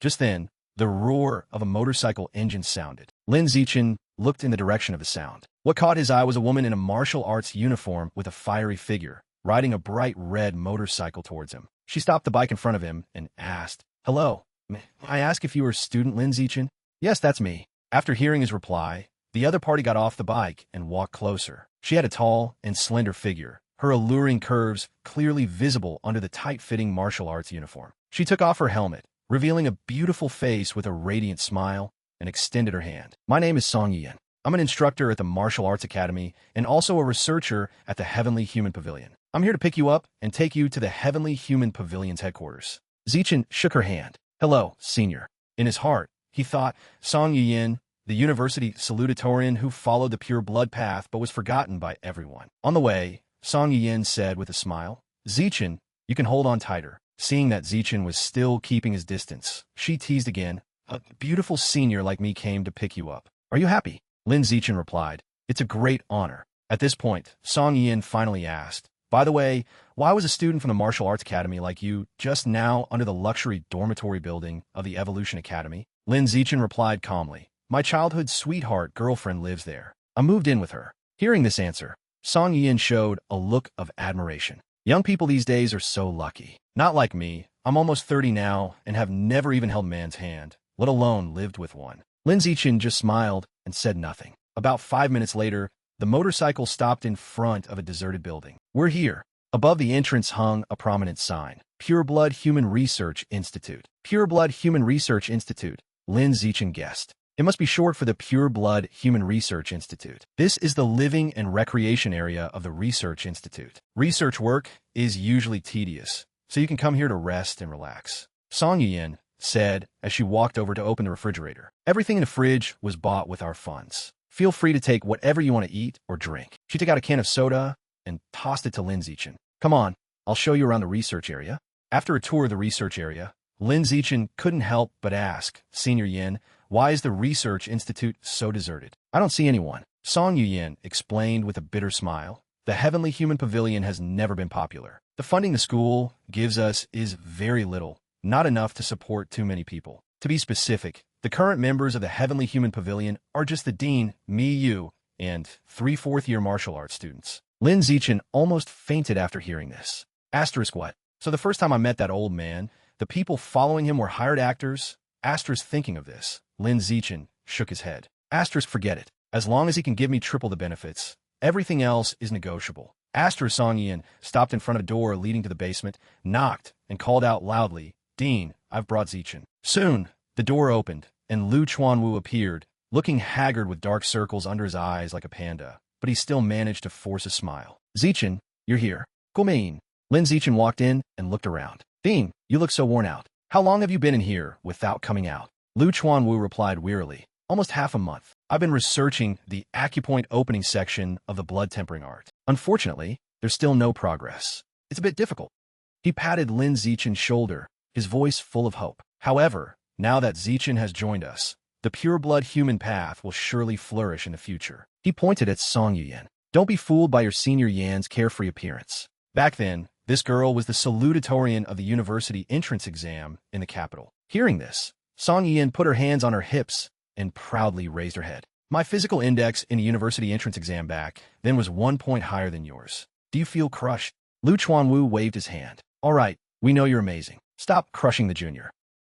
Just then, the roar of a motorcycle engine sounded. Lin Zichin looked in the direction of the sound. What caught his eye was a woman in a martial arts uniform with a fiery figure, riding a bright red motorcycle towards him. She stopped the bike in front of him and asked, Hello, may I ask if you are student Lin Zichin? Yes, that's me. After hearing his reply, the other party got off the bike and walked closer. She had a tall and slender figure, her alluring curves clearly visible under the tight-fitting martial arts uniform. She took off her helmet, revealing a beautiful face with a radiant smile, and extended her hand. My name is Song Yiyan. I'm an instructor at the Martial Arts Academy and also a researcher at the Heavenly Human Pavilion. I'm here to pick you up and take you to the Heavenly Human Pavilion's headquarters. Zichin shook her hand. Hello, senior. In his heart, he thought Song Yiyan, the university salutatorian who followed the pure blood path but was forgotten by everyone. On the way, Song Yiyan said with a smile, Zichin, you can hold on tighter. Seeing that Zichin was still keeping his distance, she teased again, a beautiful senior like me came to pick you up. Are you happy? Lin Zichin replied, It's a great honor. At this point, Song Yiyan finally asked, By the way, why was a student from the Martial Arts Academy like you just now under the luxury dormitory building of the Evolution Academy? Lin Zichin replied calmly, My childhood sweetheart girlfriend lives there. I moved in with her. Hearing this answer, Song Yiyan showed a look of admiration. Young people these days are so lucky. Not like me. I'm almost 30 now and have never even held a man's hand, let alone lived with one. Lin Zichin just smiled and said nothing. About 5 minutes later, the motorcycle stopped in front of a deserted building. We're here. Above the entrance hung a prominent sign. Pure Blood Human Research Institute. Pure Blood Human Research Institute, Lin Zichin guessed. It must be short for the Pure Blood Human Research Institute. This is the living and recreation area of the Research Institute. Research work is usually tedious, so you can come here to rest and relax. Song Yiyan said as she walked over to open the refrigerator. Everything in the fridge was bought with our funds. Feel free to take whatever you want to eat or drink. She took out a can of soda and tossed it to Lin Zichin. Come on, I'll show you around the research area. After a tour of the research area, Lin Zichin couldn't help but ask, Senior Yin, why is the Research Institute so deserted? I don't see anyone. Song Yiyan explained with a bitter smile. The Heavenly Human Pavilion has never been popular. The funding the school gives us is very little, not enough to support too many people. To be specific, the current members of the Heavenly Human Pavilion are just the dean, me, you, and 3 fourth-year martial arts students. Lin Zichin almost fainted after hearing this. Asterisk what? So the first time I met that old man, the people following him were hired actors? Asterisk thinking of this, Lin Zichin shook his head. Asterisk forget it. As long as he can give me triple the benefits, everything else is negotiable. Astra Songyin stopped in front of a door leading to the basement, knocked, and called out loudly, "Dean, I've brought Zichin." Soon, the door opened, and Lu Chuanwu appeared, looking haggard with dark circles under his eyes like a panda, but he still managed to force a smile. "Zichin, you're here." "Gumein." Lin Zichin walked in and looked around. "Dean, you look so worn out. How long have you been in here without coming out?" Lu Chuanwu replied wearily. "Almost half a month. I've been researching the acupoint opening section of the blood tempering art. Unfortunately, there's still no progress. It's a bit difficult." He patted Lin Zichin's shoulder, his voice full of hope. "However, now that Zichin has joined us, the pure-blood human path will surely flourish in the future." He pointed at Song Yuyan. "Don't be fooled by your senior Yan's carefree appearance. Back then, this girl was the salutatorian of the university entrance exam in the capital." Hearing this, Song Yuyan put her hands on her hips and proudly raised her head. "My physical index in the university entrance exam back then was 1 point higher than yours. Do you feel crushed?" Lu Chuanwu waved his hand. "All right, we know you're amazing. Stop crushing the junior."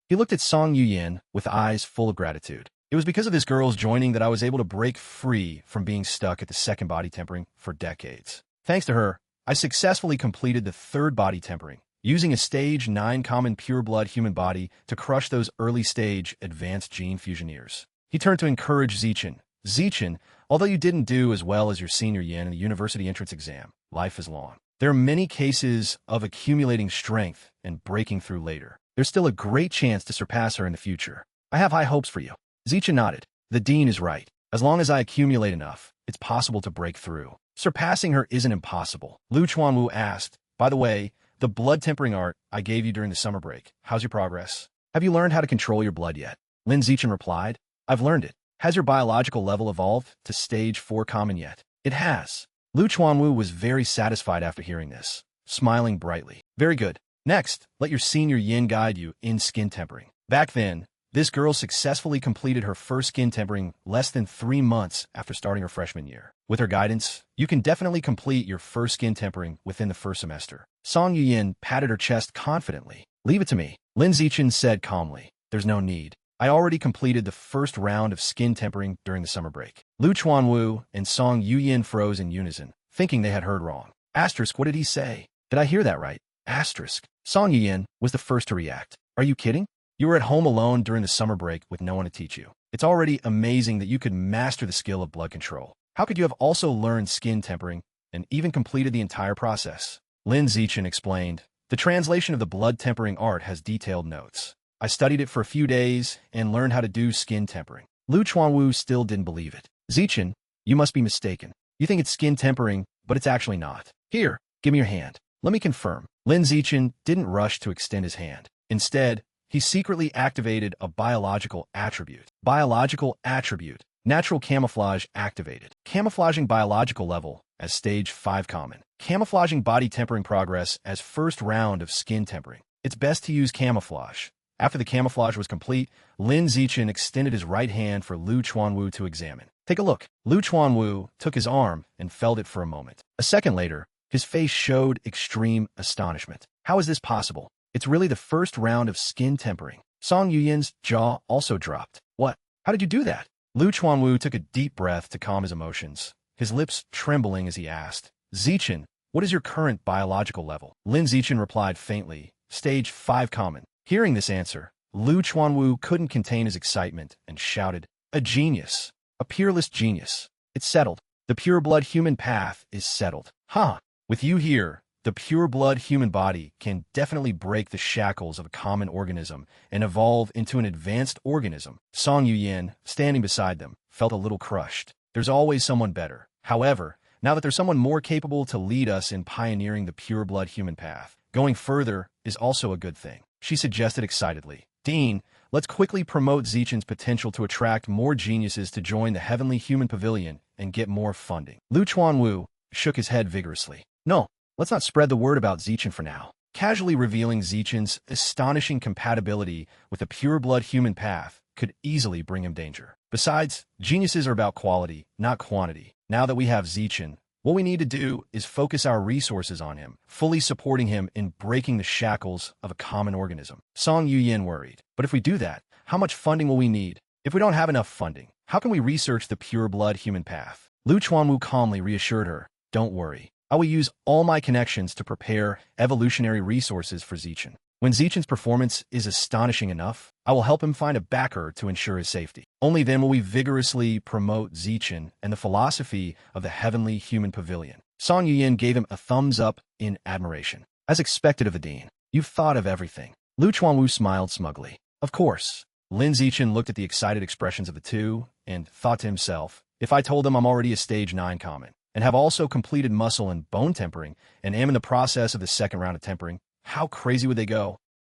He looked at Song Yuyan with eyes full of gratitude. "It was because of this girl's joining that I was able to break free from being stuck at the second body tempering for decades. Thanks to her, I successfully completed the third body tempering, using a stage 9 common pure-blood human body to crush those early-stage advanced gene fusioneers." He turned to encourage Zichin. "Zichin, although you didn't do as well as your senior Yan in the university entrance exam, life is long. There are many cases of accumulating strength and breaking through later. There's still a great chance to surpass her in the future. I have high hopes for you." Zichin nodded. "The dean is right. As long as I accumulate enough, it's possible to break through. Surpassing her isn't impossible." Lu Chuanwu asked, "By the way, the blood tempering art I gave you during the summer break, how's your progress? Have you learned how to control your blood yet?" Lin Zichin replied, "I've learned it. Has your biological level evolved to stage 4 common yet?" "It has." Lu Chuanwu was very satisfied after hearing this, smiling brightly. "Very good. Next, let your senior Yin guide you in skin tempering." Back then, this girl successfully completed her first skin tempering less than 3 months after starting her freshman year. With her guidance, you can definitely complete your first skin tempering within the first semester. Song Yuyin patted her chest confidently. "Leave it to me," Lin Zichin said calmly. "There's no need. I already completed the first round of skin tempering during the summer break." Lu Chuanwu and Song Yuyin froze in unison, thinking they had heard wrong. Asterisk, what did he say? Did I hear that right? Asterisk. Song Yuyin was the first to react. "Are you kidding? You were at home alone during the summer break with no one to teach you. It's already amazing that you could master the skill of blood control. How could you have also learned skin tempering and even completed the entire process?" Lin Zichin explained. "The translation of the blood tempering art has detailed notes. I studied it for a few days and learned how to do skin tempering." Lu Chuanwu still didn't believe it. "Zichin, you must be mistaken. You think it's skin tempering, but it's actually not. Here, give me your hand. Let me confirm." Lin Zichin didn't rush to extend his hand. Instead, he secretly activated a biological attribute. Biological attribute. Natural camouflage activated. Camouflaging biological level as stage 5 common. Camouflaging body tempering progress as first round of skin tempering. It's best to use camouflage. After the camouflage was complete, Lin Zichin extended his right hand for Lu Chuanwu to examine. "Take a look." Lu Chuanwu took his arm and felt it for a moment. A second later, his face showed extreme astonishment. "How is this possible? It's really the first round of skin tempering." Song Yuyin's jaw also dropped. "What? How did you do that?" Lu Chuanwu took a deep breath to calm his emotions, his lips trembling as he asked, "Zichin, what is your current biological level?" Lin Zichin replied faintly, "Stage 5 common." Hearing this answer, Lu Chuanwu couldn't contain his excitement and shouted, "A genius! A peerless genius! It's settled. The pure-blood human path is settled. Huh! With you here, the pure-blood human body can definitely break the shackles of a common organism and evolve into an advanced organism." Song Yuyin, standing beside them, felt a little crushed. There's always someone better. However, now that there's someone more capable to lead us in pioneering the pure-blood human path, going further is also a good thing. She suggested excitedly, "Dean, let's quickly promote Zichin's potential to attract more geniuses to join the Heavenly Human Pavilion and get more funding." Lu Chuanwu shook his head vigorously. "No, let's not spread the word about Zichin for now." Casually revealing Zichin's astonishing compatibility with the pure-blood human path could easily bring him danger. Besides, geniuses are about quality, not quantity. Now that we have Zichin, what we need to do is focus our resources on him, fully supporting him in breaking the shackles of a common organism. Song Yuyin worried. "But if we do that, how much funding will we need? If we don't have enough funding, how can we research the pure-blood human path?" Lu Chuanwu calmly reassured her, "Don't worry. I will use all my connections to prepare evolutionary resources for Zichin. When Zichin's performance is astonishing enough, I will help him find a backer to ensure his safety. Only then will we vigorously promote Zichin and the philosophy of the heavenly human pavilion. Song Yuyin gave him a thumbs up in admiration. As expected of the dean, you've thought of everything. Lu Chuanwu smiled smugly. Of course. Lin Zichin looked at the excited expressions of the two and thought to himself, if I told them I'm already a stage 9 common, and have also completed muscle and bone tempering, and am in the process of the second round of tempering, how crazy would they go?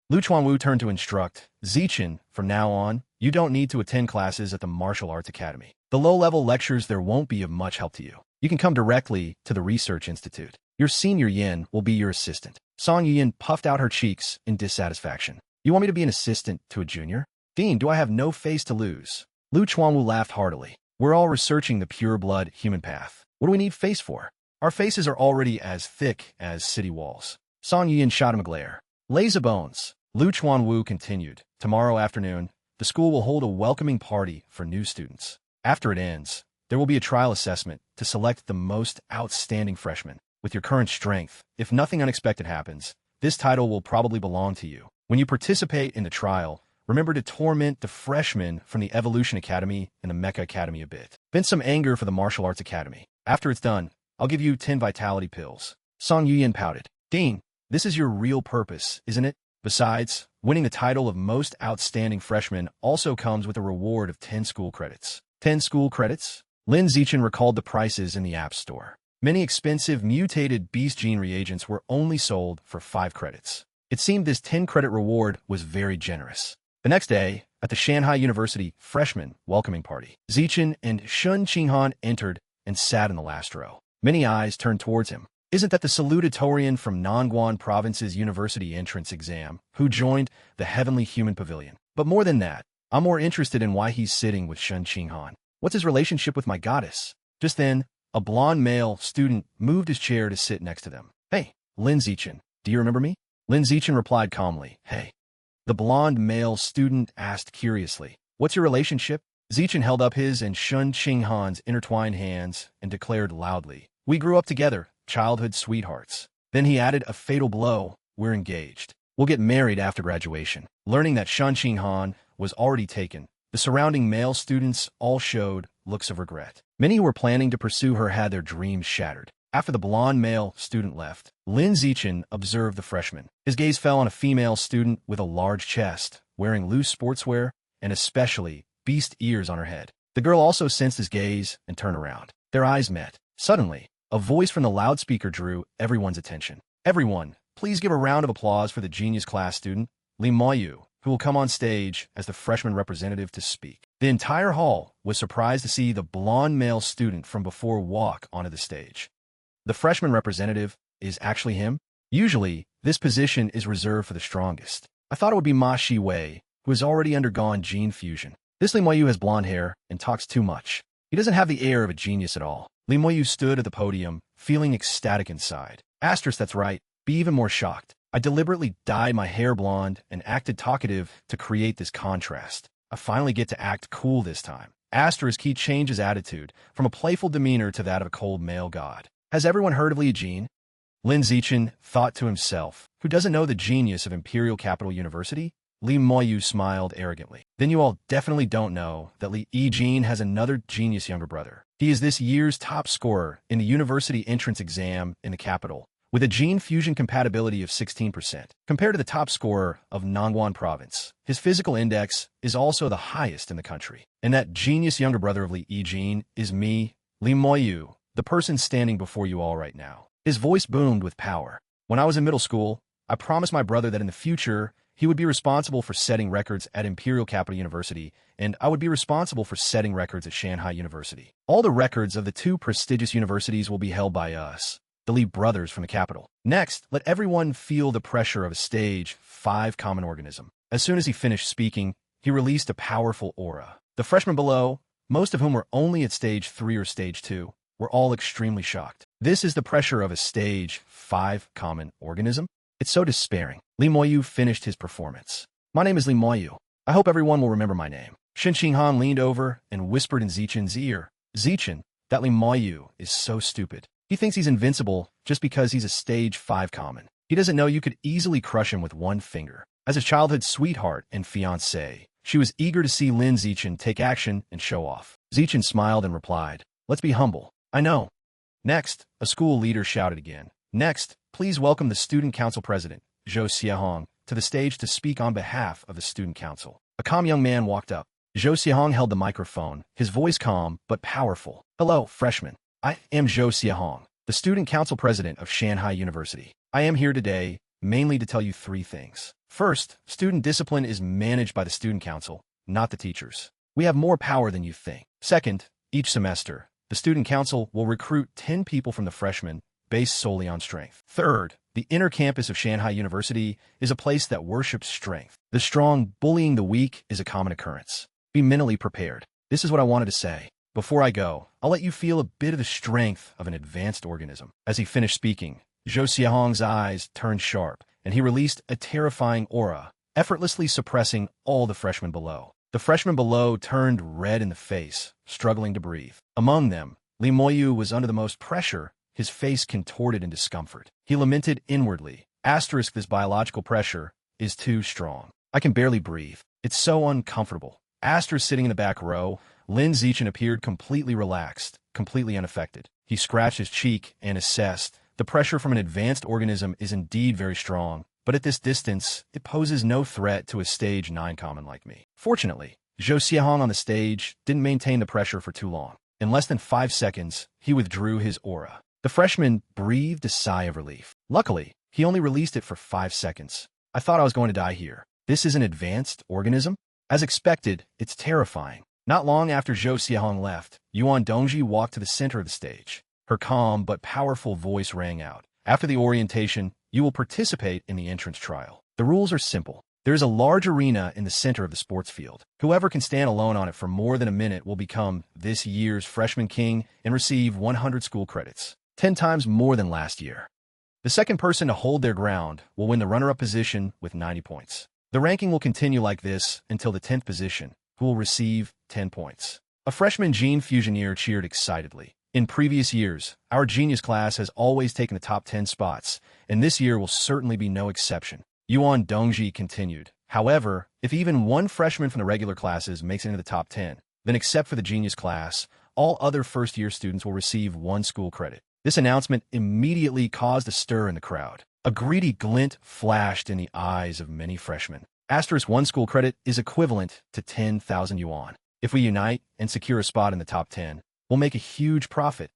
Lu Chuanwu turned to instruct, Zichin, from now on, you don't need to attend classes at the Martial Arts Academy. The low-level lectures there won't be of much help to you. You can come directly to the Research Institute. Your senior Yin will be your assistant. Song Yin puffed out her cheeks in dissatisfaction. You want me to be an assistant to a junior? Dean, do I have no face to lose? Lu Chuanwu laughed heartily. We're all researching the pure-blood human path. What do we need face for? Our faces are already as thick as city walls. Song Yin shot him a glare. Lazy bones. Lu Chuanwu continued. Tomorrow afternoon, the school will hold a welcoming party for new students. After it ends, there will be a trial assessment to select the most outstanding freshmen. With your current strength, if nothing unexpected happens, this title will probably belong to you. When you participate in the trial, remember to torment the freshmen from the Evolution Academy and the Mecha Academy a bit. Vent some anger for the Martial Arts Academy. After it's done, I'll give you 10 vitality pills. Song Yuyin pouted. Dean, this is your real purpose, isn't it? Besides, winning the title of Most Outstanding Freshman also comes with a reward of 10 school credits. 10 school credits? Lin Zichin recalled the prices in the App Store. Many expensive mutated beast gene reagents were only sold for 5 credits. It seemed this 10-credit reward was very generous. The next day, at the Shanghai University freshman welcoming party, Zichin and Shun Qinghan entered and sat in the last row. Many eyes turned towards him. Isn't that the salutatorian from Nangguan Province's university entrance exam who joined the Heavenly Human Pavilion? But more than that, I'm more interested in why he's sitting with Shun Qinghan. What's his relationship with my goddess? Just then, a blonde male student moved his chair to sit next to them. Hey, Lin Zichin, do you remember me? Lin Zichin replied calmly, hey. The blonde male student asked curiously, what's your relationship? Zichin held up his and Shun Qinghan's intertwined hands and declared loudly, we grew up together, childhood sweethearts. Then he added a fatal blow, we're engaged. We'll get married after graduation. Learning that Shun Qinghan was already taken, the surrounding male students all showed looks of regret. Many who were planning to pursue her had their dreams shattered. After the blonde male student left, Lin Zichin observed the freshman. His gaze fell on a female student with a large chest, wearing loose sportswear, and especially beast ears on her head. The girl also sensed his gaze and turned around. Their eyes met. Suddenly, a voice from the loudspeaker drew everyone's attention. Everyone, please give a round of applause for the genius class student, Li Moyu, who will come on stage as the freshman representative to speak. The entire hall was surprised to see the blonde male student from before walk onto the stage. The freshman representative is actually him? Usually, this position is reserved for the strongest. I thought it would be Ma Shiwei, who has already undergone gene fusion. This Li Moyu has blonde hair and talks too much. He doesn't have the air of a genius at all. Li Moyu stood at the podium, feeling ecstatic inside. Asterisk, that's right. Be even more shocked. I deliberately dyed my hair blonde and acted talkative to create this contrast. I finally get to act cool this time. Asterisk, he changed his attitude from a playful demeanor to that of a cold male god. Has everyone heard of Li Jin? Lin Zichin thought to himself, who doesn't know the genius of Imperial Capital University? Li Moyu smiled arrogantly. Then you all definitely don't know that Li Jin has another genius younger brother. He is this year's top scorer in the university entrance exam in the capital, with a gene fusion compatibility of 16%. Compared to the top scorer of Nangguan Province, his physical index is also the highest in the country. And that genius younger brother of Li Jin is me, Li Moyu, the person standing before you all right now. His voice boomed with power. When I was in middle school, I promised my brother that in the future, he would be responsible for setting records at Imperial Capital University, and I would be responsible for setting records at Shanghai University. All the records of the 2 prestigious universities will be held by us, the Li brothers from the capital. Next, let everyone feel the pressure of a stage 5 common organism. As soon as he finished speaking, he released a powerful aura. The freshmen below, most of whom were only at stage 3 or stage 2, were all extremely shocked. This is the pressure of a stage 5 common organism? It's so despairing. Li Moyu finished his performance. My name is Li Moyu. I hope everyone will remember my name. Shen Qinghan leaned over and whispered in Zichin's ear, Zichin, that Li Moyu is so stupid. He thinks he's invincible just because he's a stage 5 common. He doesn't know you could easily crush him with one finger. As his childhood sweetheart and fiancée, she was eager to see Lin Zichen take action and show off. Zichen smiled and replied, "Let's be humble." "I know." Next, a school leader shouted again. "Next, please welcome the student council president, Zhou Xiahong, to the stage to speak on behalf of the student council." A calm young man walked up. Zhou Xiahong held the microphone, his voice calm but powerful. "Hello, freshmen. I am Zhou Xiahong, the student council president of Shanghai University. I am here today mainly to tell you 3 things. First, student discipline is managed by the student council, not the teachers. We have more power than you think. Second, each semester, the student council will recruit 10 people from the freshmen based solely on strength. Third, the inner campus of Shanghai University is a place that worships strength. The strong bullying the weak is a common occurrence. Be mentally prepared. This is what I wanted to say. Before I go, I'll let you feel a bit of the strength of an advanced organism." As he finished speaking, Zhou Xiahong's eyes turned sharp, and he released a terrifying aura, effortlessly suppressing all the freshmen below. The freshmen below turned red in the face, struggling to breathe. Among them, Li Moyu was under the most pressure, his face contorted in discomfort. He lamented inwardly, "This biological pressure is too strong. I can barely breathe. It's so uncomfortable." Sitting in the back row, Lin Zichen appeared completely relaxed, completely unaffected. He scratched his cheek and assessed, "The pressure from an advanced organism is indeed very strong, but at this distance, it poses no threat to a stage 9 common like me." Fortunately, Zhou Xiahong on the stage didn't maintain the pressure for too long. In less than 5 seconds, he withdrew his aura. The freshman breathed a sigh of relief. Luckily, he only released it for 5 seconds. "I thought I was going to die here. This is an advanced organism?" As expected, it's terrifying. Not long after Zhou Xiahong left, Yuan Dongji walked to the center of the stage. Her calm but powerful voice rang out. "After the orientation, you will participate in the entrance trial. The rules are simple. There is a large arena in the center of the sports field. Whoever can stand alone on it for more than a minute will become this year's freshman king and receive 100 school credits, 10 times more than last year. The second person to hold their ground will win the runner-up position with 90 points. The ranking will continue like this until the 10th position, who will receive 10 points." A freshman Gene Fusioneer cheered excitedly. "In previous years, our genius class has always taken the top 10 spots, and this year will certainly be no exception." Yuan Dongji continued, "However, if even one freshman from the regular classes makes it into the top 10, then except for the genius class, all other first-year students will receive 1 school credit." This announcement immediately caused a stir in the crowd. A greedy glint flashed in the eyes of many freshmen. 1 school credit is equivalent to 10,000 yuan. If we unite and secure a spot in the top 10, we'll make a huge profit.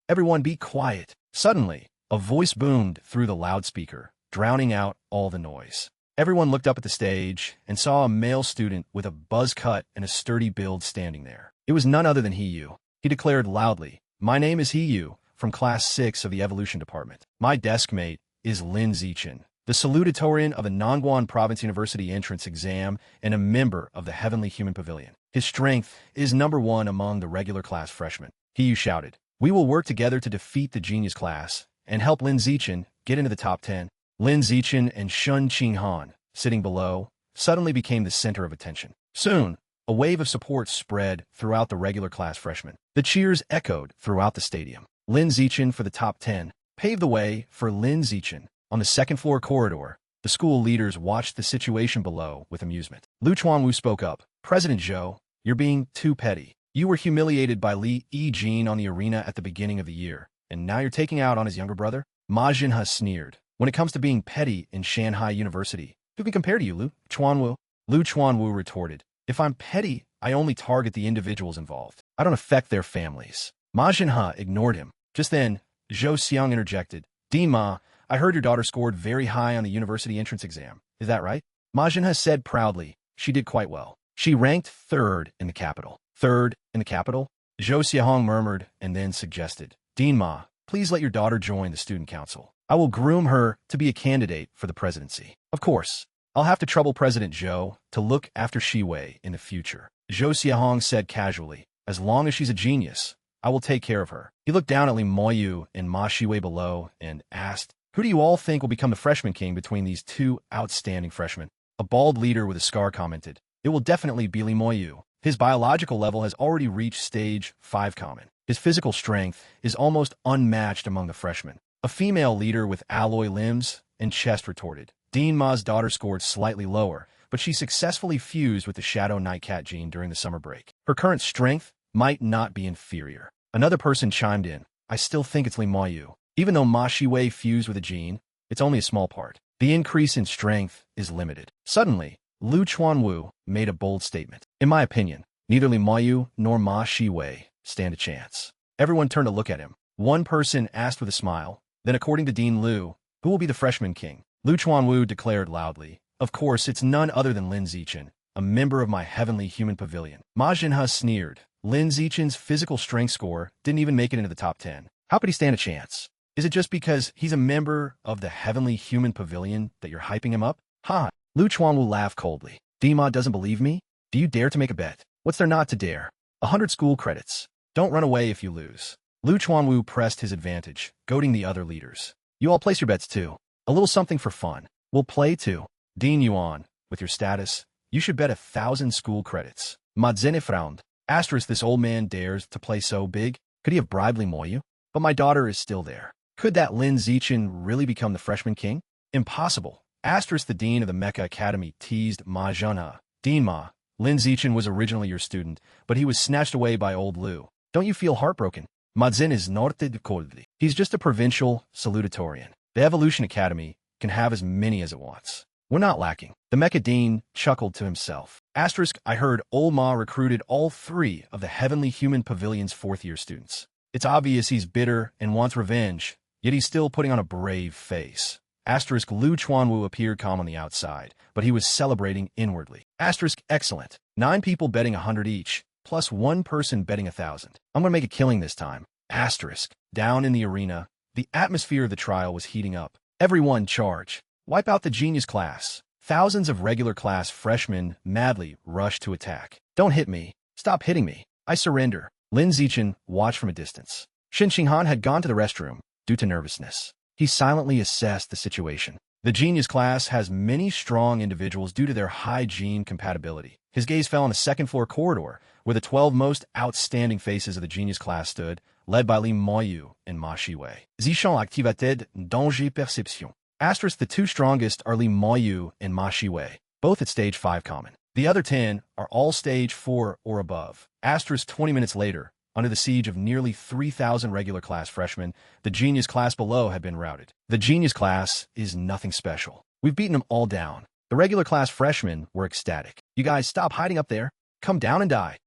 Everyone be quiet. Suddenly, a voice boomed through the loudspeaker, drowning out all the noise. Everyone looked up at the stage and saw a male student with a buzz cut and a sturdy build standing there. It was none other than Hiyu. He declared loudly, "My name is Hiyu, from Class 6 of the Evolution Department. My desk mate is Lin Zichen, the salutatorian of the Nangguan Province University entrance exam and a member of the Heavenly Human Pavilion. His strength is number 1 among the regular class freshmen." Hiyu shouted, "We will work together to defeat the genius class and help Lin Zichen get into the top 10. Lin Zichen and Shun Qinghan, sitting below, suddenly became the center of attention. Soon, a wave of support spread throughout the regular class freshmen. The cheers echoed throughout the stadium. Lin Zichen for the top 10 paved the way for Lin Zichen. On the second-floor corridor, the school leaders watched the situation below with amusement. Lu Chuanwu spoke up. "President Zhou, you're being too petty. You were humiliated by Li Yijin on the arena at the beginning of the year, and now you're taking out on his younger brother?" Ma Jinhe sneered. "When it comes to being petty in Shanghai University, who can compare to you, Lu Chuanwu?" Lu Chuanwu retorted, "If I'm petty, I only target the individuals involved. I don't affect their families." Ma Jinhe ignored him. Just then, Zhou Xiang interjected. "Dean Ma, I heard your daughter scored very high on the university entrance exam. Is that right?" Ma Jinhe said proudly, "She did quite well. She ranked 3rd in the capital." "3rd in the capital?" Zhou Xiahong murmured and then suggested. "Dean Ma, please let your daughter join the student council. I will groom her to be a candidate for the presidency. Of course, I'll have to trouble President Zhou to look after Shiwei in the future." Zhou Xiahong said casually, "As long as she's a genius, I will take care of her." He looked down at Li Moyu and Ma Shiwei below and asked, "Who do you all think will become the freshman king between these 2 outstanding freshmen?" A bald leader with a scar commented, "It will definitely be Li Moyu. His biological level has already reached stage 5 common. His physical strength is almost unmatched among the freshmen. A female leader with alloy limbs and chest retorted. Dean Ma's daughter scored slightly lower, but she successfully fused with the Shadow Nightcat gene during the summer break. Her current strength might not be inferior. Another person chimed in. I still think it's Li Mayu. Even though Ma Shiwei fused with a gene, it's only a small part. The increase in strength is limited. Suddenly, Lu Chuanwu made a bold statement. In my opinion, neither Li Mayu nor Ma Shiwei stand a chance. Everyone turned to look at him. One person asked with a smile. Then according to Dean Liu, who will be the freshman king? Lu Chuanwu declared loudly. Of course, it's none other than Lin Zichen, a member of my heavenly human pavilion. Ma Jinhe sneered. Lin Zichen's physical strength score didn't even make it into the top 10. How could he stand a chance? Is it just because he's a member of the heavenly human pavilion that you're hyping him up? Ha! Lu Chuanwu laughed coldly. Dima doesn't believe me? Do you dare to make a bet? What's there not to dare? 100 school credits. Don't run away if you lose. Lu Chuanwu pressed his advantage, goading the other leaders. You all place your bets too. A little something for fun. We'll play too. Dean Yuan, with your status, you should bet 1,000 school credits. Ma Zene frowned. Asterisk, this old man dares to play so big. Could he have bribed Li Moyu? But my daughter is still there. Could that Lin Zichen really become the freshman king? Impossible. Asterisk, the dean of the Mecha Academy teased Ma Jinhe. Dean Ma, Lin Zichen was originally your student, but he was snatched away by old Lu. Don't you feel heartbroken? Ma Zin is noted coldly. He's just a provincial salutatorian. The Evolution Academy can have as many as it wants. We're not lacking. The Mecha Dean chuckled to himself. Asterisk, I heard old Ma recruited all 3 of the Heavenly Human Pavilion's 4th-year students. It's obvious he's bitter and wants revenge, yet he's still putting on a brave face. Asterisk, Lu Chuanwu appeared calm on the outside, but he was celebrating inwardly. Asterisk, excellent. 9 people betting 100 each, plus 1 person betting 1,000. I'm gonna make a killing this time. Asterisk, down in the arena, the atmosphere of the trial was heating up. Everyone charge. Wipe out the genius class. Thousands of regular class freshmen madly rushed to attack. Don't hit me. Stop hitting me. I surrender. Lin Zichen watched from a distance. Shin Xinghan had gone to the restroom due to nervousness. He silently assessed the situation. The genius class has many strong individuals due to their high gene compatibility. His gaze fell on the second-floor corridor, where the 12 most outstanding faces of the genius class stood, led by Li Moyu and Ma Shiwei. Zichon activated danger perception. Asterisk, the 2 strongest are Li Moyu and Ma Shiwei, both at stage 5 common. The other 10 are all stage 4 or above. Asterisk, 20 minutes later, under the siege of nearly 3,000 regular class freshmen, the genius class below had been routed. The genius class is nothing special. We've beaten them all down. The regular class freshmen were ecstatic. You guys stop hiding up there. Come down and die.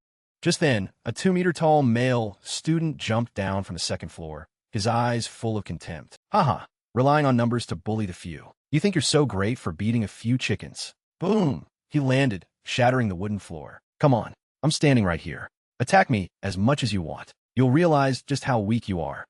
Just then, a 2-meter-tall male student jumped down from the second floor, his eyes full of contempt. Haha. Relying on numbers to bully the few. You think you're so great for beating a few chickens. Boom! He landed, shattering the wooden floor. Come on, I'm standing right here. Attack me as much as you want. You'll realize just how weak you are.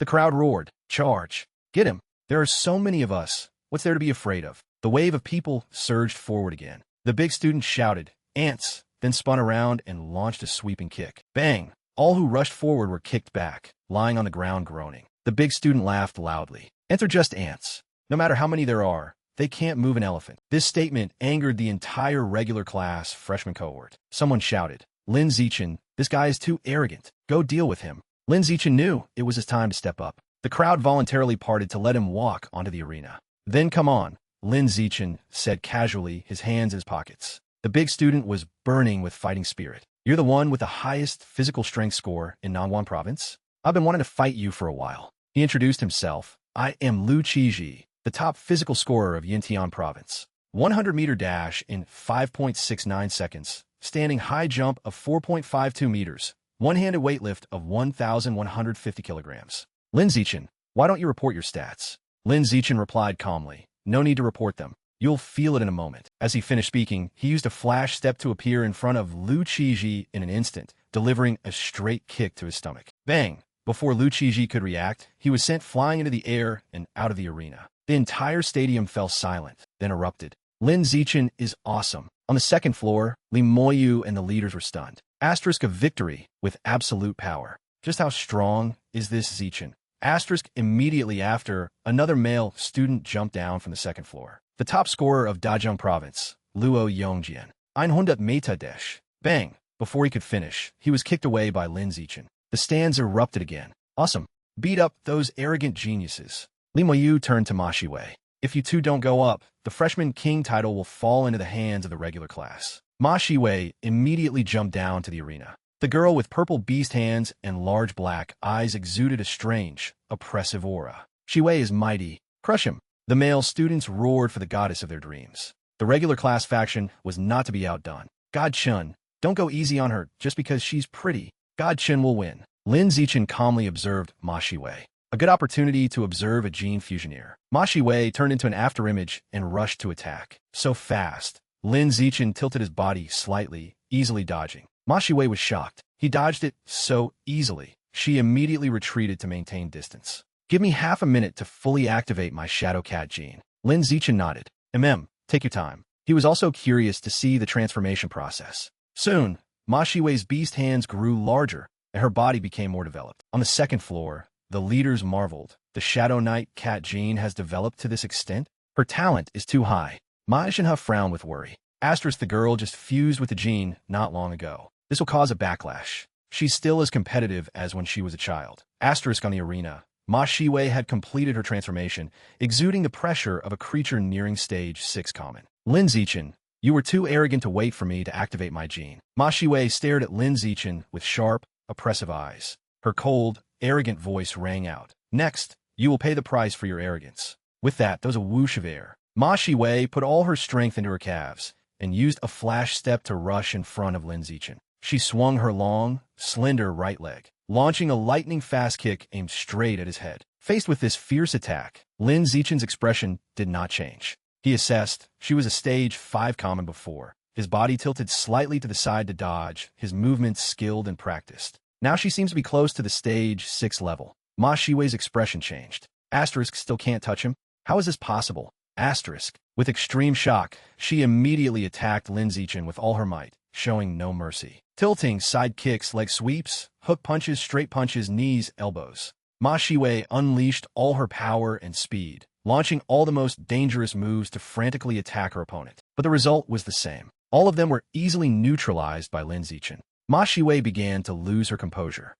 The crowd roared. Charge. Get him. There are so many of us. What's there to be afraid of? The wave of people surged forward again. The big student shouted, Ants, then spun around and launched a sweeping kick. Bang! All who rushed forward were kicked back, lying on the ground groaning. The big student laughed loudly. Ants are just ants. No matter how many there are, they can't move an elephant. This statement angered the entire regular class freshman cohort. Someone shouted, Lin Zichen, this guy is too arrogant. Go deal with him. Lin Zichen knew it was his time to step up. The crowd voluntarily parted to let him walk onto the arena. Then come on, Lin Zichen said casually, his hands in his pockets. The big student was burning with fighting spirit. You're the one with the highest physical strength score in Nangwon province? I've been wanting to fight you for a while. He introduced himself. I am Lu Qiji, the top physical scorer of Yintian province. 100-meter dash in 5.69 seconds, standing high jump of 4.52 meters, one-handed weightlift of 1,150 kilograms. Lin Zichen, why don't you report your stats? Lin Zichen replied calmly, no need to report them. You'll feel it in a moment. As he finished speaking, he used a flash step to appear in front of Lu Qiji in an instant, delivering a straight kick to his stomach. Bang! Before Lu Qiji could react, he was sent flying into the air and out of the arena. The entire stadium fell silent, then erupted. Lin Zichen is awesome. On the second floor, Li Moyu and the leaders were stunned. Asterisk of victory with absolute power. Just how strong is this Zichen? Asterisk immediately after, another male student jumped down from the second floor. The top scorer of Dajong province, Luo Yongjian. 100 Meta Desh. Bang! Before he could finish, he was kicked away by Lin Zichen. The stands erupted again. Awesome. Beat up those arrogant geniuses. Li Moyu turned to Ma Shiwei. If you two don't go up, the freshman king title will fall into the hands of the regular class. Ma Shiwei immediately jumped down to the arena. The girl with purple beast hands and large black eyes exuded a strange, oppressive aura. Shiwei is mighty. Crush him. The male students roared for the goddess of their dreams. The regular class faction was not to be outdone. God Chun, don't go easy on her just because she's pretty. God Chun will win. Lin Zichen calmly observed Ma Shiwei. A good opportunity to observe a gene fusioneer. Ma Shiwei turned into an afterimage and rushed to attack. So fast. Lin Zichen tilted his body slightly, easily dodging. Ma Shiwei was shocked. He dodged it so easily. She immediately retreated to maintain distance. Give me half a minute to fully activate my Shadow Cat gene. Lin Zichen nodded. Take your time. He was also curious to see the transformation process. Soon, Ma Shiwei's beast hands grew larger, and her body became more developed. On the second floor, the leaders marveled. The Shadow Knight cat gene has developed to this extent? Her talent is too high. Ma Shinha frowned with worry. The girl just fused with the gene not long ago. This will cause a backlash. She's still as competitive as when she was a child. On the arena. Ma Shiwei had completed her transformation, exuding the pressure of a creature nearing stage 6 common. Lin Zichen, you were too arrogant to wait for me to activate my gene. Ma Shiwei stared at Lin Zichen with sharp, oppressive eyes. Her cold, arrogant voice rang out. Next, you will pay the price for your arrogance. With that, there was a whoosh of air. Ma Shiwei put all her strength into her calves and used a flash step to rush in front of Lin Zichen. She swung her long, slender right leg, launching a lightning-fast kick aimed straight at his head. Faced with this fierce attack, Lin Zichen's expression did not change. He assessed. She was a stage 5 common before. His body tilted slightly to the side to dodge, his movements skilled and practiced. Now she seems to be close to the stage 6 level. Ma Shiwei's expression changed. Still can't touch him? How is this possible? With extreme shock, she immediately attacked Lin Zichen with all her might, showing no mercy. Tilting side kicks, leg sweeps, hook punches, straight punches, knees, elbows. Ma Shiwei unleashed all her power and speed, launching all the most dangerous moves to frantically attack her opponent. But the result was the same. All of them were easily neutralized by Lin Zichen. Ma Shiwei began to lose her composure.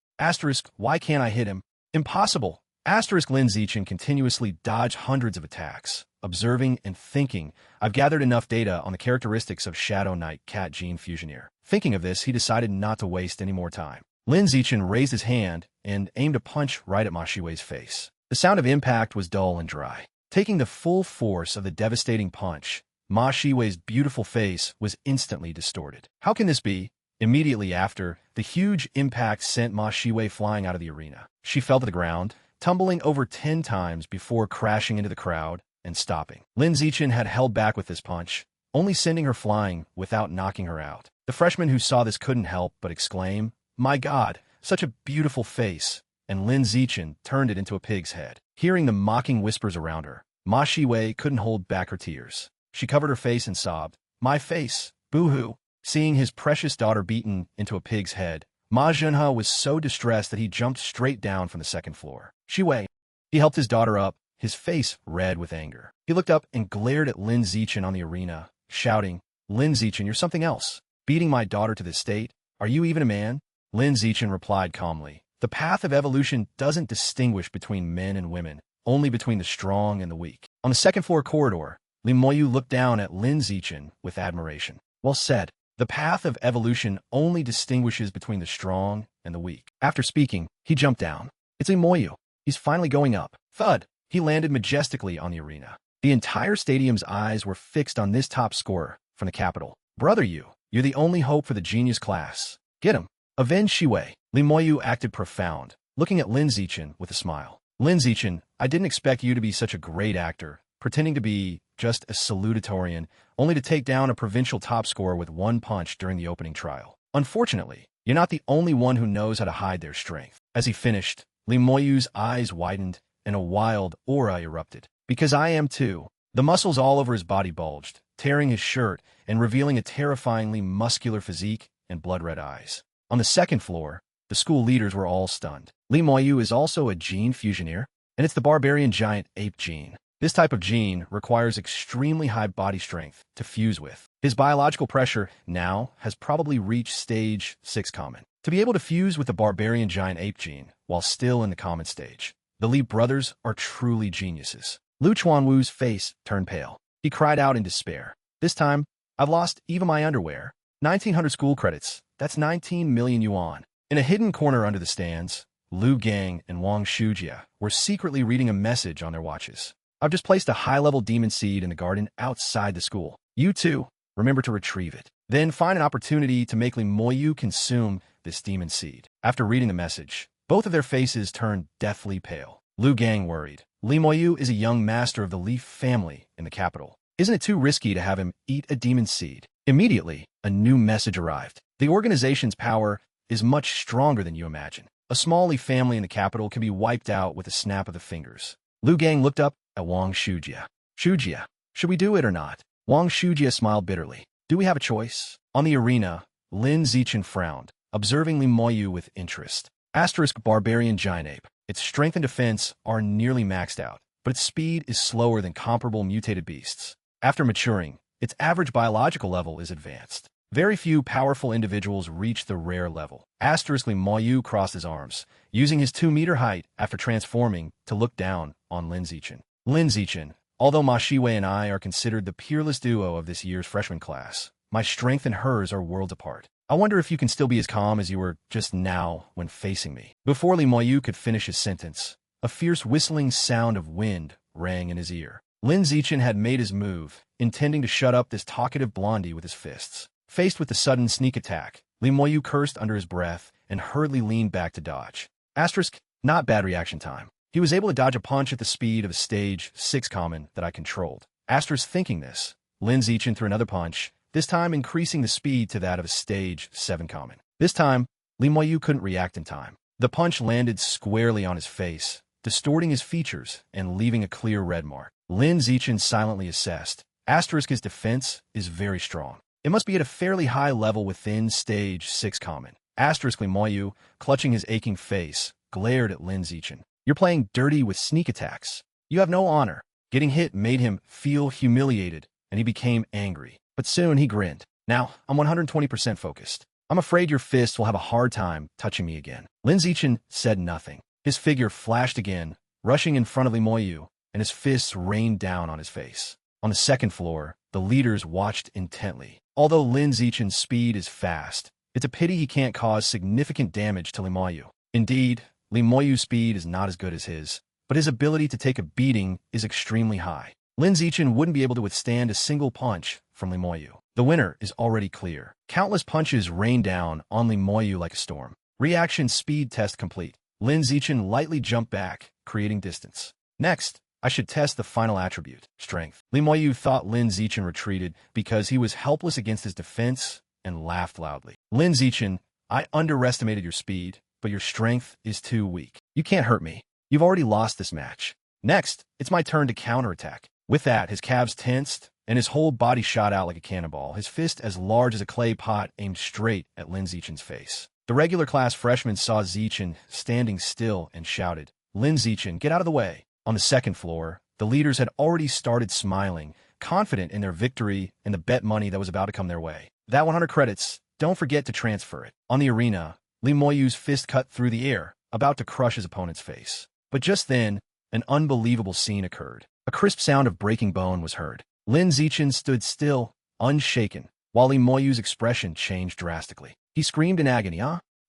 Why can't I hit him? Impossible. Lin Zichen continuously dodged hundreds of attacks. Observing and thinking, I've gathered enough data on the characteristics of Shadow Knight Cat Gene Fusioneer. Thinking of this, he decided not to waste any more time. Lin Zichen raised his hand and aimed a punch right at Ma Shiwei's face. The sound of impact was dull and dry. Taking the full force of the devastating punch, Ma Shiwei's beautiful face was instantly distorted. How can this be? Immediately after, the huge impact sent Ma Shiwei flying out of the arena. She fell to the ground, tumbling over 10 times before crashing into the crowd and stopping. Lin Zichen had held back with this punch, only sending her flying without knocking her out. The freshman who saw this couldn't help but exclaim, "My God, such a beautiful face," and Lin Zichen turned it into a pig's head. Hearing the mocking whispers around her, Ma Shiwei couldn't hold back her tears. She covered her face and sobbed, "My face, boo-hoo." Seeing his precious daughter beaten into a pig's head, Ma Junha was so distressed that he jumped straight down from the second floor. Shiwei. He helped his daughter up, his face red with anger. He looked up and glared at Lin Zichen on the arena, shouting, "Lin Zichen, you're something else. Beating my daughter to this state? Are you even a man?" Lin Zichen replied calmly, "The path of evolution doesn't distinguish between men and women, only between the strong and the weak." On the second floor corridor, Li Moyu looked down at Lin Zichen with admiration. Well said. The path of evolution only distinguishes between the strong and the weak. After speaking, he jumped down. It's Li Moyu. He's finally going up. Thud. He landed majestically on the arena. The entire stadium's eyes were fixed on this top scorer from the capital. Brother you're the only hope for the genius class. Get him. Avenge Shiwei. Li Moyu acted profound, looking at Lin Zichen with a smile. Lin Zichen, I didn't expect you to be such a great actor, pretending to be just a salutatorian, only to take down a provincial top scorer with one punch during the opening trial. Unfortunately, you're not the only one who knows how to hide their strength. As he finished, Li Moyu's eyes widened and a wild aura erupted. Because I am too. The muscles all over his body bulged, tearing his shirt and revealing a terrifyingly muscular physique and blood-red eyes. On the second floor, the school leaders were all stunned. Li Moyu is also a gene fusioneer, and it's the barbarian giant ape gene. This type of gene requires extremely high body strength to fuse with. His biological pressure now has probably reached stage 6 common. To be able to fuse with the barbarian giant ape gene while still in the common stage, the Li brothers are truly geniuses. Lu Chuanwu's face turned pale. He cried out in despair. This time, I've lost even my underwear. 1,900 school credits. That's 19 million yuan. In a hidden corner under the stands, Lu Gang and Wang Shujia were secretly reading a message on their watches. I've just placed a high-level demon seed in the garden outside the school. You too, remember to retrieve it. Then find an opportunity to make Li Moyu consume this demon seed. After reading the message, both of their faces turned deathly pale. Lu Gang worried. Li Moyu is a young master of the Leaf family in the capital. Isn't it too risky to have him eat a demon seed? Immediately, a new message arrived. The organization's power is much stronger than you imagine. A small Li family in the capital can be wiped out with a snap of the fingers. Lu Gang looked up at Wang Shujia. Shujia, should we do it or not? Wang Shujia smiled bitterly. Do we have a choice? On the arena, Lin Zichen frowned, observing Li Moyu with interest. Asterisk barbarian giant ape. Its strength and defense are nearly maxed out, but its speed is slower than comparable mutated beasts. After maturing, its average biological level is advanced. Very few powerful individuals reach the rare level. Asterisk Li Moyu crossed his arms, using his 2-meter height after transforming to look down on Lin Zichen. Lin Zichen, although Ma Shiwei and I are considered the peerless duo of this year's freshman class, my strength and hers are worlds apart. I wonder if you can still be as calm as you were just now when facing me. Before Li Moyu could finish his sentence, a fierce whistling sound of wind rang in his ear. Lin Zichen had made his move, intending to shut up this talkative blondie with his fists. Faced with the sudden sneak attack, Li Moyu cursed under his breath and hurriedly leaned back to dodge. Asterisk, not bad reaction time. He was able to dodge a punch at the speed of a stage 6 common that I controlled. Asterisk thinking this, Lin Zichen threw another punch, this time increasing the speed to that of a stage 7 common. This time, Li Moyu couldn't react in time. The punch landed squarely on his face, distorting his features and leaving a clear red mark. Lin Zichen silently assessed. Asterisk his defense is very strong. It must be at a fairly high level within stage 6 common. Asterisk Li Moyu, clutching his aching face, glared at Lin Zichen. You're playing dirty with sneak attacks. You have no honor. Getting hit made him feel humiliated, and he became angry. But soon he grinned. Now, I'm 120% focused. I'm afraid your fists will have a hard time touching me again. Lin Zichen said nothing. His figure flashed again, rushing in front of Li Moyu, and his fists rained down on his face. On the second floor, the leaders watched intently. Although Lin Zichen's speed is fast, it's a pity he can't cause significant damage to Li Moyu. Indeed, Li Moyu's speed is not as good as his, but his ability to take a beating is extremely high. Lin Zichen wouldn't be able to withstand a single punch from Li Moyu. The winner is already clear. Countless punches rain down on Li Moyu like a storm. Reaction speed test complete. Lin Zichen lightly jumped back, creating distance. Next, I should test the final attribute, strength. Li Moyu thought Lin Zichen retreated because he was helpless against his defense and laughed loudly. Lin Zichen, I underestimated your speed, but your strength is too weak. You can't hurt me. You've already lost this match. Next, it's my turn to counterattack. With that, his calves tensed, and his whole body shot out like a cannonball, his fist as large as a clay pot aimed straight at Lin Zichen's face. The regular class freshman saw Zichen standing still and shouted, Lin Zichen, get out of the way. On the second floor, the leaders had already started smiling, confident in their victory and the bet money that was about to come their way. That 100 credits, don't forget to transfer it. On the arena, Li Moyu's fist cut through the air, about to crush his opponent's face. But just then, an unbelievable scene occurred. A crisp sound of breaking bone was heard. Lin Zichen stood still, unshaken, while Li Moyu's expression changed drastically. He screamed in agony,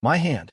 My hand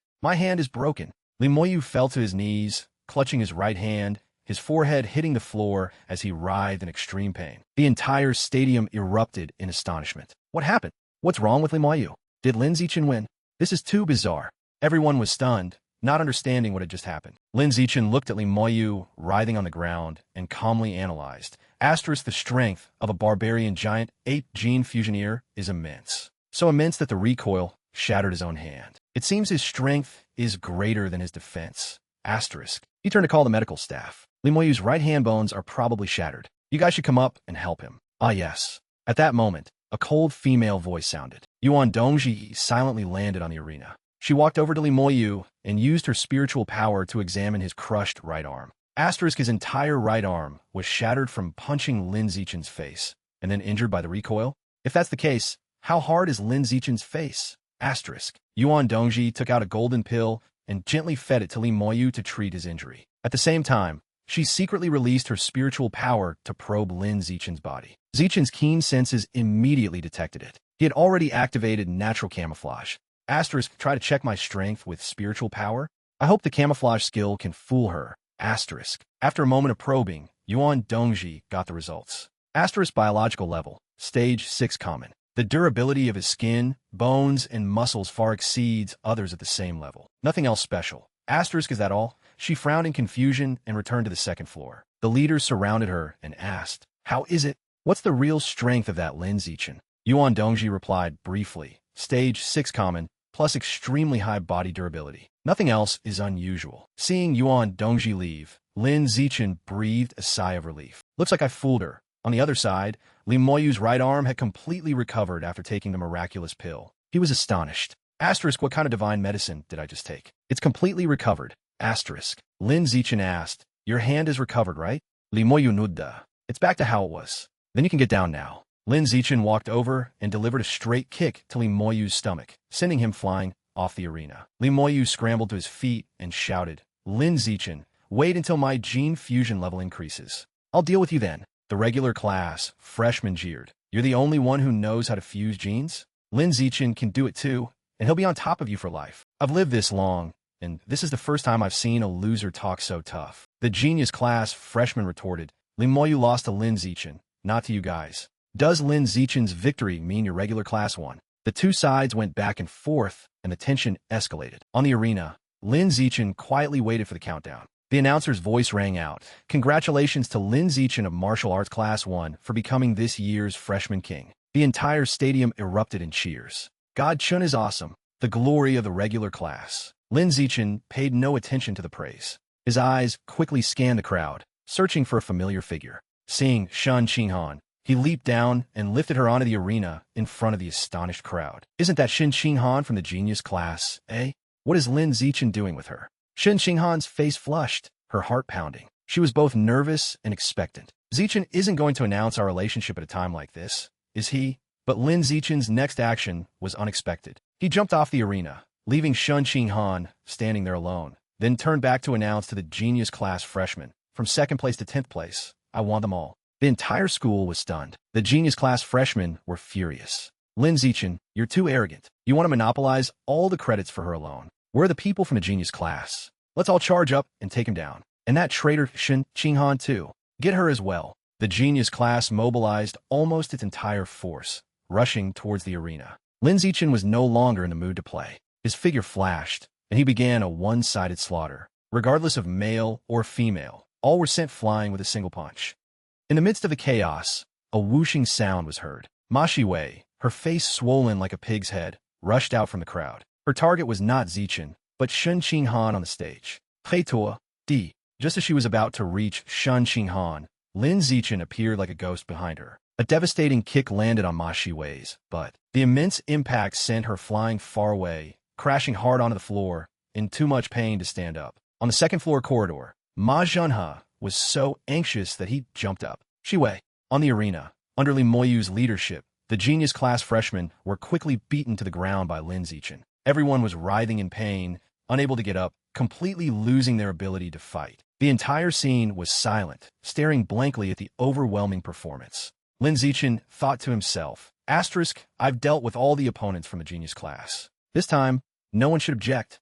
is broken. Li Moyu fell to his knees, clutching his right hand, his forehead hitting the floor as he writhed in extreme pain. The entire stadium erupted in astonishment. What happened? What's wrong with Li Moyu? Did Lin Zichen win? This is too bizarre. Everyone was stunned, not understanding what had just happened. Lin Zichen looked at Li Moyu writhing on the ground and calmly analyzed. Asterisk the strength of a barbarian giant ape gene fusioneer is immense. So immense that the recoil shattered his own hand. It seems his strength is greater than his defense. Asterisk. He turned to call the medical staff. Li Moyu's right hand bones are probably shattered. You guys should come up and help him. Ah, yes. At that moment, a cold female voice sounded. Yuan Dongji silently landed on the arena. She walked over to Li Moyu and used her spiritual power to examine his crushed right arm. Asterisk his entire right arm was shattered from punching Lin Zichen's face, and then injured by the recoil. If that's the case, how hard is Lin Zichen's face? Yuan Dongji took out a golden pill and gently fed it to Li Moyu to treat his injury. At the same time, she secretly released her spiritual power to probe Lin Zichen's body. Zichen's keen senses immediately detected it. He had already activated natural camouflage. Try to check my strength with spiritual power? I hope the camouflage skill can fool her. After a moment of probing, Yuan Dongji got the results. Biological level, stage 6 common. The durability of his skin, bones, and muscles far exceeds others at the same level. Nothing else special. Is that all? She frowned in confusion and returned to the second floor. The leaders surrounded her and asked, "How is it? What's the real strength of that Lin Zichen?" Yuan Dongji replied briefly, stage 6 common, plus extremely high body durability. Nothing else is unusual. Seeing Yuan Dongji leave, Lin Zichen breathed a sigh of relief. Looks like I fooled her. On the other side, Li Moyu's right arm had completely recovered after taking the miraculous pill. He was astonished. What kind of divine medicine did I just take? It's completely recovered. Lin Zichen asked, "Your hand is recovered, right?" Li Moyu nudda. "It's back to how it was. Then you can get down now." Lin Zichen walked over and delivered a straight kick to Li Moyu's stomach, sending him flying off the arena. Li Moyu scrambled to his feet and shouted, "Lin Zichen, wait until my gene fusion level increases. I'll deal with you then." The regular class freshman jeered. "You're the only one who knows how to fuse genes? Lin Zichen can do it too, and he'll be on top of you for life. I've lived this long, and this is the first time I've seen a loser talk so tough." The genius class freshman retorted, "Li Moyu lost to Lin Zichen, not to you guys. Does Lin Zichen's victory mean your regular class won?" The two sides went back and forth, and the tension escalated. On the arena, Lin Zichen quietly waited for the countdown. The announcer's voice rang out, "Congratulations to Lin Zichen of Martial Arts Class 1 for becoming this year's freshman king." The entire stadium erupted in cheers. "God Chun is awesome. The glory of the regular class." Lin Zichen paid no attention to the praise. His eyes quickly scanned the crowd, searching for a familiar figure. Seeing Shun Qinghan, he leaped down and lifted her onto the arena in front of the astonished crowd. "Isn't that Shin Qinghan from the genius class, eh? What is Lin Zichen doing with her?" Shin Qinghan's face flushed, her heart pounding. She was both nervous and expectant. "Zichen isn't going to announce our relationship at a time like this, is he?" But Lin Zichen's next action was unexpected. He jumped off the arena, leaving Shun Qinghan standing there alone, then turned back to announce to the genius class freshmen, "From 2nd place to 10th place, I won them all." The entire school was stunned. The genius class freshmen were furious. "Lin Zichen, you're too arrogant. You want to monopolize all the credits for her alone. We're the people from the genius class. Let's all charge up and take him down. And that traitor Shin Qinghan too. Get her as well." The genius class mobilized almost its entire force, rushing towards the arena. Lin Zichen was no longer in the mood to play. His figure flashed, and he began a one-sided slaughter. Regardless of male or female, all were sent flying with a single punch. In the midst of the chaos, a whooshing sound was heard. Ma Shiwei, her face swollen like a pig's head, rushed out from the crowd. Her target was not Zichen, but Shun Qinghan on the stage. Heitua, D. Just as she was about to reach Shun Qinghan, Lin Zichen appeared like a ghost behind her. A devastating kick landed on Ma Shiwei's butt. The immense impact sent her flying far away, crashing hard onto the floor, in too much pain to stand up. On the second-floor corridor, Ma Zhenhe was so anxious that he jumped up. "Shiwei." On the arena, under Li Moyu's leadership, the genius class freshmen were quickly beaten to the ground by Lin Zichen. Everyone was writhing in pain, unable to get up, completely losing their ability to fight. The entire scene was silent, staring blankly at the overwhelming performance. Lin Zichen thought to himself, "I've dealt with all the opponents from the genius class. This time, no one should object."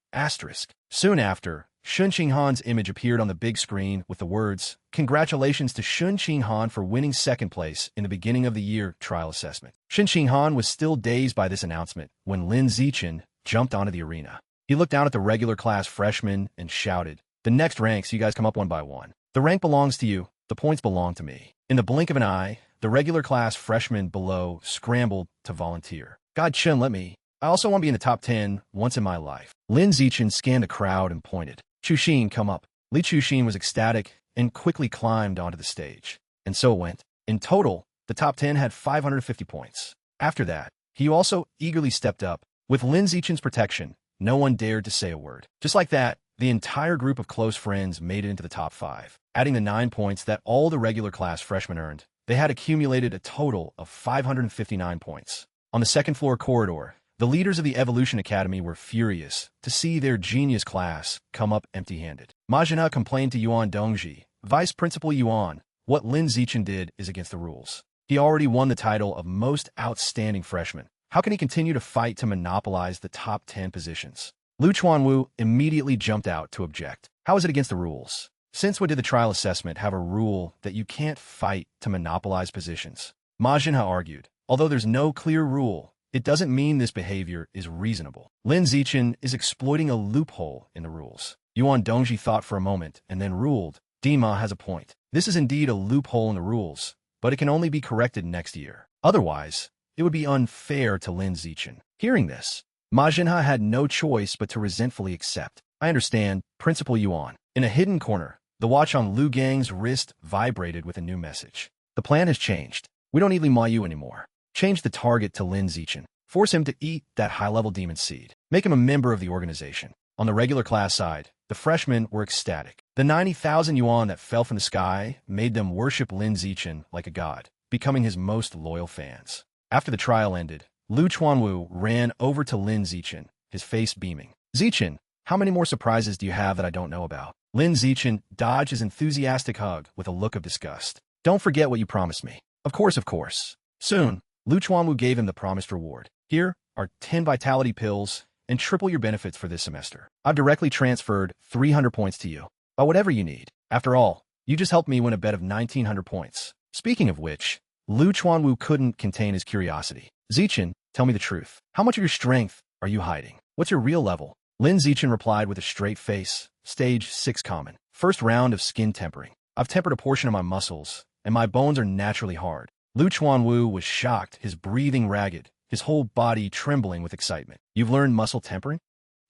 Soon after, Shun Qinghan's image appeared on the big screen with the words, "Congratulations to Shun Qinghan for winning 2nd place in the beginning of the year trial assessment." Shun Qinghan was still dazed by this announcement when Lin Zichen jumped onto the arena. He looked down at the regular class freshmen and shouted, "The next rank, so you guys come up one by one. The rank belongs to you, the points belong to me." In the blink of an eye, the regular class freshmen below scrambled to volunteer. "God Chun, let me. I also want to be in the top 10 once in my life." Lin Zichen scanned the crowd and pointed. "Chuxin, come up." Li Chuxin was ecstatic and quickly climbed onto the stage. And so it went. In total, the top 10 had 550 points. After that, he also eagerly stepped up. With Lin Zichen's protection, no one dared to say a word. Just like that, the entire group of close friends made it into the top 5. Adding the 9 points that all the regular class freshmen earned, They had accumulated a total of 559 points. On the second-floor corridor, the leaders of the Evolution Academy were furious to see their genius class come up empty-handed. Majina complained to Yuan Dongji, Vice Principal Yuan, what Lin Zichen did is against the rules. He already won the title of Most Outstanding Freshman. How can he continue to fight to monopolize the top 10 positions? Lu Chuanwu immediately jumped out to object. How is it against the rules? Since when did the trial assessment have a rule that you can't fight to monopolize positions? Ma Jinha argued, although there's no clear rule, it doesn't mean this behavior is reasonable. Lin Zichen is exploiting a loophole in the rules. Yuan Dongji thought for a moment and then ruled, Dima has a point. This is indeed a loophole in the rules, but it can only be corrected next year. Otherwise, it would be unfair to Lin Zichen. Hearing this, Ma Jinha had no choice but to resentfully accept. I understand, Principal Yuan. In a hidden corner, the watch on Lu Gang's wrist vibrated with a new message. The plan has changed. We don't need Li Ma Yu anymore. Change the target to Lin Zichen. Force him to eat that high-level demon seed. Make him a member of the organization. On the regular class side, the freshmen were ecstatic. The 90,000 yuan that fell from the sky made them worship Lin Zichen like a god, becoming his most loyal fans. After the trial ended, Lu Chuanwu ran over to Lin Zichen, his face beaming. Zichen, how many more surprises do you have that I don't know about? Lin Zichen dodged his enthusiastic hug with a look of disgust. Don't forget what you promised me. Of course, of course. Soon, Lu Chuanwu gave him the promised reward. Here are 10 vitality pills and triple your benefits for this semester. I've directly transferred 300 points to you. Buy whatever you need. After all, you just helped me win a bet of 1,900 points. Speaking of which, Lu Chuanwu couldn't contain his curiosity. Zichen, tell me the truth. How much of your strength are you hiding? What's your real level? Lin Zichen replied with a straight face. Stage 6 common. First round of skin tempering. I've tempered a portion of my muscles, and my bones are naturally hard. Lu Chuanwu was shocked, his breathing ragged, his whole body trembling with excitement. You've learned muscle tempering?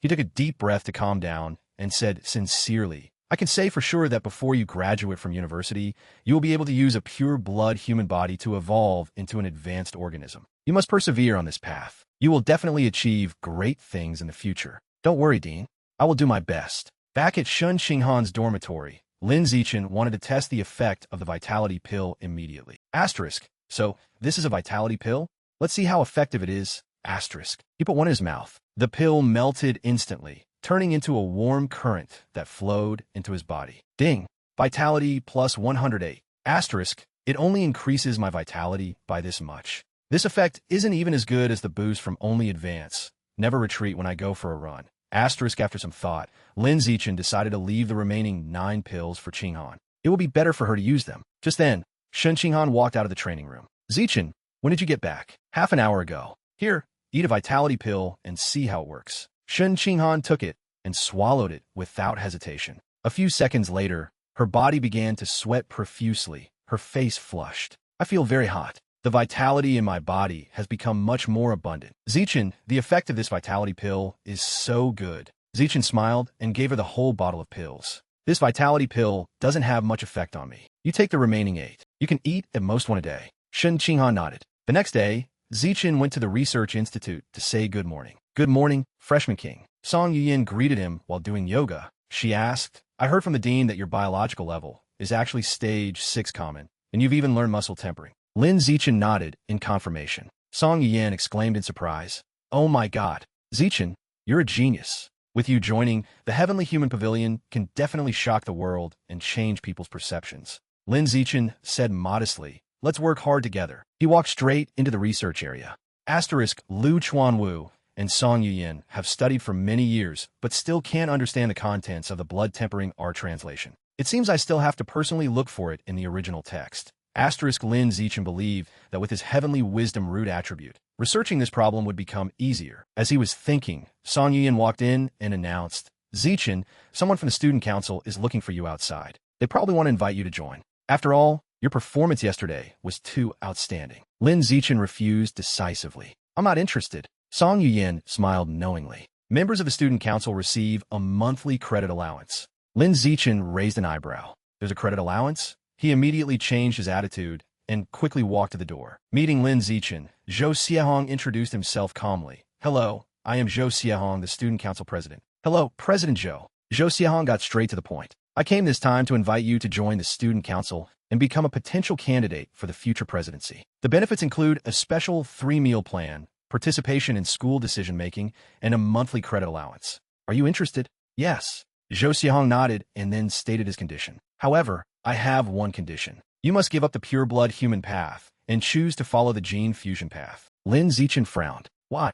He took a deep breath to calm down and said sincerely, I can say for sure that before you graduate from university, you will be able to use a pure-blood human body to evolve into an advanced organism. You must persevere on this path. You will definitely achieve great things in the future. Don't worry, Dean. I will do my best. Back at Shun Qinghan's dormitory, Lin Zichen wanted to test the effect of the vitality pill immediately. Asterisk. So, this is a vitality pill? Let's see how effective it is. Asterisk. He put one in his mouth. The pill melted instantly, turning into a warm current that flowed into his body. Ding. Vitality plus 108. Asterisk. It only increases my vitality by this much. This effect isn't even as good as the boost from only advance. Never retreat when I go for a run. Asterisk. After some thought, Lin Zichen decided to leave the remaining 9 pills for Qinghan. It will be better for her to use them. Just then, Shun Qinghan walked out of the training room. Zichen, when did you get back? Half an hour ago. Here, eat a vitality pill and see how it works. Shun Qinghan took it and swallowed it without hesitation. A few seconds later, her body began to sweat profusely, her face flushed. I feel very hot. The vitality in my body has become much more abundant. Zichen, the effect of this vitality pill is so good. Zichen smiled and gave her the whole bottle of pills. This vitality pill doesn't have much effect on me. You take the remaining 8. You can eat at most 1 a day. Shun Qinghan nodded. The next day, Zichen went to the research institute to say good morning. Good morning, Freshman King. Song Yuyin greeted him while doing yoga. She asked, I heard from the dean that your biological level is actually stage 6 common, and you've even learned muscle tempering. Lin Zichen nodded in confirmation. Song Yuyin exclaimed in surprise, Oh my god, Zichen, you're a genius. With you joining, the Heavenly Human Pavilion can definitely shock the world and change people's perceptions. Lin Zichen said modestly, Let's work hard together. He walked straight into the research area. Asterisk. Lu Chuanwu and Song Yuyin have studied for many years, but still can't understand the contents of the blood-tempering art translation. It seems I still have to personally look for it in the original text. Asterisk. Lin Zichen believed that with his heavenly wisdom root attribute, researching this problem would become easier. As he was thinking, Song Yuyin walked in and announced, Zichen, someone from the student council is looking for you outside. They probably want to invite you to join. After all, your performance yesterday was too outstanding. Lin Zichen refused decisively. I'm not interested. Song Yuyin smiled knowingly. Members of the student council receive a monthly credit allowance. Lin Zichen raised an eyebrow. There's a credit allowance? He immediately changed his attitude and quickly walked to the door. Meeting Lin Zichen, Zhou Xiehong introduced himself calmly. Hello, I am Zhou Xiehong, the student council president. Hello, President Zhou. Zhou Xiehong got straight to the point. I came this time to invite you to join the student council and become a potential candidate for the future presidency. The benefits include a special 3-meal plan, participation in school decision-making, and a monthly credit allowance. Are you interested? Yes. Zhou Xiahong nodded and then stated his condition. However, I have one condition. You must give up the pure-blood human path and choose to follow the gene fusion path. Lin Zichen frowned. Why?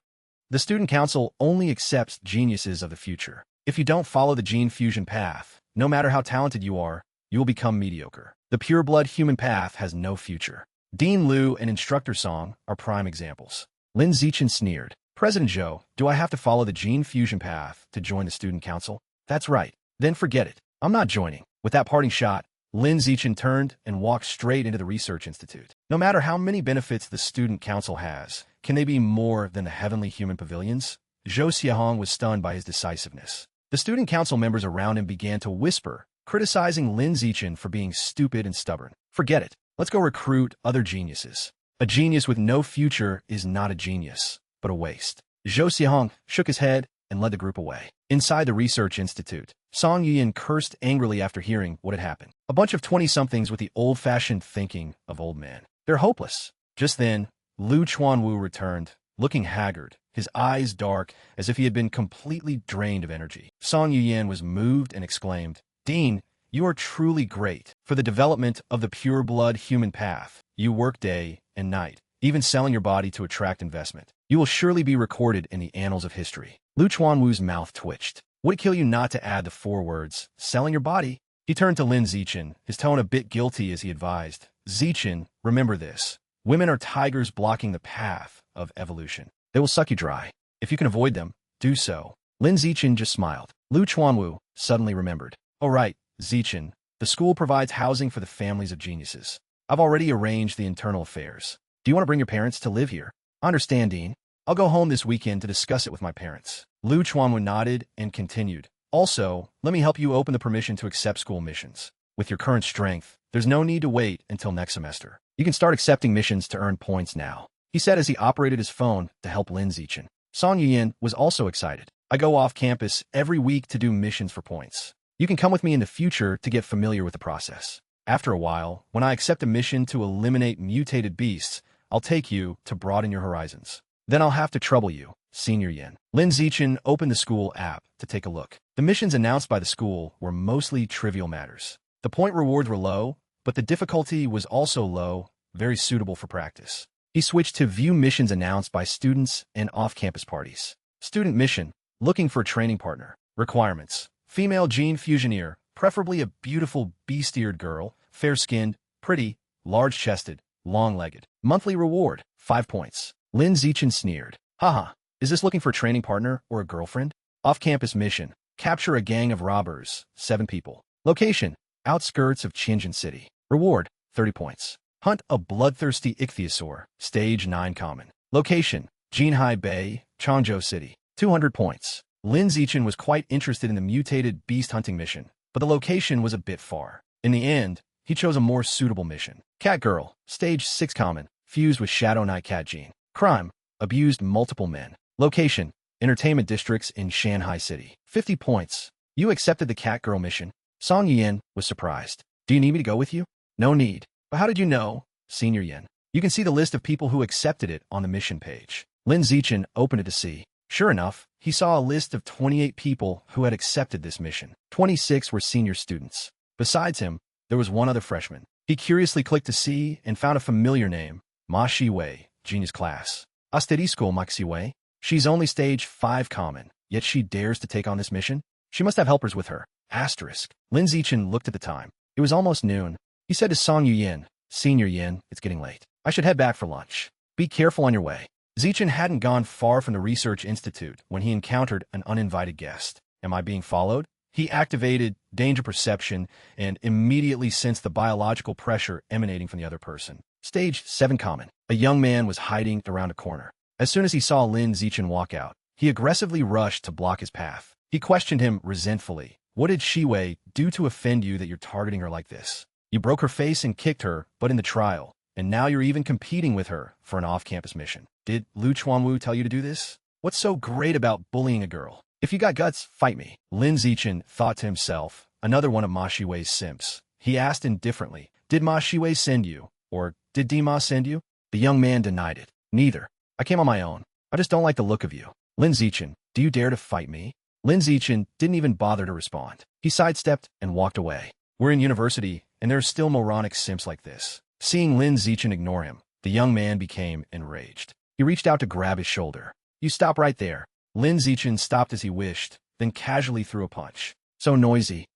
The student council only accepts geniuses of the future. If you don't follow the gene fusion path, no matter how talented you are, you will become mediocre. The pure-blood human path has no future. Dean Liu and Instructor Song are prime examples. Lin Zichen sneered. President Zhou, do I have to follow the gene fusion path to join the student council? That's right. Then forget it. I'm not joining. With that parting shot, Lin Zichen turned and walked straight into the research institute. No matter how many benefits the student council has, can they be more than the heavenly human pavilions? Zhou Xiahong was stunned by his decisiveness. The student council members around him began to whisper, criticizing Lin Zichen for being stupid and stubborn. Forget it. Let's go recruit other geniuses. A genius with no future is not a genius, but a waste. Zhou Xiahong shook his head and led the group away. Inside the research institute, Song Yuyan cursed angrily after hearing what had happened. A bunch of 20-somethings with the old-fashioned thinking of old men. They're hopeless. Just then, Lu Chuanwu returned, looking haggard, his eyes dark, as if he had been completely drained of energy. Song Yuyan was moved and exclaimed, Dean, you are truly great. For the development of the pure-blood human path, you work day and night, even selling your body to attract investment. You will surely be recorded in the annals of history. Lu Chuanwu's mouth twitched. Would it kill you not to add the 4 words, selling your body? He turned to Lin Zichen, his tone a bit guilty as he advised. Zichen, remember this. Women are tigers blocking the path of evolution. They will suck you dry. If you can avoid them, do so. Lin Zichen just smiled. Lu Chuanwu suddenly remembered. Oh right, Zichen, the school provides housing for the families of geniuses. I've already arranged the internal affairs. Do you want to bring your parents to live here? I understand, Dean. I'll go home this weekend to discuss it with my parents. Lu Chuanwu nodded and continued. Also, let me help you open the permission to accept school missions. With your current strength, there's no need to wait until next semester. You can start accepting missions to earn points now, he said as he operated his phone to help Lin Zichen. Song Yuyan was also excited. I go off campus every week to do missions for points. You can come with me in the future to get familiar with the process. After a while, when I accept a mission to eliminate mutated beasts, I'll take you to broaden your horizons. Then I'll have to trouble you, Senior Yin. Lin Zichen opened the school app to take a look. The missions announced by the school were mostly trivial matters. The point rewards were low, but the difficulty was also low, very suitable for practice. He switched to view missions announced by students and off-campus parties. Student mission, looking for a training partner. Requirements, female gene fusioneer, preferably a beautiful beast-eared girl, fair-skinned, pretty, large-chested, long-legged. Monthly reward, 5 points. Lin Zichen sneered. Haha, is this looking for a training partner or a girlfriend? Off-campus mission, capture a gang of robbers, 7 people. Location, outskirts of Qinjin City. Reward, 30 points. Hunt a bloodthirsty ichthyosaur, stage 9 common. Location, Jinhai Bay, Changzhou City. 200 points. Lin Zichen was quite interested in the mutated beast hunting mission, but the location was a bit far. In the end, he chose a more suitable mission. Cat Girl, stage 6 common, fused with Shadow Knight Cat gene. Crime, abused multiple men. Location, entertainment districts in Shanghai City. 50 points. You accepted the Cat Girl mission. Song Yin was surprised. Do you need me to go with you? No need. But how did you know, Senior Yin? You can see the list of people who accepted it on the mission page. Lin Zichen opened it to see. Sure enough, he saw a list of 28 people who had accepted this mission. 26 were senior students. Besides him, there was one other freshman. He curiously clicked to see and found a familiar name, Ma Shiwei, genius class. Asterisco Maxiwei. She's only stage 5 common, yet she dares to take on this mission? She must have helpers with her. Asterisk. Lin Zichen looked at the time. It was almost noon. He said to Song Yuyan, Senior Yin, it's getting late. I should head back for lunch. Be careful on your way. Zichen hadn't gone far from the research institute when he encountered an uninvited guest. Am I being followed? He activated danger perception and immediately sensed the biological pressure emanating from the other person. Stage 7 common. A young man was hiding around a corner. As soon as he saw Lin Zichen walk out, he aggressively rushed to block his path. He questioned him resentfully. What did Shiwei do to offend you that you're targeting her like this? You broke her face and kicked her, but in the trial, and now you're even competing with her for an off-campus mission. Did Lu Chuanwu tell you to do this? What's so great about bullying a girl? If you got guts, fight me. Lin Zichen thought to himself, another one of Ma Shiwei's simps. He asked indifferently, "Did Ma Shiwei send you? Or did Dima send you?" The young man denied it. "Neither. I came on my own. I just don't like the look of you. Lin Zichen, do you dare to fight me?" Lin Zichen didn't even bother to respond. He sidestepped and walked away. We're in university, and there are still moronic simps like this. Seeing Lin Zichen ignore him, the young man became enraged. He reached out to grab his shoulder. "You stop right there." Lin Zichen stopped as he wished, then casually threw a punch. "So noisy."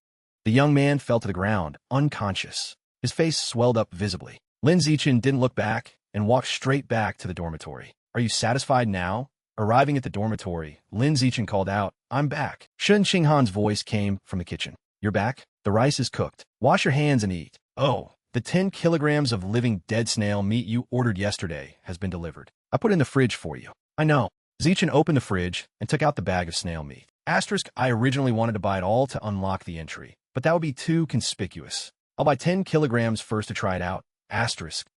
The young man fell to the ground, unconscious. His face swelled up visibly. Lin Zichen didn't look back and walked straight back to the dormitory. "Are you satisfied now?" Arriving at the dormitory, Lin Zichen called out, "I'm back." Shun Qinghan's voice came from the kitchen. "You're back? The rice is cooked. Wash your hands and eat." "Oh, the 10 kilograms of living dead snail meat you ordered yesterday has been delivered. I put it in the fridge for you." "I know." Zichen opened the fridge and took out the bag of snail meat. I originally wanted to buy it all to unlock the entry, but that would be too conspicuous. I'll buy 10 kilograms first to try it out.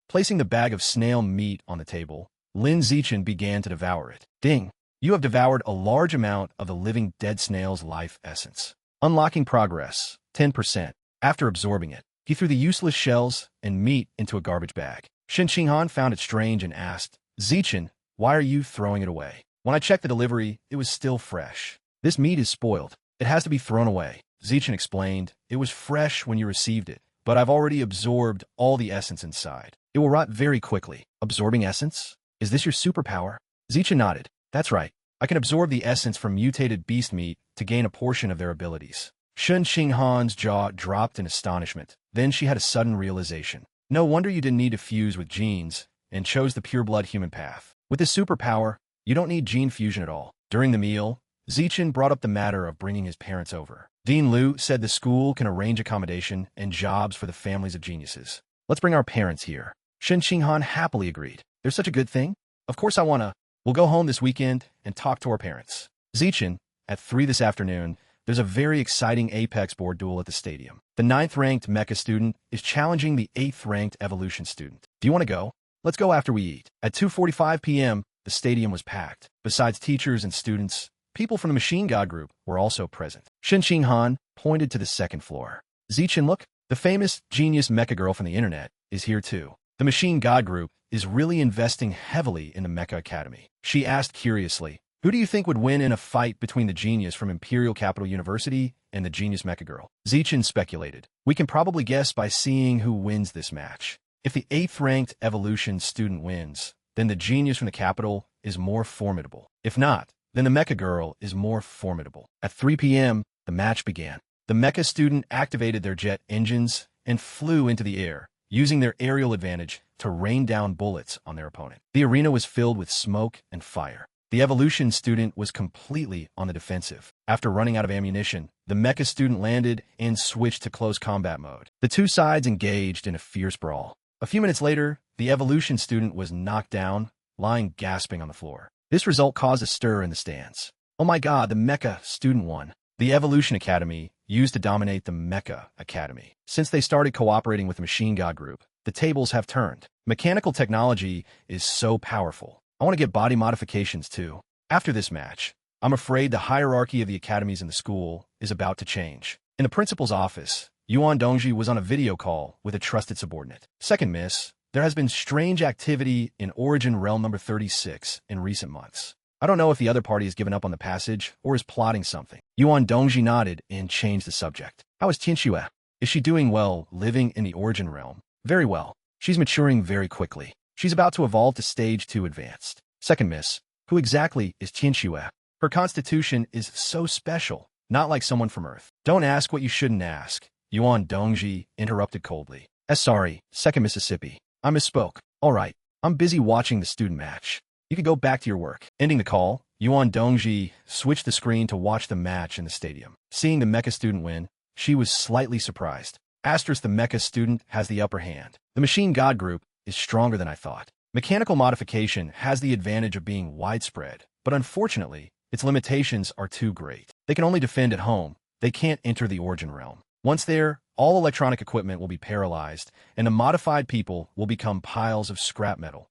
Placing the bag of snail meat on the table, Lin Zichen began to devour it. Ding! You have devoured a large amount of the living dead snail's life essence. Unlocking progress, 10%. After absorbing it, he threw the useless shells and meat into a garbage bag. Shen Qinghan found it strange and asked, "Zichen, why are you throwing it away?" "When I checked the delivery, it was still fresh. This meat is spoiled. It has to be thrown away." Zichen explained, "It was fresh when you received it, but I've already absorbed all the essence inside. It will rot very quickly." "Absorbing essence? Is this your superpower?" Zichen nodded. "That's right. I can absorb the essence from mutated beast meat to gain a portion of their abilities." Shun Qinghan's jaw dropped in astonishment. Then she had a sudden realization. No wonder you didn't need to fuse with genes and chose the pure-blood human path. With this superpower, you don't need gene fusion at all. During the meal, Zichen brought up the matter of bringing his parents over. Dean Liu said the school can arrange accommodation and jobs for the families of geniuses. "Let's bring our parents here." Shen Qinghan happily agreed. "There's such a good thing? Of course I wanna. We'll go home this weekend and talk to our parents." Zichen, at 3 this afternoon, there's a very exciting Apex board duel at the stadium. The 9th-ranked mecha student is challenging the 8th-ranked evolution student. "Do you want to go?" "Let's go after we eat." At 2:45 p.m., the stadium was packed. Besides teachers and students, people from the Machine God group were also present. Shen Qinghan pointed to the second floor. "Zichen, look, the famous genius mecha girl from the internet is here too." The Machine God group is really investing heavily in the Mecha Academy. She asked curiously, "Who do you think would win in a fight between the genius from Imperial Capital University and the genius mecha girl?" Zichen speculated. "We can probably guess by seeing who wins this match. If the 8th-ranked evolution student wins, then the genius from the capital is more formidable. If not, then the mecha girl is more formidable." At 3 p.m., the match began. The mecha student activated their jet engines and flew into the air, using their aerial advantage to rain down bullets on their opponent. The arena was filled with smoke and fire. The evolution student was completely on the defensive. After running out of ammunition, the mecha student landed and switched to close combat mode. The two sides engaged in a fierce brawl. A few minutes later, the evolution student was knocked down, lying gasping on the floor. This result caused a stir in the stands. "Oh my god, the mecha student won." The Evolution Academy used to dominate the Mecha Academy. Since they started cooperating with the Machine God group, the tables have turned. Mechanical technology is so powerful. I want to get body modifications too. After this match, I'm afraid the hierarchy of the academies in the school is about to change. In the principal's office, Yuan Dongji was on a video call with a trusted subordinate. "Second miss, there has been strange activity in Origin Realm number 36 in recent months. I don't know if the other party has given up on the passage or is plotting something." Yuan Dongji nodded and changed the subject. "How is Tianxue? Is she doing well living in the Origin Realm?" "Very well. She's maturing very quickly. She's about to evolve to Stage 2 Advanced." "Second miss, who exactly is Tianxue? Her constitution is so special, not like someone from Earth." "Don't ask what you shouldn't ask," Yuan Dongji interrupted coldly. Sorry, Second Mississippi. I misspoke. All right, I'm busy watching the student match. You can go back to your work." Ending the call, Yuan Dongji switched the screen to watch the match in the stadium. Seeing the mecha student win, she was slightly surprised. The mecha student has the upper hand. The Machine God group is stronger than I thought. Mechanical modification has the advantage of being widespread, but unfortunately, its limitations are too great. They can only defend at home. They can't enter the Origin Realm. Once there, all electronic equipment will be paralyzed, and the modified people will become piles of scrap metal.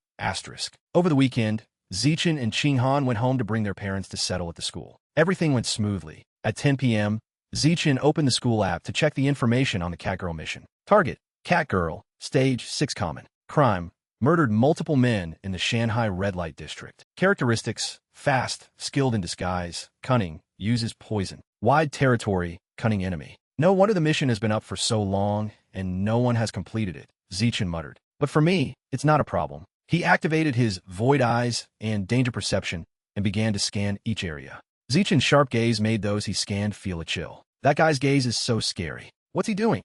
Over the weekend, Zichen and Qinghan went home to bring their parents to settle at the school. Everything went smoothly. At 10 p.m., Zichin opened the school app to check the information on the Catgirl mission. Target: Catgirl, Stage 6 Common. Crime: murdered multiple men in the Shanghai red light district. Characteristics: fast, skilled in disguise, cunning, uses poison. Wide territory, cunning enemy. No wonder the mission has been up for so long, and no one has completed it, Zichin muttered. But for me, it's not a problem. He activated his void eyes and danger perception and began to scan each area. Zichin's sharp gaze made those he scanned feel a chill. That guy's gaze is so scary. What's he doing?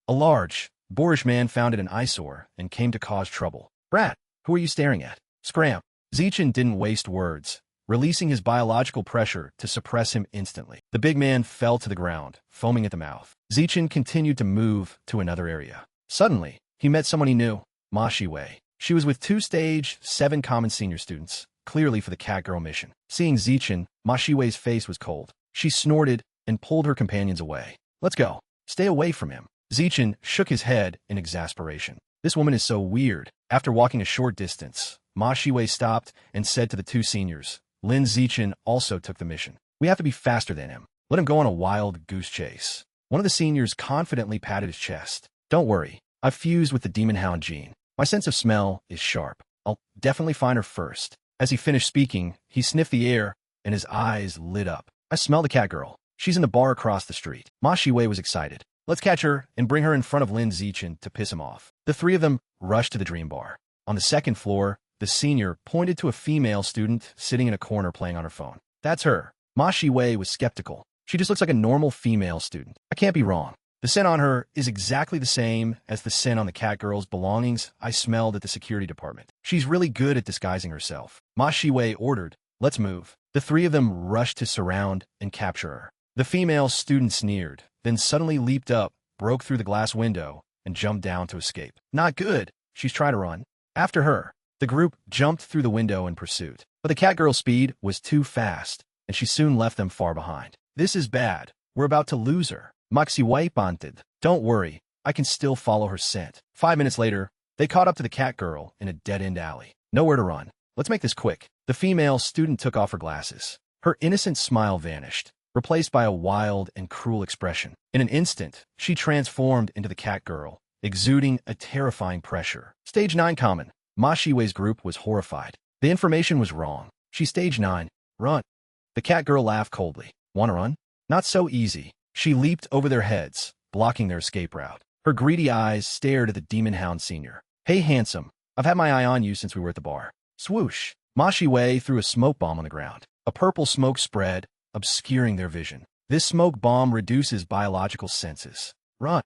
A large, boorish man founded an eyesore and came to cause trouble. Brat, who are you staring at? Scram. Zichin didn't waste words, releasing his biological pressure to suppress him instantly. The big man fell to the ground, foaming at the mouth. Zichin continued to move to another area. Suddenly, he met someone he knew, Ma Shiwei. She was with 2 Stage 7 Common senior students, clearly for the Catgirl mission. Seeing Zichin, Ma Shiwei's face was cold. She snorted and pulled her companions away. Let's go. Stay away from him. Zichin shook his head in exasperation. This woman is so weird. After walking a short distance, Ma Shiwei stopped and said to the 2 seniors, Lin Zichin also took the mission. We have to be faster than him. Let him go on a wild goose chase. One of the seniors confidently patted his chest. Don't worry. I've fused with the demon hound gene. My sense of smell is sharp. I'll definitely find her first. As he finished speaking, he sniffed the air, and his eyes lit up. I smell the Catgirl. She's in the bar across the street. Ma Shiwei was excited. Let's catch her and bring her in front of Lin Zichin to piss him off. The 3 of them rushed to the dream bar. On the 2nd floor, the senior pointed to a female student sitting in a corner playing on her phone. That's her. Ma Shiwei was skeptical. She just looks like a normal female student. I can't be wrong. The scent on her is exactly the same as the scent on the Catgirl's belongings I smelled at the security department. She's really good at disguising herself. Ma Shiwei ordered, let's move. The 3 of them rushed to surround and capture her. The female student sneered, then suddenly leaped up, broke through the glass window, and jumped down to escape. Not good. She's trying to run. After her, the group jumped through the window in pursuit. But the Catgirl's speed was too fast, and she soon left them far behind. This is bad. We're about to lose her. Maxi panted. Don't worry, I can still follow her scent. 5 minutes later, they caught up to the Catgirl in a dead-end alley. Nowhere to run. Let's make this quick. The female student took off her glasses. Her innocent smile vanished, replaced by a wild and cruel expression. In an instant, she transformed into the Catgirl, exuding a terrifying pressure. Stage 9 Common. Ma Shiwei's group was horrified. The information was wrong. She's Stage 9. Run. The Catgirl laughed coldly. Wanna run? Not so easy. She leaped over their heads, blocking their escape route. Her greedy eyes stared at the Demon Hound Senior. Hey, handsome. I've had my eye on you since we were at the bar. Swoosh. Ma Shiwei threw a smoke bomb on the ground. A purple smoke spread, obscuring their vision. This smoke bomb reduces biological senses. Run.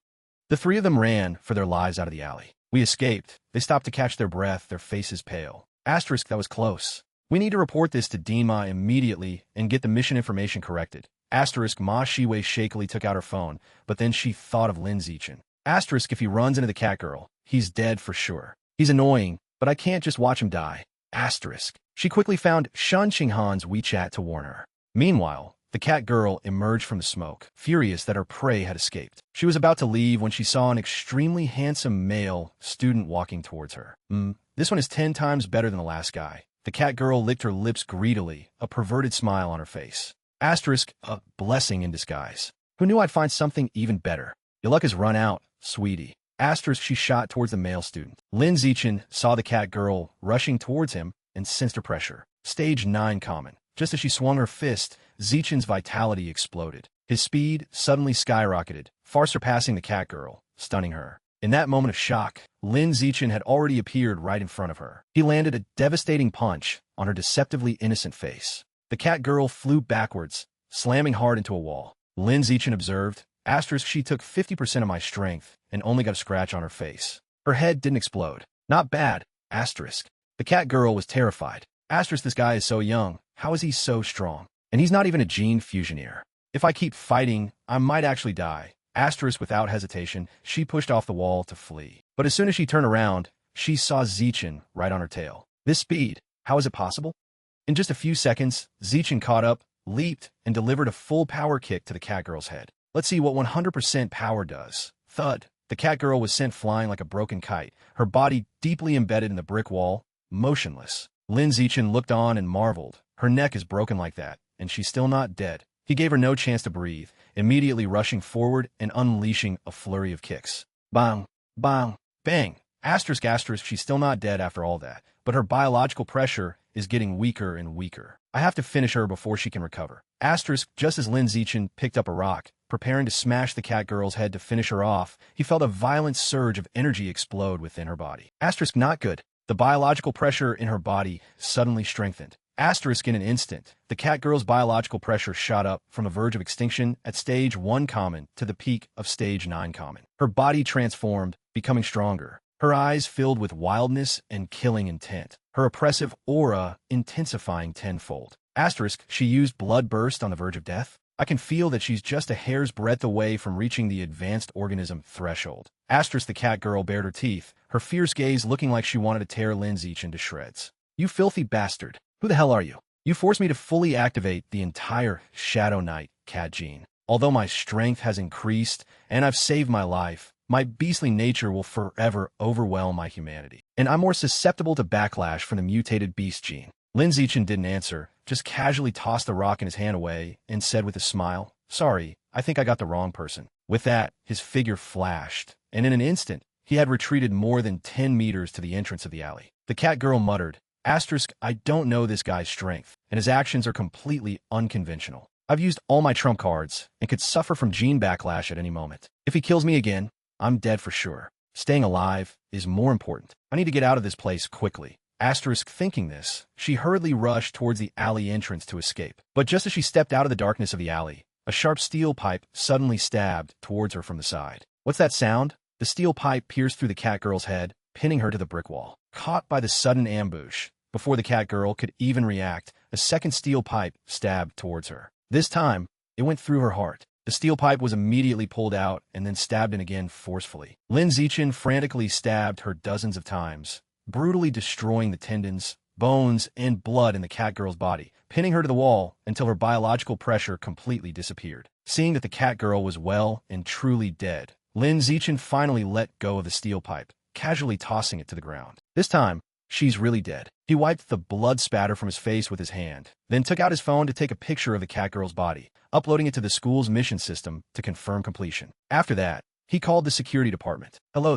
The 3 of them ran for their lives out of the alley. We escaped. They stopped to catch their breath, their faces pale. Asterisk, that was close. We need to report this to Dima immediately and get the mission information corrected. Asterisk, Ma Shiwei shakily took out her phone, but then she thought of Lin Zichin. Asterisk, if he runs into the Catgirl, he's dead for sure. He's annoying, but I can't just watch him die. Asterisk. She quickly found Shun Qinghan's WeChat to warn her. Meanwhile, the Catgirl emerged from the smoke, furious that her prey had escaped. She was about to leave when she saw an extremely handsome male student walking towards her. This one is 10 times better than the last guy. The Catgirl licked her lips greedily, a perverted smile on her face. Asterisk, a blessing in disguise. Who knew I'd find something even better? Your luck has run out, sweetie. Asterisk, she shot towards the male student. Lin Zichin saw the Catgirl rushing towards him and sensed her pressure. Stage 9 Common. Just as she swung her fist, Zichin's vitality exploded. His speed suddenly skyrocketed, far surpassing the Catgirl, stunning her. In that moment of shock, Lin Zichin had already appeared right in front of her. He landed a devastating punch on her deceptively innocent face. The Catgirl flew backwards, slamming hard into a wall. Lin Zichin observed, asterisk, she took 50% of my strength and only got a scratch on her face. Her head didn't explode. Not bad, asterisk. The Catgirl was terrified. Asterisk, this guy is so young. How is he so strong? And he's not even a gene fusioneer. If I keep fighting, I might actually die. Asterisk, without hesitation, she pushed off the wall to flee. But as soon as she turned around, she saw Zichin right on her tail. This speed, how is it possible? In just a few seconds, Zichin caught up, leaped, and delivered a full power kick to the Catgirl's head. Let's see what 100% power does. Thud. The Catgirl was sent flying like a broken kite, her body deeply embedded in the brick wall, motionless. Lin Zichin looked on and marveled. Her neck is broken like that, and she's still not dead. He gave her no chance to breathe, immediately rushing forward and unleashing a flurry of kicks. Bang, bang, bang. Asterisk asterisk, she's still not dead after all that, but her biological pressure is getting weaker and weaker. I have to finish her before she can recover. Asterisk, just as Lin Zichen picked up a rock, preparing to smash the cat girl's head to finish her off, he felt a violent surge of energy explode within her body. Asterisk, not good. The biological pressure in her body suddenly strengthened. Asterisk, in an instant, the cat girl's biological pressure shot up from a verge of extinction at stage 1 common to the peak of stage 9 common. Her body transformed, becoming stronger. Her eyes filled with wildness and killing intent. Her oppressive aura intensifying tenfold. Asterisk, she used blood burst on the verge of death. I can feel that she's just a hair's breadth away from reaching the advanced organism threshold. Asterisk, the cat girl bared her teeth, her fierce gaze looking like she wanted to tear Lin Zichen to shreds. You filthy bastard. Who the hell are you? You forced me to fully activate the entire Shadow Knight cat gene. Although my strength has increased and I've saved my life, my beastly nature will forever overwhelm my humanity. And I'm more susceptible to backlash from the mutated beast gene. Lin Zichen didn't answer, just casually tossed the rock in his hand away and said with a smile, Sorry, I think I got the wrong person. With that, his figure flashed, and in an instant, he had retreated more than 10 meters to the entrance of the alley. The cat girl muttered, Asterisk, I don't know this guy's strength, and his actions are completely unconventional. I've used all my trump cards and could suffer from gene backlash at any moment. If he kills me again, I'm dead for sure. Staying alive is more important. I need to get out of this place quickly. Asterisk, thinking this, she hurriedly rushed towards the alley entrance to escape. But just as she stepped out of the darkness of the alley, a sharp steel pipe suddenly stabbed towards her from the side. What's that sound? The steel pipe pierced through the cat girl's head, pinning her to the brick wall. Caught by the sudden ambush, before the cat girl could even react, a second steel pipe stabbed towards her. This time, it went through her heart. The steel pipe was immediately pulled out and then stabbed in again forcefully. Lin Zichen frantically stabbed her dozens of times, brutally destroying the tendons, bones, and blood in the cat girl's body, pinning her to the wall until her biological pressure completely disappeared. Seeing that the cat girl was well and truly dead, Lin Zichen finally let go of the steel pipe, casually tossing it to the ground. This time, she's really dead. He wiped the blood spatter from his face with his hand, then took out his phone to take a picture of the cat girl's body, uploading it to the school's mission system to confirm completion. After that, he called the security department. Hello,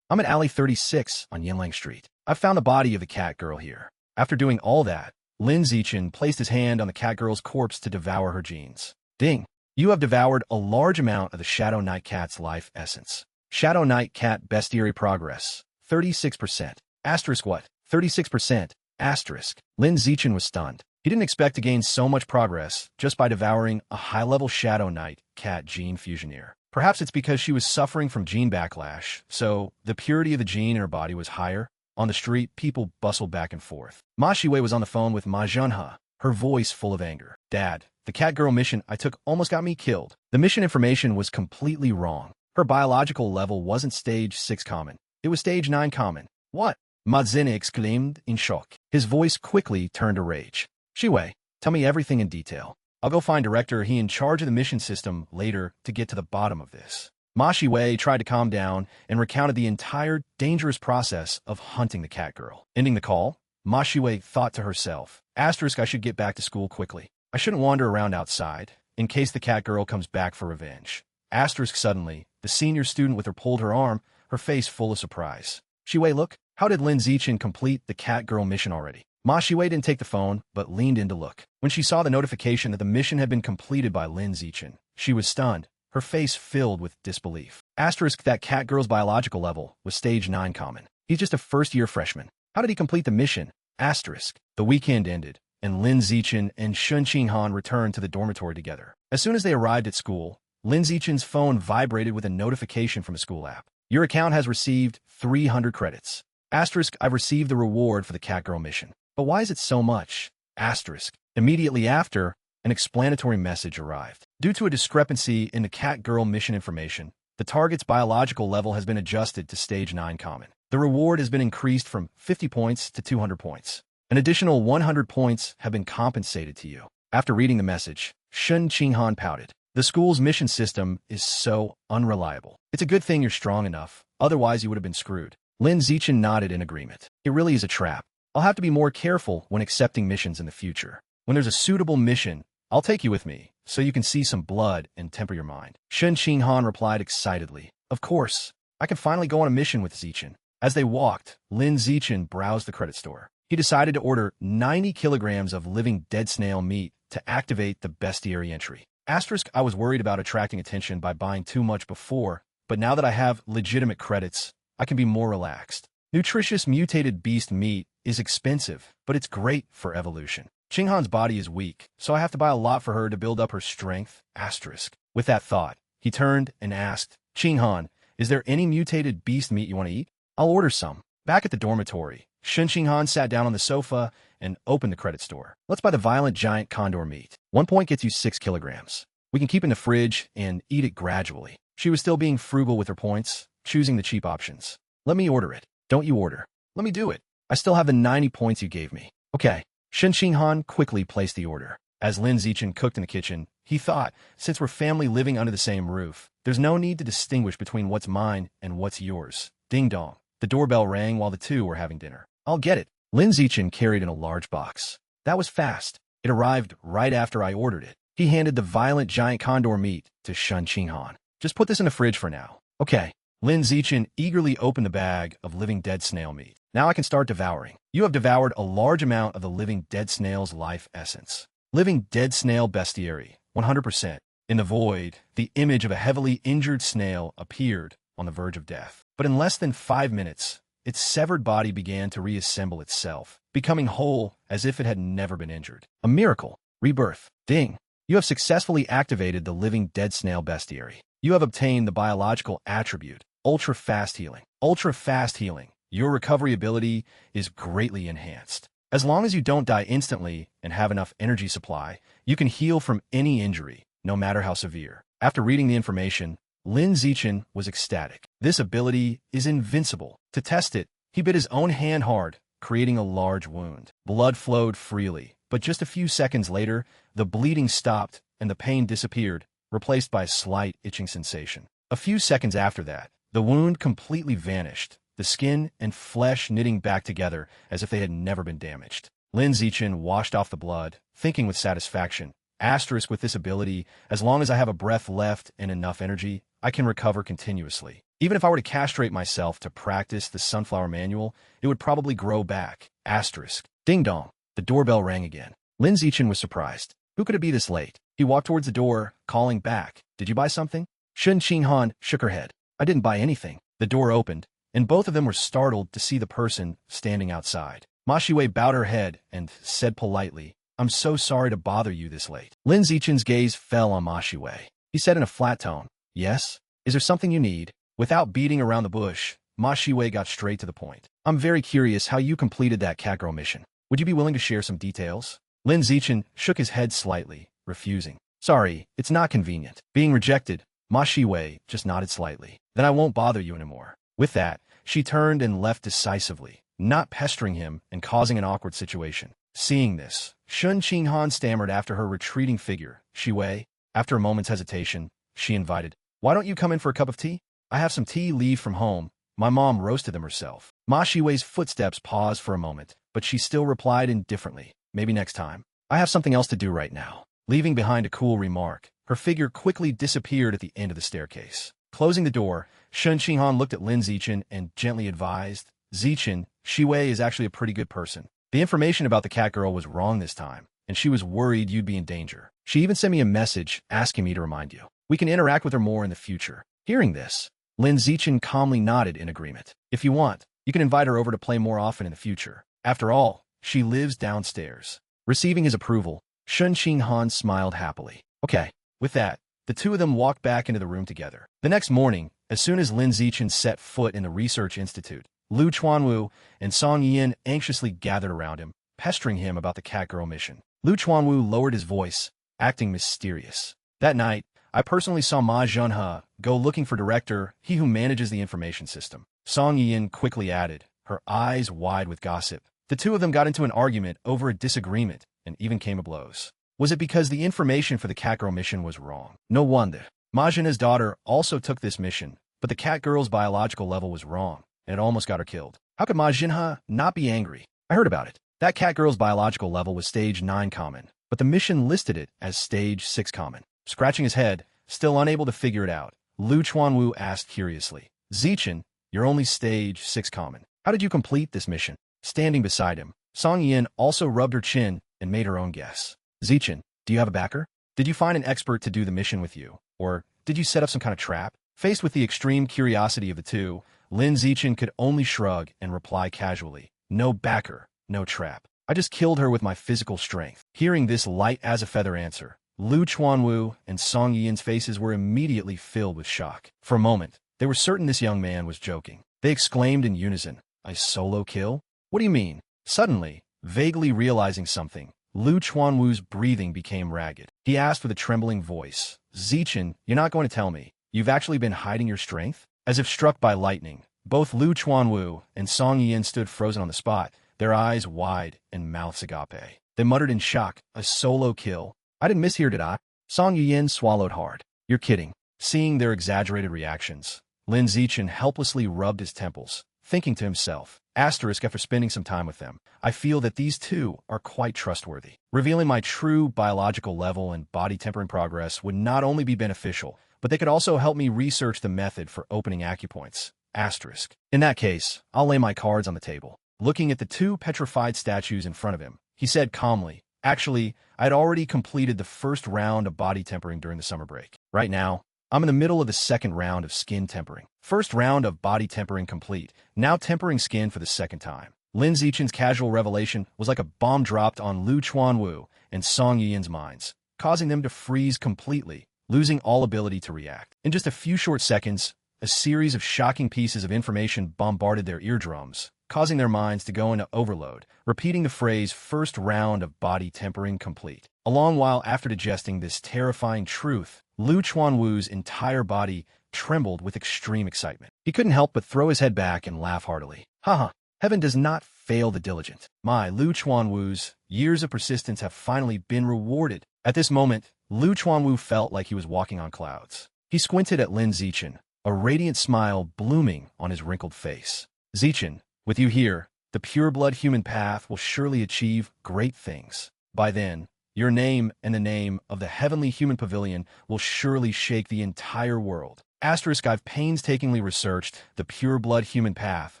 I'm at Alley 36 on Yinlang Street. I've found the body of the cat girl here. After doing all that, Lin Zichen placed his hand on the cat girl's corpse to devour her genes. Ding! You have devoured a large amount of the Shadow Knight cat's life essence. Shadow Knight cat bestiary progress, 36%. Asterisk what? 36%. Asterisk. Lin Zichen was stunned. He didn't expect to gain so much progress just by devouring a high-level Shadow Knight cat gene fusioneer. Perhaps it's because she was suffering from gene backlash, so the purity of the gene in her body was higher. On the street, people bustled back and forth. Ma Shiwei was on the phone with Ma Junha, her voice full of anger. Dad, the cat girl mission I took almost got me killed. The mission information was completely wrong. Her biological level wasn't stage 6 common. It was stage 9 common. What? Ma Zhen exclaimed in shock. His voice quickly turned to rage. Shiwei, tell me everything in detail. I'll go find Director He in charge of the mission system later to get to the bottom of this. Ma Shiwei tried to calm down and recounted the entire dangerous process of hunting the cat girl. Ending the call, Ma Shiwei thought to herself, Asterisk, I should get back to school quickly. I shouldn't wander around outside, in case the cat girl comes back for revenge. Asterisk, suddenly, the senior student with her pulled her arm, her face full of surprise. Shiwei, look, how did Lin Zichen complete the cat girl mission already? Ma Shiwei didn't take the phone, but leaned in to look. When she saw the notification that the mission had been completed by Lin Zichen, she was stunned, her face filled with disbelief. Asterisk, that cat girl's biological level was stage 9 common. He's just a first-year freshman. How did he complete the mission? Asterisk. The weekend ended, and Lin Zichen and Shun Qinghan returned to the dormitory together. As soon as they arrived at school, Lin Zichen's phone vibrated with a notification from a school app. Your account has received 300 credits. Asterisk, I've received the reward for the cat girl mission. But why is it so much? Asterisk. Immediately after, an explanatory message arrived. Due to a discrepancy in the cat girl mission information, the target's biological level has been adjusted to stage 9 common. The reward has been increased from 50 points to 200 points. An additional 100 points have been compensated to you. After reading the message, Shun Qinghan pouted. The school's mission system is so unreliable. It's a good thing you're strong enough, otherwise you would have been screwed. Lin Zichen nodded in agreement. It really is a trap. I'll have to be more careful when accepting missions in the future. When there's a suitable mission, I'll take you with me, so you can see some blood and temper your mind. Shun Qinghan replied excitedly. Of course, I can finally go on a mission with Zichen. As they walked, Lin Zichen browsed the credit store. He decided to order 90 kilograms of living dead snail meat to activate the bestiary entry. Asterisk, I was worried about attracting attention by buying too much before, but now that I have legitimate credits, I can be more relaxed. Nutritious mutated beast meat is expensive, but it's great for evolution. Qinghan's body is weak, so I have to buy a lot for her to build up her strength. Asterisk. With that thought, he turned and asked, Qinghan, is there any mutated beast meat you want to eat? I'll order some. Back at the dormitory, Shun Qinghan sat down on the sofa and opened the credit store. Let's buy the violent giant condor meat. 1 point gets you 6 kilograms. We can keep it in the fridge and eat it gradually. She was still being frugal with her points, choosing the cheap options. Let me order it. Don't you order. Let me do it. I still have the 90 points you gave me. Okay. Shun Qinghan quickly placed the order. As Lin Zichen cooked in the kitchen, he thought, since we're family living under the same roof, there's no need to distinguish between what's mine and what's yours. Ding dong. The doorbell rang while the two were having dinner. I'll get it. Lin Zichen carried in a large box. That was fast. It arrived right after I ordered it. He handed the violent giant condor meat to Shun Qinghan. Just put this in the fridge for now. Okay. Lin Zichen eagerly opened the bag of living dead snail meat. Now I can start devouring. You have devoured a large amount of the living dead snail's life essence. Living dead snail bestiary, 100%. In the void, the image of a heavily injured snail appeared on the verge of death. But in less than 5 minutes, its severed body began to reassemble itself, becoming whole as if it had never been injured. A miracle. Rebirth. Ding. You have successfully activated the living dead snail bestiary. You have obtained the biological attribute, ultra fast healing. Ultra fast healing. Your recovery ability is greatly enhanced. As long as you don't die instantly and have enough energy supply, you can heal from any injury, no matter how severe. After reading the information, Lin Zichen was ecstatic. This ability is invincible. To test it, he bit his own hand hard, creating a large wound. Blood flowed freely, but just a few seconds later, the bleeding stopped and the pain disappeared, replaced by a slight itching sensation. A few seconds after that, the wound completely vanished, the skin and flesh knitting back together as if they had never been damaged. Lin Zichen washed off the blood, thinking with satisfaction, asterisk with this ability, as long as I have a breath left and enough energy, I can recover continuously. Even if I were to castrate myself to practice the sunflower manual, it would probably grow back. Asterisk. Ding dong. The doorbell rang again. Lin Zichen was surprised. Who could it be this late? He walked towards the door, calling back. Did you buy something? Shun Qinghan shook her head. I didn't buy anything. The door opened, and both of them were startled to see the person standing outside. Ma Shiwei bowed her head and said politely, I'm so sorry to bother you this late. Lin Zichen's gaze fell on Ma Shiwei. He said in a flat tone, Yes? Is there something you need? Without beating around the bush, Ma Shiwei got straight to the point. I'm very curious how you completed that catgirl mission. Would you be willing to share some details? Lin Zichen shook his head slightly, refusing. Sorry, it's not convenient. Being rejected, Ma Shiwei just nodded slightly. Then I won't bother you anymore. With that, she turned and left decisively, not pestering him and causing an awkward situation. Seeing this, Shun Qinghan stammered after her retreating figure. Shiwei, after a moment's hesitation, she invited, Why don't you come in for a cup of tea? I have some tea leave from home. My mom roasted them herself. Ma Shiwei's footsteps paused for a moment, but she still replied indifferently, Maybe next time. I have something else to do right now. Leaving behind a cool remark, her figure quickly disappeared at the end of the staircase. Closing the door, Shun Qinghan looked at Lin Zichen and gently advised, Zichen, Shiwei is actually a pretty good person. The information about the cat girl was wrong this time, and she was worried you'd be in danger. She even sent me a message asking me to remind you. We can interact with her more in the future. Hearing this, Lin Zichen calmly nodded in agreement. If you want, you can invite her over to play more often in the future. After all, she lives downstairs. Receiving his approval, Shun Qinghan smiled happily. Okay. With that, the two of them walked back into the room together. The next morning, as soon as Lin Zichen set foot in the research institute, Lu Chuanwu and Song Yin anxiously gathered around him, pestering him about the catgirl mission. Lu Chuanwu lowered his voice, acting mysterious. That night, I personally saw Ma Zhenhe go looking for director, he who manages the information system. Song Yin quickly added, her eyes wide with gossip. The two of them got into an argument over a disagreement and even came to blows. Was it because the information for the catgirl mission was wrong? No wonder. Ma Zhenhe's daughter also took this mission, but the catgirl's biological level was wrong, and it almost got her killed. How could Ma Zhenhe not be angry? I heard about it. That catgirl's biological level was stage 9 common, but the mission listed it as Stage 6 Common. Scratching his head, still unable to figure it out, Lu Chuanwu asked curiously, Zichen, you're only Stage 6 Common. How did you complete this mission? Standing beside him, Song Yin also rubbed her chin and made her own guess. Zichen, do you have a backer? Did you find an expert to do the mission with you? Or did you set up some kind of trap? Faced with the extreme curiosity of the two, Lin Zichen could only shrug and reply casually, no backer, no trap. I just killed her with my physical strength. Hearing this light-as-a-feather answer, Lu Chuanwu and Song Yin's faces were immediately filled with shock. For a moment, they were certain this young man was joking. They exclaimed in unison, "A solo kill? What do you mean?" Suddenly, vaguely realizing something, Lu Chuanwu's breathing became ragged. He asked with a trembling voice, Zichen, you're not going to tell me you've actually been hiding your strength? As if struck by lightning, both Lu Chuanwu and Song Yin stood frozen on the spot, their eyes wide and mouths agape. They muttered in shock, "A solo kill? I didn't mishear, did I?" Song Yin swallowed hard. "You're kidding." Seeing their exaggerated reactions, Lin Zichen helplessly rubbed his temples, thinking to himself, asterisk after spending some time with them, I feel that these two are quite trustworthy. Revealing my true biological level and body tempering progress would not only be beneficial, but they could also help me research the method for opening acupoints, asterisk. In that case, I'll lay my cards on the table. Looking at the two petrified statues in front of him, he said calmly, actually, I'd already completed the first round of body tempering during the summer break. Right now, I'm in the middle of the second round of skin tempering. First round of body tempering complete, now tempering skin for the second time. Lin Zichen's casual revelation was like a bomb dropped on Lu Chuanwu and Song Yin's minds, causing them to freeze completely, losing all ability to react. In just a few short seconds, a series of shocking pieces of information bombarded their eardrums, causing their minds to go into overload, repeating the phrase first round of body tempering complete. A long while after digesting this terrifying truth, Lu Chuanwu's entire body trembled with extreme excitement. He couldn't help but throw his head back and laugh heartily. Haha, heaven does not fail the diligent. My Lu Chuanwu's years of persistence have finally been rewarded. At this moment, Lu Chuanwu felt like he was walking on clouds. He squinted at Lin Zichen, a radiant smile blooming on his wrinkled face. Zichen, with you here, the pure-blood human path will surely achieve great things. By then, your name and the name of the heavenly human pavilion will surely shake the entire world. Asterisk, I've painstakingly researched the pure-blood human path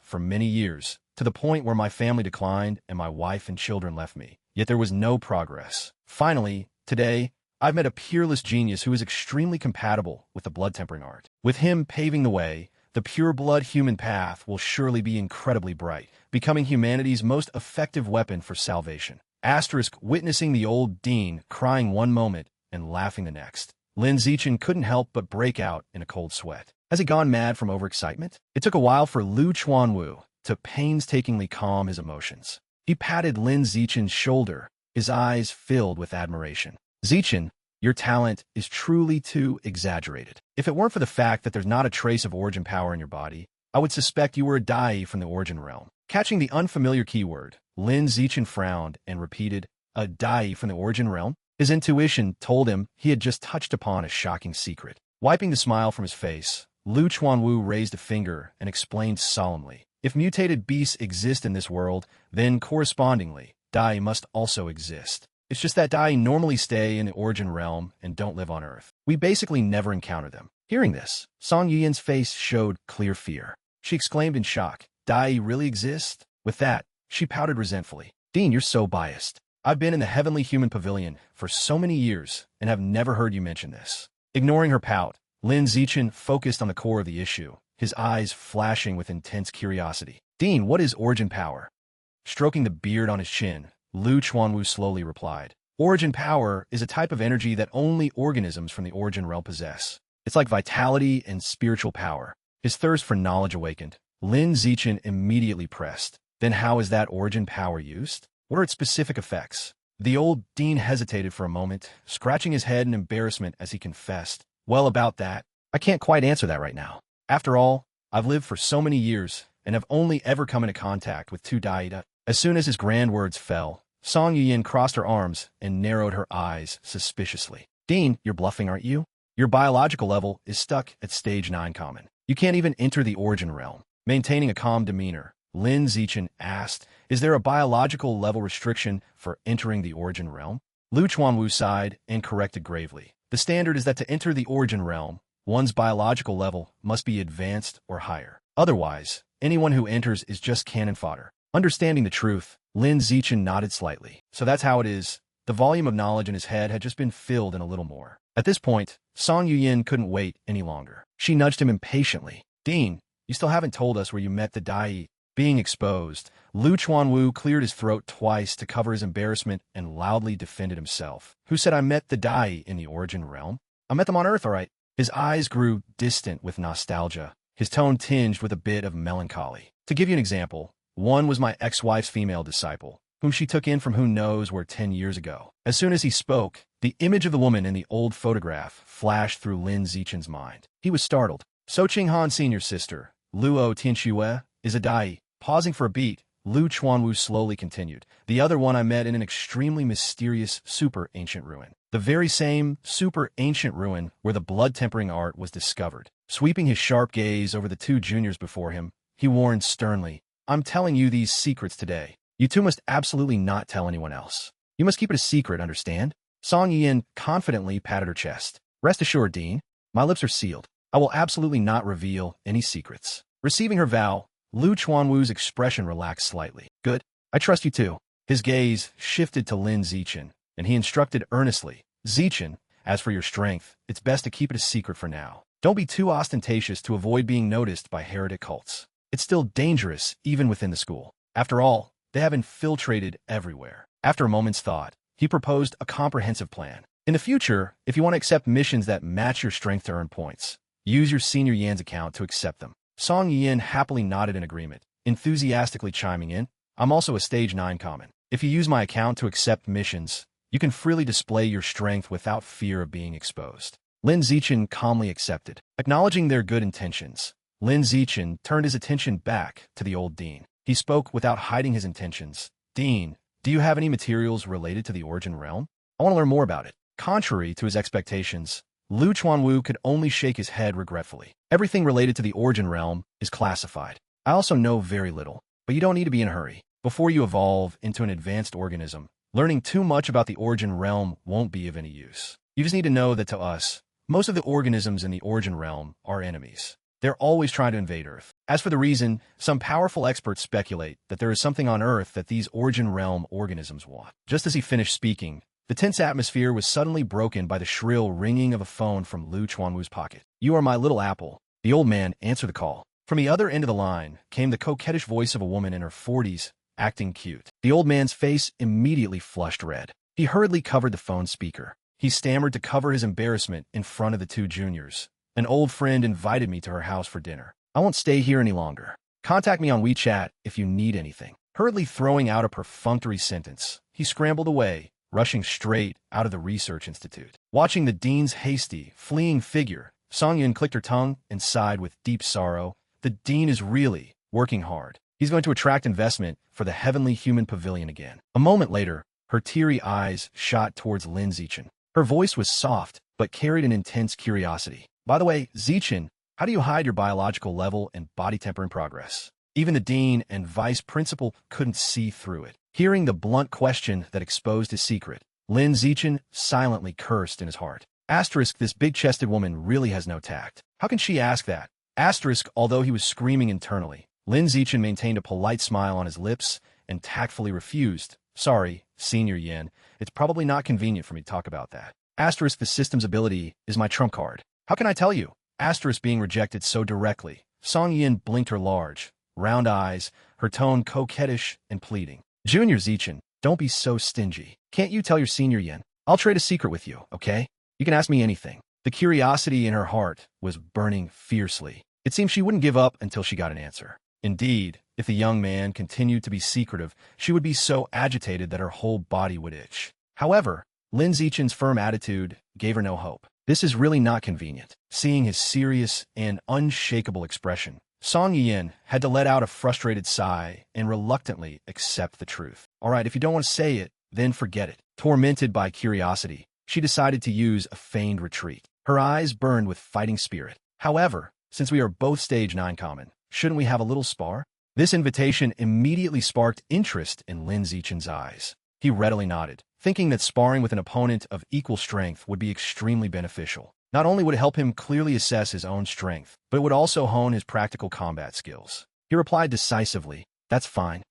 for many years, to the point where my family declined and my wife and children left me. Yet there was no progress. Finally, today, I've met a peerless genius who is extremely compatible with the blood tempering art. With him paving the way, the pure-blood human path will surely be incredibly bright, becoming humanity's most effective weapon for salvation. Asterisk, witnessing the old dean crying one moment and laughing the next, Lin Zichen couldn't help but break out in a cold sweat. Has he gone mad from overexcitement? It took a while for Lu Chuanwu to painstakingly calm his emotions. He patted Lin Zichen's shoulder, his eyes filled with admiration. Zichen, your talent is truly too exaggerated. If it weren't for the fact that there's not a trace of origin power in your body, I would suspect you were a Dai from the origin realm. Catching the unfamiliar keyword, Lin Zichen frowned and repeated, a Dai from the origin realm? His intuition told him he had just touched upon a shocking secret. Wiping the smile from his face, Lu Chuanwu raised a finger and explained solemnly, if mutated beasts exist in this world, then correspondingly, Dai must also exist. It's just that Dai normally stay in the origin realm and don't live on Earth. We basically never encounter them. Hearing this, Song Yin's face showed clear fear. She exclaimed in shock, Dai really exist? With that, she pouted resentfully. Dean, you're so biased. I've been in the heavenly human pavilion for so many years and have never heard you mention this. Ignoring her pout, Lin Zichen focused on the core of the issue, his eyes flashing with intense curiosity. Dean, what is origin power? Stroking the beard on his chin, Lu Chuanwu slowly replied, origin power is a type of energy that only organisms from the origin realm possess. It's like vitality and spiritual power. His thirst for knowledge awakened. Lin Zichen immediately pressed. Then how is that origin power used? What are its specific effects? The old dean hesitated for a moment, scratching his head in embarrassment as he confessed, well, about that, I can't quite answer that right now. After all, I've lived for so many years and have only ever come into contact with two Daida. As soon as his grand words fell, Song Yin crossed her arms and narrowed her eyes suspiciously. Dean, you're bluffing, aren't you? Your biological level is stuck at stage 9 common. You can't even enter the origin realm. Maintaining a calm demeanor, Lin Zichen asked, is there a biological level restriction for entering the origin realm? Lu Chuanwu sighed and corrected gravely. The standard is that to enter the origin realm, one's biological level must be advanced or higher. Otherwise, anyone who enters is just cannon fodder. Understanding the truth, Lin Zichen nodded slightly. So that's how it is. The volume of knowledge in his head had just been filled in a little more. At this point, Song Yuyin couldn't wait any longer. She nudged him impatiently. Dean, you still haven't told us where you met the Dai. Being exposed, Lu Chuanwu cleared his throat twice to cover his embarrassment and loudly defended himself. Who said I met the Dai in the origin realm? I met them on Earth, all right. His eyes grew distant with nostalgia, his tone tinged with a bit of melancholy. To give you an example, one was my ex-wife's female disciple, whom she took in from who knows where 10 years ago. As soon as he spoke, the image of the woman in the old photograph flashed through Lin Zichen's mind. He was startled. So Qinghan Senior's sister, Luo Tianxue, is a Dai. Pausing for a beat, Lu Chuanwu slowly continued. The other one I met in an extremely mysterious super-ancient ruin. The very same super-ancient ruin where the blood-tempering art was discovered. Sweeping his sharp gaze over the two juniors before him, he warned sternly, I'm telling you these secrets today. You two must absolutely not tell anyone else. You must keep it a secret, understand? Song Yin confidently patted her chest. Rest assured, Dean, my lips are sealed. I will absolutely not reveal any secrets. Receiving her vow, Lu Chuanwu's expression relaxed slightly. Good. I trust you too. His gaze shifted to Lin Zichen, and he instructed earnestly. Zichen, as for your strength, it's best to keep it a secret for now. Don't be too ostentatious to avoid being noticed by heretic cults. It's still dangerous, even within the school. After all, they have infiltrated everywhere. After a moment's thought, he proposed a comprehensive plan. In the future, if you want to accept missions that match your strength to earn points, use your Senior Yan's account to accept them. Song Yin happily nodded in agreement, enthusiastically chiming in, I'm also a Stage 9 common. If you use my account to accept missions, you can freely display your strength without fear of being exposed. Lin Zichen calmly accepted. Acknowledging their good intentions, Lin Zichen turned his attention back to the old dean. He spoke without hiding his intentions. Dean, do you have any materials related to the origin realm? I want to learn more about it. Contrary to his expectations, Lu Chuanwu could only shake his head regretfully. Everything related to the origin realm is classified. I also know very little, but you don't need to be in a hurry. Before you evolve into an advanced organism, learning too much about the origin realm won't be of any use. You just need to know that to us, most of the organisms in the origin realm are enemies. They're always trying to invade Earth. As for the reason, some powerful experts speculate that there is something on Earth that these origin realm organisms want. Just as he finished speaking, the tense atmosphere was suddenly broken by the shrill ringing of a phone from Lu Chuanwu's pocket. You are my little apple. The old man answered the call. From the other end of the line came the coquettish voice of a woman in her 40s, acting cute. The old man's face immediately flushed red. He hurriedly covered the phone speaker. He stammered to cover his embarrassment in front of the two juniors. An old friend invited me to her house for dinner. I won't stay here any longer. Contact me on WeChat if you need anything. Hurriedly throwing out a perfunctory sentence, he scrambled away, rushing straight out of the research institute. Watching the dean's hasty, fleeing figure, Song Yun clicked her tongue and sighed with deep sorrow. The dean is really working hard. He's going to attract investment for the Heavenly Human Pavilion again. A moment later, her teary eyes shot towards Lin Zichen. Her voice was soft, but carried an intense curiosity. By the way, Zichen, how do you hide your biological level and body temper in progress? Even the dean and vice principal couldn't see through it. Hearing the blunt question that exposed his secret, Lin Zichen silently cursed in his heart. Asterisk, this big-chested woman really has no tact. How can she ask that? Asterisk, although he was screaming internally, Lin Zichen maintained a polite smile on his lips and tactfully refused. Sorry, Senior Yin, it's probably not convenient for me to talk about that. Asterisk, the system's ability is my trump card. How can I tell you? Asterisk being rejected so directly. Song Yin blinked her large, round eyes, her tone coquettish and pleading. Junior Zichen, don't be so stingy. Can't you tell your Senior Yin? I'll trade a secret with you, okay? You can ask me anything. The curiosity in her heart was burning fiercely. It seemed she wouldn't give up until she got an answer. Indeed, if the young man continued to be secretive, she would be so agitated that her whole body would itch. However, Lin Zichen's firm attitude gave her no hope. This is really not convenient. Seeing his serious and unshakable expression, Song Yin had to let out a frustrated sigh and reluctantly accept the truth. All right, if you don't want to say it, then forget it. Tormented by curiosity, she decided to use a feigned retreat. Her eyes burned with fighting spirit. However, since we are both Stage 9 common, shouldn't we have a little spar? This invitation immediately sparked interest in Lin Zichen's eyes. He readily nodded. thinking that sparring with an opponent of equal strength would be extremely beneficial. Not only would it help him clearly assess his own strength, but it would also hone his practical combat skills. He replied decisively, "That's fine."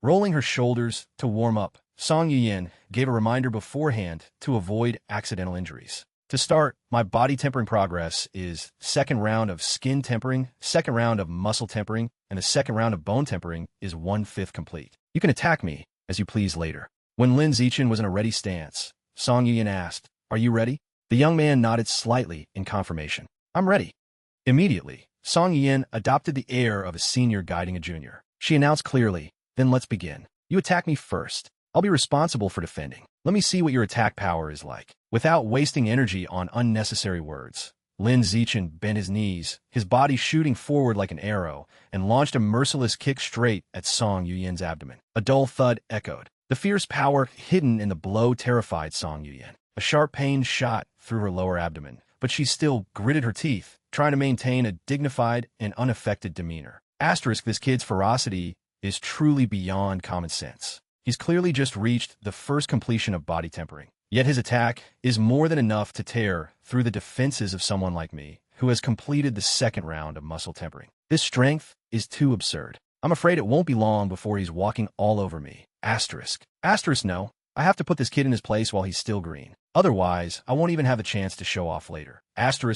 Rolling her shoulders to warm up, Song Yuyin gave a reminder beforehand to avoid accidental injuries. To start, my body tempering progress is second round of skin tempering, second round of muscle tempering, and the second round of bone tempering is 1/5 complete. You can attack me as you please later. When Lin Zichen was in a ready stance, Song Yuyin asked, "Are you ready?" The young man nodded slightly in confirmation. "I'm ready." Immediately, Song Yuyin adopted the air of a senior guiding a junior. She announced clearly, "Then let's begin. You attack me first. I'll be responsible for defending. Let me see what your attack power is like." Without wasting energy on unnecessary words, Lin Zichen bent his knees, his body shooting forward like an arrow, and launched a merciless kick straight at Song Yuyin's abdomen. A dull thud echoed. The fierce power hidden in the blow terrified Song Yuyin. A sharp pain shot through her lower abdomen, but she still gritted her teeth, trying to maintain a dignified and unaffected demeanor. This kid's ferocity is truly beyond common sense. He's clearly just reached the first completion of body tempering. Yet his attack is more than enough to tear through the defenses of someone like me, who has completed the second round of muscle tempering. This strength is too absurd. I'm afraid it won't be long before he's walking all over me. No. I have to put this kid in his place while he's still green. Otherwise, I won't even have a chance to show off later.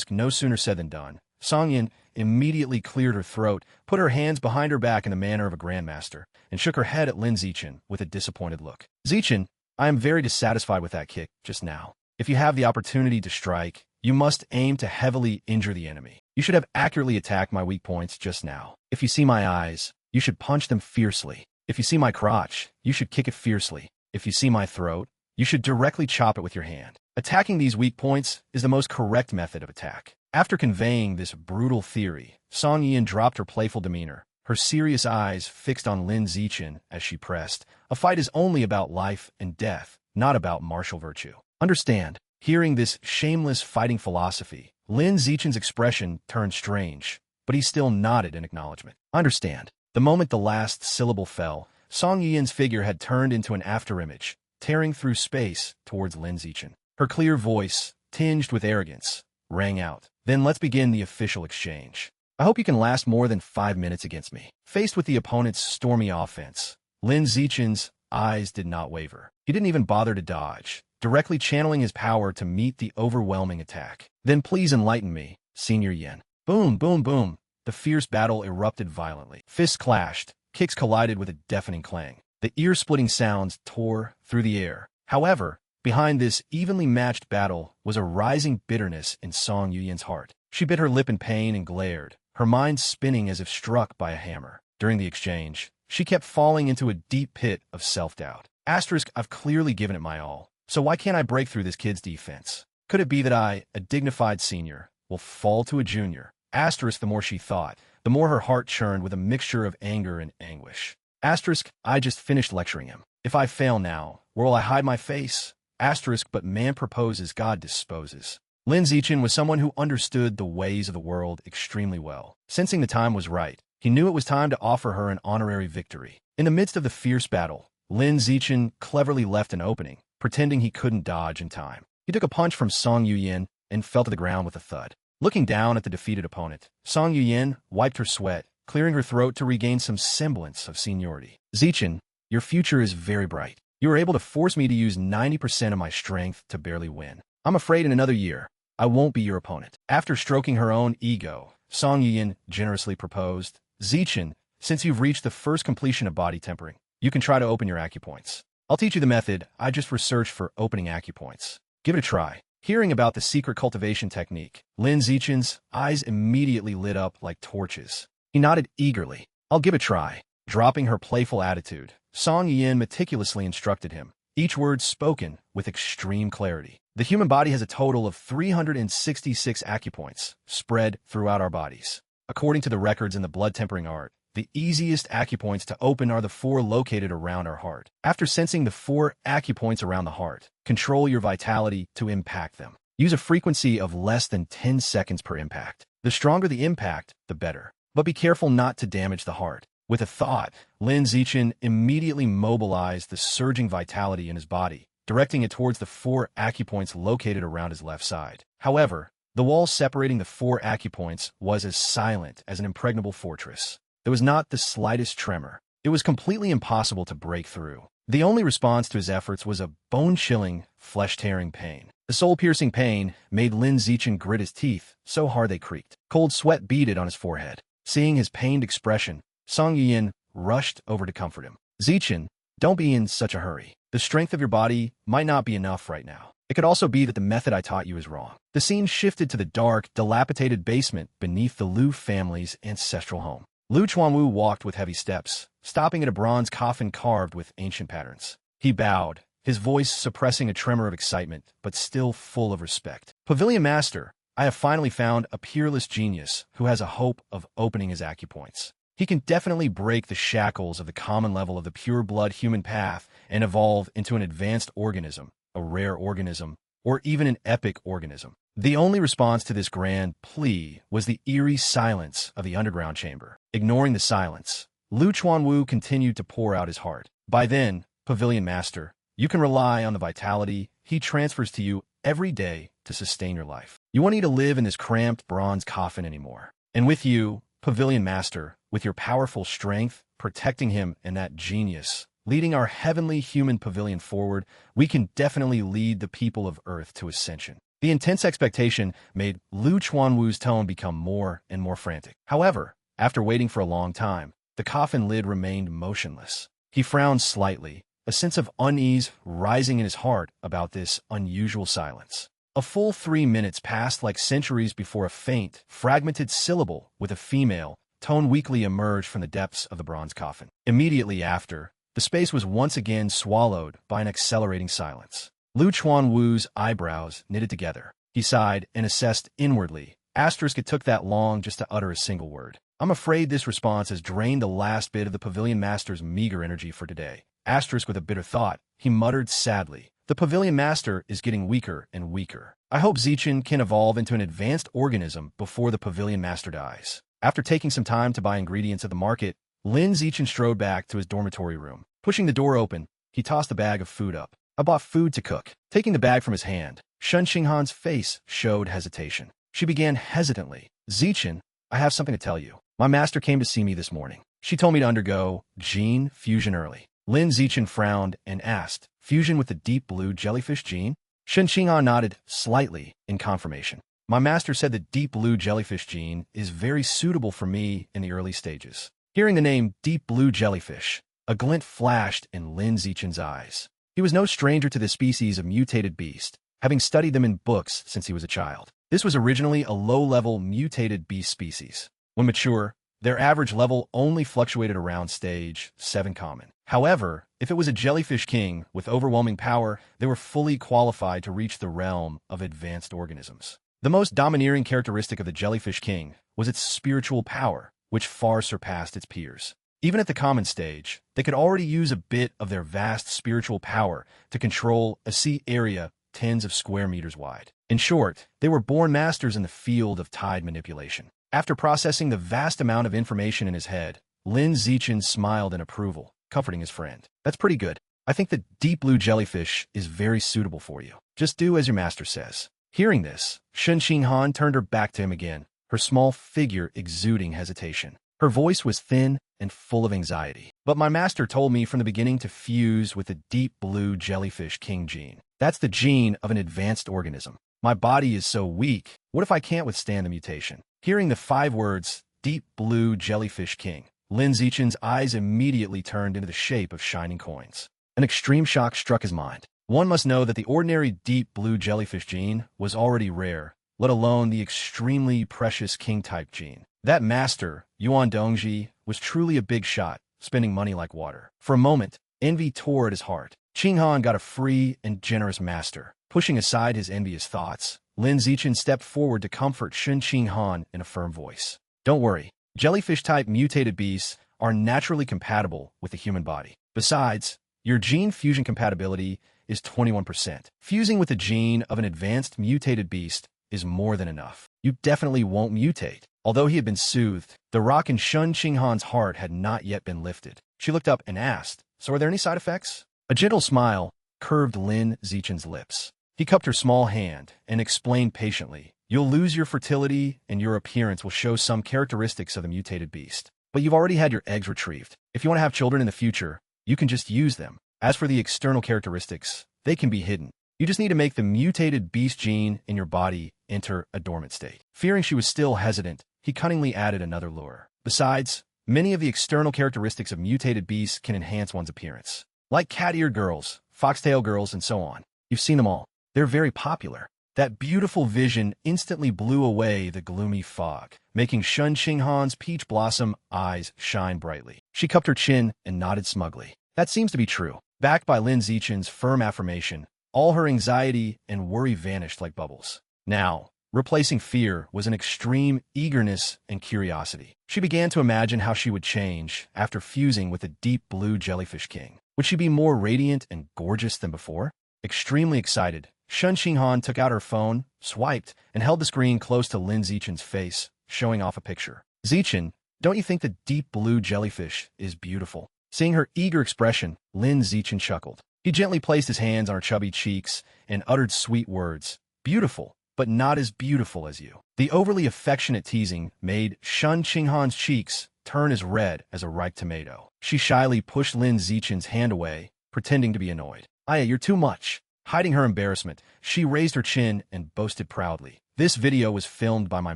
No sooner said than done. Song Yin immediately cleared her throat, put her hands behind her back in the manner of a grandmaster, and shook her head at Lin Zichen with a disappointed look. "Zichen, I am very dissatisfied with that kick just now. If you have the opportunity to strike, you must aim to heavily injure the enemy. You should have accurately attacked my weak points just now. If you see my eyes, you should punch them fiercely. If you see my crotch, you should kick it fiercely. If you see my throat, you should directly chop it with your hand. Attacking these weak points is the most correct method of attack." After conveying this brutal theory, Song Yin dropped her playful demeanor, her serious eyes fixed on Lin Zichen as she pressed. A fight is only about life and death, not about martial virtue. Understand? Hearing this shameless fighting philosophy, Lin Zichen's expression turned strange, but he still nodded in acknowledgement. Understand. The moment the last syllable fell, Song Yin's figure had turned into an afterimage, tearing through space towards Lin Zichen. Her clear voice, tinged with arrogance, rang out. "Then let's begin the official exchange. I hope you can last more than 5 minutes against me." Faced with the opponent's stormy offense, Lin Zichen's eyes did not waver. He didn't even bother to dodge, directly channeling his power to meet the overwhelming attack. "Then please enlighten me, Senior Yin." Boom, boom, boom. The fierce battle erupted violently. Fists clashed, kicks collided with a deafening clang. The ear-splitting sounds tore through the air. However, behind this evenly matched battle was a rising bitterness in Song Yuyin's heart. She bit her lip in pain and glared, her mind spinning as if struck by a hammer. During the exchange, she kept falling into a deep pit of self-doubt. I've clearly given it my all, so why can't I break through this kid's defense? Could it be that I, a dignified senior, will fall to a junior? The more she thought, the more her heart churned with a mixture of anger and anguish. I just finished lecturing him. If I fail now, where will I hide my face? But man proposes, God disposes. Lin Zichen was someone who understood the ways of the world extremely well. Sensing the time was right, he knew it was time to offer her an honorary victory. In the midst of the fierce battle, Lin Zichen cleverly left an opening, pretending he couldn't dodge in time. He took a punch from Song Yuyin and fell to the ground with a thud. Looking down at the defeated opponent, Song Yuyin wiped her sweat, clearing her throat to regain some semblance of seniority. "Zichen, your future is very bright. You were able to force me to use 90% of my strength to barely win. I'm afraid in another year, I won't be your opponent." After stroking her own ego, Song Yuyin generously proposed, "Zichen, since you've reached the first completion of body tempering, you can try to open your acupoints. I'll teach you the method I just researched for opening acupoints. Give it a try." Hearing about the secret cultivation technique, Lin Zichen's eyes immediately lit up like torches. He nodded eagerly. "I'll give it a try." Dropping her playful attitude, Song Yuyin meticulously instructed him, each word spoken with extreme clarity. The human body has a total of 366 acupoints spread throughout our bodies. According to the records in the blood tempering art, the easiest acupoints to open are the 4 located around our heart. After sensing the 4 acupoints around the heart, control your vitality to impact them. Use a frequency of less than 10 seconds per impact. The stronger the impact, the better. But be careful not to damage the heart. With a thought, Lin Zichen immediately mobilized the surging vitality in his body, directing it towards the 4 acupoints located around his left side. However, the wall separating the 4 acupoints was as silent as an impregnable fortress. There was not the slightest tremor. It was completely impossible to break through. The only response to his efforts was a bone-chilling, flesh-tearing pain. The soul-piercing pain made Lin Zichen grit his teeth so hard they creaked. Cold sweat beaded on his forehead. Seeing his pained expression, Song Yin rushed over to comfort him. Zichen, don't be in such a hurry. The strength of your body might not be enough right now. It could also be that the method I taught you is wrong. The scene shifted to the dark, dilapidated basement beneath the Liu family's ancestral home. Liu Chuanwu walked with heavy steps, stopping at a bronze coffin carved with ancient patterns. He bowed, his voice suppressing a tremor of excitement, but still full of respect. Pavilion Master, I have finally found a peerless genius who has a hope of opening his acupoints. He can definitely break the shackles of the common level of the pure-blood human path and evolve into an advanced organism, a rare organism, or even an epic organism. The only response to this grand plea was the eerie silence of the underground chamber. Ignoring the silence, Liu Chuanwu continued to pour out his heart. By then, Pavilion Master, you can rely on the vitality he transfers to you every day to sustain your life. You won't need to live in this cramped bronze coffin anymore. And with you, Pavilion Master, with your powerful strength, protecting him and that genius, leading our heavenly human pavilion forward, we can definitely lead the people of Earth to ascension. The intense expectation made Liu Chuanwu's tone become more and more frantic. However, after waiting for a long time, the coffin lid remained motionless. He frowned slightly, a sense of unease rising in his heart about this unusual silence. A full 3 minutes passed like centuries before a faint, fragmented syllable with a female tone weakly emerged from the depths of the bronze coffin. Immediately after, the space was once again swallowed by an accelerating silence. Liu Chuanwu's eyebrows knitted together. He sighed and assessed inwardly. It took that long just to utter a single word. I'm afraid this response has drained the last bit of the Pavilion Master's meager energy for today. With a bitter thought, he muttered sadly. The Pavilion Master is getting weaker and weaker. I hope Zichen can evolve into an advanced organism before the Pavilion Master dies. After taking some time to buy ingredients at the market, Lin Zichen strode back to his dormitory room. Pushing the door open, he tossed a bag of food up. I bought food to cook. Taking the bag from his hand, Shun Xinghan's face showed hesitation. She began hesitantly. Zichen, I have something to tell you. My master came to see me this morning. She told me to undergo gene fusion early. Lin Zichen frowned and asked, fusion with the deep blue jellyfish gene? Shun Xinghan nodded slightly in confirmation. My master said the deep blue jellyfish gene is very suitable for me in the early stages. Hearing the name deep blue jellyfish, a glint flashed in Lin Zichen's eyes. He was no stranger to this species of mutated beast, having studied them in books since he was a child. This was originally a low-level mutated beast species. When mature, their average level only fluctuated around stage 7 common. However, if it was a jellyfish king with overwhelming power, they were fully qualified to reach the realm of advanced organisms. The most domineering characteristic of the jellyfish king was its spiritual power, which far surpassed its peers. Even at the common stage, they could already use a bit of their vast spiritual power to control a sea area tens of square meters wide. In short, they were born masters in the field of tide manipulation. After processing the vast amount of information in his head, Lin Zichen smiled in approval, comforting his friend. That's pretty good. I think the deep blue jellyfish is very suitable for you. Just do as your master says. Hearing this, Shun Xinghan turned her back to him again, her small figure exuding hesitation. Her voice was thin and full of anxiety. But my master told me from the beginning to fuse with the deep blue jellyfish king gene. That's the gene of an advanced organism. My body is so weak. What if I can't withstand the mutation? Hearing the 5 words, deep blue jellyfish king, Lin Zichen's eyes immediately turned into the shape of shining coins. An extreme shock struck his mind. One must know that the ordinary deep blue jellyfish gene was already rare, let alone the extremely precious king-type gene. That master, Yuan Dongji, was truly a big shot, spending money like water. For a moment, envy tore at his heart. Xinghan got a free and generous master. Pushing aside his envious thoughts, Lin Zichen stepped forward to comfort Shun Xinghan in a firm voice. Don't worry, jellyfish-type mutated beasts are naturally compatible with the human body. Besides, your gene fusion compatibility is 21%. Fusing with the gene of an advanced mutated beast is more than enough. You definitely won't mutate. Although he had been soothed, the rock in Shun Xinghan's heart had not yet been lifted. She looked up and asked, so are there any side effects? A gentle smile, curved Lin Zichen's lips. He cupped her small hand and explained patiently, "You'll lose your fertility and your appearance will show some characteristics of the mutated beast. But you've already had your eggs retrieved. If you want to have children in the future, you can just use them. As for the external characteristics, they can be hidden. You just need to make the mutated beast gene in your body enter a dormant state." Fearing she was still hesitant, he cunningly added another lure. "Besides, many of the external characteristics of mutated beasts can enhance one's appearance. Like cat-eared girls, foxtail girls, and so on. You've seen them all. They're very popular." That beautiful vision instantly blew away the gloomy fog, making Shun Qinghan's peach blossom eyes shine brightly. She cupped her chin and nodded smugly. That seems to be true. Backed by Lin Zichen's firm affirmation, all her anxiety and worry vanished like bubbles. Now, replacing fear was an extreme eagerness and curiosity. She began to imagine how she would change after fusing with the deep blue jellyfish king. Would she be more radiant and gorgeous than before? Extremely excited, Shun Qinghan took out her phone, swiped, and held the screen close to Lin Zichen's face, showing off a picture. "Zichen, don't you think the deep blue jellyfish is beautiful?" Seeing her eager expression, Lin Zichen chuckled. He gently placed his hands on her chubby cheeks and uttered sweet words. "Beautiful, but not as beautiful as you." The overly affectionate teasing made Shun Qinghan's cheeks turn as red as a ripe tomato. She shyly pushed Lin Zichen's hand away, pretending to be annoyed. "Aya, you're too much." Hiding her embarrassment, she raised her chin and boasted proudly. "This video was filmed by my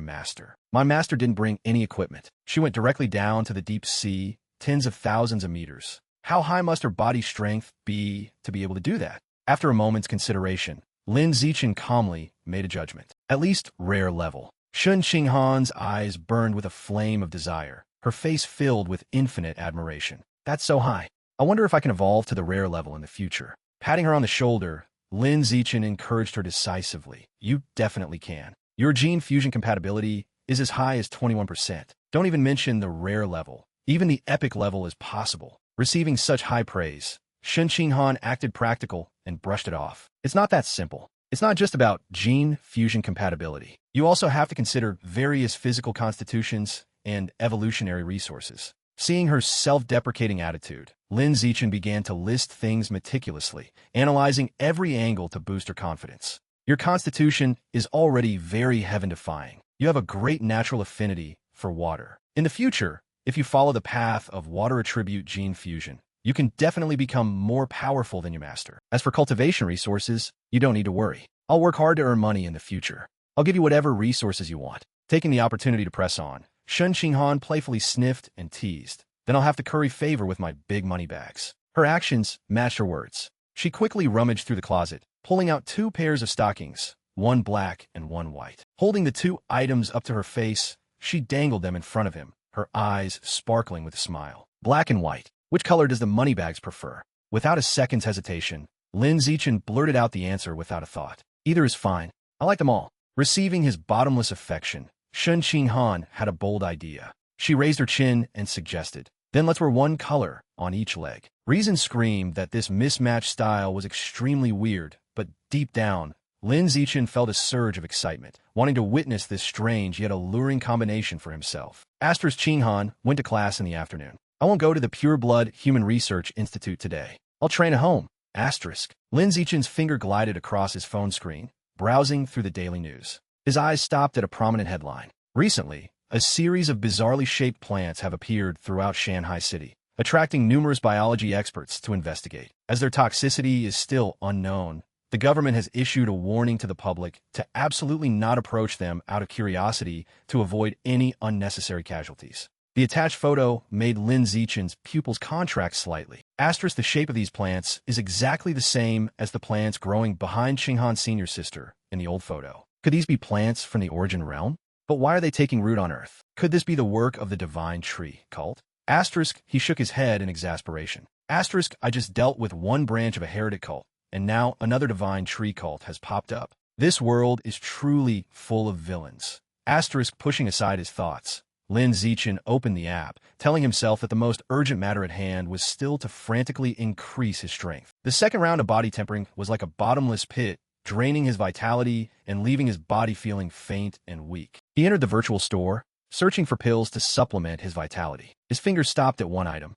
master. My master didn't bring any equipment. She went directly down to the deep sea, tens of thousands of meters. How high must her body strength be to be able to do that?" After a moment's consideration, Lin Zichen calmly made a judgment. "At least rare level." Shun Qinghan's eyes burned with a flame of desire, her face filled with infinite admiration. "That's so high. I wonder if I can evolve to the rare level in the future." Patting her on the shoulder, Lin Zichen encouraged her decisively. "You definitely can. Your gene fusion compatibility is as high as 21%. Don't even mention the rare level. Even the epic level is possible." Receiving such high praise, Shun Qinghan acted practical and brushed it off. "It's not that simple. It's not just about gene fusion compatibility. You also have to consider various physical constitutions and evolutionary resources." Seeing her self-deprecating attitude, Lin Zichen began to list things meticulously, analyzing every angle to boost her confidence. "Your constitution is already very heaven-defying. You have a great natural affinity for water. In the future, if you follow the path of water attribute gene fusion, you can definitely become more powerful than your master. As for cultivation resources, you don't need to worry. I'll work hard to earn money in the future. I'll give you whatever resources you want." Taking the opportunity to press on, Shun Qinghan playfully sniffed and teased. "Then I'll have to curry favor with my big money bags." Her actions matched her words. She quickly rummaged through the closet, pulling out 2 pairs of stockings, one black and one white. Holding the 2 items up to her face, she dangled them in front of him, her eyes sparkling with a smile. "Black and white. Which color does the moneybags prefer?" Without a second's hesitation, Lin Zichen blurted out the answer without a thought. "Either is fine. I like them all." Receiving his bottomless affection, Shun Qinghan had a bold idea. She raised her chin and suggested, "Then let's wear one color on each leg." Reason screamed that this mismatched style was extremely weird, but deep down, Lin Zichen felt a surge of excitement, wanting to witness this strange yet alluring combination for himself. Qinghan went to class in the afternoon. "I won't go to the Pure Blood Human Research Institute today. I'll train at home." Lin Zichen's finger glided across his phone screen, browsing through the daily news. His eyes stopped at a prominent headline. Recently, a series of bizarrely shaped plants have appeared throughout Shanghai City, attracting numerous biology experts to investigate. As their toxicity is still unknown, the government has issued a warning to the public to absolutely not approach them out of curiosity to avoid any unnecessary casualties. The attached photo made Lin Zichen's pupils contract slightly. The shape of these plants is exactly the same as the plants growing behind Qinghan Senior's sister in the old photo. Could these be plants from the origin realm? But why are they taking root on Earth? Could this be the work of the divine tree cult? He shook his head in exasperation. I just dealt with one branch of a heretic cult, and now another divine tree cult has popped up. This world is truly full of villains. Pushing aside his thoughts, Lin Zichen opened the app, telling himself that the most urgent matter at hand was still to frantically increase his strength. The second round of body tempering was like a bottomless pit, draining his vitality and leaving his body feeling faint and weak. He entered the virtual store, searching for pills to supplement his vitality. His fingers stopped at one item.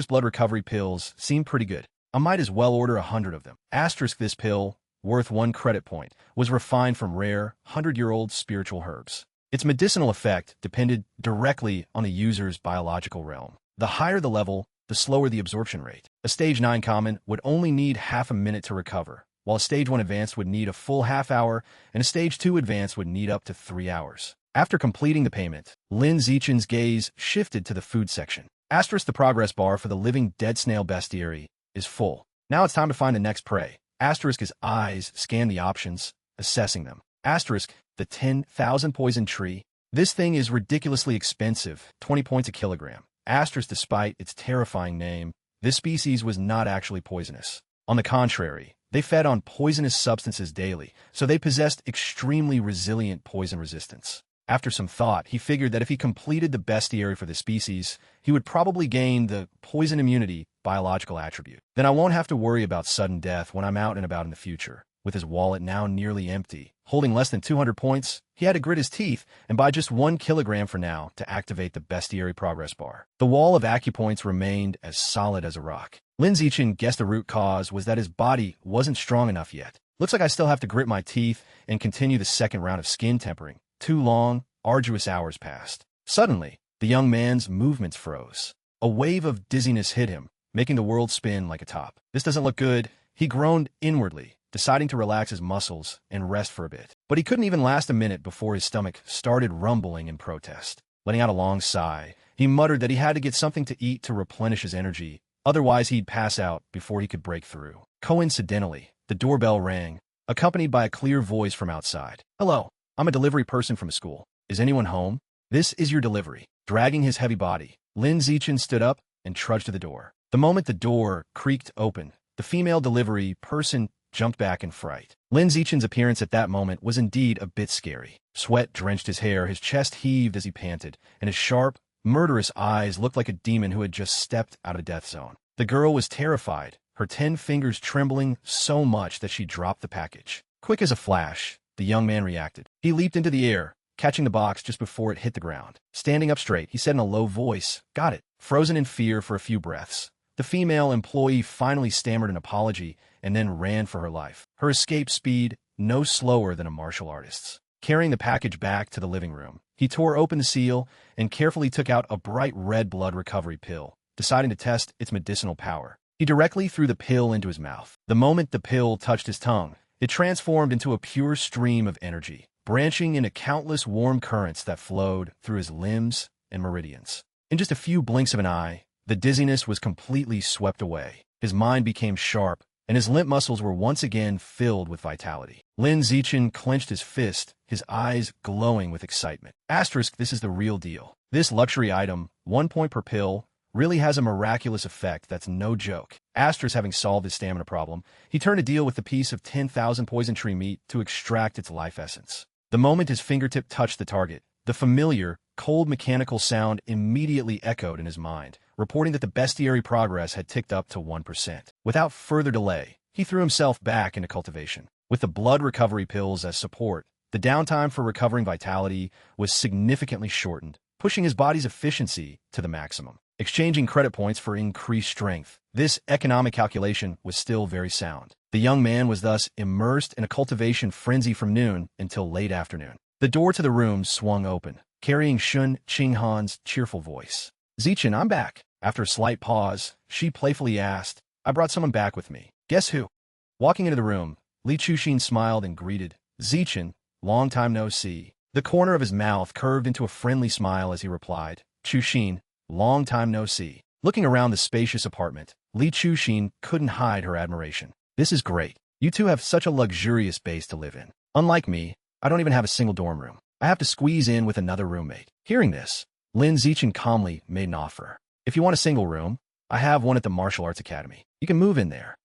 Blood recovery pills seemed pretty good. I might as well order 100 of them. Asterisk this pill, worth 1 credit point, was refined from rare, 100-year-old spiritual herbs. Its medicinal effect depended directly on the user's biological realm. The higher the level, the slower the absorption rate. A Stage 9 common would only need half a minute to recover, while a Stage 1 advanced would need a full half hour, and a Stage 2 advanced would need up to 3 hours. After completing the payment, Lin Zichen's gaze shifted to the food section. Asterisk the progress bar for the living dead snail bestiary is full. Now it's time to find the next prey. Asterisk his eyes scan the options, assessing them. Asterisk the 10,000 poison tree. This thing is ridiculously expensive, 20 points a kilogram. Asterisk despite its terrifying name, this species was not actually poisonous. On the contrary, they fed on poisonous substances daily, so they possessed extremely resilient poison resistance. After some thought, he figured that if he completed the bestiary for the species, he would probably gain the poison immunity biological attribute. Then I won't have to worry about sudden death when I'm out and about in the future. With his wallet now nearly empty, holding less than 200 points, he had to grit his teeth and buy just 1 kilogram for now to activate the bestiary progress bar. The wall of acupoints remained as solid as a rock. Lin Zichen guessed the root cause was that his body wasn't strong enough yet. Looks like I still have to grit my teeth and continue the second round of skin tempering. 2 long, arduous hours passed. Suddenly, the young man's movements froze. A wave of dizziness hit him, making the world spin like a top. This doesn't look good. He groaned inwardly, deciding to relax his muscles and rest for a bit. But he couldn't even last a minute before his stomach started rumbling in protest. Letting out a long sigh, he muttered that he had to get something to eat to replenish his energy, otherwise he'd pass out before he could break through. Coincidentally, the doorbell rang, accompanied by a clear voice from outside. "Hello, I'm a delivery person from a school. Is anyone home? This is your delivery." Dragging his heavy body, Lin Zichen stood up and trudged to the door. The moment the door creaked open, the female delivery person jumped back in fright. Lin Zichen's appearance at that moment was indeed a bit scary. Sweat drenched his hair, his chest heaved as he panted, and his sharp, murderous eyes looked like a demon who had just stepped out of death zone. The girl was terrified, her 10 fingers trembling so much that she dropped the package. Quick as a flash, the young man reacted. He leaped into the air, catching the box just before it hit the ground. Standing up straight, he said in a low voice, "Got it." Frozen in fear for a few breaths, the female employee finally stammered an apology and then ran for her life. Her escape speed no slower than a martial artist's. Carrying the package back to the living room, he tore open the seal and carefully took out a bright red blood recovery pill, deciding to test its medicinal power. He directly threw the pill into his mouth. The moment the pill touched his tongue, it transformed into a pure stream of energy, branching into countless warm currents that flowed through his limbs and meridians. In just a few blinks of an eye, the dizziness was completely swept away. His mind became sharp, and his limp muscles were once again filled with vitality. Lin Zichen clenched his fist, his eyes glowing with excitement. Asterisk, this is the real deal. This luxury item, 1 point per pill, really has a miraculous effect that's no joke. Asterisk, having solved his stamina problem, he turned to deal with the piece of 10,000 poison tree meat to extract its life essence. The moment his fingertip touched the target, the familiar, cold mechanical sound immediately echoed in his mind, reporting that the bestiary progress had ticked up to 1%. Without further delay, he threw himself back into cultivation. With the blood recovery pills as support, the downtime for recovering vitality was significantly shortened, pushing his body's efficiency to the maximum. Exchanging credit points for increased strength, this economic calculation was still very sound. The young man was thus immersed in a cultivation frenzy from noon until late afternoon. The door to the room swung open, carrying Shun Qinghan's cheerful voice. "Zichen, I'm back." After a slight pause, she playfully asked, "I brought someone back with me. Guess who?" Walking into the room, Li Chuxin smiled and greeted, "Zichen, long time no see." The corner of his mouth curved into a friendly smile as he replied, "Chuxin, long time no see." Looking around the spacious apartment, Li Chuxin couldn't hide her admiration. "This is great. You two have such a luxurious base to live in. Unlike me, I don't even have a single dorm room. I have to squeeze in with another roommate." Hearing this, Lin Zichen calmly made an offer. "If you want a single room, I have one at the Martial Arts Academy. You can move in there."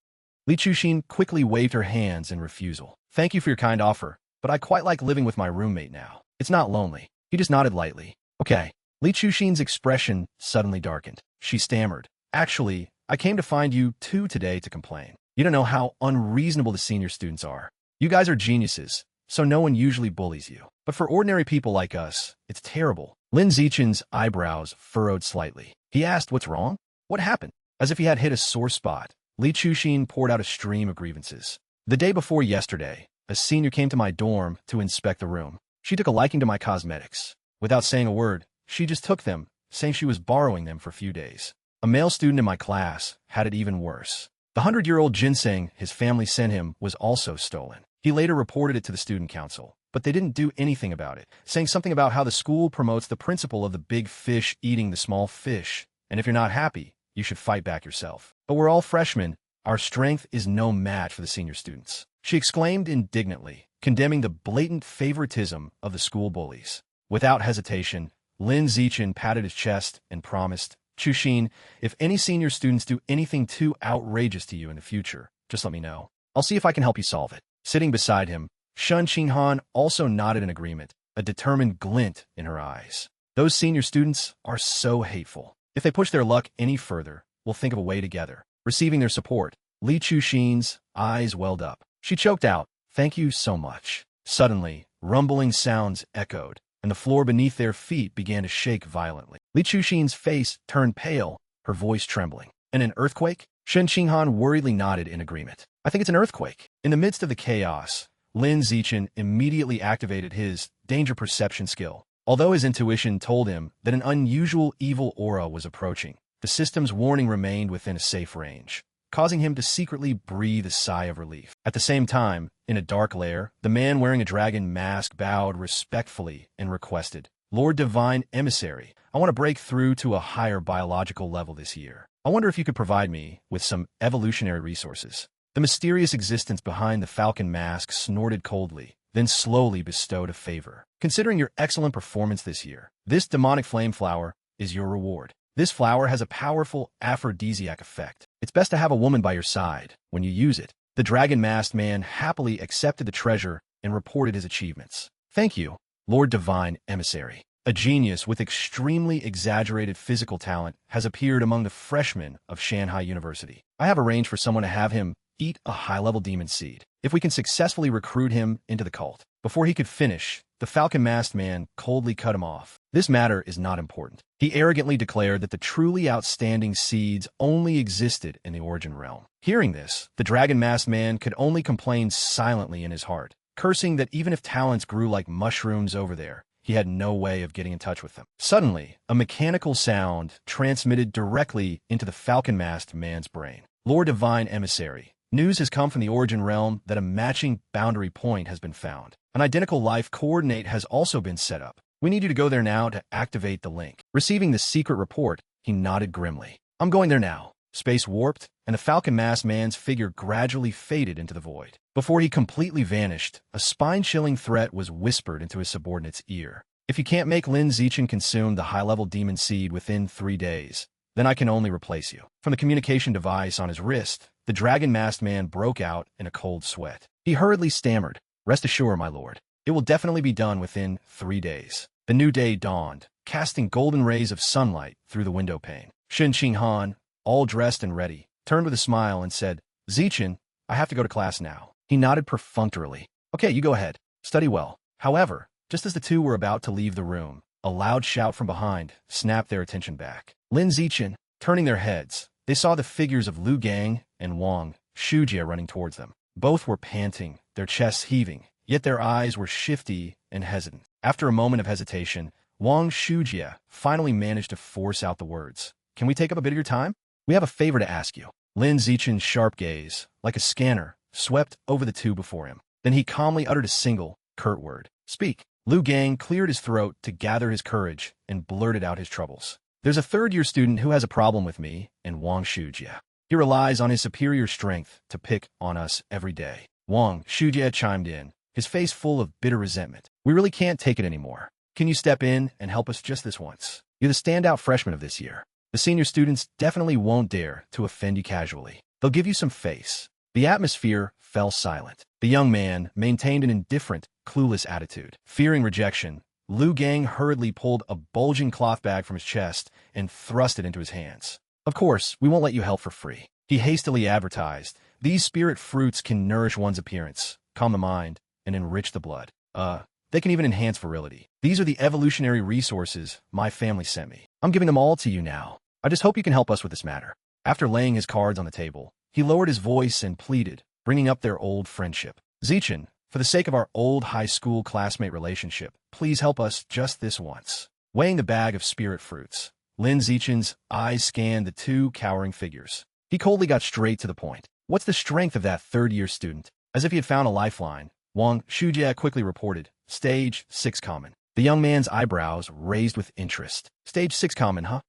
Li Chuxin quickly waved her hands in refusal. "Thank you for your kind offer, but I quite like living with my roommate now. It's not lonely." He just nodded lightly. "Okay." Li Chuxin's expression suddenly darkened. She stammered, "Actually, I came to find you two today to complain. You don't know how unreasonable the senior students are. You guys are geniuses, so no one usually bullies you. But for ordinary people like us, it's terrible." Lin Zichen's eyebrows furrowed slightly. He asked, "What's wrong? What happened?" As if he had hit a sore spot, Li Chuxin poured out a stream of grievances. The day before yesterday, a senior came to my dorm to inspect the room. She took a liking to my cosmetics. Without saying a word, she just took them, saying she was borrowing them for a few days. A male student in my class had it even worse. The 100-year-old ginseng his family sent him was also stolen. He later reported it to the student council, but they didn't do anything about it, saying something about how the school promotes the principle of the big fish eating the small fish, and if you're not happy, you should fight back yourself. But we're all freshmen. Our strength is no match for the senior students. She exclaimed indignantly, condemning the blatant favoritism of the school bullies. Without hesitation, Lin Zichen patted his chest and promised, Chuxin, if any senior students do anything too outrageous to you in the future, just let me know. I'll see if I can help you solve it. Sitting beside him, Shun Qinghan also nodded in agreement, a determined glint in her eyes. Those senior students are so hateful. If they push their luck any further, we'll think of a way together. Receiving their support, Li Chuxin's eyes welled up. She choked out, thank you so much. Suddenly, rumbling sounds echoed, and the floor beneath their feet began to shake violently. Li Chuxin's face turned pale, her voice trembling. And an earthquake? Shen Qinghan worriedly nodded in agreement. I think it's an earthquake. In the midst of the chaos, Lin Zichen immediately activated his danger perception skill. Although his intuition told him that an unusual evil aura was approaching, the system's warning remained within a safe range, causing him to secretly breathe a sigh of relief. At the same time, in a dark lair, the man wearing a dragon mask bowed respectfully and requested, Lord Divine Emissary, I want to break through to a higher biological level this year. I wonder if you could provide me with some evolutionary resources. The mysterious existence behind the falcon mask snorted coldly, then slowly bestowed a favor. Considering your excellent performance this year, this demonic flame flower is your reward. This flower has a powerful aphrodisiac effect. It's best to have a woman by your side when you use it. The dragon-masked man happily accepted the treasure and reported his achievements. Thank you, Lord Divine Emissary. A genius with extremely exaggerated physical talent has appeared among the freshmen of Shanghai University. I have arranged for someone to have him eat a high-level demon seed. If we can successfully recruit him into the cult. Before he could finish, the falcon-masked man coldly cut him off. This matter is not important. He arrogantly declared that the truly outstanding seeds only existed in the origin realm. Hearing this, the dragon-masked man could only complain silently in his heart, cursing that even if talents grew like mushrooms over there, he had no way of getting in touch with them. Suddenly, a mechanical sound transmitted directly into the falcon-masked man's brain. Lord Divine Emissary, news has come from the origin realm that a matching boundary point has been found. An identical life coordinate has also been set up. We need you to go there now to activate the link. Receiving the secret report, he nodded grimly. I'm going there now. Space warped, and the falcon-masked man's figure gradually faded into the void. Before he completely vanished, a spine-chilling threat was whispered into his subordinate's ear. If you can't make Lin Zichen consume the high-level demon seed within 3 days, then I can only replace you. From the communication device on his wrist, the dragon-masked man broke out in a cold sweat. He hurriedly stammered, Rest assured, my lord, it will definitely be done within 3 days. The new day dawned, casting golden rays of sunlight through the window pane. Shen Qinghan, all dressed and ready, turned with a smile and said, Zichen, I have to go to class now. He nodded perfunctorily. Okay, you go ahead. Study well. However, just as the two were about to leave the room, a loud shout from behind snapped their attention back. Lin Zichen, turning their heads, they saw the figures of Lu Gang and Wang Shujie running towards them. Both were panting, their chests heaving, yet their eyes were shifty and hesitant. After a moment of hesitation, Wang Shujie finally managed to force out the words. Can we take up a bit of your time? We have a favor to ask you. Lin Zichen's sharp gaze, like a scanner, swept over the two before him. Then he calmly uttered a single, curt word. Speak. Lu Gang cleared his throat to gather his courage and blurted out his troubles. There's a third-year student who has a problem with me and Wang Shujie. He relies on his superior strength to pick on us every day. Wang Shujie chimed in, his face full of bitter resentment. We really can't take it anymore. Can you step in and help us just this once? You're the standout freshman of this year. The senior students definitely won't dare to offend you casually. They'll give you some face. The atmosphere fell silent. The young man maintained an indifferent, clueless attitude. Fearing rejection, Lu Gang hurriedly pulled a bulging cloth bag from his chest and thrust it into his hands. Of course, we won't let you help for free. He hastily advertised, these spirit fruits can nourish one's appearance, calm the mind, and enrich the blood. They can even enhance virility. These are the evolutionary resources my family sent me. I'm giving them all to you now. I just hope you can help us with this matter. After laying his cards on the table, He lowered his voice and pleaded, bringing up their old friendship. Zichen, for the sake of our old high school classmate relationship, please help us just this once. Weighing the bag of spirit fruits, Lin Zichen's eyes scanned the two cowering figures. He coldly got straight to the point. What's the strength of that third-year student? As if he had found a lifeline, Wang Shujia quickly reported, Stage 6 common. The young man's eyebrows raised with interest. Stage 6 common, huh?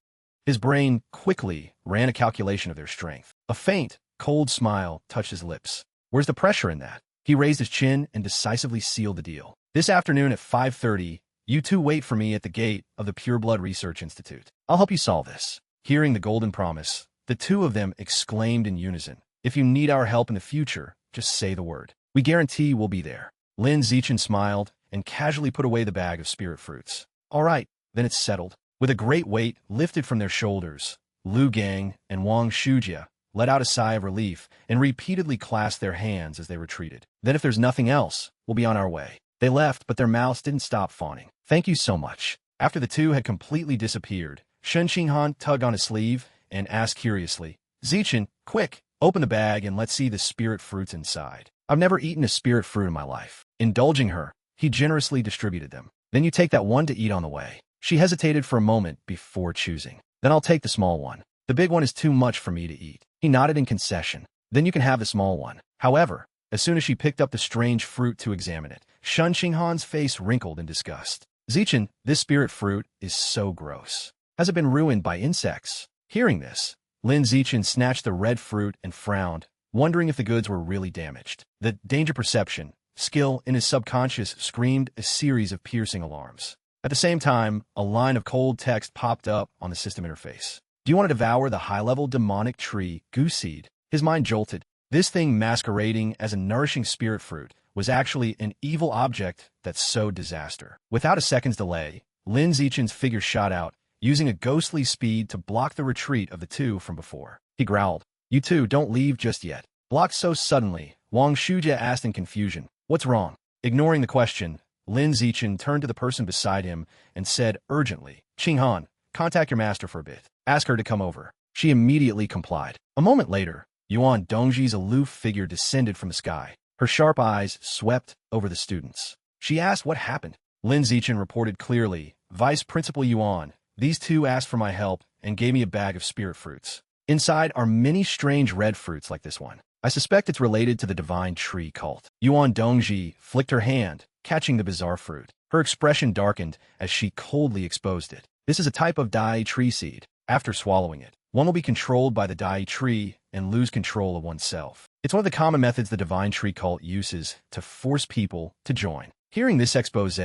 His brain quickly ran a calculation of their strength. A faint, cold smile touched his lips. Where's the pressure in that? He raised his chin and decisively sealed the deal. This afternoon at 5:30, you two wait for me at the gate of the Pure Blood Research Institute. I'll help you solve this. Hearing the golden promise, the two of them exclaimed in unison. If you need our help in the future, just say the word. We guarantee we'll be there. Lin Zichen smiled and casually put away the bag of spirit fruits. All right, then it's settled. With a great weight lifted from their shoulders, Lu Gang and Wang Shujia let out a sigh of relief and repeatedly clasped their hands as they retreated. Then if there's nothing else, we'll be on our way. They left, but their mouths didn't stop fawning. Thank you so much. After the two had completely disappeared, Shen Xinghan tugged on his sleeve and asked curiously, Zichen, quick, open the bag and let's see the spirit fruits inside. I've never eaten a spirit fruit in my life. Indulging her, he generously distributed them. Then you take that one to eat on the way. She hesitated for a moment before choosing. Then I'll take the small one. The big one is too much for me to eat. He nodded in concession. Then you can have the small one. However, as soon as she picked up the strange fruit to examine it, Shen Xinghan's face wrinkled in disgust. Zichen, this spirit fruit is so gross. Has it been ruined by insects? Hearing this, Lin Zichen snatched the red fruit and frowned, wondering if the goods were really damaged. The danger perception skill in his subconscious screamed a series of piercing alarms. At the same time, a line of cold text popped up on the system interface. Do you want to devour the high-level demonic tree, goose seed? His mind jolted. This thing masquerading as a nourishing spirit fruit was actually an evil object that sowed disaster. Without a second's delay, Lin Zichen's figure shot out, using a ghostly speed to block the retreat of the two from before. He growled, You two don't leave just yet. Blocked so suddenly, Wang Shujia asked in confusion, What's wrong? Ignoring the question, Lin Zichen turned to the person beside him and said urgently, Qinghan, contact your master for a bit. Ask her to come over. She immediately complied. A moment later, Yuan Dongji's aloof figure descended from the sky. Her sharp eyes swept over the students. She asked what happened. Lin Zichen reported clearly, Vice Principal Yuan, these two asked for my help and gave me a bag of spirit fruits. Inside are many strange red fruits like this one. I suspect it's related to the divine tree cult. Yuan Dongji flicked her hand, catching the bizarre fruit. Her expression darkened as she coldly exposed it. This is a type of Dai tree seed. After swallowing it, one will be controlled by the Dai tree and lose control of oneself. It's one of the common methods the divine tree cult uses to force people to join. Hearing this expose,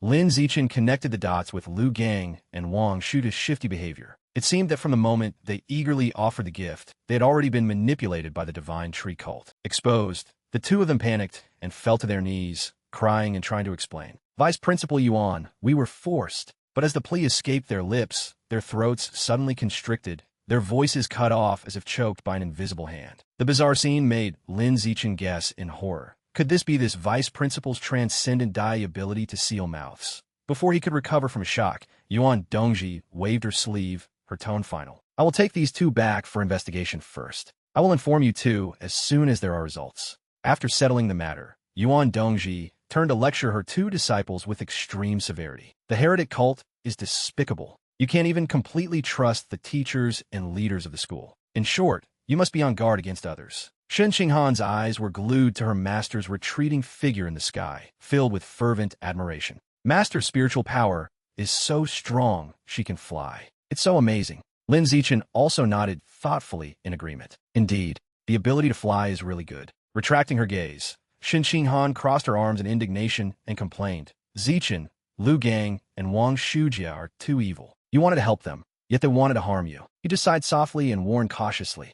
Lin Zichen connected the dots with Lu Gang and Wang Shuda's shifty behavior. It seemed that from the moment they eagerly offered the gift, they had already been manipulated by the divine tree cult. Exposed, the two of them panicked and fell to their knees, crying and trying to explain. Vice Principal Yuan, we were forced. But as the plea escaped their lips, their throats suddenly constricted, their voices cut off as if choked by an invisible hand. The bizarre scene made Lin Zichen guess in horror. Could this be this vice principal's transcendent Dai ability to seal mouths? Before he could recover from shock, Yuan Dongji waved her sleeve, her tone final. I will take these two back for investigation first. I will inform you two as soon as there are results. After settling the matter, Yuan Dongji turned to lecture her two disciples with extreme severity. The heretic cult is despicable. You can't even completely trust the teachers and leaders of the school. In short, you must be on guard against others. Shen Xinghan's eyes were glued to her master's retreating figure in the sky, filled with fervent admiration. Master's spiritual power is so strong she can fly. It's so amazing. Lin Zichen also nodded thoughtfully in agreement. Indeed, the ability to fly is really good. Retracting her gaze, Shen Xinghan crossed her arms in indignation and complained, Zichen, Lu Gang, and Wang Shujia are too evil. You wanted to help them, yet they wanted to harm you. You just sighed softly and warned cautiously.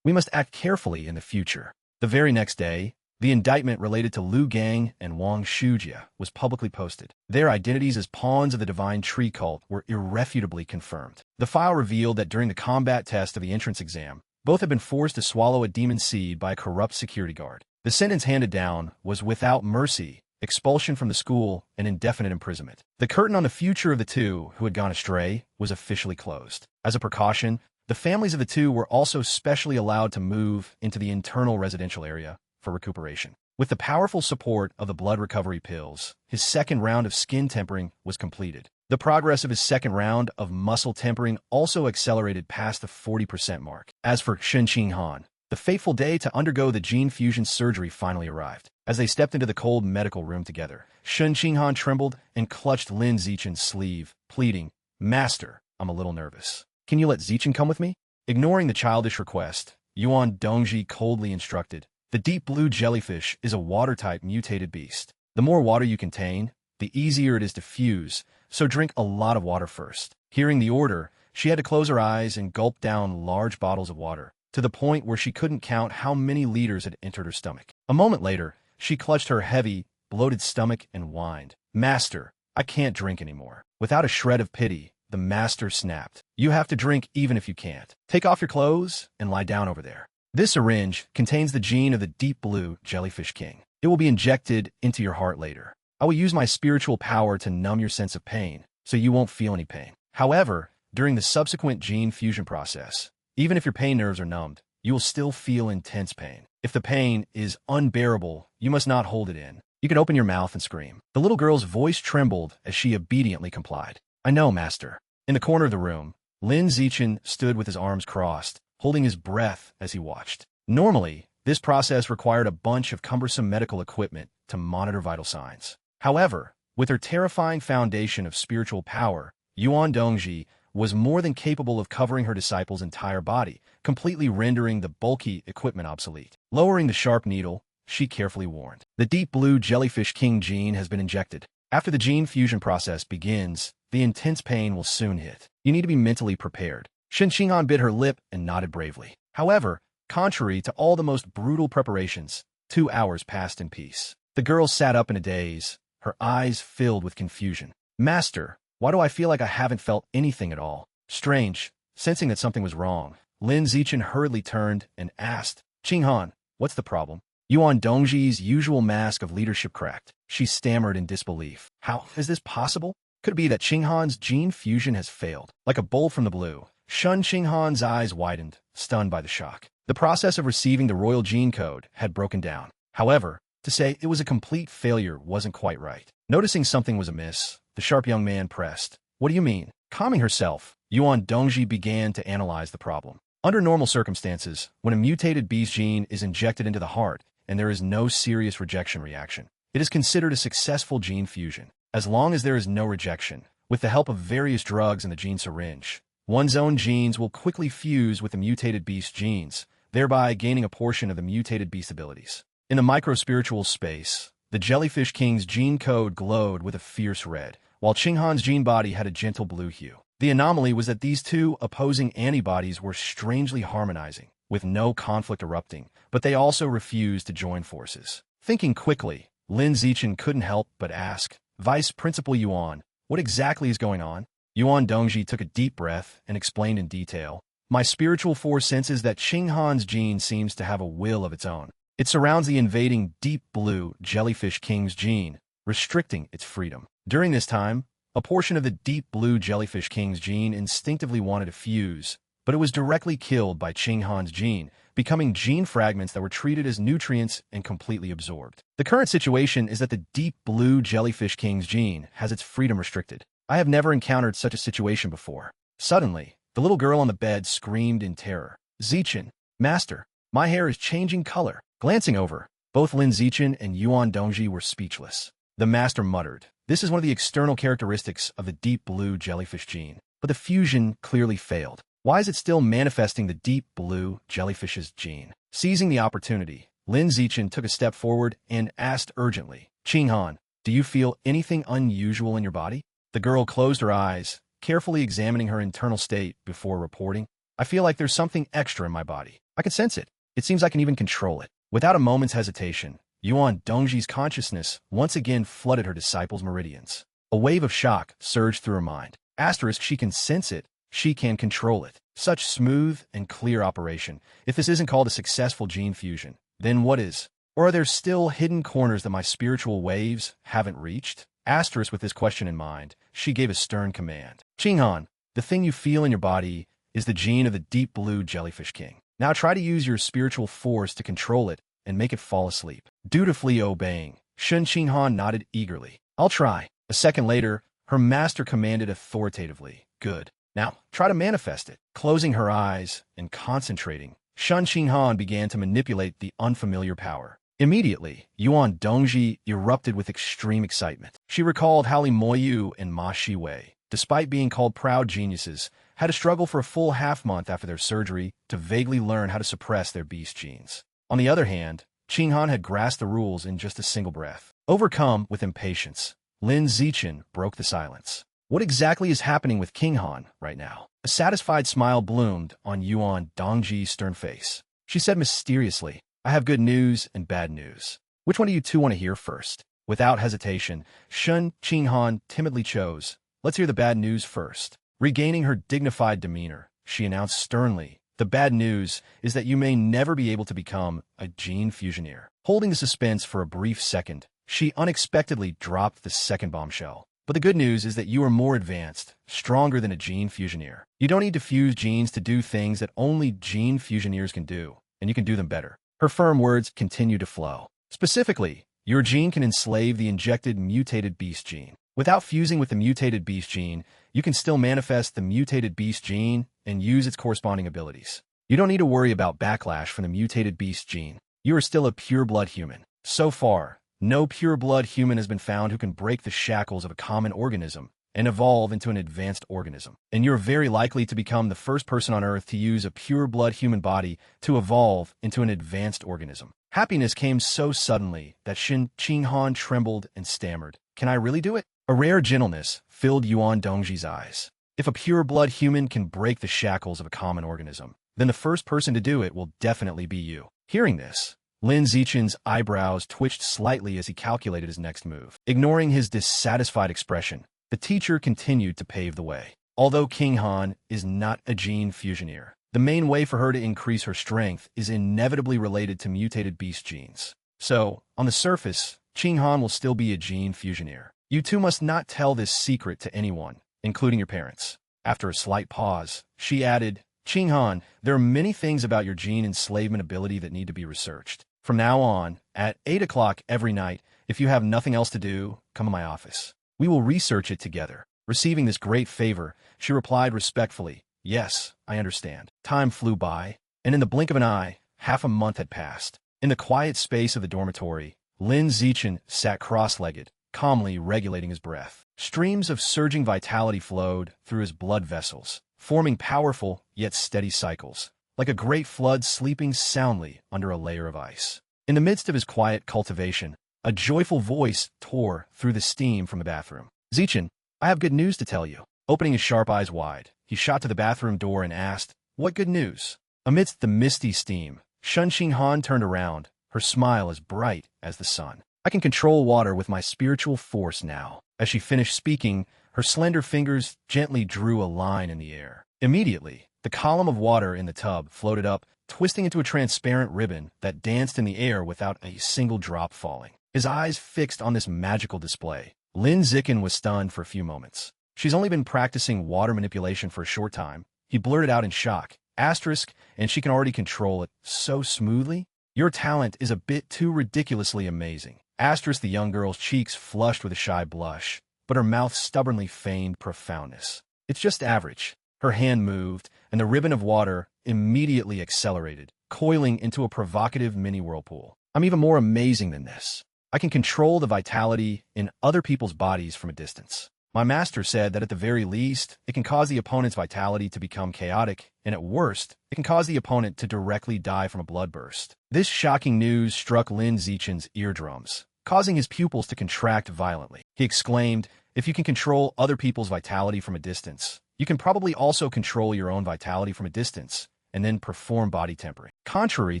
We must act carefully in the future. The very next day, the indictment related to Lu Gang and Wang Shujia was publicly posted. Their identities as pawns of the divine tree cult were irrefutably confirmed. The file revealed that during the combat test of the entrance exam, both had been forced to swallow a demon seed by a corrupt security guard. The sentence handed down was without mercy, expulsion from the school, and indefinite imprisonment. The curtain on the future of the two who had gone astray was officially closed. As a precaution, the The families of the two were also specially allowed to move into the internal residential area for recuperation. With the powerful support of the blood recovery pills, his second round of skin tempering was completed. The progress of his second round of muscle tempering also accelerated past the 40% mark. As for Shen Qinghan, the fateful day to undergo the gene fusion surgery finally arrived. As they stepped into the cold medical room together, Shen Qinghan trembled and clutched Lin Zichen's sleeve, pleading, "Master, I'm a little nervous. Can you let Zichen come with me?" Ignoring the childish request, Yuan Dongji coldly instructed, "The deep blue jellyfish is a water-type mutated beast. The more water you contain, the easier it is to fuse, so drink a lot of water first." Hearing the order, she had to close her eyes and gulp down large bottles of water, to the point where she couldn't count how many liters had entered her stomach. A moment later, she clutched her heavy, bloated stomach and whined, "Master, I can't drink anymore." Without a shred of pity, the master snapped, "You have to drink even if you can't. Take off your clothes and lie down over there." This syringe contains the gene of the deep blue jellyfish king. It will be injected into your heart later. I will use my spiritual power to numb your sense of pain, so you won't feel any pain. However, during the subsequent gene fusion process, even if your pain nerves are numbed, you will still feel intense pain. If the pain is unbearable, you must not hold it in. You can open your mouth and scream. The little girl's voice trembled as she obediently complied. "I know, master." In the corner of the room, Lin Zichen stood with his arms crossed, holding his breath as he watched. Normally, this process required a bunch of cumbersome medical equipment to monitor vital signs. However, with her terrifying foundation of spiritual power, Yuan Dongji was more than capable of covering her disciple's entire body, completely rendering the bulky equipment obsolete. Lowering the sharp needle, she carefully warned, "The deep blue jellyfish king gene has been injected. After the gene fusion process begins, the intense pain will soon hit. You need to be mentally prepared." Shen Qinghan bit her lip and nodded bravely. However, contrary to all the most brutal preparations, 2 hours passed in peace. The girl sat up in a daze, her eyes filled with confusion. "Master, why do I feel like I haven't felt anything at all?" Strange, sensing that something was wrong, Lin Zichen hurriedly turned and asked, "Qinghan, what's the problem?" Yuan Dongji's usual mask of leadership cracked. She stammered in disbelief. "How is this possible? Could it be that Qinghan's gene fusion has failed?" Like a bolt from the blue, Shen Qinghan's eyes widened, stunned by the shock. The process of receiving the royal gene code had broken down. However, to say it was a complete failure wasn't quite right. Noticing something was amiss, the sharp young man pressed, "What do you mean?" Calming herself, Yuan Dongji began to analyze the problem. Under normal circumstances, when a mutated beast gene is injected into the heart and there is no serious rejection reaction, it is considered a successful gene fusion. As long as there is no rejection, with the help of various drugs in the gene syringe, one's own genes will quickly fuse with the mutated beast genes, thereby gaining a portion of the mutated beast abilities. In the microspiritual space, the jellyfish king's gene code glowed with a fierce red, while Qinghan's gene body had a gentle blue hue. The anomaly was that these two opposing antibodies were strangely harmonizing, with no conflict erupting, but they also refused to join forces. Thinking quickly, Lin Zichen couldn't help but ask, "Vice Principal Yuan, what exactly is going on?" Yuan Dongji took a deep breath and explained in detail, "My spiritual force senses that Qinghan's gene seems to have a will of its own. It surrounds the invading deep blue jellyfish king's gene, restricting its freedom. During this time, a portion of the deep blue jellyfish king's gene instinctively wanted to fuse, but it was directly killed by Qinghan's gene, becoming gene fragments that were treated as nutrients and completely absorbed. The current situation is that the deep blue jellyfish king's gene has its freedom restricted. I have never encountered such a situation before." Suddenly, the little girl on the bed screamed in terror, "Zichen, master, my hair is changing color." Glancing over, both Lin Zichen and Yuan Dongji were speechless. The master muttered, "This is one of the external characteristics of the deep blue jellyfish gene, but the fusion clearly failed. Why is it still manifesting the deep blue jellyfish's gene?" Seizing the opportunity, Lin Zichen took a step forward and asked urgently, "Qinghan, do you feel anything unusual in your body?" The girl closed her eyes, carefully examining her internal state before reporting, "I feel like there's something extra in my body. I can sense it. It seems I can even control it." Without a moment's hesitation, Yuan Dongji's consciousness once again flooded her disciple's meridians. A wave of shock surged through her mind. Asterisk, she can sense it. She can control it. Such smooth and clear operation. If this isn't called a successful gene fusion, then what is? Or are there still hidden corners that my spiritual waves haven't reached? Asterisk, with this question in mind, she gave a stern command. "Qinghan, the thing you feel in your body is the gene of the deep blue jellyfish king. Now try to use your spiritual force to control it and make it fall asleep. Dutifully obeying, Shun Qinghan nodded eagerly. I'll try. A second later, her master commanded authoritatively. Good. Now, try to manifest it. Closing her eyes and concentrating, Shun Qinghan began to manipulate the unfamiliar power. Immediately, Yuan Dongji erupted with extreme excitement. She recalled how Li Moyu and Ma Shiwei, despite being called proud geniuses, had to struggle for a full half-month after their surgery to vaguely learn how to suppress their beast genes. On the other hand, Qinghan had grasped the rules in just a single breath. Overcome with impatience, Lin Zichen broke the silence. What exactly is happening with King Han right now? A satisfied smile bloomed on Yuan Dongji's stern face. She said mysteriously, I have good news and bad news. Which one do you two want to hear first? Without hesitation, Shun Qinghan timidly chose, let's hear the bad news first. Regaining her dignified demeanor, she announced sternly, the bad news is that you may never be able to become a gene fusioneer. Holding the suspense for a brief second, she unexpectedly dropped the second bombshell. But the good news is that you are more advanced, stronger than a gene fusioneer. You don't need to fuse genes to do things that only gene fusioneers can do, and you can do them better. Her firm words continue to flow. Specifically, your gene can enslave the injected mutated beast gene. Without fusing with the mutated beast gene, you can still manifest the mutated beast gene and use its corresponding abilities. You don't need to worry about backlash from the mutated beast gene. You are still a pure-blood human. So far, no pure-blood human has been found who can break the shackles of a common organism and evolve into an advanced organism. And you're very likely to become the first person on Earth to use a pure-blood human body to evolve into an advanced organism. Happiness came so suddenly that Shun Qinghan trembled and stammered. Can I really do it? A rare gentleness filled Yuan Dongji's eyes. If a pure-blood human can break the shackles of a common organism, then the first person to do it will definitely be you. Hearing this, Lin Zichen's eyebrows twitched slightly as he calculated his next move. Ignoring his dissatisfied expression, the teacher continued to pave the way. Although King Han is not a gene fusioneer, the main way for her to increase her strength is inevitably related to mutated beast genes. So, on the surface, Qing Han will still be a gene fusioneer. You two must not tell this secret to anyone, including your parents. After a slight pause, she added, Qing Han, there are many things about your gene enslavement ability that need to be researched. From now on, at 8 o'clock every night, if you have nothing else to do, come to my office. We will research it together. Receiving this great favor, she replied respectfully, yes, I understand. Time flew by, and in the blink of an eye, half a month had passed. In the quiet space of the dormitory, Lin Zichen sat cross-legged, calmly regulating his breath. Streams of surging vitality flowed through his blood vessels, forming powerful yet steady cycles, like a great flood sleeping soundly under a layer of ice. In the midst of his quiet cultivation, a joyful voice tore through the steam from the bathroom. Zichen, I have good news to tell you. Opening his sharp eyes wide, he shot to the bathroom door and asked, what good news? Amidst the misty steam, Shun Qinghan turned around, her smile as bright as the sun. I can control water with my spiritual force now. As she finished speaking, her slender fingers gently drew a line in the air. Immediately, the column of water in the tub floated up, twisting into a transparent ribbon that danced in the air without a single drop falling. His eyes fixed on this magical display. Lin Zichen was stunned for a few moments. She's only been practicing water manipulation for a short time. He blurted out in shock, asterisk, and she can already control it so smoothly? Your talent is a bit too ridiculously amazing. Asterisk, the young girl's cheeks flushed with a shy blush, but her mouth stubbornly feigned profoundness. It's just average. Her hand moved, and the ribbon of water immediately accelerated, coiling into a provocative mini whirlpool. I'm even more amazing than this. I can control the vitality in other people's bodies from a distance. My master said that at the very least, it can cause the opponent's vitality to become chaotic, and at worst, it can cause the opponent to directly die from a bloodburst. This shocking news struck Lin Zichen's eardrums, causing his pupils to contract violently. He exclaimed, if you can control other people's vitality from a distance, you can probably also control your own vitality from a distance, and then perform body tempering. Contrary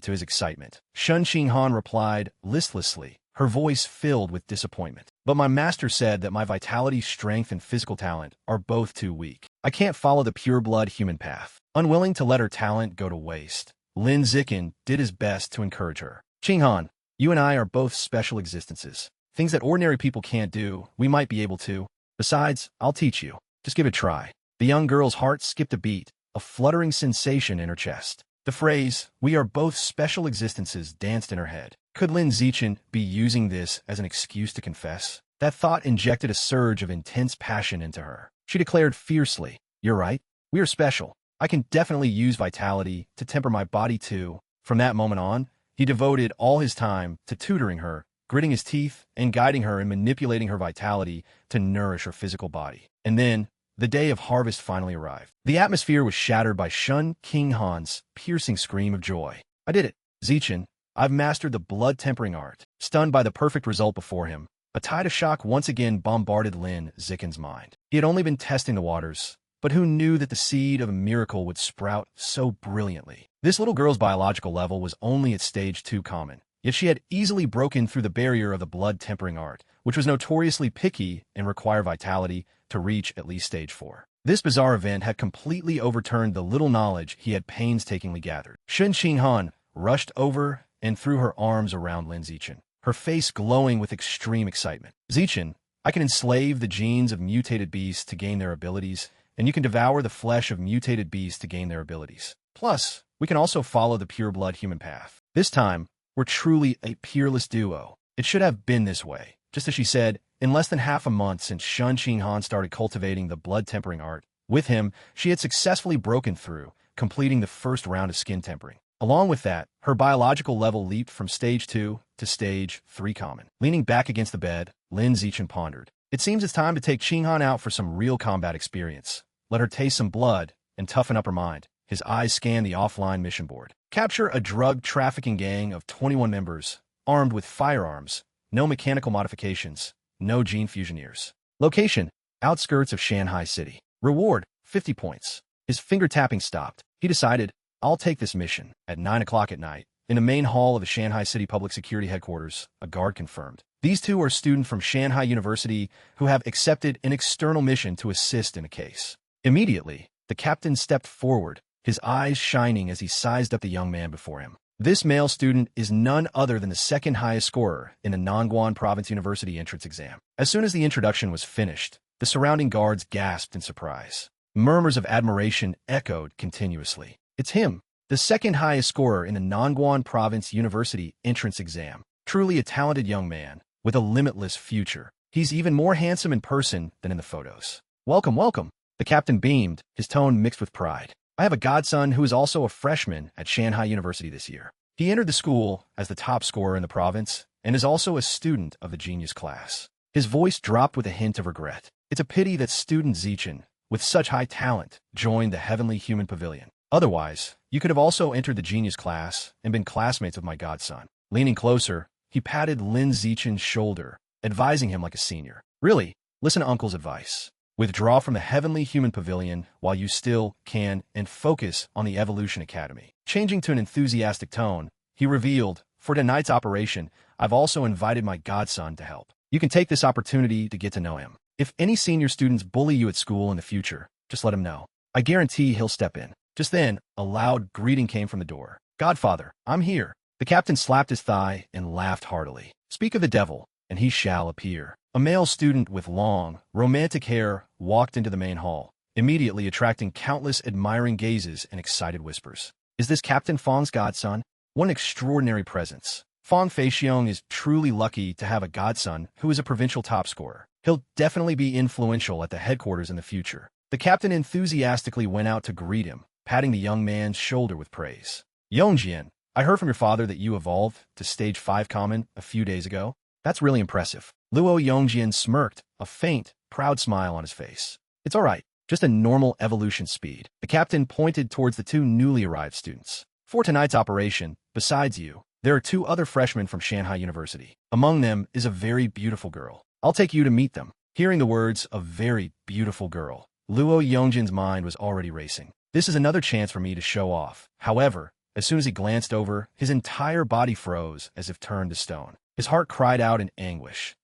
to his excitement, Shun Qinghan replied listlessly, her voice filled with disappointment. But my master said that my vitality, strength, and physical talent are both too weak. I can't follow the pure-blood human path. Unwilling to let her talent go to waste, Lin Zichen did his best to encourage her. Qinghan, you and I are both special existences. Things that ordinary people can't do, we might be able to. Besides, I'll teach you. Just give it a try. The young girl's heart skipped a beat, a fluttering sensation in her chest. The phrase, "we are both special existences," danced in her head. Could Lin Zichen be using this as an excuse to confess? That thought injected a surge of intense passion into her. She declared fiercely, "You're right. We are special. I can definitely use vitality to temper my body too." From that moment on, he devoted all his time to tutoring her, gritting his teeth and guiding her in manipulating her vitality to nourish her physical body. And then, the day of harvest finally arrived. The atmosphere was shattered by Shun King Han's piercing scream of joy. "I did it, Zichen. I've mastered the blood-tempering art." Stunned by the perfect result before him, a tide of shock once again bombarded Lin Zichen's mind. He had only been testing the waters, but who knew that the seed of a miracle would sprout so brilliantly? This little girl's biological level was only at stage 2 common, yet she had easily broken through the barrier of the blood-tempering art, which was notoriously picky and required vitality to reach at least stage 4. This bizarre event had completely overturned the little knowledge he had painstakingly gathered. Shun Qinghan rushed over and threw her arms around Lin Zichen, her face glowing with extreme excitement. "Zichen, I can enslave the genes of mutated beasts to gain their abilities, and you can devour the flesh of mutated beasts to gain their abilities. Plus, we can also follow the pure-blood human path. This time, we're truly a peerless duo. It should have been this way." Just as she said, in less than half a month since Shun Qinghan started cultivating the blood-tempering art, with him, she had successfully broken through, completing the first round of skin tempering. Along with that, her biological level leaped from stage 2 to stage 3 common. Leaning back against the bed, Lin Zichen pondered. "It seems it's time to take Qinghan out for some real combat experience. Let her taste some blood and toughen up her mind." His eyes scanned the offline mission board. Capture a drug trafficking gang of 21 members, armed with firearms, no mechanical modifications, no gene fusioneers. Location, outskirts of Shanghai City. Reward, 50 points. His finger-tapping stopped. He decided, "I'll take this mission." At 9 o'clock at night, in the main hall of the Shanghai City Public Security Headquarters, a guard confirmed. "These two are students from Shanghai University who have accepted an external mission to assist in a case." Immediately, the captain stepped forward, his eyes shining as he sized up the young man before him. This male student is none other than the second highest scorer in the Nangguan Province University entrance exam. As soon as the introduction was finished, the surrounding guards gasped in surprise. Murmurs of admiration echoed continuously. "It's him, the second highest scorer in the Nangguan Province University entrance exam. Truly a talented young man, with a limitless future. He's even more handsome in person than in the photos." "Welcome, welcome." The captain beamed, his tone mixed with pride. "I have a godson who is also a freshman at Shanghai University this year. He entered the school as the top scorer in the province and is also a student of the genius class." His voice dropped with a hint of regret. "It's a pity that student Zichen, with such high talent, joined the Heavenly Human Pavilion. Otherwise, you could have also entered the genius class and been classmates with my godson." Leaning closer, he patted Lin Zichen's shoulder, advising him like a senior. "Really, listen to Uncle's advice. Withdraw from the Heavenly Human Pavilion while you still can and focus on the Evolution Academy." Changing to an enthusiastic tone, he revealed, "For tonight's operation, I've also invited my godson to help. You can take this opportunity to get to know him. If any senior students bully you at school in the future, just let him know. I guarantee he'll step in." Just then, a loud greeting came from the door. "Godfather, I'm here." The captain slapped his thigh and laughed heartily. "Speak of the devil, and he shall appear." A male student with long, romantic hair walked into the main hall, immediately attracting countless admiring gazes and excited whispers. "Is this Captain Fong's godson? What an extraordinary presence. Fong Feixiong is truly lucky to have a godson who is a provincial top scorer. He'll definitely be influential at the headquarters in the future." The captain enthusiastically went out to greet him, patting the young man's shoulder with praise. "Yongjian, I heard from your father that you evolved to stage 5 common a few days ago. That's really impressive." Luo Yongjian smirked, a faint, proud smile on his face. "It's all right, just a normal evolution speed." The captain pointed towards the two newly arrived students. "For tonight's operation, besides you, there are 2 other freshmen from Shanghai University. Among them is a very beautiful girl. I'll take you to meet them." Hearing the words, "a very beautiful girl," Luo Yongjian's mind was already racing. "This is another chance for me to show off." However, as soon as he glanced over, his entire body froze as if turned to stone. His heart cried out in anguish.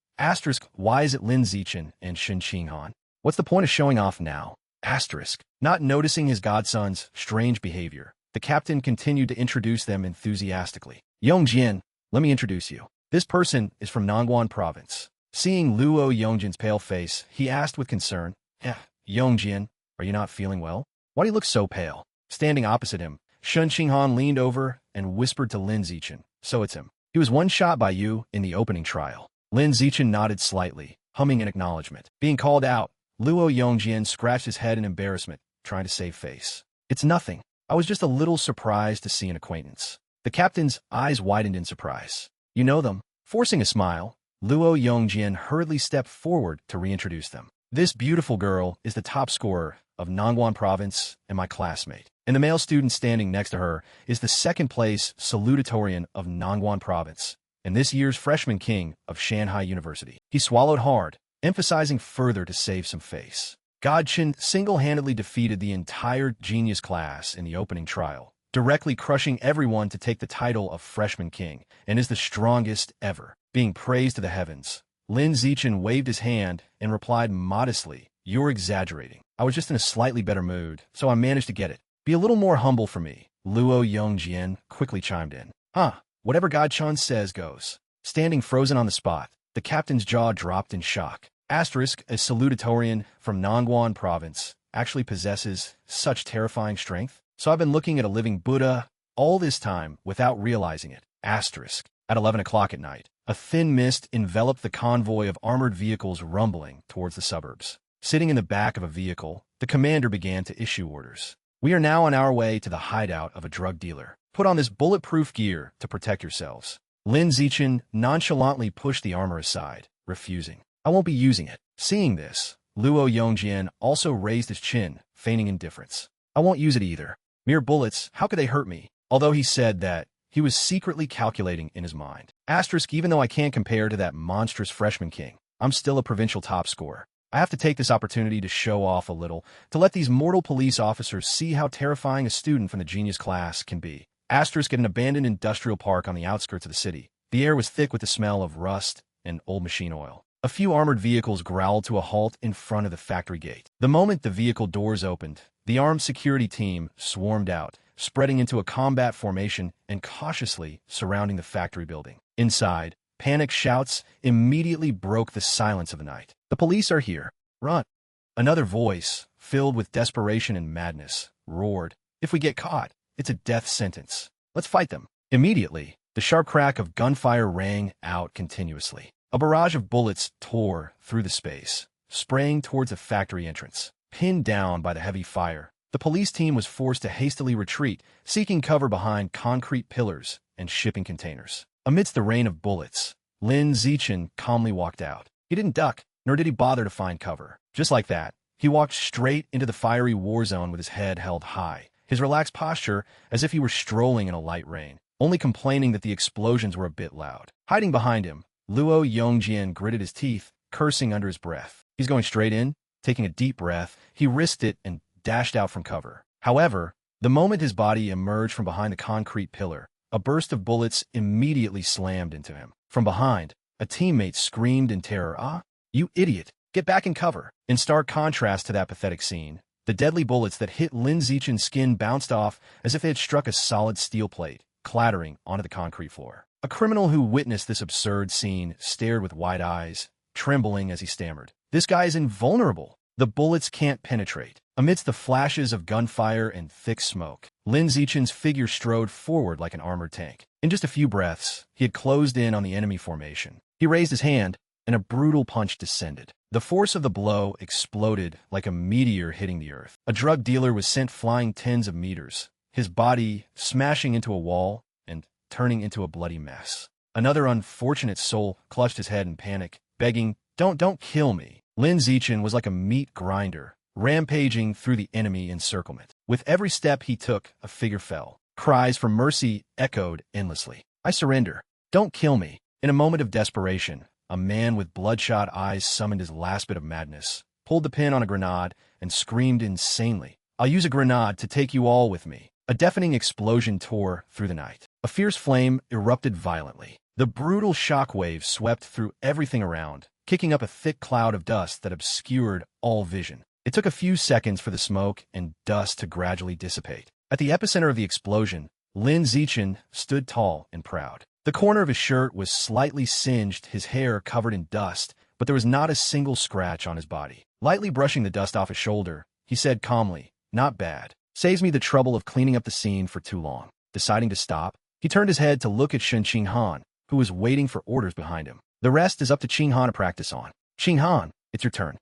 Why is it Lin Zichen and Shun Qinghan? What's the point of showing off now? Not noticing his godson's strange behavior, the captain continued to introduce them enthusiastically. "Yongjian, let me introduce you. This person is from Nangguan Province." Seeing Luo Yongjian's pale face, he asked with concern, Yongjian, are you not feeling well? Why do you look so pale? Standing opposite him, Shun Qinghan leaned over and whispered to Lin Zichen, so it's him. He was one shot by you in the opening trial. Lin Zichen nodded slightly, humming in acknowledgement. Being called out, Luo Yongjian scratched his head in embarrassment, trying to save face. It's nothing. I was just a little surprised to see an acquaintance. The captain's eyes widened in surprise. You know them? Forcing a smile, Luo Yongjian hurriedly stepped forward to reintroduce them. This beautiful girl is the top scorer of Nangguan Province and my classmate. And the male student standing next to her is the second-place salutatorian of Nangguan Province and this year's freshman king of Shanghai University. He swallowed hard, emphasizing further to save some face. Godchen single-handedly defeated the entire genius class in the opening trial, directly crushing everyone to take the title of freshman king, and is the strongest ever. Being praised to the heavens, Lin Zichen waved his hand and replied modestly, "You're exaggerating. I was just in a slightly better mood, so I managed to get it. Be a little more humble for me," Luo Yongjian quickly chimed in. Whatever Godchan says goes. Standing frozen on the spot, the captain's jaw dropped in shock. Asterisk, a salutatorian from Nangguan Province, actually possesses such terrifying strength? So I've been looking at a living Buddha all this time without realizing it. Asterisk. At 11 o'clock at night, a thin mist enveloped the convoy of armored vehicles rumbling towards the suburbs. Sitting in the back of a vehicle, the commander began to issue orders. We are now on our way to the hideout of a drug dealer. Put on this bulletproof gear to protect yourselves. Lin Zichen nonchalantly pushed the armor aside, refusing. I won't be using it. Seeing this, Luo Yongjian also raised his chin, feigning indifference. I won't use it either. Mere bullets, how could they hurt me? Although he said that, he was secretly calculating in his mind. Asterisk, even though I can't compare to that monstrous freshman king, I'm still a provincial top scorer. I have to take this opportunity to show off a little, to let these mortal police officers see how terrifying a student from the genius class can be. Asterisk, at an abandoned industrial park on the outskirts of the city. The air was thick with the smell of rust and old machine oil. A few armored vehicles growled to a halt in front of the factory gate. The moment the vehicle doors opened, the armed security team swarmed out, spreading into a combat formation and cautiously surrounding the factory building. Inside, panic shouts immediately broke the silence of the night. The police are here. Run. Another voice, filled with desperation and madness, roared. If we get caught, it's a death sentence. Let's fight them. Immediately, the sharp crack of gunfire rang out continuously. A barrage of bullets tore through the space, spraying towards the factory entrance. Pinned down by the heavy fire, the police team was forced to hastily retreat, seeking cover behind concrete pillars and shipping containers. Amidst the rain of bullets, Lin Zichen calmly walked out. He didn't duck, nor did he bother to find cover. Just like that, he walked straight into the fiery war zone with his head held high, his relaxed posture as if he were strolling in a light rain, only complaining that the explosions were a bit loud. Hiding behind him, Luo Yongjian gritted his teeth, cursing under his breath. He's going straight in. Taking a deep breath, he risked it and dashed out from cover. However, the moment his body emerged from behind the concrete pillar, a burst of bullets immediately slammed into him. From behind, a teammate screamed in terror, "Ah, you idiot! Get back in cover!" In stark contrast to that pathetic scene, the deadly bullets that hit Lin Zichen's skin bounced off as if they had struck a solid steel plate, clattering onto the concrete floor. A criminal who witnessed this absurd scene stared with wide eyes, trembling as he stammered. This guy is invulnerable. The bullets can't penetrate. Amidst the flashes of gunfire and thick smoke, Lin Zichen's figure strode forward like an armored tank. In just a few breaths, he had closed in on the enemy formation. He raised his hand, and a brutal punch descended. The force of the blow exploded like a meteor hitting the earth. A drug dealer was sent flying tens of meters, his body smashing into a wall and turning into a bloody mess. Another unfortunate soul clutched his head in panic, begging, Don't kill me." Lin Zichen was like a meat grinder, rampaging through the enemy encirclement. With every step he took, a figure fell. Cries for mercy echoed endlessly. "I surrender. Don't kill me." In a moment of desperation, a man with bloodshot eyes summoned his last bit of madness, pulled the pin on a grenade, and screamed insanely, "I'll use a grenade to take you all with me." A deafening explosion tore through the night. A fierce flame erupted violently. The brutal shockwave swept through everything around, kicking up a thick cloud of dust that obscured all vision. It took a few seconds for the smoke and dust to gradually dissipate. At the epicenter of the explosion, Lin Zichen stood tall and proud. The corner of his shirt was slightly singed, his hair covered in dust, but there was not a single scratch on his body. Lightly brushing the dust off his shoulder, he said calmly, not bad. Saves me the trouble of cleaning up the scene for too long. Deciding to stop, he turned his head to look at Shun Qinghan, who was waiting for orders behind him. The rest is up to Qinghan to practice on. Qinghan, it's your turn.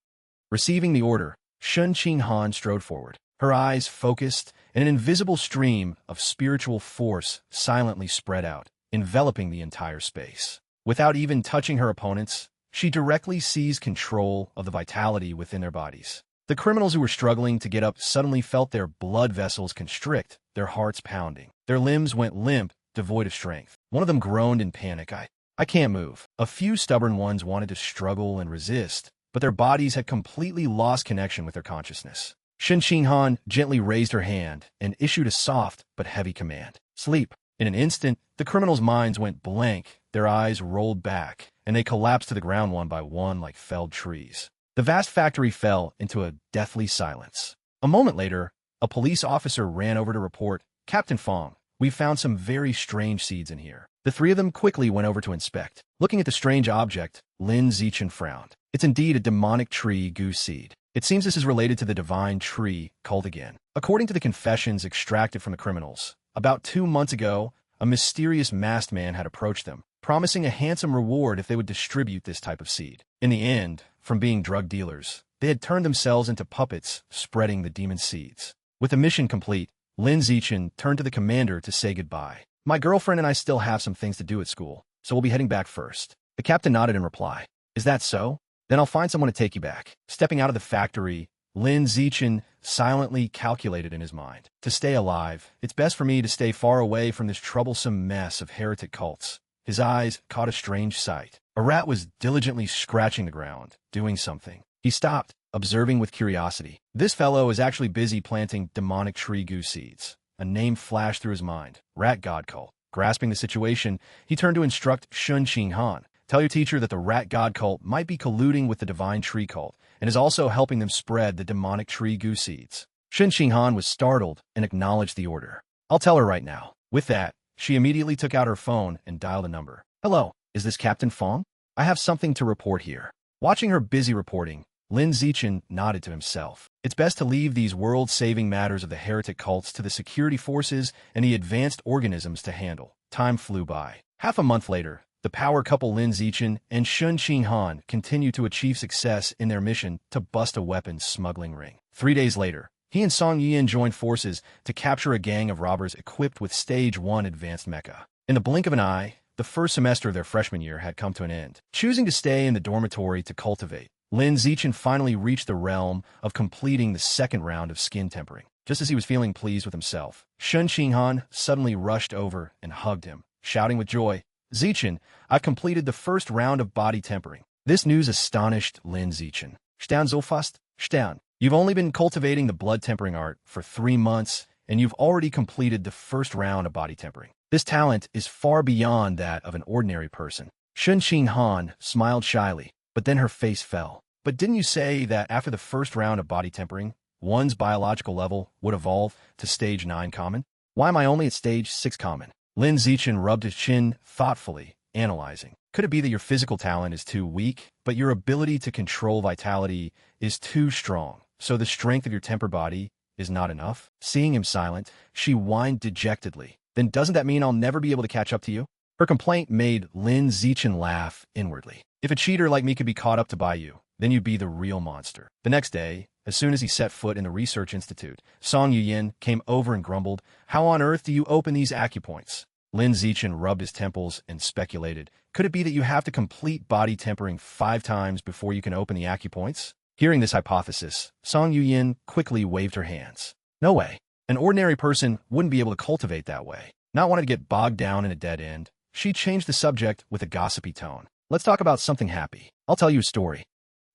Receiving the order, Shun Qinghan strode forward. Her eyes focused, and an invisible stream of spiritual force silently spread out, enveloping the entire space. Without even touching her opponents, she directly seized control of the vitality within their bodies. The criminals who were struggling to get up suddenly felt their blood vessels constrict, their hearts pounding. Their limbs went limp, devoid of strength. One of them groaned in panic. I can't move. A few stubborn ones wanted to struggle and resist, but their bodies had completely lost connection with their consciousness. Shun Qinghan gently raised her hand and issued a soft but heavy command. Sleep. In an instant, the criminals' minds went blank, their eyes rolled back, and they collapsed to the ground one by one like felled trees. The vast factory fell into a deathly silence. A moment later, a police officer ran over to report, Captain Fong, we found some very strange seeds in here. The three of them quickly went over to inspect. Looking at the strange object, Lin Zichen frowned. It's indeed a demonic tree goose seed. It seems this is related to the divine tree cult again. According to the confessions extracted from the criminals, about 2 months ago, a mysterious masked man had approached them, promising a handsome reward if they would distribute this type of seed. In the end, from being drug dealers, they had turned themselves into puppets, spreading the demon seeds. With the mission complete, Lin Zichen turned to the commander to say goodbye. My girlfriend and I still have some things to do at school, so we'll be heading back first. The captain nodded in reply. Is that so? Then I'll find someone to take you back. Stepping out of the factory, Lin Zichen silently calculated in his mind. To stay alive, it's best for me to stay far away from this troublesome mess of heretic cults. His eyes caught a strange sight. A rat was diligently scratching the ground, doing something. He stopped, observing with curiosity. This fellow is actually busy planting demonic tree goose seeds. A name flashed through his mind. Rat God Cult. Grasping the situation, he turned to instruct Shun Qinghan. Tell your teacher that the Rat God Cult might be colluding with the Divine Tree Cult and is also helping them spread the demonic tree goose seeds. Shun Qinghan was startled and acknowledged the order. I'll tell her right now. With that, she immediately took out her phone and dialed a number. Hello, is this Captain Fong? I have something to report here. Watching her busy reporting, Lin Zichen nodded to himself. It's best to leave these world-saving matters of the heretic cults to the security forces and the advanced organisms to handle. Time flew by. Half a month later, the power couple Lin Zichen and Shun Qinghan continued to achieve success in their mission to bust a weapons smuggling ring. 3 days later, he and Song Yuyin joined forces to capture a gang of robbers equipped with Stage 1 advanced mecha. In the blink of an eye, the first semester of their freshman year had come to an end. Choosing to stay in the dormitory to cultivate, Lin Zichen finally reached the realm of completing the second round of skin tempering. Just as he was feeling pleased with himself, Shun Qinghan suddenly rushed over and hugged him, shouting with joy, Zichen, I've completed the first round of body tempering. This news astonished Lin Zichen. Stern so fast? Stern. You've only been cultivating the blood tempering art for 3 months, and you've already completed the first round of body tempering. This talent is far beyond that of an ordinary person. Shun Qinghan smiled shyly, but then her face fell. But didn't you say that after the first round of body tempering, one's biological level would evolve to stage 9 common? Why am I only at stage 6 common? Lin Zichen rubbed his chin thoughtfully, analyzing. Could it be that your physical talent is too weak, but your ability to control vitality is too strong, so the strength of your temper body is not enough? Seeing him silent, she whined dejectedly. Then doesn't that mean I'll never be able to catch up to you? Her complaint made Lin Zichen laugh inwardly. If a cheater like me could be caught up to buy you, then you'd be the real monster. The next day, as soon as he set foot in the research institute, Song Yuyin came over and grumbled, How on earth do you open these acupoints? Lin Zichen rubbed his temples and speculated, Could it be that you have to complete body tempering 5 times before you can open the acupoints? Hearing this hypothesis, Song Yuyin quickly waved her hands. No way. An ordinary person wouldn't be able to cultivate that way. Not wanting to get bogged down in a dead end, she changed the subject with a gossipy tone. Let's talk about something happy. I'll tell you a story.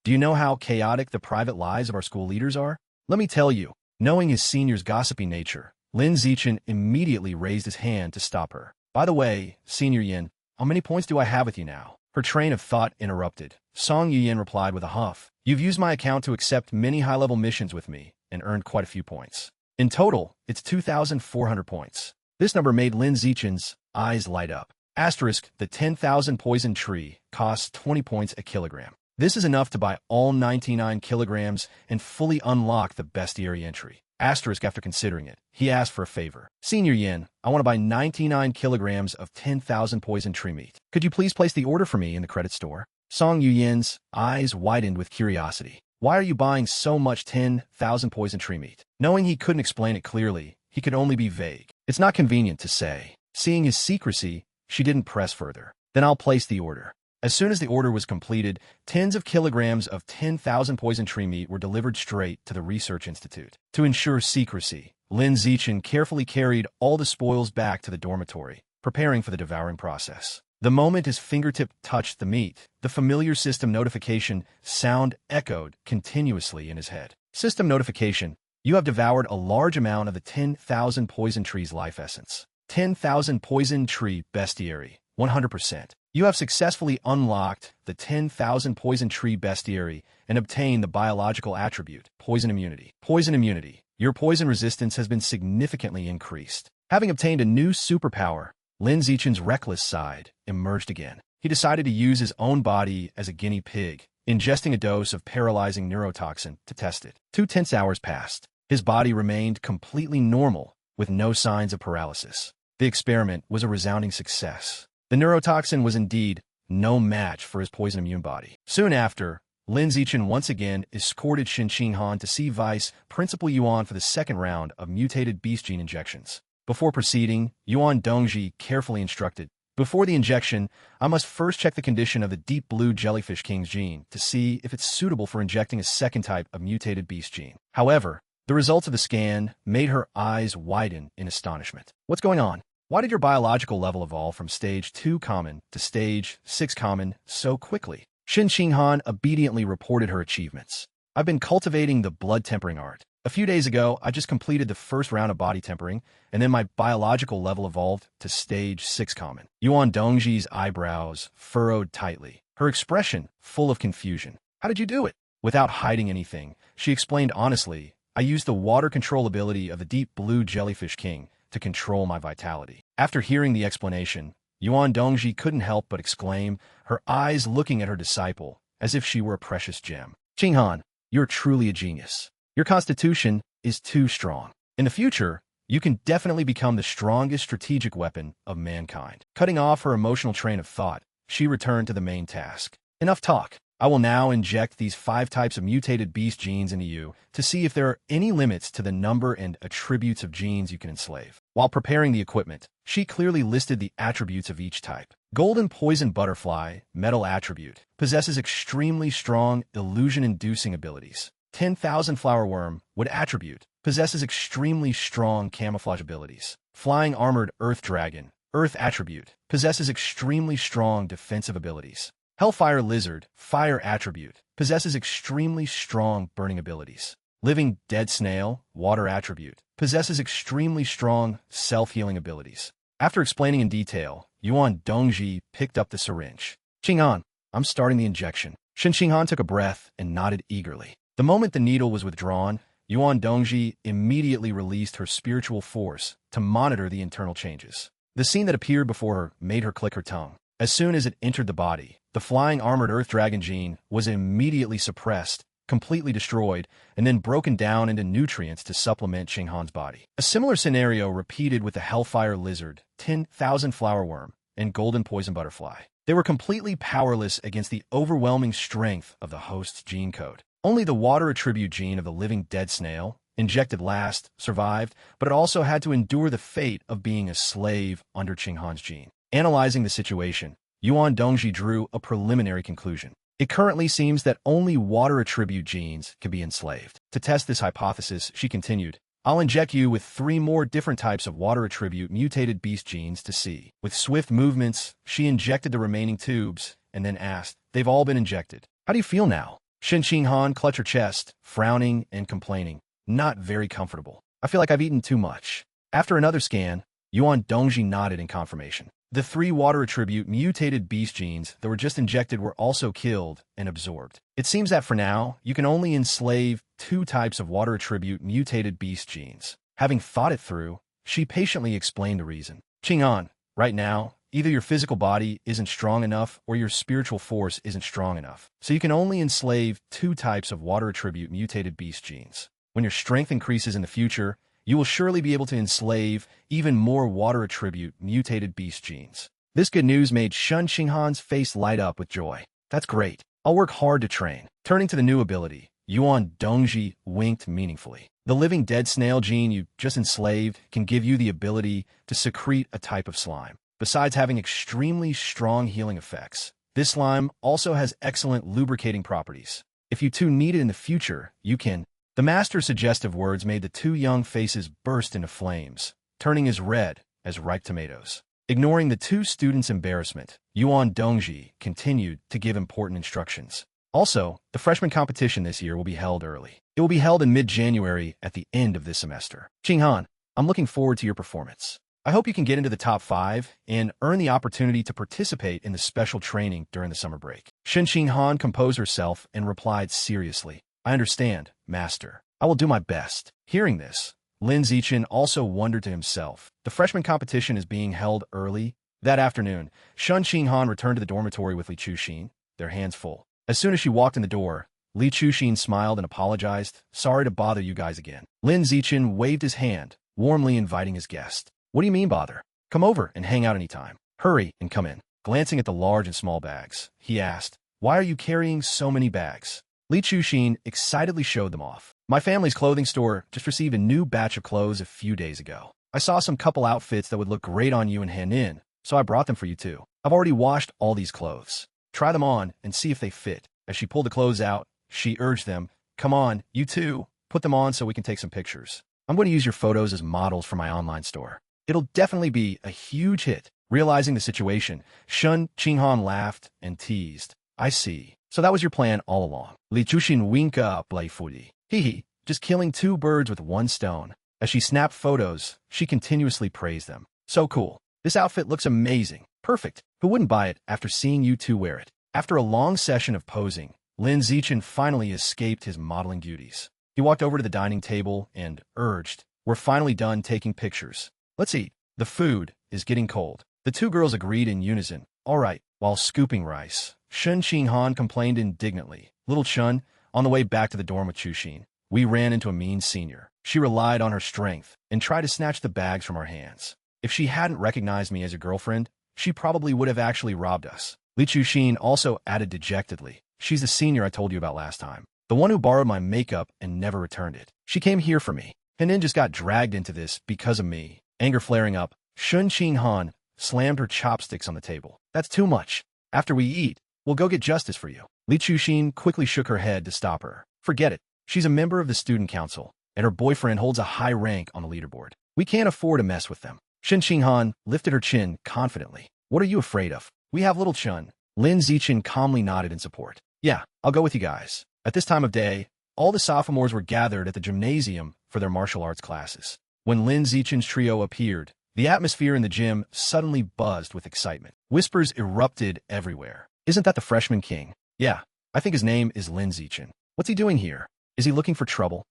Do you know how chaotic the private lives of our school leaders are? Let me tell you. Knowing his senior's gossipy nature, Lin Zichen immediately raised his hand to stop her. By the way, Senior Yin, how many points do I have with you now? Her train of thought interrupted. Song Yuyin replied with a huff. You've used my account to accept many high-level missions with me and earned quite a few points. In total, it's 2,400 points. This number made Lin Zichen's eyes light up. Asterisk, the 10,000 poison tree costs 20 points a kilogram. This is enough to buy all 99 kilograms and fully unlock the bestiary entry. Asterisk after considering it, he asked for a favor. Senior Yin, I want to buy 99 kilograms of 10,000 poison tree meat. Could you please place the order for me in the credit store? Song Yu Yin's eyes widened with curiosity. Why are you buying so much 10,000 poison tree meat? Knowing he couldn't explain it clearly, he could only be vague. It's not convenient to say. Seeing his secrecy, she didn't press further. Then I'll place the order. As soon as the order was completed, tens of kilograms of 10,000 poison tree meat were delivered straight to the research institute. To ensure secrecy, Lin Zichen carefully carried all the spoils back to the dormitory, preparing for the devouring process. The moment his fingertip touched the meat, the familiar system notification sound echoed continuously in his head. System notification, you have devoured a large amount of the 10,000 poison tree's life essence. 10,000 poison tree bestiary, 100%. You have successfully unlocked the 10,000 poison tree bestiary and obtained the biological attribute, poison immunity. Poison immunity. Your poison resistance has been significantly increased. Having obtained a new superpower, Lin Zichen's reckless side emerged again. He decided to use his own body as a guinea pig, ingesting a dose of paralyzing neurotoxin to test it. 2 tense hours passed. His body remained completely normal, with no signs of paralysis. The experiment was a resounding success. The neurotoxin was indeed no match for his poison-immune body. Soon after, Lin Zichen once again escorted Shen Qinghan to see Vice Principal Yuan for the second round of mutated beast gene injections. Before proceeding, Yuan Dongji carefully instructed, before the injection, I must first check the condition of the deep blue jellyfish king's gene to see if it's suitable for injecting a second type of mutated beast gene. However, the results of the scan made her eyes widen in astonishment. What's going on? Why did your biological level evolve from stage 2 common to stage 6 common so quickly? Shen Qinghan obediently reported her achievements. I've been cultivating the blood tempering art. A few days ago, I just completed the first round of body tempering, and then my biological level evolved to stage 6 common. Yuan Dongji's eyebrows furrowed tightly, her expression full of confusion. How did you do it? Without hiding anything, she explained honestly, I used the water control ability of the deep blue jellyfish king to control my vitality. After hearing the explanation, Yuan Dongji couldn't help but exclaim, her eyes looking at her disciple as if she were a precious gem. Qinghan, you're truly a genius. Your constitution is too strong. In the future, you can definitely become the strongest strategic weapon of mankind. Cutting off her emotional train of thought, she returned to the main task. Enough talk. I will now inject these 5 types of mutated beast genes into you to see if there are any limits to the number and attributes of genes you can enslave. While preparing the equipment, she clearly listed the attributes of each type. Golden poison butterfly, metal attribute, possesses extremely strong illusion-inducing abilities. 10,000 flower worm, wood attribute, possesses extremely strong camouflage abilities. Flying armored earth dragon, earth attribute, possesses extremely strong defensive abilities. Hellfire lizard, fire attribute, possesses extremely strong burning abilities. Living dead snail, water attribute, possesses extremely strong self-healing abilities. After explaining in detail, Yuan Dongji picked up the syringe. Qinghan, I'm starting the injection. Shen Qinghan took a breath and nodded eagerly. The moment the needle was withdrawn, Yuan Dongji immediately released her spiritual force to monitor the internal changes. The scene that appeared before her made her click her tongue. As soon as it entered the body, the flying armored earth dragon gene was immediately suppressed, completely destroyed, and then broken down into nutrients to supplement Qinghan's body. A similar scenario repeated with the hellfire lizard, 10,000 flower worm, and golden poison butterfly. They were completely powerless against the overwhelming strength of the host's gene code. Only the water attribute gene of the living dead snail, injected last, survived, but it also had to endure the fate of being a slave under Qinghan's gene. Analyzing the situation, Yuan Dongji drew a preliminary conclusion. It currently seems that only water attribute genes can be enslaved. To test this hypothesis, she continued, I'll inject you with 3 more different types of water attribute mutated beast genes to see. With swift movements, she injected the remaining tubes and then asked, they've all been injected. How do you feel now? Shen Qinghan clutched her chest, frowning and complaining. Not very comfortable. I feel like I've eaten too much. After another scan, Yuan Dongji nodded in confirmation. The 3 water attribute mutated beast genes that were just injected were also killed and absorbed. It seems that for now, you can only enslave 2 types of water attribute mutated beast genes. Having thought it through, she patiently explained the reason. Qinghan, right now, either your physical body isn't strong enough or your spiritual force isn't strong enough. So you can only enslave 2 types of water attribute mutated beast genes. When your strength increases in the future, you will surely be able to enslave even more water attribute mutated beast genes. This good news made Shun Qinghan's face light up with joy. That's great. I'll work hard to train. Turning to the new ability, Yuan Dongji winked meaningfully. The living dead snail gene you just enslaved can give you the ability to secrete a type of slime. Besides having extremely strong healing effects, this slime also has excellent lubricating properties. If you two need it in the future, you can. The master's suggestive words made the two young faces burst into flames, turning as red as ripe tomatoes. Ignoring the two students' embarrassment, Yuan Dongji continued to give important instructions. Also, the freshman competition this year will be held early. It will be held in mid-January at the end of this semester. Qinghan, I'm looking forward to your performance. I hope you can get into the top 5 and earn the opportunity to participate in the special training during the summer break. Shen Qinghan composed herself and replied seriously, I understand, master. I will do my best. Hearing this, Lin Zichen also wondered to himself. The freshman competition is being held early. That afternoon, Shun Qinghan returned to the dormitory with Li Chuxin, their hands full. As soon as she walked in the door, Li Chuxin smiled and apologized. Sorry to bother you guys again. Lin Zichen waved his hand, warmly inviting his guest. What do you mean bother? Come over and hang out anytime. Hurry and come in. Glancing at the large and small bags, he asked, Why are you carrying so many bags? Li Chuxin excitedly showed them off. My family's clothing store just received a new batch of clothes a few days ago. I saw some couple outfits that would look great on you in Hanin, so I brought them for you too. I've already washed all these clothes. Try them on and see if they fit. As she pulled the clothes out, she urged them, Come on, you too. Put them on so we can take some pictures. I'm going to use your photos as models for my online store. It'll definitely be a huge hit. Realizing the situation, Shun Qinghan laughed and teased. I see. So that was your plan all along. Li Chuxin winked up playfully. Hee, just killing 2 birds with 1 stone. As she snapped photos, she continuously praised them. So cool. This outfit looks amazing. Perfect. Who wouldn't buy it after seeing you two wear it? After a long session of posing, Lin Zichen finally escaped his modeling duties. He walked over to the dining table and urged, We're finally done taking pictures. Let's eat. The food is getting cold. The 2 girls agreed in unison. All right. While scooping rice, Shun Qinghan complained indignantly. Little Shun, on the way back to the dorm with Chuxin, we ran into a mean senior. She relied on her strength and tried to snatch the bags from our hands. If she hadn't recognized me as a girlfriend, she probably would have actually robbed us. Li Chuxin also added dejectedly. She's the senior I told you about last time. The one who borrowed my makeup and never returned it. She came here for me. Hanin just got dragged into this because of me. Anger flaring up, Shun Qinghan slammed her chopsticks on the table. That's too much. After we eat, we'll go get justice for you. Li Chuxin quickly shook her head to stop her. Forget it. She's a member of the student council, and her boyfriend holds a high rank on the leaderboard. We can't afford to mess with them. Shen Qinghan lifted her chin confidently. What are you afraid of? We have little Chun. Lin Zichen calmly nodded in support. Yeah, I'll go with you guys. At this time of day, all the sophomores were gathered at the gymnasium for their martial arts classes. When Lin Zichen's trio appeared, the atmosphere in the gym suddenly buzzed with excitement. Whispers erupted everywhere. Isn't that the freshman king? Yeah, I think his name is Lin Zichen. What's he doing here? Is he looking for trouble?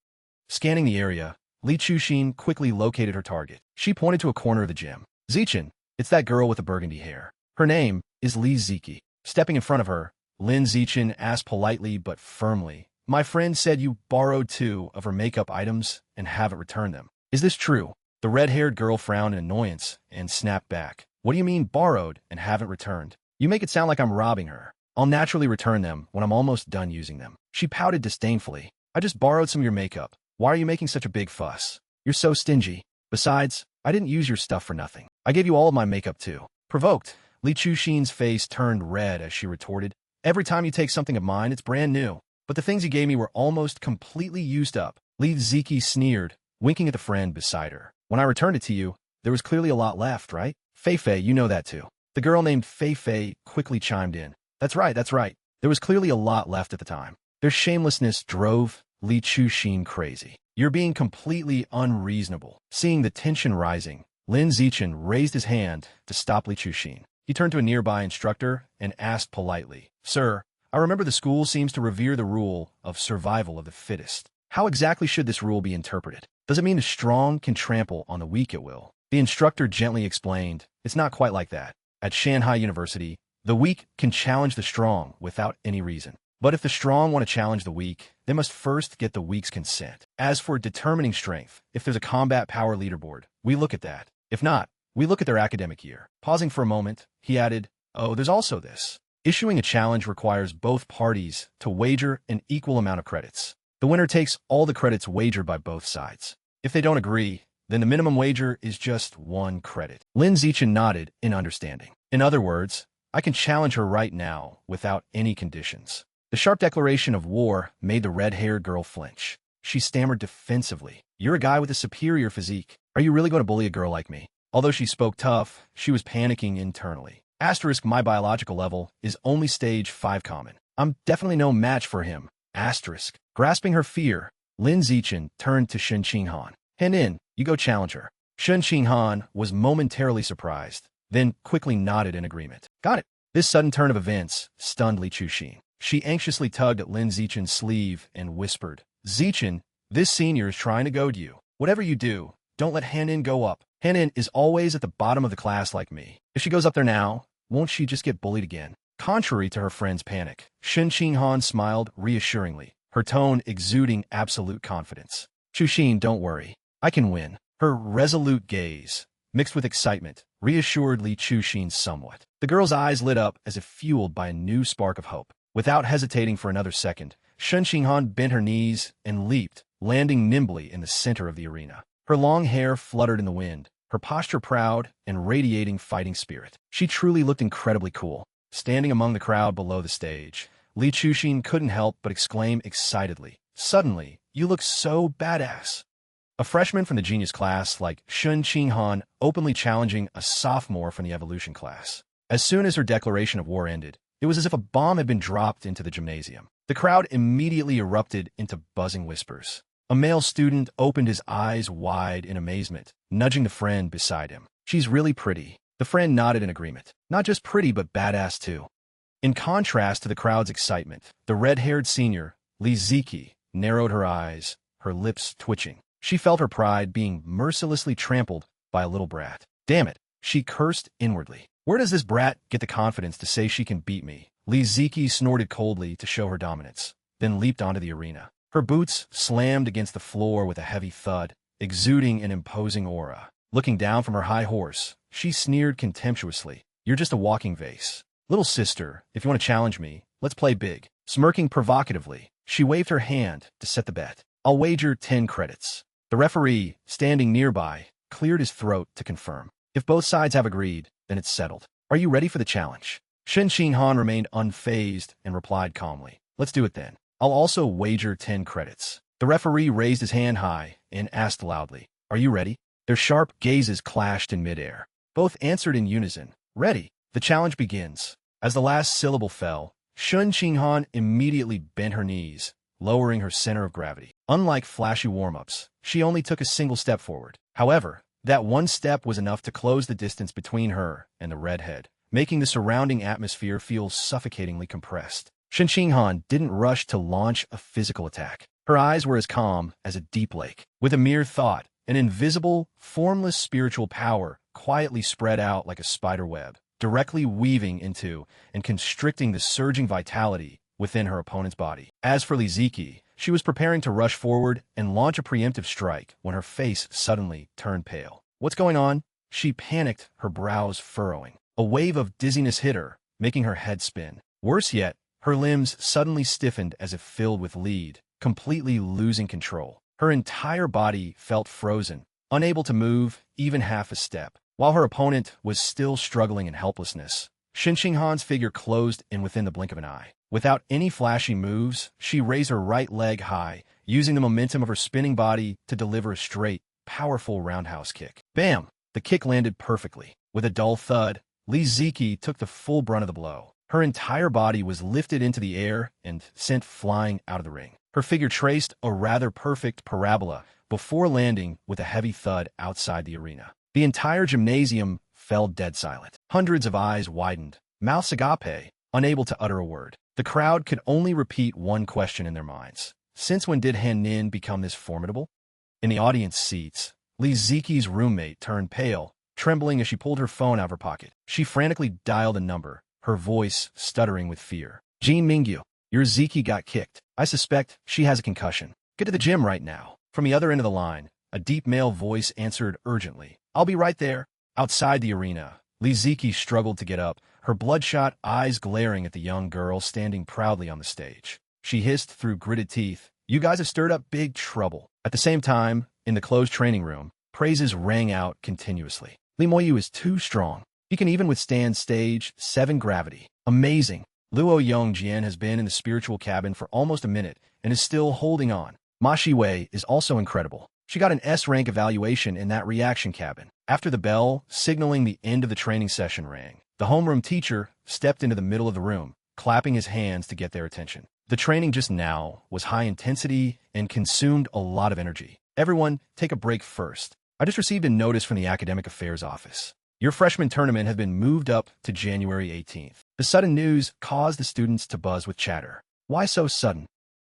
Scanning the area, Li Chuxin quickly located her target. She pointed to a corner of the gym. Zichen, it's that girl with the burgundy hair. Her name is Li Ziki. Stepping in front of her, Lin Zichen asked politely but firmly, My friend said you borrowed 2 of her makeup items and haven't returned them. Is this true? The red-haired girl frowned in annoyance and snapped back. What do you mean borrowed and haven't returned? You make it sound like I'm robbing her. I'll naturally return them when I'm almost done using them. She pouted disdainfully. I just borrowed some of your makeup. Why are you making such a big fuss? You're so stingy. Besides, I didn't use your stuff for nothing. I gave you all of my makeup too. Provoked, Li Chuxin's face turned red as she retorted, Every time you take something of mine, it's brand new. But the things you gave me were almost completely used up. Li Ziki sneered, winking at the friend beside her. When I returned it to you, there was clearly a lot left, right? Fei Fei, you know that too. The girl named Fei Fei quickly chimed in. That's right. There was clearly a lot left at the time. Their shamelessness drove Li Chuxin crazy. You're being completely unreasonable. Seeing the tension rising, Lin Zichen raised his hand to stop Li Chuxin. He turned to a nearby instructor and asked politely, Sir, I remember the school seems to revere the rule of survival of the fittest. How exactly should this rule be interpreted? Does it mean the strong can trample on the weak at will? The instructor gently explained, It's not quite like that. At Shanghai University, the weak can challenge the strong without any reason. But if the strong want to challenge the weak, they must first get the weak's consent. As for determining strength, if there's a combat power leaderboard, we look at that. If not, we look at their academic year. Pausing for a moment, he added, oh, there's also this. Issuing a challenge requires both parties to wager an equal amount of credits. The winner takes all the credits wagered by both sides. If they don't agree, then the minimum wager is just 1 credit. Lin Zichen nodded in understanding. In other words, I can challenge her right now without any conditions. The sharp declaration of war made the red-haired girl flinch. She stammered defensively. You're a guy with a superior physique. Are you really going to bully a girl like me? Although she spoke tough, she was panicking internally. Asterisk, my biological level is only stage 5 common. I'm definitely no match for him. Asterisk. Grasping her fear, Lin Zichen turned to Shen Qinghan. Hen in, you go challenge her. Shen Qinghan was momentarily surprised, then quickly nodded in agreement. Got it. This sudden turn of events stunned Li Chuxin. She anxiously tugged at Lin Zichen's sleeve and whispered, Zichen, this senior is trying to goad you. Whatever you do, don't let Han-in go up. Han-in is always at the bottom of the class like me. If she goes up there now, won't she just get bullied again? Contrary to her friend's panic, Shen Qinghan smiled reassuringly, her tone exuding absolute confidence. Chuxin, don't worry. I can win. Her resolute gaze, mixed with excitement, reassured Li Chuxin somewhat. The girl's eyes lit up as if fueled by a new spark of hope. Without hesitating for another second, Shen Qinghan bent her knees and leaped, landing nimbly in the center of the arena. Her long hair fluttered in the wind, her posture proud and radiating fighting spirit. She truly looked incredibly cool. Standing among the crowd below the stage, Li Chuxin couldn't help but exclaim excitedly, suddenly, you look so badass. A freshman from the genius class like Shen Qinghan openly challenging a sophomore from the evolution class. As soon as her declaration of war ended, it was as if a bomb had been dropped into the gymnasium. The crowd immediately erupted into buzzing whispers. A male student opened his eyes wide in amazement, nudging the friend beside him. She's really pretty. The friend nodded in agreement. Not just pretty, but badass too. In contrast to the crowd's excitement, the red-haired senior, Li Ziqi, narrowed her eyes, her lips twitching. She felt her pride being mercilessly trampled by a little brat. Damn it, she cursed inwardly. Where does this brat get the confidence to say she can beat me? Li Ziqi snorted coldly to show her dominance, then leaped onto the arena. Her boots slammed against the floor with a heavy thud, exuding an imposing aura. Looking down from her high horse, she sneered contemptuously. You're just a walking vase. Little sister, if you want to challenge me, let's play big. Smirking provocatively, she waved her hand to set the bet. I'll wager 10 credits. The referee, standing nearby, cleared his throat to confirm. If both sides have agreed, then it's settled. Are you ready for the challenge? Shen Qinghan remained unfazed and replied calmly. Let's do it then. I'll also wager 10 credits. The referee raised his hand high and asked loudly, are you ready? Their sharp gazes clashed in midair. Both answered in unison, ready. The challenge begins. As the last syllable fell, Shen Qinghan immediately bent her knees, lowering her center of gravity. Unlike flashy warm-ups, she only took a single step forward. However, that one step was enough to close the distance between her and the redhead, making the surrounding atmosphere feel suffocatingly compressed. Shen Qinghan didn't rush to launch a physical attack. Her eyes were as calm as a deep lake. With a mere thought, an invisible, formless spiritual power quietly spread out like a spider web, directly weaving into and constricting the surging vitality within her opponent's body. As for Li Ziqi, she was preparing to rush forward and launch a preemptive strike when her face suddenly turned pale. What's going on? She panicked, her brows furrowing. A wave of dizziness hit her, making her head spin. Worse yet, her limbs suddenly stiffened as if filled with lead, completely losing control. Her entire body felt frozen, unable to move even half a step. While her opponent was still struggling in helplessness, Shen Qinghan's figure closed in within the blink of an eye. Without any flashy moves, she raised her right leg high, using the momentum of her spinning body to deliver a straight, powerful roundhouse kick. Bam! The kick landed perfectly. With a dull thud, Li Ziqi took the full brunt of the blow. Her entire body was lifted into the air and sent flying out of the ring. Her figure traced a rather perfect parabola before landing with a heavy thud outside the arena. The entire gymnasium fell dead silent. Hundreds of eyes widened, mouths agape, unable to utter a word. The crowd could only repeat one question in their minds. Since when did Han-in become this formidable? In the audience seats, Li Ziqi's roommate turned pale, trembling as she pulled her phone out of her pocket. She frantically dialed a number, her voice stuttering with fear. Jean Mingyu. Your Ziki got kicked. I suspect she has a concussion. Get to the gym right now. From the other end of the line, a deep male voice answered urgently. I'll be right there. Outside the arena, Lee Ziki struggled to get up, her bloodshot eyes glaring at the young girl standing proudly on the stage. She hissed through gritted teeth, "You guys have stirred up big trouble." At the same time, in the closed training room, praises rang out continuously. Lee Moyu is too strong. He can even withstand stage 7 gravity. Amazing. Luo Yongjian has been in the spiritual cabin for almost a minute and is still holding on. Ma Shiwei is also incredible. She got an S-rank evaluation in that reaction cabin. After the bell, signaling the end of the training session rang, the homeroom teacher stepped into the middle of the room, clapping his hands to get their attention. The training just now was high intensity and consumed a lot of energy. Everyone, take a break first. I just received a notice from the Academic Affairs Office. Your freshman tournament has been moved up to January 18th. The sudden news caused the students to buzz with chatter. Why so sudden?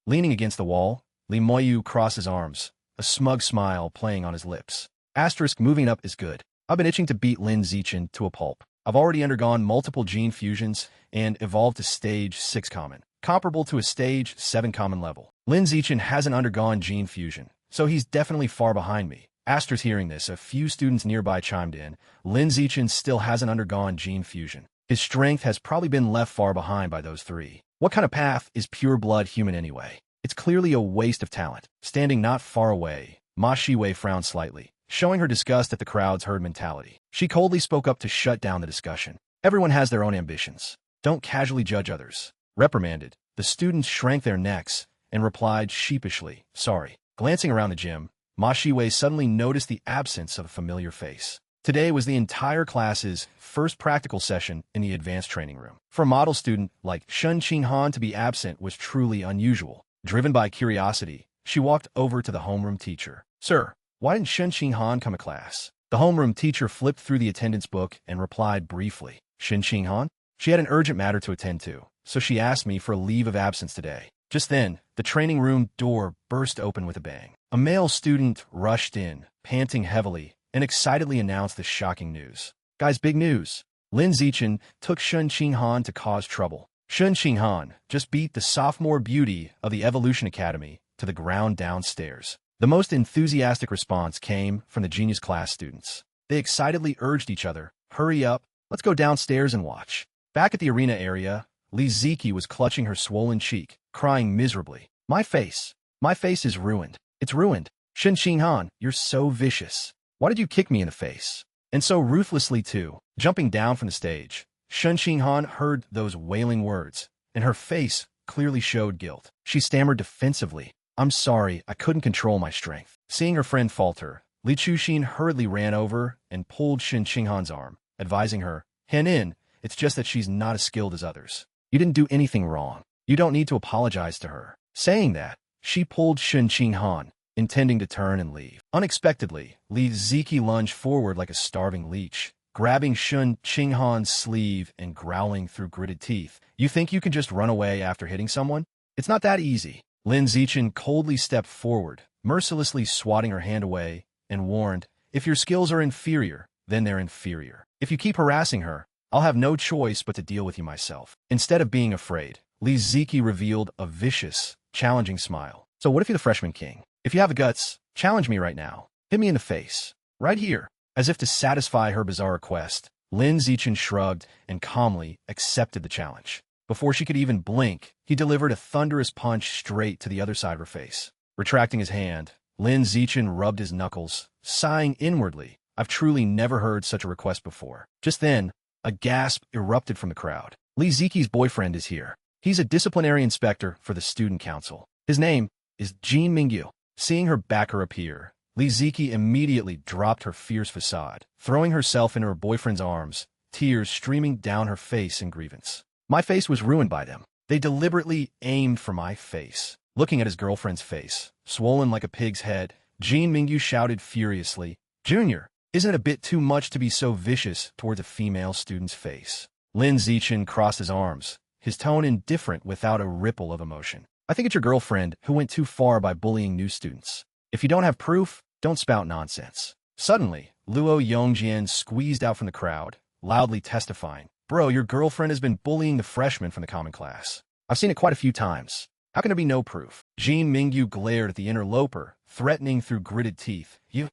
Leaning against the wall, Lee Moyu crossed his arms, a smug smile playing on his lips. Asterisk, moving up is good. I've been itching to beat Lin Zichin to a pulp. I've already undergone multiple gene fusions and evolved to stage 6 common, comparable to a stage 7 common level. Lin Zichin hasn't undergone gene fusion, so he's definitely far behind me. Asterisk, hearing this, a few students nearby chimed in. Lin Zichin still hasn't undergone gene fusion. His strength has probably been left far behind by those three. What kind of path is pure-blood human anyway? It's clearly a waste of talent. Standing not far away, Ma Shiwei frowned slightly, showing her disgust at the crowd's herd mentality. She coldly spoke up to shut down the discussion. Everyone has their own ambitions. Don't casually judge others. Reprimanded, the students shrank their necks and replied sheepishly, sorry. Glancing around the gym, Ma Shiwei suddenly noticed the absence of a familiar face. Today was the entire class's first practical session in the advanced training room. For a model student like Shun Qinghan to be absent was truly unusual. Driven by curiosity, she walked over to the homeroom teacher. Sir, why didn't Shun Qinghan come to class? The homeroom teacher flipped through the attendance book and replied briefly. Shun Qinghan? She had an urgent matter to attend to, so she asked me for a leave of absence today. Just then, the training room door burst open with a bang. A male student rushed in, panting heavily, and excitedly announced the shocking news. Guys, big news. Lin Zichin took Shun Qinghan to cause trouble. Shun Qinghan just beat the sophomore beauty of the Evolution Academy to the ground downstairs. The most enthusiastic response came from the genius class students. They excitedly urged each other, hurry up, let's go downstairs and watch. Back at the arena area, Li Ziki was clutching her swollen cheek, crying miserably. My face is ruined. It's ruined. Shun Qinghan, you're so vicious. Why did you kick me in the face? And so ruthlessly too. Jumping down from the stage, Shun Qinghan heard those wailing words, and her face clearly showed guilt. She stammered defensively. I'm sorry, I couldn't control my strength. Seeing her friend falter, Li Chuxin hurriedly ran over and pulled Shun Qinghan's arm, advising her, Henin, it's just that she's not as skilled as others. You didn't do anything wrong. You don't need to apologize to her. Saying that, she pulled Shun Qinghan, intending to turn and leave. Unexpectedly, Li Ziki lunged forward like a starving leech, grabbing Shun Qinghan's sleeve and growling through gritted teeth. You think you can just run away after hitting someone? It's not that easy. Lin Zichin coldly stepped forward, mercilessly swatting her hand away, and warned, if your skills are inferior, then they're inferior. If you keep harassing her, I'll have no choice but to deal with you myself. Instead of being afraid, Li Ziki revealed a vicious, challenging smile. So what if you're the freshman king? If you have the guts, challenge me right now. Hit me in the face. Right here. As if to satisfy her bizarre request, Lin Zichin shrugged and calmly accepted the challenge. Before she could even blink, he delivered a thunderous punch straight to the other side of her face. Retracting his hand, Lin Zichin rubbed his knuckles, sighing inwardly. I've truly never heard such a request before. Just then, a gasp erupted from the crowd. Li Ziki's boyfriend is here. He's a disciplinary inspector for the student council. His name is Jin Mingyu. Seeing her backer appear, Li Ziki immediately dropped her fierce facade, throwing herself into her boyfriend's arms, tears streaming down her face in grievance. My face was ruined by them. They deliberately aimed for my face. Looking at his girlfriend's face, swollen like a pig's head, Jin Mingyu shouted furiously, Junior, isn't it a bit too much to be so vicious towards a female student's face? Lin Zichin crossed his arms, his tone indifferent without a ripple of emotion. I think it's your girlfriend who went too far by bullying new students. If you don't have proof, don't spout nonsense. Suddenly, Luo Yongjian squeezed out from the crowd, loudly testifying, Bro, your girlfriend has been bullying the freshmen from the common class. I've seen it quite a few times. How can there be no proof? Jean Mingyu glared at the interloper, threatening through gritted teeth. You?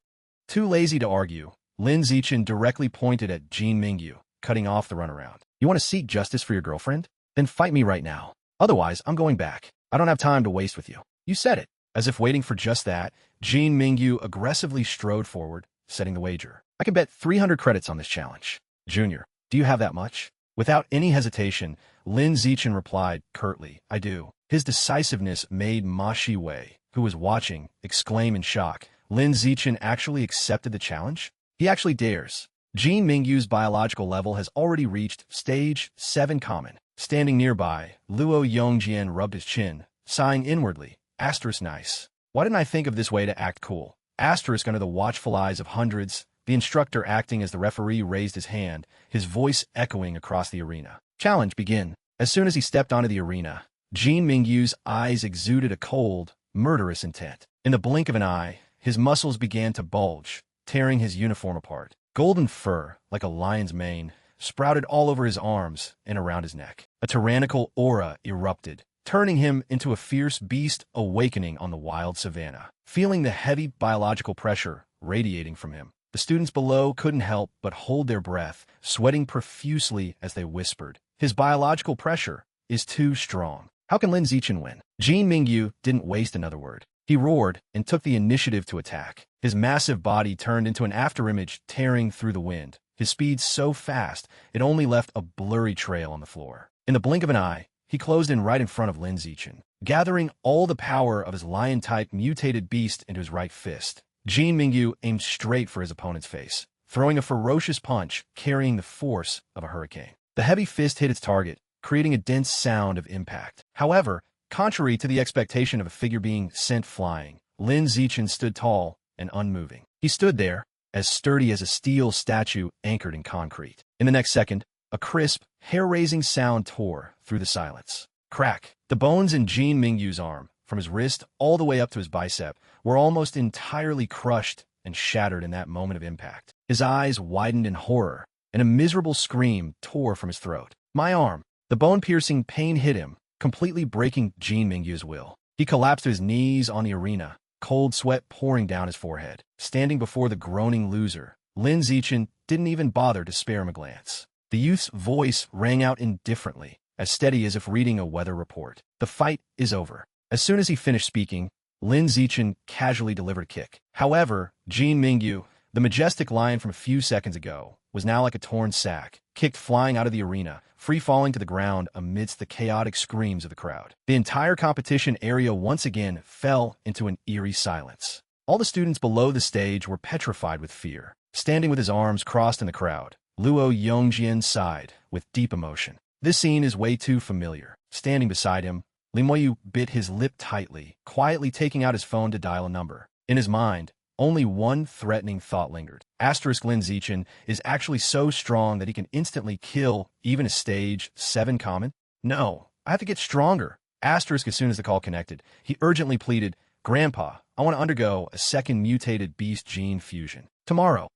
Too lazy to argue, Lin Zichen directly pointed at Jean Mingyu, cutting off the runaround. You want to seek justice for your girlfriend? Then fight me right now. Otherwise, I'm going back. I don't have time to waste with you. You said it. As if waiting for just that, Jean Mingyu aggressively strode forward, setting the wager. I can bet 300 credits on this challenge. Junior, do you have that much? Without any hesitation, Lin Zichen replied curtly, I do. His decisiveness made Ma Shiwei, who was watching, exclaim in shock. Lin Zichen actually accepted the challenge? He actually dares. Jean Mingyu's biological level has already reached stage 7 common. Standing nearby, Luo Yongjian rubbed his chin, sighing inwardly. Asterisk nice. Why didn't I think of this way to act cool? Asterisk under the watchful eyes of hundreds, the instructor acting as the referee raised his hand, his voice echoing across the arena. Challenge begin. As soon as he stepped onto the arena, Jean Mingyu's eyes exuded a cold, murderous intent. In the blink of an eye, his muscles began to bulge, tearing his uniform apart. Golden fur, like a lion's mane, sprouted all over his arms and around his neck. A tyrannical aura erupted, turning him into a fierce beast awakening on the wild savanna. Feeling the heavy biological pressure radiating from him, the students below couldn't help but hold their breath, sweating profusely as they whispered, his biological pressure is too strong. How can Lin Zichen win? Jean Mingyu didn't waste another word. He roared and took the initiative to attack. His massive body turned into an afterimage tearing through the wind, his speed so fast it only left a blurry trail on the floor. In the blink of an eye, he closed in right in front of Lin Zichen, gathering all the power of his lion-type mutated beast into his right fist. Jean Mingyu aimed straight for his opponent's face, throwing a ferocious punch carrying the force of a hurricane. The heavy fist hit its target, creating a dense sound of impact. However, contrary to the expectation of a figure being sent flying, Lin Zichen stood tall and unmoving. He stood there, as sturdy as a steel statue anchored in concrete. In the next second, a crisp, hair-raising sound tore through the silence. Crack! The bones in Jean Mingyu's arm, from his wrist all the way up to his bicep, were almost entirely crushed and shattered in that moment of impact. His eyes widened in horror, and a miserable scream tore from his throat. My arm! The bone-piercing pain hit him, completely breaking Jean Mingyu's will. He collapsed to his knees on the arena, cold sweat pouring down his forehead. Standing before the groaning loser, Lin Zichen didn't even bother to spare him a glance. The youth's voice rang out indifferently, as steady as if reading a weather report. The fight is over. As soon as he finished speaking, Lin Zichen casually delivered a kick. However, Jean Mingyu, the majestic lion from a few seconds ago, was now like a torn sack, kicked flying out of the arena, free-falling to the ground amidst the chaotic screams of the crowd. The entire competition area once again fell into an eerie silence. All the students below the stage were petrified with fear. Standing with his arms crossed in the crowd, Luo Yongjian sighed with deep emotion. This scene is way too familiar. Standing beside him, Limoyu bit his lip tightly, quietly taking out his phone to dial a number. In his mind, only one threatening thought lingered. Asterisk Lin Zichen is actually so strong that he can instantly kill even a stage 7 common? No, I have to get stronger. Asterisk as soon as the call connected, he urgently pleaded, Grandpa, I want to undergo a second mutated beast gene fusion. Tomorrow.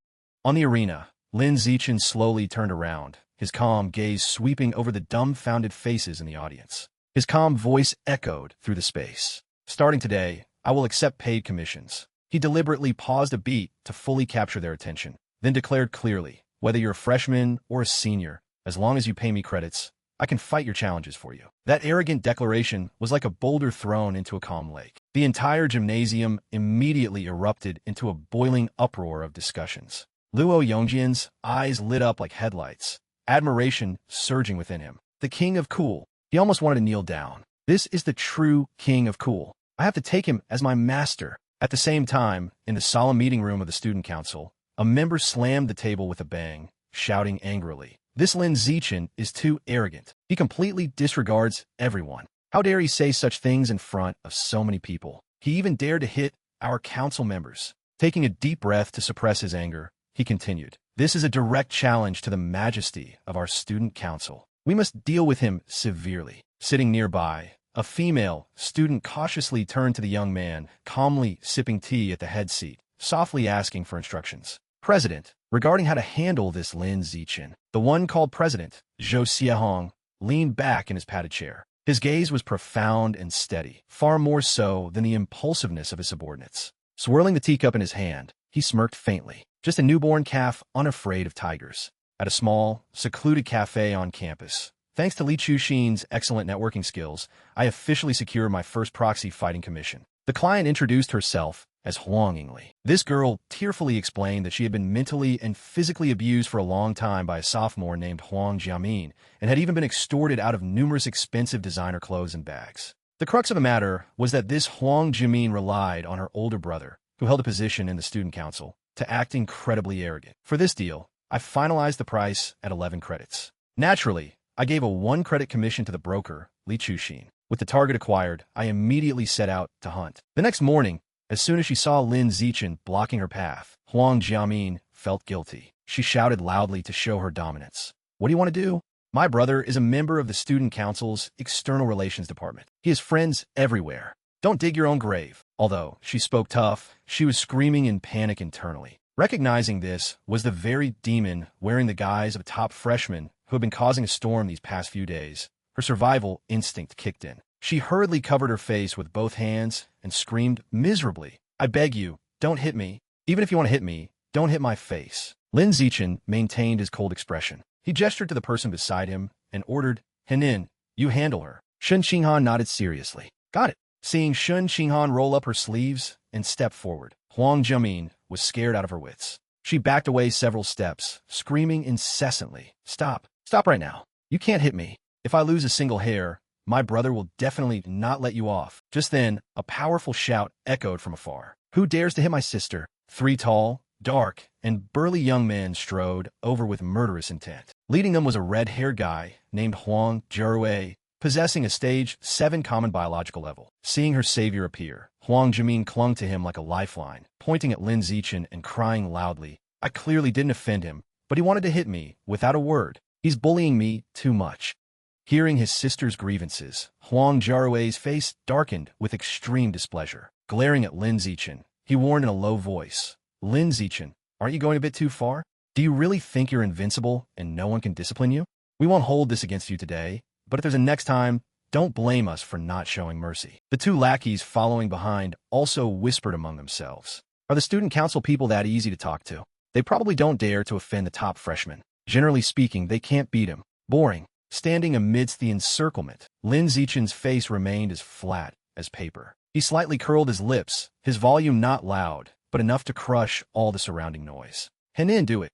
On the arena, Lin Zichen slowly turned around, his calm gaze sweeping over the dumbfounded faces in the audience. His calm voice echoed through the space. Starting today, I will accept paid commissions. He deliberately paused a beat to fully capture their attention, then declared clearly, whether you're a freshman or a senior, as long as you pay me credits, I can fight your challenges for you. That arrogant declaration was like a boulder thrown into a calm lake. The entire gymnasium immediately erupted into a boiling uproar of discussions. Luo Yongjian's eyes lit up like headlights, admiration surging within him. The king of cool. He almost wanted to kneel down. This is the true king of cool. I have to take him as my master. At the same time, in the solemn meeting room of the student council, a member slammed the table with a bang, shouting angrily, This Lin Zichen is too arrogant. He completely disregards everyone. How dare he say such things in front of so many people? He even dared to hit our council members. Taking a deep breath to suppress his anger, he continued, This is a direct challenge to the majesty of our student council. We must deal with him severely. Sitting nearby, a female student cautiously turned to the young man, calmly sipping tea at the head seat, softly asking for instructions. President, regarding how to handle this Lin Zichen. The one called President, Zhou Xiahong, leaned back in his padded chair. His gaze was profound and steady, far more so than the impulsiveness of his subordinates. Swirling the teacup in his hand, he smirked faintly, just a newborn calf unafraid of tigers. At a small, secluded cafe on campus, thanks to Li Chuxin's excellent networking skills, I officially secured my first proxy fighting commission. The client introduced herself as Huang Yingli. This girl tearfully explained that she had been mentally and physically abused for a long time by a sophomore named Huang Jiamin, and had even been extorted out of numerous expensive designer clothes and bags. The crux of the matter was that this Huang Jiamin relied on her older brother, who held a position in the student council, to act incredibly arrogant. For this deal, I finalized the price at 11 credits. Naturally, I gave a 1-credit commission to the broker, Li Chuxin. With the target acquired, I immediately set out to hunt. The next morning, as soon as she saw Lin Zichen blocking her path, Huang Jiamin felt guilty. She shouted loudly to show her dominance. "What do you want to do?" "My brother is a member of the student council's external relations department. He has friends everywhere. Don't dig your own grave." Although she spoke tough, she was screaming in panic internally. Recognizing this was the very demon wearing the guise of a top freshman who had been causing a storm these past few days. Her survival instinct kicked in. She hurriedly covered her face with both hands and screamed miserably, "I beg you, don't hit me. Even if you want to hit me, don't hit my face." Lin Zichen maintained his cold expression. He gestured to the person beside him and ordered, "Henin, you handle her." Shun Qinghan nodded seriously. "Got it." Seeing Shun Qinghan roll up her sleeves and step forward, Huang Jiamin was scared out of her wits. She backed away several steps, screaming incessantly, "Stop! Stop right now! You can't hit me. If I lose a single hair, my brother will definitely not let you off." Just then, a powerful shout echoed from afar. "Who dares to hit my sister?" 3 tall, dark, and burly young men strode over with murderous intent. Leading them was a red-haired guy named Huang Jiarui, possessing a stage 7 common biological level. Seeing her savior appear, Huang Jiamin clung to him like a lifeline, pointing at Lin Zichen and crying loudly. I clearly didn't offend him, but he wanted to hit me without a word. He's bullying me too much. Hearing his sister's grievances, Huang Jiarui's face darkened with extreme displeasure. Glaring at Lin Zichen, he warned in a low voice, "Lin Zichen, aren't you going a bit too far? Do you really think you're invincible and no one can discipline you? We won't hold this against you today, but if there's a next time, don't blame us for not showing mercy." The 2 lackeys following behind also whispered among themselves. Are the student council people that easy to talk to? They probably don't dare to offend the top freshman. Generally speaking, they can't beat him. Boring. Standing amidst the encirclement, Lin Zichen's face remained as flat as paper. He slightly curled his lips, his volume not loud, but enough to crush all the surrounding noise. "Henin, do it."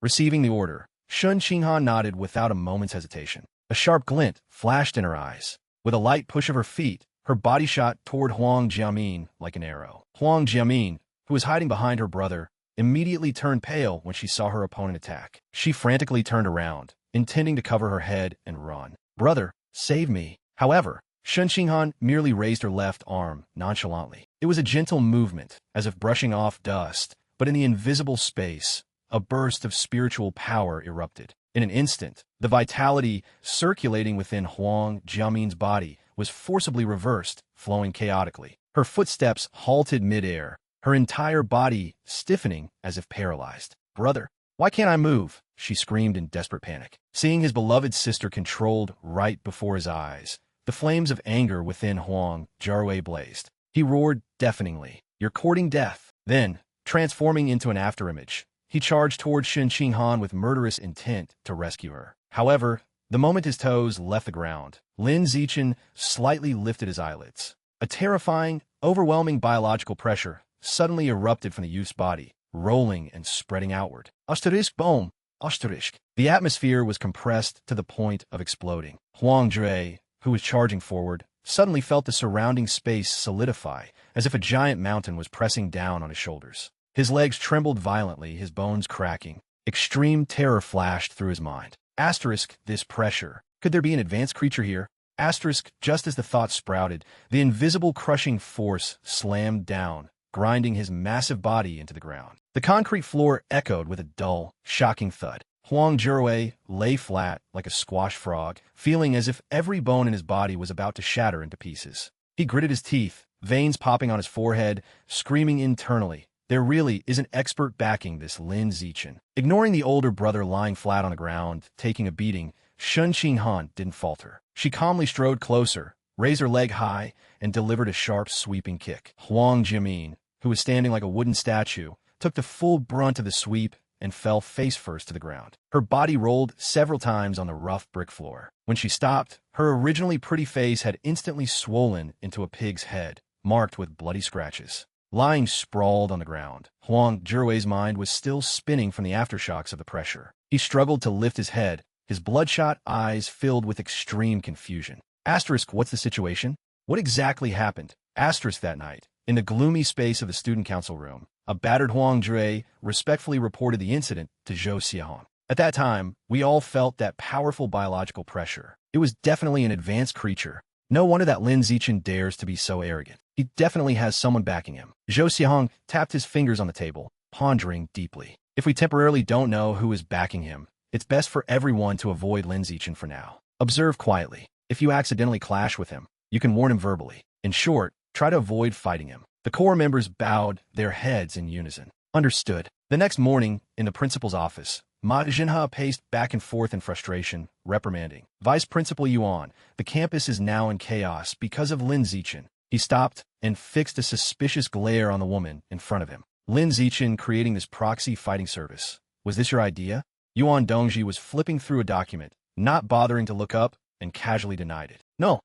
Receiving the order, Shun Qinghan nodded without a moment's hesitation. A sharp glint flashed in her eyes. With a light push of her feet, her body shot toward Huang Jiamin like an arrow. Huang Jiamin, who was hiding behind her brother, immediately turned pale when she saw her opponent attack. She frantically turned around, intending to cover her head and run. "Brother, save me." However, Shun Qinghan merely raised her left arm nonchalantly. It was a gentle movement, as if brushing off dust, but in the invisible space, a burst of spiritual power erupted. In an instant, the vitality circulating within Huang Jiamin's body was forcibly reversed, flowing chaotically. Her footsteps halted midair, her entire body stiffening as if paralyzed. "Brother, why can't I move?" she screamed in desperate panic. Seeing his beloved sister controlled right before his eyes, the flames of anger within Huang Jiarui blazed. He roared deafeningly, "You're courting death." Then, transforming into an afterimage, he charged toward Shun Qinghan with murderous intent to rescue her. However, the moment his toes left the ground, Lin Zichen slightly lifted his eyelids. A terrifying, overwhelming biological pressure suddenly erupted from the youth's body, rolling and spreading outward. Asterisk boom! Asterisk. The atmosphere was compressed to the point of exploding. Huang Jue, who was charging forward, suddenly felt the surrounding space solidify, as if a giant mountain was pressing down on his shoulders. His legs trembled violently, his bones cracking. Extreme terror flashed through his mind. Asterisk, this pressure. Could there be an advanced creature here? Asterisk, just as the thought sprouted, the invisible crushing force slammed down, grinding his massive body into the ground. The concrete floor echoed with a dull, shocking thud. Huang Jiarui lay flat like a squash frog, feeling as if every bone in his body was about to shatter into pieces. He gritted his teeth, veins popping on his forehead, screaming internally. There really is an expert backing this Lin Zichen. Ignoring the older brother lying flat on the ground, taking a beating, Shun Qinghan didn't falter. She calmly strode closer, raised her leg high, and delivered a sharp, sweeping kick. Huang Jimin, who was standing like a wooden statue, took the full brunt of the sweep and fell face-first to the ground. Her body rolled several times on the rough brick floor. When she stopped, her originally pretty face had instantly swollen into a pig's head, marked with bloody scratches. Lying sprawled on the ground, Huang Jirui's mind was still spinning from the aftershocks of the pressure. He struggled to lift his head, his bloodshot eyes filled with extreme confusion. Asterisk, what's the situation? What exactly happened? Asterisk, that night, in the gloomy space of the student council room, a battered Huang Jue respectfully reported the incident to Zhou Xiaohong. At that time, we all felt that powerful biological pressure. It was definitely an advanced creature. No wonder that Lin Zichen dares to be so arrogant. He definitely has someone backing him. Zhou Xiaohong tapped his fingers on the table, pondering deeply. If we temporarily don't know who is backing him, it's best for everyone to avoid Lin Zichen for now. Observe quietly. If you accidentally clash with him, you can warn him verbally. In short, try to avoid fighting him. The core members bowed their heads in unison. Understood. The next morning, in the principal's office, Ma Jinha paced back and forth in frustration, reprimanding. Vice Principal Yuan, the campus is now in chaos because of Lin Zichen. He stopped and fixed a suspicious glare on the woman in front of him. Lin Zichen creating this proxy fighting service. Was this your idea? Yuan Dongji was flipping through a document, not bothering to look up, and casually denied it. No.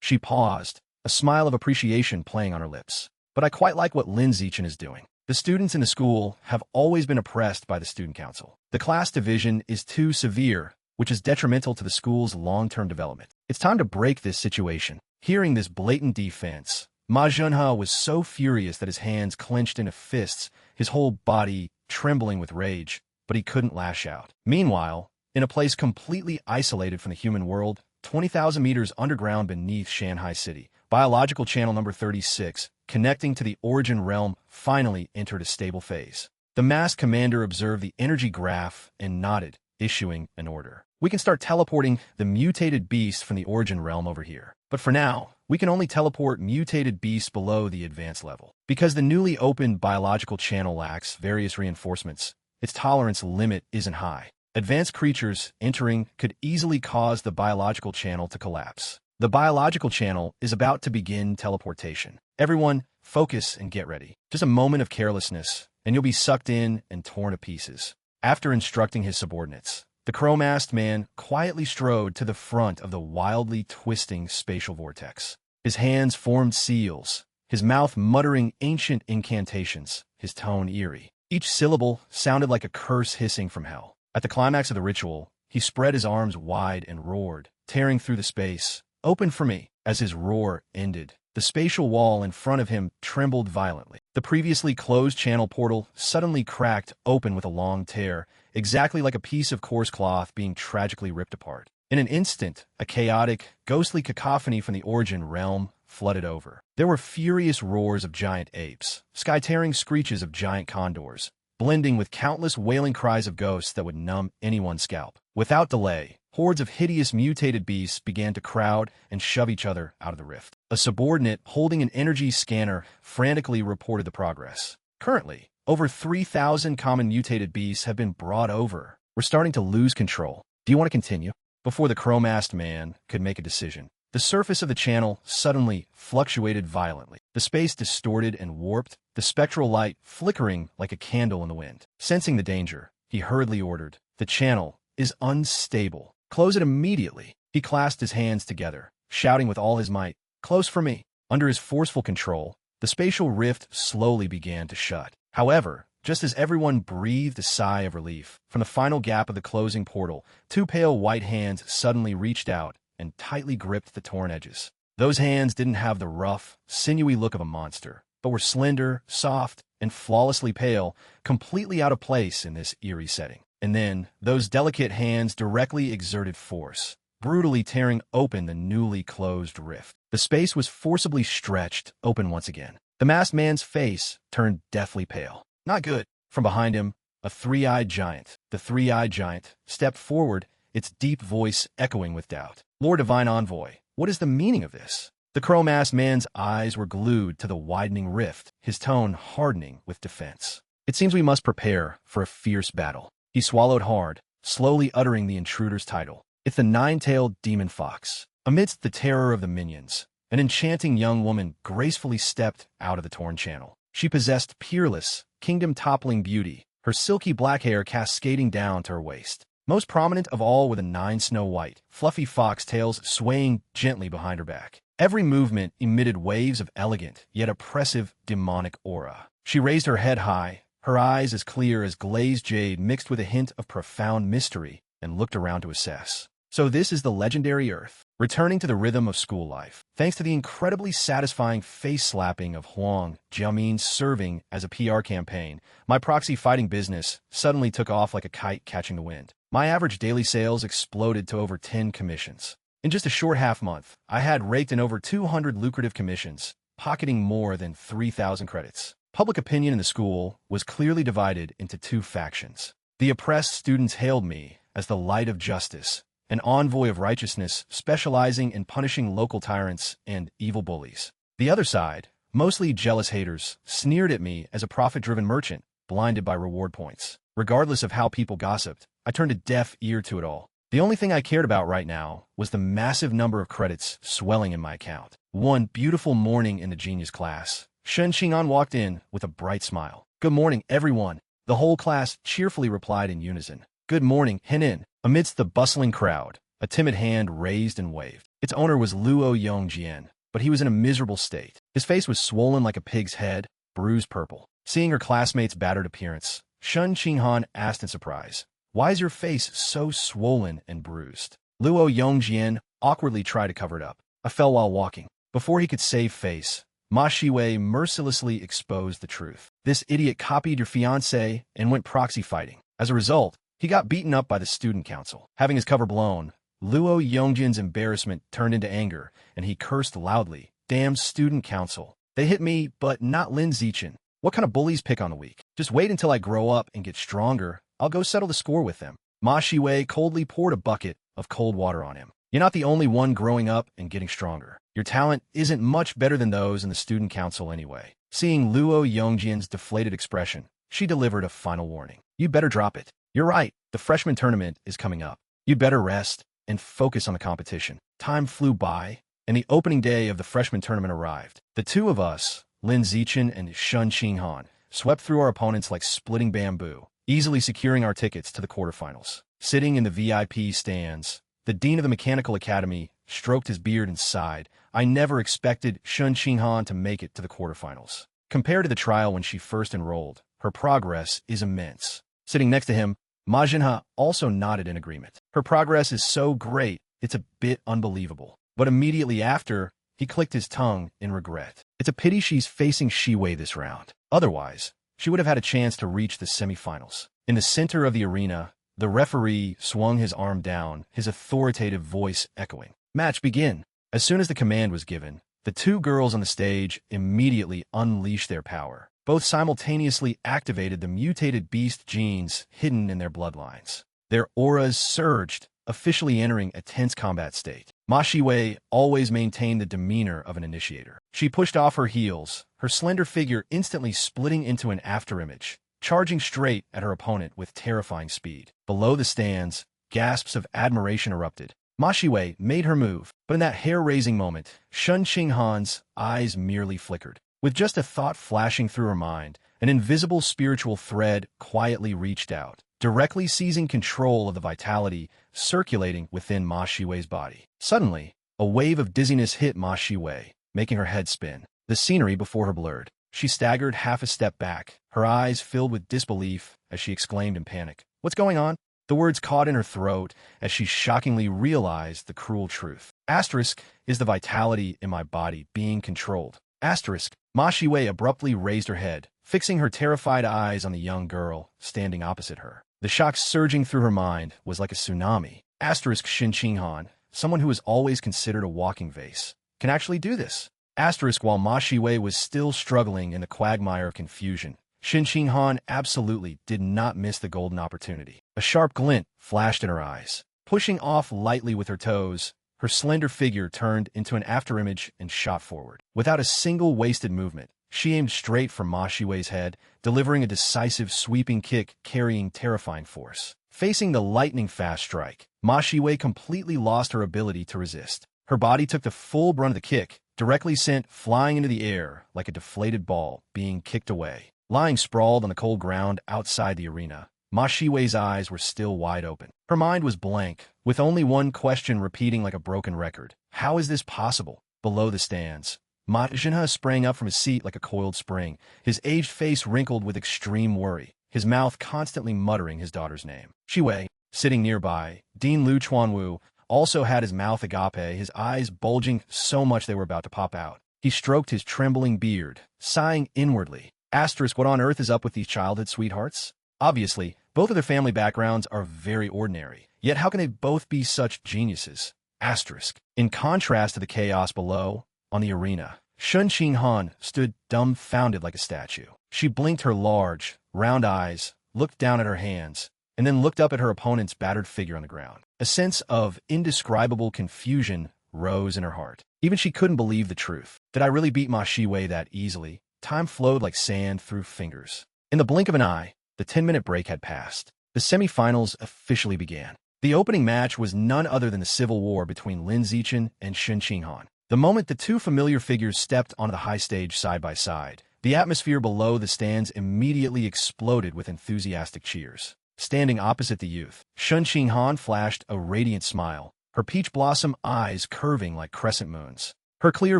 She paused, a smile of appreciation playing on her lips. But I quite like what Lin Zichen is doing. The students in the school have always been oppressed by the student council. The class division is too severe, which is detrimental to the school's long-term development. It's time to break this situation. Hearing this blatant defense, Ma Junha was so furious that his hands clenched into fists, his whole body trembling with rage, but he couldn't lash out. Meanwhile, in a place completely isolated from the human world, 20,000 meters underground beneath Shanghai City, biological channel number 36, connecting to the origin realm, finally entered a stable phase. The masked commander observed the energy graph and nodded, issuing an order. We can start teleporting the mutated beast from the origin realm over here. But for now, we can only teleport mutated beasts below the advanced level. Because the newly opened biological channel lacks various reinforcements, its tolerance limit isn't high. Advanced creatures entering could easily cause the biological channel to collapse. The biological channel is about to begin teleportation. Everyone, focus and get ready. Just a moment of carelessness, and you'll be sucked in and torn to pieces. After instructing his subordinates, the crow-masked man quietly strode to the front of the wildly twisting spatial vortex. His hands formed seals, his mouth muttering ancient incantations, his tone eerie. Each syllable sounded like a curse hissing from hell. At the climax of the ritual, he spread his arms wide and roared, tearing through the space. Open for me. As his roar ended, the spatial wall in front of him trembled violently. The previously closed channel portal suddenly cracked open with a long tear, exactly like a piece of coarse cloth being tragically ripped apart. In an instant, a chaotic, ghostly cacophony from the origin realm flooded over. There were furious roars of giant apes, sky-tearing screeches of giant condors, blending with countless wailing cries of ghosts that would numb anyone's scalp. Without delay, hordes of hideous mutated beasts began to crowd and shove each other out of the rift. A subordinate holding an energy scanner frantically reported the progress. Currently, over 3,000 common mutated beasts have been brought over. We're starting to lose control. Do you want to continue? Before the crow-masked man could make a decision, the surface of the channel suddenly fluctuated violently. The space distorted and warped, the spectral light flickering like a candle in the wind. Sensing the danger, he hurriedly ordered, "The channel is unstable. Close it immediately." He clasped his hands together, shouting with all his might, "Close for me." Under his forceful control, the spatial rift slowly began to shut. However, just as everyone breathed a sigh of relief, from the final gap of the closing portal, two pale white hands suddenly reached out and tightly gripped the torn edges. Those hands didn't have the rough, sinewy look of a monster, but were slender, soft, and flawlessly pale, completely out of place in this eerie setting. And then, those delicate hands directly exerted force, brutally tearing open the newly closed rift. The space was forcibly stretched open once again. The masked man's face turned deathly pale. Not good. From behind him, a three-eyed giant. The three-eyed giant stepped forward, its deep voice echoing with doubt. "Lord Divine Envoy, what is the meaning of this?" The crow-masked man's eyes were glued to the widening rift, his tone hardening with defense. "It seems we must prepare for a fierce battle." He swallowed hard, slowly uttering the intruder's title. It's the nine-tailed demon fox. Amidst the terror of the minions, an enchanting young woman gracefully stepped out of the torn channel. She possessed peerless, kingdom-toppling beauty, her silky black hair cascading down to her waist. Most prominent of all were the 9 snow-white, fluffy fox tails swaying gently behind her back. Every movement emitted waves of elegant, yet oppressive, demonic aura. She raised her head high, her eyes as clear as glazed jade mixed with a hint of profound mystery, and looked around to assess. So this is the legendary Earth, returning to the rhythm of school life. Thanks to the incredibly satisfying face-slapping of Huang Jiamin's serving as a PR campaign, my proxy fighting business suddenly took off like a kite catching the wind. My average daily sales exploded to over 10 commissions. In just a short half-month, I had raked in over 200 lucrative commissions, pocketing more than 3,000 credits. Public opinion in the school was clearly divided into 2 factions. The oppressed students hailed me as the light of justice, an envoy of righteousness specializing in punishing local tyrants and evil bullies. The other side, mostly jealous haters, sneered at me as a profit-driven merchant, blinded by reward points. Regardless of how people gossiped, I turned a deaf ear to it all. The only thing I cared about right now was the massive number of credits swelling in my account. One beautiful morning in the genius class, Shen Xing'an walked in with a bright smile. "Good morning, everyone." The whole class cheerfully replied in unison. "Good morning, Henin." Amidst the bustling crowd, a timid hand raised and waved. Its owner was Luo Yongjian, but he was in a miserable state. His face was swollen like a pig's head, bruised purple. Seeing her classmate's battered appearance, Shen Xing'an asked in surprise, "Why is your face so swollen and bruised?" Luo Yongjian awkwardly tried to cover it up. "I fell while walking." Before he could save face, Ma Shiwei mercilessly exposed the truth. "This idiot copied your fiancé and went proxy fighting. As a result, he got beaten up by the student council." Having his cover blown, Luo Yongjian's embarrassment turned into anger, and he cursed loudly. "Damn student council. They hit me, but not Lin Zichen. What kind of bullies pick on the weak? Just wait until I grow up and get stronger. I'll go settle the score with them." Ma Shiwei coldly poured a bucket of cold water on him. "You're not the only one growing up and getting stronger. Your talent isn't much better than those in the student council anyway." Seeing Luo Yongjian's deflated expression, she delivered a final warning. "You better drop it. You're right, the freshman tournament is coming up. You'd better rest and focus on the competition." Time flew by, and the opening day of the freshman tournament arrived. The two of us, Lin Zichen and Shen Xing'an, swept through our opponents like splitting bamboo, easily securing our tickets to the quarterfinals. Sitting in the VIP stands, the dean of the Mechanical Academy stroked his beard and sighed. "I never expected Shen Xing'an to make it to the quarterfinals. Compared to the trial when she first enrolled, her progress is immense." Sitting next to him, Ma Jinha also nodded in agreement. "Her progress is so great, it's a bit unbelievable." But immediately after, he clicked his tongue in regret. "It's a pity she's facing Shiwei this round. Otherwise, she would have had a chance to reach the semifinals." In the center of the arena, the referee swung his arm down, his authoritative voice echoing. "Match begin." As soon as the command was given, the 2 girls on the stage immediately unleashed their power. Both simultaneously activated the mutated beast genes hidden in their bloodlines. Their auras surged, officially entering a tense combat state. Ma Shiwei always maintained the demeanor of an initiator. She pushed off her heels, her slender figure instantly splitting into an afterimage, charging straight at her opponent with terrifying speed. Below the stands, gasps of admiration erupted. Ma Shiwei made her move, but in that hair-raising moment, Shen Xing'an's eyes merely flickered. With just a thought flashing through her mind, an invisible spiritual thread quietly reached out, directly seizing control of the vitality circulating within Ma Shiwei's body. Suddenly, a wave of dizziness hit Ma Shiwei, making her head spin. The scenery before her blurred. She staggered half a step back, her eyes filled with disbelief as she exclaimed in panic, "What's going on?" The words caught in her throat as she shockingly realized the cruel truth. Asterisk is the vitality in my body being controlled. Asterisk. Ma Shiwei abruptly raised her head, fixing her terrified eyes on the young girl standing opposite her. The shock surging through her mind was like a tsunami. Asterisk Shen Xing'an, someone who was always considered a walking vase, can actually do this. Asterisk while Ma Shiwei was still struggling in the quagmire of confusion, Shen Xing'an absolutely did not miss the golden opportunity. A sharp glint flashed in her eyes. Pushing off lightly with her toes, her slender figure turned into an afterimage and shot forward. Without a single wasted movement, she aimed straight for Ma Shiwei's head, delivering a decisive sweeping kick carrying terrifying force. Facing the lightning-fast strike, Ma Shiwei completely lost her ability to resist. Her body took the full brunt of the kick, directly sent flying into the air like a deflated ball being kicked away. Lying sprawled on the cold ground outside the arena, Ma Shiwei's eyes were still wide open. Her mind was blank, with only one question repeating like a broken record. How is this possible? Below the stands, Ma Jinha sprang up from his seat like a coiled spring, his aged face wrinkled with extreme worry, his mouth constantly muttering his daughter's name. Shiwei, sitting nearby, Dean Lu Chuanwu, also had his mouth agape, his eyes bulging so much they were about to pop out. He stroked his trembling beard, sighing inwardly. Asterisk, what on earth is up with these childhood sweethearts? Obviously, both of their family backgrounds are very ordinary, yet how can they both be such geniuses? Asterisk. In contrast to the chaos below, on the arena, Shun Qinghan stood dumbfounded like a statue. She blinked her large, round eyes, looked down at her hands, and then looked up at her opponent's battered figure on the ground. A sense of indescribable confusion rose in her heart. Even she couldn't believe the truth. Did I really beat Ma Shiwei that easily? Time flowed like sand through fingers. In the blink of an eye, the 10-minute break had passed. The semifinals officially began. The opening match was none other than the civil war between Lin Zichen and Shun Qinghan. The moment the two familiar figures stepped onto the high stage side by side, the atmosphere below the stands immediately exploded with enthusiastic cheers. Standing opposite the youth, Shun Qinghan flashed a radiant smile, her peach blossom eyes curving like crescent moons. Her clear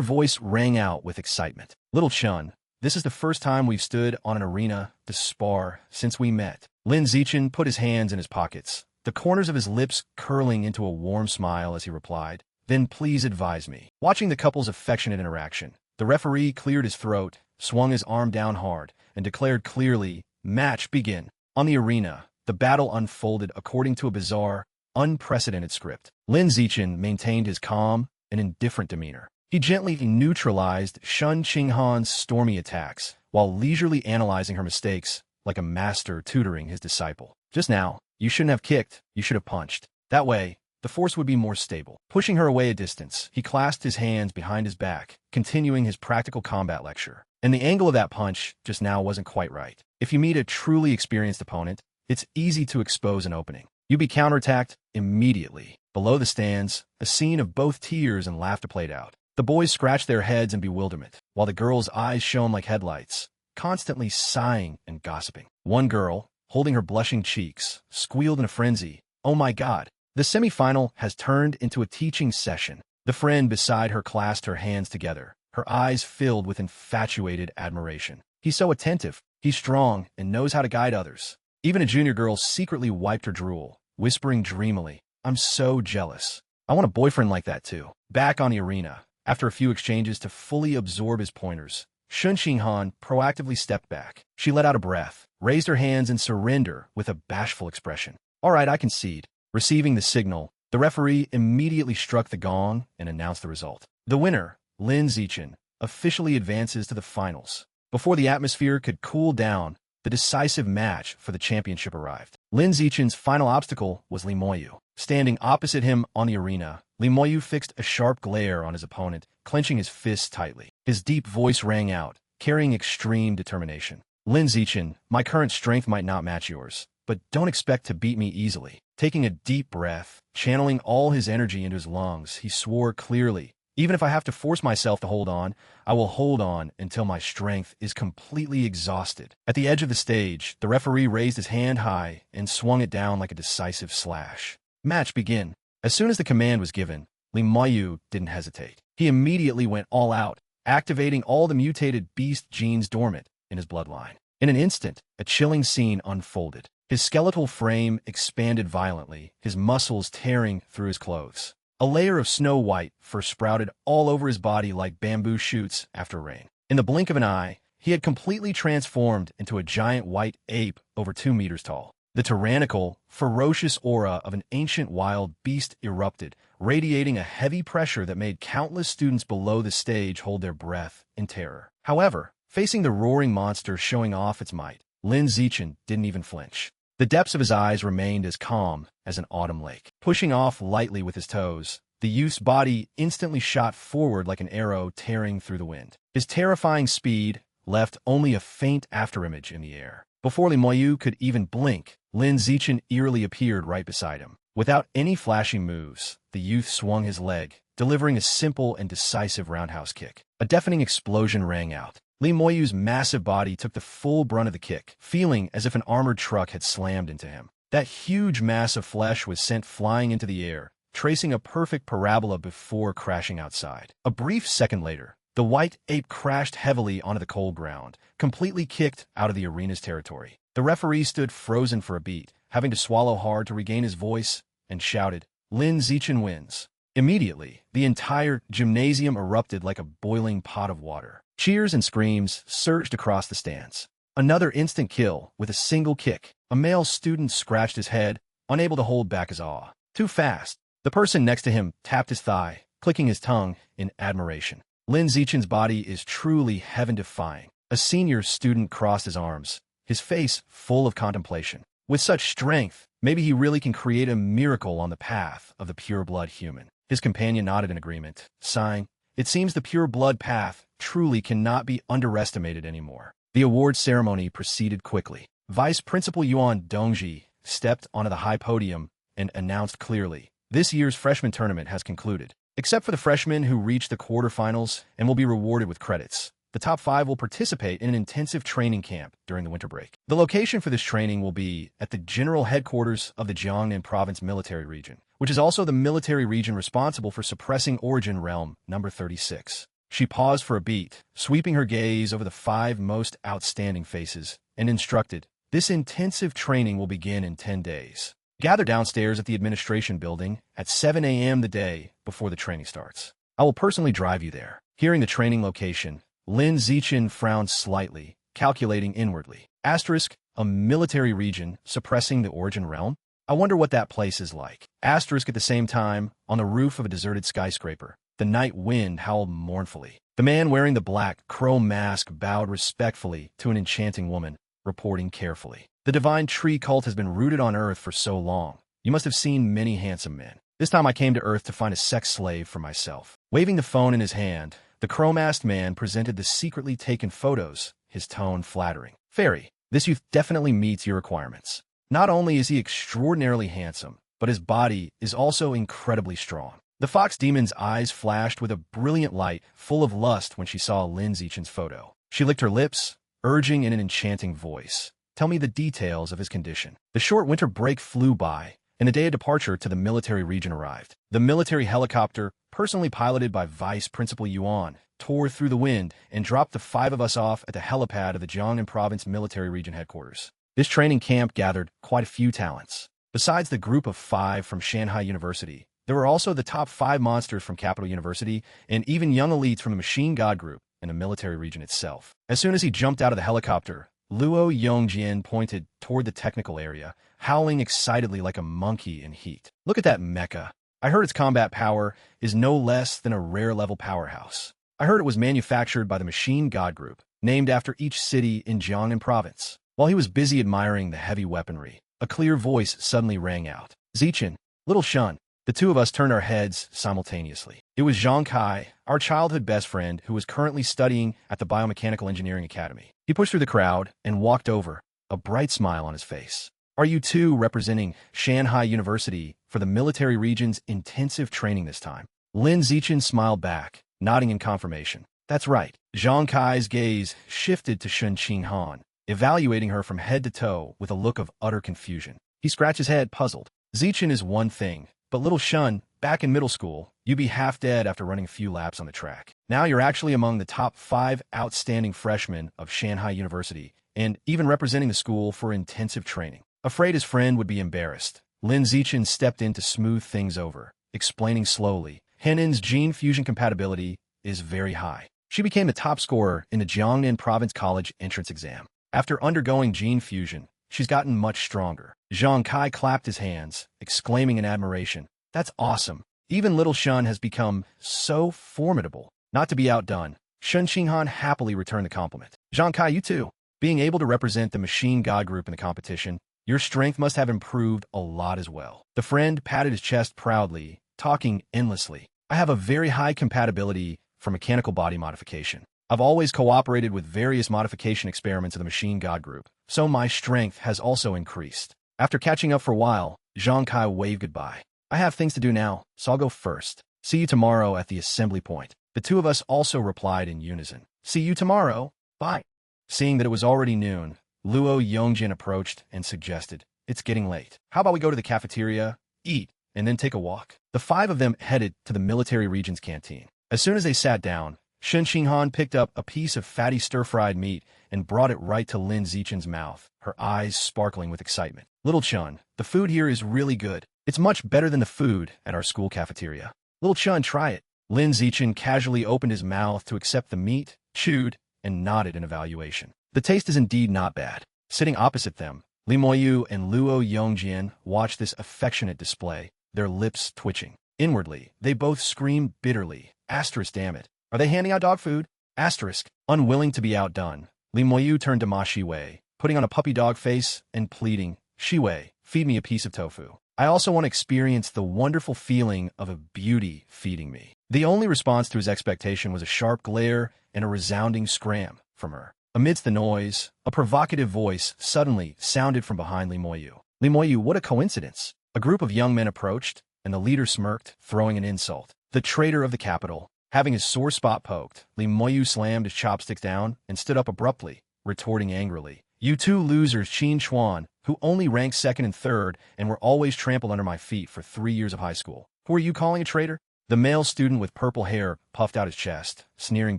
voice rang out with excitement. Little Shun, this is the first time we've stood on an arena to spar since we met. Lin Zichen put his hands in his pockets, the corners of his lips curling into a warm smile as he replied, "Then please advise me." Watching the couple's affectionate interaction, the referee cleared his throat, swung his arm down hard, and declared clearly, "Match begin." On the arena, the battle unfolded according to a bizarre, unprecedented script. Lin Zichen maintained his calm and indifferent demeanor. He gently neutralized Shun Qinghan's stormy attacks, while leisurely analyzing her mistakes like a master tutoring his disciple. "Just now, you shouldn't have kicked, you should have punched. That way, the force would be more stable." Pushing her away a distance, he clasped his hands behind his back, continuing his practical combat lecture. And the angle of that punch just now wasn't quite right. If you meet a truly experienced opponent, it's easy to expose an opening. You'd be counterattacked immediately. Below the stands, a scene of both tears and laughter played out. The boys scratched their heads in bewilderment, while the girls' eyes shone like headlights, constantly sighing and gossiping. One girl, holding her blushing cheeks, squealed in a frenzy, "Oh my God, the semifinal has turned into a teaching session." The friend beside her clasped her hands together, her eyes filled with infatuated admiration. "He's so attentive, he's strong, and knows how to guide others." Even a junior girl secretly wiped her drool, whispering dreamily, "I'm so jealous. I want a boyfriend like that too." Back on the arena, after a few exchanges to fully absorb his pointers, Shun Qinghan proactively stepped back. She let out a breath, raised her hands in surrender with a bashful expression. "All right, I concede." Receiving the signal, the referee immediately struck the gong and announced the result. The winner, Lin Zichen, officially advances to the finals. Before the atmosphere could cool down, the decisive match for the championship arrived. Lin Zichen's final obstacle was Li Moyu. Standing opposite him on the arena, Li Moyu fixed a sharp glare on his opponent, clenching his fists tightly. His deep voice rang out, carrying extreme determination. "Lin Zichen, my current strength might not match yours, but don't expect to beat me easily." Taking a deep breath, channeling all his energy into his lungs, he swore clearly, "Even if I have to force myself to hold on, I will hold on until my strength is completely exhausted." At the edge of the stage, the referee raised his hand high and swung it down like a decisive slash. "Match begin." As soon as the command was given, Li Moyu didn't hesitate. He immediately went all out, activating all the mutated beast genes dormant in his bloodline. In an instant, a chilling scene unfolded. His skeletal frame expanded violently, his muscles tearing through his clothes. A layer of snow-white fur sprouted all over his body like bamboo shoots after rain. In the blink of an eye, he had completely transformed into a giant white ape over 2 meters tall. The tyrannical, ferocious aura of an ancient wild beast erupted, radiating a heavy pressure that made countless students below the stage hold their breath in terror. However, facing the roaring monster showing off its might, Lin Zichen didn't even flinch. The depths of his eyes remained as calm as an autumn lake. Pushing off lightly with his toes, the youth's body instantly shot forward like an arrow tearing through the wind. His terrifying speed left only a faint afterimage in the air. Before Li Moyu could even blink, Lin Zichen eerily appeared right beside him. Without any flashy moves, the youth swung his leg, delivering a simple and decisive roundhouse kick. A deafening explosion rang out. Li Moyu's massive body took the full brunt of the kick, feeling as if an armored truck had slammed into him. That huge mass of flesh was sent flying into the air, tracing a perfect parabola before crashing outside. A brief second later, the white ape crashed heavily onto the cold ground, completely kicked out of the arena's territory. The referee stood frozen for a beat, having to swallow hard to regain his voice, and shouted, "Lin Zichen wins." Immediately, the entire gymnasium erupted like a boiling pot of water. Cheers and screams surged across the stands. Another instant kill with a single kick. A male student scratched his head, unable to hold back his awe. Too fast. The person next to him tapped his thigh, clicking his tongue in admiration. Lin Zichen's body is truly heaven-defying. A senior student crossed his arms, his face full of contemplation. With such strength, maybe he really can create a miracle on the path of the pure-blood human. His companion nodded in agreement, sighing, "It seems the pure-blood path truly cannot be underestimated anymore." The award ceremony proceeded quickly. Vice Principal Yuan Dongji stepped onto the high podium and announced clearly, "This year's freshman tournament has concluded. Except for the freshmen who reached the quarterfinals and will be rewarded with credits, the top 5 will participate in an intensive training camp during the winter break. The location for this training will be at the general headquarters of the Jiangnan Province Military Region, which is also the military region responsible for suppressing Origin Realm number 36. She paused for a beat, sweeping her gaze over the 5 most outstanding faces, and instructed, "This intensive training will begin in 10 days. Gather downstairs at the administration building at 7 a.m. the day before the training starts. I will personally drive you there." Hearing the training location, Lin Zichen frowned slightly, calculating inwardly. Asterisk, a military region suppressing the Origin Realm? I wonder what that place is like. Asterisk at the same time, on the roof of a deserted skyscraper, the night wind howled mournfully. The man wearing the black crow mask bowed respectfully to an enchanting woman, reporting carefully. "The divine tree cult has been rooted on Earth for so long. You must have seen many handsome men. This time I came to Earth to find a sex slave for myself." Waving the phone in his hand, the crow-masked man presented the secretly taken photos, his tone flattering. "Fairy, this youth definitely meets your requirements. Not only is he extraordinarily handsome, but his body is also incredibly strong." The fox demon's eyes flashed with a brilliant light, full of lust when she saw Lin Zichen's photo. She licked her lips, urging in an enchanting voice, "Tell me the details of his condition." The short winter break flew by, and the day of departure to the military region arrived. The military helicopter, personally piloted by Vice Principal Yuan, tore through the wind and dropped the 5 of us off at the helipad of the Jiangnan Province Military Region headquarters. This training camp gathered quite a few talents. Besides the group of 5 from Shanghai University, there were also the top 5 monsters from Capital University and even young elites from the Machine God Group and the military region itself. As soon as he jumped out of the helicopter, Luo Yongjian pointed toward the technical area, howling excitedly like a monkey in heat. "Look at that mecha. I heard its combat power is no less than a rare-level powerhouse. I heard it was manufactured by the Machine God Group, named after each city in Jiangnan Province." While he was busy admiring the heavy weaponry, a clear voice suddenly rang out. "Zichen, little Shun." The 2 of us turned our heads simultaneously. It was Zhang Kai, our childhood best friend, who was currently studying at the Biomechanical Engineering Academy. He pushed through the crowd and walked over, a bright smile on his face. "Are you 2 representing Shanghai University for the military region's intensive training this time?" Lin Zichen smiled back, nodding in confirmation. "That's right." Zhang Kai's gaze shifted to Shun Qinghan, evaluating her from head to toe with a look of utter confusion. He scratched his head, puzzled. "Zichen is one thing, but little Shun, back in middle school, you'd be half dead after running a few laps on the track. Now you're actually among the top 5 outstanding freshmen of Shanghai University, and even representing the school for intensive training." Afraid his friend would be embarrassed, Lin Zichen stepped in to smooth things over, explaining slowly, "Henen's gene fusion compatibility is very high. She became the top scorer in the Jiangnan Province College entrance exam. After undergoing gene fusion, she's gotten much stronger." Zhang Kai clapped his hands, exclaiming in admiration, "That's awesome. Even little Shun has become so formidable." Not to be outdone, Shun Qinghan happily returned the compliment. "Zhang Kai, you too. Being able to represent the Machine God Group in the competition, your strength must have improved a lot as well." The friend patted his chest proudly, talking endlessly. "I have a very high compatibility for mechanical body modification. I've always cooperated with various modification experiments of the Machine God Group, so my strength has also increased." After catching up for a while, Zhang Kai waved goodbye. I have things to do now, so I'll go first. See you tomorrow at the assembly point. The two of us also replied in unison. See you tomorrow. Bye. Seeing that it was already noon, Luo Yongjin approached and suggested, it's getting late. How about we go to the cafeteria, eat, and then take a walk? The five of them headed to the military region's canteen. As soon as they sat down, Shen Xinghan picked up a piece of fatty stir-fried meat and brought it right to Lin Zichen's mouth, her eyes sparkling with excitement. Little Chun, the food here is really good. It's much better than the food at our school cafeteria. Little Chun, try it. Lin Zichen casually opened his mouth to accept the meat, chewed, and nodded in evaluation. The taste is indeed not bad. Sitting opposite them, Li Moyu and Luo Yongjian watched this affectionate display, their lips twitching. Inwardly, they both screamed bitterly. Asterisk, damn it. Are they handing out dog food? Asterisk. Unwilling to be outdone, Li Moyu turned to Ma Shiwei, putting on a puppy dog face and pleading, Shiwei, feed me a piece of tofu. I also want to experience the wonderful feeling of a beauty feeding me. The only response to his expectation was a sharp glare and a resounding scram from her. Amidst the noise, a provocative voice suddenly sounded from behind Li Moyu. Li Moyu, what a coincidence. A group of young men approached, and the leader smirked, throwing an insult. The traitor of the capital. Having his sore spot poked, Li Moyu slammed his chopsticks down and stood up abruptly, retorting angrily. You two losers, Qin Chuan, who only ranked second and third and were always trampled under my feet for 3 years of high school. Who are you calling a traitor? The male student with purple hair puffed out his chest, sneering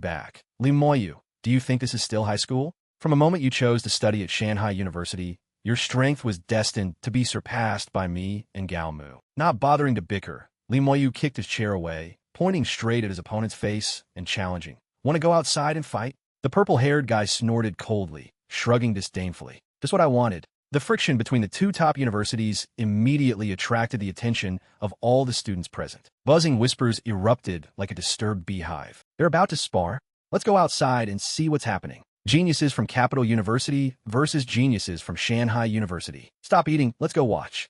back. Li Moyu, do you think this is still high school? From a moment you chose to study at Shanghai University, your strength was destined to be surpassed by me and Gao Mu. Not bothering to bicker, Li Moyu kicked his chair away, pointing straight at his opponent's face and challenging. Want to go outside and fight? The purple-haired guy snorted coldly, shrugging disdainfully. Just what I wanted. The friction between the two top universities immediately attracted the attention of all the students present. Buzzing whispers erupted like a disturbed beehive. They're about to spar. Let's go outside and see what's happening. Geniuses from Capital University versus geniuses from Shanghai University. Stop eating, let's go watch.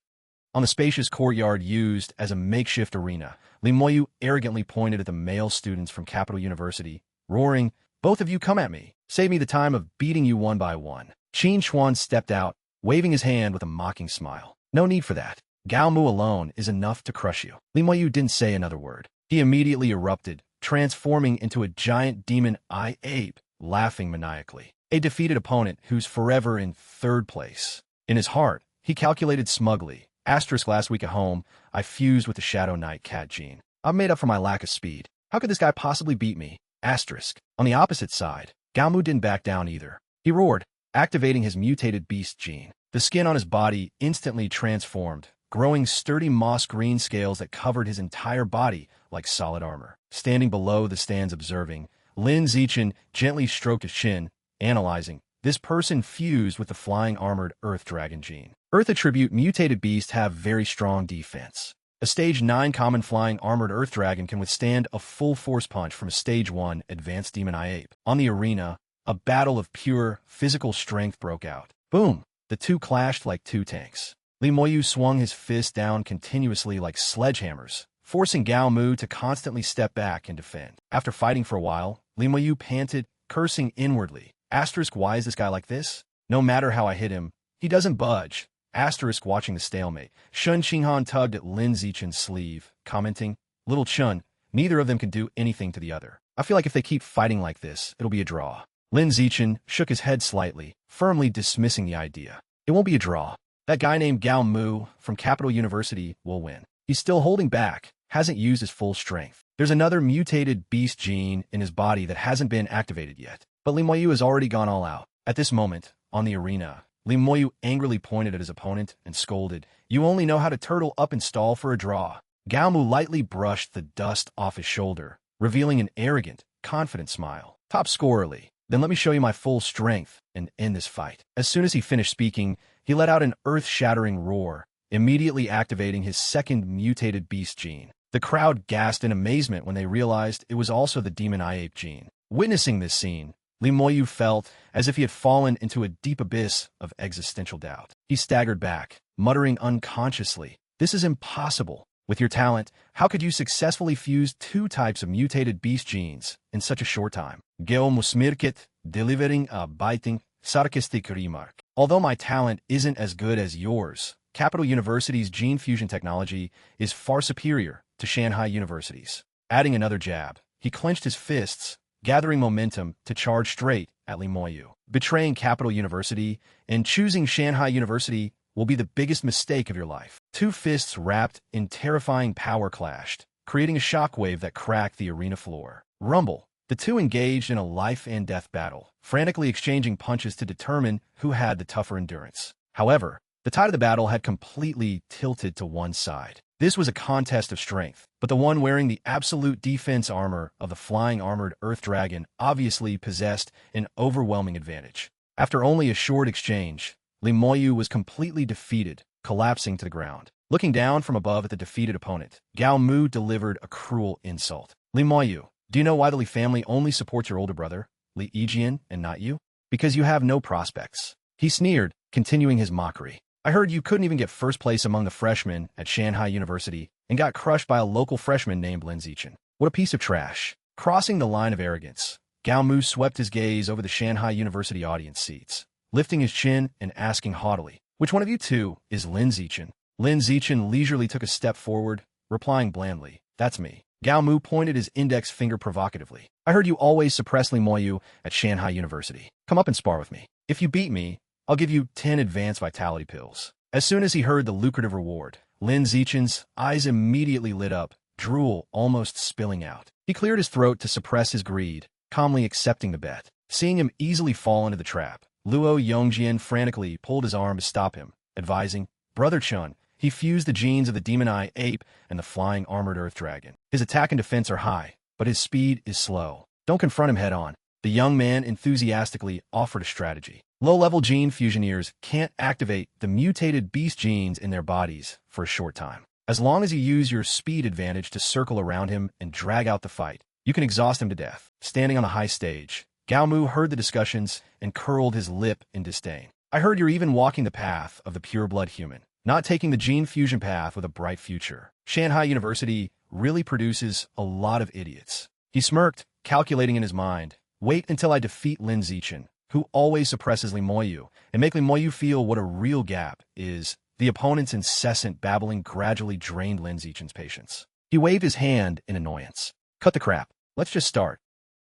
On the spacious courtyard used as a makeshift arena, Li Moyu arrogantly pointed at the male students from Capital University, roaring, both of you come at me. Save me the time of beating you one by one. Qin Chuan stepped out, waving his hand with a mocking smile. No need for that. Gao Mu alone is enough to crush you. Li Moyu didn't say another word. He immediately erupted, transforming into a giant demon eye ape, laughing maniacally. A defeated opponent who's forever in third place. In his heart, he calculated smugly. Asterisk, last week at home, I fused with the Shadow Knight cat gene. I've made up for my lack of speed. How could this guy possibly beat me? Asterisk. On the opposite side, Gao Mu didn't back down either. He roared, activating his mutated beast gene. The skin on his body instantly transformed, growing sturdy moss green scales that covered his entire body like solid armor. Standing below the stands observing, Lin Zichen gently stroked his chin, analyzing. This person fused with the flying armored Earth Dragon gene. Earth attribute mutated beasts have very strong defense. A Stage 9 common flying armored Earth Dragon can withstand a full force punch from a Stage 1 advanced demon eye ape. On the arena, a battle of pure physical strength broke out. Boom! The two clashed like two tanks. Li Moyu swung his fists down continuously like sledgehammers, forcing Gao Mu to constantly step back and defend. After fighting for a while, Li Moyu panted, cursing inwardly. Asterisk, why is this guy like this? No matter how I hit him, he doesn't budge. Asterisk, watching the stalemate. Shun Qinghan tugged at Lin Zichen's sleeve, commenting, Little Chun, neither of them can do anything to the other. I feel like if they keep fighting like this, it'll be a draw. Lin Zichen shook his head slightly, firmly dismissing the idea. It won't be a draw. That guy named Gao Mu from Capital University will win. He's still holding back, hasn't used his full strength. There's another mutated beast gene in his body that hasn't been activated yet. But Li Moyu has already gone all out. At this moment, on the arena, Li Moyu angrily pointed at his opponent and scolded, You only know how to turtle up and stall for a draw. Gao Mu lightly brushed the dust off his shoulder, revealing an arrogant, confident smile. Top scorerly. Then let me show you my full strength and end this fight. As soon as he finished speaking, he let out an earth-shattering roar, immediately activating his second mutated beast gene. The crowd gasped in amazement when they realized it was also the demon eye ape gene. Witnessing this scene, Li Moyu felt as if he had fallen into a deep abyss of existential doubt. He staggered back, muttering unconsciously, This is impossible. With your talent, how could you successfully fuse two types of mutated beast genes in such a short time? Geo Musmirkit, delivering a biting, sarcastic remark. Although my talent isn't as good as yours, Capital University's gene fusion technology is far superior to Shanghai University's. Adding another jab, he clenched his fists, gathering momentum to charge straight at Li Moyu. Betraying Capital University and choosing Shanghai University will be the biggest mistake of your life. Two fists wrapped in terrifying power clashed, creating a shockwave that cracked the arena floor. Rumble. The two engaged in a life-and-death battle, frantically exchanging punches to determine who had the tougher endurance. However, the tide of the battle had completely tilted to one side. This was a contest of strength, but the one wearing the absolute defense armor of the flying armored Earth Dragon obviously possessed an overwhelming advantage. After only a short exchange, Li Moyu was completely defeated, collapsing to the ground. Looking down from above at the defeated opponent, Gao Mu delivered a cruel insult. Li Moyu, do you know why the Li family only supports your older brother, Li Yijian, and not you? Because you have no prospects. He sneered, continuing his mockery. I heard you couldn't even get first place among the freshmen at Shanghai University and got crushed by a local freshman named Lin Zichen. What a piece of trash. Crossing the line of arrogance, Gao Mu swept his gaze over the Shanghai University audience seats, lifting his chin and asking haughtily, which one of you two is Lin Zichen? Lin Zichen leisurely took a step forward, replying blandly, that's me. Gao Mu pointed his index finger provocatively. I heard you always suppress Li Moyu at Shanghai University. Come up and spar with me. If you beat me, I'll give you 10 advanced vitality pills. As soon as he heard the lucrative reward, Lin Zichen's eyes immediately lit up, drool almost spilling out. He cleared his throat to suppress his greed, calmly accepting the bet. Seeing him easily fall into the trap, Luo Yongjian frantically pulled his arm to stop him, advising, Brother Chun, he fused the genes of the Demon Eye Ape and the Flying Armored Earth Dragon. His attack and defense are high, but his speed is slow. Don't confront him head-on. The young man enthusiastically offered a strategy. Low-level gene fusioneers can't activate the mutated beast genes in their bodies for a short time. As long as you use your speed advantage to circle around him and drag out the fight, you can exhaust him to death. Standing on the high stage, Gao Mu heard the discussions and curled his lip in disdain. I heard you're even walking the path of the pure-blood human, not taking the gene fusion path with a bright future. Shanghai University really produces a lot of idiots. He smirked, calculating in his mind, wait until I defeat Lin Zichen, who always suppresses Li Moyu, and make Li Moyu feel what a real gap is. The opponent's incessant babbling gradually drained Lin Zichen's patience. He waved his hand in annoyance. Cut the crap. Let's just start.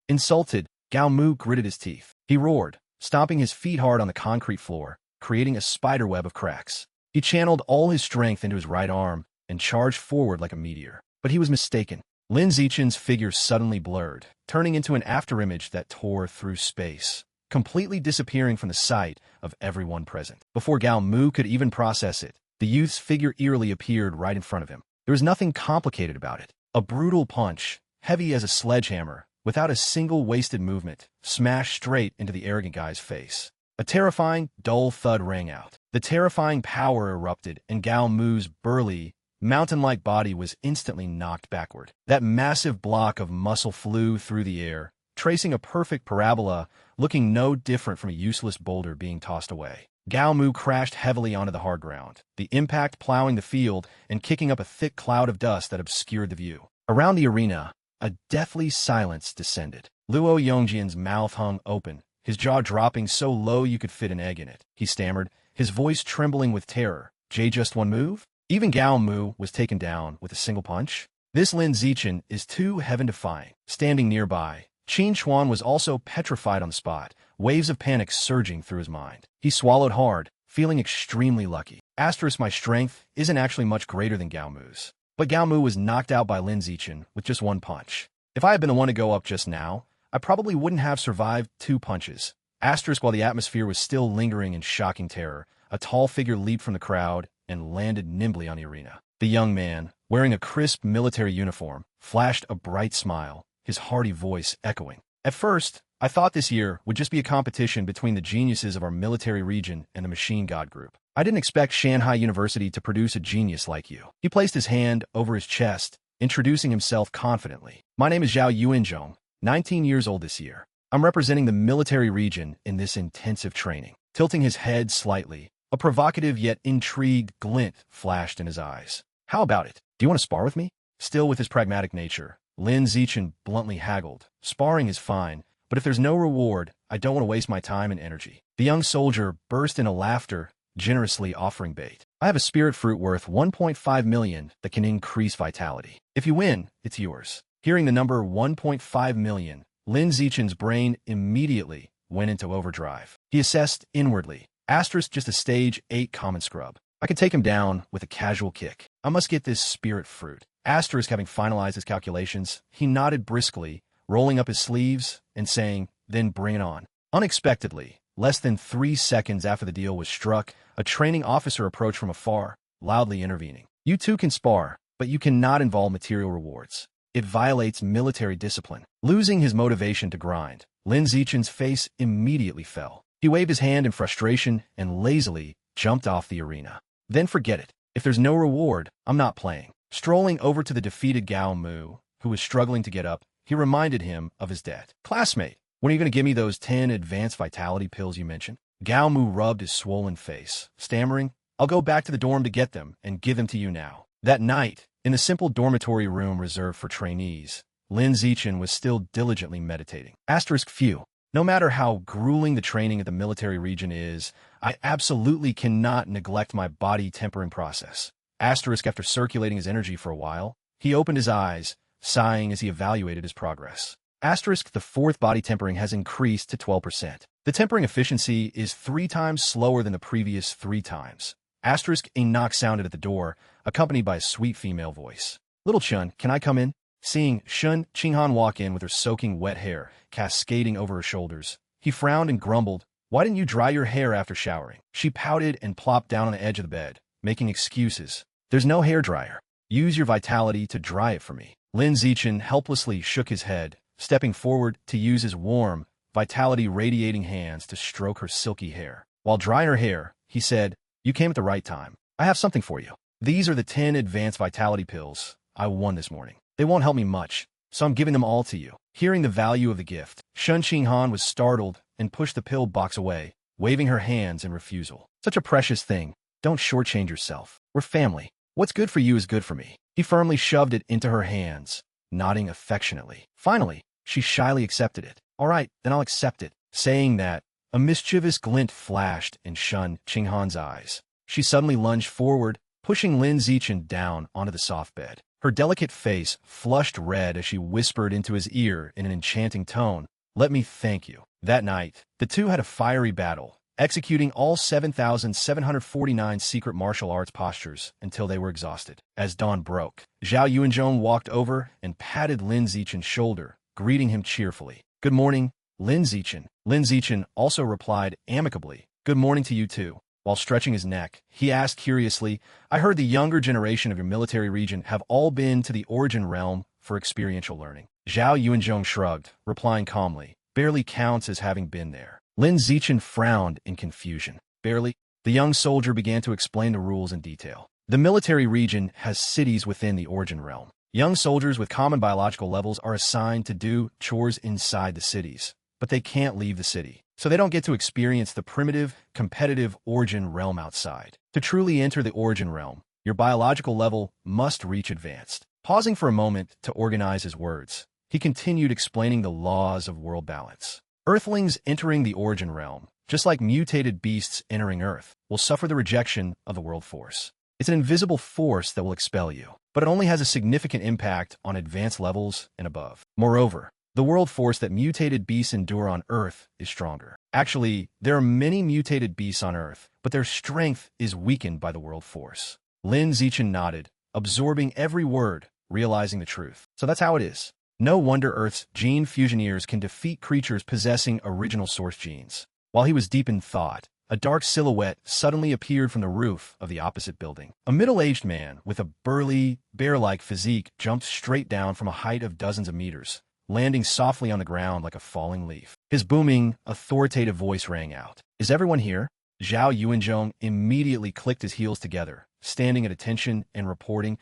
Insulted, Gao Mu gritted his teeth. He roared, stomping his feet hard on the concrete floor, creating a spiderweb of cracks. He channeled all his strength into his right arm and charged forward like a meteor. But he was mistaken. Lin Zichen's figure suddenly blurred, turning into an afterimage that tore through space, completely disappearing from the sight of everyone present. Before Gao Mu could even process it, the youth's figure eerily appeared right in front of him. There was nothing complicated about it. A brutal punch, heavy as a sledgehammer, without a single wasted movement, smashed straight into the arrogant guy's face. A terrifying, dull thud rang out. The terrifying power erupted, and Gao Mu's burly, mountain-like body was instantly knocked backward. That massive block of muscle flew through the air, tracing a perfect parabola, looking no different from a useless boulder being tossed away. Gao Mu crashed heavily onto the hard ground, the impact plowing the field and kicking up a thick cloud of dust that obscured the view. Around the arena, a deathly silence descended. Luo Yongjian's mouth hung open, his jaw dropping so low you could fit an egg in it. He stammered, his voice trembling with terror. Just one move? Even Gao Mu was taken down with a single punch? This Lin Zichen is too heaven-defying. Standing nearby, Qin Chuan was also petrified on the spot, waves of panic surging through his mind. He swallowed hard, feeling extremely lucky. My strength isn't actually much greater than Gao Mu's. But Gao Mu was knocked out by Lin Zichen with just one punch. If I had been the one to go up just now, I probably wouldn't have survived 2 punches. While the atmosphere was still lingering in shocking terror, a tall figure leaped from the crowd and landed nimbly on the arena. The young man, wearing a crisp military uniform, flashed a bright smile, his hearty voice echoing. At first, I thought this year would just be a competition between the geniuses of our military region and the Machine God Group. I didn't expect Shanghai University to produce a genius like you. He placed his hand over his chest, introducing himself confidently. My name is Zhao Yuanzhong, 19 years old this year. I'm representing the military region in this intensive training. Tilting his head slightly, a provocative yet intrigued glint flashed in his eyes. How about it? Do you want to spar with me? Still with his pragmatic nature, Lin Zichen bluntly haggled. Sparring is fine, but if there's no reward, I don't want to waste my time and energy. The The young soldier burst into laughter, generously offering bait. I have a spirit fruit worth 1.5 million that can increase vitality. If you win, it's yours. Hearing the number 1.5 million, Lin Zichen's brain immediately went into overdrive. He assessed inwardly. Asterisk just a stage 8 common scrub. I can take him down with a casual kick. I must get this spirit fruit. Asterisk having finalized his calculations, he nodded briskly, rolling up his sleeves and saying, then bring it on. Unexpectedly, less than 3 seconds after the deal was struck, a training officer approached from afar, loudly intervening. You two can spar, but you cannot involve material rewards. It violates military discipline. Losing his motivation to grind, Lin Zichen's face immediately fell. He waved his hand in frustration and lazily jumped off the arena. Then forget it. If there's no reward, I'm not playing. Strolling over to the defeated Gao Mu, who was struggling to get up, he reminded him of his debt. Classmate, when are you going to give me those 10 advanced vitality pills you mentioned? Gao Mu rubbed his swollen face, stammering, I'll go back to the dorm to get them and give them to you now. That night, in the simple dormitory room reserved for trainees, Lin Zichen was still diligently meditating. Asterisk few. No matter how grueling the training at the military region is, I absolutely cannot neglect my body tempering process. Asterisk after circulating his energy for a while, he opened his eyes, sighing as he evaluated his progress. Asterisk the fourth body tempering has increased to 12%. The tempering efficiency is 3 times slower than the previous 3 times. Asterisk a knock sounded at the door, accompanied by a sweet female voice. Little Chun, can I come in? Seeing Shun Qinghan walk in with her soaking wet hair cascading over her shoulders, he frowned and grumbled, why didn't you dry your hair after showering? She pouted and plopped down on the edge of the bed, making excuses. There's no hair dryer. Use your vitality to dry it for me. Lin Zichen helplessly shook his head, stepping forward to use his warm, vitality-radiating hands to stroke her silky hair. While drying her hair, he said, you came at the right time. I have something for you. These are the 10 advanced vitality pills I won this morning. They won't help me much, so I'm giving them all to you. Hearing the value of the gift, Shun Qinghan was startled and pushed the pill box away, waving her hands in refusal. Such a precious thing. Don't shortchange yourself. We're family. What's good for you is good for me. He firmly shoved it into her hands, nodding affectionately. Finally, she shyly accepted it. All right, then I'll accept it. Saying that, a mischievous glint flashed in Shun Qinghan's eyes. She suddenly lunged forward, pushing Lin Zichen down onto the soft bed. Her delicate face flushed red as she whispered into his ear in an enchanting tone, let me thank you. That night, the two had a fiery battle, executing all 7,749 secret martial arts postures until they were exhausted. As dawn broke, Zhao Yuanzhong walked over and patted Lin Zichen's shoulder, greeting him cheerfully. Good morning, Lin Zichen. Lin Zichen also replied amicably, good morning to you too. While stretching his neck, he asked curiously, I heard the younger generation of your military region have all been to the Origin Realm for experiential learning. Zhao Yuanzhong shrugged, replying calmly, barely counts as having been there. Lin Zichen frowned in confusion. Barely? The young soldier began to explain the rules in detail. The military region has cities within the Origin Realm. Young soldiers with common biological levels are assigned to do chores inside the cities, but they can't leave the city. So they don't get to experience the primitive, competitive Origin Realm outside. To truly enter the Origin Realm, your biological level must reach advanced. Pausing for a moment to organize his words, he continued explaining the laws of world balance. Earthlings entering the Origin Realm, just like mutated beasts entering Earth, will suffer the rejection of the world force. It's an invisible force that will expel you, but it only has a significant impact on advanced levels and above. Moreover, the world force that mutated beasts endure on Earth is stronger. Actually, there are many mutated beasts on Earth, but their strength is weakened by the world force. Lin Zichen nodded, absorbing every word, realizing the truth. So that's how it is. No wonder Earth's gene fusioneers can defeat creatures possessing original source genes. While he was deep in thought, a dark silhouette suddenly appeared from the roof of the opposite building. A middle-aged man with a burly, bear-like physique jumped straight down from a height of dozens of meters, landing softly on the ground like a falling leaf. His booming, authoritative voice rang out. Is everyone here? Zhao Yuanzhong immediately clicked his heels together, standing at attention and reporting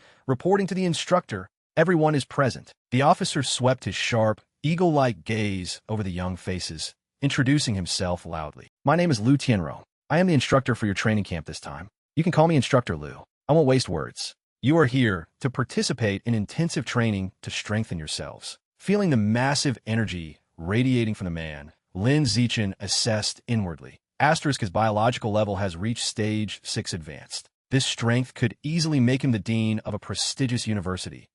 to the instructor, everyone is present. The officer swept his sharp, eagle-like gaze over the young faces, introducing himself loudly. My name is Liu Tianrong. I am the instructor for your training camp this time. You can call me Instructor Liu. I won't waste words. You are here to participate in intensive training to strengthen yourselves. Feeling the massive energy radiating from the man, Lin Zichen assessed inwardly. His biological level has reached stage 6 advanced. This strength could easily make him the dean of a prestigious university.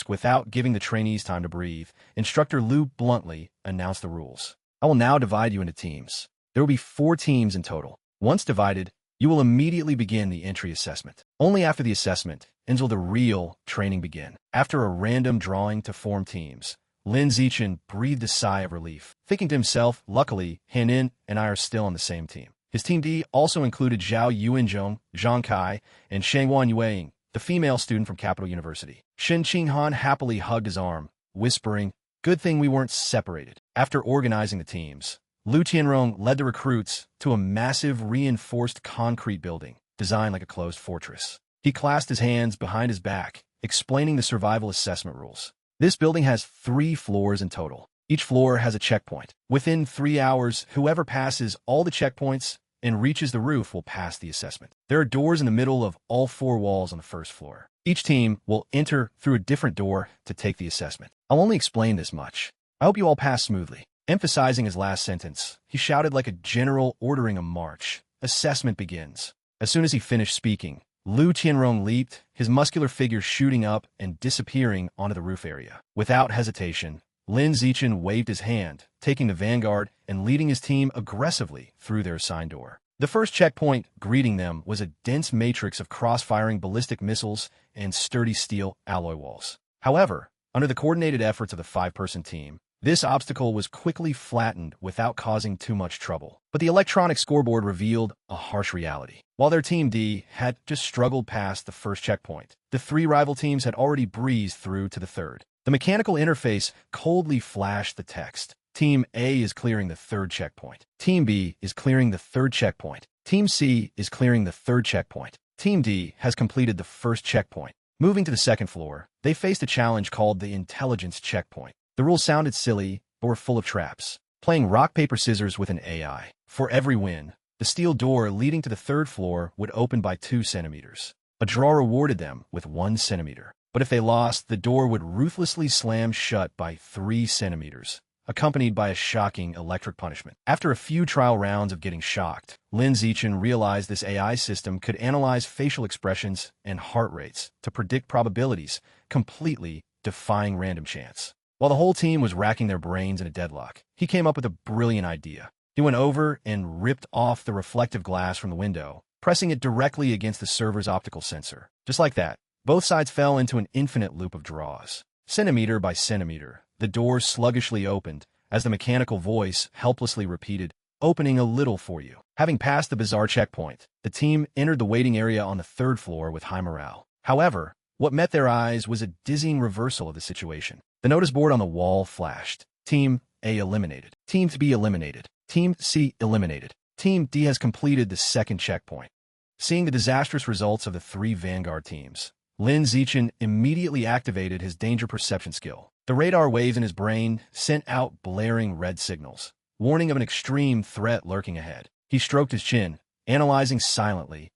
Without giving the trainees time to breathe, Instructor Liu bluntly announced the rules. I will now divide you into teams. There will be 4 teams in total. Once divided, you will immediately begin the entry assessment. Only after the assessment will the real training begin. After a random drawing to form teams, Lin Zichen breathed a sigh of relief, thinking to himself, luckily, Han-in and I are still on the same team. His Team D also included Zhao Yuanzhong, Zhang Kai, and Shangwan Yueying, the female student from Capital University. Shen Qinghan happily hugged his arm, whispering, "Good thing we weren't separated." After organizing the teams, Liu Tianrong led the recruits to a massive reinforced concrete building, designed like a closed fortress. He clasped his hands behind his back, explaining the survival assessment rules. This building has 3 floors in total. Each floor has a checkpoint. Within 3 hours, whoever passes all the checkpoints and reaches the roof will pass the assessment. There are doors in the middle of all 4 walls on the first floor. Each team will enter through a different door to take the assessment. I'll only explain this much. I hope you all pass smoothly. Emphasizing his last sentence, he shouted like a general ordering a march. Assessment begins. As soon as he finished speaking, Liu Tianrong leaped, his muscular figure shooting up and disappearing onto the roof area. Without hesitation, Lin Zichen waved his hand, taking the vanguard and leading his team aggressively through their assigned door. The first checkpoint greeting them was a dense matrix of cross-firing ballistic missiles and sturdy steel alloy walls. However, under the coordinated efforts of the 5-person team, this obstacle was quickly flattened without causing too much trouble. But the electronic scoreboard revealed a harsh reality. While their Team D had just struggled past the first checkpoint, the 3 rival teams had already breezed through to the third. The mechanical interface coldly flashed the text. Team A is clearing the 3rd checkpoint. Team B is clearing the 3rd checkpoint. Team C is clearing the 3rd checkpoint. Team D has completed the 1st checkpoint. Moving to the 2nd floor, they faced a challenge called the intelligence checkpoint. The rules sounded silly, but were full of traps. Playing rock, paper, scissors with an AI. For every win, the steel door leading to the 3rd floor would open by 2 centimeters. A draw rewarded them with 1 centimeter. But if they lost, the door would ruthlessly slam shut by 3 centimeters, accompanied by a shocking electric punishment. After a few trial rounds of getting shocked, Lin Zichen realized this AI system could analyze facial expressions and heart rates to predict probabilities, completely defying random chance. While the whole team was racking their brains in a deadlock, he came up with a brilliant idea. He went over and ripped off the reflective glass from the window, pressing it directly against the server's optical sensor. Just like that, both sides fell into an infinite loop of draws. Centimeter by centimeter, the door sluggishly opened as the mechanical voice helplessly repeated, "Opening a little for you." Having passed the bizarre checkpoint, the team entered the waiting area on the 3rd floor with high morale. However, what met their eyes was a dizzying reversal of the situation. The notice board on the wall flashed. Team A eliminated. Team B eliminated. Team C eliminated. Team D has completed the 2nd checkpoint. Seeing the disastrous results of the 3 vanguard teams, Lin Zichen immediately activated his danger perception skill. The radar waves in his brain sent out blaring red signals, warning of an extreme threat lurking ahead. He stroked his chin, analyzing silently,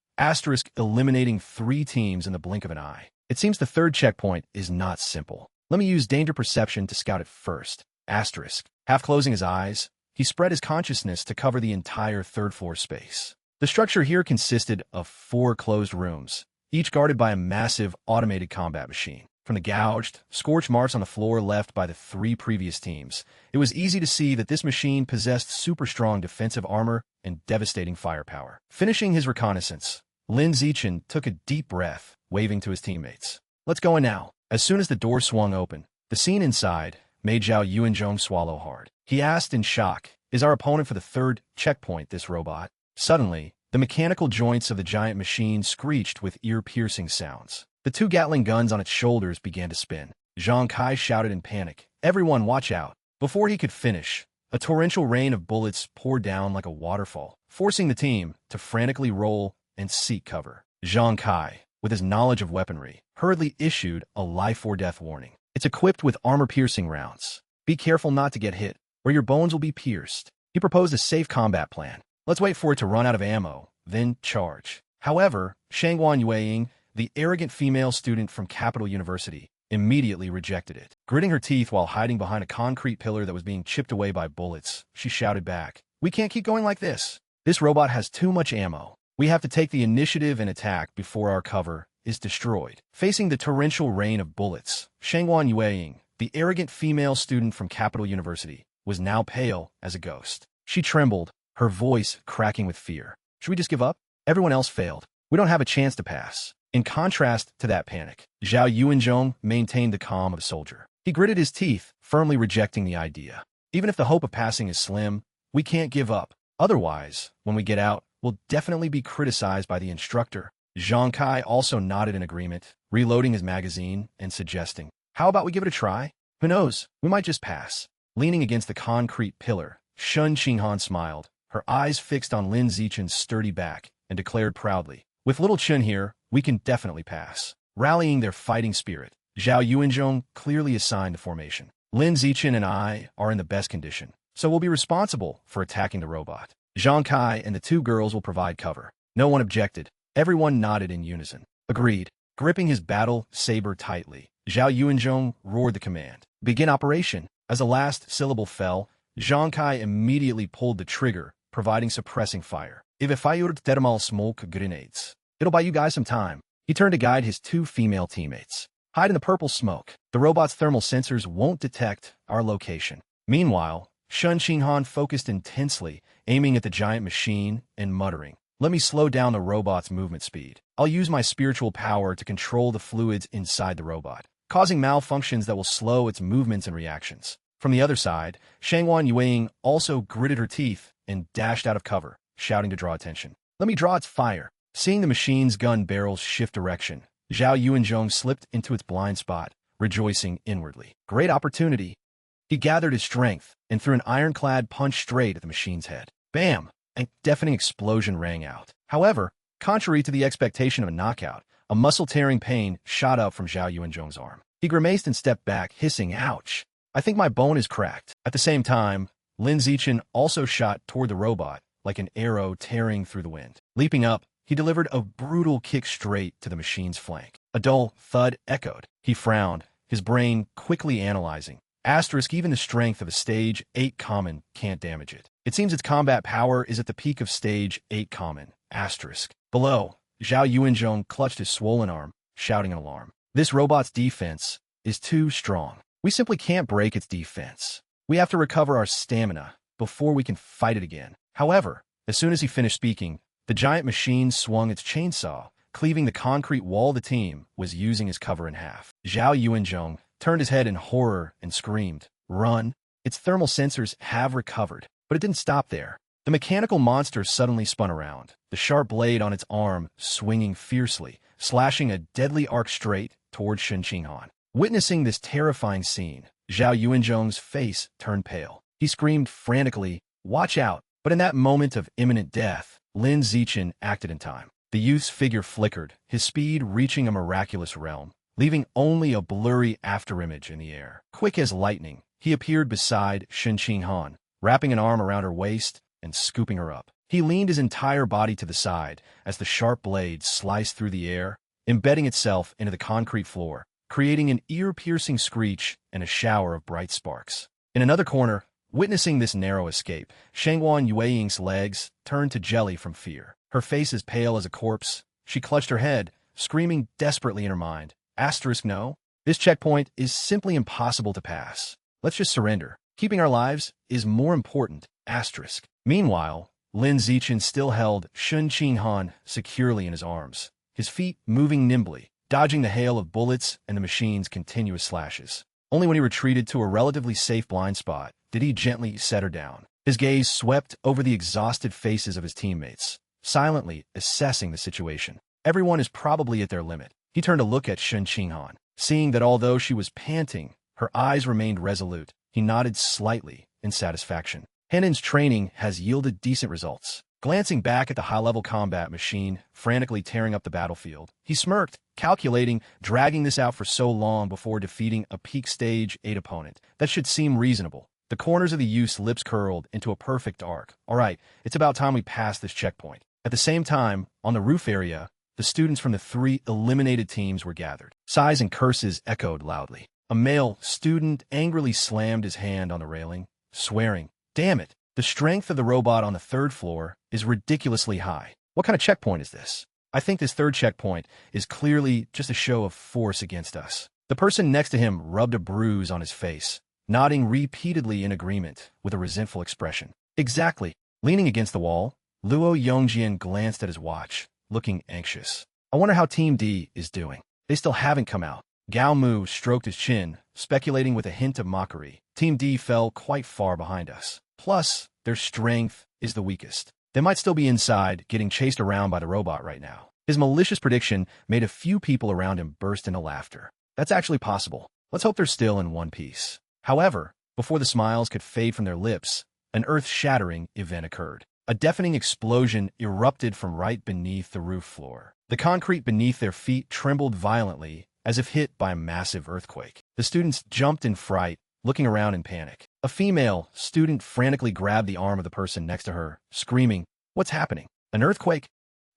eliminating 3 teams in the blink of an eye. It seems the 3rd checkpoint is not simple. Let me use danger perception to scout it first. Half closing his eyes, he spread his consciousness to cover the entire 3rd floor space. The structure here consisted of 4 closed rooms, each guarded by a massive automated combat machine. From the gouged, scorched marks on the floor left by the 3 previous teams, it was easy to see that this machine possessed super strong defensive armor and devastating firepower. Finishing his reconnaissance, Lin Zichen took a deep breath, waving to his teammates. "Let's go in now." As soon as the door swung open, the scene inside made Zhao Yuanzhong swallow hard. He asked in shock, "Is our opponent for the 3rd checkpoint this robot?" Suddenly, the mechanical joints of the giant machine screeched with ear-piercing sounds. The 2 Gatling guns on its shoulders began to spin. Zhang Kai shouted in panic, "Everyone watch out!" Before he could finish, a torrential rain of bullets poured down like a waterfall, forcing the team to frantically roll and seek cover. Zhang Kai, with his knowledge of weaponry, hurriedly issued a life-or-death warning. "It's equipped with armor-piercing rounds. Be careful not to get hit, or your bones will be pierced." He proposed a safe combat plan. "Let's wait for it to run out of ammo, then charge." However, Shangwan Yueying, the arrogant female student from Capital University, immediately rejected it. Gritting her teeth while hiding behind a concrete pillar that was being chipped away by bullets, she shouted back, "We can't keep going like this. This robot has too much ammo. We have to take the initiative and attack before our cover is destroyed. Facing the torrential rain of bullets, Shangwan Yueying, the arrogant female student from Capital University, was now pale as a ghost. She trembled, her voice cracking with fear. Should we just give up? Everyone else failed. We don't have a chance to pass. In contrast to that panic, Zhao Yuanzhong maintained the calm of a soldier. He gritted his teeth, firmly rejecting the idea. Even if the hope of passing is slim, we can't give up. Otherwise, when we get out, we'll definitely be criticized by the instructor. Zhang Kai also nodded in agreement, reloading his magazine and suggesting, "How about we give it a try? Who knows, we might just pass." Leaning against the concrete pillar, Shun Qinghan smiled, her eyes fixed on Lin Zichen's sturdy back, and declared proudly, "With little Chun here, we can definitely pass." Rallying their fighting spirit, Zhao Yuanzhong clearly assigned the formation. Lin Zichen and I are in the best condition, so we'll be responsible for attacking the robot. Zhang Kai and the two girls will provide cover. No one objected. Everyone nodded in unison. Agreed. Gripping his battle saber tightly, Zhao Yuanzhong roared the command. "Begin operation." As the last syllable fell, Zhang Kai immediately pulled the trigger, providing suppressing fire. "If I use thermal smoke grenades, it'll buy you guys some time." He turned to guide his two female teammates. "Hide in the purple smoke. The robot's thermal sensors won't detect our location." Meanwhile, Shun Qinghan focused intensely, aiming at the giant machine and muttering, "Let me slow down the robot's movement speed. I'll use my spiritual power to control the fluids inside the robot, causing malfunctions that will slow its movements and reactions." From the other side, Shangwan Yueying also gritted her teeth and dashed out of cover, shouting to draw attention. "Let me draw its fire." Seeing the machine's gun barrels shift direction, Zhao Yuanzhong slipped into its blind spot, rejoicing inwardly. Great opportunity. He gathered his strength and threw an ironclad punch straight at the machine's head. Bam! A deafening explosion rang out. However, contrary to the expectation of a knockout, a muscle-tearing pain shot up from Zhao Yuanzhong's arm. He grimaced and stepped back, hissing, "Ouch! I think my bone is cracked." At the same time, Lin Zichen also shot toward the robot, like an arrow tearing through the wind. Leaping up, he delivered a brutal kick straight to the machine's flank. A dull thud echoed. He frowned, his brain quickly analyzing. Even the strength of a Stage 8 common can't damage it. It seems its combat power is at the peak of Stage 8 common. Below, Zhao Yuanzhong clutched his swollen arm, shouting in alarm. This robot's defense is too strong. We simply can't break its defense. We have to recover our stamina before we can fight it again. However, as soon as he finished speaking, the giant machine swung its chainsaw, cleaving the concrete wall the team was using as cover in half. Zhao Yuanzhong turned his head in horror and screamed, "Run!" Its thermal sensors have recovered, but it didn't stop there. The mechanical monster suddenly spun around, the sharp blade on its arm swinging fiercely, slashing a deadly arc straight toward Shun Qinghan. Witnessing this terrifying scene, Zhao Yuanzhong's face turned pale. He screamed frantically, "Watch out!" But in that moment of imminent death, Lin Zichen acted in time. The youth's figure flickered, his speed reaching a miraculous realm, leaving only a blurry afterimage in the air. Quick as lightning, he appeared beside Shun Qinghan, wrapping an arm around her waist and scooping her up. He leaned his entire body to the side as the sharp blade sliced through the air, embedding itself into the concrete floor, creating an ear-piercing screech and a shower of bright sparks. In another corner, witnessing this narrow escape, Shangwan Yueying's legs turned to jelly from fear. Her face as pale as a corpse, she clutched her head, screaming desperately in her mind, "No, this checkpoint is simply impossible to pass. Let's just surrender. Keeping our lives is more important, Meanwhile, Lin Zichen still held Shun Qinghan securely in his arms, his feet moving nimbly, dodging the hail of bullets and the machine's continuous slashes. Only when he retreated to a relatively safe blind spot did he gently set her down. His gaze swept over the exhausted faces of his teammates, silently assessing the situation. Everyone is probably at their limit. He turned to look at Shun Qinghan. Seeing that although she was panting, her eyes remained resolute, he nodded slightly in satisfaction. Hanen's training has yielded decent results. Glancing back at the high-level combat machine, frantically tearing up the battlefield, he smirked, calculating dragging this out for so long before defeating a peak Stage 8 opponent. That should seem reasonable. The corners of the youth's lips curled into a perfect arc. All right, it's about time we pass this checkpoint. At the same time, on the roof area, the students from the 3 eliminated teams were gathered. Sighs and curses echoed loudly. A male student angrily slammed his hand on the railing, swearing, "Damn it, The strength of the robot on the third floor is ridiculously high. What kind of checkpoint is this? I think this third checkpoint is clearly just a show of force against us. The person next to him rubbed a bruise on his face, nodding repeatedly in agreement with a resentful expression. Exactly. Leaning against the wall, Luo Yongjian glanced at his watch, looking anxious. I wonder how Team D is doing. They still haven't come out. Gao Mu stroked his chin, speculating with a hint of mockery. Team D fell quite far behind us. Plus, their strength is the weakest. They might still be inside, getting chased around by the robot right now. His malicious prediction made a few people around him burst into laughter. That's actually possible. Let's hope they're still in one piece. However, before the smiles could fade from their lips, an earth-shattering event occurred. A deafening explosion erupted from right beneath the roof floor. The concrete beneath their feet trembled violently, as if hit by a massive earthquake. The students jumped in fright, looking around in panic. A female student frantically grabbed the arm of the person next to her, screaming, "What's happening? An earthquake?"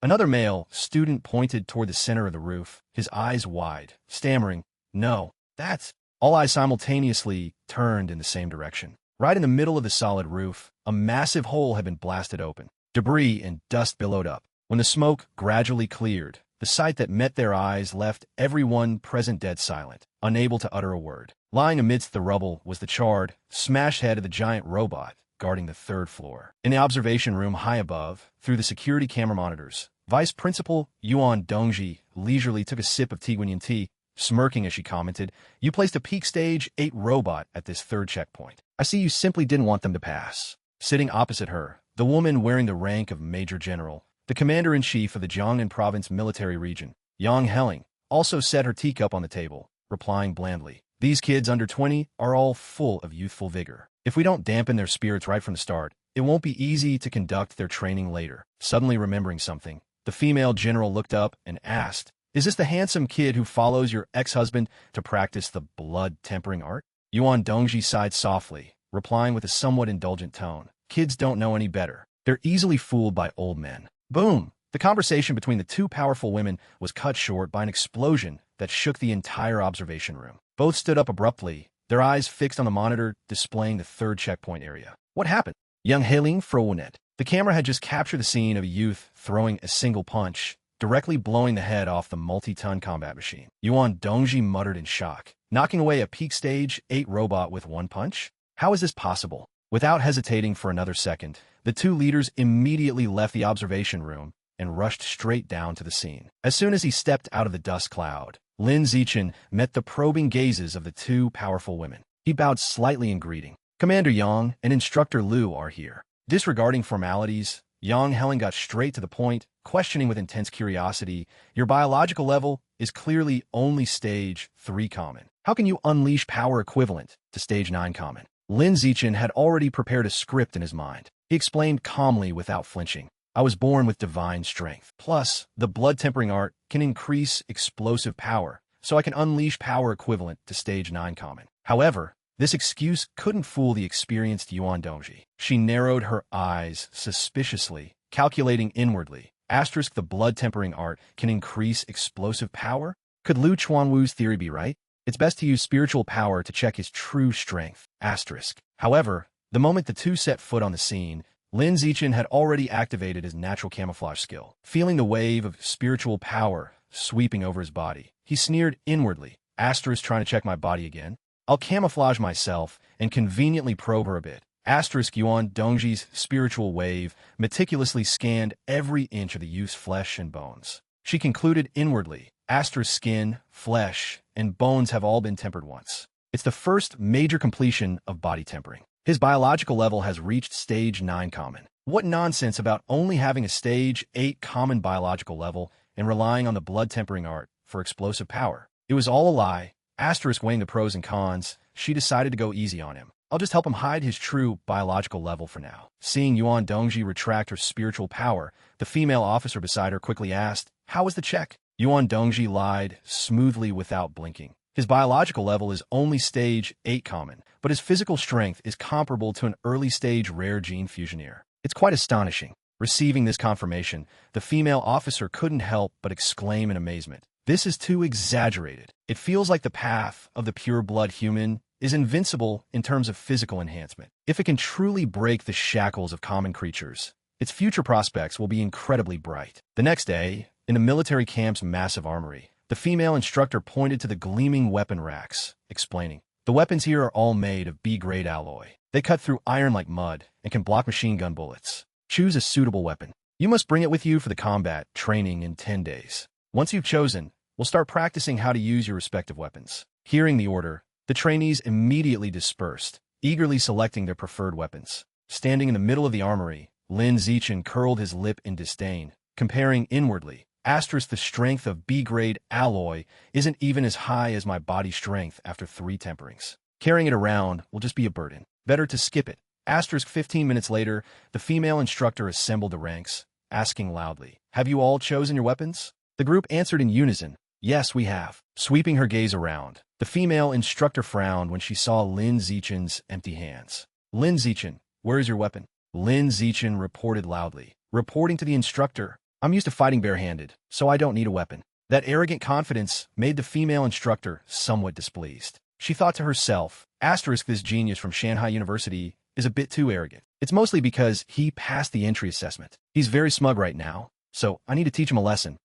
Another male student pointed toward the center of the roof, his eyes wide, stammering, "No, that's..." All eyes simultaneously turned in the same direction. Right in the middle of the solid roof, a massive hole had been blasted open. Debris and dust billowed up. When the smoke gradually cleared, the sight that met their eyes left everyone present dead silent, unable to utter a word. Lying amidst the rubble was the charred, smashed head of the giant robot guarding the third floor. In the observation room high above, through the security camera monitors, Vice Principal Yuan Dongji leisurely took a sip of Tiguanyan tea, smirking as she commented, "You placed a peak stage 8 robot at this third checkpoint. I see you simply didn't want them to pass." Sitting opposite her, the woman wearing the rank of Major General, the commander-in-chief of the Jiangnan Province military region, Yang Helling, also set her teacup on the table, replying blandly, "These kids under 20 are all full of youthful vigor. If we don't dampen their spirits right from the start, it won't be easy to conduct their training later." Suddenly remembering something, the female general looked up and asked, "Is this the handsome kid who follows your ex-husband to practice the blood-tempering art?" Yuan Dongji sighed softly, replying with a somewhat indulgent tone, "Kids don't know any better. They're easily fooled by old men." Boom! The conversation between the two powerful women was cut short by an explosion that shook the entire observation room. Both stood up abruptly, their eyes fixed on the monitor displaying the third checkpoint area. What happened? Young Heiling Frowenet. The camera had just captured the scene of a youth throwing a single punch, directly blowing the head off the multi-ton combat machine. Yuan Dongji muttered in shock, knocking away a peak stage 8 robot with one punch? How is this possible? Without hesitating for another second, the two leaders immediately left the observation room and rushed straight down to the scene. As soon as he stepped out of the dust cloud, Lin Zichen met the probing gazes of the two powerful women. He bowed slightly in greeting. "Commander Yang and Instructor Liu are here." Disregarding formalities, Yang Helen got straight to the point, questioning with intense curiosity, "Your biological level is clearly only stage 3 common. How can you unleash power equivalent to stage 9 common?" Lin Zichen had already prepared a script in his mind. He explained calmly without flinching, "I was born with divine strength. Plus, the blood-tempering art can increase explosive power, so I can unleash power equivalent to stage 9 common." However, this excuse couldn't fool the experienced Yuan Dongji. She narrowed her eyes suspiciously, calculating inwardly. Asterisk, the blood-tempering art can increase explosive power? Could Lu Chuanwu's theory be right? It's best to use spiritual power to check his true strength. Asterisk. However, the moment the two set foot on the scene, Lin Zichen had already activated his natural camouflage skill. Feeling the wave of spiritual power sweeping over his body, he sneered inwardly. Asterisk, trying to check my body again? I'll camouflage myself and conveniently probe her a bit. Asterisk, Yuan Dongji's spiritual wave meticulously scanned every inch of the youth's flesh and bones. She concluded inwardly, asterisk, skin, flesh, and bones have all been tempered once. It's the first major completion of body tempering. His biological level has reached stage 9 common. What nonsense about only having a stage 8 common biological level and relying on the blood tempering art for explosive power. It was all a lie. Asterisk, weighing the pros and cons, she decided to go easy on him. I'll just help him hide his true biological level for now. Seeing Yuan Dongji retract her spiritual power, the female officer beside her quickly asked, "How was the check?" Yuan Dongji lied smoothly without blinking. His biological level is only stage 8 common, but his physical strength is comparable to an early-stage rare gene fusioneer. It's quite astonishing. Receiving this confirmation, the female officer couldn't help but exclaim in amazement. This is too exaggerated. It feels like the path of the pure-blood human is invincible in terms of physical enhancement. If it can truly break the shackles of common creatures, its future prospects will be incredibly bright. The next day, in the military camp's massive armory, the female instructor pointed to the gleaming weapon racks, explaining, "The weapons here are all made of B-grade alloy. They cut through iron like mud and can block machine gun bullets. Choose a suitable weapon. You must bring it with you for the combat training in 10 days. Once you've chosen, we'll start practicing how to use your respective weapons." Hearing the order, the trainees immediately dispersed, eagerly selecting their preferred weapons. Standing in the middle of the armory, Lin Zichen curled his lip in disdain, comparing inwardly, "The strength of B-grade alloy isn't even as high as my body strength after 3 temperings. Carrying it around will just be a burden. Better to skip it." 15 minutes later, the female instructor assembled the ranks, asking loudly, "Have you all chosen your weapons?" The group answered in unison, "Yes, we have." Sweeping her gaze around, the female instructor frowned when she saw Lin Zichen's empty hands. "Lin Zichen, where is your weapon?" Lin Zichen reported loudly, reporting to the instructor, "I'm used to fighting barehanded, so I don't need a weapon." That arrogant confidence made the female instructor somewhat displeased. She thought to herself, "This genius from Shanghai University is a bit too arrogant. It's mostly because he passed the entry assessment. He's very smug right now, so I need to teach him a lesson."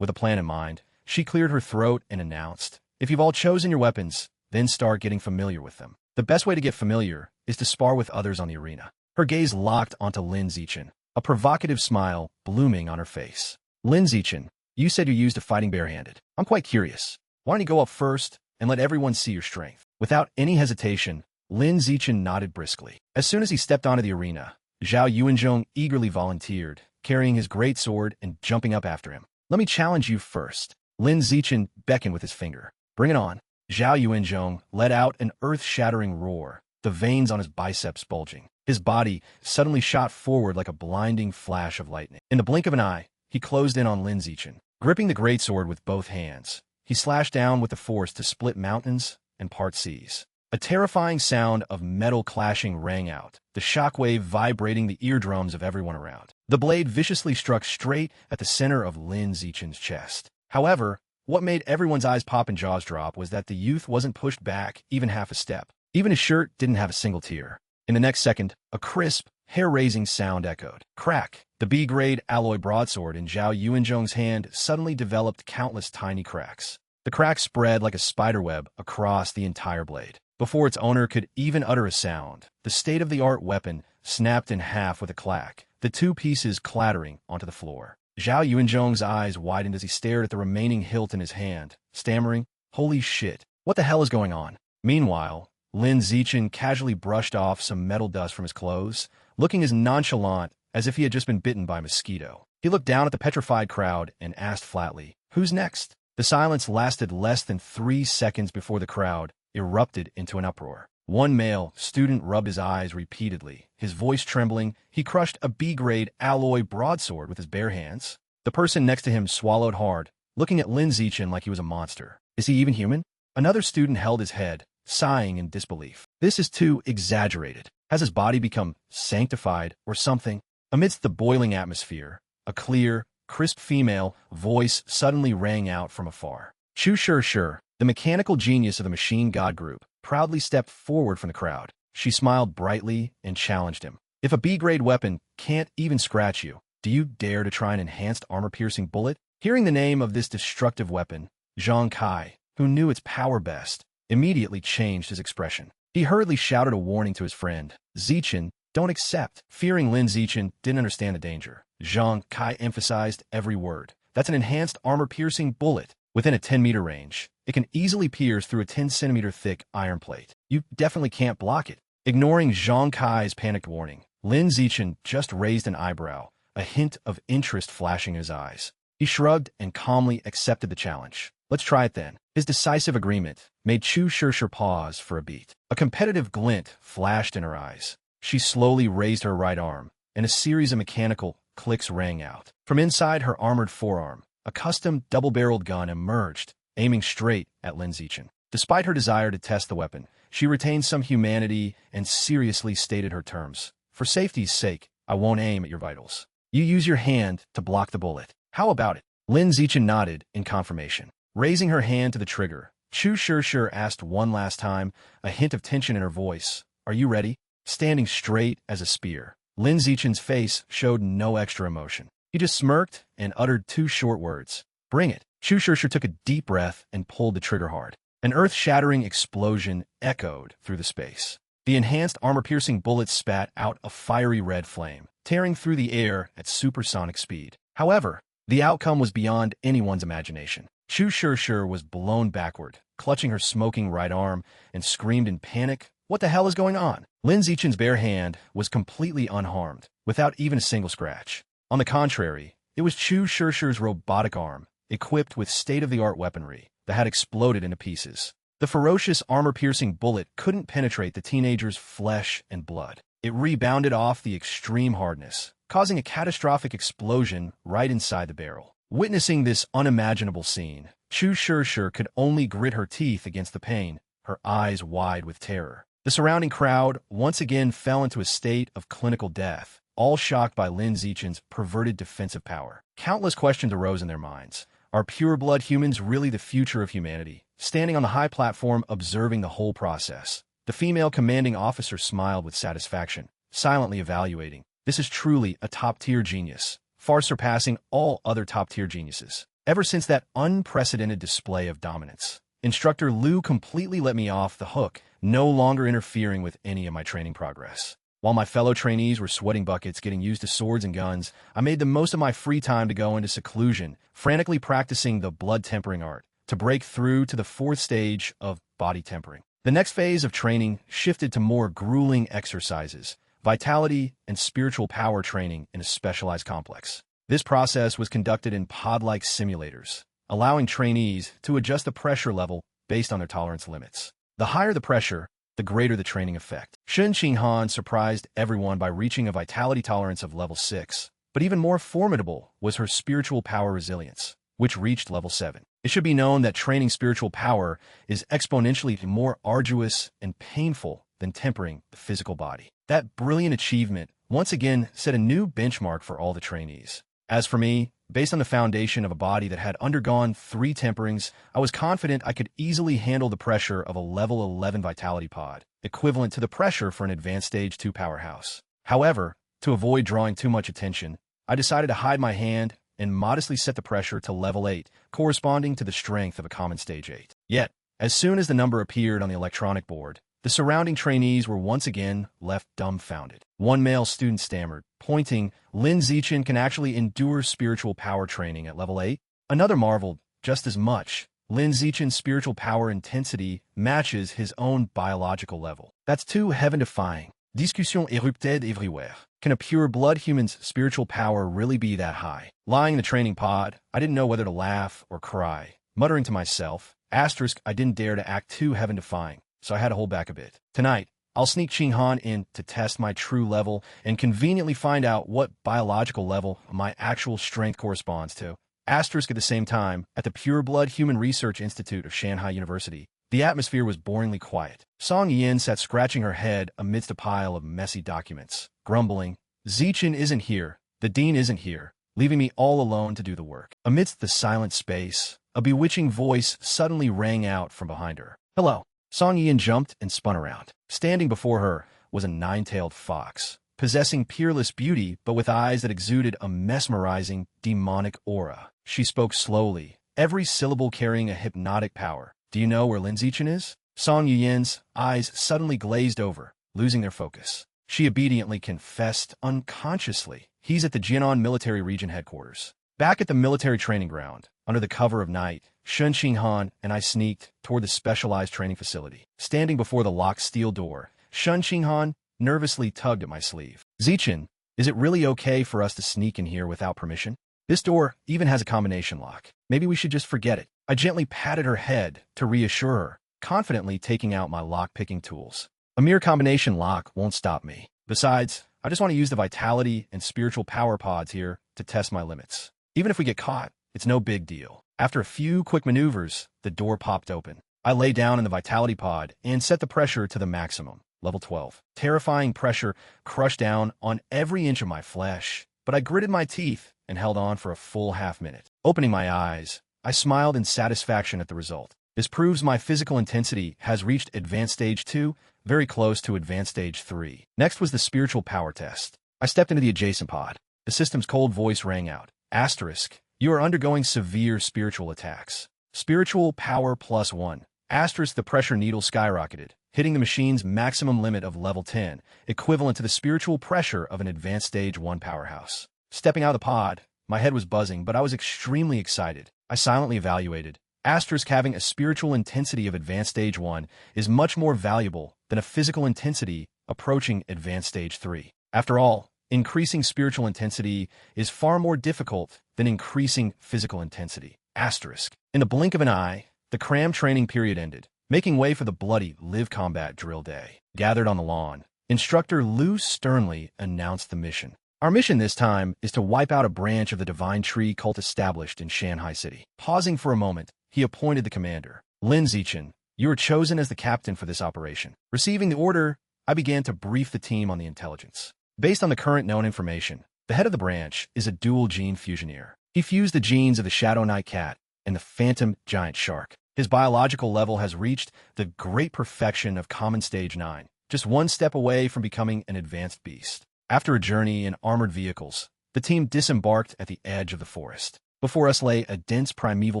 With a plan in mind, she cleared her throat and announced, "If you've all chosen your weapons, then start getting familiar with them. The best way to get familiar is to spar with others on the arena." Her gaze locked onto Lin Zichen, a provocative smile blooming on her face. "Lin Zichen, you said you're used to fighting barehanded. I'm quite curious. Why don't you go up first and let everyone see your strength?" Without any hesitation, Lin Zichen nodded briskly. As soon as he stepped onto the arena, Zhao Yuanzhong eagerly volunteered, carrying his great sword and jumping up after him. "Let me challenge you first." Lin Zichen beckoned with his finger. "Bring it on." Zhao Yuanzhong let out an earth-shattering roar, the veins on his biceps bulging. His body suddenly shot forward like a blinding flash of lightning. In the blink of an eye, he closed in on Lin Zichen. Gripping the greatsword with both hands, he slashed down with the force to split mountains and part seas. A terrifying sound of metal clashing rang out, the shockwave vibrating the eardrums of everyone around. The blade viciously struck straight at the center of Lin Zichen's chest. However, what made everyone's eyes pop and jaws drop was that the youth wasn't pushed back even half a step. Even his shirt didn't have a single tear. In the next second, a crisp, hair-raising sound echoed. Crack! The B-grade alloy broadsword in Zhao Yuanzhong's hand suddenly developed countless tiny cracks. The cracks spread like a spiderweb across the entire blade. Before its owner could even utter a sound, the state-of-the-art weapon snapped in half with a clack, the 2 pieces clattering onto the floor. Zhao Yuanzhong's eyes widened as he stared at the remaining hilt in his hand, stammering, "Holy shit, what the hell is going on?" Meanwhile, Lin Zichen casually brushed off some metal dust from his clothes, looking as nonchalant as if he had just been bitten by a mosquito. He looked down at the petrified crowd and asked flatly, "Who's next?" The silence lasted less than 3 seconds before the crowd erupted into an uproar. One male student rubbed his eyes repeatedly. His voice trembling, he crushed a B-grade alloy broadsword with his bare hands. The person next to him swallowed hard, looking at Lin Zichen like he was a monster. "Is he even human?" Another student held his head, sighing in disbelief. "This is too exaggerated. Has his body become sanctified or something?" Amidst the boiling atmosphere, a clear, crisp female voice suddenly rang out from afar. Chu Sure, the mechanical genius of the Machine God Group, proudly stepped forward from the crowd. She smiled brightly and challenged him. "If a B-grade weapon can't even scratch you, do you dare to try an enhanced armor-piercing bullet?" Hearing the name of this destructive weapon, Zhang Kai, who knew its power best, immediately changed his expression. He hurriedly shouted a warning to his friend, "Zichen, don't accept." Fearing Lin Zichen didn't understand the danger, Zhang Kai emphasized every word. "That's an enhanced armor-piercing bullet. Within a 10-meter range, it can easily pierce through a 10-centimeter thick iron plate. You definitely can't block it." Ignoring Zhang Kai's panicked warning, Lin Zichen just raised an eyebrow, a hint of interest flashing in his eyes. He shrugged and calmly accepted the challenge. "Let's try it then." His decisive agreement made Chu Sure pause for a beat. A competitive glint flashed in her eyes. She slowly raised her right arm, and a series of mechanical clicks rang out. From inside her armored forearm, a custom double-barreled gun emerged, aiming straight at Lin Zichen. Despite her desire to test the weapon, she retained some humanity and seriously stated her terms. "For safety's sake, I won't aim at your vitals. You use your hand to block the bullet. How about it?" Lin Zichen nodded in confirmation. Raising her hand to the trigger, Chu Shir asked one last time, a hint of tension in her voice. Are you ready? Standing straight as a spear. Lin Zichen's face showed no extra emotion. He just smirked and uttered two short words. Bring it. Chu Shir took a deep breath and pulled the trigger hard. An earth-shattering explosion echoed through the space. The enhanced armor-piercing bullets spat out a fiery red flame, tearing through the air at supersonic speed. However, the outcome was beyond anyone's imagination. Chu Shir was blown backward, clutching her smoking right arm, and screamed in panic, "What the hell is going on?" Lin Zichen's bare hand was completely unharmed, without even a single scratch. On the contrary, it was Chu Shir's robotic arm, equipped with state-of-the-art weaponry, that had exploded into pieces. The ferocious armor-piercing bullet couldn't penetrate the teenager's flesh and blood. It rebounded off the extreme hardness, causing a catastrophic explosion right inside the barrel. Witnessing this unimaginable scene, Chu Shir could only grit her teeth against the pain, her eyes wide with terror. The surrounding crowd once again fell into a state of clinical death, all shocked by Lin Zichen's perverted defensive power. Countless questions arose in their minds. Are pure-blood humans really the future of humanity? Standing on the high platform observing the whole process, the female commanding officer smiled with satisfaction, silently evaluating. This is truly a top-tier genius, far surpassing all other top-tier geniuses. Ever since that unprecedented display of dominance, Instructor Liu completely let me off the hook, no longer interfering with any of my training progress. While my fellow trainees were sweating buckets getting used to swords and guns, I made the most of my free time to go into seclusion, frantically practicing the blood-tempering art, to break through to the fourth stage of body tempering. The next phase of training shifted to more grueling exercises, vitality and spiritual power training in a specialized complex. This process was conducted in pod-like simulators, allowing trainees to adjust the pressure level based on their tolerance limits. The higher the pressure, the greater the training effect. Shun Qinghan surprised everyone by reaching a vitality tolerance of level 6, but even more formidable was her spiritual power resilience, which reached level 7. It should be known that training spiritual power is exponentially more arduous and painful than tempering the physical body. That brilliant achievement once again set a new benchmark for all the trainees. As for me, based on the foundation of a body that had undergone 3 temperings, I was confident I could easily handle the pressure of a level 11 vitality pod, equivalent to the pressure for an advanced stage 2 powerhouse. However, to avoid drawing too much attention, I decided to hide my hand and modestly set the pressure to level 8, corresponding to the strength of a common stage 8. Yet, as soon as the number appeared on the electronic board, the surrounding trainees were once again left dumbfounded. One male student stammered, pointing, "Lin Zichen can actually endure spiritual power training at level 8? Another marveled, just as much. Lin Zichen's spiritual power intensity matches his own biological level. That's too heaven-defying. Discussion érupted everywhere. Can a pure-blood human's spiritual power really be that high? Lying in the training pod, I didn't know whether to laugh or cry. Muttering to myself, I didn't dare to act too heaven-defying, so I had to hold back a bit. Tonight, I'll sneak Qinghan in to test my true level and conveniently find out what biological level my actual strength corresponds to. At the same time, at the Pure Blood Human Research Institute of Shanghai University, the atmosphere was boringly quiet. Song Yin sat scratching her head amidst a pile of messy documents, grumbling, "Zichen isn't here, the dean isn't here, leaving me all alone to do the work." Amidst the silent space, a bewitching voice suddenly rang out from behind her. "Hello." Song Yin jumped and spun around. Standing before her was a 9-tailed fox, possessing peerless beauty but with eyes that exuded a mesmerizing, demonic aura. She spoke slowly, every syllable carrying a hypnotic power. "Do you know where Lin Zichen is?" Song Yin's eyes suddenly glazed over, losing their focus. She obediently confessed unconsciously. "He's at the Jianan Military Region headquarters." Back at the military training ground, under the cover of night, Shun Qinghan and I sneaked toward the specialized training facility. Standing before the locked steel door, Shun Qinghan nervously tugged at my sleeve. "Zichen, is it really okay for us to sneak in here without permission? This door even has a combination lock. Maybe we should just forget it." I gently patted her head to reassure her, confidently taking out my lock-picking tools. "A mere combination lock won't stop me. Besides, I just want to use the vitality and spiritual power pods here to test my limits. Even if we get caught, it's no big deal." After a few quick maneuvers, the door popped open. I lay down in the vitality pod and set the pressure to the maximum, level 12. Terrifying pressure crushed down on every inch of my flesh, but I gritted my teeth and held on for a full half minute. Opening my eyes, I smiled in satisfaction at the result. This proves my physical intensity has reached Advanced Stage 2, very close to Advanced Stage 3. Next was the spiritual power test. I stepped into the adjacent pod. The system's cold voice rang out. Asterisk, you are undergoing severe spiritual attacks. Spiritual power +1. Asterisk, the pressure needle skyrocketed, hitting the machine's maximum limit of level 10, equivalent to the spiritual pressure of an Advanced Stage 1 powerhouse. Stepping out of the pod, my head was buzzing, but I was extremely excited. I silently evaluated. Asterisk, having a spiritual intensity of Advanced Stage 1 is much more valuable than a physical intensity approaching Advanced Stage 3. After all, increasing spiritual intensity is far more difficult than increasing physical intensity. Asterisk. In the blink of an eye, the cram training period ended, making way for the bloody live combat drill day. Gathered on the lawn, Instructor Liu sternly announced the mission. Our mission this time is to wipe out a branch of the Divine Tree cult established in Shanghai City. Pausing for a moment, he appointed the commander. Lin Zichen, you are chosen as the captain for this operation. Receiving the order, I began to brief the team on the intelligence. Based on the current known information, the head of the branch is a dual-gene fusioneer. He fused the genes of the Shadow Knight Cat and the Phantom Giant Shark. His biological level has reached the great perfection of Common Stage 9, just one step away from becoming an advanced beast. After a journey in armored vehicles, the team disembarked at the edge of the forest. Before us lay a dense primeval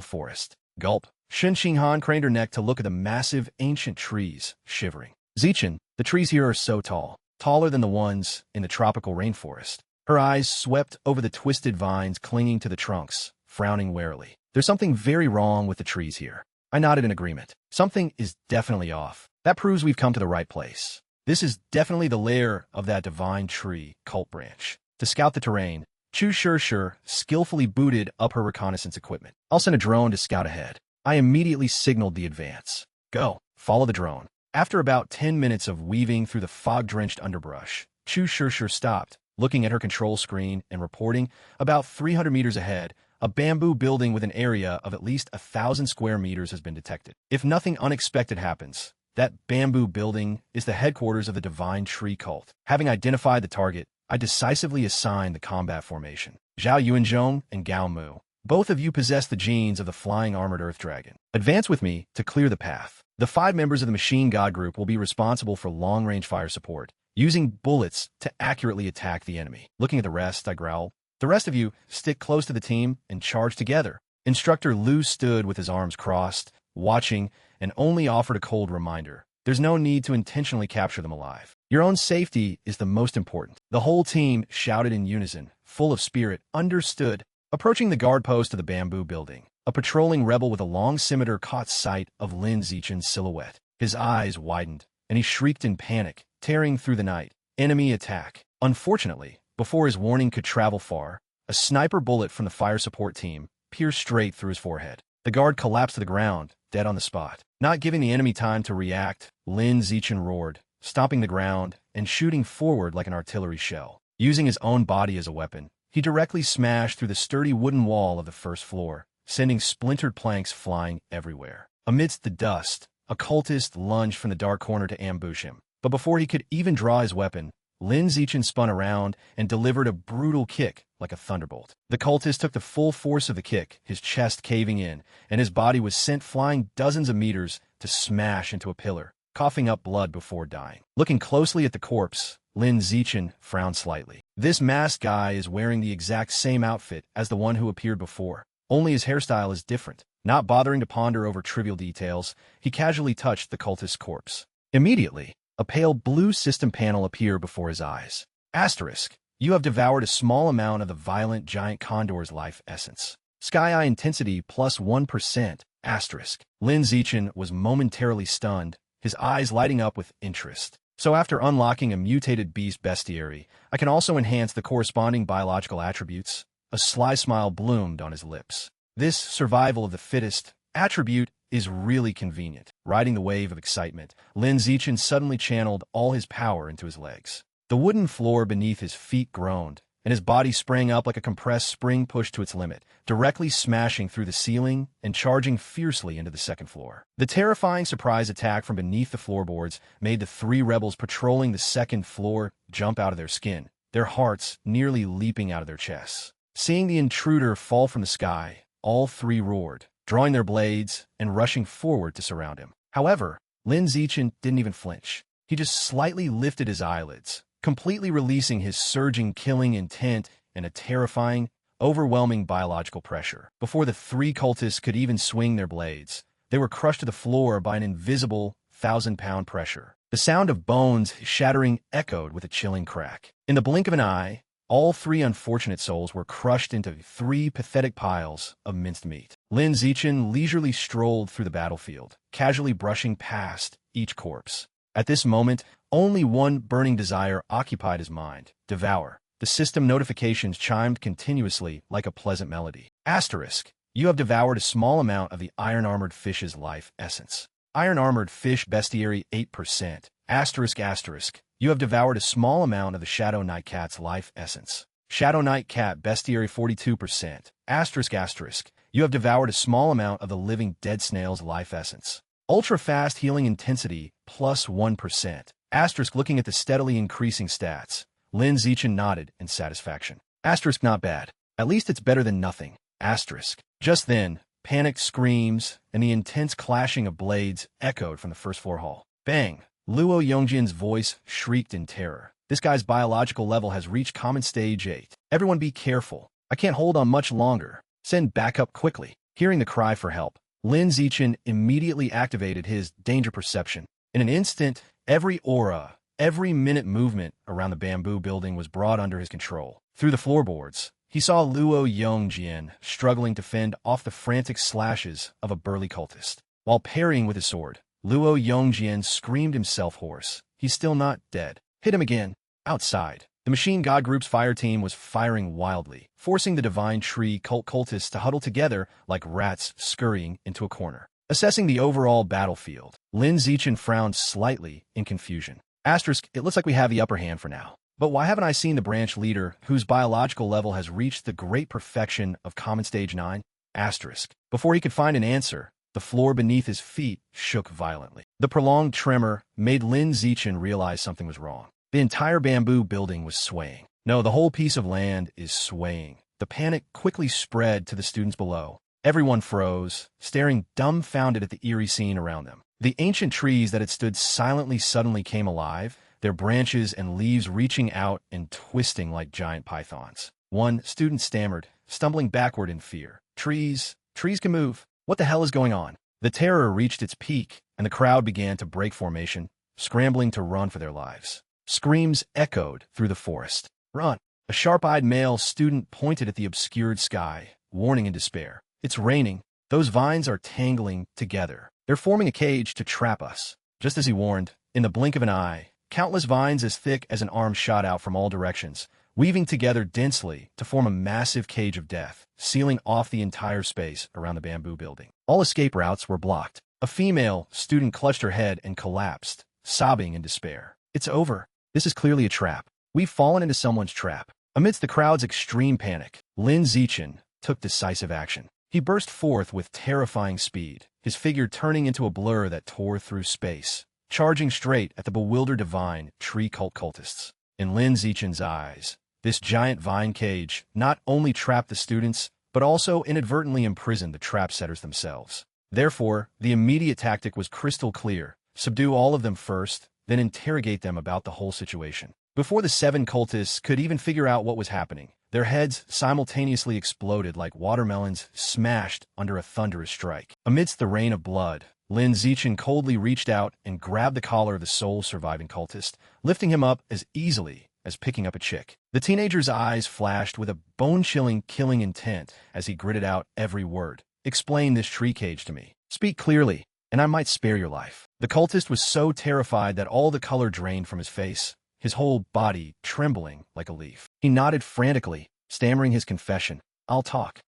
forest. Gulp. Shen Xinghan craned her neck to look at the massive, ancient trees, shivering. Zichen, the trees here are so tall, taller than the ones in the tropical rainforest. Her eyes swept over the twisted vines clinging to the trunks, frowning warily. There's something very wrong with the trees here. I nodded in agreement. Something is definitely off. That proves we've come to the right place. This is definitely the lair of that divine tree cult branch. To scout the terrain, Chu Shur skillfully booted up her reconnaissance equipment. I'll send a drone to scout ahead. I immediately signaled the advance. Go. Follow the drone. After about 10 minutes of weaving through the fog-drenched underbrush, Chu Shur stopped, looking at her control screen and reporting, about 300 meters ahead, a bamboo building with an area of at least 1,000 square meters has been detected. If nothing unexpected happens, that bamboo building is the headquarters of the Divine Tree Cult. Having identified the target, I decisively assigned the combat formation. Zhao Yuanzhong and Gao Mu. Both of you possess the genes of the flying armored earth dragon. Advance with me to clear the path. The 5 members of the Machine God group will be responsible for long-range fire support, using bullets to accurately attack the enemy. Looking at the rest, I growled. The rest of you, stick close to the team and charge together. Instructor Liu stood with his arms crossed, watching, and only offered a cold reminder. There's no need to intentionally capture them alive. Your own safety is the most important. The whole team shouted in unison, full of spirit. Understood. Approaching the guard post of the bamboo building, a patrolling rebel with a long scimitar caught sight of Lin Zichen's silhouette. His eyes widened, and he shrieked in panic, tearing through the night. Enemy attack. Unfortunately, before his warning could travel far, a sniper bullet from the fire support team pierced straight through his forehead. The guard collapsed to the ground, dead on the spot. Not giving the enemy time to react, Lin Zichen roared, stomping the ground and shooting forward like an artillery shell. Using his own body as a weapon, he directly smashed through the sturdy wooden wall of the first floor, sending splintered planks flying everywhere. Amidst the dust, a cultist lunged from the dark corner to ambush him. But before he could even draw his weapon, Lin Zichen spun around and delivered a brutal kick like a thunderbolt. The cultist took the full force of the kick, his chest caving in, and his body was sent flying dozens of meters to smash into a pillar, coughing up blood before dying. Looking closely at the corpse, Lin Zichen frowned slightly. This masked guy is wearing the exact same outfit as the one who appeared before, only his hairstyle is different. Not bothering to ponder over trivial details, he casually touched the cultist's corpse. Immediately, a pale blue system panel appeared before his eyes. Asterisk. You have devoured a small amount of the violent giant condor's life essence. Sky Eye intensity +1%. Asterisk. Lin Zichen was momentarily stunned, his eyes lighting up with interest. So after unlocking a mutated beast bestiary, I can also enhance the corresponding biological attributes? A sly smile bloomed on his lips. This survival of the fittest attribute is really convenient. Riding the wave of excitement, Lin Zichen suddenly channeled all his power into his legs. The wooden floor beneath his feet groaned, and his body sprang up like a compressed spring pushed to its limit, directly smashing through the ceiling and charging fiercely into the second floor. The terrifying surprise attack from beneath the floorboards made the 3 rebels patrolling the second floor jump out of their skin, their hearts nearly leaping out of their chests. Seeing the intruder fall from the sky, all 3 roared, drawing their blades and rushing forward to surround him. However, Lin Zichen didn't even flinch. He just slightly lifted his eyelids, completely releasing his surging killing intent and a terrifying, overwhelming biological pressure. Before the three cultists could even swing their blades, they were crushed to the floor by an invisible, 1,000-pound pressure. The sound of bones shattering echoed with a chilling crack. In the blink of an eye, all three unfortunate souls were crushed into three pathetic piles of minced meat. Lin Zichen leisurely strolled through the battlefield, casually brushing past each corpse. At this moment, only one burning desire occupied his mind: devour. The system notifications chimed continuously like a pleasant melody. Asterisk, you have devoured a small amount of the iron-armored fish's life essence. Iron-armored fish bestiary 8%. Asterisk asterisk, you have devoured a small amount of the Shadow Knight Cat's life essence. Shadow Knight Cat bestiary 42%. Asterisk asterisk, you have devoured a small amount of the living dead snail's life essence. Ultra-fast healing intensity plus 1%. Asterisk, looking at the steadily increasing stats, Lin Zichen nodded in satisfaction. Asterisk, not bad. At least it's better than nothing. Asterisk. Just then, panicked screams and the intense clashing of blades echoed from the first-floor hall. Bang! Luo Yongjian's voice shrieked in terror. This guy's biological level has reached common stage 8. Everyone be careful. I can't hold on much longer. Send backup quickly. Hearing the cry for help, Lin Zichen immediately activated his danger perception. In an instant, every aura, every minute movement around the bamboo building was brought under his control. Through the floorboards, he saw Luo Yongjian struggling to fend off the frantic slashes of a burly cultist. While parrying with his sword, Luo Yongjian screamed himself hoarse. He's still not dead. Hit him again. Outside, the Machine God Group's fire team was firing wildly, forcing the Divine Tree cult cultists to huddle together like rats scurrying into a corner. Assessing the overall battlefield, Lin Zichen frowned slightly in confusion. Asterisk, it looks like we have the upper hand for now. But why haven't I seen the branch leader, whose biological level has reached the great perfection of Common Stage 9? Asterisk. Before he could find an answer, the floor beneath his feet shook violently. The prolonged tremor made Lin Zichen realize something was wrong. The entire bamboo building was swaying. No, the whole piece of land is swaying. The panic quickly spread to the students below. Everyone froze, staring dumbfounded at the eerie scene around them. The ancient trees that had stood silently suddenly came alive, their branches and leaves reaching out and twisting like giant pythons. One student stammered, stumbling backward in fear. Trees can move. What the hell is going on? The terror reached its peak, and the crowd began to break formation, scrambling to run for their lives. Screams echoed through the forest. Run! A sharp-eyed male student pointed at the obscured sky, warning in despair. It's raining. Those vines are tangling together. They're forming a cage to trap us. Just as he warned, in the blink of an eye, countless vines as thick as an arm shot out from all directions, weaving together densely to form a massive cage of death, sealing off the entire space around the bamboo building. All escape routes were blocked. A female student clutched her head and collapsed, sobbing in despair. It's over. This is clearly a trap. We've fallen into someone's trap. Amidst the crowd's extreme panic, Lin Zichen took decisive action. He burst forth with terrifying speed, his figure turning into a blur that tore through space, charging straight at the bewildered Divine Tree cult cultists. In Lin Zichen's eyes, this giant vine cage not only trapped the students, but also inadvertently imprisoned the trap setters themselves. Therefore, the immediate tactic was crystal clear: subdue all of them first, then interrogate them about the whole situation. Before the 7 cultists could even figure out what was happening, their heads simultaneously exploded like watermelons smashed under a thunderous strike. Amidst the rain of blood, Lin Zichen coldly reached out and grabbed the collar of the sole surviving cultist, lifting him up as easily as picking up a chick. The teenager's eyes flashed with a bone-chilling killing intent as he gritted out every word. Explain this tree cage to me. Speak clearly, and I might spare your life. The cultist was so terrified that all the color drained from his face, his whole body trembling like a leaf. He nodded frantically, stammering his confession. I'll talk.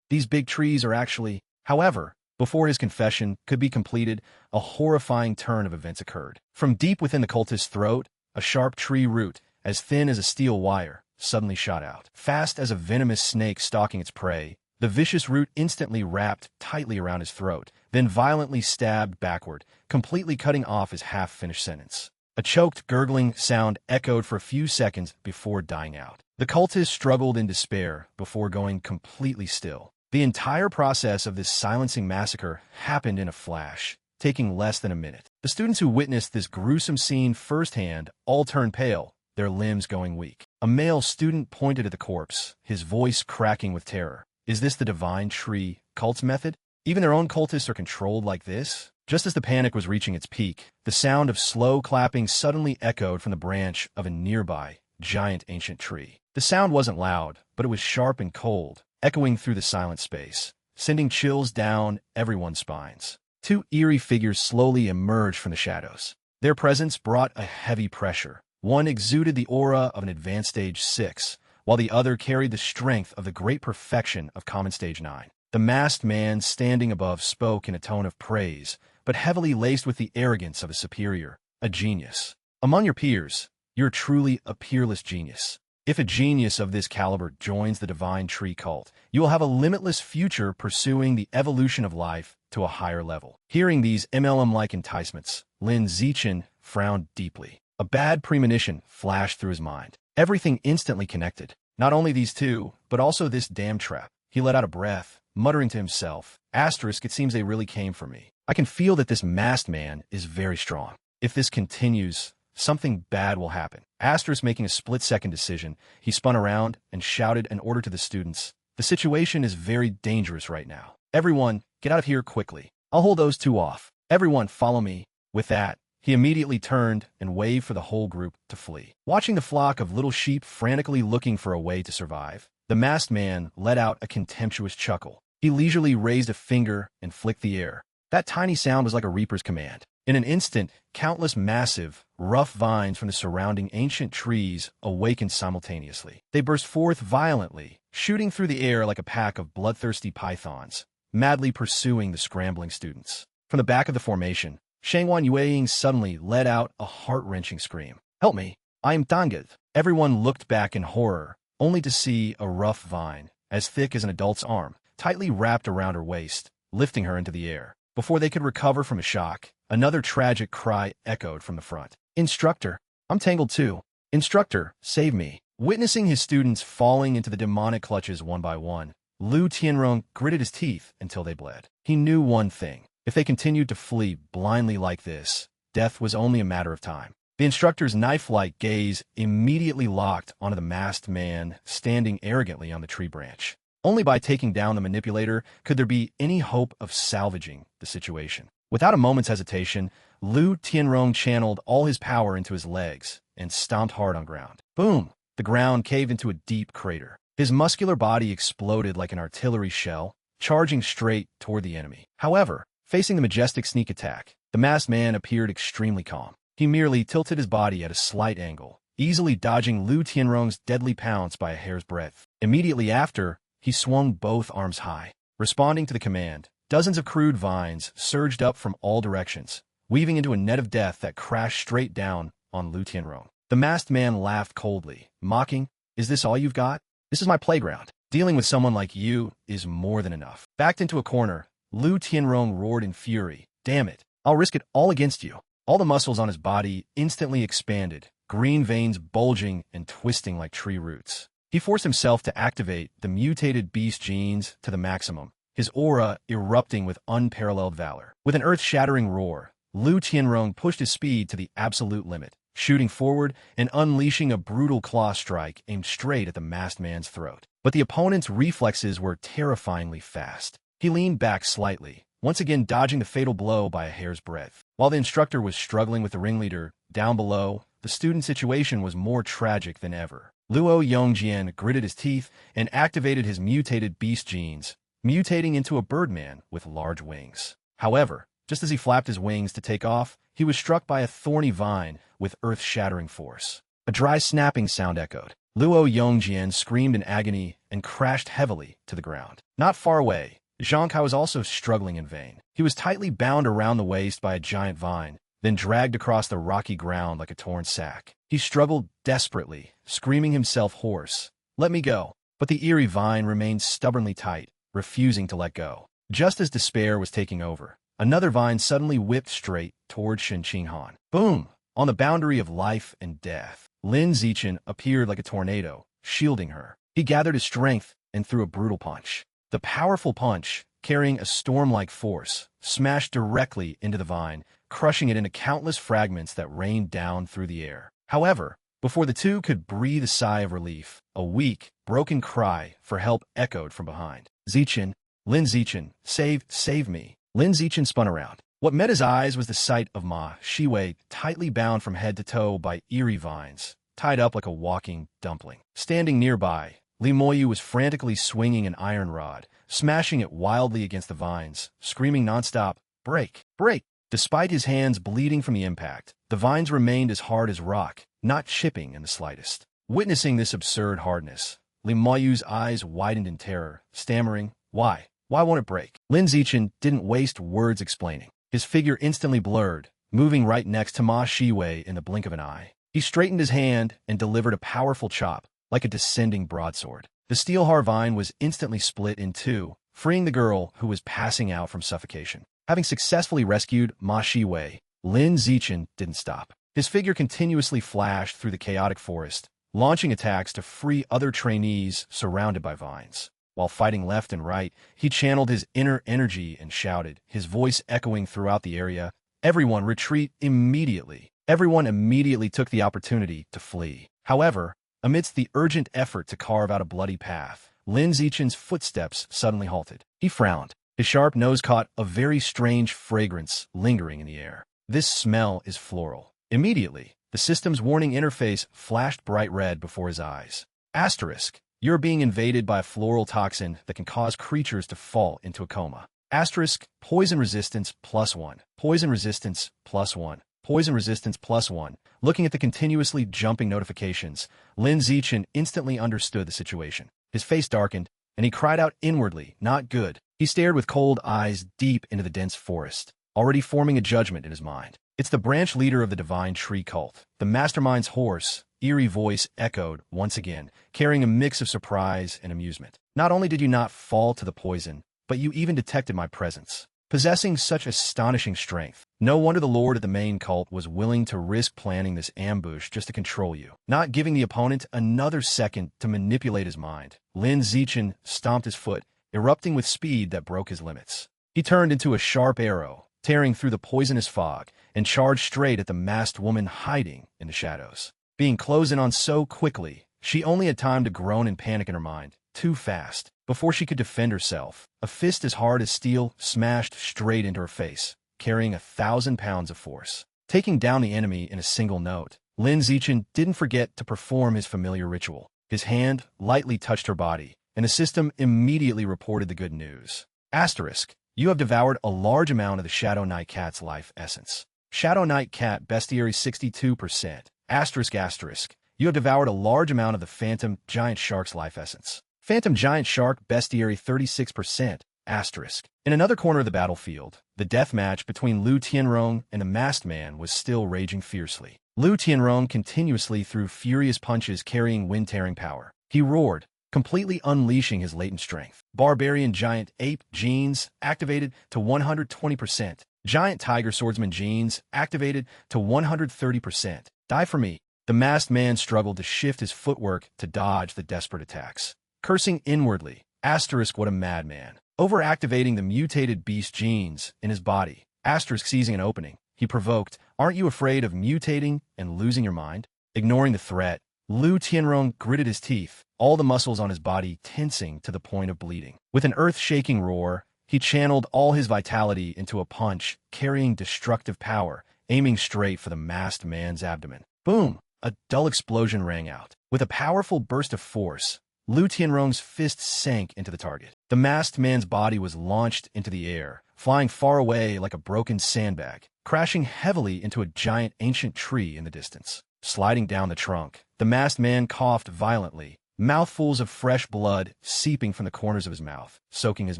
These big trees are actually... However, before his confession could be completed, a horrifying turn of events occurred. From deep within the cultist's throat, a sharp tree root, as thin as a steel wire, suddenly shot out. Fast as a venomous snake stalking its prey, the vicious root instantly wrapped tightly around his throat, then violently stabbed backward, completely cutting off his half-finished sentence. A choked, gurgling sound echoed for a few seconds before dying out. The cultist struggled in despair before going completely still. The entire process of this silencing massacre happened in a flash, taking less than a minute. The students who witnessed this gruesome scene firsthand all turned pale, their limbs going weak. A male student pointed at the corpse, his voice cracking with terror. Is this the divine tree cult's method? Even their own cultists are controlled like this? Just as the panic was reaching its peak, the sound of slow clapping suddenly echoed from the branch of a nearby, giant ancient tree. The sound wasn't loud, but it was sharp and cold, echoing through the silent space, sending chills down everyone's spines. Two eerie figures slowly emerged from the shadows. Their presence brought a heavy pressure. One exuded the aura of an advanced stage 6, while the other carried the strength of the great perfection of common stage 9. The masked man standing above spoke in a tone of praise, but heavily laced with the arrogance of a superior, a genius. Among your peers, you're truly a peerless genius. If a genius of this caliber joins the divine tree cult, you will have a limitless future pursuing the evolution of life to a higher level. Hearing these MLM-like enticements, Lin Zichen frowned deeply. A bad premonition flashed through his mind. Everything instantly connected. Not only these two, but also this damn trap. He let out a breath, muttering to himself, "Asterisk, it seems they really came for me. I can feel that this masked man is very strong. If this continues, something bad will happen." Asterisk making a split-second decision, he spun around and shouted an order to the students. "The situation is very dangerous right now. Everyone, get out of here quickly. I'll hold those two off. Everyone, follow me." With that, he immediately turned and waved for the whole group to flee. Watching the flock of little sheep frantically looking for a way to survive, the masked man let out a contemptuous chuckle. He leisurely raised a finger and flicked the air. That tiny sound was like a reaper's command. In an instant, countless massive, rough vines from the surrounding ancient trees awakened simultaneously. They burst forth violently, shooting through the air like a pack of bloodthirsty pythons, madly pursuing the scrambling students. From the back of the formation, Shangwan Yueying suddenly let out a heart-wrenching scream. "Help me! I am Danged!" Everyone looked back in horror, only to see a rough vine, as thick as an adult's arm, tightly wrapped around her waist, lifting her into the air. Before they could recover from a shock, another tragic cry echoed from the front. "Instructor, I'm tangled too. Instructor, save me." Witnessing his students falling into the demonic clutches one by one, Lu Tianrong gritted his teeth until they bled. He knew one thing. If they continued to flee blindly like this, death was only a matter of time. The instructor's knife-like gaze immediately locked onto the masked man standing arrogantly on the tree branch. Only by taking down the manipulator could there be any hope of salvaging the situation. Without a moment's hesitation, Lu Tianrong channeled all his power into his legs and stomped hard on ground. Boom! The ground caved into a deep crater. His muscular body exploded like an artillery shell, charging straight toward the enemy. However, facing the majestic sneak attack, the masked man appeared extremely calm. He merely tilted his body at a slight angle, easily dodging Lu Tianrong's deadly pounce by a hair's breadth. Immediately after, he swung both arms high. Responding to the command, dozens of crude vines surged up from all directions, weaving into a net of death that crashed straight down on Lu Tianrong. The masked man laughed coldly, mocking, "Is this all you've got? This is my playground. Dealing with someone like you is more than enough." Backed into a corner, Lu Tianrong roared in fury. "Damn it, I'll risk it all against you." All the muscles on his body instantly expanded, green veins bulging and twisting like tree roots. He forced himself to activate the mutated beast genes to the maximum, his aura erupting with unparalleled valor. With an earth-shattering roar, Lu Tianrong pushed his speed to the absolute limit, shooting forward and unleashing a brutal claw strike aimed straight at the masked man's throat. But the opponent's reflexes were terrifyingly fast. He leaned back slightly, once again dodging the fatal blow by a hair's breadth. While the instructor was struggling with the ringleader, down below, the student situation was more tragic than ever. Luo Yongjian gritted his teeth and activated his mutated beast genes, mutating into a birdman with large wings. However, just as he flapped his wings to take off, he was struck by a thorny vine with earth-shattering force. A dry snapping sound echoed. Luo Yongjian screamed in agony and crashed heavily to the ground. Not far away, Zhang Kai was also struggling in vain. He was tightly bound around the waist by a giant vine, then dragged across the rocky ground like a torn sack. He struggled desperately, screaming himself hoarse, "Let me go." But the eerie vine remained stubbornly tight, refusing to let go. Just as despair was taking over, another vine suddenly whipped straight toward Shen Qinghan. Boom! On the boundary of life and death, Lin Zichen appeared like a tornado, shielding her. He gathered his strength and threw a brutal punch. The powerful punch, carrying a storm-like force, smashed directly into the vine, crushing it into countless fragments that rained down through the air. However, before the two could breathe a sigh of relief, a weak, broken cry for help echoed from behind. Zichin, Lin Zichin, save me. Lin Zichin spun around. What met his eyes was the sight of Ma Shiwei tightly bound from head to toe by eerie vines, tied up like a walking dumpling. Standing nearby, Li Moyu was frantically swinging an iron rod, smashing it wildly against the vines, screaming nonstop, "Break! Break!" Despite his hands bleeding from the impact, the vines remained as hard as rock, not chipping in the slightest. Witnessing this absurd hardness, Li Moyu's eyes widened in terror, stammering, Why? Why won't it break?" Lin Zichin didn't waste words explaining. His figure instantly blurred, moving right next to Ma Shiwei in the blink of an eye. He straightened his hand and delivered a powerful chop, like a descending broadsword. The steel vine was instantly split in two, freeing the girl who was passing out from suffocation. Having successfully rescued Ma Shiwei, Lin Zichin didn't stop. His figure continuously flashed through the chaotic forest, launching attacks to free other trainees surrounded by vines. While fighting left and right, he channeled his inner energy and shouted, his voice echoing throughout the area, "Everyone retreat immediately." Everyone immediately took the opportunity to flee. However, amidst the urgent effort to carve out a bloody path, Lin Zichin's footsteps suddenly halted. He frowned. His sharp nose caught a very strange fragrance lingering in the air. This smell is floral. Immediately, the system's warning interface flashed bright red before his eyes. Asterisk. You're being invaded by a floral toxin that can cause creatures to fall into a coma. Asterisk, poison resistance +1. Poison resistance +1. Poison resistance +1. Looking at the continuously jumping notifications, Lin Zichin instantly understood the situation. His face darkened, and he cried out inwardly, "Not good." He stared with cold eyes deep into the dense forest, already forming a judgment in his mind. It's the branch leader of the Divine Tree cult. The mastermind's hoarse, eerie voice echoed once again, carrying a mix of surprise and amusement. "Not only did you not fall to the poison, but you even detected my presence. Possessing such astonishing strength, no wonder the lord of the main cult was willing to risk planning this ambush just to control you, not giving the opponent another second to manipulate his mind." Lin Zichin stomped his foot, erupting with speed that broke his limits. He turned into a sharp arrow, tearing through the poisonous fog, and charged straight at the masked woman hiding in the shadows. Being closed in on so quickly, she only had time to groan in panic in her mind, too fast. Before she could defend herself, a fist as hard as steel smashed straight into her face, carrying 1,000 pounds of force. Taking down the enemy in a single note, Lin Zichin didn't forget to perform his familiar ritual. His hand lightly touched her body, and the system immediately reported the good news. Asterisk. You have devoured a large amount of the Shadow Knight Cat's life essence. Shadow Knight Cat Bestiary 62%. Asterisk asterisk. You have devoured a large amount of the Phantom Giant Shark's life essence. Phantom Giant Shark Bestiary 36%. Asterisk. In another corner of the battlefield, the death match between Lu Tianrong and the masked man was still raging fiercely. Lu Tianrong continuously threw furious punches carrying wind-tearing power. He roared, completely unleashing his latent strength. Barbarian Giant Ape Genes activated to 120%. Giant Tiger Swordsman Genes activated to 130%. Die for me. The masked man struggled to shift his footwork to dodge the desperate attacks. Cursing inwardly, asterisk what a madman. Overactivating the mutated beast genes in his body, asterisk seizing an opening, he provoked, "Aren't you afraid of mutating and losing your mind?" Ignoring the threat, Lu Tianrong gritted his teeth, all the muscles on his body tensing to the point of bleeding. With an earth-shaking roar, he channeled all his vitality into a punch carrying destructive power, aiming straight for the masked man's abdomen. Boom! A dull explosion rang out. With a powerful burst of force, Lu Tianrong's fist sank into the target. The masked man's body was launched into the air, flying far away like a broken sandbag, crashing heavily into a giant ancient tree in the distance. Sliding down the trunk, the masked man coughed violently, mouthfuls of fresh blood seeping from the corners of his mouth, soaking his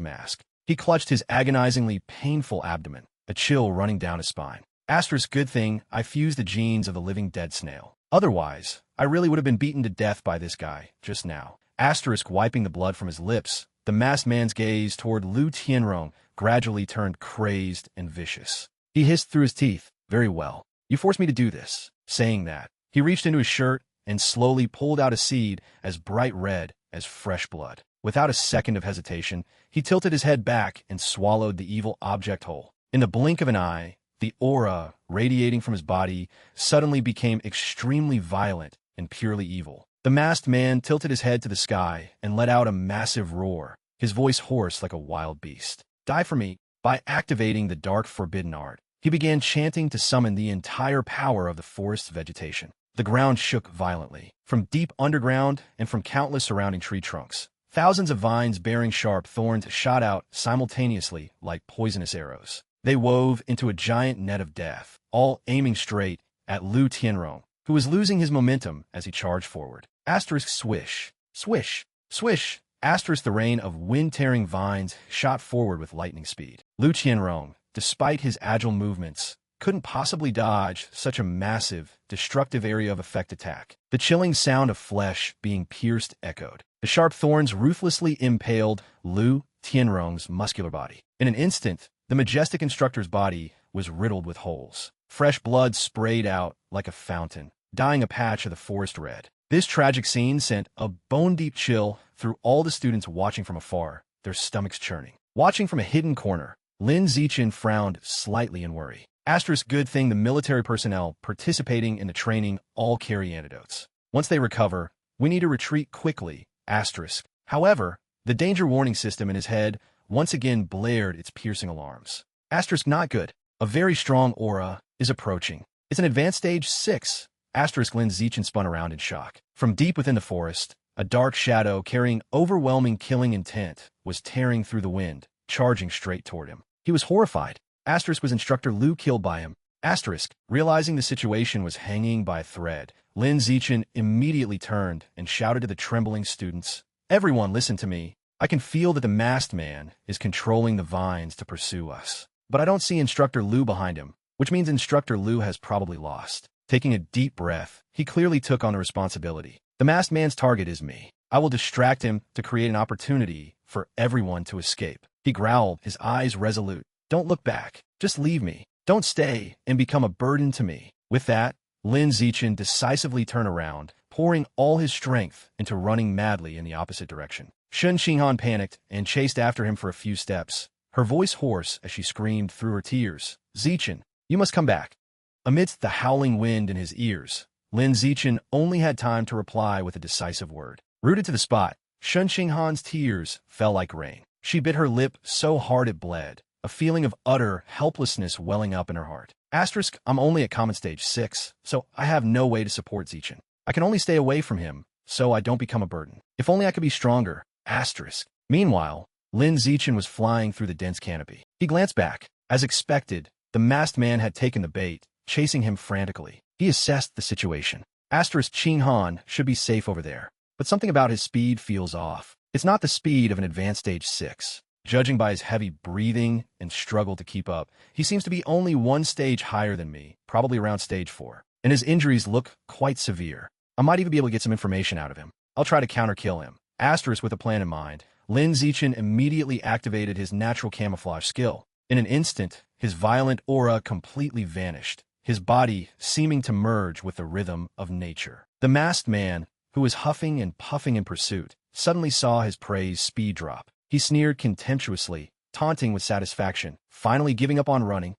mask. He clutched his agonizingly painful abdomen, a chill running down his spine. Asterisk good thing I fused the genes of the living dead snail. Otherwise, I really would have been beaten to death by this guy, just now. Asterisk wiping the blood from his lips, the masked man's gaze toward Lu Tianrong gradually turned crazed and vicious. He hissed through his teeth, "Very well. You forced me to do this." Saying that, he reached into his shirt and slowly pulled out a seed as bright red as fresh blood. Without a second of hesitation, he tilted his head back and swallowed the evil object whole. In the blink of an eye, the aura radiating from his body suddenly became extremely violent and purely evil. The masked man tilted his head to the sky and let out a massive roar, his voice hoarse like a wild beast. Die for me. By activating the dark forbidden art, he began chanting to summon the entire power of the forest's vegetation. The ground shook violently. From deep underground and from countless surrounding tree trunks, thousands of vines bearing sharp thorns shot out simultaneously like poisonous arrows. They wove into a giant net of death, all aiming straight at Lu Tianrong, who was losing his momentum as he charged forward. Asterisk swish, swish, swish. Asterisk the rain of wind-tearing vines shot forward with lightning speed. Lu Tianrong, despite his agile movements, couldn't possibly dodge such a massive, destructive area of effect attack. The chilling sound of flesh being pierced echoed. The sharp thorns ruthlessly impaled Lu Tianrong's muscular body. In an instant, the majestic instructor's body was riddled with holes. Fresh blood sprayed out like a fountain, dyeing a patch of the forest red. This tragic scene sent a bone-deep chill through all the students watching from afar, their stomachs churning. Watching from a hidden corner, Lin Zichen frowned slightly in worry. Asterisk good thing the military personnel participating in the training all carry antidotes. Once they recover, we need to retreat quickly. Asterisk. However, the danger warning system in his head once again blared its piercing alarms. Asterisk not good. A very strong aura is approaching. It's an advanced stage 6. Asterisk Lin Zichen spun around in shock. From deep within the forest, a dark shadow carrying overwhelming killing intent was tearing through the wind, charging straight toward him. He was horrified. Asterisk was Instructor Lu killed by him. Asterisk, realizing the situation was hanging by a thread, Lin Zichen immediately turned and shouted to the trembling students, "Everyone listen to me. I can feel that the masked man is controlling the vines to pursue us. But I don't see Instructor Lu behind him, which means Instructor Lu has probably lost." Taking a deep breath, he clearly took on the responsibility. The masked man's target is me. I will distract him to create an opportunity for everyone to escape. He growled, his eyes resolute. "Don't look back. Just leave me. Don't stay and become a burden to me." With that, Lin Zichen decisively turned around, pouring all his strength into running madly in the opposite direction. Shun Xinghan panicked and chased after him for a few steps, her voice hoarse as she screamed through her tears, "Zichen, you must come back." Amidst the howling wind in his ears, Lin Zichen only had time to reply with a decisive word. Rooted to the spot, Shun Xinghan's tears fell like rain. She bit her lip so hard it bled, a feeling of utter helplessness welling up in her heart. Asterisk, I'm only at common stage 6, so I have no way to support Zichen. I can only stay away from him, so I don't become a burden. If only I could be stronger. Asterisk. Meanwhile, Lin Zichen was flying through the dense canopy. He glanced back. As expected, the masked man had taken the bait, chasing him frantically. He assessed the situation. Asterisk Xinghan should be safe over there, but something about his speed feels off. It's not the speed of an advanced stage 6. Judging by his heavy breathing and struggle to keep up, he seems to be only one stage higher than me, probably around stage 4. And his injuries look quite severe. I might even be able to get some information out of him. I'll try to counter-kill him. Asterisk with a plan in mind, Lin Zichen immediately activated his natural camouflage skill. In an instant, his violent aura completely vanished, his body seeming to merge with the rhythm of nature. The masked man, who was huffing and puffing in pursuit, suddenly saw his prey's speed drop. He sneered contemptuously, taunting with satisfaction, finally giving up on running.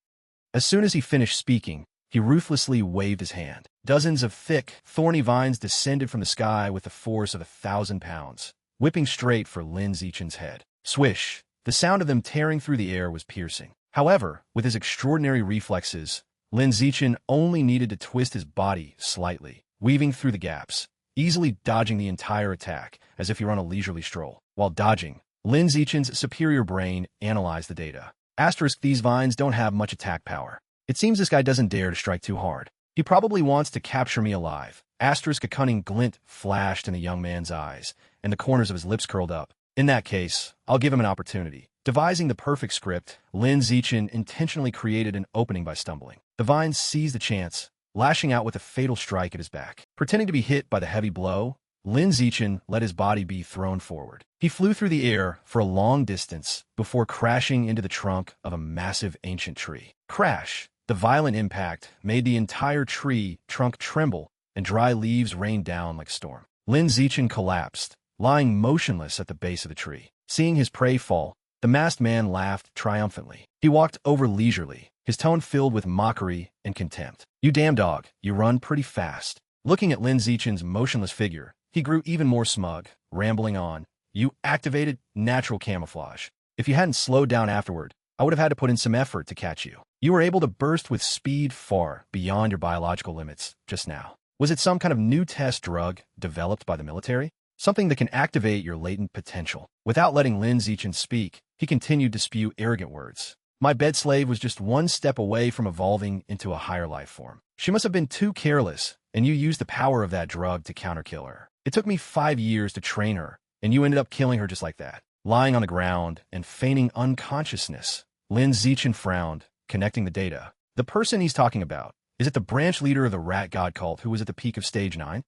As soon as he finished speaking, he ruthlessly waved his hand. Dozens of thick, thorny vines descended from the sky with the force of 1,000 pounds, whipping straight for Lin Zichen's head. Swish! The sound of them tearing through the air was piercing. However, with his extraordinary reflexes, Lin Zichen only needed to twist his body slightly, weaving through the gaps, easily dodging the entire attack as if he were on a leisurely stroll. While dodging, Lin Zichen's superior brain analyzed the data. Asterisk, these vines don't have much attack power. It seems this guy doesn't dare to strike too hard. He probably wants to capture me alive. Asterisk, a cunning glint flashed in the young man's eyes, and the corners of his lips curled up. In that case, I'll give him an opportunity. Devising the perfect script, Lin Zichen intentionally created an opening by stumbling. The vines seized the chance, lashing out with a fatal strike at his back. Pretending to be hit by the heavy blow, Lin Zichen let his body be thrown forward. He flew through the air for a long distance before crashing into the trunk of a massive ancient tree. Crash! The violent impact made the entire tree trunk tremble, and dry leaves rained down like a storm. Lin Zichen collapsed, lying motionless at the base of the tree. Seeing his prey fall, the masked man laughed triumphantly. He walked over leisurely, his tone filled with mockery and contempt. "You damn dog, you run pretty fast." Looking at Lin Zichen's motionless figure, he grew even more smug, rambling on. "You activated natural camouflage. If you hadn't slowed down afterward, I would have had to put in some effort to catch you. You were able to burst with speed far beyond your biological limits just now. Was it some kind of new test drug developed by the military? Something that can activate your latent potential?" Without letting Lin Zichen speak, he continued to spew arrogant words. "My bed slave was just one step away from evolving into a higher life form. She must have been too careless, and you used the power of that drug to counterkill her. It took me 5 years to train her, and you ended up killing her just like that." Lying on the ground and feigning unconsciousness, Lin Zichen frowned, connecting the data. The person he's talking about, is it the branch leader of the rat god cult who was at the peak of stage 9?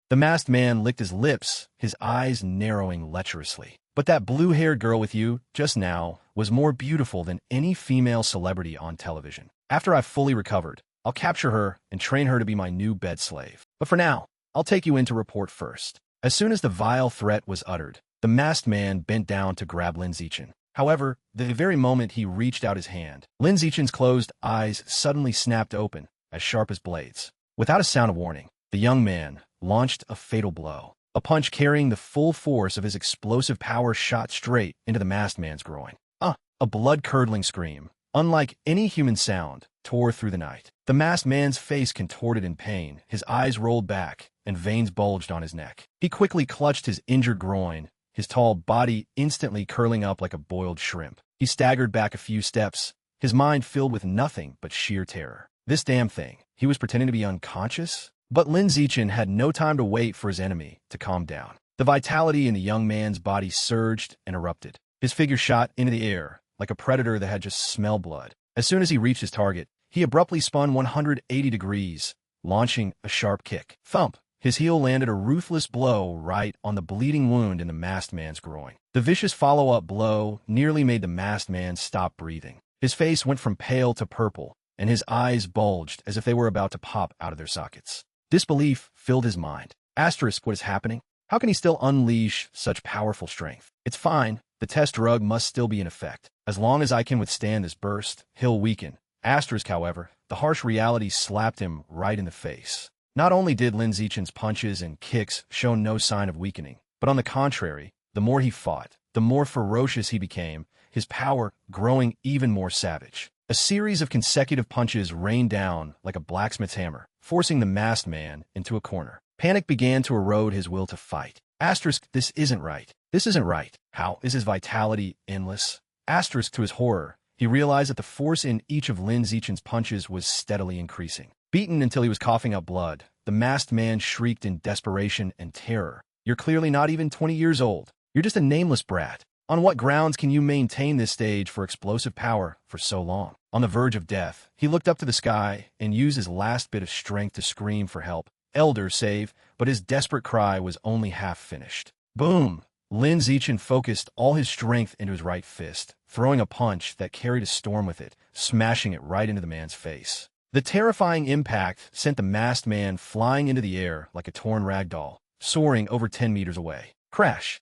The masked man licked his lips, his eyes narrowing lecherously. "But that blue-haired girl with you, just now, was more beautiful than any female celebrity on television. After I've fully recovered, I'll capture her and train her to be my new bed slave. But for now, I'll take you in to report first." As soon as the vile threat was uttered, the masked man bent down to grab Lin Zichen. However, the very moment he reached out his hand, Lin Zichen's closed eyes suddenly snapped open, as sharp as blades. Without a sound of warning, the young man launched a fatal blow. A punch carrying the full force of his explosive power shot straight into the masked man's groin. A blood-curdling scream, unlike any human sound, tore through the night. The masked man's face contorted in pain, his eyes rolled back, and veins bulged on his neck. He quickly clutched his injured groin, his tall body instantly curling up like a boiled shrimp. He staggered back a few steps, his mind filled with nothing but sheer terror. This damn thing, he was pretending to be unconscious? But Lin Zichen had no time to wait for his enemy to calm down. The vitality in the young man's body surged and erupted. His figure shot into the air, like a predator that had just smelled blood. As soon as he reached his target, he abruptly spun 180 degrees, launching a sharp kick. Thump! His heel landed a ruthless blow right on the bleeding wound in the masked man's groin. The vicious follow-up blow nearly made the masked man stop breathing. His face went from pale to purple, and his eyes bulged as if they were about to pop out of their sockets. Disbelief filled his mind. Asterisk, what is happening? How can he still unleash such powerful strength? It's fine. The test drug must still be in effect. As long as I can withstand this burst, he'll weaken. Asterisk, however, the harsh reality slapped him right in the face. Not only did Lin Zichen's punches and kicks show no sign of weakening, but on the contrary, the more he fought, the more ferocious he became, his power growing even more savage. A series of consecutive punches rained down like a blacksmith's hammer, forcing the masked man into a corner. Panic began to erode his will to fight. Asterisk, this isn't right. This isn't right. How is his vitality endless? Asterisk, to his horror, he realized that the force in each of Lin Zichen's punches was steadily increasing. Beaten until he was coughing up blood, the masked man shrieked in desperation and terror. "You're clearly not even 20 years old. You're just a nameless brat. On what grounds can you maintain this stage for explosive power for so long?" On the verge of death, he looked up to the sky and used his last bit of strength to scream for help. "Elder, save," but his desperate cry was only half finished. Boom! Lin Zichen focused all his strength into his right fist, throwing a punch that carried a storm with it, smashing it right into the man's face. The terrifying impact sent the masked man flying into the air like a torn rag doll, soaring over 10 meters away. Crash!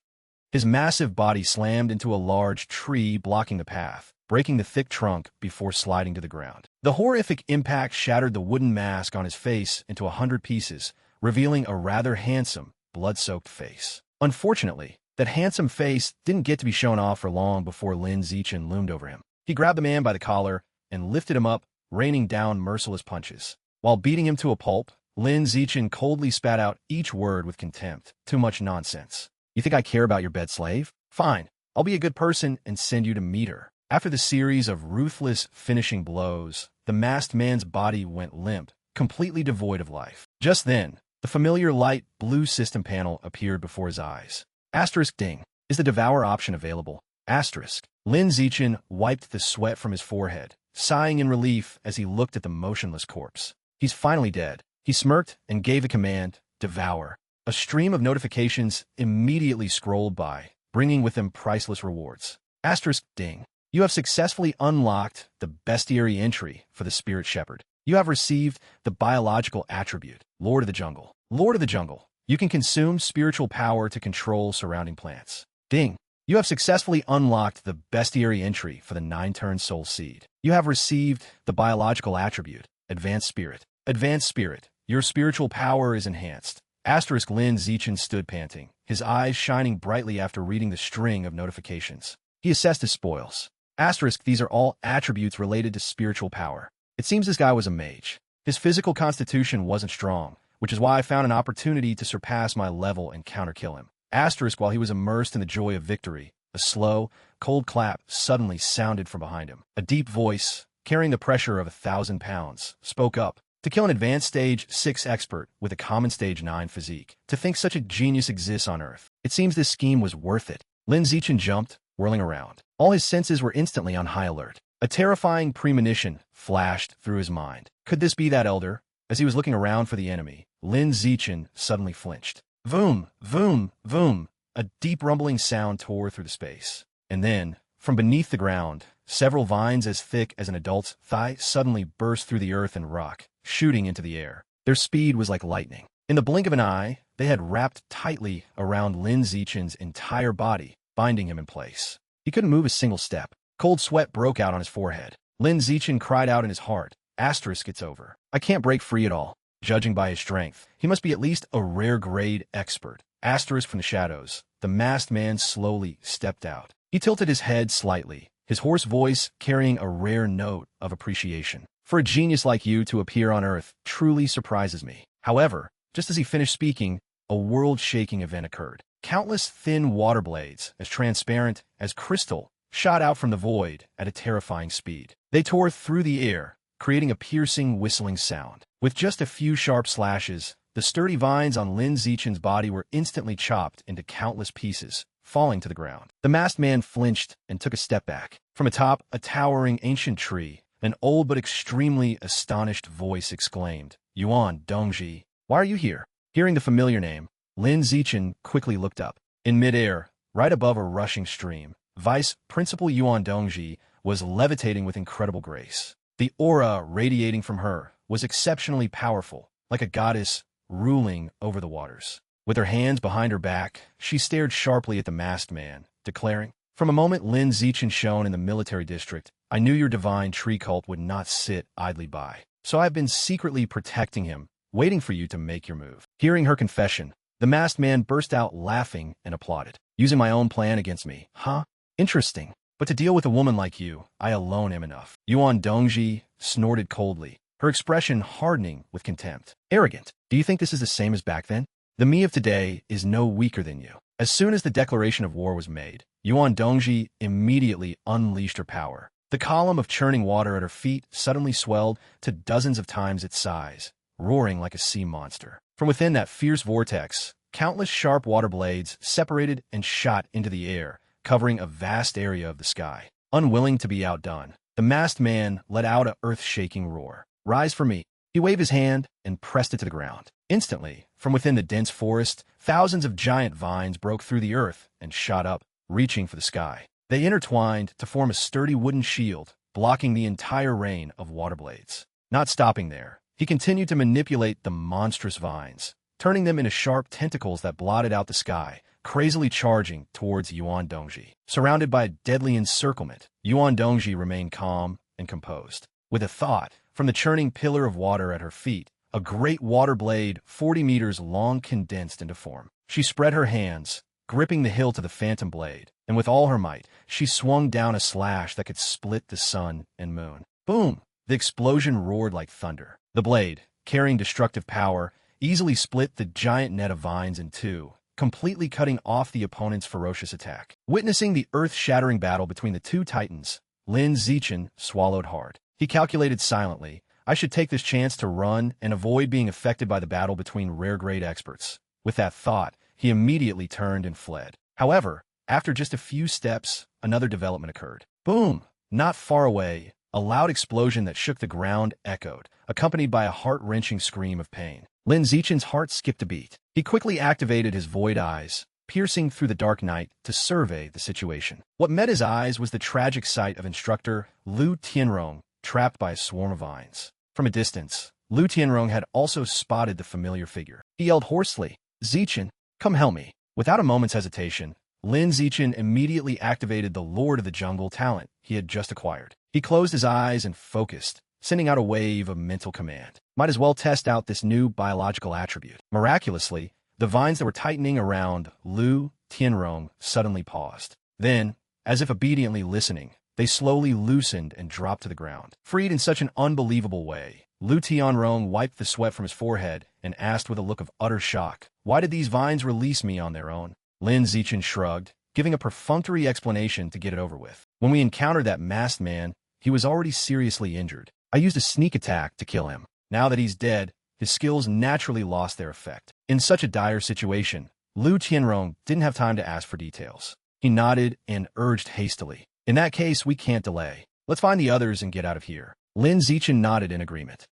His massive body slammed into a large tree blocking the path, breaking the thick trunk before sliding to the ground. The horrific impact shattered the wooden mask on his face into 100 pieces, revealing a rather handsome, blood-soaked face. Unfortunately, that handsome face didn't get to be shown off for long before Lin Zichen loomed over him. He grabbed the man by the collar and lifted him up, raining down merciless punches. While beating him to a pulp, Lin Zichen coldly spat out each word with contempt. "Too much nonsense. You think I care about your bed slave? Fine, I'll be a good person and send you to meet her." After the series of ruthless finishing blows, the masked man's body went limp, completely devoid of life. Just then, the familiar light blue system panel appeared before his eyes. Asterisk ding. Is the devour option available? Asterisk. Lin Zichen wiped the sweat from his forehead, sighing in relief as he looked at the motionless corpse. "He's finally dead." He smirked and gave a command, "Devour." A stream of notifications immediately scrolled by, bringing with them priceless rewards. Asterisk ding. You have successfully unlocked the bestiary entry for the Spirit Shepherd. You have received the biological attribute, Lord of the Jungle. Lord of the Jungle. You can consume spiritual power to control surrounding plants. Ding! You have successfully unlocked the bestiary entry for the 9-turn soul seed. You have received the biological attribute, Advanced Spirit. Advanced Spirit. Your spiritual power is enhanced. Asterisk Lin Zichen stood panting, his eyes shining brightly after reading the string of notifications. He assessed his spoils. Asterisk, these are all attributes related to spiritual power. It seems this guy was a mage. His physical constitution wasn't strong, which is why I found an opportunity to surpass my level and counter-kill him. Asterisk, while he was immersed in the joy of victory, a slow, cold clap suddenly sounded from behind him. A deep voice, carrying the pressure of 1,000 pounds, spoke up. To kill an advanced stage 6 expert with a common stage 9 physique. To think such a genius exists on Earth. It seems this scheme was worth it. Lin Zichen jumped, whirling around. All his senses were instantly on high alert. A terrifying premonition flashed through his mind. Could this be that elder? As he was looking around for the enemy, Lin Zichen suddenly flinched. Voom, voom, voom. A deep rumbling sound tore through the space. And then, from beneath the ground, several vines as thick as an adult's thigh suddenly burst through the earth and rock, shooting into the air. Their speed was like lightning. In the blink of an eye, they had wrapped tightly around Lin Zichen's entire body, binding him in place. He couldn't move a single step. Cold sweat broke out on his forehead. Lin Zichen cried out in his heart, asterisk, it's over. I can't break free at all. Judging by his strength, he must be at least a rare-grade expert. Asterisk from the shadows. The masked man slowly stepped out. He tilted his head slightly, his hoarse voice carrying a rare note of appreciation. For a genius like you to appear on Earth truly surprises me. However, just as he finished speaking, a world-shaking event occurred. Countless thin water blades, as transparent as crystal, shot out from the void at a terrifying speed. They tore through the air, creating a piercing, whistling sound. With just a few sharp slashes, the sturdy vines on Lin Zichen's body were instantly chopped into countless pieces, falling to the ground. The masked man flinched and took a step back. From atop a towering ancient tree, an old but extremely astonished voice exclaimed, Yuan Dongji, why are you here? Hearing the familiar name, Lin Zichen quickly looked up. In midair, right above a rushing stream, Vice Principal Yuan Dongji was levitating with incredible grace. The aura radiating from her was exceptionally powerful, like a goddess ruling over the waters. With her hands behind her back, she stared sharply at the masked man, declaring, From a moment Lin Zichen shone in the military district, I knew your divine tree cult would not sit idly by. So I've been secretly protecting him, waiting for you to make your move. Hearing her confession, the masked man burst out laughing and applauded. Using my own plan against me, huh? Interesting. But to deal with a woman like you, I alone am enough. Yuan Dongji snorted coldly, her expression hardening with contempt. Arrogant. Do you think this is the same as back then? The me of today is no weaker than you. As soon as the declaration of war was made, Yuan Dongji immediately unleashed her power. The column of churning water at her feet suddenly swelled to dozens of times its size, roaring like a sea monster. From within that fierce vortex, countless sharp water blades separated and shot into the air, covering a vast area of the sky. Unwilling to be outdone, the masked man let out a earth-shaking roar. Rise for me. He waved his hand and pressed it to the ground. Instantly, from within the dense forest, thousands of giant vines broke through the earth and shot up, reaching for the sky. They intertwined to form a sturdy wooden shield, blocking the entire rain of water blades. Not stopping there, he continued to manipulate the monstrous vines, turning them into sharp tentacles that blotted out the sky, crazily charging towards Yuan Dongji. Surrounded by a deadly encirclement, Yuan Dongji remained calm and composed. With a thought, from the churning pillar of water at her feet, a great water blade 40 meters long condensed into form. She spread her hands, gripping the hilt of the phantom blade, and with all her might, she swung down a slash that could split the sun and moon. Boom! The explosion roared like thunder. The blade, carrying destructive power, easily split the giant net of vines in two, completely cutting off the opponent's ferocious attack. Witnessing the earth-shattering battle between the two titans, Lin Zichen swallowed hard. He calculated silently, I should take this chance to run and avoid being affected by the battle between rare-grade experts. With that thought, he immediately turned and fled. However, after just a few steps, another development occurred. Boom! Not far away, a loud explosion that shook the ground echoed, accompanied by a heart-wrenching scream of pain. Lin Zichen's heart skipped a beat. He quickly activated his void eyes, piercing through the dark night to survey the situation. What met his eyes was the tragic sight of instructor Lu Tianrong trapped by a swarm of vines. From a distance, Lu Tianrong had also spotted the familiar figure. He yelled hoarsely, Zichen, come help me. Without a moment's hesitation, Lin Zichen immediately activated the Lord of the Jungle talent he had just acquired. He closed his eyes and focused, sending out a wave of mental command. Might as well test out this new biological attribute. Miraculously, the vines that were tightening around Lu Tianrong suddenly paused. Then, as if obediently listening, they slowly loosened and dropped to the ground. Freed in such an unbelievable way, Lu Tianrong wiped the sweat from his forehead and asked with a look of utter shock, "Why did these vines release me on their own?" Lin Zichen shrugged, giving a perfunctory explanation to get it over with. "When we encountered that masked man, he was already seriously injured. I used a sneak attack to kill him. Now that he's dead, his skills naturally lost their effect." In such a dire situation, Lu Tianrong didn't have time to ask for details. He nodded and urged hastily, "In that case, we can't delay. Let's find the others and get out of here." Lin Zichen nodded in agreement.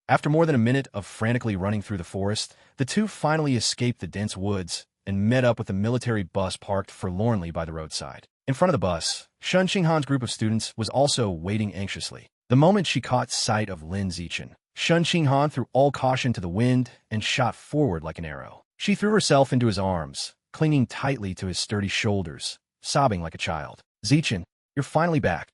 After more than a minute of frantically running through the forest, the two finally escaped the dense woods and met up with a military bus parked forlornly by the roadside. In front of the bus, Shun Xinghan's group of students was also waiting anxiously. The moment she caught sight of Lin Zichen, Shun Xinghan threw all caution to the wind and shot forward like an arrow. She threw herself into his arms, clinging tightly to his sturdy shoulders, sobbing like a child. "Zichen, you're finally back."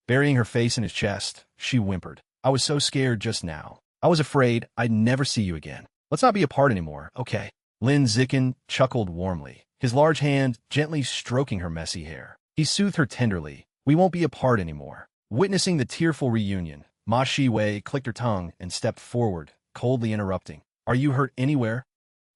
Burying her face in his chest, she whimpered, "I was so scared just now. I was afraid I'd never see you again. Let's not be apart anymore, okay?" Lin Zichen chuckled warmly, his large hand gently stroking her messy hair. He soothed her tenderly. "We won't be apart anymore." Witnessing the tearful reunion, Ma Shiwei clicked her tongue and stepped forward, coldly interrupting, "Are you hurt anywhere?"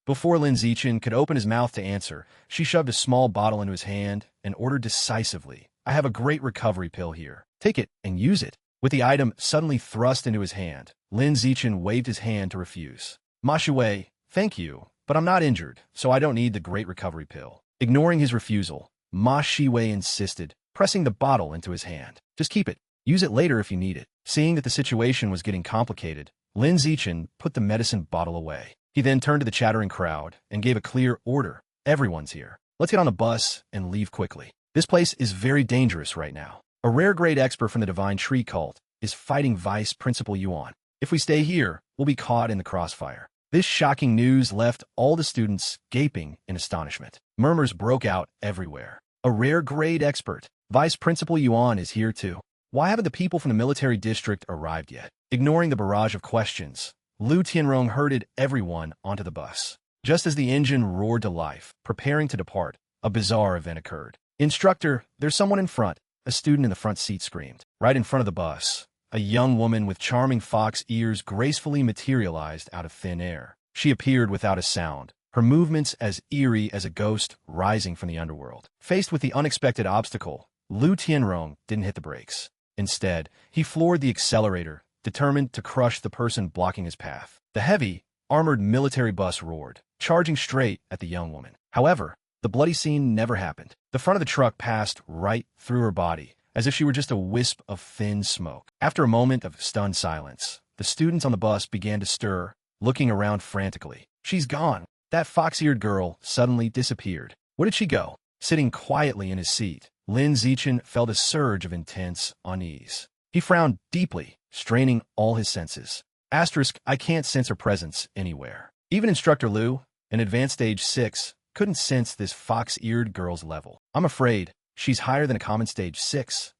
Before Lin Zichen could open his mouth to answer, she shoved a small bottle into his hand and ordered decisively, "I have a great recovery pill here. Take it and use it." With the item suddenly thrust into his hand, Lin Zichen waved his hand to refuse. "Ma Shiwei, thank you, but I'm not injured, so I don't need the great recovery pill." Ignoring his refusal, Ma Shiwei insisted, pressing the bottle into his hand. "Just keep it. Use it later if you need it." Seeing that the situation was getting complicated, Lin Zichen put the medicine bottle away. He then turned to the chattering crowd and gave a clear order. "Everyone's here. Let's get on the bus and leave quickly. This place is very dangerous right now. A rare grade expert from the Divine Tree cult is fighting Vice Principal Yuan. If we stay here, we'll be caught in the crossfire." This shocking news left all the students gaping in astonishment. Murmurs broke out everywhere. "A rare grade expert. Vice Principal Yuan is here too. Why haven't the people from the military district arrived yet?" Ignoring the barrage of questions, Lu Tianrong herded everyone onto the bus. Just as the engine roared to life, preparing to depart, a bizarre event occurred. "Instructor, there's someone in front," a student in the front seat screamed. Right in front of the bus, a young woman with charming fox ears gracefully materialized out of thin air. She appeared without a sound, her movements as eerie as a ghost rising from the underworld. Faced with the unexpected obstacle, Lu Tianrong didn't hit the brakes. Instead, he floored the accelerator, determined to crush the person blocking his path. The heavy, armored military bus roared, charging straight at the young woman. However, the bloody scene never happened. The front of the truck passed right through her body, as if she were just a wisp of thin smoke. After a moment of stunned silence, the students on the bus began to stir, looking around frantically. "She's gone." That fox-eared girl suddenly disappeared. Where did she go? Sitting quietly in his seat, Lin Zichen felt a surge of intense unease. He frowned deeply, straining all his senses. I can't sense her presence anywhere. Even Instructor Lu, an advanced stage 6, couldn't sense this fox-eared girl's level. "I'm afraid she's higher than a common stage 6.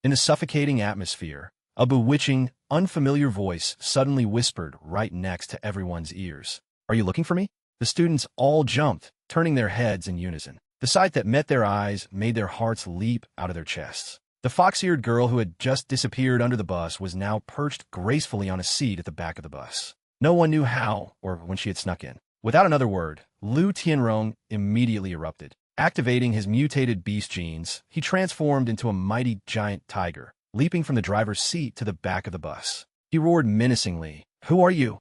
In the suffocating atmosphere, a bewitching, unfamiliar voice suddenly whispered right next to everyone's ears. "Are you looking for me?" The students all jumped, turning their heads in unison. The sight that met their eyes made their hearts leap out of their chests. The fox-eared girl who had just disappeared under the bus was now perched gracefully on a seat at the back of the bus. No one knew how or when she had snuck in. Without another word, Lu Tianrong immediately erupted. Activating his mutated beast genes, he transformed into a mighty giant tiger, leaping from the driver's seat to the back of the bus. He roared menacingly, "Who are you?"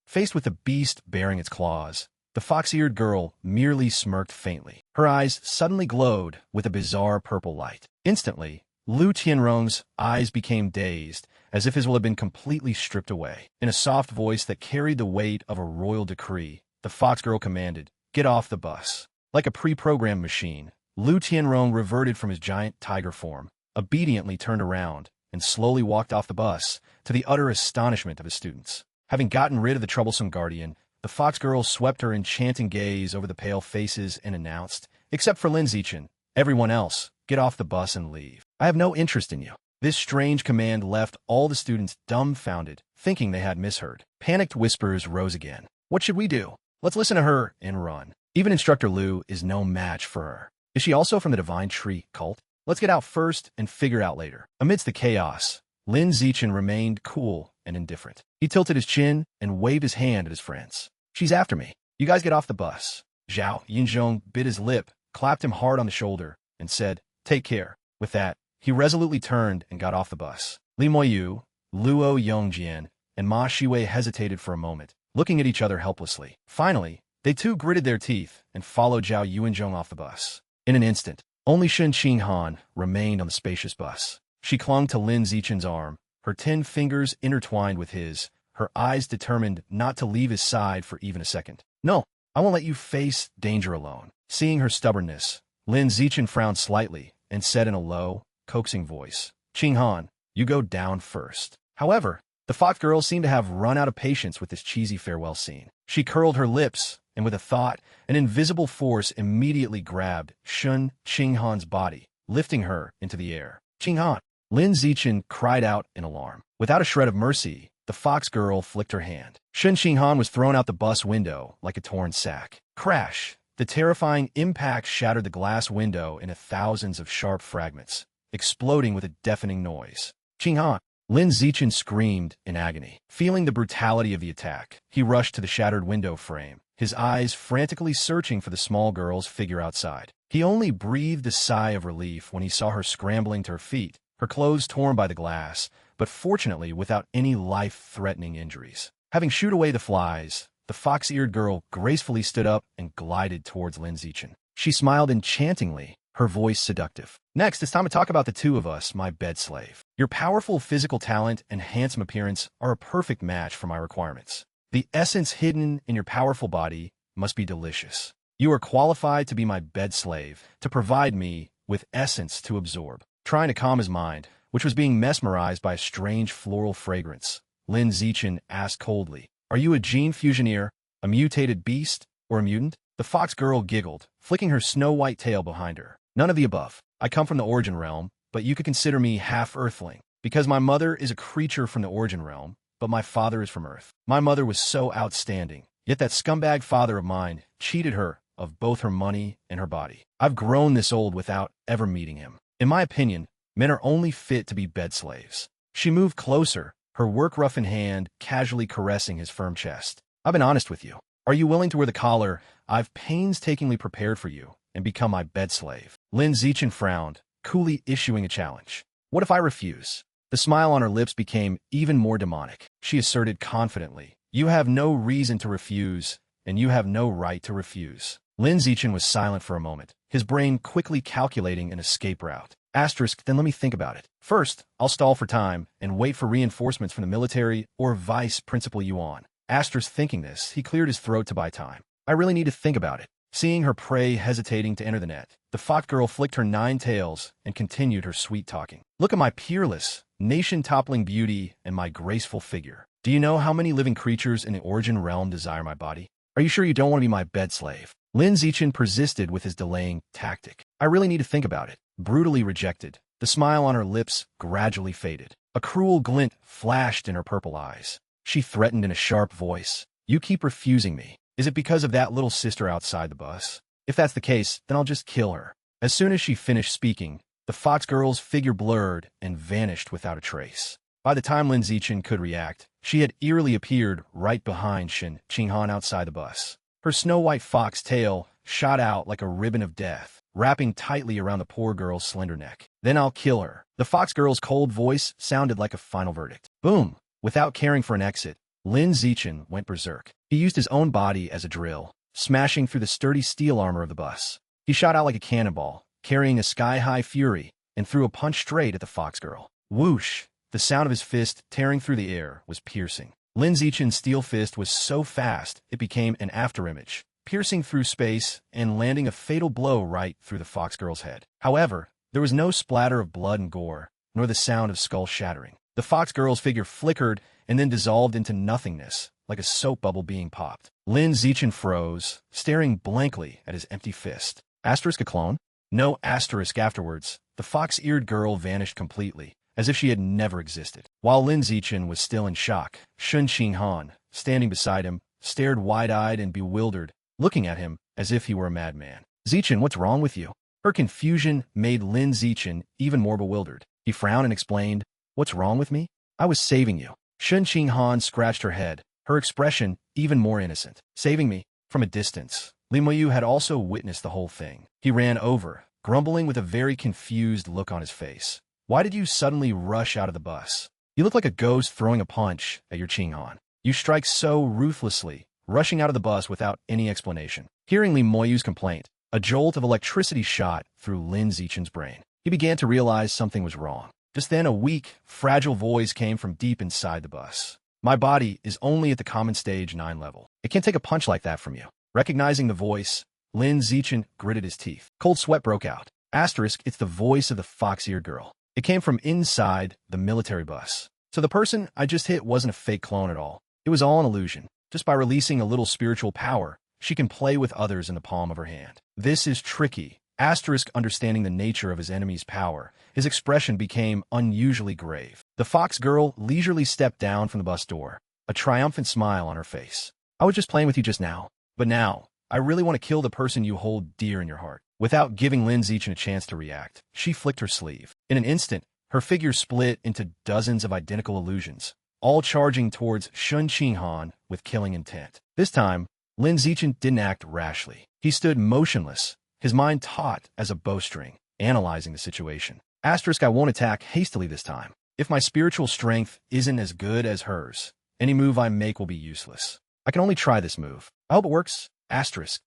Faced with the beast bearing its claws, the fox-eared girl merely smirked faintly. Her eyes suddenly glowed with a bizarre purple light. Instantly, Lu Tianrong's eyes became dazed, as if his will had been completely stripped away. In a soft voice that carried the weight of a royal decree, the fox girl commanded, "Get off the bus." Like a pre-programmed machine, Lu Tianrong reverted from his giant tiger form, obediently turned around, and slowly walked off the bus, to the utter astonishment of his students. Having gotten rid of the troublesome guardian, The fox girl swept her enchanting gaze over the pale faces and announced, "Except for Lin Zichen, everyone else, get off the bus and leave. I have no interest in you." This strange command left all the students dumbfounded, thinking they had misheard. Panicked whispers rose again. "What should we do? Let's listen to her and run. Even Instructor Liu is no match for her. Is she also from the Divine Tree cult? Let's get out first and figure out later." Amidst the chaos, Lin Zichen remained cool and indifferent. He tilted his chin and waved his hand at his friends. "She's after me. You guys get off the bus." Zhao Yinzhong bit his lip, clapped him hard on the shoulder, and said, "Take care." With that, he resolutely turned and got off the bus. Li Moyu, Luo Yongjian, and Ma Shiwei hesitated for a moment, looking at each other helplessly. Finally, they too gritted their teeth and followed Zhao Yuanzhong off the bus. In an instant, only Shen Qinghan remained on the spacious bus. She clung to Lin Zichen's arm, her 10 fingers intertwined with his, her eyes determined not to leave his side for even a second. "No, I won't let you face danger alone." Seeing her stubbornness, Lin Zichen frowned slightly and said in a low, coaxing voice, "Qinghan, you go down first." However, the fox girl seemed to have run out of patience with this cheesy farewell scene. She curled her lips, and with a thought, an invisible force immediately grabbed Shun Qinghan's body, lifting her into the air. "Qinghan!" Lin Zichen cried out in alarm. Without a shred of mercy, the fox girl flicked her hand. Shun Qinghan was thrown out the bus window like a torn sack. Crash! The terrifying impact shattered the glass window into thousands of sharp fragments, exploding with a deafening noise. "Qinghan!" Lin Zichen screamed in agony. Feeling the brutality of the attack, he rushed to the shattered window frame, his eyes frantically searching for the small girl's figure outside. He only breathed a sigh of relief when he saw her scrambling to her feet, her clothes torn by the glass, but fortunately without any life-threatening injuries. Having shooed away the flies, the fox-eared girl gracefully stood up and glided towards Lin Zichen. She smiled enchantingly, her voice seductive. "Next, it's time to talk about the two of us, my bed slave. Your powerful physical talent and handsome appearance are a perfect match for my requirements. The essence hidden in your powerful body must be delicious. You are qualified to be my bed slave, to provide me with essence to absorb." Trying to calm his mind, which was being mesmerized by a strange floral fragrance, Lin Zichen asked coldly, "Are you a gene fusioneer, a mutated beast, or a mutant?" The fox girl giggled, flicking her snow-white tail behind her. "None of the above. I come from the Origin Realm, but you could consider me half-earthling, because my mother is a creature from the Origin Realm, but my father is from Earth. My mother was so outstanding, yet that scumbag father of mine cheated her of both her money and her body. I've grown this old without ever meeting him. In my opinion, men are only fit to be bed slaves." She moved closer, her work-roughened hand casually caressing his firm chest. "I've been honest with you. Are you willing to wear the collar I've painstakingly prepared for you and become my bed slave?" Lin Zichen frowned, coolly issuing a challenge. "What if I refuse?" The smile on her lips became even more demonic. She asserted confidently, "You have no reason to refuse, and you have no right to refuse." Lin Zichen was silent for a moment, his brain quickly calculating an escape route. Then let me think about it. First, I'll stall for time and wait for reinforcements from the military or Vice Principal Yuan. Thinking this, he cleared his throat to buy time. I really need to think about it. Seeing her prey hesitating to enter the net, the fox girl flicked her 9 tails and continued her sweet talking. "Look at my peerless, nation-toppling beauty and my graceful figure. Do you know how many living creatures in the Origin Realm desire my body? Are you sure you don't want to be my bed slave?" Lin Zichen persisted with his delaying tactic. "I really need to think about it." Brutally rejected, the smile on her lips gradually faded. A cruel glint flashed in her purple eyes. She threatened in a sharp voice, "You keep refusing me. Is it because of that little sister outside the bus? If that's the case, then I'll just kill her." As soon as she finished speaking, the fox girl's figure blurred and vanished without a trace. By the time Lin Zichen could react, she had eerily appeared right behind Shen Qinghan outside the bus. Her snow-white fox tail shot out like a ribbon of death, wrapping tightly around the poor girl's slender neck. "Then I'll kill her." The fox girl's cold voice sounded like a final verdict. Boom! Without caring for an exit, Lin Zichen went berserk. He used his own body as a drill, smashing through the sturdy steel armor of the bus. He shot out like a cannonball, carrying a sky-high fury, and threw a punch straight at the fox girl. Whoosh! The sound of his fist tearing through the air was piercing. Lin Zichen's steel fist was so fast it became an afterimage, piercing through space and landing a fatal blow right through the fox girl's head. However, there was no splatter of blood and gore, nor the sound of skull shattering. The fox girl's figure flickered and then dissolved into nothingness, like a soap bubble being popped. Lin Zichen froze, staring blankly at his empty fist. Asterisk a clone? No asterisk afterwards. The fox-eared girl vanished completely, as if she had never existed. While Lin Zichen was still in shock, Shun Qinghan, standing beside him, stared wide-eyed and bewildered, looking at him as if he were a madman. Zichen, what's wrong with you? Her confusion made Lin Zichen even more bewildered. He frowned and explained, what's wrong with me? I was saving you. Shun Qinghan scratched her head, her expression even more innocent. Saving me? From a distance, Li Moyu had also witnessed the whole thing. He ran over, grumbling with a very confused look on his face. Why did you suddenly rush out of the bus? You look like a ghost throwing a punch at your Qinghan. You strike so ruthlessly, rushing out of the bus without any explanation. Hearing Li Moyu's complaint, a jolt of electricity shot through Lin Zichen's brain. He began to realize something was wrong. Just then, a weak, fragile voice came from deep inside the bus. My body is only at the common stage 9 level. It can't take a punch like that from you. Recognizing the voice, Lin Zichen gritted his teeth. Cold sweat broke out. Asterisk, it's the voice of the fox-eared girl. It came from inside the military bus. So the person I just hit wasn't a fake clone at all. It was all an illusion. Just by releasing a little spiritual power, she can play with others in the palm of her hand. This is tricky. Asterisk, understanding the nature of his enemy's power, his expression became unusually grave. The fox girl leisurely stepped down from the bus door, a triumphant smile on her face. I was just playing with you just now, but now, I really want to kill the person you hold dear in your heart. Without giving Lin Zichen a chance to react, she flicked her sleeve. In an instant, her figure split into dozens of identical illusions, all charging towards Shun Qinghan with killing intent. This time, Lin Zichen didn't act rashly. He stood motionless, his mind taut as a bowstring, analyzing the situation. Asterisk, I won't attack hastily this time. If my spiritual strength isn't as good as hers, any move I make will be useless. I can only try this move. I hope it works. Asterisk.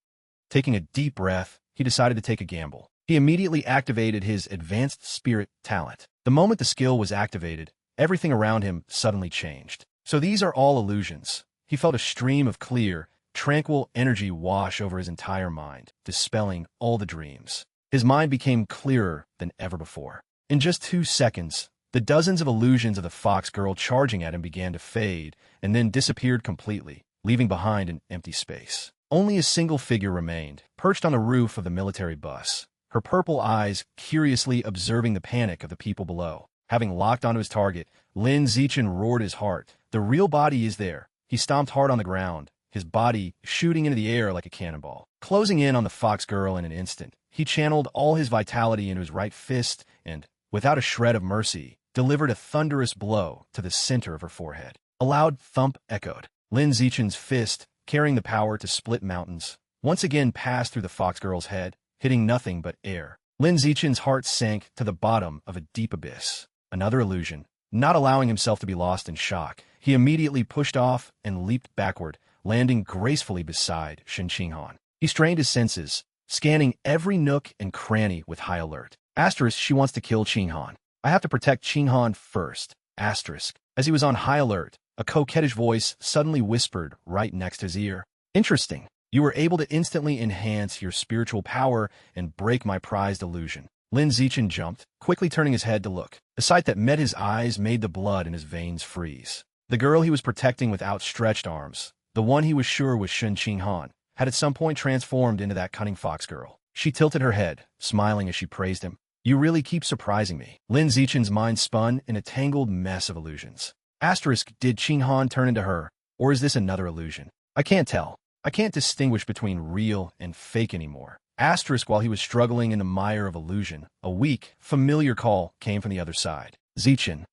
Taking a deep breath, he decided to take a gamble. He immediately activated his advanced spirit talent. The moment the skill was activated, everything around him suddenly changed. So these are all illusions. He felt a stream of clear, tranquil energy wash over his entire mind, dispelling all the dreams. His mind became clearer than ever before. In just 2 seconds, the dozens of illusions of the fox girl charging at him began to fade and then disappeared completely, leaving behind an empty space. Only a single figure remained, perched on the roof of the military bus, her purple eyes curiously observing the panic of the people below. Having locked onto his target, Lin Zichen roared his heart. The real body is there. He stomped hard on the ground, his body shooting into the air like a cannonball. Closing in on the fox girl in an instant, he channeled all his vitality into his right fist and, without a shred of mercy, delivered a thunderous blow to the center of her forehead. A loud thump echoed. Lin Zichen's fist, carrying the power to split mountains, once again passed through the fox girl's head, hitting nothing but air. Lin Zichen's heart sank to the bottom of a deep abyss. Another illusion. Not allowing himself to be lost in shock, he immediately pushed off and leaped backward, landing gracefully beside Shun Qinghan. He strained his senses, scanning every nook and cranny with high alert. Asterisk, she wants to kill Qinghan. I have to protect Qinghan first. Asterisk. As he was on high alert, a coquettish voice suddenly whispered right next to his ear. Interesting. You were able to instantly enhance your spiritual power and break my prized illusion. Lin Zichen jumped, quickly turning his head to look. The sight that met his eyes made the blood in his veins freeze. The girl he was protecting with outstretched arms, the one he was sure was Shun Qinghan, had at some point transformed into that cunning fox girl. She tilted her head, smiling as she praised him. You really keep surprising me. Lin Zichen's mind spun in a tangled mess of illusions. Asterisk, did Qinghan turn into her, or is this another illusion? I can't tell. I can't distinguish between real and fake anymore. Asterisk, while he was struggling in the mire of illusion, a weak, familiar call came from the other side. Zichen.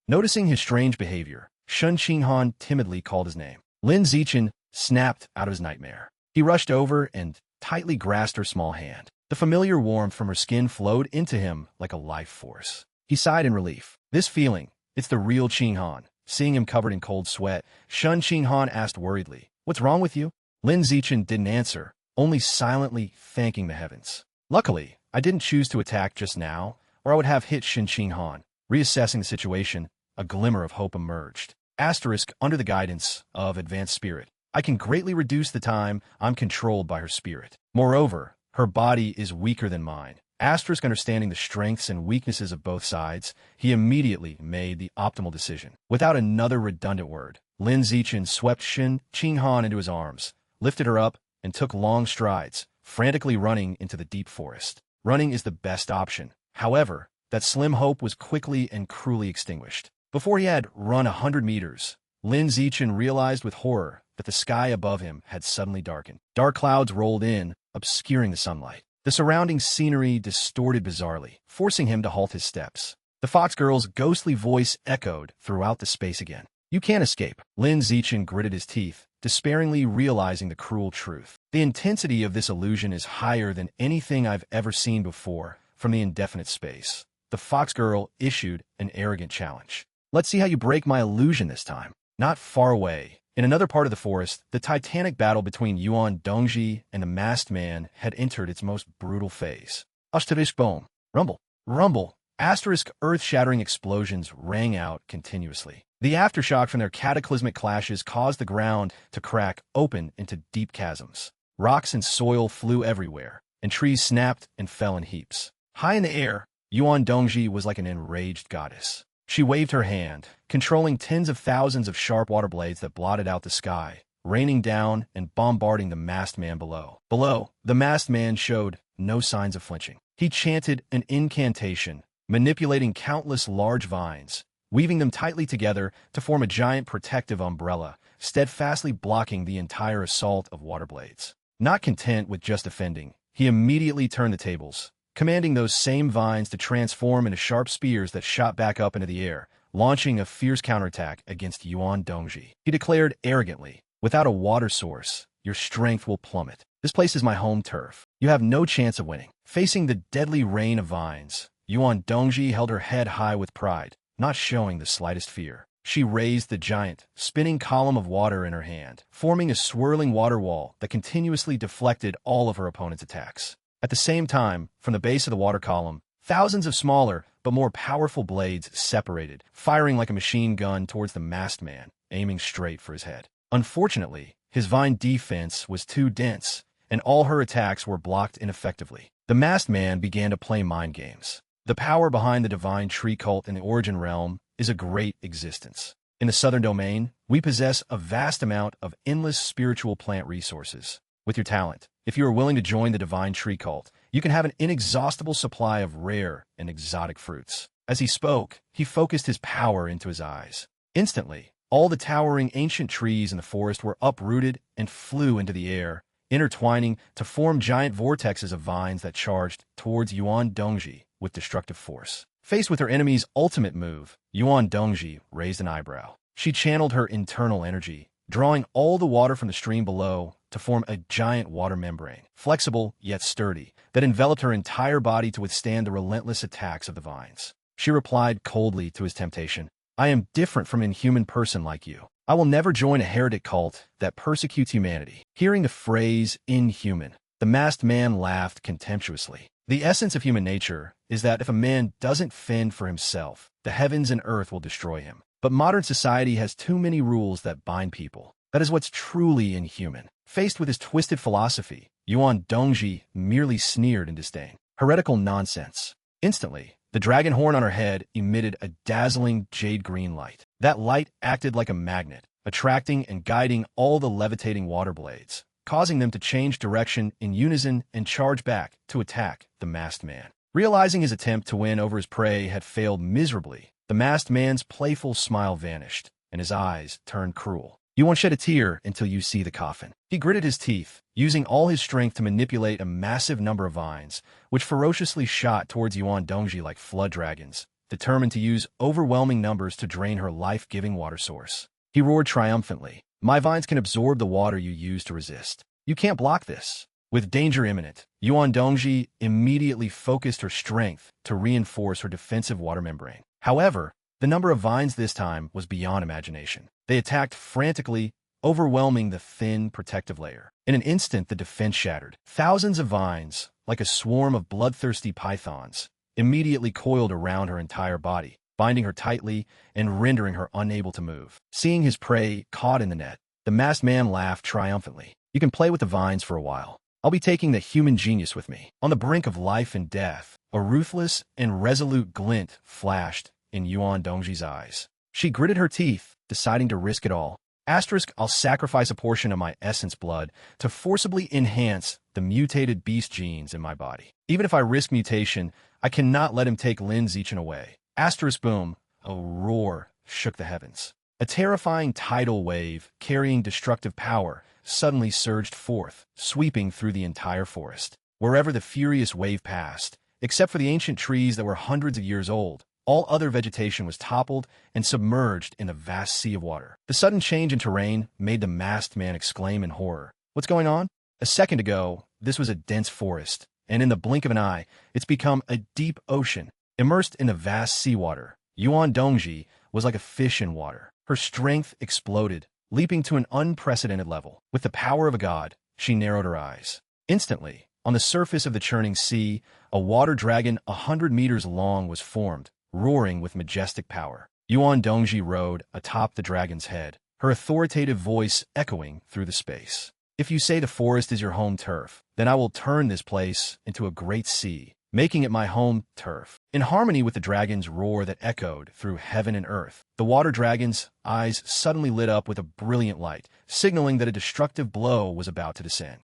Noticing his strange behavior, Shun Qinghan timidly called his name. Lin Zichen snapped out of his nightmare. He rushed over and tightly grasped her small hand. The familiar warmth from her skin flowed into him like a life force. He sighed in relief. This feeling, it's the real Qinghan. Seeing him covered in cold sweat, Shun Qinghan asked worriedly, "What's wrong with you?" Lin Zichen didn't answer, only silently thanking the heavens. Luckily, I didn't choose to attack just now, or I would have hit Shun Qinghan. Reassessing the situation, a glimmer of hope emerged. Asterisk, under the guidance of advanced spirit, I can greatly reduce the time I'm controlled by her spirit. Moreover, her body is weaker than mine. Asterisk, understanding the strengths and weaknesses of both sides, he immediately made the optimal decision. Without another redundant word, Lin Zichen swept Shun Qinghan into his arms, lifted her up, and took long strides, frantically running into the deep forest. Running is the best option. However, that slim hope was quickly and cruelly extinguished. Before he had run 100 meters, Lin Zichen realized with horror that the sky above him had suddenly darkened. Dark clouds rolled in, obscuring the sunlight. The surrounding scenery distorted bizarrely, forcing him to halt his steps. The fox girl's ghostly voice echoed throughout the space again. "You can't escape." Lin Zichen gritted his teeth, despairingly realizing the cruel truth. The intensity of this illusion is higher than anything I've ever seen before from the indefinite space. The fox girl issued an arrogant challenge. "Let's see how you break my illusion this time." Not far away, in another part of the forest, the titanic battle between Yuan Dongji and the masked man had entered its most brutal phase. Asterisk boom. Rumble. Rumble. Asterisk earth-shattering explosions rang out continuously. The aftershock from their cataclysmic clashes caused the ground to crack open into deep chasms. Rocks and soil flew everywhere, and trees snapped and fell in heaps. High in the air, Yuan Dongji was like an enraged goddess. She waved her hand, controlling tens of thousands of sharp water blades that blotted out the sky, raining down and bombarding the masked man below. Below, the masked man showed no signs of flinching. He chanted an incantation, manipulating countless large vines, weaving them tightly together to form a giant protective umbrella, steadfastly blocking the entire assault of water blades. Not content with just defending, he immediately turned the tables, commanding those same vines to transform into sharp spears that shot back up into the air, launching a fierce counterattack against Yuan Dongji. He declared arrogantly, "Without a water source, your strength will plummet. This place is my home turf. You have no chance of winning." Facing the deadly rain of vines, Yuan Dongji held her head high with pride, not showing the slightest fear. She raised the giant, spinning column of water in her hand, forming a swirling water wall that continuously deflected all of her opponent's attacks. At the same time, from the base of the water column, thousands of smaller but more powerful blades separated, firing like a machine gun towards the masked man, aiming straight for his head. Unfortunately, his vine defense was too dense, and all her attacks were blocked ineffectively. The masked man began to play mind games. The power behind the divine tree cult in the origin realm is a great existence. In the southern domain, we possess a vast amount of endless spiritual plant resources. With your talent, if you are willing to join the divine tree cult, you can have an inexhaustible supply of rare and exotic fruits. As he spoke, he focused his power into his eyes. Instantly, all the towering ancient trees in the forest were uprooted and flew into the air, intertwining to form giant vortexes of vines that charged towards Yuan Dongji with destructive force. Faced with her enemy's ultimate move, Yuan Dongji raised an eyebrow. She channeled her internal energy, drawing all the water from the stream below to form a giant water membrane, flexible yet sturdy, that enveloped her entire body to withstand the relentless attacks of the vines. She replied coldly to his temptation, "I am different from an inhuman person like you. I will never join a heretic cult that persecutes humanity." Hearing the phrase inhuman, the masked man laughed contemptuously. The essence of human nature is that if a man doesn't fend for himself, the heavens and earth will destroy him. But modern society has too many rules that bind people. That is what's truly inhuman. Faced with his twisted philosophy, Yuan Dongji merely sneered in disdain. Heretical nonsense. Instantly, the dragon horn on her head emitted a dazzling jade-green light. That light acted like a magnet, attracting and guiding all the levitating water blades, causing them to change direction in unison and charge back to attack the masked man. Realizing his attempt to win over his prey had failed miserably, the masked man's playful smile vanished, and his eyes turned cruel. "You won't shed a tear until you see the coffin." He gritted his teeth, using all his strength to manipulate a massive number of vines, which ferociously shot towards Yuan Dongji like flood dragons, determined to use overwhelming numbers to drain her life-giving water source. He roared triumphantly, "My vines can absorb the water you use to resist. You can't block this." With danger imminent, Yuan Dongji immediately focused her strength to reinforce her defensive water membrane. However, the number of vines this time was beyond imagination. They attacked frantically, overwhelming the thin, protective layer. In an instant, the defense shattered. Thousands of vines, like a swarm of bloodthirsty pythons, immediately coiled around her entire body, binding her tightly and rendering her unable to move. Seeing his prey caught in the net, the masked man laughed triumphantly. "You can play with the vines for a while. I'll be taking the human genius with me." On the brink of life and death, a ruthless and resolute glint flashed in Yuan Dongji's eyes. She gritted her teeth, deciding to risk it all. Asterisk, I'll sacrifice a portion of my essence blood to forcibly enhance the mutated beast genes in my body. Even if I risk mutation, I cannot let him take Lin's Zeichin away. Asterisk boom, a roar shook the heavens. A terrifying tidal wave, carrying destructive power, suddenly surged forth, sweeping through the entire forest. Wherever the furious wave passed, except for the ancient trees that were hundreds of years old, all other vegetation was toppled and submerged in a vast sea of water. The sudden change in terrain made the masked man exclaim in horror. What's going on? A second ago, this was a dense forest, and in the blink of an eye, it's become a deep ocean. Immersed in the vast seawater, Yuan Dongji was like a fish in water. Her strength exploded, leaping to an unprecedented level. With the power of a god, she narrowed her eyes. Instantly, on the surface of the churning sea, a water dragon 100 meters long was formed, roaring with majestic power. Yuan Dongji rode atop the dragon's head, her authoritative voice echoing through the space. If you say the forest is your home turf, then I will turn this place into a great sea, making it my home turf. In harmony with the dragon's roar that echoed through heaven and earth, the water dragon's eyes suddenly lit up with a brilliant light, signaling that a destructive blow was about to descend.